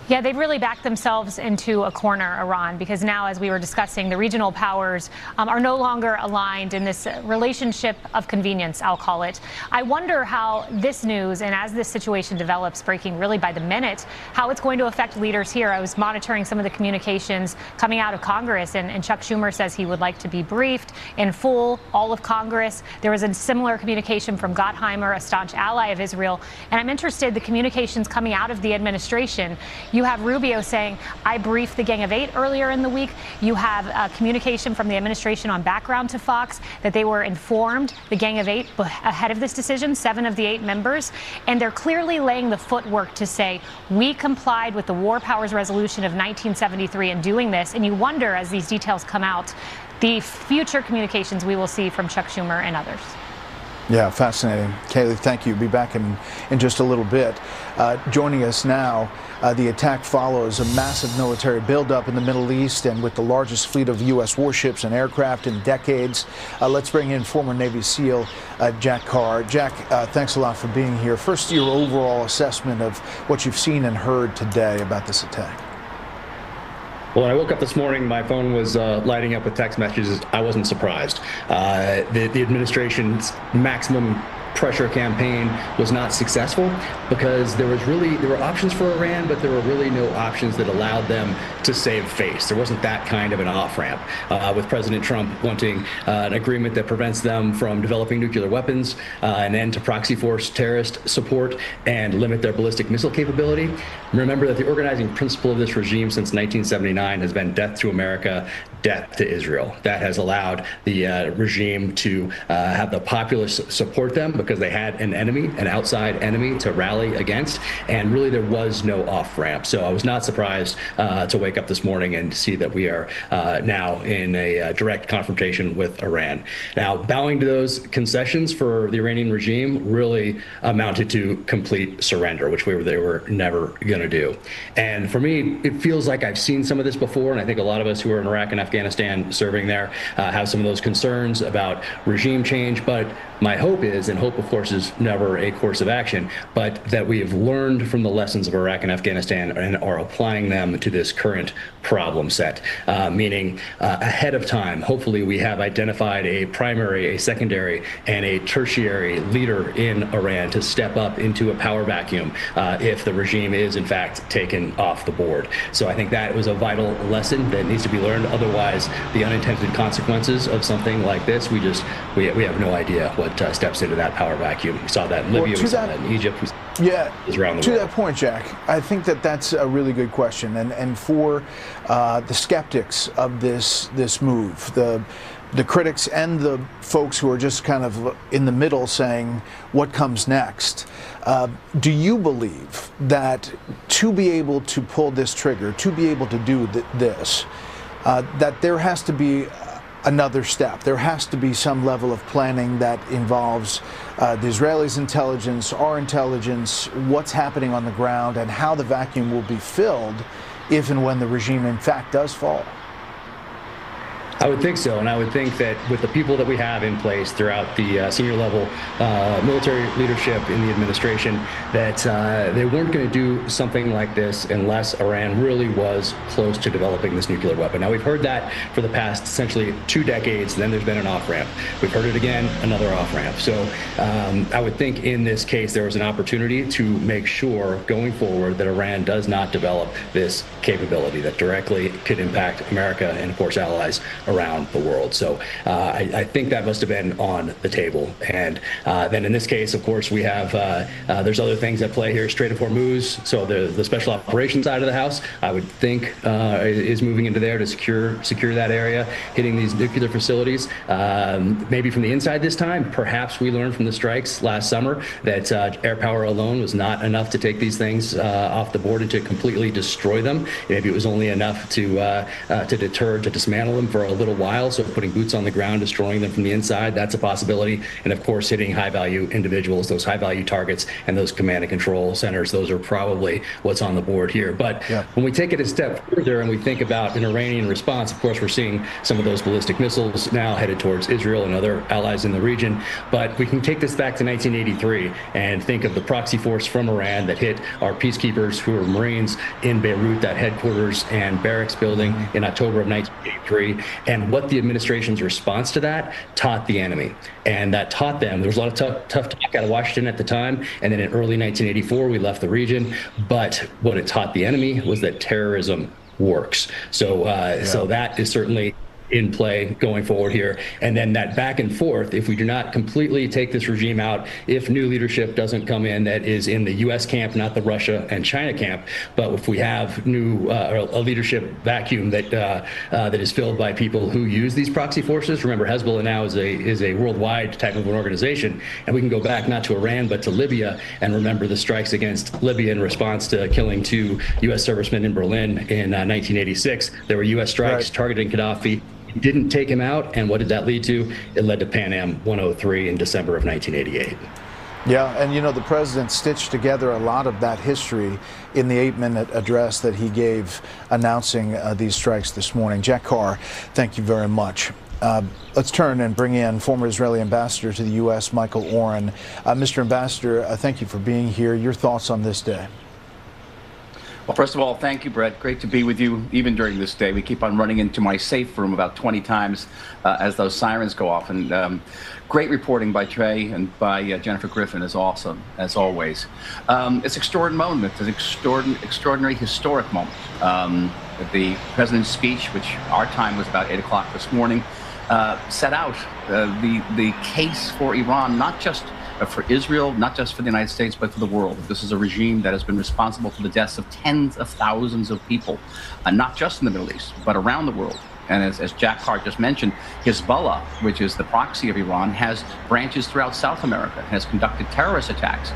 Yeah, they've really backed themselves into a corner, Iran, because now, as we were discussing, the regional powers are no longer aligned in this relationship of convenience, I'll call it. I wonder how this news, and as this situation develops, breaking really by the minute, how it's going to affect leaders here. I was monitoring some of the communications coming out of Congress, and Chuck Schumer says he would like to be briefed in full, all of Congress. There was a similar communication from Gottheimer, a staunch ally of Israel, and I'm interested in the communications coming out of the administration. You have Rubio saying, I briefed the Gang of Eight earlier in the week. You have communication from the administration on background to Fox that they were informed, the Gang of Eight, ahead of this decision, 7 of the 8 members. And they're clearly laying the footwork to say, we complied with the War Powers Resolution of 1973 in doing this. And you wonder, as these details come out, the future communications we will see from Chuck Schumer and others. Yeah, fascinating. Kayleigh, thank you. Be back in just a little bit. Joining us now, the attack follows a massive military buildup in the Middle East and with the largest fleet of U.S. warships and aircraft in decades. Let's bring in former Navy SEAL Jack Carr. Jack, thanks a lot for being here. First, your overall assessment of what you've seen and heard today about this attack. Well, when I woke up this morning, my phone was lighting up with text messages. I wasn't surprised. The administration's maximum pressure campaign was not successful because there were options for Iran, but there were really no options that allowed them to save face. There wasn't that kind of an off-ramp with President Trump wanting an agreement that prevents them from developing nuclear weapons, an end to proxy force terrorist support, and limit their ballistic missile capability. Remember that the organizing principle of this regime since 1979 has been death to America, death to Israel. That has allowed the regime to have the populace support them because they had an enemy, an outside enemy to rally against, and really there was no off-ramp. So I was not surprised to wake up this morning and see that we are now in a direct confrontation with Iran. Now, bowing to those concessions for the Iranian regime really amounted to complete surrender, which they were never going to do. And for me, it feels like I've seen some of this before, and I think a lot of us who are in Iraq and Afghanistan serving there have some of those concerns about regime change. But my hope is, and hope of course is never a course of action, but that we have learned from the lessons of Iraq and Afghanistan and are applying them to this current problem set, meaning ahead of time, hopefully we have identified a primary, a secondary, and a tertiary leader in Iran to step up into a power vacuum if the regime is in fact taken off the board. So I think that was a vital lesson that needs to be learned. Otherwise, the unintended consequences of something like this, we have no idea what steps into that power vacuum. We saw that in Libya, we saw that in Egypt. Yeah, around the to world. that point, Jack, I think that's a really good question. And for the skeptics of this move, the critics and the folks who are just kind of in the middle saying, what comes next? Do you believe that to be able to pull this trigger, to be able to do this, that there has to be another step? There has to be some level of planning that involves the Israelis' intelligence, our intelligence, what's happening on the ground, and how the vacuum will be filled if and when the regime in fact does fall. I would think so, and I would think that with the people that we have in place throughout the senior level military leadership in the administration, that they weren't going to do something like this unless Iran really was close to developing this nuclear weapon. Now, we've heard that for the past essentially 2 decades, then there's been an off-ramp. We've heard it again, another off-ramp. So I would think in this case there was an opportunity to make sure going forward that Iran does not develop this capability that directly could impact America and, of course, allies around the world. So I think that must have been on the table. And then in this case, of course, we have there's other things at play here. Strait of Hormuz, so the special operations side of the house, I would think is moving into there to secure that area, hitting these nuclear facilities. Maybe from the inside this time, perhaps we learned from the strikes last summer that air power alone was not enough to take these things off the board and to completely destroy them. Maybe it was only enough to deter, to dismantle them for a little while. So putting boots on the ground, destroying them from the inside, that's a possibility. And of course, hitting high-value individuals, those high-value targets, and those command and control centers, those are probably what's on the board here. But when we take it a step further and we think about an Iranian response, of course, we're seeing some of those ballistic missiles now headed towards Israel and other allies in the region. But we can take this back to 1983 and think of the proxy force from Iran that hit our peacekeepers who were Marines in Beirut, that headquarters and barracks building in October of 1983. And what the administration's response to that taught the enemy. And that taught them, there was a lot of tough talk out of Washington at the time. And then in early 1984, we left the region. But what it taught the enemy was that terrorism works. So, so that is certainly in play going forward here. And then that back and forth, if we do not completely take this regime out, if new leadership doesn't come in that is in the U.S. camp, not the Russia and China camp, but if we have new a leadership vacuum that that is filled by people who use these proxy forces. Remember, Hezbollah now is a worldwide type of an organization, and we can go back not to Iran but to Libya and remember the strikes against Libya in response to killing 2 U.S. servicemen in Berlin in 1986. There were U.S. strikes targeting Gaddafi. didn't take him out, and what did that lead to? It led to Pan Am 103 in December of 1988. Yeah, and you know, the president stitched together a lot of that history in the 8-minute address that he gave announcing these strikes this morning. Jack Carr, thank you very much. Let's turn and bring in former Israeli ambassador to the U.S., Michael Oren. Mr. Ambassador, thank you for being here. Your thoughts on this day? Well, first of all, thank you, Brett. Great to be with you even during this day. We keep on running into my safe room about 20 times as those sirens go off. And great reporting by Trey and by Jennifer Griffin is awesome, as always. It's an extraordinary moment. It's an extraordinary historic moment. The president's speech, which our time was about 8 o'clock this morning, set out the case for Iran, not just for Israel, not just for the United States, but for the world. This is a regime that has been responsible for the deaths of tens of thousands of people, not just in the Middle East, but around the world. And as Jack Hart just mentioned, Hezbollah, which is the proxy of Iran, has branches throughout South America, has conducted terrorist attacks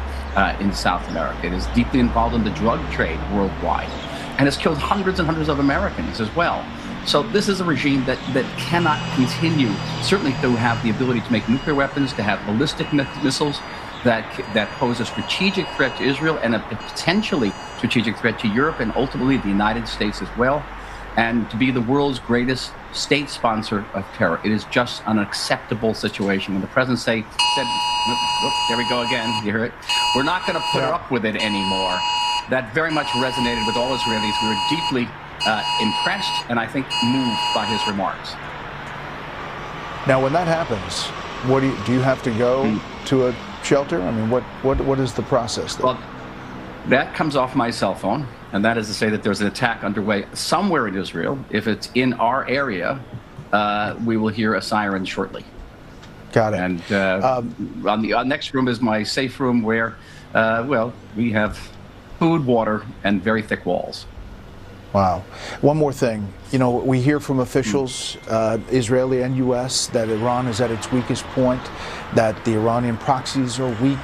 in South America. It is deeply involved in the drug trade worldwide, and has killed hundreds and hundreds of Americans as well. So this is a regime that cannot continue, certainly to have the ability to make nuclear weapons, to have ballistic missiles that pose a strategic threat to Israel and a potentially strategic threat to Europe and ultimately the United States as well, and to be the world's greatest state sponsor of terror. It is just an unacceptable situation. When the president said, there we go again, you hear it, we're not going to put up with it anymore. That very much resonated with all Israelis. We were deeply impressed and I think moved by his remarks. Now, when that happens, what do you have to go to a shelter? I mean, what is the process there? Well, that comes off my cell phone, and that is to say that there's an attack underway somewhere in Israel. If it's in our area, we will hear a siren shortly. Got it. And on the next room is my safe room where, well, we have food, water, and very thick walls. Wow. One more thing. You know, we hear from officials, Israeli and U.S., that Iran is at its weakest point, that the Iranian proxies are weak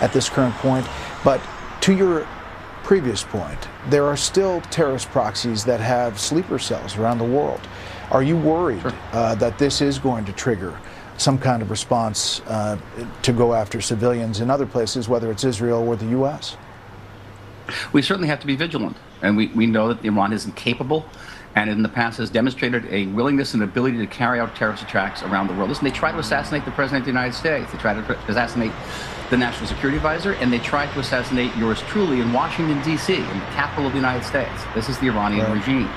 at this current point. But to your previous point, there are still terrorist proxies that have sleeper cells around the world. Are you worried that this is going to trigger some kind of response to go after civilians in other places, whether it's Israel or the U.S.? We certainly have to be vigilant. And we know that Iran is incapable and in the past has demonstrated a willingness and ability to carry out terrorist attacks around the world. Listen, they tried to assassinate the President of the United States. They tried to assassinate the National Security Advisor, and they tried to assassinate yours truly in Washington, D.C., in the capital of the United States. This is the Iranian regime.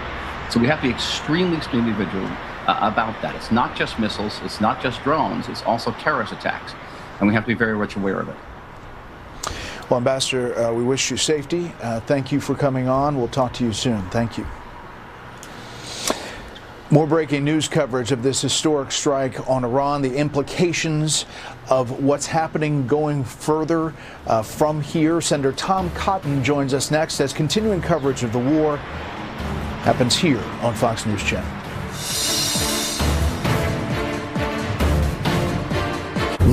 So we have to be extremely, extremely vigilant about that. It's not just missiles. It's not just drones. It's also terrorist attacks. And we have to be very much aware of it. Well, Ambassador, we wish you safety. Thank you for coming on. We'll talk to you soon. Thank you. More breaking news coverage of this historic strike on Iran, the implications of what's happening going further from here. Senator Tom Cotton joins us next as continuing coverage of the war happens here on Fox News Channel.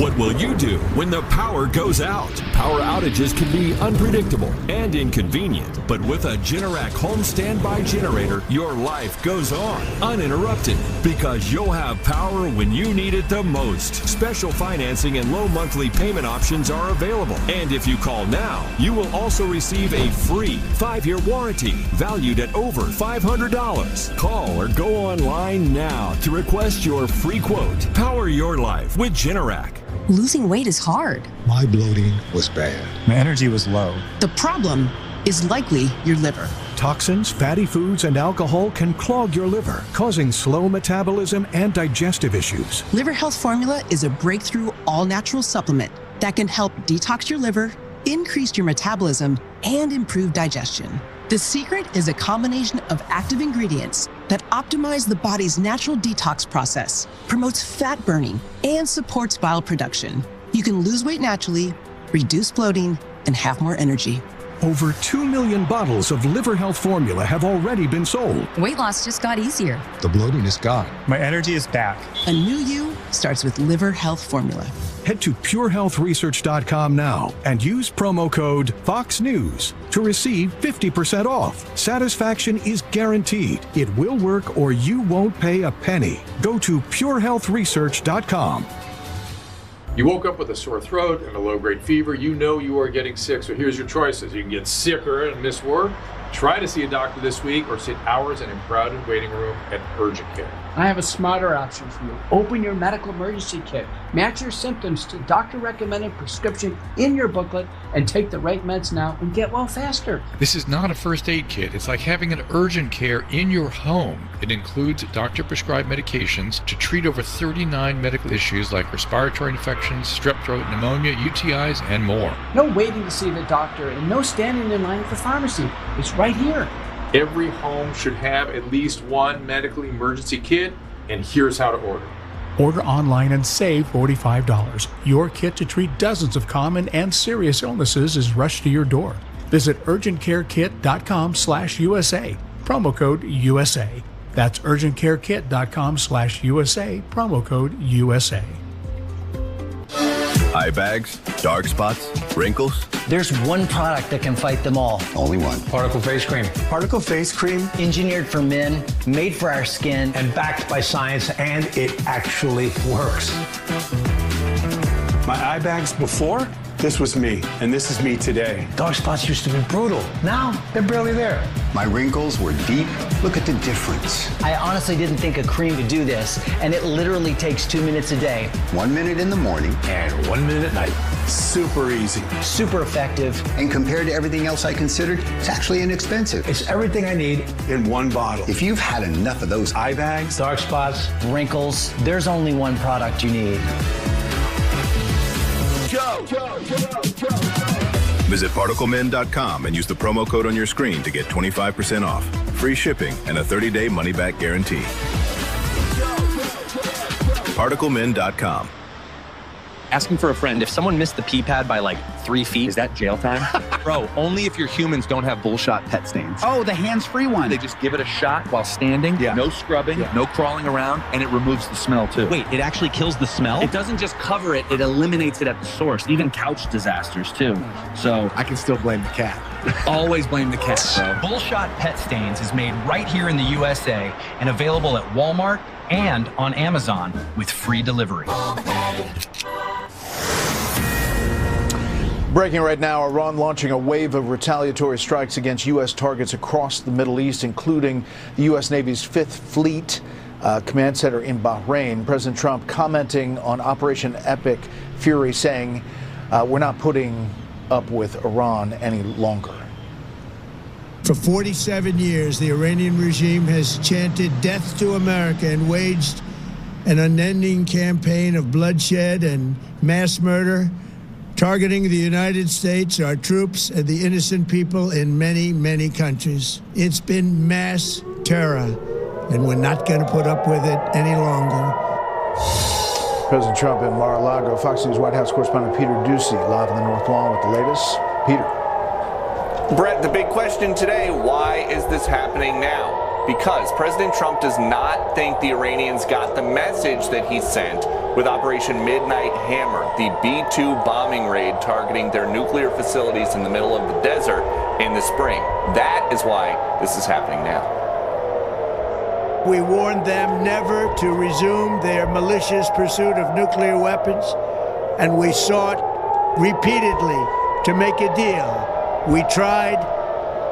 What will you do when the power goes out? Power outages can be unpredictable and inconvenient, but with a Generac home standby generator, your life goes on uninterrupted because you'll have power when you need it the most. Special financing and low monthly payment options are available. And if you call now, you will also receive a free 5-year warranty valued at over $500. Call or go online now to request your free quote. Power your life with Generac. Losing weight is hard. My bloating was bad. My energy was low. The problem is likely your liver. Toxins, fatty foods, and alcohol can clog your liver, causing slow metabolism and digestive issues. Liver Health Formula is a breakthrough all-natural supplement that can help detox your liver, increase your metabolism, and improve digestion. The secret is a combination of active ingredients that optimize the body's natural detox process, promotes fat burning, and supports bile production. You can lose weight naturally, reduce bloating, and have more energy. Over 2 million bottles of liver health formula have already been sold. Weight loss just got easier. The bloating is gone. My energy is back. A new you starts with liver health formula. Head to purehealthresearch.com now and use promo code Fox News to receive 50% off. Satisfaction is guaranteed. It will work or you won't pay a penny. Go to purehealthresearch.com. You woke up with a sore throat and a low-grade fever. You know you are getting sick, so here's your choices. You can get sicker and miss work, try to see a doctor this week, or sit hours in a crowded waiting room at urgent care. I have a smarter option for you. Open your medical emergency kit. Match your symptoms to doctor-recommended prescription in your booklet and take the right meds now and get well faster. This is not a first aid kit. It's like having an urgent care in your home. It includes doctor-prescribed medications to treat over 39 medical issues like respiratory infections, strep throat, pneumonia, UTIs, and more. No waiting to see the doctor and no standing in line at the pharmacy. It's right here. Every home should have at least one medical emergency kit, and here's how to order. Order online and save $45. Your kit to treat dozens of common and serious illnesses is rushed to your door. Visit urgentcarekit.com/USA. Promo code USA. That's urgentcarekit.com/USA. Promo code USA. Eye bags, dark spots, wrinkles. There's one product that can fight them all. Only one. Particle face cream. Particle face cream. Engineered for men, made for our skin. And backed by science, and it actually works. My eye bags before, this was me, and this is me today. Dark spots used to be brutal. Now, they're barely there. My wrinkles were deep. Look at the difference. I honestly didn't think a cream could do this, and it literally takes 2 minutes a day. 1 minute in the morning. And 1 minute at night. Super easy. Super effective. And compared to everything else I considered, it's actually inexpensive. It's everything I need in one bottle. If you've had enough of those eye bags, dark spots, wrinkles, there's only one product you need. Visit ParticleMen.com and use the promo code on your screen to get 25% off, free shipping, and a 30-day money-back guarantee. ParticleMen.com. Asking for a friend, if someone missed the pee pad by like 3 feet, is that jail time? Bro, only if your humans don't have bullshot pet stains. Oh, the hands-free one. They just give it a shot while standing, no scrubbing, no crawling around, and it removes the smell too. Wait, it actually kills the smell? It doesn't just cover it, it eliminates it at the source, even couch disasters too. So I can still blame the cat. Always blame the cat, bro. Bullshot Pet Stains is made right here in the USA and available at Walmart and on Amazon with free delivery. Breaking right now, Iran launching a wave of retaliatory strikes against U.S. targets across the Middle East, including the U.S. Navy's 5th Fleet Command Center in Bahrain. President Trump commenting on Operation Epic Fury, saying, we're not putting up with Iran any longer. For 47 years, the Iranian regime has chanted death to America and waged an unending campaign of bloodshed and mass murder, targeting the United States, our troops, and the innocent people in many, many countries. It's been mass terror, and we're not going to put up with it any longer. President Trump in Mar-a-Lago. Fox News White House correspondent Peter Ducey live in the North Lawn with the latest. Peter. Brett, the big question today, why is this happening now? Because President Trump does not think the Iranians got the message that he sent with Operation Midnight Hammer, the B-2 bombing raid targeting their nuclear facilities in the middle of the desert in the spring. That is why this is happening now. We warned them never to resume their malicious pursuit of nuclear weapons, and we sought repeatedly to make a deal. We tried.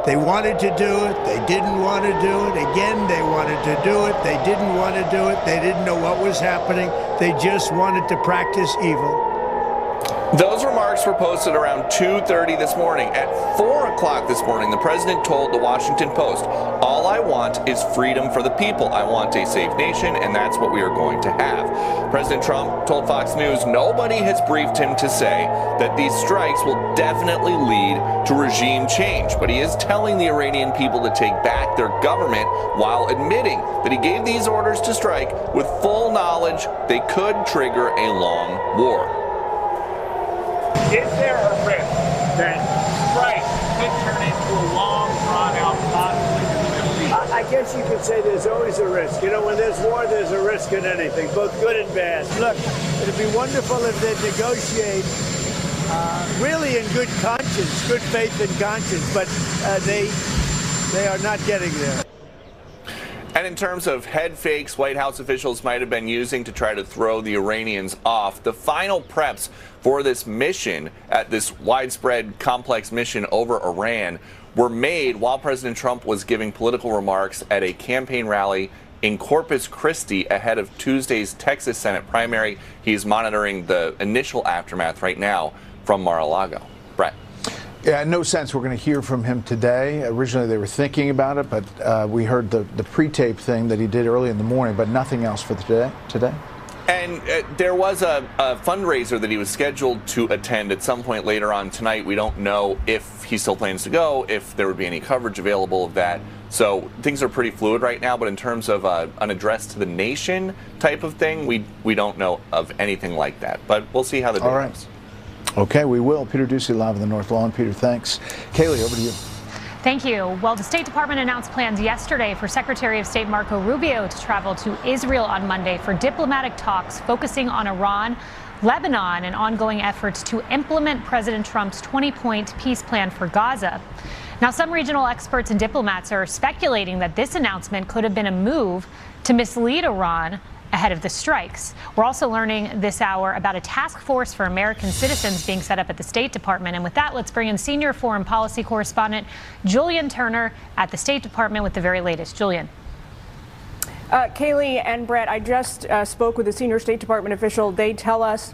They wanted to do it. They didn't want to do it. Again, they wanted to do it. They didn't want to do it. They didn't know what was happening. They just wanted to practice evil. Those remarks were posted around 2:30 this morning. At 4 o'clock this morning, the president told the Washington Post, all I want is freedom for the people. I want a safe nation, and that's what we are going to have. President Trump told Fox News nobody has briefed him to say that these strikes will definitely lead to regime change. But he is telling the Iranian people to take back their government while admitting that he gave these orders to strike with full knowledge they could trigger a long war. Is there a risk that strikes could turn guess you could say there's always a risk. You know, when there's war, there's a risk in anything, both good and bad. Look, it'd be wonderful if they negotiate really in good conscience, good faith and conscience, but they are not getting there. And in terms of head fakes White House officials might have been using to try to throw the Iranians off, the final preps for this mission, this widespread complex mission over Iran, were made while President Trump was giving political remarks at a campaign rally in Corpus Christi ahead of Tuesday's Texas Senate primary. He's monitoring the initial aftermath right now from Mar-a-Lago. Brett. Yeah, no sense we're going to hear from him today. Originally they were thinking about it, but we heard the pre-tape thing that he did early in the morning, but nothing else for today. And there was a fundraiser that he was scheduled to attend at some point later on tonight. We don't know if he still plans to go, if there would be any coverage available of that. So things are pretty fluid right now, but in terms of an address to the nation type of thing, we don't know of anything like that. But we'll see how the day goes. Okay, we will. Peter Ducey live in the North Lawn. Peter, thanks. Kaylee, over to you. Thank you. Well, the State Department announced plans yesterday for Secretary of State Marco Rubio to travel to Israel on Monday for diplomatic talks focusing on Iran, Lebanon, and ongoing efforts to implement President Trump's 20-point peace plan for Gaza. Now, some regional experts and diplomats are speculating that this announcement could have been a move to mislead Iran ahead of the strikes. We're also learning this hour about a task force for American citizens being set up at the State Department. And with that, let's bring in senior foreign policy correspondent Julian Turner at the State Department with the very latest. Julian. Kaylee and Brett, I just spoke with a senior State Department official. They tell us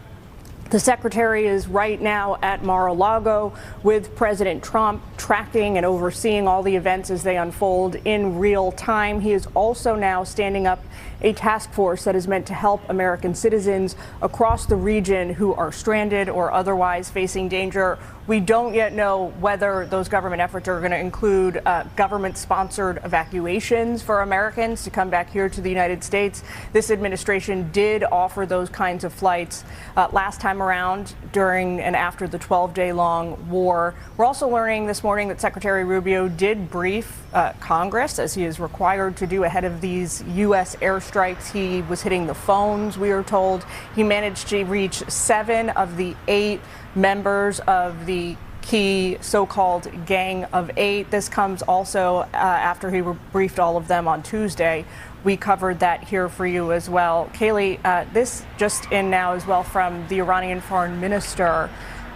the secretary is right now at Mar-a-Lago with President Trump, tracking and overseeing all the events as they unfold in real time. He is also now standing up a task force that is meant to help American citizens across the region who are stranded or otherwise facing danger. We don't yet know whether those government efforts are going to include government-sponsored evacuations for Americans to come back here to the United States. This administration did offer those kinds of flights last time around during and after the 12-day-long war. We're also learning this morning that Secretary Rubio did brief Congress, as he is required to do ahead of these U.S. airstrikes. He was hitting the phones, we are told. He managed to reach 7 of the 8 members of the key so-called Gang of 8. This comes also after he briefed all of them on Tuesday. We covered that here for you as well. Kaylee, this just in now as well from the Iranian foreign minister.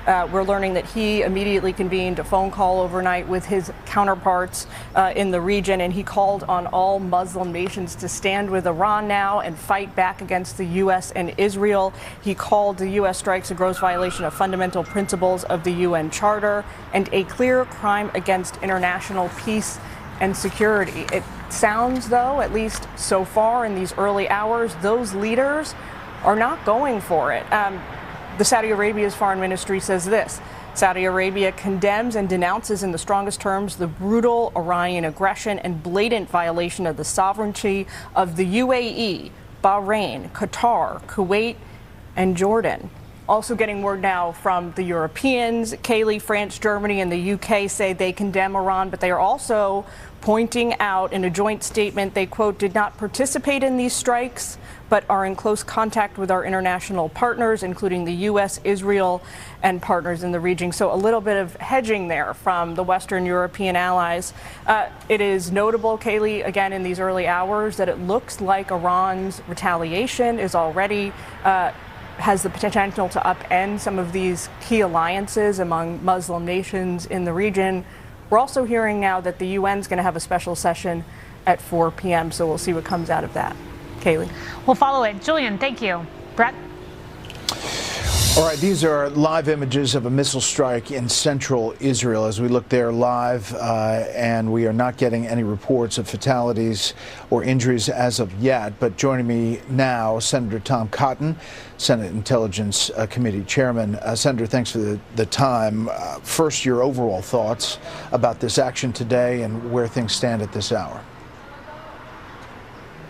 We're learning that he immediately convened a phone call overnight with his counterparts in the region, and he called on all Muslim nations to stand with Iran now and fight back against the U.S. and Israel. He called the U.S. strikes a gross violation of fundamental principles of the UN Charter and a clear crime against international peace and security. It sounds, though, at least so far in these early hours, those leaders are not going for it. The Saudi Arabia's foreign ministry says this: Saudi Arabia condemns and denounces in the strongest terms the brutal Iranian aggression and blatant violation of the sovereignty of the UAE, Bahrain, Qatar, Kuwait, and Jordan. Also getting word now from the Europeans. Kaylee, France, Germany, and the UK say they condemn Iran, but they are also pointing out in a joint statement they, quote, did not participate in these strikes, but are in close contact with our international partners, including the U.S., Israel, and partners in the region. So a little bit of hedging there from the Western European allies. It is notable, Kaylee, again in these early hours, that it looks like Iran's retaliation is already has the potential to upend some of these key alliances among Muslim nations in the region. We're also hearing now that the UN is going to have a special session at 4 p.m., so we'll see what comes out of that. Kaylee. We'll follow it. Julian, thank you. Brett? All right, these are live images of a missile strike in central Israel as we look there live, and we are not getting any reports of fatalities or injuries as of yet. But joining me now, Senator Tom Cotton, Senate Intelligence Committee Chairman. Senator, thanks for the time. First, your overall thoughts about this action today and where things stand at this hour.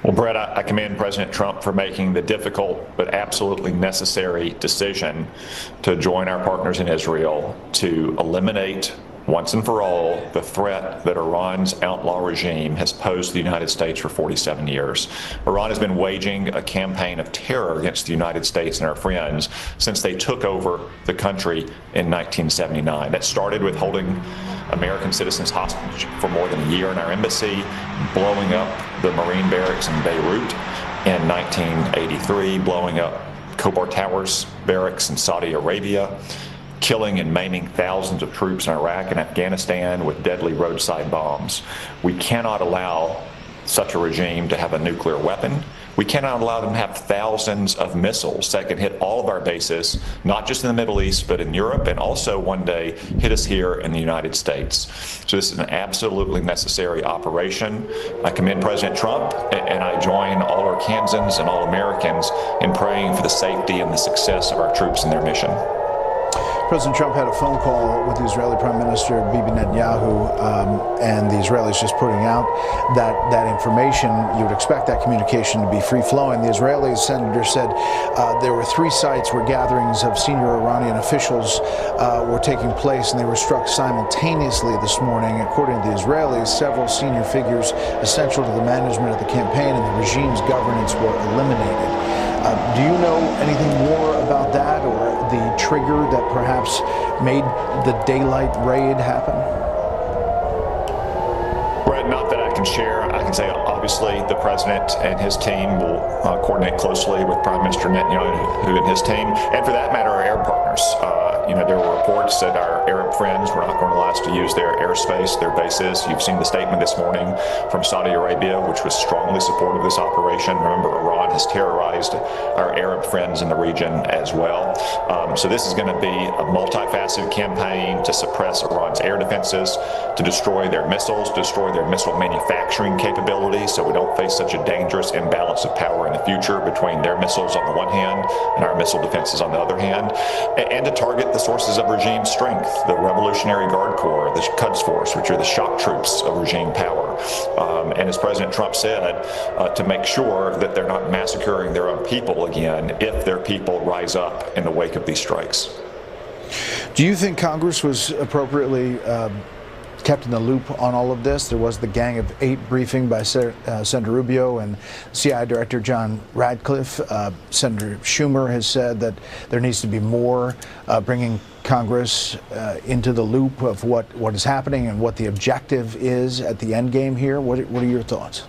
Well, Brett, I commend President Trump for making the difficult but absolutely necessary decision to join our partners in Israel to eliminate once and for all the threat that Iran's outlaw regime has posed to the United States for 47 years. Iran has been waging a campaign of terror against the United States and our friends since they took over the country in 1979. That started with holding American citizens hostage for more than a year in our embassy, blowing up the Marine barracks in Beirut in 1983, blowing up Khobar Towers barracks in Saudi Arabia, killing and maiming thousands of troops in Iraq and Afghanistan with deadly roadside bombs. We cannot allow such a regime to have a nuclear weapon. We cannot allow them to have thousands of missiles that can hit all of our bases, not just in the Middle East, but in Europe, and also one day hit us here in the United States. So this is an absolutely necessary operation. I commend President Trump, and I join all Arkansans and all Americans in praying for the safety and the success of our troops in their mission. President Trump had a phone call with the Israeli Prime Minister Bibi Netanyahu, and the Israelis just putting out that information. You would expect that communication to be free-flowing. The Israeli senator said there were 3 sites where gatherings of senior Iranian officials were taking place, and they were struck simultaneously this morning. According to the Israelis, several senior figures essential to the management of the campaign and the regime's governance were eliminated. Do you know anything more about that, or the trigger that perhaps made the daylight raid happen? Brett, not that I can share. I can say obviously the president and his team will coordinate closely with Prime Minister Netanyahu and his team, and for that matter, our Arab partners. There were reports that our Arab friends were not going to allow us to use their airspace, their bases. You've seen the statement this morning from Saudi Arabia, which was strongly supportive of this operation. Remember, Iran has terrorized our Arab friends in the region as well. So this is going to be a multifaceted campaign to suppress Iran's air defenses, to destroy their missiles, to destroy their missile manufacturing capabilities, so we don't face such a dangerous imbalance of power in the future between their missiles on the one hand and our missile defenses on the other hand, and to target the sources of regime strength, the Revolutionary Guard Corps, the Quds Force, which are the shock troops of regime power. And as President Trump said, to make sure that they're not massacring their own people again if their people rise up in the wake of these strikes. Do you think Congress was appropriately kept in the loop on all of this? There was the Gang of 8 briefing by Senator Rubio and CIA Director John Radcliffe. Senator Schumer has said that there needs to be more bringing Congress into the loop of what is happening and what the objective is at the end game here. What are your thoughts?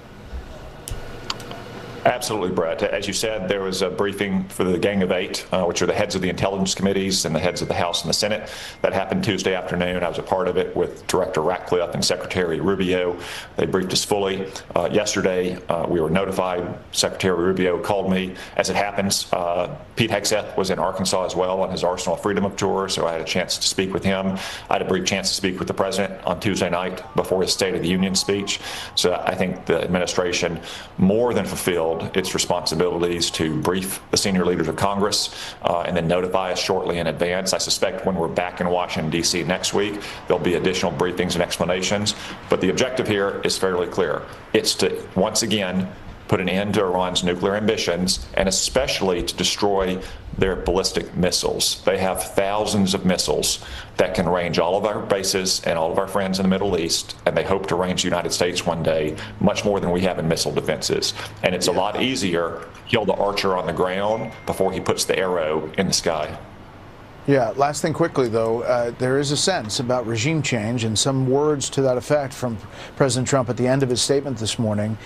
Absolutely, Brett. As you said, there was a briefing for the Gang of 8, which are the heads of the intelligence committees and the heads of the House and the Senate. That happened Tuesday afternoon. I was a part of it with Director Ratcliffe and Secretary Rubio. They briefed us fully. Yesterday, we were notified. Secretary Rubio called me. As it happens, Pete Hegseth was in Arkansas as well on his Arsenal of Freedom tour, so I had a chance to speak with him. I had a brief chance to speak with the president on Tuesday night before his State of the Union speech. So I think the administration more than fulfilled its responsibilities to brief the senior leaders of Congress and then notify us shortly in advance. I suspect when we're back in Washington, D.C. next week, there'll be additional briefings and explanations. But the objective here is fairly clear. It's to, once again, put an end to Iran's nuclear ambitions, and especially to destroy their ballistic missiles. They have thousands of missiles that can range all of our bases and all of our friends in the Middle East, and they hope to range the United States one day, much more than we have in missile defenses. And it's a lot easier to kill the archer on the ground before he puts the arrow in the sky. Yeah, last thing quickly, though, there is a sense about regime change and some words to that effect from President Trump at the end of his statement this morning.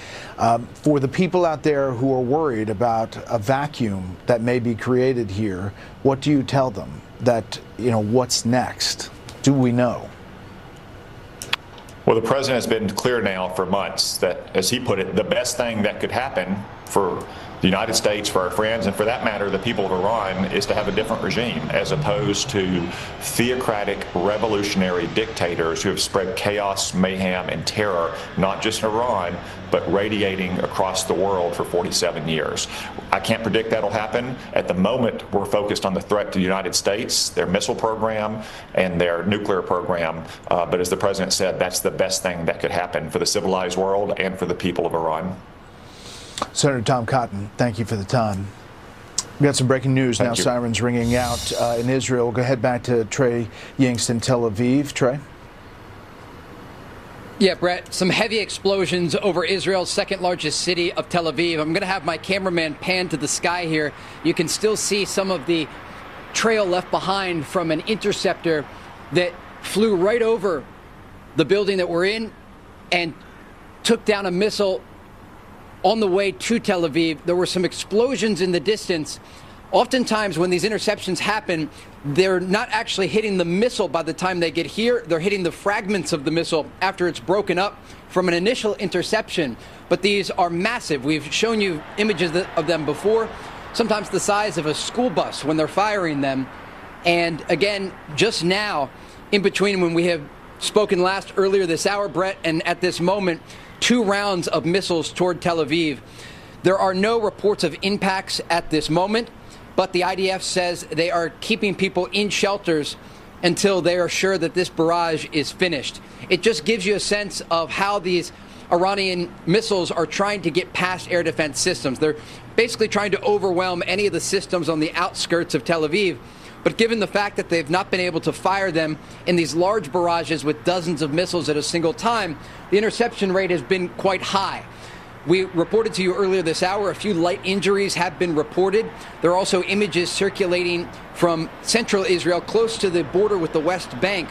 For the people out there who are worried about a vacuum that may be created here, what do you tell them? That, what's next? Do we know? Well, the president has been clear now for months that, as he put it, the best thing that could happen for the United States, for our friends, and for that matter, the people of Iran, is to have a different regime as opposed to theocratic revolutionary dictators who have spread chaos, mayhem, and terror, not just in Iran, but radiating across the world for 47 years. I can't predict that'll happen. At the moment, we're focused on the threat to the United States, their missile program, and their nuclear program. But as the president said, that's the best thing that could happen for the civilized world and for the people of Iran. Senator Tom Cotton, thank you for the time. We got some breaking news now. Sirens ringing out in Israel. We'll go head back to Trey Yingst in Tel Aviv. Trey? Yeah, Brett, some heavy explosions over Israel's second largest city of Tel Aviv. I'm going to have my cameraman pan to the sky here. You can still see some of the trail left behind from an interceptor that flew right over the building that we're in and took down a missile on the way to Tel Aviv. There were some explosions in the distance. Oftentimes when these interceptions happen, they're not actually hitting the missile by the time they get here. They're hitting the fragments of the missile after it's broken up from an initial interception. But these are massive. We've shown you images of them before, sometimes the size of a school bus when they're firing them. And again, just now, in between when we have spoken last earlier this hour, Brett, and at this moment, 2 rounds of missiles toward Tel Aviv. There are no reports of impacts at this moment, but the IDF says they are keeping people in shelters until they are sure that this barrage is finished. It just gives you a sense of how these Iranian missiles are trying to get past air defense systems. They're basically trying to overwhelm any of the systems on the outskirts of Tel Aviv. But given the fact that they've not been able to fire them in these large barrages with dozens of missiles at a single time, the interception rate has been quite high. We reported to you earlier this hour, a few light injuries have been reported. There are also images circulating from central Israel, close to the border with the West Bank,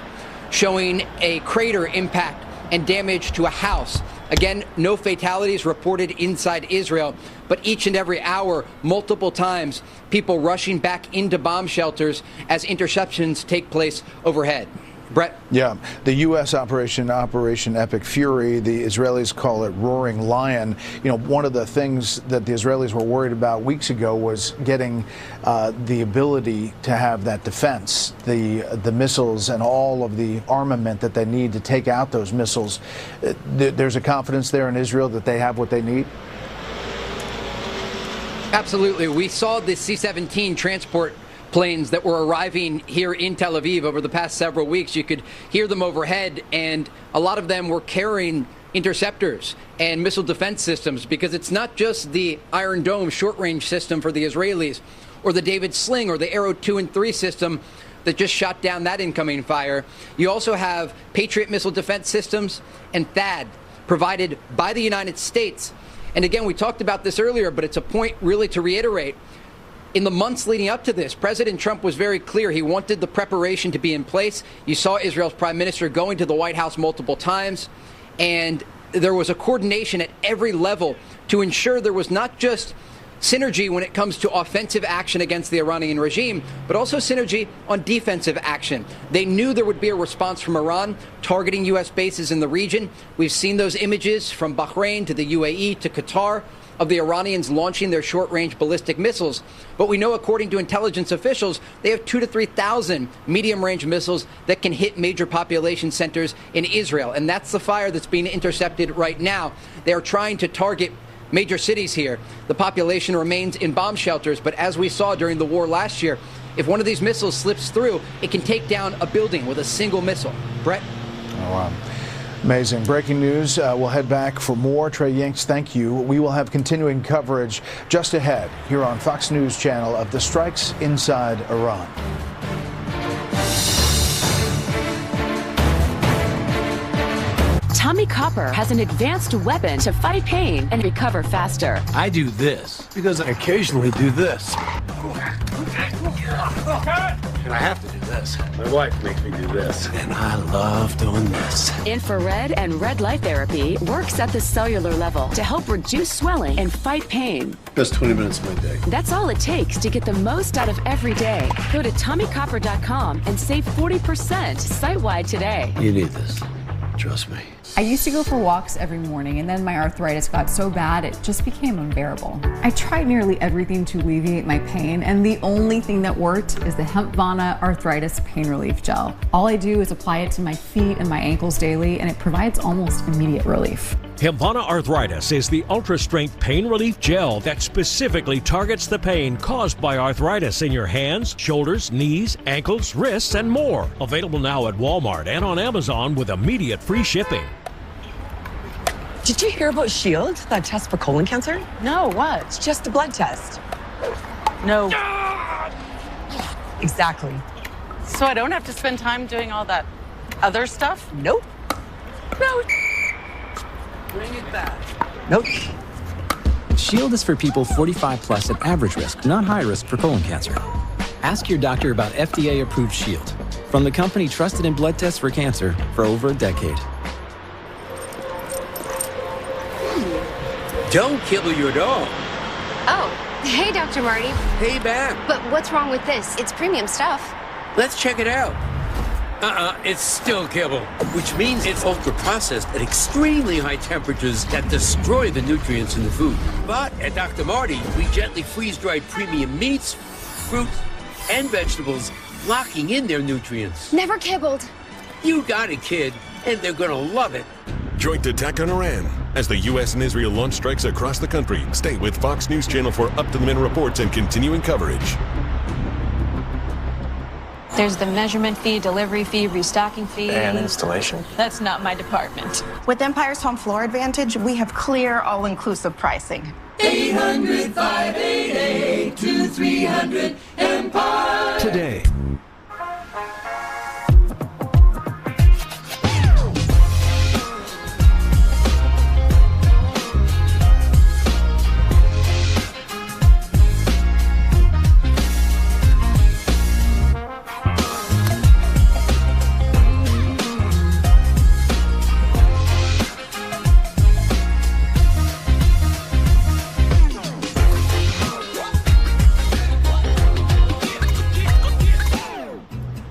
showing a crater impact and damage to a house. Again, no fatalities reported inside Israel, but each and every hour, multiple times, people rushing back into bomb shelters as interceptions take place overhead. Brett? Yeah, the U.S. Operation Epic Fury, the Israelis call it Roaring Lion. You know, one of the things that the Israelis were worried about weeks ago was getting the ability to have that defense, the missiles and all of the armament that they need to take out those missiles. There's a confidence there in Israel that they have what they need? Absolutely. We saw the C-17 transport planes that were arriving here in Tel Aviv over the past several weeks. You could hear them overhead, and a lot of them were carrying interceptors and missile defense systems, because it's not just the Iron Dome short-range system for the Israelis or the David Sling or the Arrow 2 and 3 system that just shot down that incoming fire. You also have Patriot missile defense systems and THAAD provided by the United States. And again, we talked about this earlier, but it's a point really to reiterate. In the months leading up to this, President Trump was very clear. He wanted the preparation to be in place. You saw Israel's prime minister going to the White House multiple times, and there was a coordination at every level to ensure there was not just synergy when it comes to offensive action against the Iranian regime, but also synergy on defensive action. They knew there would be a response from Iran targeting U.S. bases in the region. We've seen those images from Bahrain to the UAE to Qatar of the Iranians launching their short-range ballistic missiles. But we know, according to intelligence officials, they have 2,000 to 3,000 medium-range missiles that can hit major population centers in Israel. And that's the fire that's being intercepted right now. They are trying to target major cities here. The population remains in bomb shelters, but as we saw during the war last year, if one of these missiles slips through, it can take down a building with a single missile. Brett? Oh, wow. Amazing. Breaking news. We'll head back for more. Trey Yanks, thank you. We will have continuing coverage just ahead here on Fox News Channel of the strikes inside Iran. Tommy Copper has an advanced weapon to fight pain and recover faster. I do this because I occasionally do this. And I have to do this. My wife makes me do this. And I love doing this. Infrared and red light therapy works at the cellular level to help reduce swelling and fight pain. That's 20 minutes of my day. That's all it takes to get the most out of every day. Go to TommyCopper.com and save 40% site-wide today. You need this. Trust me. I used to go for walks every morning, and then my arthritis got so bad it just became unbearable. I tried nearly everything to alleviate my pain, and the only thing that worked is the Hempvana Arthritis Pain Relief Gel. All I do is apply it to my feet and my ankles daily, and it provides almost immediate relief. Hempvana Arthritis is the ultra-strength pain relief gel that specifically targets the pain caused by arthritis in your hands, shoulders, knees, ankles, wrists, and more. Available now at Walmart and on Amazon with immediate free shipping. Did you hear about SHIELD, that test for colon cancer? No, what? It's just a blood test. No. Exactly. So I don't have to spend time doing all that other stuff? Nope. No. Bring it back. Nope. SHIELD is for people 45 plus at average risk, not high risk for colon cancer. Ask your doctor about FDA-approved SHIELD from the company trusted in blood tests for cancer for over a decade. Don't kibble your dog. Oh, hey, Dr. Marty. Hey, Bam. But what's wrong with this? It's premium stuff. Let's check it out. It's still kibble, which means it's ultra-processed at extremely high temperatures that destroy the nutrients in the food. But at Dr. Marty, we gently freeze-dried premium meats, fruit, and vegetables, locking in their nutrients. Never kibbled. You got it, kid, and they're gonna love it. Joint attack on Iran. As the U.S. and Israel launch strikes across the country, stay with Fox News Channel for up-to-the-minute reports and continuing coverage. There's the measurement fee, delivery fee, restocking fee. And installation. That's not my department. With Empire's Home Floor Advantage, we have clear, all-inclusive pricing. 800-588-2300 Empire. Today.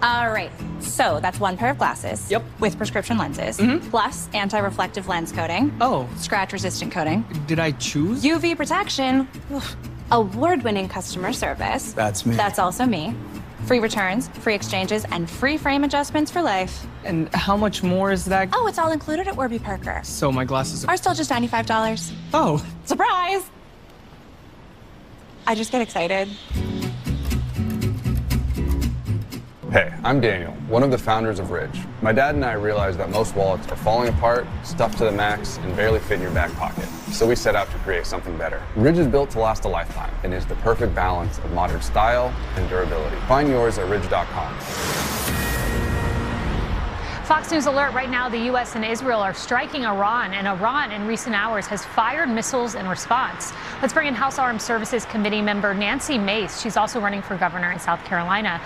All right, so that's one pair of glasses. Yep. With prescription lenses, plus anti-reflective lens coating. Oh. Scratch-resistant coating. Did I choose? UV protection. Award-winning customer service. That's me. That's also me. Free returns, free exchanges, and free frame adjustments for life. And how much more is that? Oh, it's all included at Warby Parker. So my glasses are still just $95. Oh. Surprise! I just get excited. Hey, I'm Daniel, one of the founders of Ridge. My dad and I realized that most wallets are falling apart, stuffed to the max, and barely fit in your back pocket. So we set out to create something better. Ridge is built to last a lifetime and is the perfect balance of modern style and durability. Find yours at ridge.com. Fox News alert right now, the U.S. and Israel are striking Iran, and Iran in recent hours has fired missiles in response. Let's bring in House Armed Services Committee member Nancy Mace. She's also running for governor in South Carolina.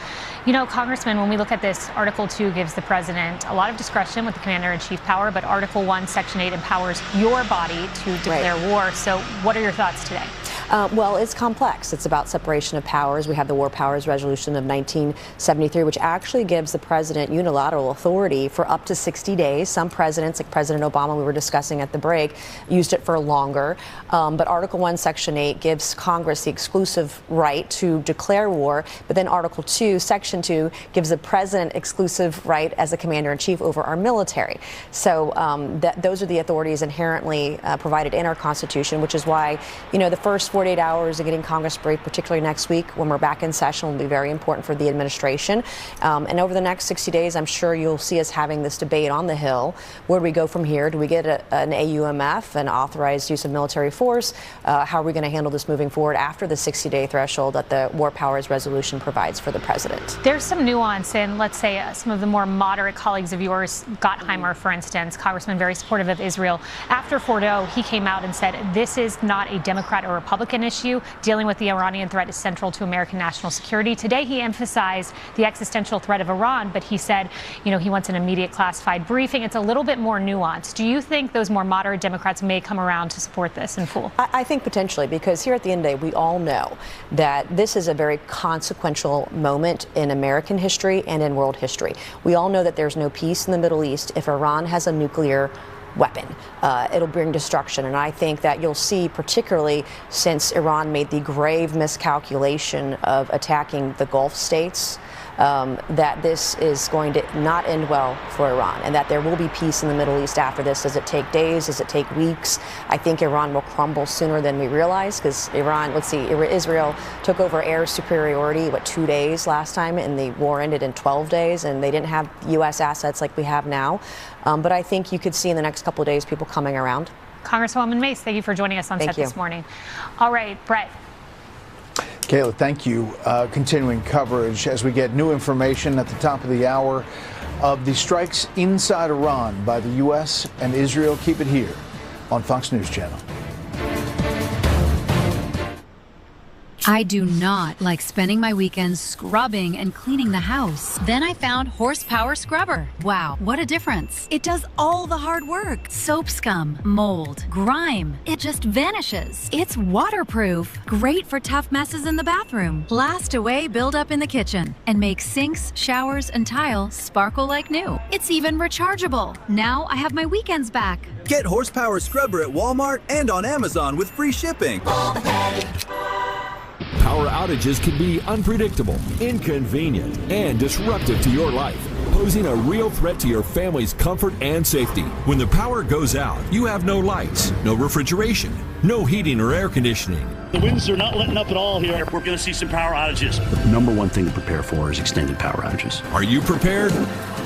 You know, Congressman, when we look at this, Article 2 gives the president a lot of discretion with the commander-in-chief power, but Article 1, Section 8 empowers your body to declare war. So what are your thoughts today? Well, it's complex. It's about separation of powers. We have the War Powers Resolution of 1973, which actually gives the president unilateral authority for up to 60 days. Some presidents, like President Obama, we were discussing at the break, used it for longer. But Article 1, Section 8 gives Congress the exclusive right to declare war. But then Article 2, Section 2 gives the president exclusive right as the commander-in-chief over our military. So those are the authorities inherently provided in our Constitution, which is why, you know, the first 48 hours of getting Congress briefed, particularly next week when we're back in session, will be very important for the administration. And over the next 60 days, I'm sure you'll see us having this debate on the Hill. Where do we go from here? Do we get an AUMF, an authorized use of military force? How are we going to handle this moving forward after the 60-day threshold that the War Powers Resolution provides for the president? There's some nuance in, let's say, some of the more moderate colleagues of yours, Gottheimer, for instance, congressman very supportive of Israel. After Fordo, he came out and said, this is not a Democrat or Republican issue. Dealing with the Iranian threat is central to American national security. Today, he emphasized the existential threat of Iran, but he said, you know, he wants an immediate classified briefing. It's a little bit more nuanced. Do you think those more moderate Democrats may come around to support this in full? I think potentially, because here at the end of the day, we all know that this is a very consequential moment in American history and in world history. We all know that there's no peace in the Middle East if Iran has a nuclear weapon. It'll bring destruction. And I think that you'll see, particularly since Iran made the grave miscalculation of attacking the Gulf states, that this is going to not end well for Iran, and that there will be peace in the Middle East after this. Does it take days? Does it take weeks? I think Iran will crumble sooner than we realize, because Israel took over air superiority, 2 days last time, and the war ended in 12 days, and they didn't have U.S. assets like we have now. But I think you could see in the next couple of days people coming around. Congresswoman Mace, thank you for joining us on set this morning. All right, Brett. Kayla, thank you. Continuing coverage as we get new information at the top of the hour of the strikes inside Iran by the U.S. and Israel. Keep it here on Fox News Channel. I do not like spending my weekends scrubbing and cleaning the house. Then I found Horsepower Scrubber. Wow, what a difference. It does all the hard work. Soap scum, mold, grime. It just vanishes. It's waterproof. Great for tough messes in the bathroom. Blast away buildup in the kitchen and make sinks, showers, and tile sparkle like new. It's even rechargeable. Now I have my weekends back. Get Horsepower Scrubber at Walmart and on Amazon with free shipping. Power outages can be unpredictable, inconvenient, and disruptive to your life, posing a real threat to your family's comfort and safety. When the power goes out, you have no lights, no refrigeration, no heating or air conditioning. The winds are not letting up at all here. We're going to see some power outages. The number one thing to prepare for is extended power outages. Are you prepared?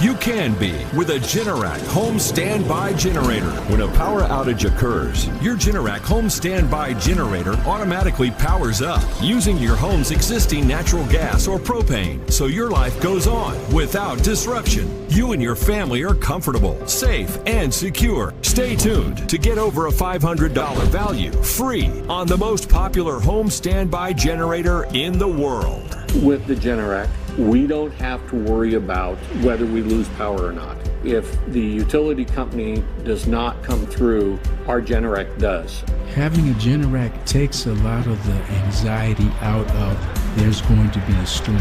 You can be with a Generac home standby generator. When a power outage occurs, your Generac home standby generator automatically powers up using your home's existing natural gas or propane, so your life goes on without disruption. You and your family are comfortable, safe, and secure. Stay tuned to get over a $500 value free on the most popular home standby generator in the world. With the Generac, we don't have to worry about whether we lose power or not. If the utility company does not come through, our Generac does. Having a Generac takes a lot of the anxiety out of there's going to be a storm.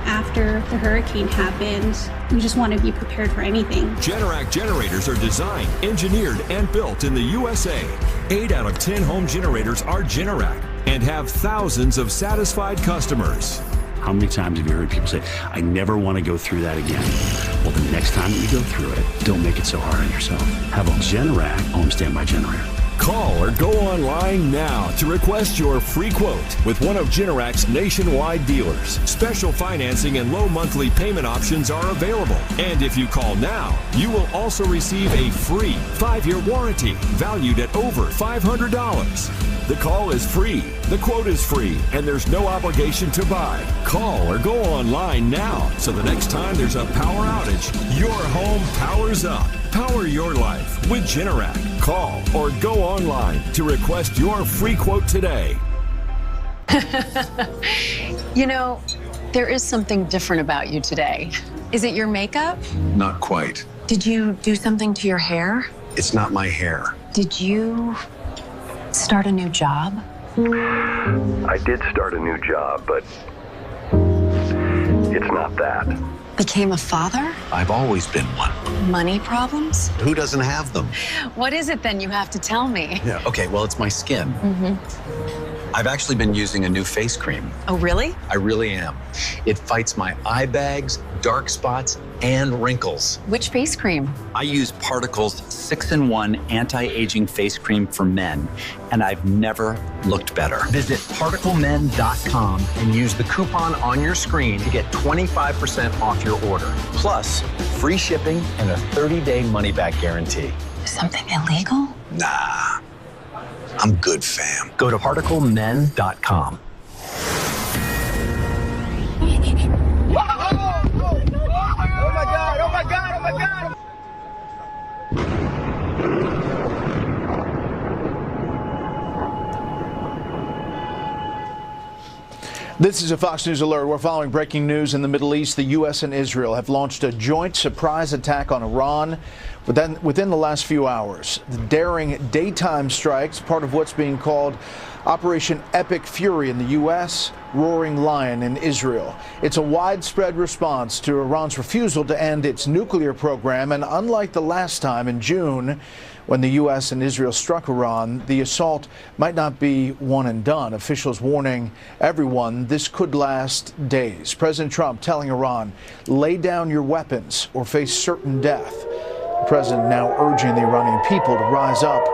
After the hurricane happens, we just want to be prepared for anything. Generac generators are designed, engineered, and built in the USA. 8 out of 10 home generators are Generac and have thousands of satisfied customers. How many times have you heard people say, I never want to go through that again? Well, the next time that you go through it, don't make it so hard on yourself. Have a Generac home standby generator. Call or go online now to request your free quote with one of Generac's nationwide dealers. Special financing and low monthly payment options are available. And if you call now, you will also receive a free 5-year warranty valued at over $500. The call is free, the quote is free, and there's no obligation to buy. Call or go online now so the next time there's a power outage, your home powers up. Power your life with Generac. Call or go online to request your free quote today. You know, there is something different about you today. Is it your makeup? Not quite. Did you do something to your hair? It's not my hair. Did you start a new job? I did start a new job, but it's not that. Became a father? I've always been one. Money problems? Who doesn't have them? What is it then you have to tell me? Yeah, okay, well, it's my skin. I've actually been using a new face cream. Oh, really? I really am. It fights my eye bags, dark spots, and wrinkles. Which face cream? I use Particle's 6-in-1 anti-aging face cream for men, and I've never looked better. Visit ParticleMen.com and use the coupon on your screen to get 25% off your order. Plus, free shipping and a 30-day money-back guarantee. Something illegal? Nah, I'm good, fam. Go to ParticleMen.com. This is a Fox News alert. We're following breaking news in the Middle East. The U.S. and Israel have launched a joint surprise attack on Iran within the last few hours. The daring daytime strikes, part of what's being called Operation Epic Fury in the U.S., Roaring Lion in Israel. It's a widespread response to Iran's refusal to end its nuclear program, and unlike the last time in June, when the U.S. and Israel struck Iran, the assault might not be one and done. Officials warning everyone this could last days. President Trump telling Iran, lay down your weapons or face certain death. The president now urging the Iranian people to rise up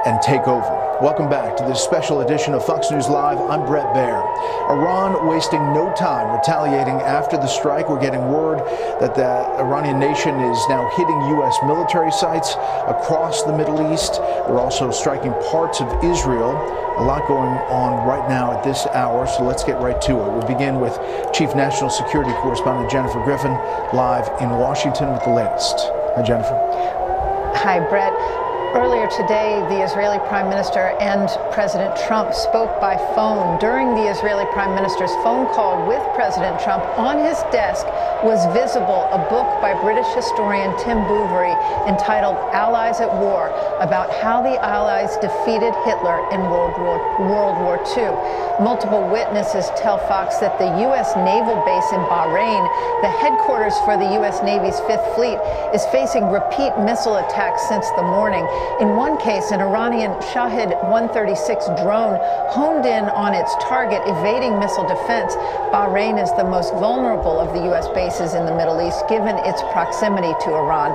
and take over. Welcome back to this special edition of Fox News Live. I'm Brett Baer. Iran wasting no time retaliating after the strike. We're getting word that the Iranian nation is now hitting U.S. military sites across the Middle East. They're also striking parts of Israel. A lot going on right now at this hour, so let's get right to it. We'll begin with Chief National Security Correspondent Jennifer Griffin, live in Washington with the latest. Hi, Jennifer. Hi, Brett. Earlier today, the Israeli Prime Minister and President Trump spoke by phone. During the Israeli Prime Minister's phone call with President Trump, on his desk was visible a book by British historian Tim Bouverie entitled Allies at War, about how the Allies defeated Hitler in World War II. Multiple witnesses tell Fox that the U.S. naval base in Bahrain, the headquarters for the U.S. Navy's Fifth Fleet, is facing repeat missile attacks since the morning. In one case, an Iranian Shahed 136 drone honed in on its target, evading missile defense. Bahrain is the most vulnerable of the U.S. bases in the Middle East, given its proximity to Iran.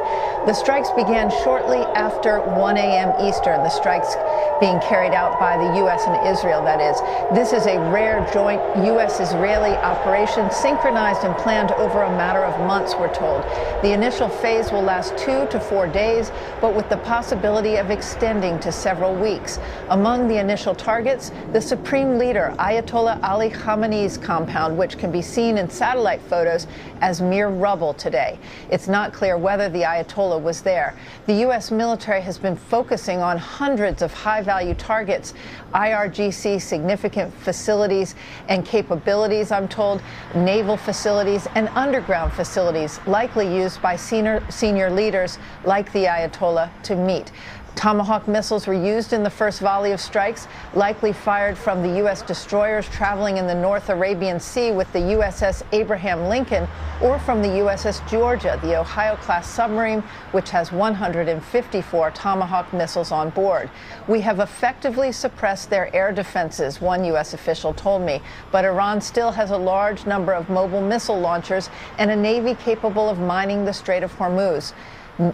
The strikes began shortly after 1 a.m. Eastern, the strikes being carried out by the U.S. and Israel, that is. This is a rare joint U.S.-Israeli operation, synchronized and planned over a matter of months, we're told. The initial phase will last 2 to 4 days, but with the possibility of extending to several weeks. Among the initial targets, the supreme leader, Ayatollah Ali Khamenei's compound, which can be seen in satellite photos as mere rubble today. It's not clear whether the Ayatollah was there. The U.S. military has been focusing on hundreds of high-value targets, IRGC significant facilities and capabilities, I'm told, naval facilities and underground facilities likely used by senior leaders like the Ayatollah to meet. Tomahawk missiles were used in the first volley of strikes, likely fired from the U.S. destroyers traveling in the North Arabian Sea with the USS Abraham Lincoln, or from the USS Georgia, the Ohio-class submarine, which has 154 Tomahawk missiles on board. We have effectively suppressed their air defenses, one U.S. official told me, but Iran still has a large number of mobile missile launchers and a Navy capable of mining the Strait of Hormuz.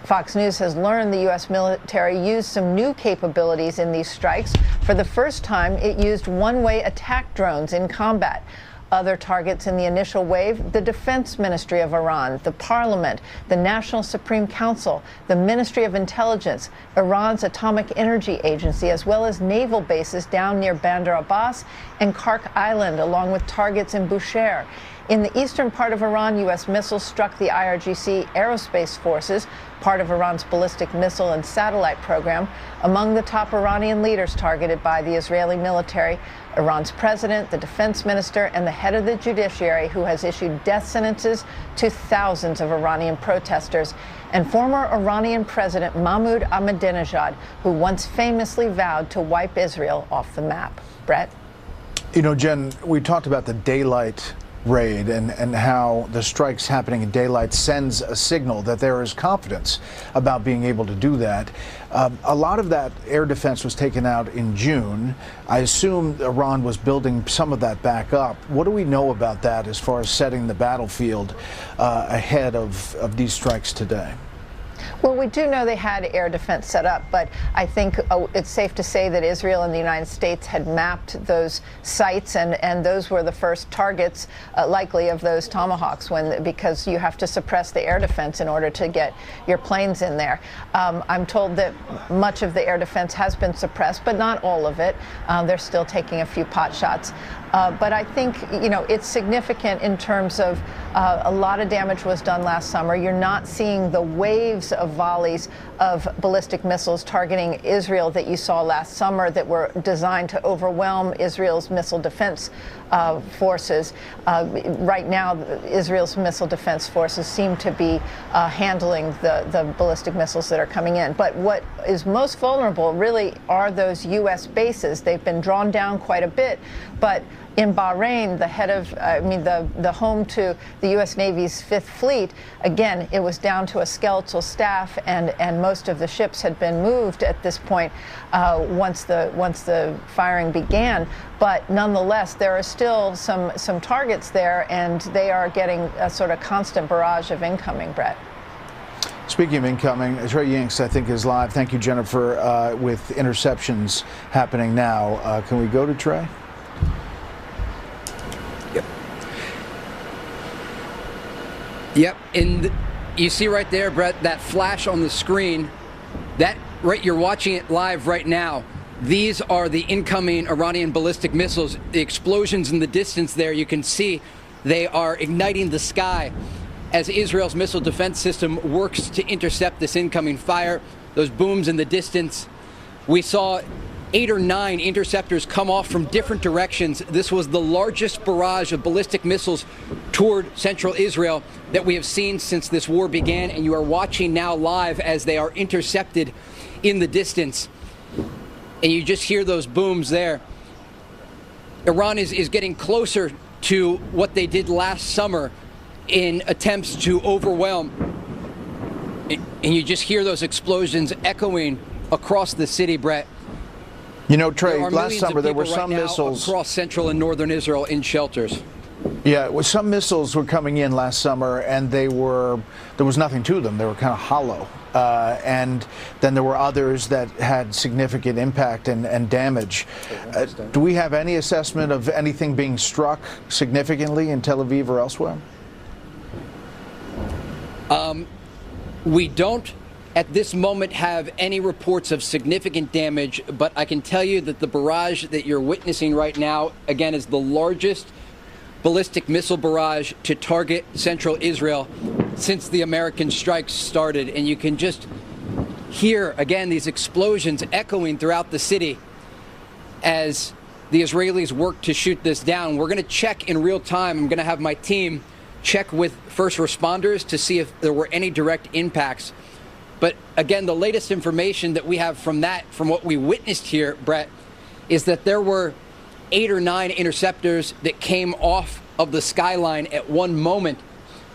Fox News has learned the U.S. military used some new capabilities in these strikes. For the first time, it used one-way attack drones in combat. Other targets in the initial wave: the Defense Ministry of Iran, the Parliament, the National Supreme Council, the Ministry of Intelligence, Iran's Atomic Energy Agency, as well as naval bases down near Bandar Abbas and Kark Island, along with targets in Bushehr. In the eastern part of Iran, U.S. missiles struck the IRGC aerospace forces, part of Iran's ballistic missile and satellite program. Among the top Iranian leaders targeted by the Israeli military, Iran's president, the defense minister, and the head of the judiciary, who has issued death sentences to thousands of Iranian protesters, and former Iranian President Mahmoud Ahmadinejad, who once famously vowed to wipe Israel off the map. Brett? You know, Jen, we talked about the daylight raid and how the strikes happening in daylight sends a signal that there is confidence about being able to do that. A lot of that air defense was taken out in June. I assume Iran was building some of that back up. What do we know about that as far as setting the battlefield ahead of these strikes today? Well, we do know they had air defense set up, but I think it's safe to say that Israel and the United States had mapped those sites, and those were the first targets, likely, of those Tomahawks, because you have to suppress the air defense in order to get your planes in there. I'm told that much of the air defense has been suppressed, but not all of it. They're still taking a few pot shots. But I think, you know, it's significant in terms of a lot of damage was done last summer. You're not seeing the waves of volleys of ballistic missiles targeting Israel that you saw last summer that were designed to overwhelm Israel's missile defense forces. Right now, Israel's missile defense forces seem to be handling the ballistic missiles that are coming in. But what is most vulnerable really are those U.S. bases. They've been drawn down quite a bit, but in Bahrain, the home to the U.S. Navy's Fifth Fleet, again, it was down to a skeletal staff, and most of the ships had been moved at this point once the firing began. But nonetheless, there are still some targets there, and they are getting a sort of constant barrage of incoming, Brett. Speaking of incoming, Trey Yanks, I think, is live. Thank you, Jennifer, with interceptions happening now. Can we go to Trey? Yep, and you see right there, Brett, that flash on the screen, you're watching it live right now. These are the incoming Iranian ballistic missiles. The explosions in the distance there, you can see they are igniting the sky as Israel's missile defense system works to intercept this incoming fire. those booms in the distance. We saw 8 or 9 interceptors come off from different directions. This was the largest barrage of ballistic missiles toward central Israel that we have seen since this war began, and you are watching now live as they are intercepted in the distance. And you just hear those booms there. Iran is getting closer to what they did last summer in attempts to overwhelm. And you just hear those explosions echoing across the city, Brett. You know, Trey, last summer there were some missiles across central and northern Israel in shelters. Yeah, well, some missiles were coming in last summer, and there was nothing to them. They were kind of hollow. And then there were others that had significant impact and damage. Do we have any assessment of anything being struck significantly in Tel Aviv or elsewhere? We don't at this moment have any reports of significant damage, but I can tell you that the barrage that you're witnessing right now, again, is the largest ballistic missile barrage to target central Israel since the American strikes started. And you can just hear, again, these explosions echoing throughout the city as the Israelis work to shoot this down. We're going to check in real time. I'm going to have my team check with first responders to see if there were any direct impacts. But again, the latest information that we have from what we witnessed here, Brett, is that there were 8 or 9 interceptors that came off of the skyline at one moment,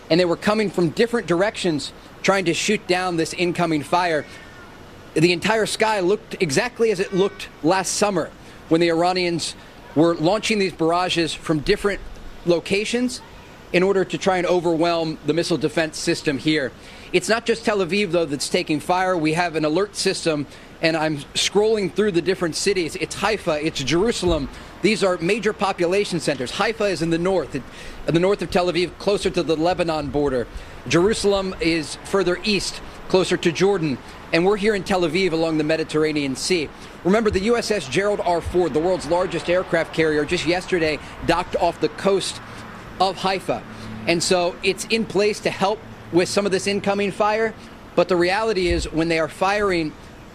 and they were coming from different directions trying to shoot down this incoming fire. The entire sky looked exactly as it looked last summer when the Iranians were launching these barrages from different locations in order to try and overwhelm the missile defense system here. It's not just Tel Aviv, though, that's taking fire. We have an alert system, and I'm scrolling through the different cities. It's Haifa, it's Jerusalem. These are major population centers. Haifa is in the north of Tel Aviv, closer to the Lebanon border. Jerusalem is further east, closer to Jordan. And we're here in Tel Aviv along the Mediterranean Sea. Remember, the USS Gerald R. Ford, the world's largest aircraft carrier, just yesterday docked off the coast of Haifa. And so it's in place to help with some of this incoming fire. But the reality is, when they are firing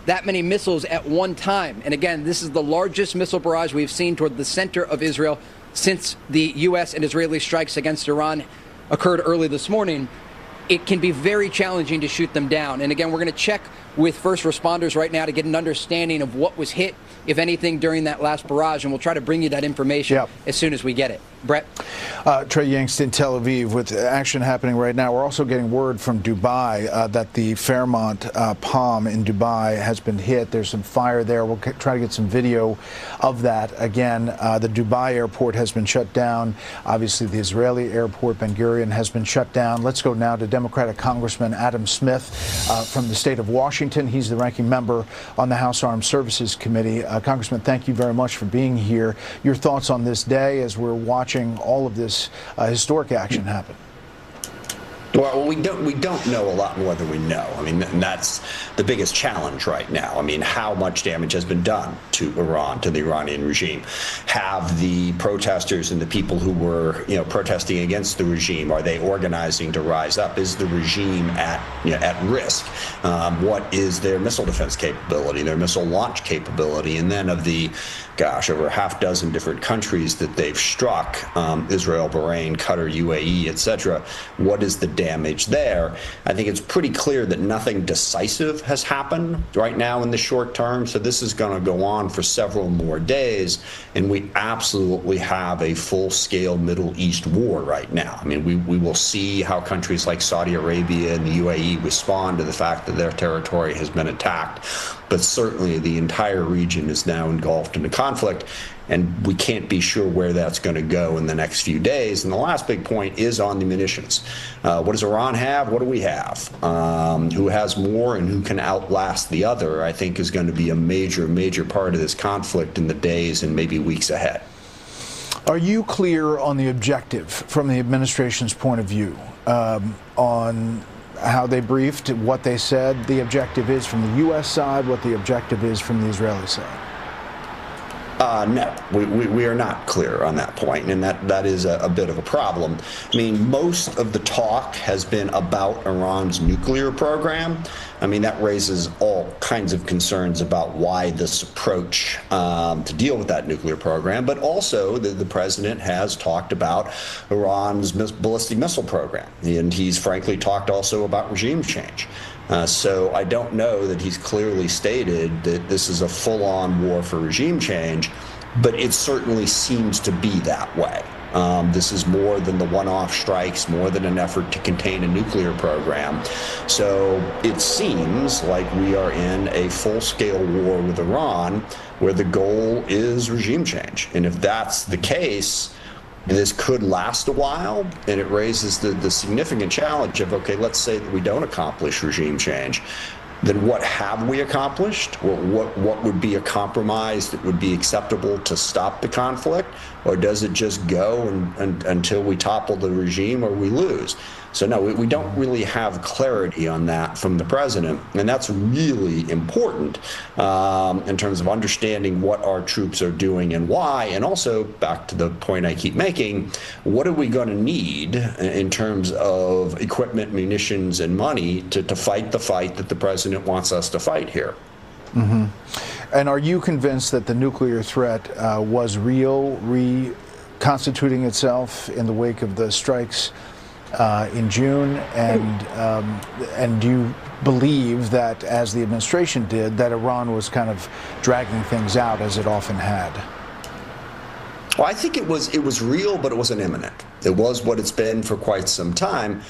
that many missiles at one time, and again, this is the largest missile barrage we've seen toward the center of Israel since the U.S. and Israeli strikes against Iran occurred early this morning, it can be very challenging to shoot them down. And again, we're going to check with first responders right now to get an understanding of what was hit, if anything, during that last barrage, and we'll try to bring you that information as soon as we get it. Brett? Trey Yingst in Tel Aviv with action happening right now. We're also getting word from Dubai that the Fairmont Palm in Dubai has been hit. There's some fire there. We'll try to get some video of that. Again, the Dubai airport has been shut down. Obviously, the Israeli airport, Ben Gurion, has been shut down. Let's go now to Democratic Congressman Adam Smith from the state of Washington. He's the ranking member on the House Armed Services Committee. Congressman, thank you very much for being here. Your thoughts on this day as we're watching all of this historic action happen? Well, we don't know a lot more than we know. I mean, that's the biggest challenge right now. I mean, how much damage has been done to Iran, to the Iranian regime? Have the protesters and the people who were, protesting against the regime, are they organizing to rise up? Is the regime at risk? What is their missile defense capability, their missile launch capability? And then of the, over a half dozen different countries that they've struck, Israel, Bahrain, Qatar, UAE, etc., what is the damage there? I think it's pretty clear that nothing decisive has happened right now in the short term. So this is going to go on for several more days. And we absolutely have a full-scale Middle East war right now. I mean, we will see how countries like Saudi Arabia and the UAE respond to the fact that their territory has been attacked. But certainly the entire region is now engulfed in the conflict, and we can't be sure where that's going to go in the next few days. And the last big point is on the munitions. What does Iran have? What do we have? Who has more and who can outlast the other, I think, is going to be a major part of this conflict in the days and maybe weeks ahead. Are you clear on the objective from the administration's point of view on how they briefed, what they said the objective is from the U.S. side, what the objective is from the Israeli side? No, we are not clear on that point, and that is a bit of a problem. I mean, most of the talk has been about Iran's nuclear program. I mean, that raises all kinds of concerns about why this approach to deal with that nuclear program, but also the president has talked about Iran's ballistic missile program, and he's frankly talked also about regime change. So I don't know that he's clearly stated that this is a full-on war for regime change, but it certainly seems to be that way. This is more than the one-off strikes, more than an effort to contain a nuclear program. So it seems like we are in a full-scale war with Iran where the goal is regime change. And if that's the case, this could last a while, and it raises the significant challenge of, okay, let's say that we don't accomplish regime change. Then what have we accomplished? What would be a compromise that would be acceptable to stop the conflict? Or does it just go until we topple the regime or we lose? So no, we don't really have clarity on that from the president, and that's really important in terms of understanding what our troops are doing and why, and also, back to the point I keep making, what are we going to need in terms of equipment, munitions, and money to fight the fight that the president wants us to fight here? Mm-hmm. And are you convinced that the nuclear threat was real, reconstituting itself in the wake of the strikes in June, and do you believe that, as the administration did, that Iran was kind of dragging things out as it often had? Well, I think it was real, but it wasn't imminent. It was what it's been for quite some time.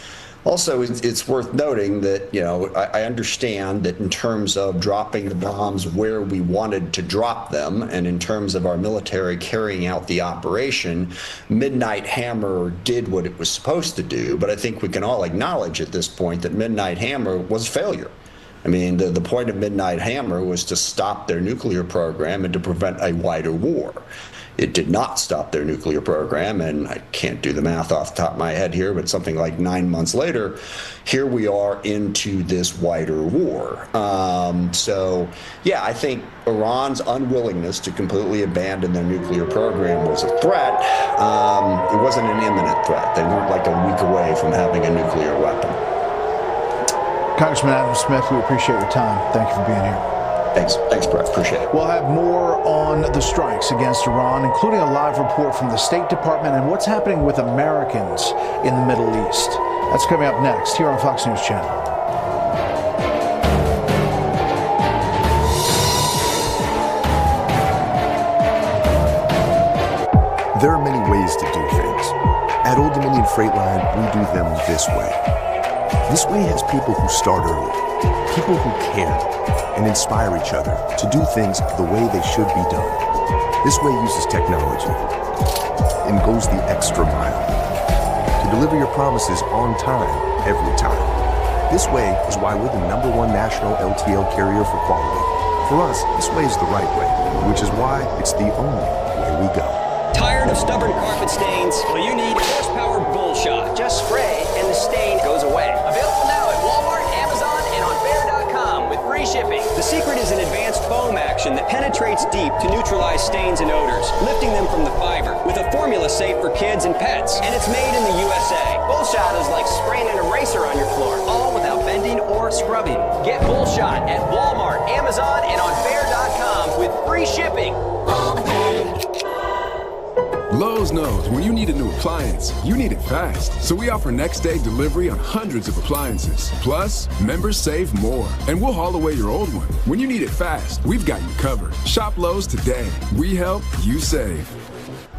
Also, it's worth noting that, you know, I understand that in terms of dropping the bombs where we wanted to drop them, and in terms of our military carrying out the operation, Midnight Hammer did what it was supposed to do. But I think we can all acknowledge at this point that Midnight Hammer was a failure. I mean, the point of Midnight Hammer was to stop their nuclear program and to prevent a wider war. It did not stop their nuclear program, and I can't do the math off the top of my head here, but something like 9 months later, here we are into this wider war. So, yeah, I think Iran's unwillingness to completely abandon their nuclear program was a threat. It wasn't an imminent threat. They weren't like a week away from having a nuclear weapon. Congressman Adam Smith, we appreciate your time. Thank you for being here. Thanks, Brett. Appreciate it. We'll have more on the strikes against Iran, including a live report from the State Department and what's happening with Americans in the Middle East. That's coming up next here on Fox News Channel. There are many ways to do things. At Old Dominion Freight Line, we do them this way. This way has people who start early, people who care, and inspire each other to do things the way they should be done. This way uses technology and goes the extra mile to deliver your promises on time, every time. This way is why we're the #1 national LTL carrier for quality. For us, this way is the right way, which is why it's the only way we go. Tired of stubborn carpet stains? Well, you need horsepower bullshot. Just spray and the stain goes away. Available now at Walmart, Amazon, and on Bear.com with free shipping. The secret is an advanced foam action that penetrates deep to neutralize stains and odors, lifting them from the fiber, with a formula safe for kids and pets. And it's made in the USA. Bullshot is like spraying an eraser on your floor, all without bending or scrubbing. Get Bullshot at Walmart, Amazon, and on Bear.com with free shipping. Lowe's knows when you need a new appliance, you need it fast. So we offer next day delivery on hundreds of appliances. Plus, members save more. And we'll haul away your old one. When you need it fast, we've got you covered. Shop Lowe's today. We help, you save.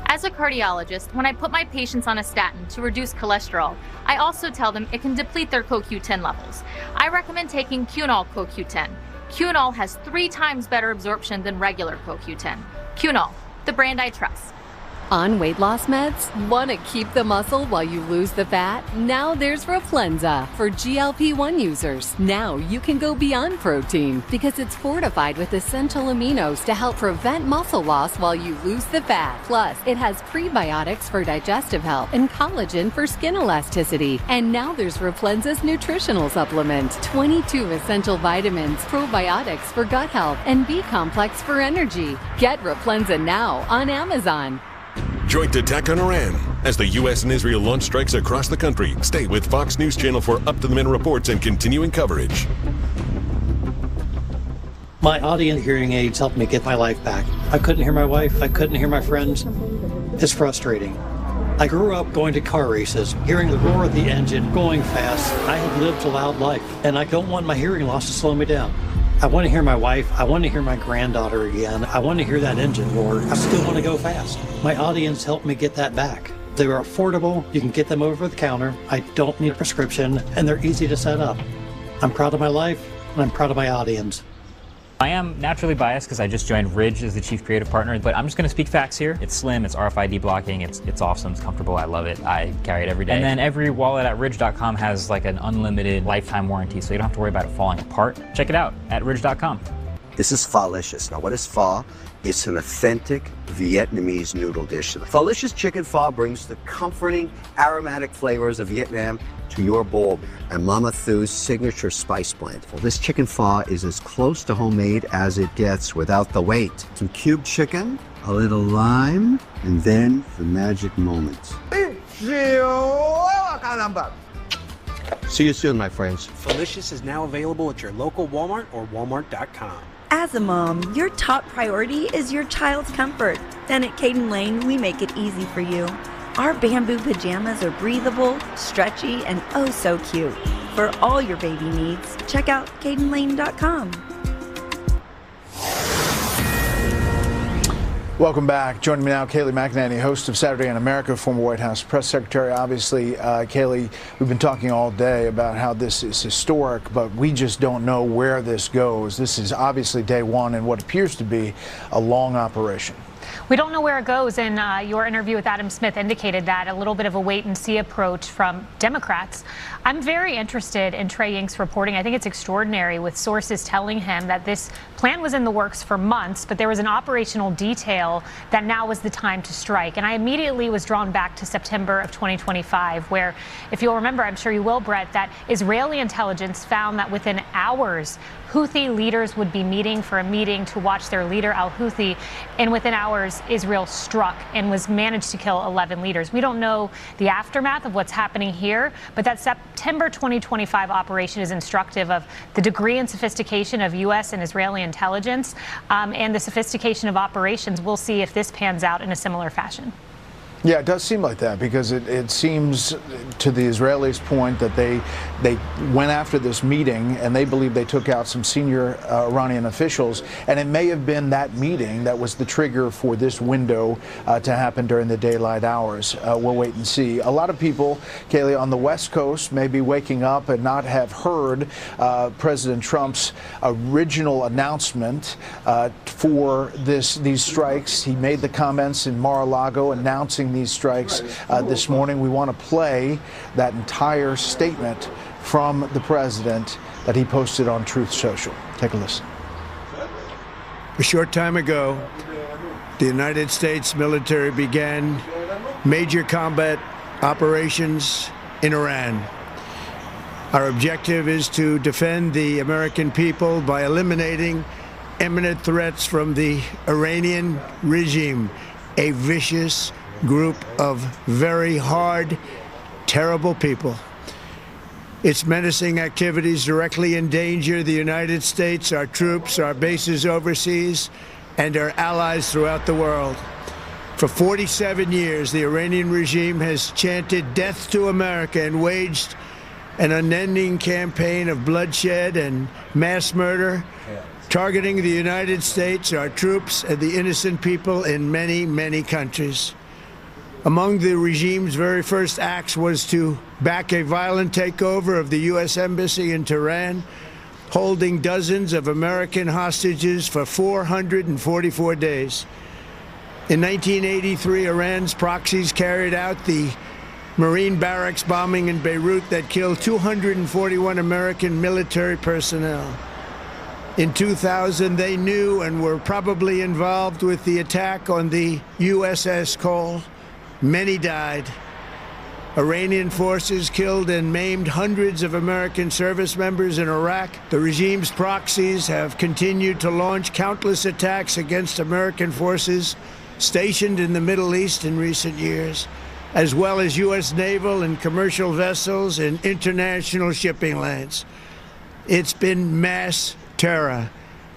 As a cardiologist, when I put my patients on a statin to reduce cholesterol, I also tell them it can deplete their CoQ10 levels. I recommend taking Cunol CoQ10. Cunol has 3 times better absorption than regular CoQ10. Cunol, the brand I trust. On weight loss meds? Want to keep the muscle while you lose the fat? Now there's Reflenza for GLP-1 users. Now you can go beyond protein because it's fortified with essential aminos to help prevent muscle loss while you lose the fat. Plus, it has prebiotics for digestive health and collagen for skin elasticity. And now there's Reflenza's nutritional supplement. 22 essential vitamins, probiotics for gut health, and B-complex for energy. Get Reflenza now on Amazon. Joint attack on Iran. As the U.S. and Israel launch strikes across the country, stay with Fox News Channel for up-to-the-minute reports and continuing coverage. My audience hearing aids helped me get my life back. I couldn't hear my wife. I couldn't hear my friends. It's frustrating. I grew up going to car races, hearing the roar of the engine, going fast. I have lived a loud life, and I don't want my hearing loss to slow me down. I want to hear my wife. I want to hear my granddaughter again. I want to hear that engine roar. I still want to go fast. My audience helped me get that back. They were affordable. You can get them over the counter. I don't need a prescription, and they're easy to set up. I'm proud of my life, and I'm proud of my audience. I am naturally biased because I just joined Ridge as the chief creative partner, but I'm just going to speak facts here. It's slim, it's RFID blocking, it's awesome, it's comfortable, I love it. I carry it every day. And then every wallet at Ridge.com has like an unlimited lifetime warranty, so you don't have to worry about it falling apart. Check it out at Ridge.com. This is Pho-licious. Now what is pho? It's an authentic Vietnamese noodle dish. The Pho-licious chicken pho brings the comforting, aromatic flavors of Vietnam to your bowl, and Mama Thu's signature spice blend. Well, this chicken pho is as close to homemade as it gets without the wait. Some cubed chicken, a little lime, and then the magic moment. See you soon, my friends. Pho-licious is now available at your local Walmart or walmart.com. As a mom, your top priority is your child's comfort. Then at Caden Lane, we make it easy for you. Our bamboo pajamas are breathable, stretchy, and oh so cute. For all your baby needs, check out CadenLane.com. Welcome back. Joining me now, Kayleigh McEnany, host of Saturday in America, former White House press secretary. Obviously, Kayleigh, we've been talking all day about how this is historic, but we just don't know where this goes. This is obviously day one in what appears to be a long operation. We don't know where it goes, and your interview with Adam Smith indicated that, a little bit of a wait-and-see approach from Democrats. I'm very interested in Trey Ying's reporting. I think it's extraordinary, with sources telling him that this plan was in the works for months, but there was an operational detail that now was the time to strike. And I immediately was drawn back to September of 2025, where, if you'll remember, I'm sure you will, Brett, that Israeli intelligence found that within hours, Houthi leaders would be meeting for a meeting to watch their leader al-Houthi, and within hours Israel struck and was managed to kill 11 leaders. We don't know the aftermath of what's happening here, but that September 2025 operation is instructive of the degree and sophistication of U.S. and Israeli intelligence, and the sophistication of operations. We'll see if this pans out in a similar fashion. Yeah, it does seem like that, because it seems, to the Israelis' point, that they went after this meeting and they believe they took out some senior Iranian officials, and it may have been that meeting that was the trigger for this window to happen during the daylight hours. We'll wait and see. A lot of people, Kayleigh, on the West Coast may be waking up and not have heard President Trump's original announcement for these strikes. He made the comments in Mar-a-Lago announcing these strikes this morning. We want to play that entire statement from the president that he posted on Truth Social. Take a listen. A short time ago, the United States military began major combat operations in Iran. Our objective is to defend the American people by eliminating imminent threats from the Iranian regime, a vicious group of very hard, terrible people. Its menacing activities directly endanger the United States, our troops, our bases overseas, and our allies throughout the world. For 47 years, the Iranian regime has chanted death to America and waged an unending campaign of bloodshed and mass murder, targeting the United States, our troops, and the innocent people in many, many countries. Among the regime's very first acts was to back a violent takeover of the U.S. Embassy in Tehran, holding dozens of American hostages for 444 days. In 1983, Iran's proxies carried out the Marine barracks bombing in Beirut that killed 241 American military personnel. In 2000, they knew and were probably involved with the attack on the USS Cole. Many died. Iranian forces killed and maimed hundreds of American service members in Iraq. The regime's proxies have continued to launch countless attacks against American forces stationed in the Middle East in recent years, as well as U.S. naval and commercial vessels in international shipping lanes. It's been mass terror,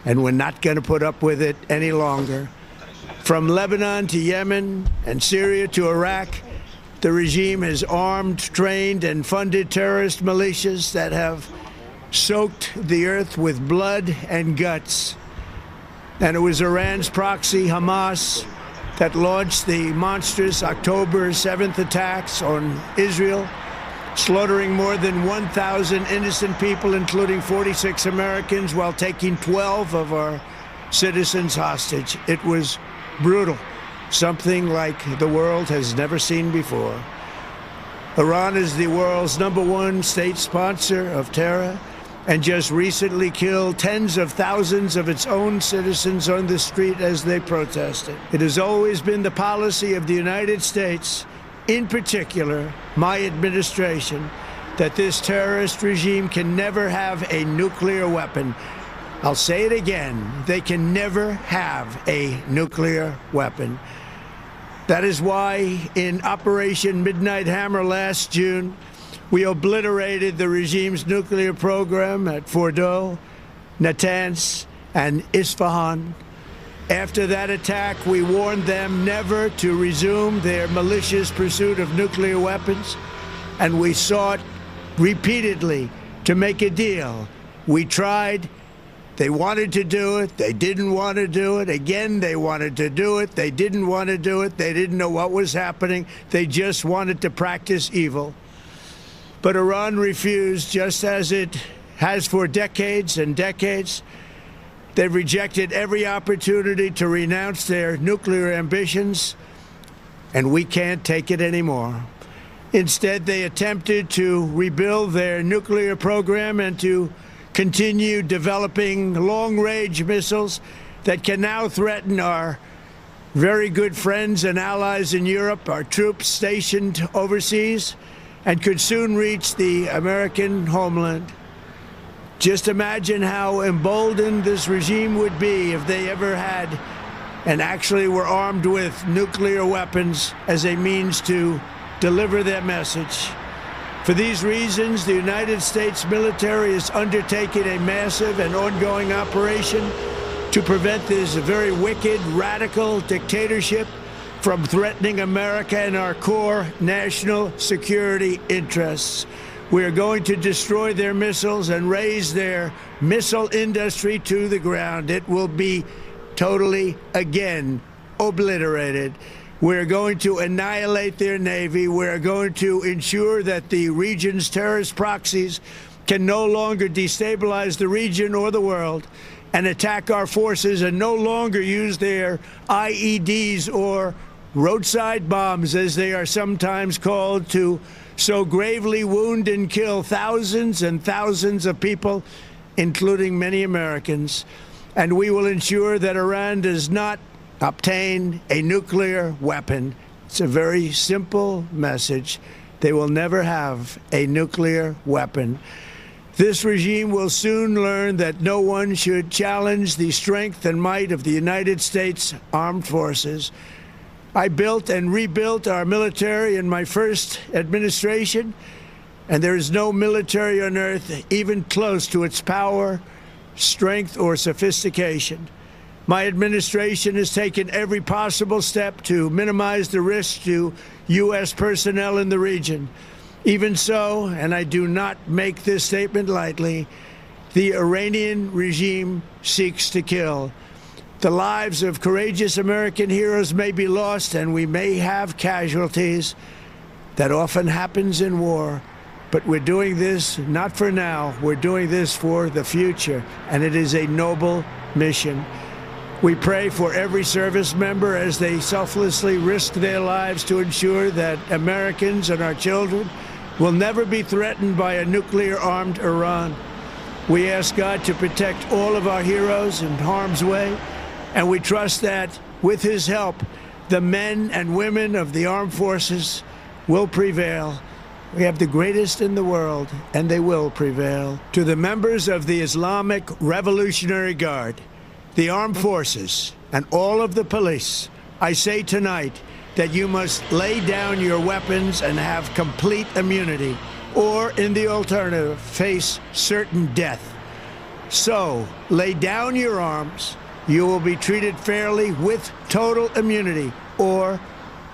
and we're not going to put up with it any longer. From Lebanon to Yemen and Syria to Iraq, the regime has armed, trained, and funded terrorist militias that have soaked the earth with blood and guts. And it was Iran's proxy, Hamas, that launched the monstrous October 7th attacks on Israel, slaughtering more than 1,000 innocent people, including 46 Americans, while taking 12 of our citizens hostage. It was brutal, something like the world has never seen before. Iran is the world's #1 state sponsor of terror and just recently killed tens of thousands of its own citizens on the street as they protested. It has always been the policy of the United States, in particular my administration, that this terrorist regime can never have a nuclear weapon. I'll say it again, they can never have a nuclear weapon. That is why in Operation Midnight Hammer last June, we obliterated the regime's nuclear program at Fordow, Natanz, and Isfahan. After that attack, we warned them never to resume their malicious pursuit of nuclear weapons, and we sought repeatedly to make a deal. We tried. They wanted to do it. They didn't want to do it. Again, they wanted to do it. They didn't want to do it. They didn't know what was happening. They just wanted to practice evil. But Iran refused, just as it has for decades and decades. They've rejected every opportunity to renounce their nuclear ambitions, and we can't take it anymore. Instead, they attempted to rebuild their nuclear program and to continue developing long-range missiles that can now threaten our very good friends and allies in Europe, our troops stationed overseas, and could soon reach the American homeland. Just imagine how emboldened this regime would be if they ever had and actually were armed with nuclear weapons as a means to deliver their message. For these reasons, the United States military is undertaking a massive and ongoing operation to prevent this very wicked, radical dictatorship from threatening America and our core national security interests. We are going to destroy their missiles and raise their missile industry to the ground. It will be totally, again, obliterated. We're going to annihilate their Navy. We're going to ensure that the region's terrorist proxies can no longer destabilize the region or the world and attack our forces and no longer use their IEDs or roadside bombs, as they are sometimes called, to so gravely wound and kill thousands and thousands of people, including many Americans. And we will ensure that Iran does not obtain a nuclear weapon. It's a very simple message. They will never have a nuclear weapon. This regime will soon learn that no one should challenge the strength and might of the United States Armed Forces. I built and rebuilt our military in my first administration, and there is no military on earth even close to its power, strength, or sophistication. My administration has taken every possible step to minimize the risk to U.S. personnel in the region. Even so, and I do not make this statement lightly, the Iranian regime seeks to kill. The lives of courageous American heroes may be lost, and we may have casualties. That often happens in war. But we're doing this not for now. We're doing this for the future, and it is a noble mission. We pray for every service member as they selflessly risk their lives to ensure that Americans and our children will never be threatened by a nuclear-armed Iran. We ask God to protect all of our heroes in harm's way, and we trust that, with his help, the men and women of the armed forces will prevail. We have the greatest in the world, and they will prevail. To the members of the Islamic Revolutionary Guard, the armed forces, and all of the police, I say tonight that you must lay down your weapons and have complete immunity, or, in the alternative, face certain death. So, lay down your arms. You will be treated fairly with total immunity, or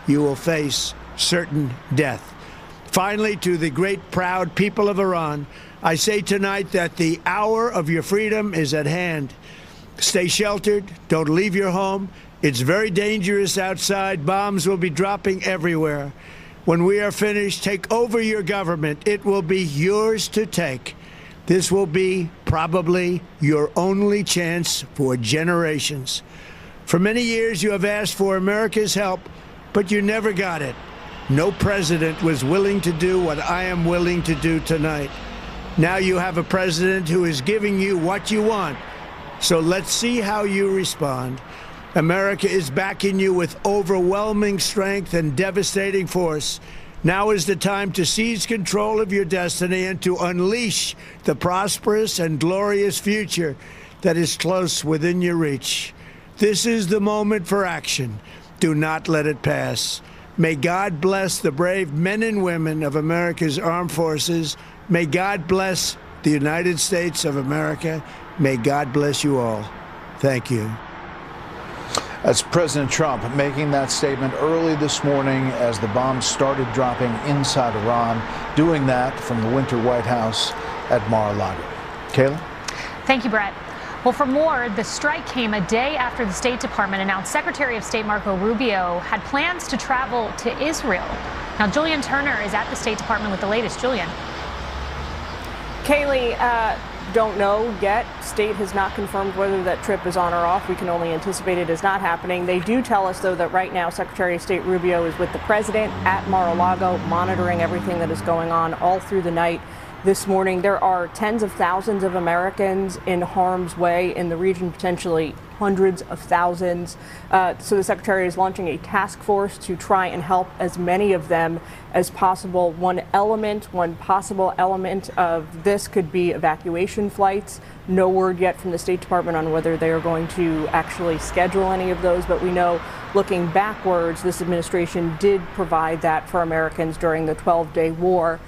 you will face certain death. Finally, to the great proud people of Iran, I say tonight that the hour of your freedom is at hand. Stay sheltered. Don't leave your home. It's very dangerous outside. Bombs will be dropping everywhere. When we are finished, take over your government. It will be yours to take. This will be probably your only chance for generations. For many years, you have asked for America's help, but you never got it. No president was willing to do what I am willing to do tonight. Now you have a president who is giving you what you want. So let's see how you respond. America is backing you with overwhelming strength and devastating force. Now is the time to seize control of your destiny and to unleash the prosperous and glorious future that is close within your reach. This is the moment for action. Do not let it pass. May God bless the brave men and women of America's armed forces. May God bless the United States of America. May God bless you all. Thank you. That's President Trump making that statement early this morning as the bombs started dropping inside Iran, doing that from the Winter White House at Mar-a-Lago. Kayla? Thank you, Brett. Well, for more, the strike came a day after the State Department announced Secretary of State Marco Rubio had plans to travel to Israel. Now, Julian Turner is at the State Department with the latest. Julian. Kaylee, don't know yet. State has not confirmed whether that trip is on or off. We can only anticipate it is not happening. They do tell us, though, that right now Secretary of State Rubio is with the president at Mar-a-Lago, monitoring everything that is going on all through the night. This morning, there are tens of thousands of Americans in harm's way in the region, potentially hundreds of thousands. So the Secretary is launching a task force to try and help as many of them as possible. One possible element of this could be evacuation flights. No word yet from the State Department on whether they are going to actually schedule any of those, but we know, looking backwards, this administration did provide that for Americans during the 12-day war.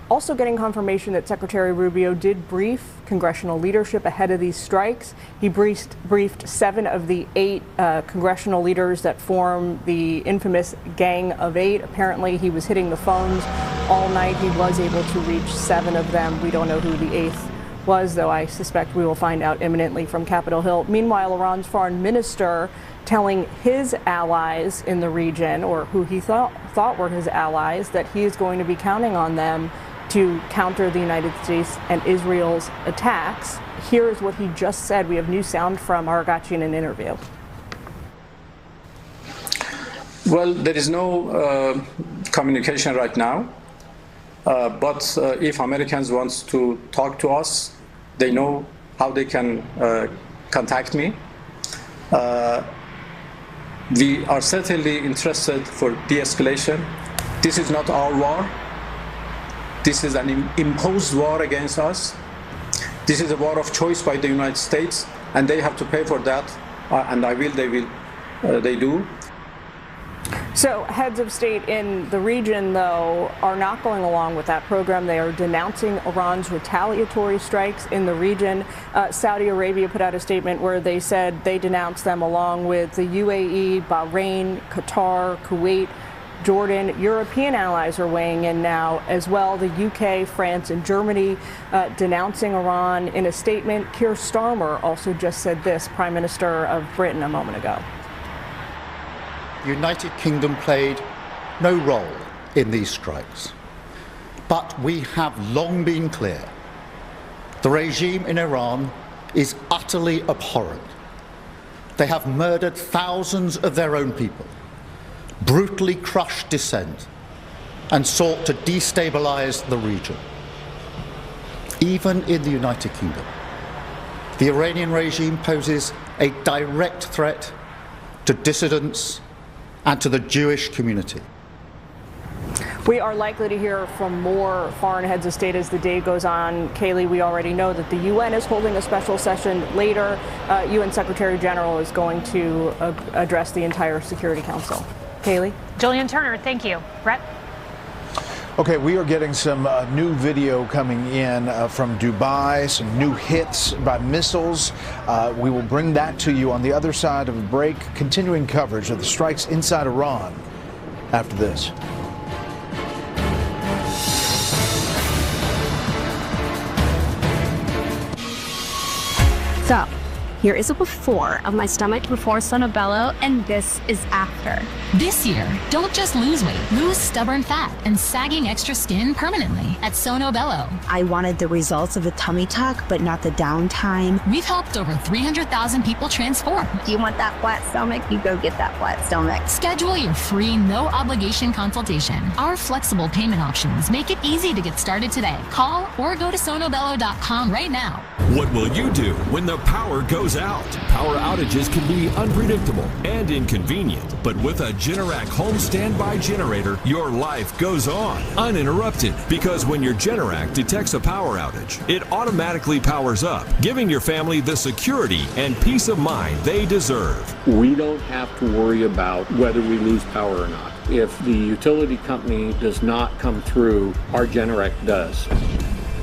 Also getting confirmation that Secretary Rubio did brief congressional leadership ahead of these strikes. He briefed 7 of the 8 congressional leaders that form the infamous Gang of 8. Apparently, he was hitting the phones all night. He was able to reach 7 of them. We don't know who the 8th was, though I suspect we will find out imminently from Capitol Hill. Meanwhile, Iran's foreign minister telling his allies in the region, or who he thought were his allies, that he is going to be counting on them to counter the United States and Israel's attacks. Here is what he just said. We have new sound from Aragachi in an interview. Well, there is no communication right now, but if Americans want to talk to us, they know how they can contact me. We are certainly interested for de-escalation. This is not our war. This is an imposed war against us. This is a war of choice by the United States, and they have to pay for that. And they do. So heads of state in the region, though, are not going along with that program. They are denouncing Iran's retaliatory strikes in the region. Saudi Arabia put out a statement where they said they denounced them along with the UAE, Bahrain, Qatar, Kuwait, Jordan. European allies are weighing in now as well. The UK, France, and Germany denouncing Iran in a statement. Keir Starmer also just said this, Prime Minister of Britain, a moment ago. The United Kingdom played no role in these strikes, but we have long been clear. The regime in Iran is utterly abhorrent. They have murdered thousands of their own people, brutally crushed dissent, and sought to destabilize the region. Even in the United Kingdom, the Iranian regime poses a direct threat to dissidents and to the Jewish community. We are likely to hear from more foreign heads of state as the day goes on. Kaylee, we already know that the UN is holding a special session later. UN Secretary General is going to address the entire Security Council. Kaylee? Julian Turner, thank you. Brett? Okay, we are getting some new video coming in from Dubai, some new hits by missiles. We will bring that to you on the other side of a break, continuing coverage of the strikes inside Iran after this. So, here is a before of my stomach before Sono Bello, and this is after. This year, don't just lose weight, lose stubborn fat and sagging extra skin permanently at Sono Bello. I wanted the results of a tummy tuck, but not the downtime. We've helped over 300,000 people transform. Do you want that flat stomach? You go get that flat stomach. Schedule your free, no-obligation consultation. Our flexible payment options make it easy to get started today. Call or go to sonobello.com right now. What will you do when the power goes out? Power outages can be unpredictable and inconvenient, but with a Generac home standby generator, your life goes on uninterrupted, because when your Generac detects a power outage, it automatically powers up, giving your family the security and peace of mind they deserve. We don't have to worry about whether we lose power or not. If the utility company does not come through, our Generac does.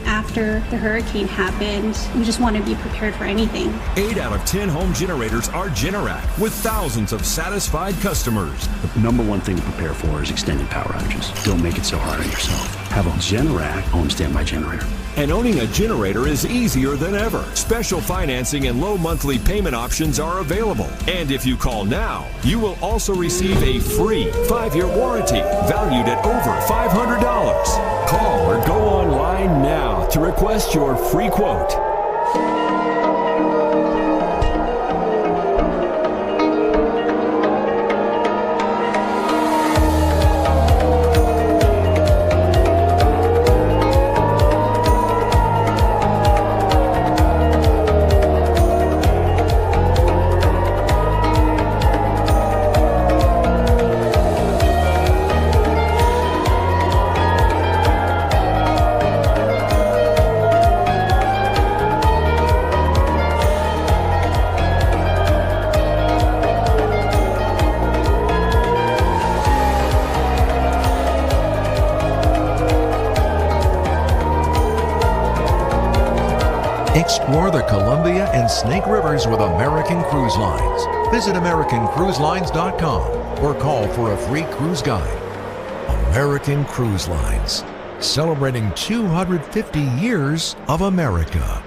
After the hurricane happened, we just want to be prepared for anything. 8 out of 10 home generators are Generac, with thousands of satisfied customers. The number one thing to prepare for is extended power outages. Don't make it so hard on yourself. Have a Generac home standby generator. And owning a generator is easier than ever. Special financing and low monthly payment options are available. And if you call now, you will also receive a free 5-year warranty valued at over $500. Call or go online now to request your free quote. Explore the Columbia and Snake Rivers with American Cruise Lines. Visit AmericanCruiseLines.com or call for a free cruise guide. American Cruise Lines, celebrating 250 years of America.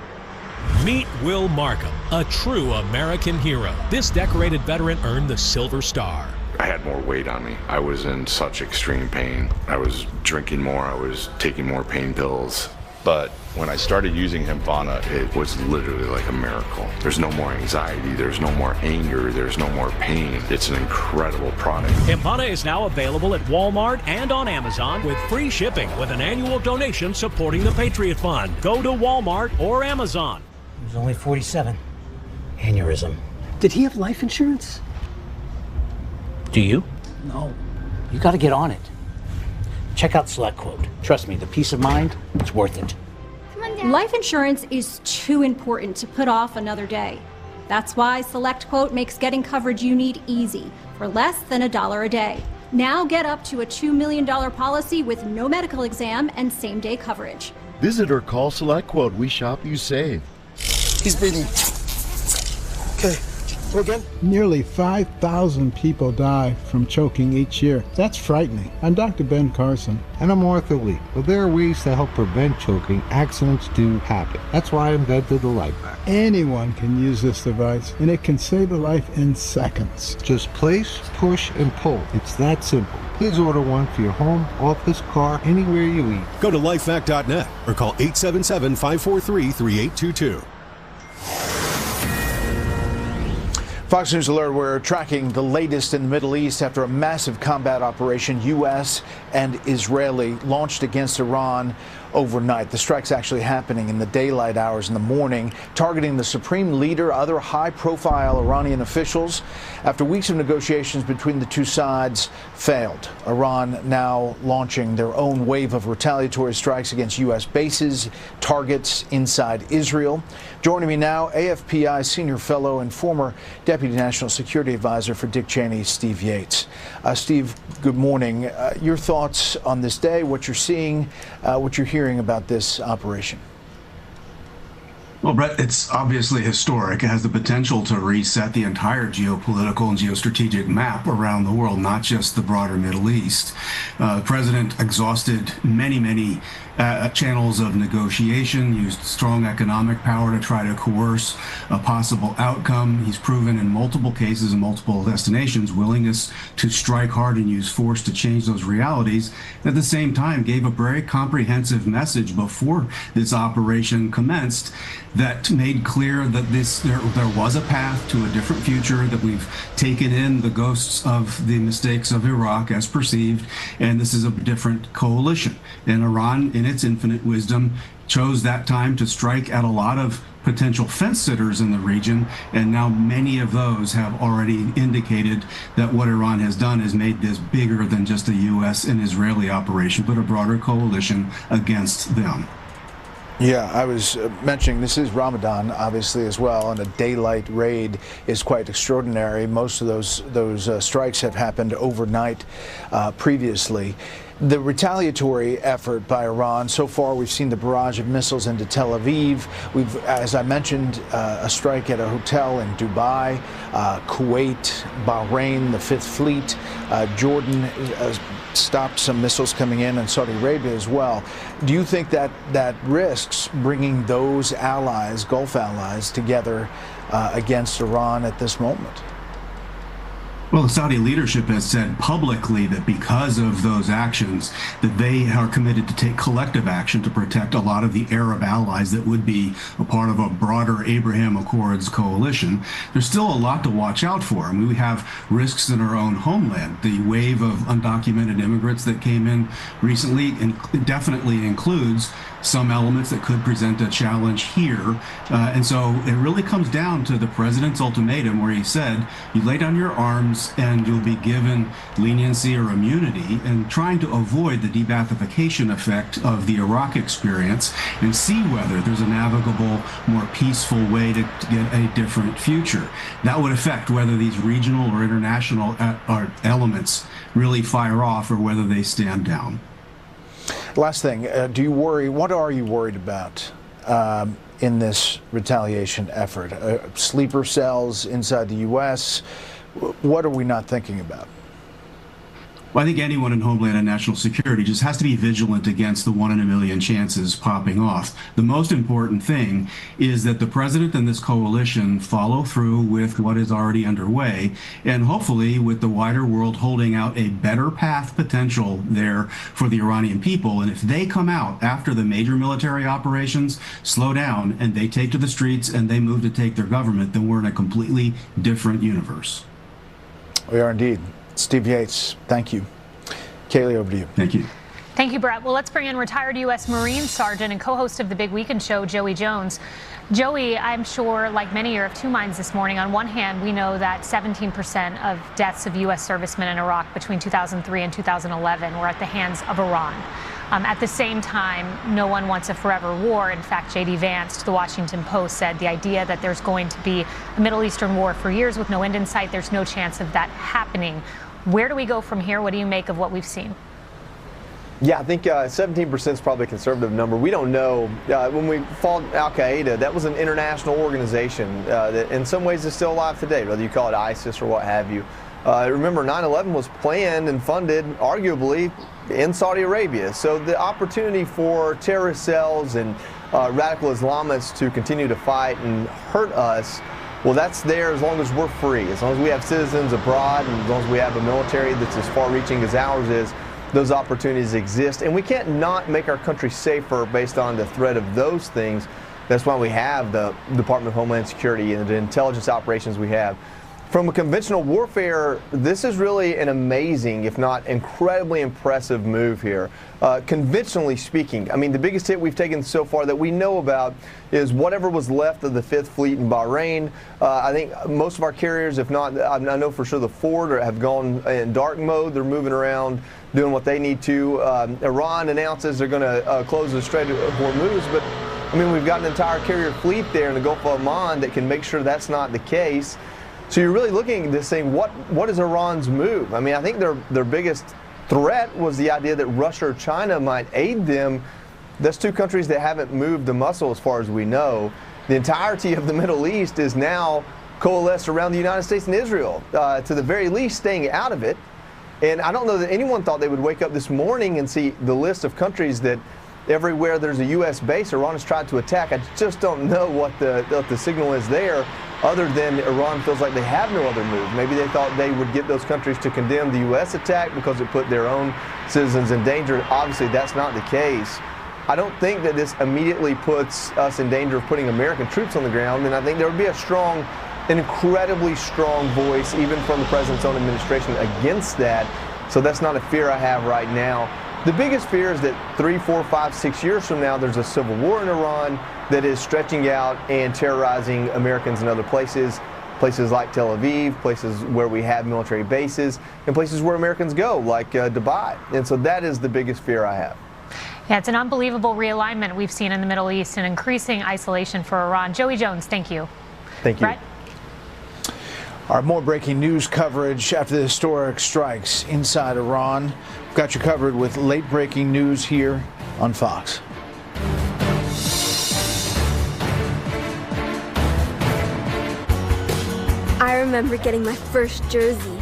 Meet Will Markham, a true American hero. This decorated veteran earned the Silver Star. I had more weight on me. I was in such extreme pain. I was drinking more, I was taking more pain pills. But when I started using Hempana, it was literally like a miracle. There's no more anxiety, there's no more anger, there's no more pain. It's an incredible product. Hempana is now available at Walmart and on Amazon with free shipping with an annual donation supporting the Patriot Fund. Go to Walmart or Amazon. He was only 47. Aneurysm. Did he have life insurance? Do you? No. You got to get on it. Check out SelectQuote. Trust me, the peace of mind, it's worth it. Life insurance is too important to put off another day. That's why SelectQuote makes getting coverage you need easy for less than $1 a day. Now get up to a $2 million policy with no medical exam and same-day coverage. Visit or call SelectQuote. We shop, you save. He's breathing. Okay. Again? Nearly 5,000 people die from choking each year. That's frightening. I'm Dr. Ben Carson. And I'm Arthur Lee. Well, there are ways to help prevent choking. Accidents do happen. That's why I invented the Life Pack. Anyone can use this device, and it can save a life in seconds. Just place, push, and pull. It's that simple. Please order one for your home, office, car, anywhere you eat. Go to lifehack.net or call 877-543-3822. Fox News Alert, we're tracking the latest in the Middle East after a massive combat operation, U.S. and Israeli, launched against Iran overnight. The strike's actually happening in the daylight hours in the morning, targeting the supreme leader, other high-profile Iranian officials, after weeks of negotiations between the two sides failed. Iran now launching their own wave of retaliatory strikes against U.S. bases, targets inside Israel. Joining me now, AFPI senior fellow and former Deputy National Security Advisor for Dick Cheney, Steve Yates. Steve, good morning. Your thoughts on this day, what you're seeing, what you're hearing about this operation? Well, Brett, it's obviously historic. It has the potential to reset the entire geopolitical and geostrategic map around the world, not just the broader Middle East. The president exhausted many channels of negotiation, used strong economic power to try to coerce a possible outcome. He's proven in multiple cases and multiple destinations willingness to strike hard and use force to change those realities. At the same time, gave a very comprehensive message before this operation commenced that made clear that there was a path to a different future, that we've taken in the ghosts of the mistakes of Iraq as perceived, and this is a different coalition. And Iran, in its infinite wisdom, chose that time to strike at a lot of potential fence sitters in the region, and now many of those have already indicated that what Iran has done has made this bigger than just a U.S. and Israeli operation, but a broader coalition against them. Yeah, I was mentioning this is Ramadan, obviously, as well, and a daylight raid is quite extraordinary. Most of those strikes have happened overnight previously. The retaliatory effort by Iran, so far we've seen the barrage of missiles into Tel Aviv. We've, as I mentioned, a strike at a hotel in Dubai, Kuwait, Bahrain, the Fifth Fleet, Jordan stopped some missiles coming in, and Saudi Arabia as well. Do you think that risks bringing those allies, Gulf allies, together against Iran at this moment? Well, the Saudi leadership has said publicly that because of those actions, that they are committed to take collective action to protect a lot of the Arab allies that would be a part of a broader Abraham Accords coalition. There's still a lot to watch out for. I mean, we have risks in our own homeland. The wave of undocumented immigrants that came in recently definitely includes some elements that could present a challenge here. And so it really comes down to the president's ultimatum, where he said, you lay down your arms and you'll be given leniency or immunity, and trying to avoid the de-Baathification effect of the Iraq experience and see whether there's a navigable, more peaceful way to get a different future. That would affect whether these regional or international elements really fire off or whether they stand down. Last thing, do you worry, what are you worried about in this retaliation effort? Sleeper cells inside the U.S.? What are we not thinking about? Well, I think anyone in Homeland and National Security just has to be vigilant against the 1 in a million chances popping off. The most important thing is that the president and this coalition follow through with what is already underway, and hopefully with the wider world holding out a better path potential there for the Iranian people. And if they come out after the major military operations slow down and they take to the streets and they move to take their government, then we're in a completely different universe. We are indeed. Steve Yates, thank you. Kaylee, over to you. Thank you. Thank you, Brett. Well, let's bring in retired U.S. Marine Sergeant and co-host of the Big Weekend Show, Joey Jones. Joey, I'm sure, like many, you're of two minds this morning. On one hand, we know that 17% of deaths of U.S. servicemen in Iraq between 2003 and 2011 were at the hands of Iran. At the same time, no one wants a forever war. In fact, J.D. Vance to the Washington Post said the idea that there's going to be a Middle Eastern war for years with no end in sight, there's no chance of that happening. Where do we go from here? What do you make of what we've seen? Yeah, I think 17% is probably a conservative number. We don't know. When we fought Al-Qaeda, that was an international organization that in some ways is still alive today, whether you call it ISIS or what have you. Remember, 9/11 was planned and funded, arguably, in Saudi Arabia. So the opportunity for terrorist cells and radical Islamists to continue to fight and hurt us, well, that's there as long as we're free. As long as we have citizens abroad and as long as we have a military that's as far-reaching as ours is, those opportunities exist. And we can't not make our country safer based on the threat of those things. That's why we have the Department of Homeland Security and the intelligence operations we have. From a conventional warfare, this is really an amazing, if not incredibly impressive move here. Conventionally speaking, I mean, the biggest hit we've taken so far that we know about is whatever was left of the 5th Fleet in Bahrain. I think most of our carriers, if not, I know for sure the Ford have gone in dark mode. They're moving around, doing what they need to. Iran announces they're going to close the Strait of Hormuz, but I mean, we've got an entire carrier fleet there in the Gulf of Oman that can make sure that's not the case. So you're really looking at this saying, what is Iran's move? I mean, I think their biggest threat was the idea that Russia or China might aid them. That's two countries that haven't moved the muscle as far as we know. The entirety of the Middle East is now coalesced around the United States and Israel, to the very least staying out of it. And I don't know that anyone thought they would wake up this morning and see the list of countries that everywhere there's a U.S. base, Iran has tried to attack. I just don't know what the signal is there, other than Iran feels like they have no other move. Maybe they thought they would get those countries to condemn the U.S. attack because it put their own citizens in danger. Obviously, that's not the case. I don't think that this immediately puts us in danger of putting American troops on the ground, and I think there would be an incredibly strong voice, even from the president's own administration, against that. So that's not a fear I have right now. The biggest fear is that 3, 4, 5, 6 years from now, there's a civil war in Iran that is stretching out and terrorizing Americans in other places like Tel Aviv, places where we have military bases, and places where Americans go, like Dubai. And so that is the biggest fear I have. Yeah, it's an unbelievable realignment we've seen in the Middle East and increasing isolation for Iran. Joey Jones, thank you. Thank you. Brett? Our more breaking news coverage after the historic strikes inside Iran. We've got you covered with late breaking news here on Fox. I remember getting my first jersey.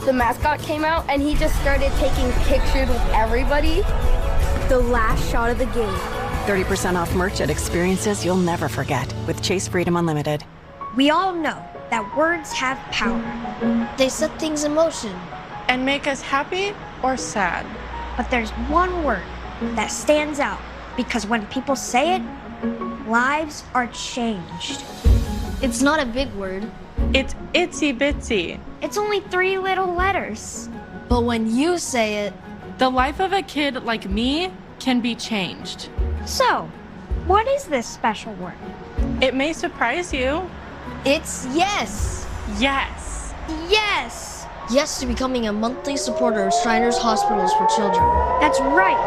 The mascot came out and he just started taking pictures with everybody. The last shot of the game. 30% off merch at experiences you'll never forget with Chase Freedom Unlimited. We all know that words have power. They set things in motion and make us happy or sad. But there's one word that stands out because when people say it, lives are changed. It's not a big word. It's itsy bitsy. It's only 3 little letters. But when you say it, the life of a kid like me can be changed. So, what is this special word? It may surprise you. It's yes. Yes. Yes. Yes to becoming a monthly supporter of Shriners Hospitals for Children. That's right.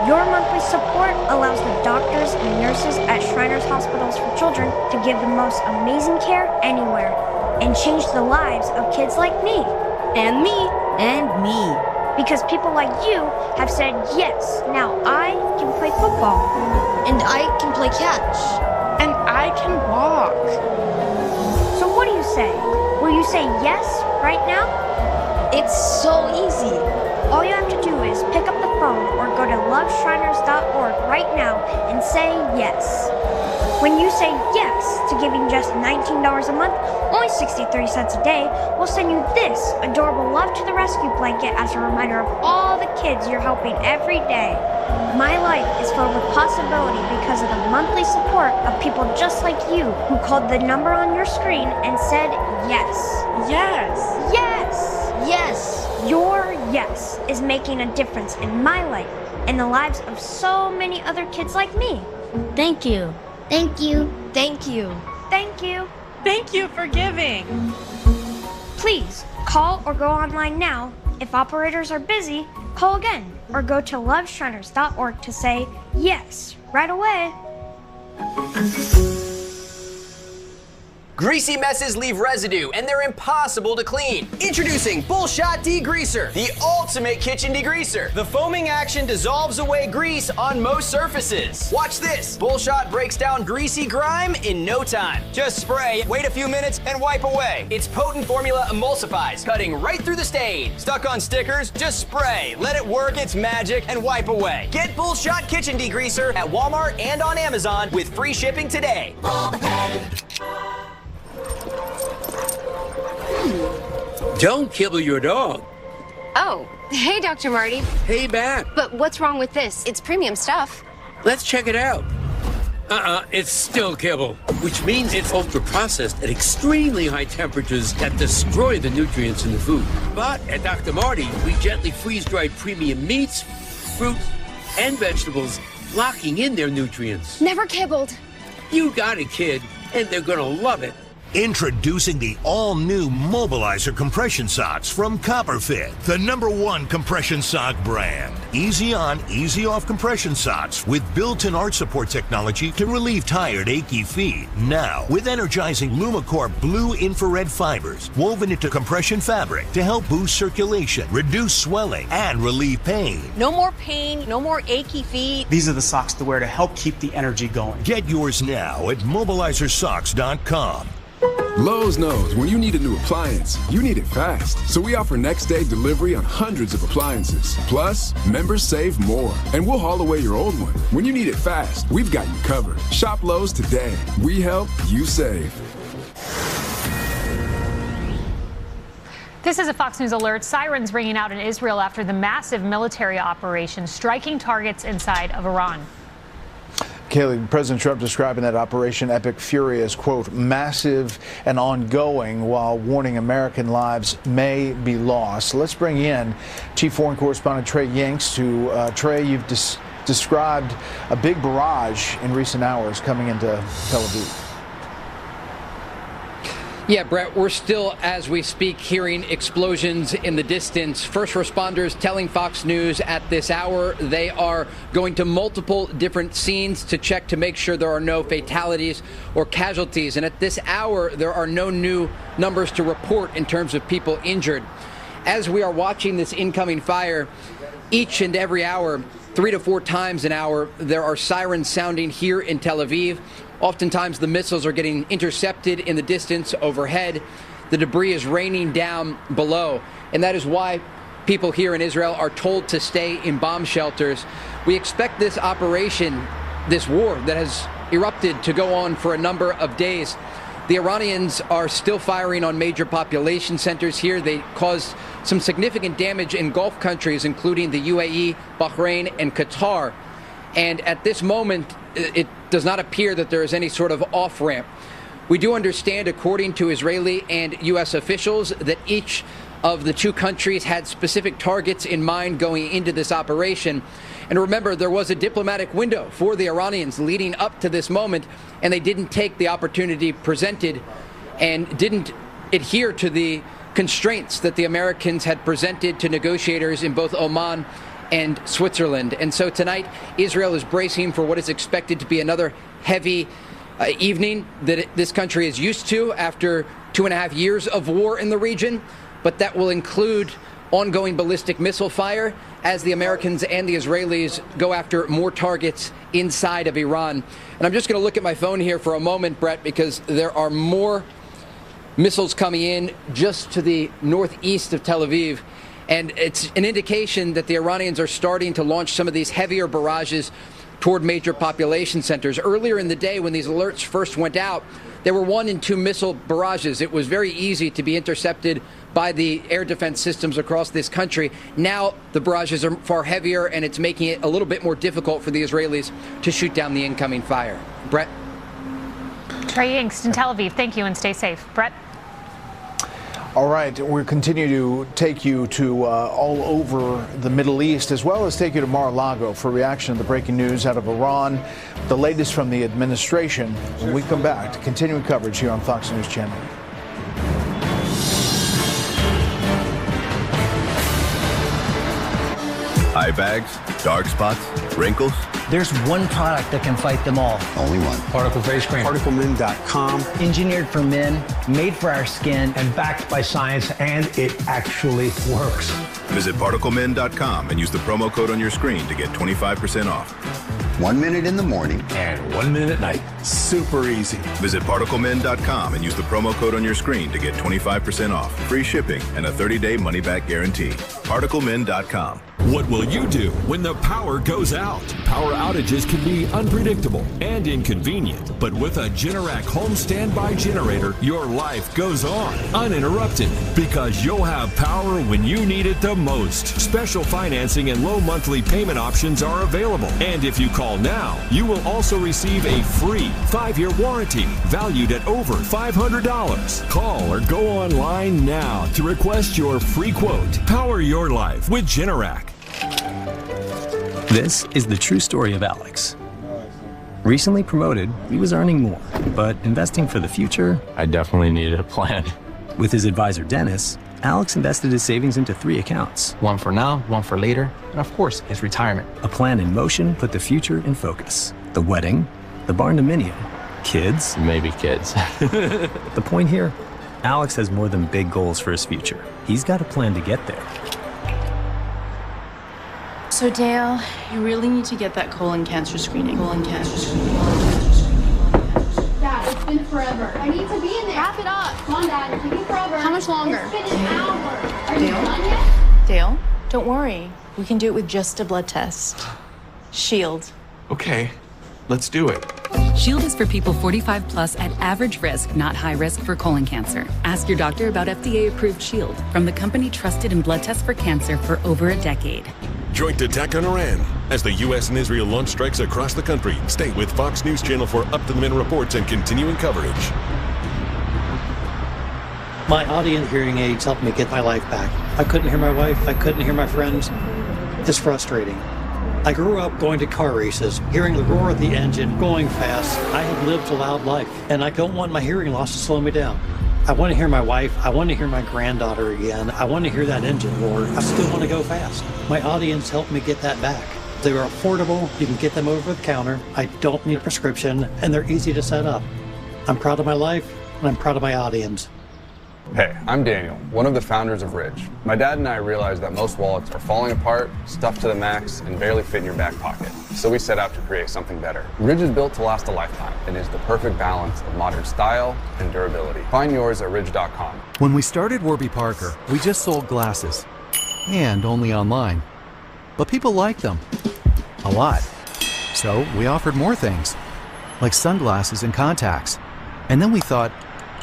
Your monthly support allows the doctors and nurses at Shriners Hospitals for Children to give the most amazing care anywhere and change the lives of kids like me. And me. And me. Because people like you have said yes. Now I can play football. And I can play catch. And I can walk. So what do you say? Will you say yes right now? It's so easy. All you have to do is pick up the phone or go to loveshriners.org right now and say yes. When you say yes to giving just $19 a month, only 63 cents a day, we'll send you this adorable Love to the Rescue blanket as a reminder of all the kids you're helping every day. My life is filled with possibility because of the monthly support of people just like you who called the number on your screen and said yes. Yes. Yes. Yes. Your yes is making a difference in my life and the lives of so many other kids like me. Thank you. Thank you. Thank you. Thank you. Thank you for giving. Please call or go online now. If operators are busy, call again or go to loveshriners.org to say yes right away. Greasy messes leave residue, and they're impossible to clean. Introducing Bullshot Degreaser, the ultimate kitchen degreaser. The foaming action dissolves away grease on most surfaces. Watch this. Bullshot breaks down greasy grime in no time. Just spray, wait a few minutes, and wipe away. Its potent formula emulsifies, cutting right through the stain. Stuck on stickers? Just spray, let it work its magic, and wipe away. Get Bullshot Kitchen Degreaser at Walmart and on Amazon with free shipping today. Don't kibble your dog. Oh, hey, Dr. Marty. Hey, back. But what's wrong with this? It's premium stuff. Let's check it out. It's still kibble, which means it's ultra-processed at extremely high temperatures that destroy the nutrients in the food. But at Dr. Marty, we gently freeze-dried premium meats, fruits, and vegetables, locking in their nutrients. Never kibbled. You got it, kid, and they're gonna love it. Introducing the all-new Mobilizer compression socks from Copperfit, the #1 compression sock brand. Easy on, easy off compression socks with built-in arch support technology to relieve tired, achy feet. Now, with energizing LumiCore blue infrared fibers woven into compression fabric to help boost circulation, reduce swelling, and relieve pain. No more pain, no more achy feet. These are the socks to wear to help keep the energy going. Get yours now at mobilizersocks.com. Lowe's knows when you need a new appliance, you need it fast. So we offer next day delivery on hundreds of appliances. Plus, members save more, and we'll haul away your old one. When you need it fast, we've got you covered. Shop Lowe's today. We help, you save. This is a Fox News alert. Sirens ringing out in Israel after the massive military operation striking targets inside of Iran. Kaylee, President Trump describing that Operation Epic Fury as, quote, massive and ongoing, while warning American lives may be lost. Let's bring in Chief Foreign Correspondent Trey Yanks. Trey, you've described a big barrage in recent hours coming into Tel Aviv. Yeah, Brett, we're still, as we speak, hearing explosions in the distance. First responders telling Fox News at this hour they are going to multiple different scenes to check to make sure there are no fatalities or casualties. And at this hour, there are no new numbers to report in terms of people injured. As we are watching this incoming fire, each and every hour, 3 to 4 times an hour, there are sirens sounding here in Tel Aviv. Oftentimes the missiles are getting intercepted in the distance overhead. The debris is raining down below. And that is why people here in Israel are told to stay in bomb shelters. We expect this operation, this war that has erupted, to go on for a number of days. The Iranians are still firing on major population centers here. They caused some significant damage in Gulf countries, including the UAE, Bahrain, and Qatar. And at this moment, it does not appear that there is any sort of off-ramp. We do understand, according to Israeli and U.S. officials, that each of the two countries had specific targets in mind going into this operation. And remember, there was a diplomatic window for the Iranians leading up to this moment, and they didn't take the opportunity presented and didn't adhere to the constraints that the Americans had presented to negotiators in both Oman and Switzerland. And so tonight, Israel is bracing for what is expected to be another heavy evening that this country is used to after 2.5 years of war in the region. But that will include ongoing ballistic missile fire as the Americans and the Israelis go after more targets inside of Iran. And I'm just going to look at my phone here for a moment, Brett, because there are more missiles coming in just to the northeast of Tel Aviv. And it's an indication that the Iranians are starting to launch some of these heavier barrages toward major population centers. Earlier in the day, when these alerts first went out, there were 1 and 2 missile barrages. It was very easy to be intercepted by the air defense systems across this country. Now the barrages are far heavier, and it's making it a little bit more difficult for the Israelis to shoot down the incoming fire. Brett? Trey Yanks in Tel Aviv, thank you, and stay safe. Brett? All right, we'll continue to take you to all over the Middle East, as well as take you to Mar-a-Lago for reaction to the breaking news out of Iran, the latest from the administration. When we come back to continuing coverage here on Fox News Channel. Eye bags, dark spots, wrinkles. There's one product that can fight them all. Only one. Particle face cream. ParticleMin.com. Engineered for men, made for our skin, and backed by science, and it actually works. Visit ParticleMin.com and use the promo code on your screen to get 25% off. 1 minute in the morning And 1 minute at night. Super easy. Visit ParticleMin.com and use the promo code on your screen to get 25% off, free shipping, and a 30-day money-back guarantee. ParticleMin.com. What will you do when the power goes out? Power outages can be unpredictable and inconvenient, but with a Generac home standby generator, your life goes on uninterrupted because you'll have power when you need it the most. Special financing and low monthly payment options are available. And if you call now, you will also receive a free 5-year warranty valued at over $500. Call or go online now to request your free quote. Power your life with Generac. This is the true story of Alex. Recently promoted, he was earning more, but investing for the future, I definitely needed a plan. With his advisor Dennis, Alex invested his savings into 3 accounts. One for now, one for later, and of course, his retirement. A plan in motion put the future in focus. The wedding, the barn dominium, kids. Maybe kids. The point here, Alex has more than big goals for his future. He's got a plan to get there. So Dale, you really need to get that colon cancer screening. Dad, it's been forever. I need to be in there. Wrap it up. Come on, Dad. It's taking forever. How much longer? It's been an hour. Are you done yet? Dale, don't worry. We can do it with just a blood test. Shield. Okay, let's do it. Shield is for people 45 plus at average risk, not high risk for colon cancer. Ask your doctor about FDA-approved Shield from the company trusted in blood tests for cancer for over a decade. Joint attack on Iran. As the U.S. and Israel launch strikes across the country, stay with Fox News Channel for up-to-the-minute reports and continuing coverage. My audience hearing aids helped me get my life back. I couldn't hear my wife. I couldn't hear my friends. It's frustrating. I grew up going to car races, hearing the roar of the engine, going fast. I have lived a loud life, and I don't want my hearing loss to slow me down. I want to hear my wife. I want to hear my granddaughter again. I want to hear that engine roar. I still want to go fast. My audience helped me get that back. They are affordable. You can get them over the counter. I don't need a prescription, and they're easy to set up. I'm proud of my life, and I'm proud of my audience. Hey, I'm Daniel, one of the founders of Ridge. My dad and I realized that most wallets are falling apart, stuffed to the max, and barely fit in your back pocket. So we set out to create something better. Ridge is built to last a lifetime and is the perfect balance of modern style and durability. Find yours at ridge.com. When we started Warby Parker, we just sold glasses, and only online. But people liked them a lot. So we offered more things, like sunglasses and contacts. And then we thought,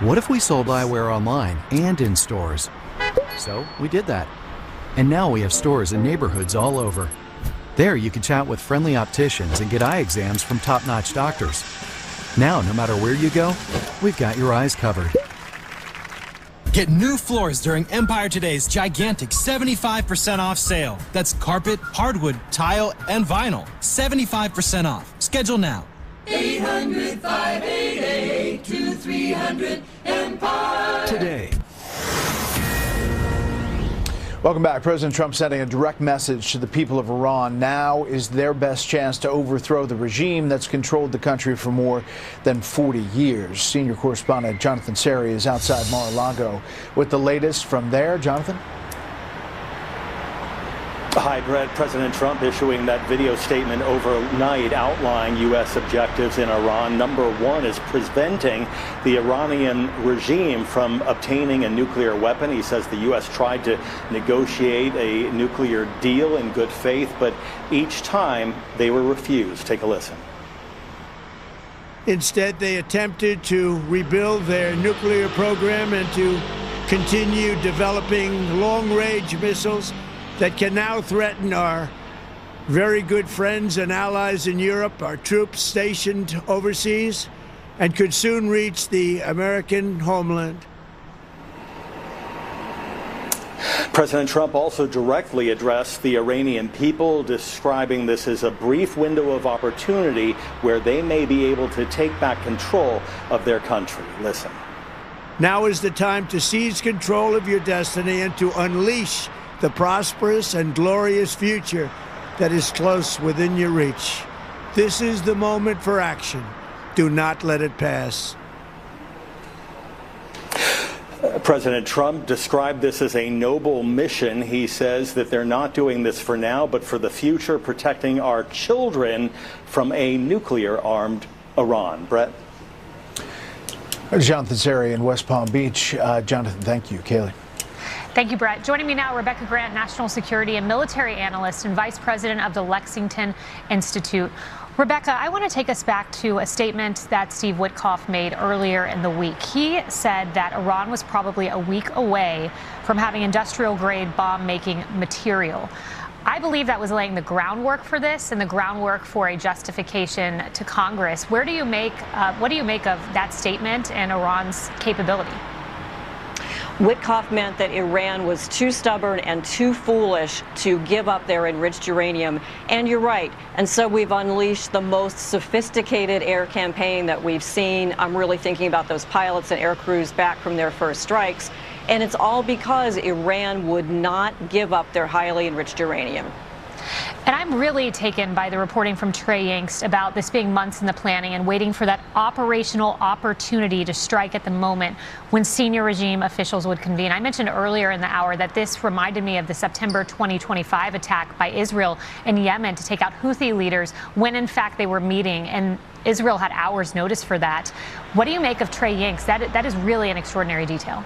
what if we sold eyewear online and in stores? So we did that. And now we have stores in neighborhoods all over. There you can chat with friendly opticians and get eye exams from top-notch doctors. Now, no matter where you go, we've got your eyes covered. Get new floors during Empire Today's gigantic 75% off sale. That's carpet, hardwood, tile, and vinyl. 75% off. Schedule now. 800-588-2300 Empire today. Welcome back. President Trump sending a direct message to the people of Iran. Now is their best chance to overthrow the regime that's controlled the country for more than 40 years. Senior correspondent Jonathan Seri is outside Mar-a-Lago with the latest from there. Jonathan? Hi, Brett. President Trump issuing that video statement overnight outlining U.S. objectives in Iran. Number one is preventing the Iranian regime from obtaining a nuclear weapon. He says the U.S. tried to negotiate a nuclear deal in good faith, but each time they were refused. Take a listen. Instead, they attempted to rebuild their nuclear program and to continue developing long-range missiles that can now threaten our very good friends and allies in Europe, our troops stationed overseas, and could soon reach the American homeland. President Trump also directly addressed the Iranian people, describing this as a brief window of opportunity where they may be able to take back control of their country. Listen. Now is the time to seize control of your destiny and to unleash the prosperous and glorious future that is close within your reach. This is the moment for action. Do not let it pass. President Trump described this as a noble mission. He says that they're not doing this for now, but for the future, protecting our children from a nuclear-armed Iran. Brett? Jonathan Seri in West Palm Beach. Jonathan, thank you. Kaylee? Thank you, Brett. Joining me now, Rebecca Grant, national security and military analyst and vice president of the Lexington Institute. Rebecca, I want to take us back to a statement that Steve Witkoff made earlier in the week. He said that Iran was probably a week away from having industrial-grade bomb-making material. I believe that was laying the groundwork for this and the groundwork for a justification to Congress. What do you make of that statement and Iran's capability? Witkoff meant that Iran was too stubborn and too foolish to give up their enriched uranium. And you're right. And so we've unleashed the most sophisticated air campaign that we've seen. I'm really thinking about those pilots and air crews back from their first strikes. And it's all because Iran would not give up their highly enriched uranium. And I'm really taken by the reporting from Trey Yingst about this being months in the planning and waiting for that operational opportunity to strike at the moment when senior regime officials would convene. I mentioned earlier in the hour that this reminded me of the September 2025 attack by Israel in Yemen to take out Houthi leaders when in fact they were meeting, and Israel had hours notice for that. What do you make of Trey Yingst? That is really an extraordinary detail.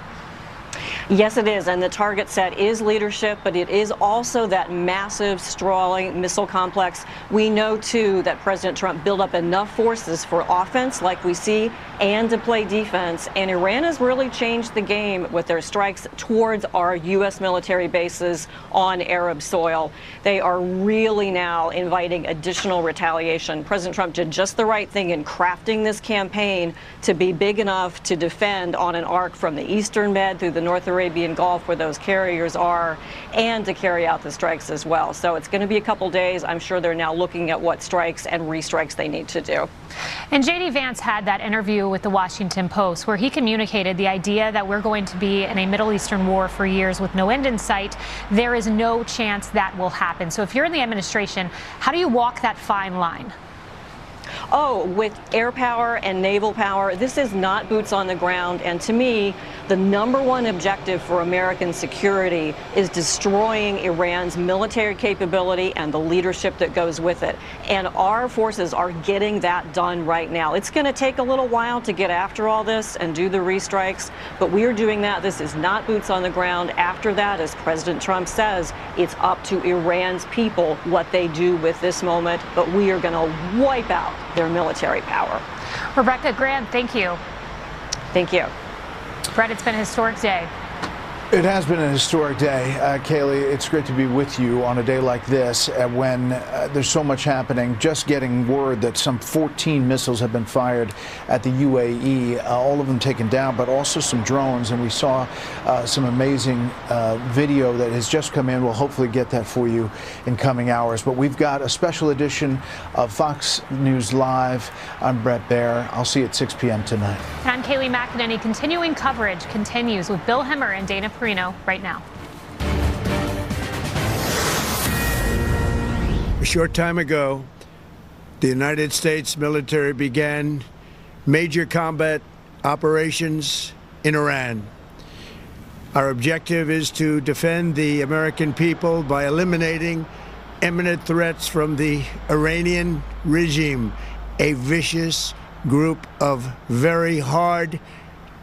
Yes, it is. And the target set is leadership, but it is also that massive, sprawling missile complex. We know, too, that President Trump built up enough forces for offense, like we see, and to play defense. And Iran has really changed the game with their strikes towards our U.S. military bases on Arab soil. They are really now inviting additional retaliation. President Trump did just the right thing in crafting this campaign to be big enough to defend on an arc from the Eastern Med through the North Arabian Gulf where those carriers are, and to carry out the strikes as well. So it's going to be a couple days. I'm sure they're now looking at what strikes and restrikes they need to do. And J.D. Vance had that interview with the Washington Post where he communicated the idea that we're going to be in a Middle Eastern war for years with no end in sight. There is no chance that will happen. So if you're in the administration, how do you walk that fine line? Oh, with air power and naval power, this is not boots on the ground. And to me, the #1 objective for American security is destroying Iran's military capability and the leadership that goes with it. And our forces are getting that done right now. It's going to take a little while to get after all this and do the restrikes, but we are doing that. This is not boots on the ground. After that, as President Trump says, it's up to Iran's people what they do with this moment, but we are going to wipe out their military power. Rebecca Grant, thank you. Thank you. Brett, it's been a historic day. It has been a historic day. Kaylee, it's great to be with you on a day like this when there's so much happening. Just getting word that some 14 missiles have been fired at the UAE, all of them taken down, but also some drones. And we saw some amazing video that has just come in. We'll hopefully get that for you in coming hours. But we've got a special edition of Fox News Live. I'm Brett Baer. I'll see you at 6 p.m. tonight. And I'm Kaylee McEnany. Continuing coverage continues with Bill Hemmer and Dana Perino right now. A short time ago, the United States military began major combat operations in Iran. Our objective is to defend the American people by eliminating imminent threats from the Iranian regime, a vicious group of very hard,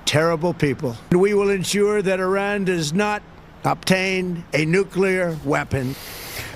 terrible people. We will ensure that Iran does not obtain a nuclear weapon.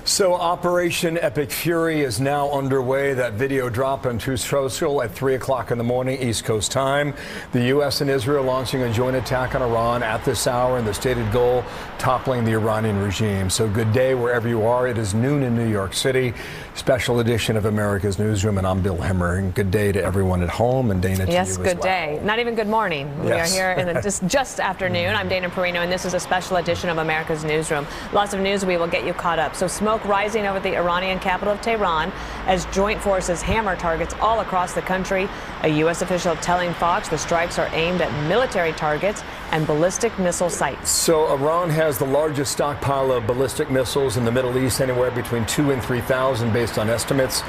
So Operation Epic Fury is now underway. That video dropped on Truth Social at 3 o'clock in the morning East Coast time. The U.S. and Israel launching a joint attack on Iran at this hour, and the stated goal, toppling the Iranian regime. So good day wherever you are. It is noon in New York City. Special edition of America's Newsroom, and I'm Bill Hemmer. And good day to everyone at home, and Dana, to you as well. Yes, good day. Not even good morning. Yes. We are here in just afternoon. I'm Dana Perino, and this is a special edition of America's Newsroom. Lots of news. We will get you caught up. So smoke rising over the Iranian capital of Tehran as joint forces hammer targets all across the country. A U.S. official telling Fox the strikes are aimed at military targets and ballistic missile sites. So Iran has the largest stockpile of ballistic missiles in the Middle East, anywhere between 2,000 and 3,000 based on estimates.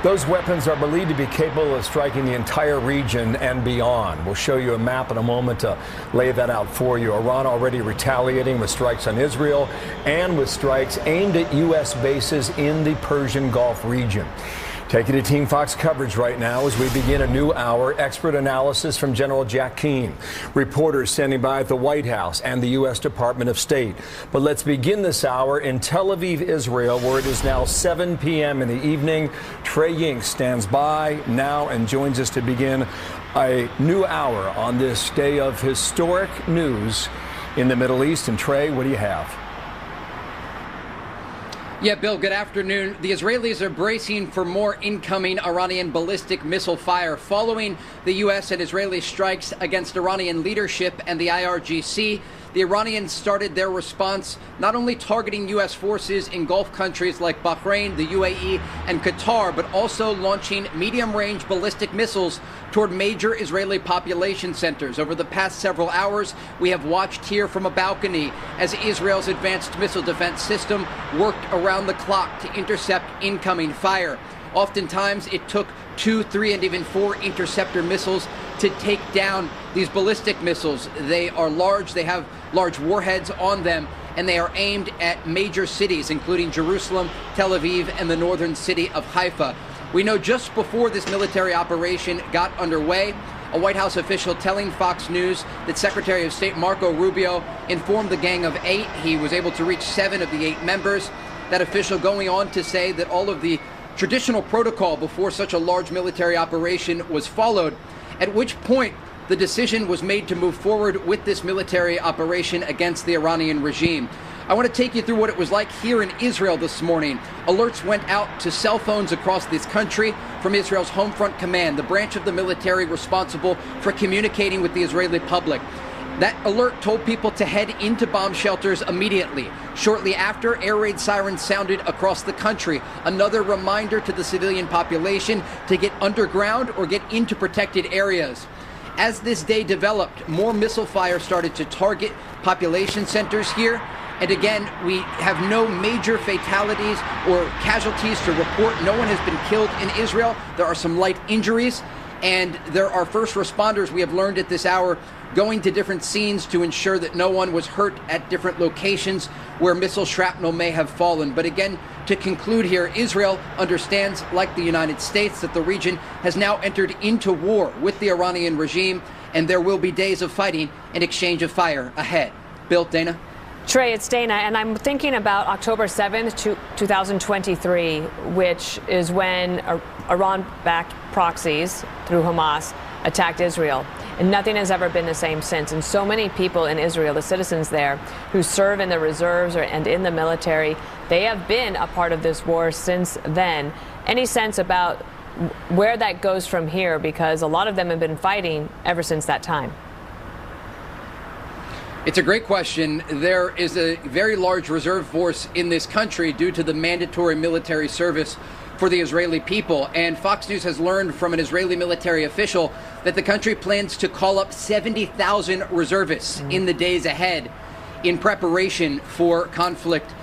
Those weapons are believed to be capable of striking the entire region and beyond. We'll show you a map in a moment to lay that out for you. Iran already retaliating with strikes on Israel and with strikes aimed at U.S. bases in the Persian Gulf region. Taking to Team Fox coverage right now as we begin a new hour. Expert analysis from General Jack Keane. Reporters standing by at the White House and the U.S. Department of State. But let's begin this hour in Tel Aviv, Israel, where it is now 7 p.m. in the evening. Trey Yink stands by now and joins us to begin a new hour on this day of historic news in the Middle East. And Trey, what do you have? Yeah, Bill, good afternoon. The Israelis are bracing for more incoming Iranian ballistic missile fire following the U.S. and Israeli strikes against Iranian leadership and the IRGC. The Iranians started their response not only targeting U.S. forces in Gulf countries like Bahrain, the UAE, and Qatar, but also launching medium-range ballistic missiles toward major Israeli population centers. Over the past several hours, we have watched here from a balcony as Israel's advanced missile defense system worked around the clock to intercept incoming fire. Oftentimes, it took 2, 3, and even 4 interceptor missiles to take down these ballistic missiles. They are large, they have large warheads on them, and they are aimed at major cities, including Jerusalem, Tel Aviv, and the northern city of Haifa. We know just before this military operation got underway, a White House official telling Fox News that Secretary of State Marco Rubio informed the Gang of 8. He was able to reach 7 of the 8 members. That official going on to say that all of the traditional protocol before such a large military operation was followed, at which point the decision was made to move forward with this military operation against the Iranian regime. I want to take you through what it was like here in Israel this morning. Alerts went out to cell phones across this country from Israel's Home Front Command, the branch of the military responsible for communicating with the Israeli public. That alert told people to head into bomb shelters immediately. Shortly after, air raid sirens sounded across the country. Another reminder to the civilian population to get underground or get into protected areas. As this day developed, more missile fire started to target population centers here. And again, we have no major fatalities or casualties to report. No one has been killed in Israel. There are some light injuries. And there are first responders, we have learned at this hour, going to different scenes to ensure that no one was hurt at different locations where missile shrapnel may have fallen. But again, to conclude here, Israel understands, like the United States, that the region has now entered into war with the Iranian regime, and there will be days of fighting and exchange of fire ahead. Bill, Dana? Trey, it's Dana, and I'm thinking about October 7th, 2023, which is when Iran-backed proxies through Hamas attacked Israel. And nothing has ever been the same since. And so many people in Israel, the citizens there, who serve in the reserves and in the military, they have been a part of this war since then. Any sense about where that goes from here? Because a lot of them have been fighting ever since that time. It's a great question. There is a very large reserve force in this country due to the mandatory military service for the Israeli people. And Fox News has learned from an Israeli military official that the country plans to call up 70,000 reservists in the days ahead in preparation for conflict.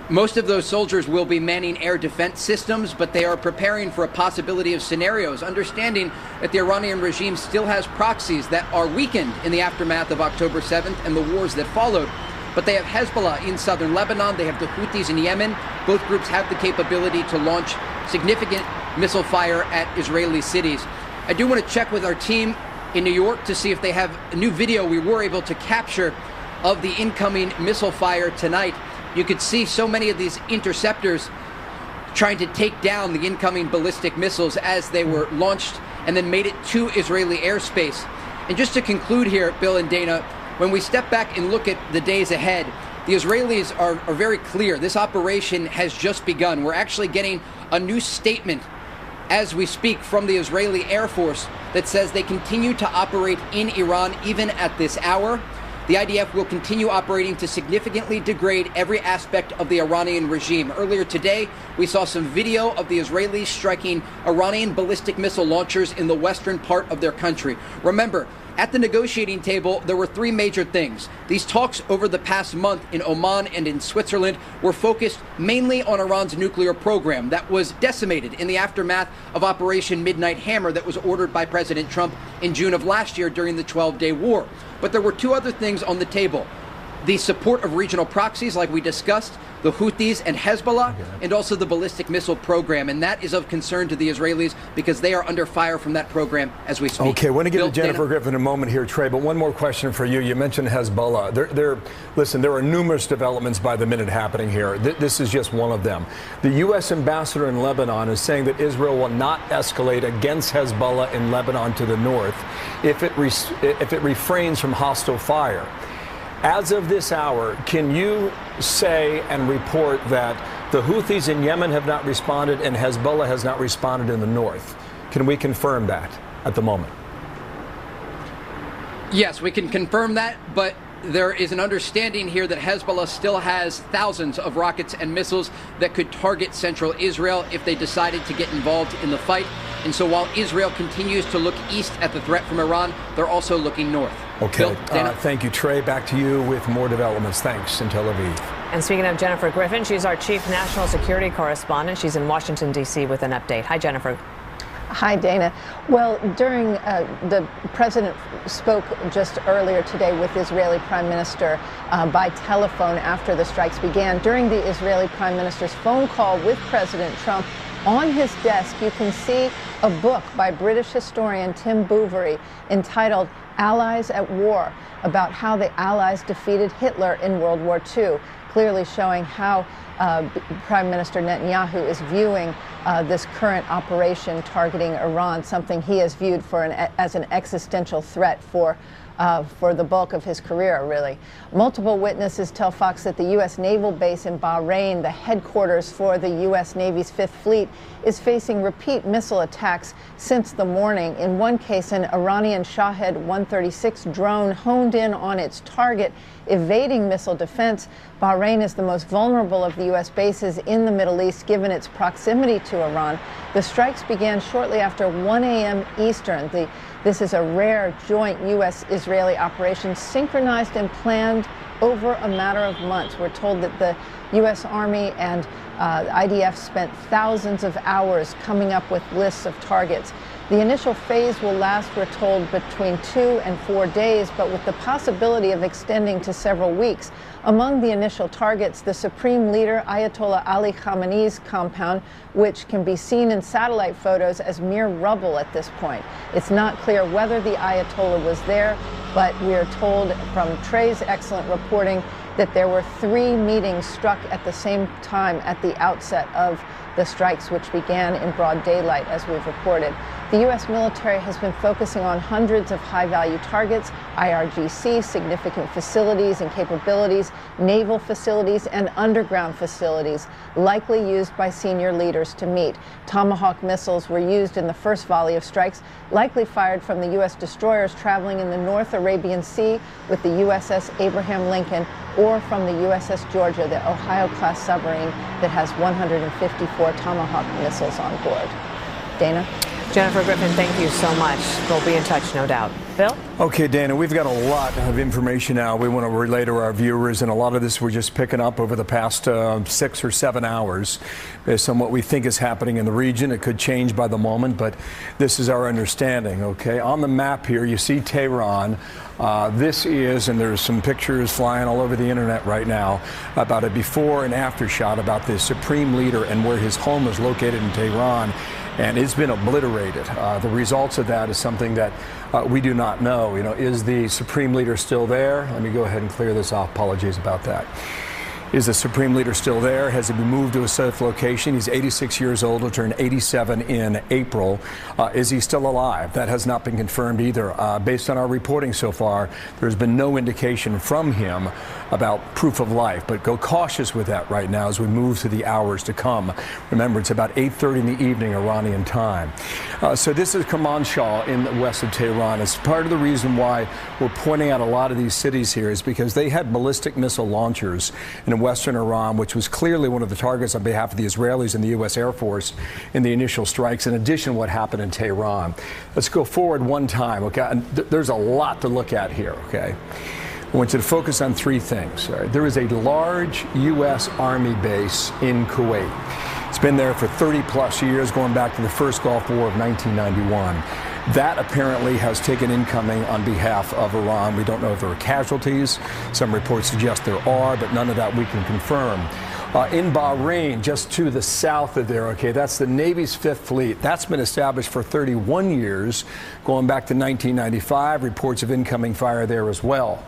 Most of those soldiers will be manning air defense systems, but they are preparing for a possibility of scenarios, understanding that the Iranian regime still has proxies that are weakened in the aftermath of October 7th and the wars that followed. But they have Hezbollah in southern Lebanon, they have the Houthis in Yemen. Both groups have the capability to launch significant missile fire at Israeli cities. I do want to check with our team in New York to see if they have a new video we were able to capture of the incoming missile fire tonight. You could see so many of these interceptors trying to take down the incoming ballistic missiles as they were launched and then made it to Israeli airspace. And just to conclude here, Bill and Dana, when we step back and look at the days ahead, the Israelis are very clear. This operation has just begun. We're actually getting a new statement as we speak from the Israeli Air Force that says they continue to operate in Iran even at this hour. The IDF will continue operating to significantly degrade every aspect of the Iranian regime. Earlier today, we saw some video of the Israelis striking Iranian ballistic missile launchers in the western part of their country. Remember, at the negotiating table, there were 3 major things. These talks over the past month in Oman and in Switzerland were focused mainly on Iran's nuclear program that was decimated in the aftermath of Operation Midnight Hammer that was ordered by President Trump in June of last year during the 12-day war. But there were 2 other things on the table. the support of regional proxies, like we discussed, the Houthis and Hezbollah, and also the ballistic missile program. And that is of concern to the Israelis because they are under fire from that program as we speak. Okay, I want to get Bill, to Jennifer Griffin in a moment here, Trey, but one more question for you. You mentioned Hezbollah. Listen, there are numerous developments by the minute happening here. This is just one of them. The U.S. ambassador in Lebanon is saying that Israel will not escalate against Hezbollah in Lebanon to the north if it refrains from hostile fire. As of this hour, can you say and report that the Houthis in Yemen have not responded and Hezbollah has not responded in the north? Can we confirm that at the moment? Yes, we can confirm that, but there is an understanding here that Hezbollah still has thousands of rockets and missiles that could target central Israel if they decided to get involved in the fight. And so while Israel continues to look east at the threat from Iran, they're also looking north. Okay. Bill, thank you, Trey. Back to you with more developments. Thanks in Tel Aviv. And speaking of Jennifer Griffin, she's our chief national security correspondent. She's in Washington, D.C. with an update. Hi, Jennifer. Hi, Dana. Well, during the president spoke just earlier today with Israeli Prime Minister by telephone after the strikes began. During the Israeli Prime Minister's phone call with President Trump, on his desk, you can see a book by British historian Tim Bouverie entitled Allies at War, about how the Allies defeated Hitler in World War II, clearly showing how Prime Minister Netanyahu is viewing this current operation targeting Iran, something he has viewed as an existential threat for the bulk of his career, really. Multiple witnesses tell Fox that the U.S. naval base in Bahrain, the headquarters for the U.S. Navy's Fifth Fleet, is facing repeat missile attacks since the morning. In one case, an Iranian Shahed 136 drone honed in on its target, evading missile defense. Bahrain is the most vulnerable of the U.S. bases in the Middle East, given its proximity to Iran. The strikes began shortly after 1 a.m. Eastern. This is a rare joint U.S.-Israeli operation, synchronized and planned over a matter of months. We're told that the U.S. Army and IDF spent thousands of hours coming up with lists of targets. The initial phase will last, we're told, between 2 and 4 days, but with the possibility of extending to several weeks. Among the initial targets, the Supreme Leader Ayatollah Ali Khamenei's compound, which can be seen in satellite photos as mere rubble at this point. It's not clear whether the Ayatollah was there, but we are told from Trey's excellent reporting that there were 3 meetings struck at the same time at the outset of the strikes, which began in broad daylight, as we've reported. The U.S. military has been focusing on hundreds of high-value targets, IRGC, significant facilities and capabilities, naval facilities, and underground facilities, likely used by senior leaders to meet. Tomahawk missiles were used in the first volley of strikes, likely fired from the U.S. destroyers traveling in the North Arabian Sea with the USS Abraham Lincoln, or from the USS Georgia, the Ohio-class submarine that has 154 Tomahawk missiles on board. Dana? Jennifer Griffin, thank you so much. We'll be in touch, no doubt. Bill? Okay, Dana, we've got a lot of information now we want to relay to our viewers, and a lot of this we're just picking up over the past 6 or 7 hours based on what we think is happening in the region. It could change by the moment, but this is our understanding, okay? On the map here, you see Tehran. This is, and there's some pictures flying all over the internet right now about a before and after shot about the Supreme Leader and where his home is located in Tehran. And it's been obliterated. The results of that is something that we do not know. You know, is the Supreme Leader still there? Let me go ahead and clear this off. Apologies about that. Is the Supreme Leader still there? Has he been moved to a safe location? He's 86 years old. He'll turn 87 in April. Is he still alive? That has not been confirmed either. Based on our reporting so far, there's been no indication from him about proof of life. But go cautious with that right now as we move to the hours to come. Remember, it's about 8:30 in the evening Iranian time. So this is Kermanshah in the west of Tehran. It's part of the reason why we're pointing out a lot of these cities here is because they had ballistic missile launchers in western Iran, which was clearly one of the targets on behalf of the Israelis and the U.S. Air Force in the initial strikes, in addition to what happened in Tehran. Let's go forward one time, okay? And there's a lot to look at here, okay? I want you to focus on 3 things. All right? There is a large U.S. Army base in Kuwait. It's been there for 30-plus years, going back to the first Gulf War of 1991. That apparently has taken incoming on behalf of Iran. We don't know if there are casualties. Some reports suggest there are, but none of that we can confirm. In Bahrain, just to the south of there, okay, that's the Navy's 5th Fleet. That's been established for 31 years, going back to 1995. Reports of incoming fire there as well.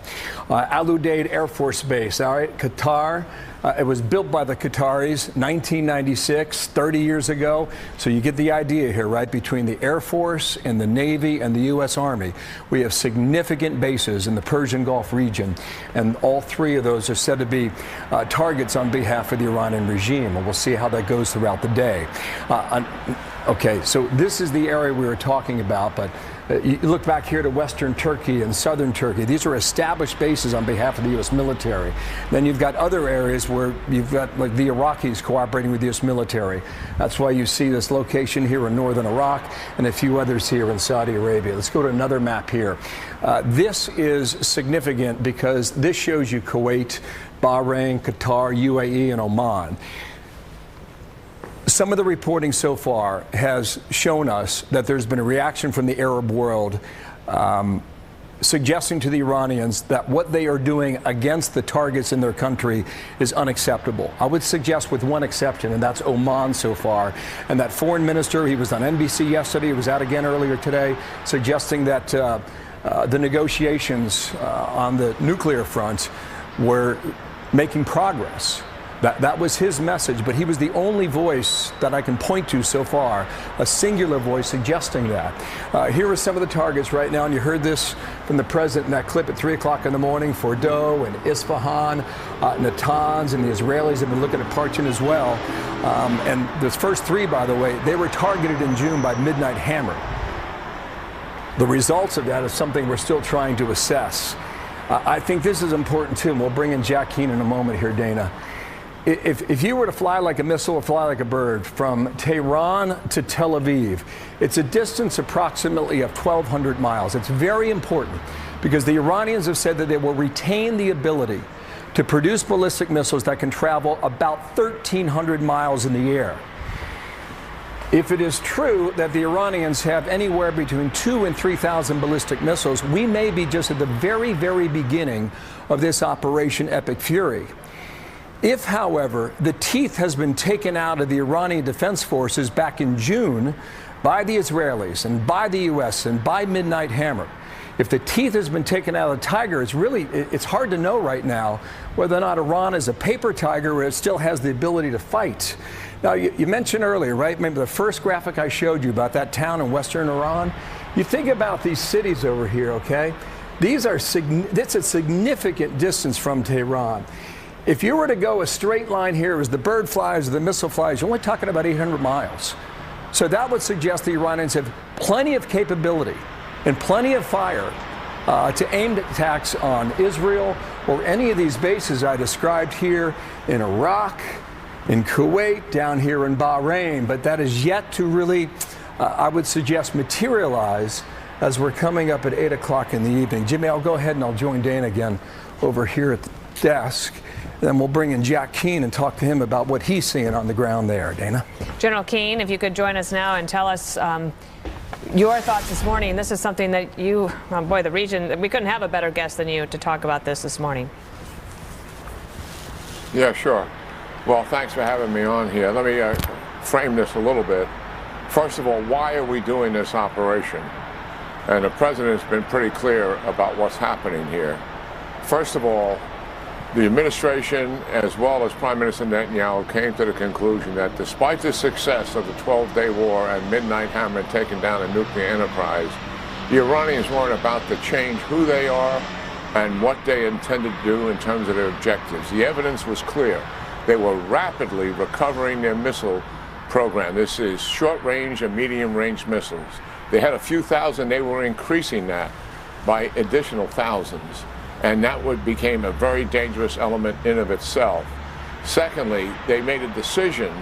Al Udeid Air Force Base, all right, Qatar. It was built by the Qataris 1996, 30 years ago. So you get the idea here, right? Between the Air Force and the Navy and the U.S. Army, we have significant bases in the Persian Gulf region. And all three of those are said to be targets on behalf of the Iranian regime. And we'll see how that goes throughout the day. Okay, so this is the area we were talking about, but you look back here to western Turkey and southern Turkey. These are established bases on behalf of the U.S. military. Then you've got other areas where you've got like the Iraqis cooperating with the U.S. military. That's why you see this location here in northern Iraq and a few others here in Saudi Arabia. Let's go to another map here. This is significant because this shows you Kuwait, Bahrain, Qatar, UAE, and Oman. Some of the reporting so far has shown us that there's been a reaction from the Arab world suggesting to the Iranians that what they are doing against the targets in their country is unacceptable. I would suggest with one exception, and that's Oman so far. And that foreign minister, he was on NBC yesterday, he was out again earlier today, suggesting that the negotiations on the nuclear front were making progress. That was his message, but he was the only voice that I can point to so far, a singular voice suggesting that. Here are some of the targets right now, and you heard this from the president in that clip at 3 o'clock in the morning. Fordow and Isfahan, Natanz, and the Israelis have been looking at Parchin as well. And the first three, by the way, they were targeted in June by Midnight Hammer. The results of that is something we're still trying to assess. I think this is important too, and we'll bring in Jack Keane in a moment here, Dana. If you were to fly like a missile or fly like a bird from Tehran to Tel Aviv, it's a distance approximately of 1,200 miles. It's very important because the Iranians have said that they will retain the ability to produce ballistic missiles that can travel about 1,300 miles in the air. If it is true that the Iranians have anywhere between 2,000 and 3,000 ballistic missiles, we may be just at the very, very beginning of this Operation Epic Fury. If, however, the teeth has been taken out of the Iranian Defense Forces back in June by the Israelis and by the U.S. and by Midnight Hammer, if the teeth has been taken out of the tiger, it's hard to know right now whether or not Iran is a paper tiger or it still has the ability to fight. Now, you mentioned earlier, right, maybe the first graphic I showed you about that town in western Iran. You think about these cities over here, okay? That's a significant distance from Tehran. If you were to go a straight line here as the bird flies or the missile flies, you're only talking about 800 miles. So that would suggest the Iranians have plenty of capability and plenty of fire to aim attacks on Israel or any of these bases I described here in Iraq, in Kuwait, down here in Bahrain. But that is yet to really, I would suggest, materialize as we're coming up at 8 o'clock in the evening. Jimmy, I'll go ahead and I'll join Dana again over here at the desk. Then we'll bring in Jack Keane and talk to him about what he's seeing on the ground there. Dana? General Keane, if you could join us now and tell us your thoughts this morning. This is something that you, oh boy, the region, we couldn't have a better guest than you to talk about this morning. Yeah, sure. Well, thanks for having me on here. Let me frame this a little bit. First of all, why are we doing this operation? And the president's been pretty clear about what's happening here. First of all, the administration, as well as Prime Minister Netanyahu, came to the conclusion that despite the success of the 12-day war and Midnight Hammer taking down a nuclear enterprise, the Iranians weren't about to change who they are and what they intended to do in terms of their objectives. The evidence was clear. They were rapidly recovering their missile program. This is short-range and medium-range missiles. They had a few thousand. They were increasing that by additional thousands. And that became a very dangerous element in of itself. Secondly, they made a decision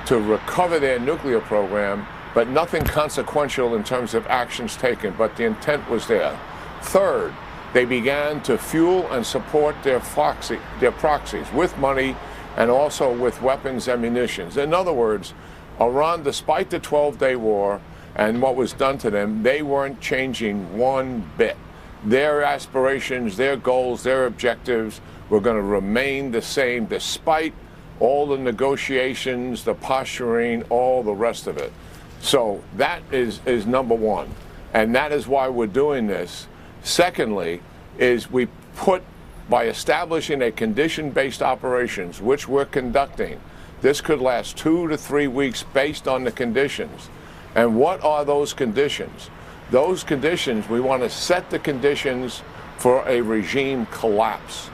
to recover their nuclear program, but nothing consequential in terms of actions taken, but the intent was there. Third, they began to fuel and support their proxies with money and also with weapons and munitions. In other words, Iran, despite the 12-day war, and what was done to them, they weren't changing one bit. Their aspirations, their goals, their objectives were going to remain the same despite all the negotiations, the posturing, all the rest of it. So that is number one, and that is why we're doing this. Secondly, is we put, by establishing a condition-based operations, which we're conducting, this could last 2 to 3 weeks based on the conditions. And what are those conditions? Those conditions, we want to set the conditions for a regime collapse.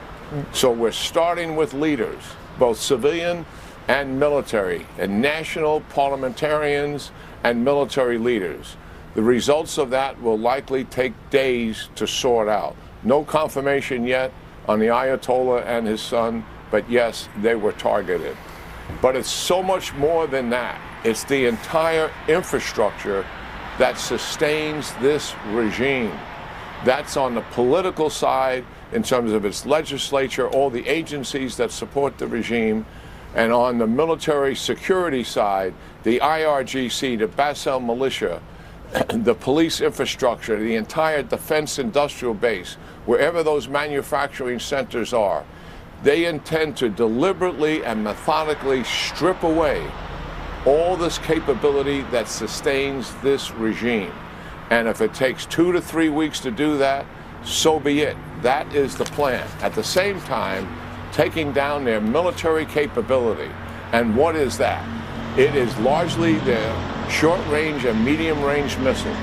So we're starting with leaders, both civilian and military, and national parliamentarians and military leaders. The results of that will likely take days to sort out. No confirmation yet on the Ayatollah and his son, but yes, they were targeted. But it's so much more than that. It's the entire infrastructure that sustains this regime. That's on the political side in terms of its legislature, all the agencies that support the regime, and on the military security side, the IRGC, the Basel militia, the police infrastructure, the entire defense industrial base, wherever those manufacturing centers are. They intend to deliberately and methodically strip away all this capability that sustains this regime. And if it takes 2 to 3 weeks to do that, so be it. That is the plan. At the same time, taking down their military capability. And what is that? It is largely their short-range and medium-range missiles.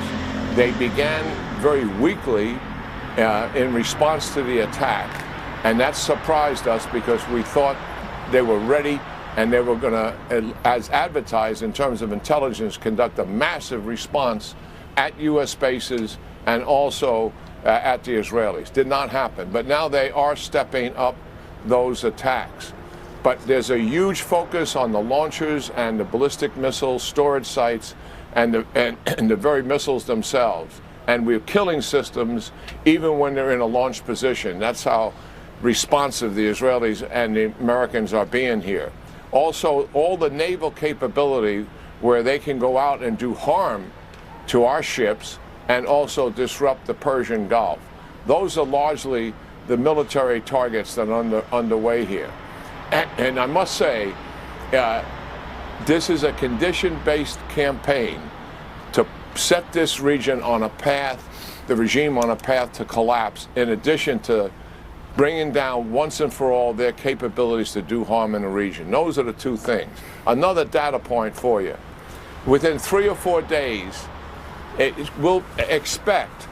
They began very weakly in response to the attack, and that surprised us because we thought they were ready and they were going to, as advertised in terms of intelligence, conduct a massive response at U.S. bases and also at the Israelis. Did not happen, but now they are stepping up those attacks. But there's a huge focus on the launchers and the ballistic missile storage sites and the very missiles themselves. And we're killing systems even when they're in a launch position. That's how responsive the Israelis and the Americans are being here. Also, all the naval capability where they can go out and do harm to our ships and also disrupt the Persian Gulf. Those are largely the military targets that are underway here. And I must say, this is a condition-based campaign to set this region on a path, the regime on a path to collapse, in addition to bringing down once and for all their capabilities to do harm in the region. Those are the two things. Another data point for you. Within 3 or 4 days, we'll expect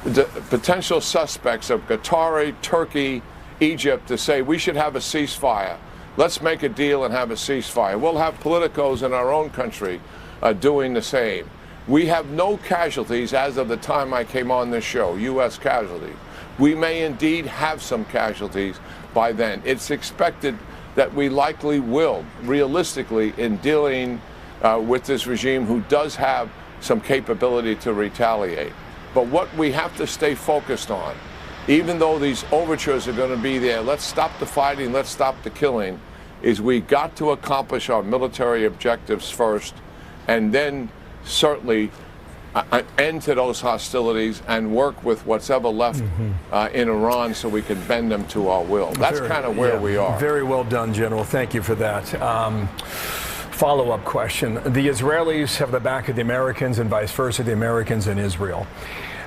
the potential suspects of Qatari, Turkey, Egypt to say we should have a ceasefire. Let's make a deal and have a ceasefire. We'll have politicos in our own country doing the same. We have no casualties as of the time I came on this show, U.S. casualties. We may indeed have some casualties by then. It's expected that we likely will, realistically, in dealing with this regime who does have some capability to retaliate. But what we have to stay focused on, even though these overtures are going to be there, let's stop the fighting, let's stop the killing, is we got to accomplish our military objectives first, and then certainly an end to those hostilities and work with what's ever left in Iran so we can bend them to our will. That's kind of where we are. Very well done, General. Thank you for that. Follow-up question. The Israelis have the back of the Americans and vice versa, the Americans in Israel.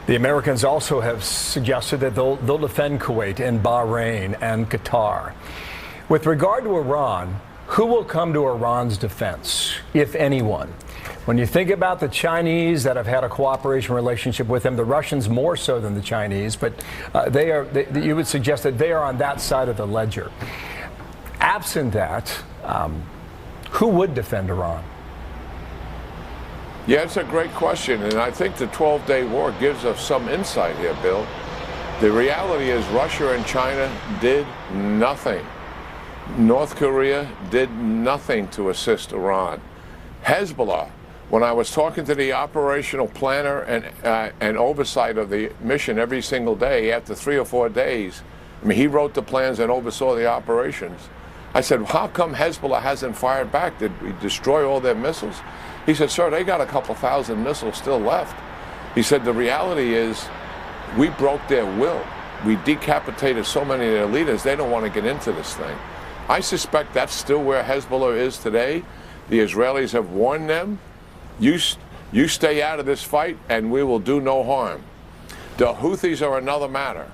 The Americans also have suggested that they'll defend Kuwait and Bahrain and Qatar. With regard to Iran, who will come to Iran's defense, if anyone? When you think about the Chinese that have had a cooperation relationship with them, the Russians more so than the Chinese, but you would suggest that they are on that side of the ledger. Absent that, who would defend Iran? Yeah, it's a great question, and I think the 12-day war gives us some insight here, Bill. The reality is Russia and China did nothing. North Korea did nothing to assist Iran. Hezbollah, when I was talking to the operational planner and oversight of the mission every single day, after 3 or 4 days, I mean, he wrote the plans and oversaw the operations. I said, how come Hezbollah hasn't fired back? Did we destroy all their missiles? He said, sir, they got a couple thousand missiles still left. He said, the reality is we broke their will. We decapitated so many of their leaders, they don't want to get into this thing. I suspect that's still where Hezbollah is today. The Israelis have warned them, you stay out of this fight and we will do no harm. The Houthis are another matter.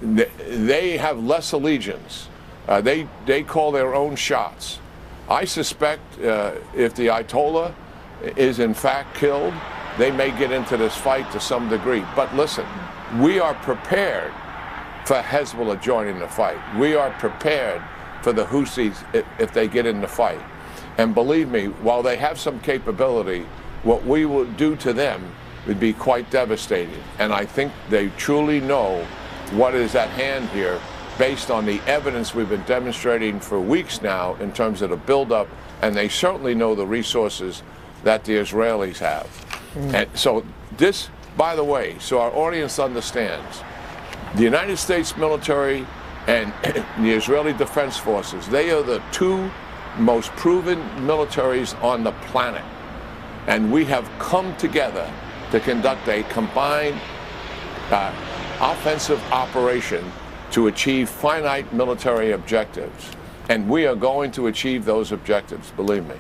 They have less allegiance. They call their own shots. I suspect if the Ayatollah is in fact killed, they may get into this fight to some degree. But listen, we are prepared for Hezbollah joining the fight. We are prepared for the Houthis if they get in the fight. And believe me, while they have some capability, what we will do to them would be quite devastating. And I think they truly know what is at hand here based on the evidence we've been demonstrating for weeks now in terms of the buildup, and they certainly know the resources that the Israelis have. And so this, by the way, so our audience understands, the United States military and the Israeli Defense Forces, they are the two most proven militaries on the planet. And we have come together to conduct a combined offensive operation to achieve finite military objectives. And we are going to achieve those objectives, believe me.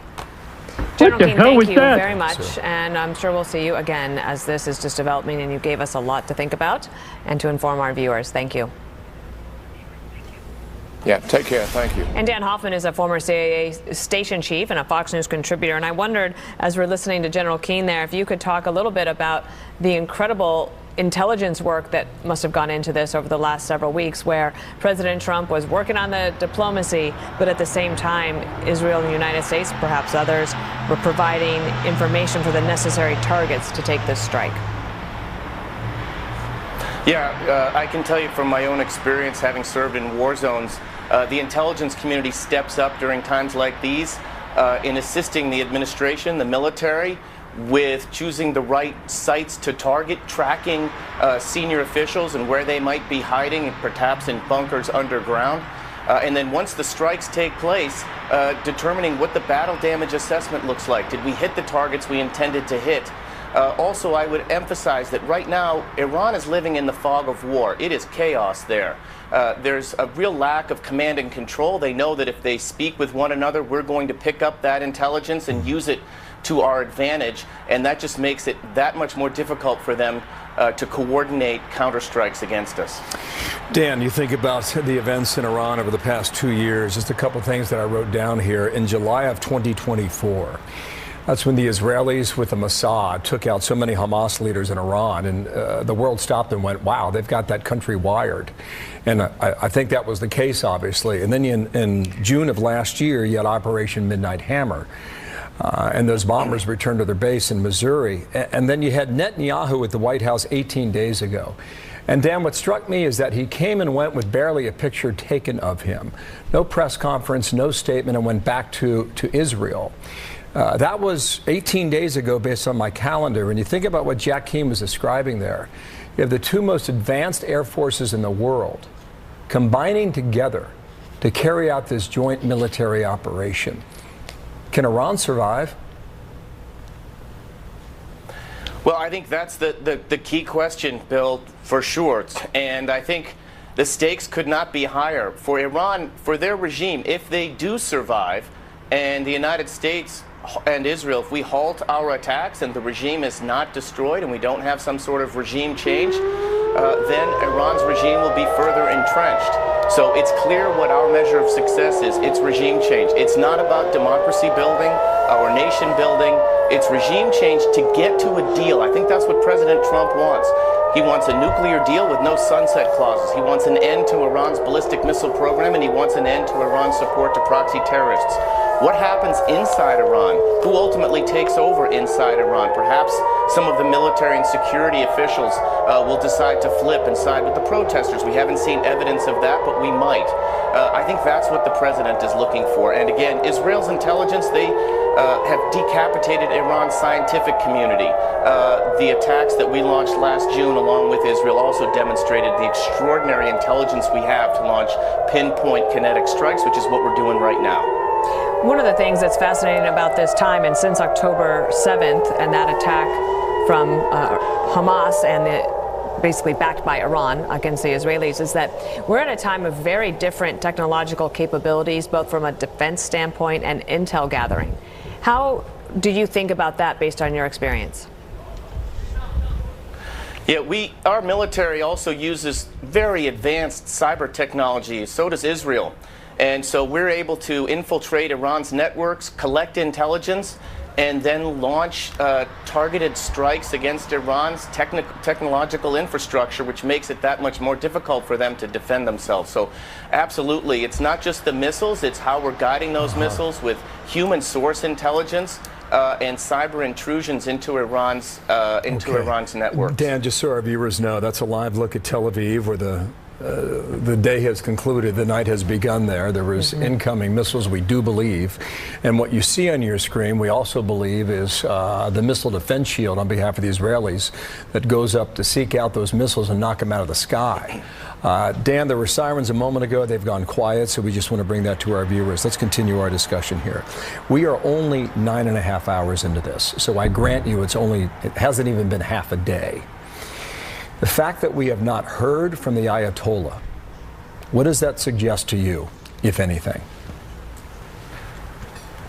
General Keane, thank you very much, and I'm sure we'll see you again as this is just developing, and you gave us a lot to think about and to inform our viewers. Thank you. Yeah, take care. Thank you. And Dan Hoffman is a former CAA station chief and a Fox News contributor, and I wondered, as we're listening to General Keane there, if you could talk a little bit about the incredible intelligence work that must have gone into this over the last several weeks, where President Trump was working on the diplomacy, but at the same time, Israel and the United States, perhaps others, were providing information for the necessary targets to take this strike. Yeah, I can tell you from my own experience, having served in war zones, the intelligence community steps up during times like these in assisting the administration, the military, with choosing the right sites to target, tracking senior officials and where they might be hiding, perhaps in bunkers underground. And then once the strikes take place, determining what the battle damage assessment looks like. Did we hit the targets we intended to hit? Also, I would emphasize that right now, Iran is living in the fog of war. It is chaos there. There's a real lack of command and control. They know that if they speak with one another, we're going to pick up that intelligence and use it to our advantage, and that just makes it that much more difficult for them to coordinate counterstrikes against us. Dan, you think about the events in Iran over the past 2 years, just a couple things that I wrote down here. In July of 2024, that's when the Israelis with the Mossad took out so many Hamas leaders in Iran, and the world stopped and went, wow, they've got that country wired. And I think that was the case, obviously. And then in June of last year, you had Operation Midnight Hammer. And those bombers returned to their base in Missouri. And then you had Netanyahu at the White House 18 days ago. And Dan, what struck me is that he came and went with barely a picture taken of him. No press conference, no statement, and went back to Israel. That was 18 days ago based on my calendar. When you think about what Jack Keane was describing there, you have the two most advanced air forces in the world combining together to carry out this joint military operation. Can Iran survive? Well, I think that's the key question, Bill, for sure. And I think the stakes could not be higher. For Iran, for their regime, if they do survive, and the United States and Israel, if we halt our attacks and the regime is not destroyed and we don't have some sort of regime change, then Iran's regime will be further entrenched. So it's clear what our measure of success is. It's regime change. It's not about democracy building or nation building. It's regime change to get to a deal. I think that's what President Trump wants. He wants a nuclear deal with no sunset clauses. He wants an end to Iran's ballistic missile program, and he wants an end to Iran's support to proxy terrorists. What happens inside Iran? Who ultimately takes over inside Iran? Perhaps some of the military and security officials will decide to flip and side with the protesters. We haven't seen evidence of that, but we might. I think that's what the president is looking for. And again, Israel's intelligence, they have decapitated Iran's scientific community. The attacks that we launched last June along with Israel also demonstrated the extraordinary intelligence we have to launch pinpoint kinetic strikes, which is what we're doing right now. One of the things that's fascinating about this time, and since October 7th and that attack from Hamas and basically backed by Iran against the Israelis, is that we're at a time of very different technological capabilities, both from a defense standpoint and intel gathering. How do you think about that based on your experience? Yeah, our military also uses very advanced cyber technology. So does Israel. And so we're able to infiltrate Iran's networks, collect intelligence, and then launch targeted strikes against Iran's technological infrastructure, which makes it that much more difficult for them to defend themselves. So absolutely, it's not just the missiles, it's how we're guiding those missiles with human source intelligence and cyber intrusions into Iran's networks. Dan, just so our viewers know, that's a live look at Tel Aviv, where the day has concluded, the night has begun there. There was incoming missiles, we do believe. And what you see on your screen, we also believe, is the missile defense shield on behalf of the Israelis that goes up to seek out those missiles and knock them out of the sky. Dan, there were sirens a moment ago. They've gone quiet, so we just want to bring that to our viewers. Let's continue our discussion here. We are only 9.5 hours into this, so I grant you it hasn't even been half a day. The fact that we have not heard from the Ayatollah, what does that suggest to you, if anything?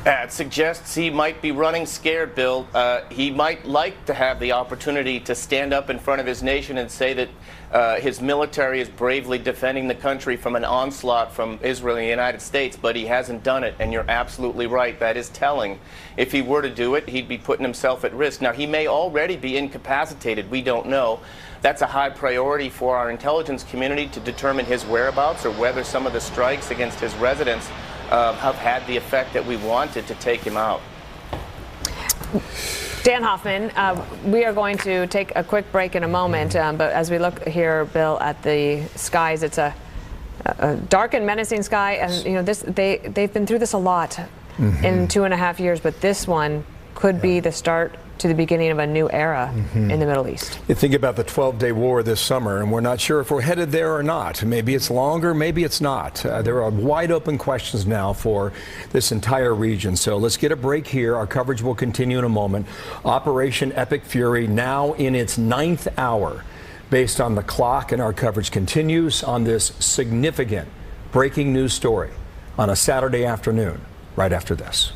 It suggests he might be running scared, Bill. He might like to have the opportunity to stand up in front of his nation and say that his military is bravely defending the country from an onslaught from Israel and the United States, but he hasn't done it, and you're absolutely right. That is telling. If he were to do it, he'd be putting himself at risk. Now, he may already be incapacitated. We don't know. That's a high priority for our intelligence community to determine his whereabouts or whether some of the strikes against his residence have had the effect that we wanted to take him out. Dan Hoffman, we are going to take a quick break in a moment, but as we look here, Bill, at the skies, it's a dark and menacing sky, and you know they've been through this a lot in 2.5 years, but this one could be the start to the beginning of a new era in the Middle East. You think about the 12-day war this summer, and we're not sure if we're headed there or not. Maybe it's longer, maybe it's not. There are wide open questions now for this entire region. So let's get a break here. Our coverage will continue in a moment. Operation Epic Fury now in its 9th hour. Based on the clock, and our coverage continues on this significant breaking news story on a Saturday afternoon, right after this.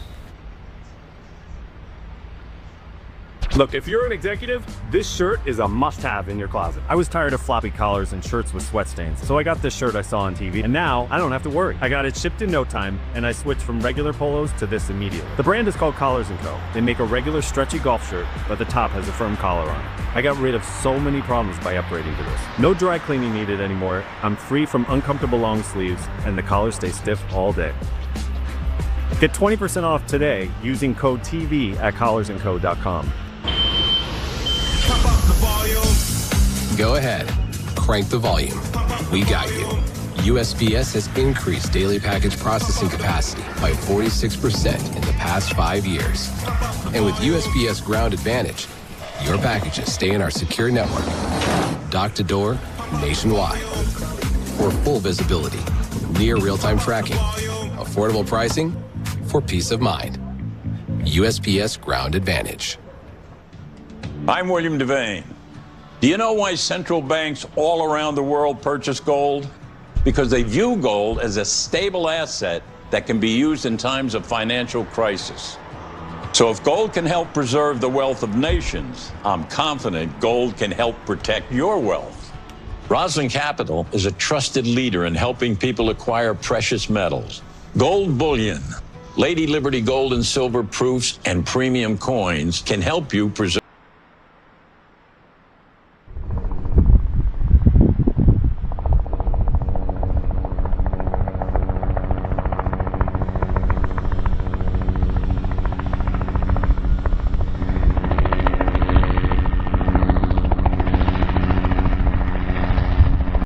Look, if you're an executive, this shirt is a must-have in your closet. I was tired of floppy collars and shirts with sweat stains, so I got this shirt I saw on TV, and now I don't have to worry. I got it shipped in no time, and I switched from regular polos to this immediately. The brand is called Collars & Co. They make a regular stretchy golf shirt, but the top has a firm collar on it. I got rid of so many problems by upgrading to this. No dry cleaning needed anymore. I'm free from uncomfortable long sleeves, and the collars stay stiff all day. Get 20% off today using code TV at collarsandco.com. Go ahead, crank the volume. We got you. USPS has increased daily package processing capacity by 46% in the past 5 years. And with USPS Ground Advantage, your packages stay in our secure network, dock to door, nationwide. For full visibility, near real-time tracking, affordable pricing, for peace of mind. USPS Ground Advantage. I'm William Devane. Do you know why central banks all around the world purchase gold? Because they view gold as a stable asset that can be used in times of financial crisis. So if gold can help preserve the wealth of nations, I'm confident gold can help protect your wealth. Roslyn Capital is a trusted leader in helping people acquire precious metals. Gold bullion, Lady Liberty gold and silver proofs, and premium coins can help you preserve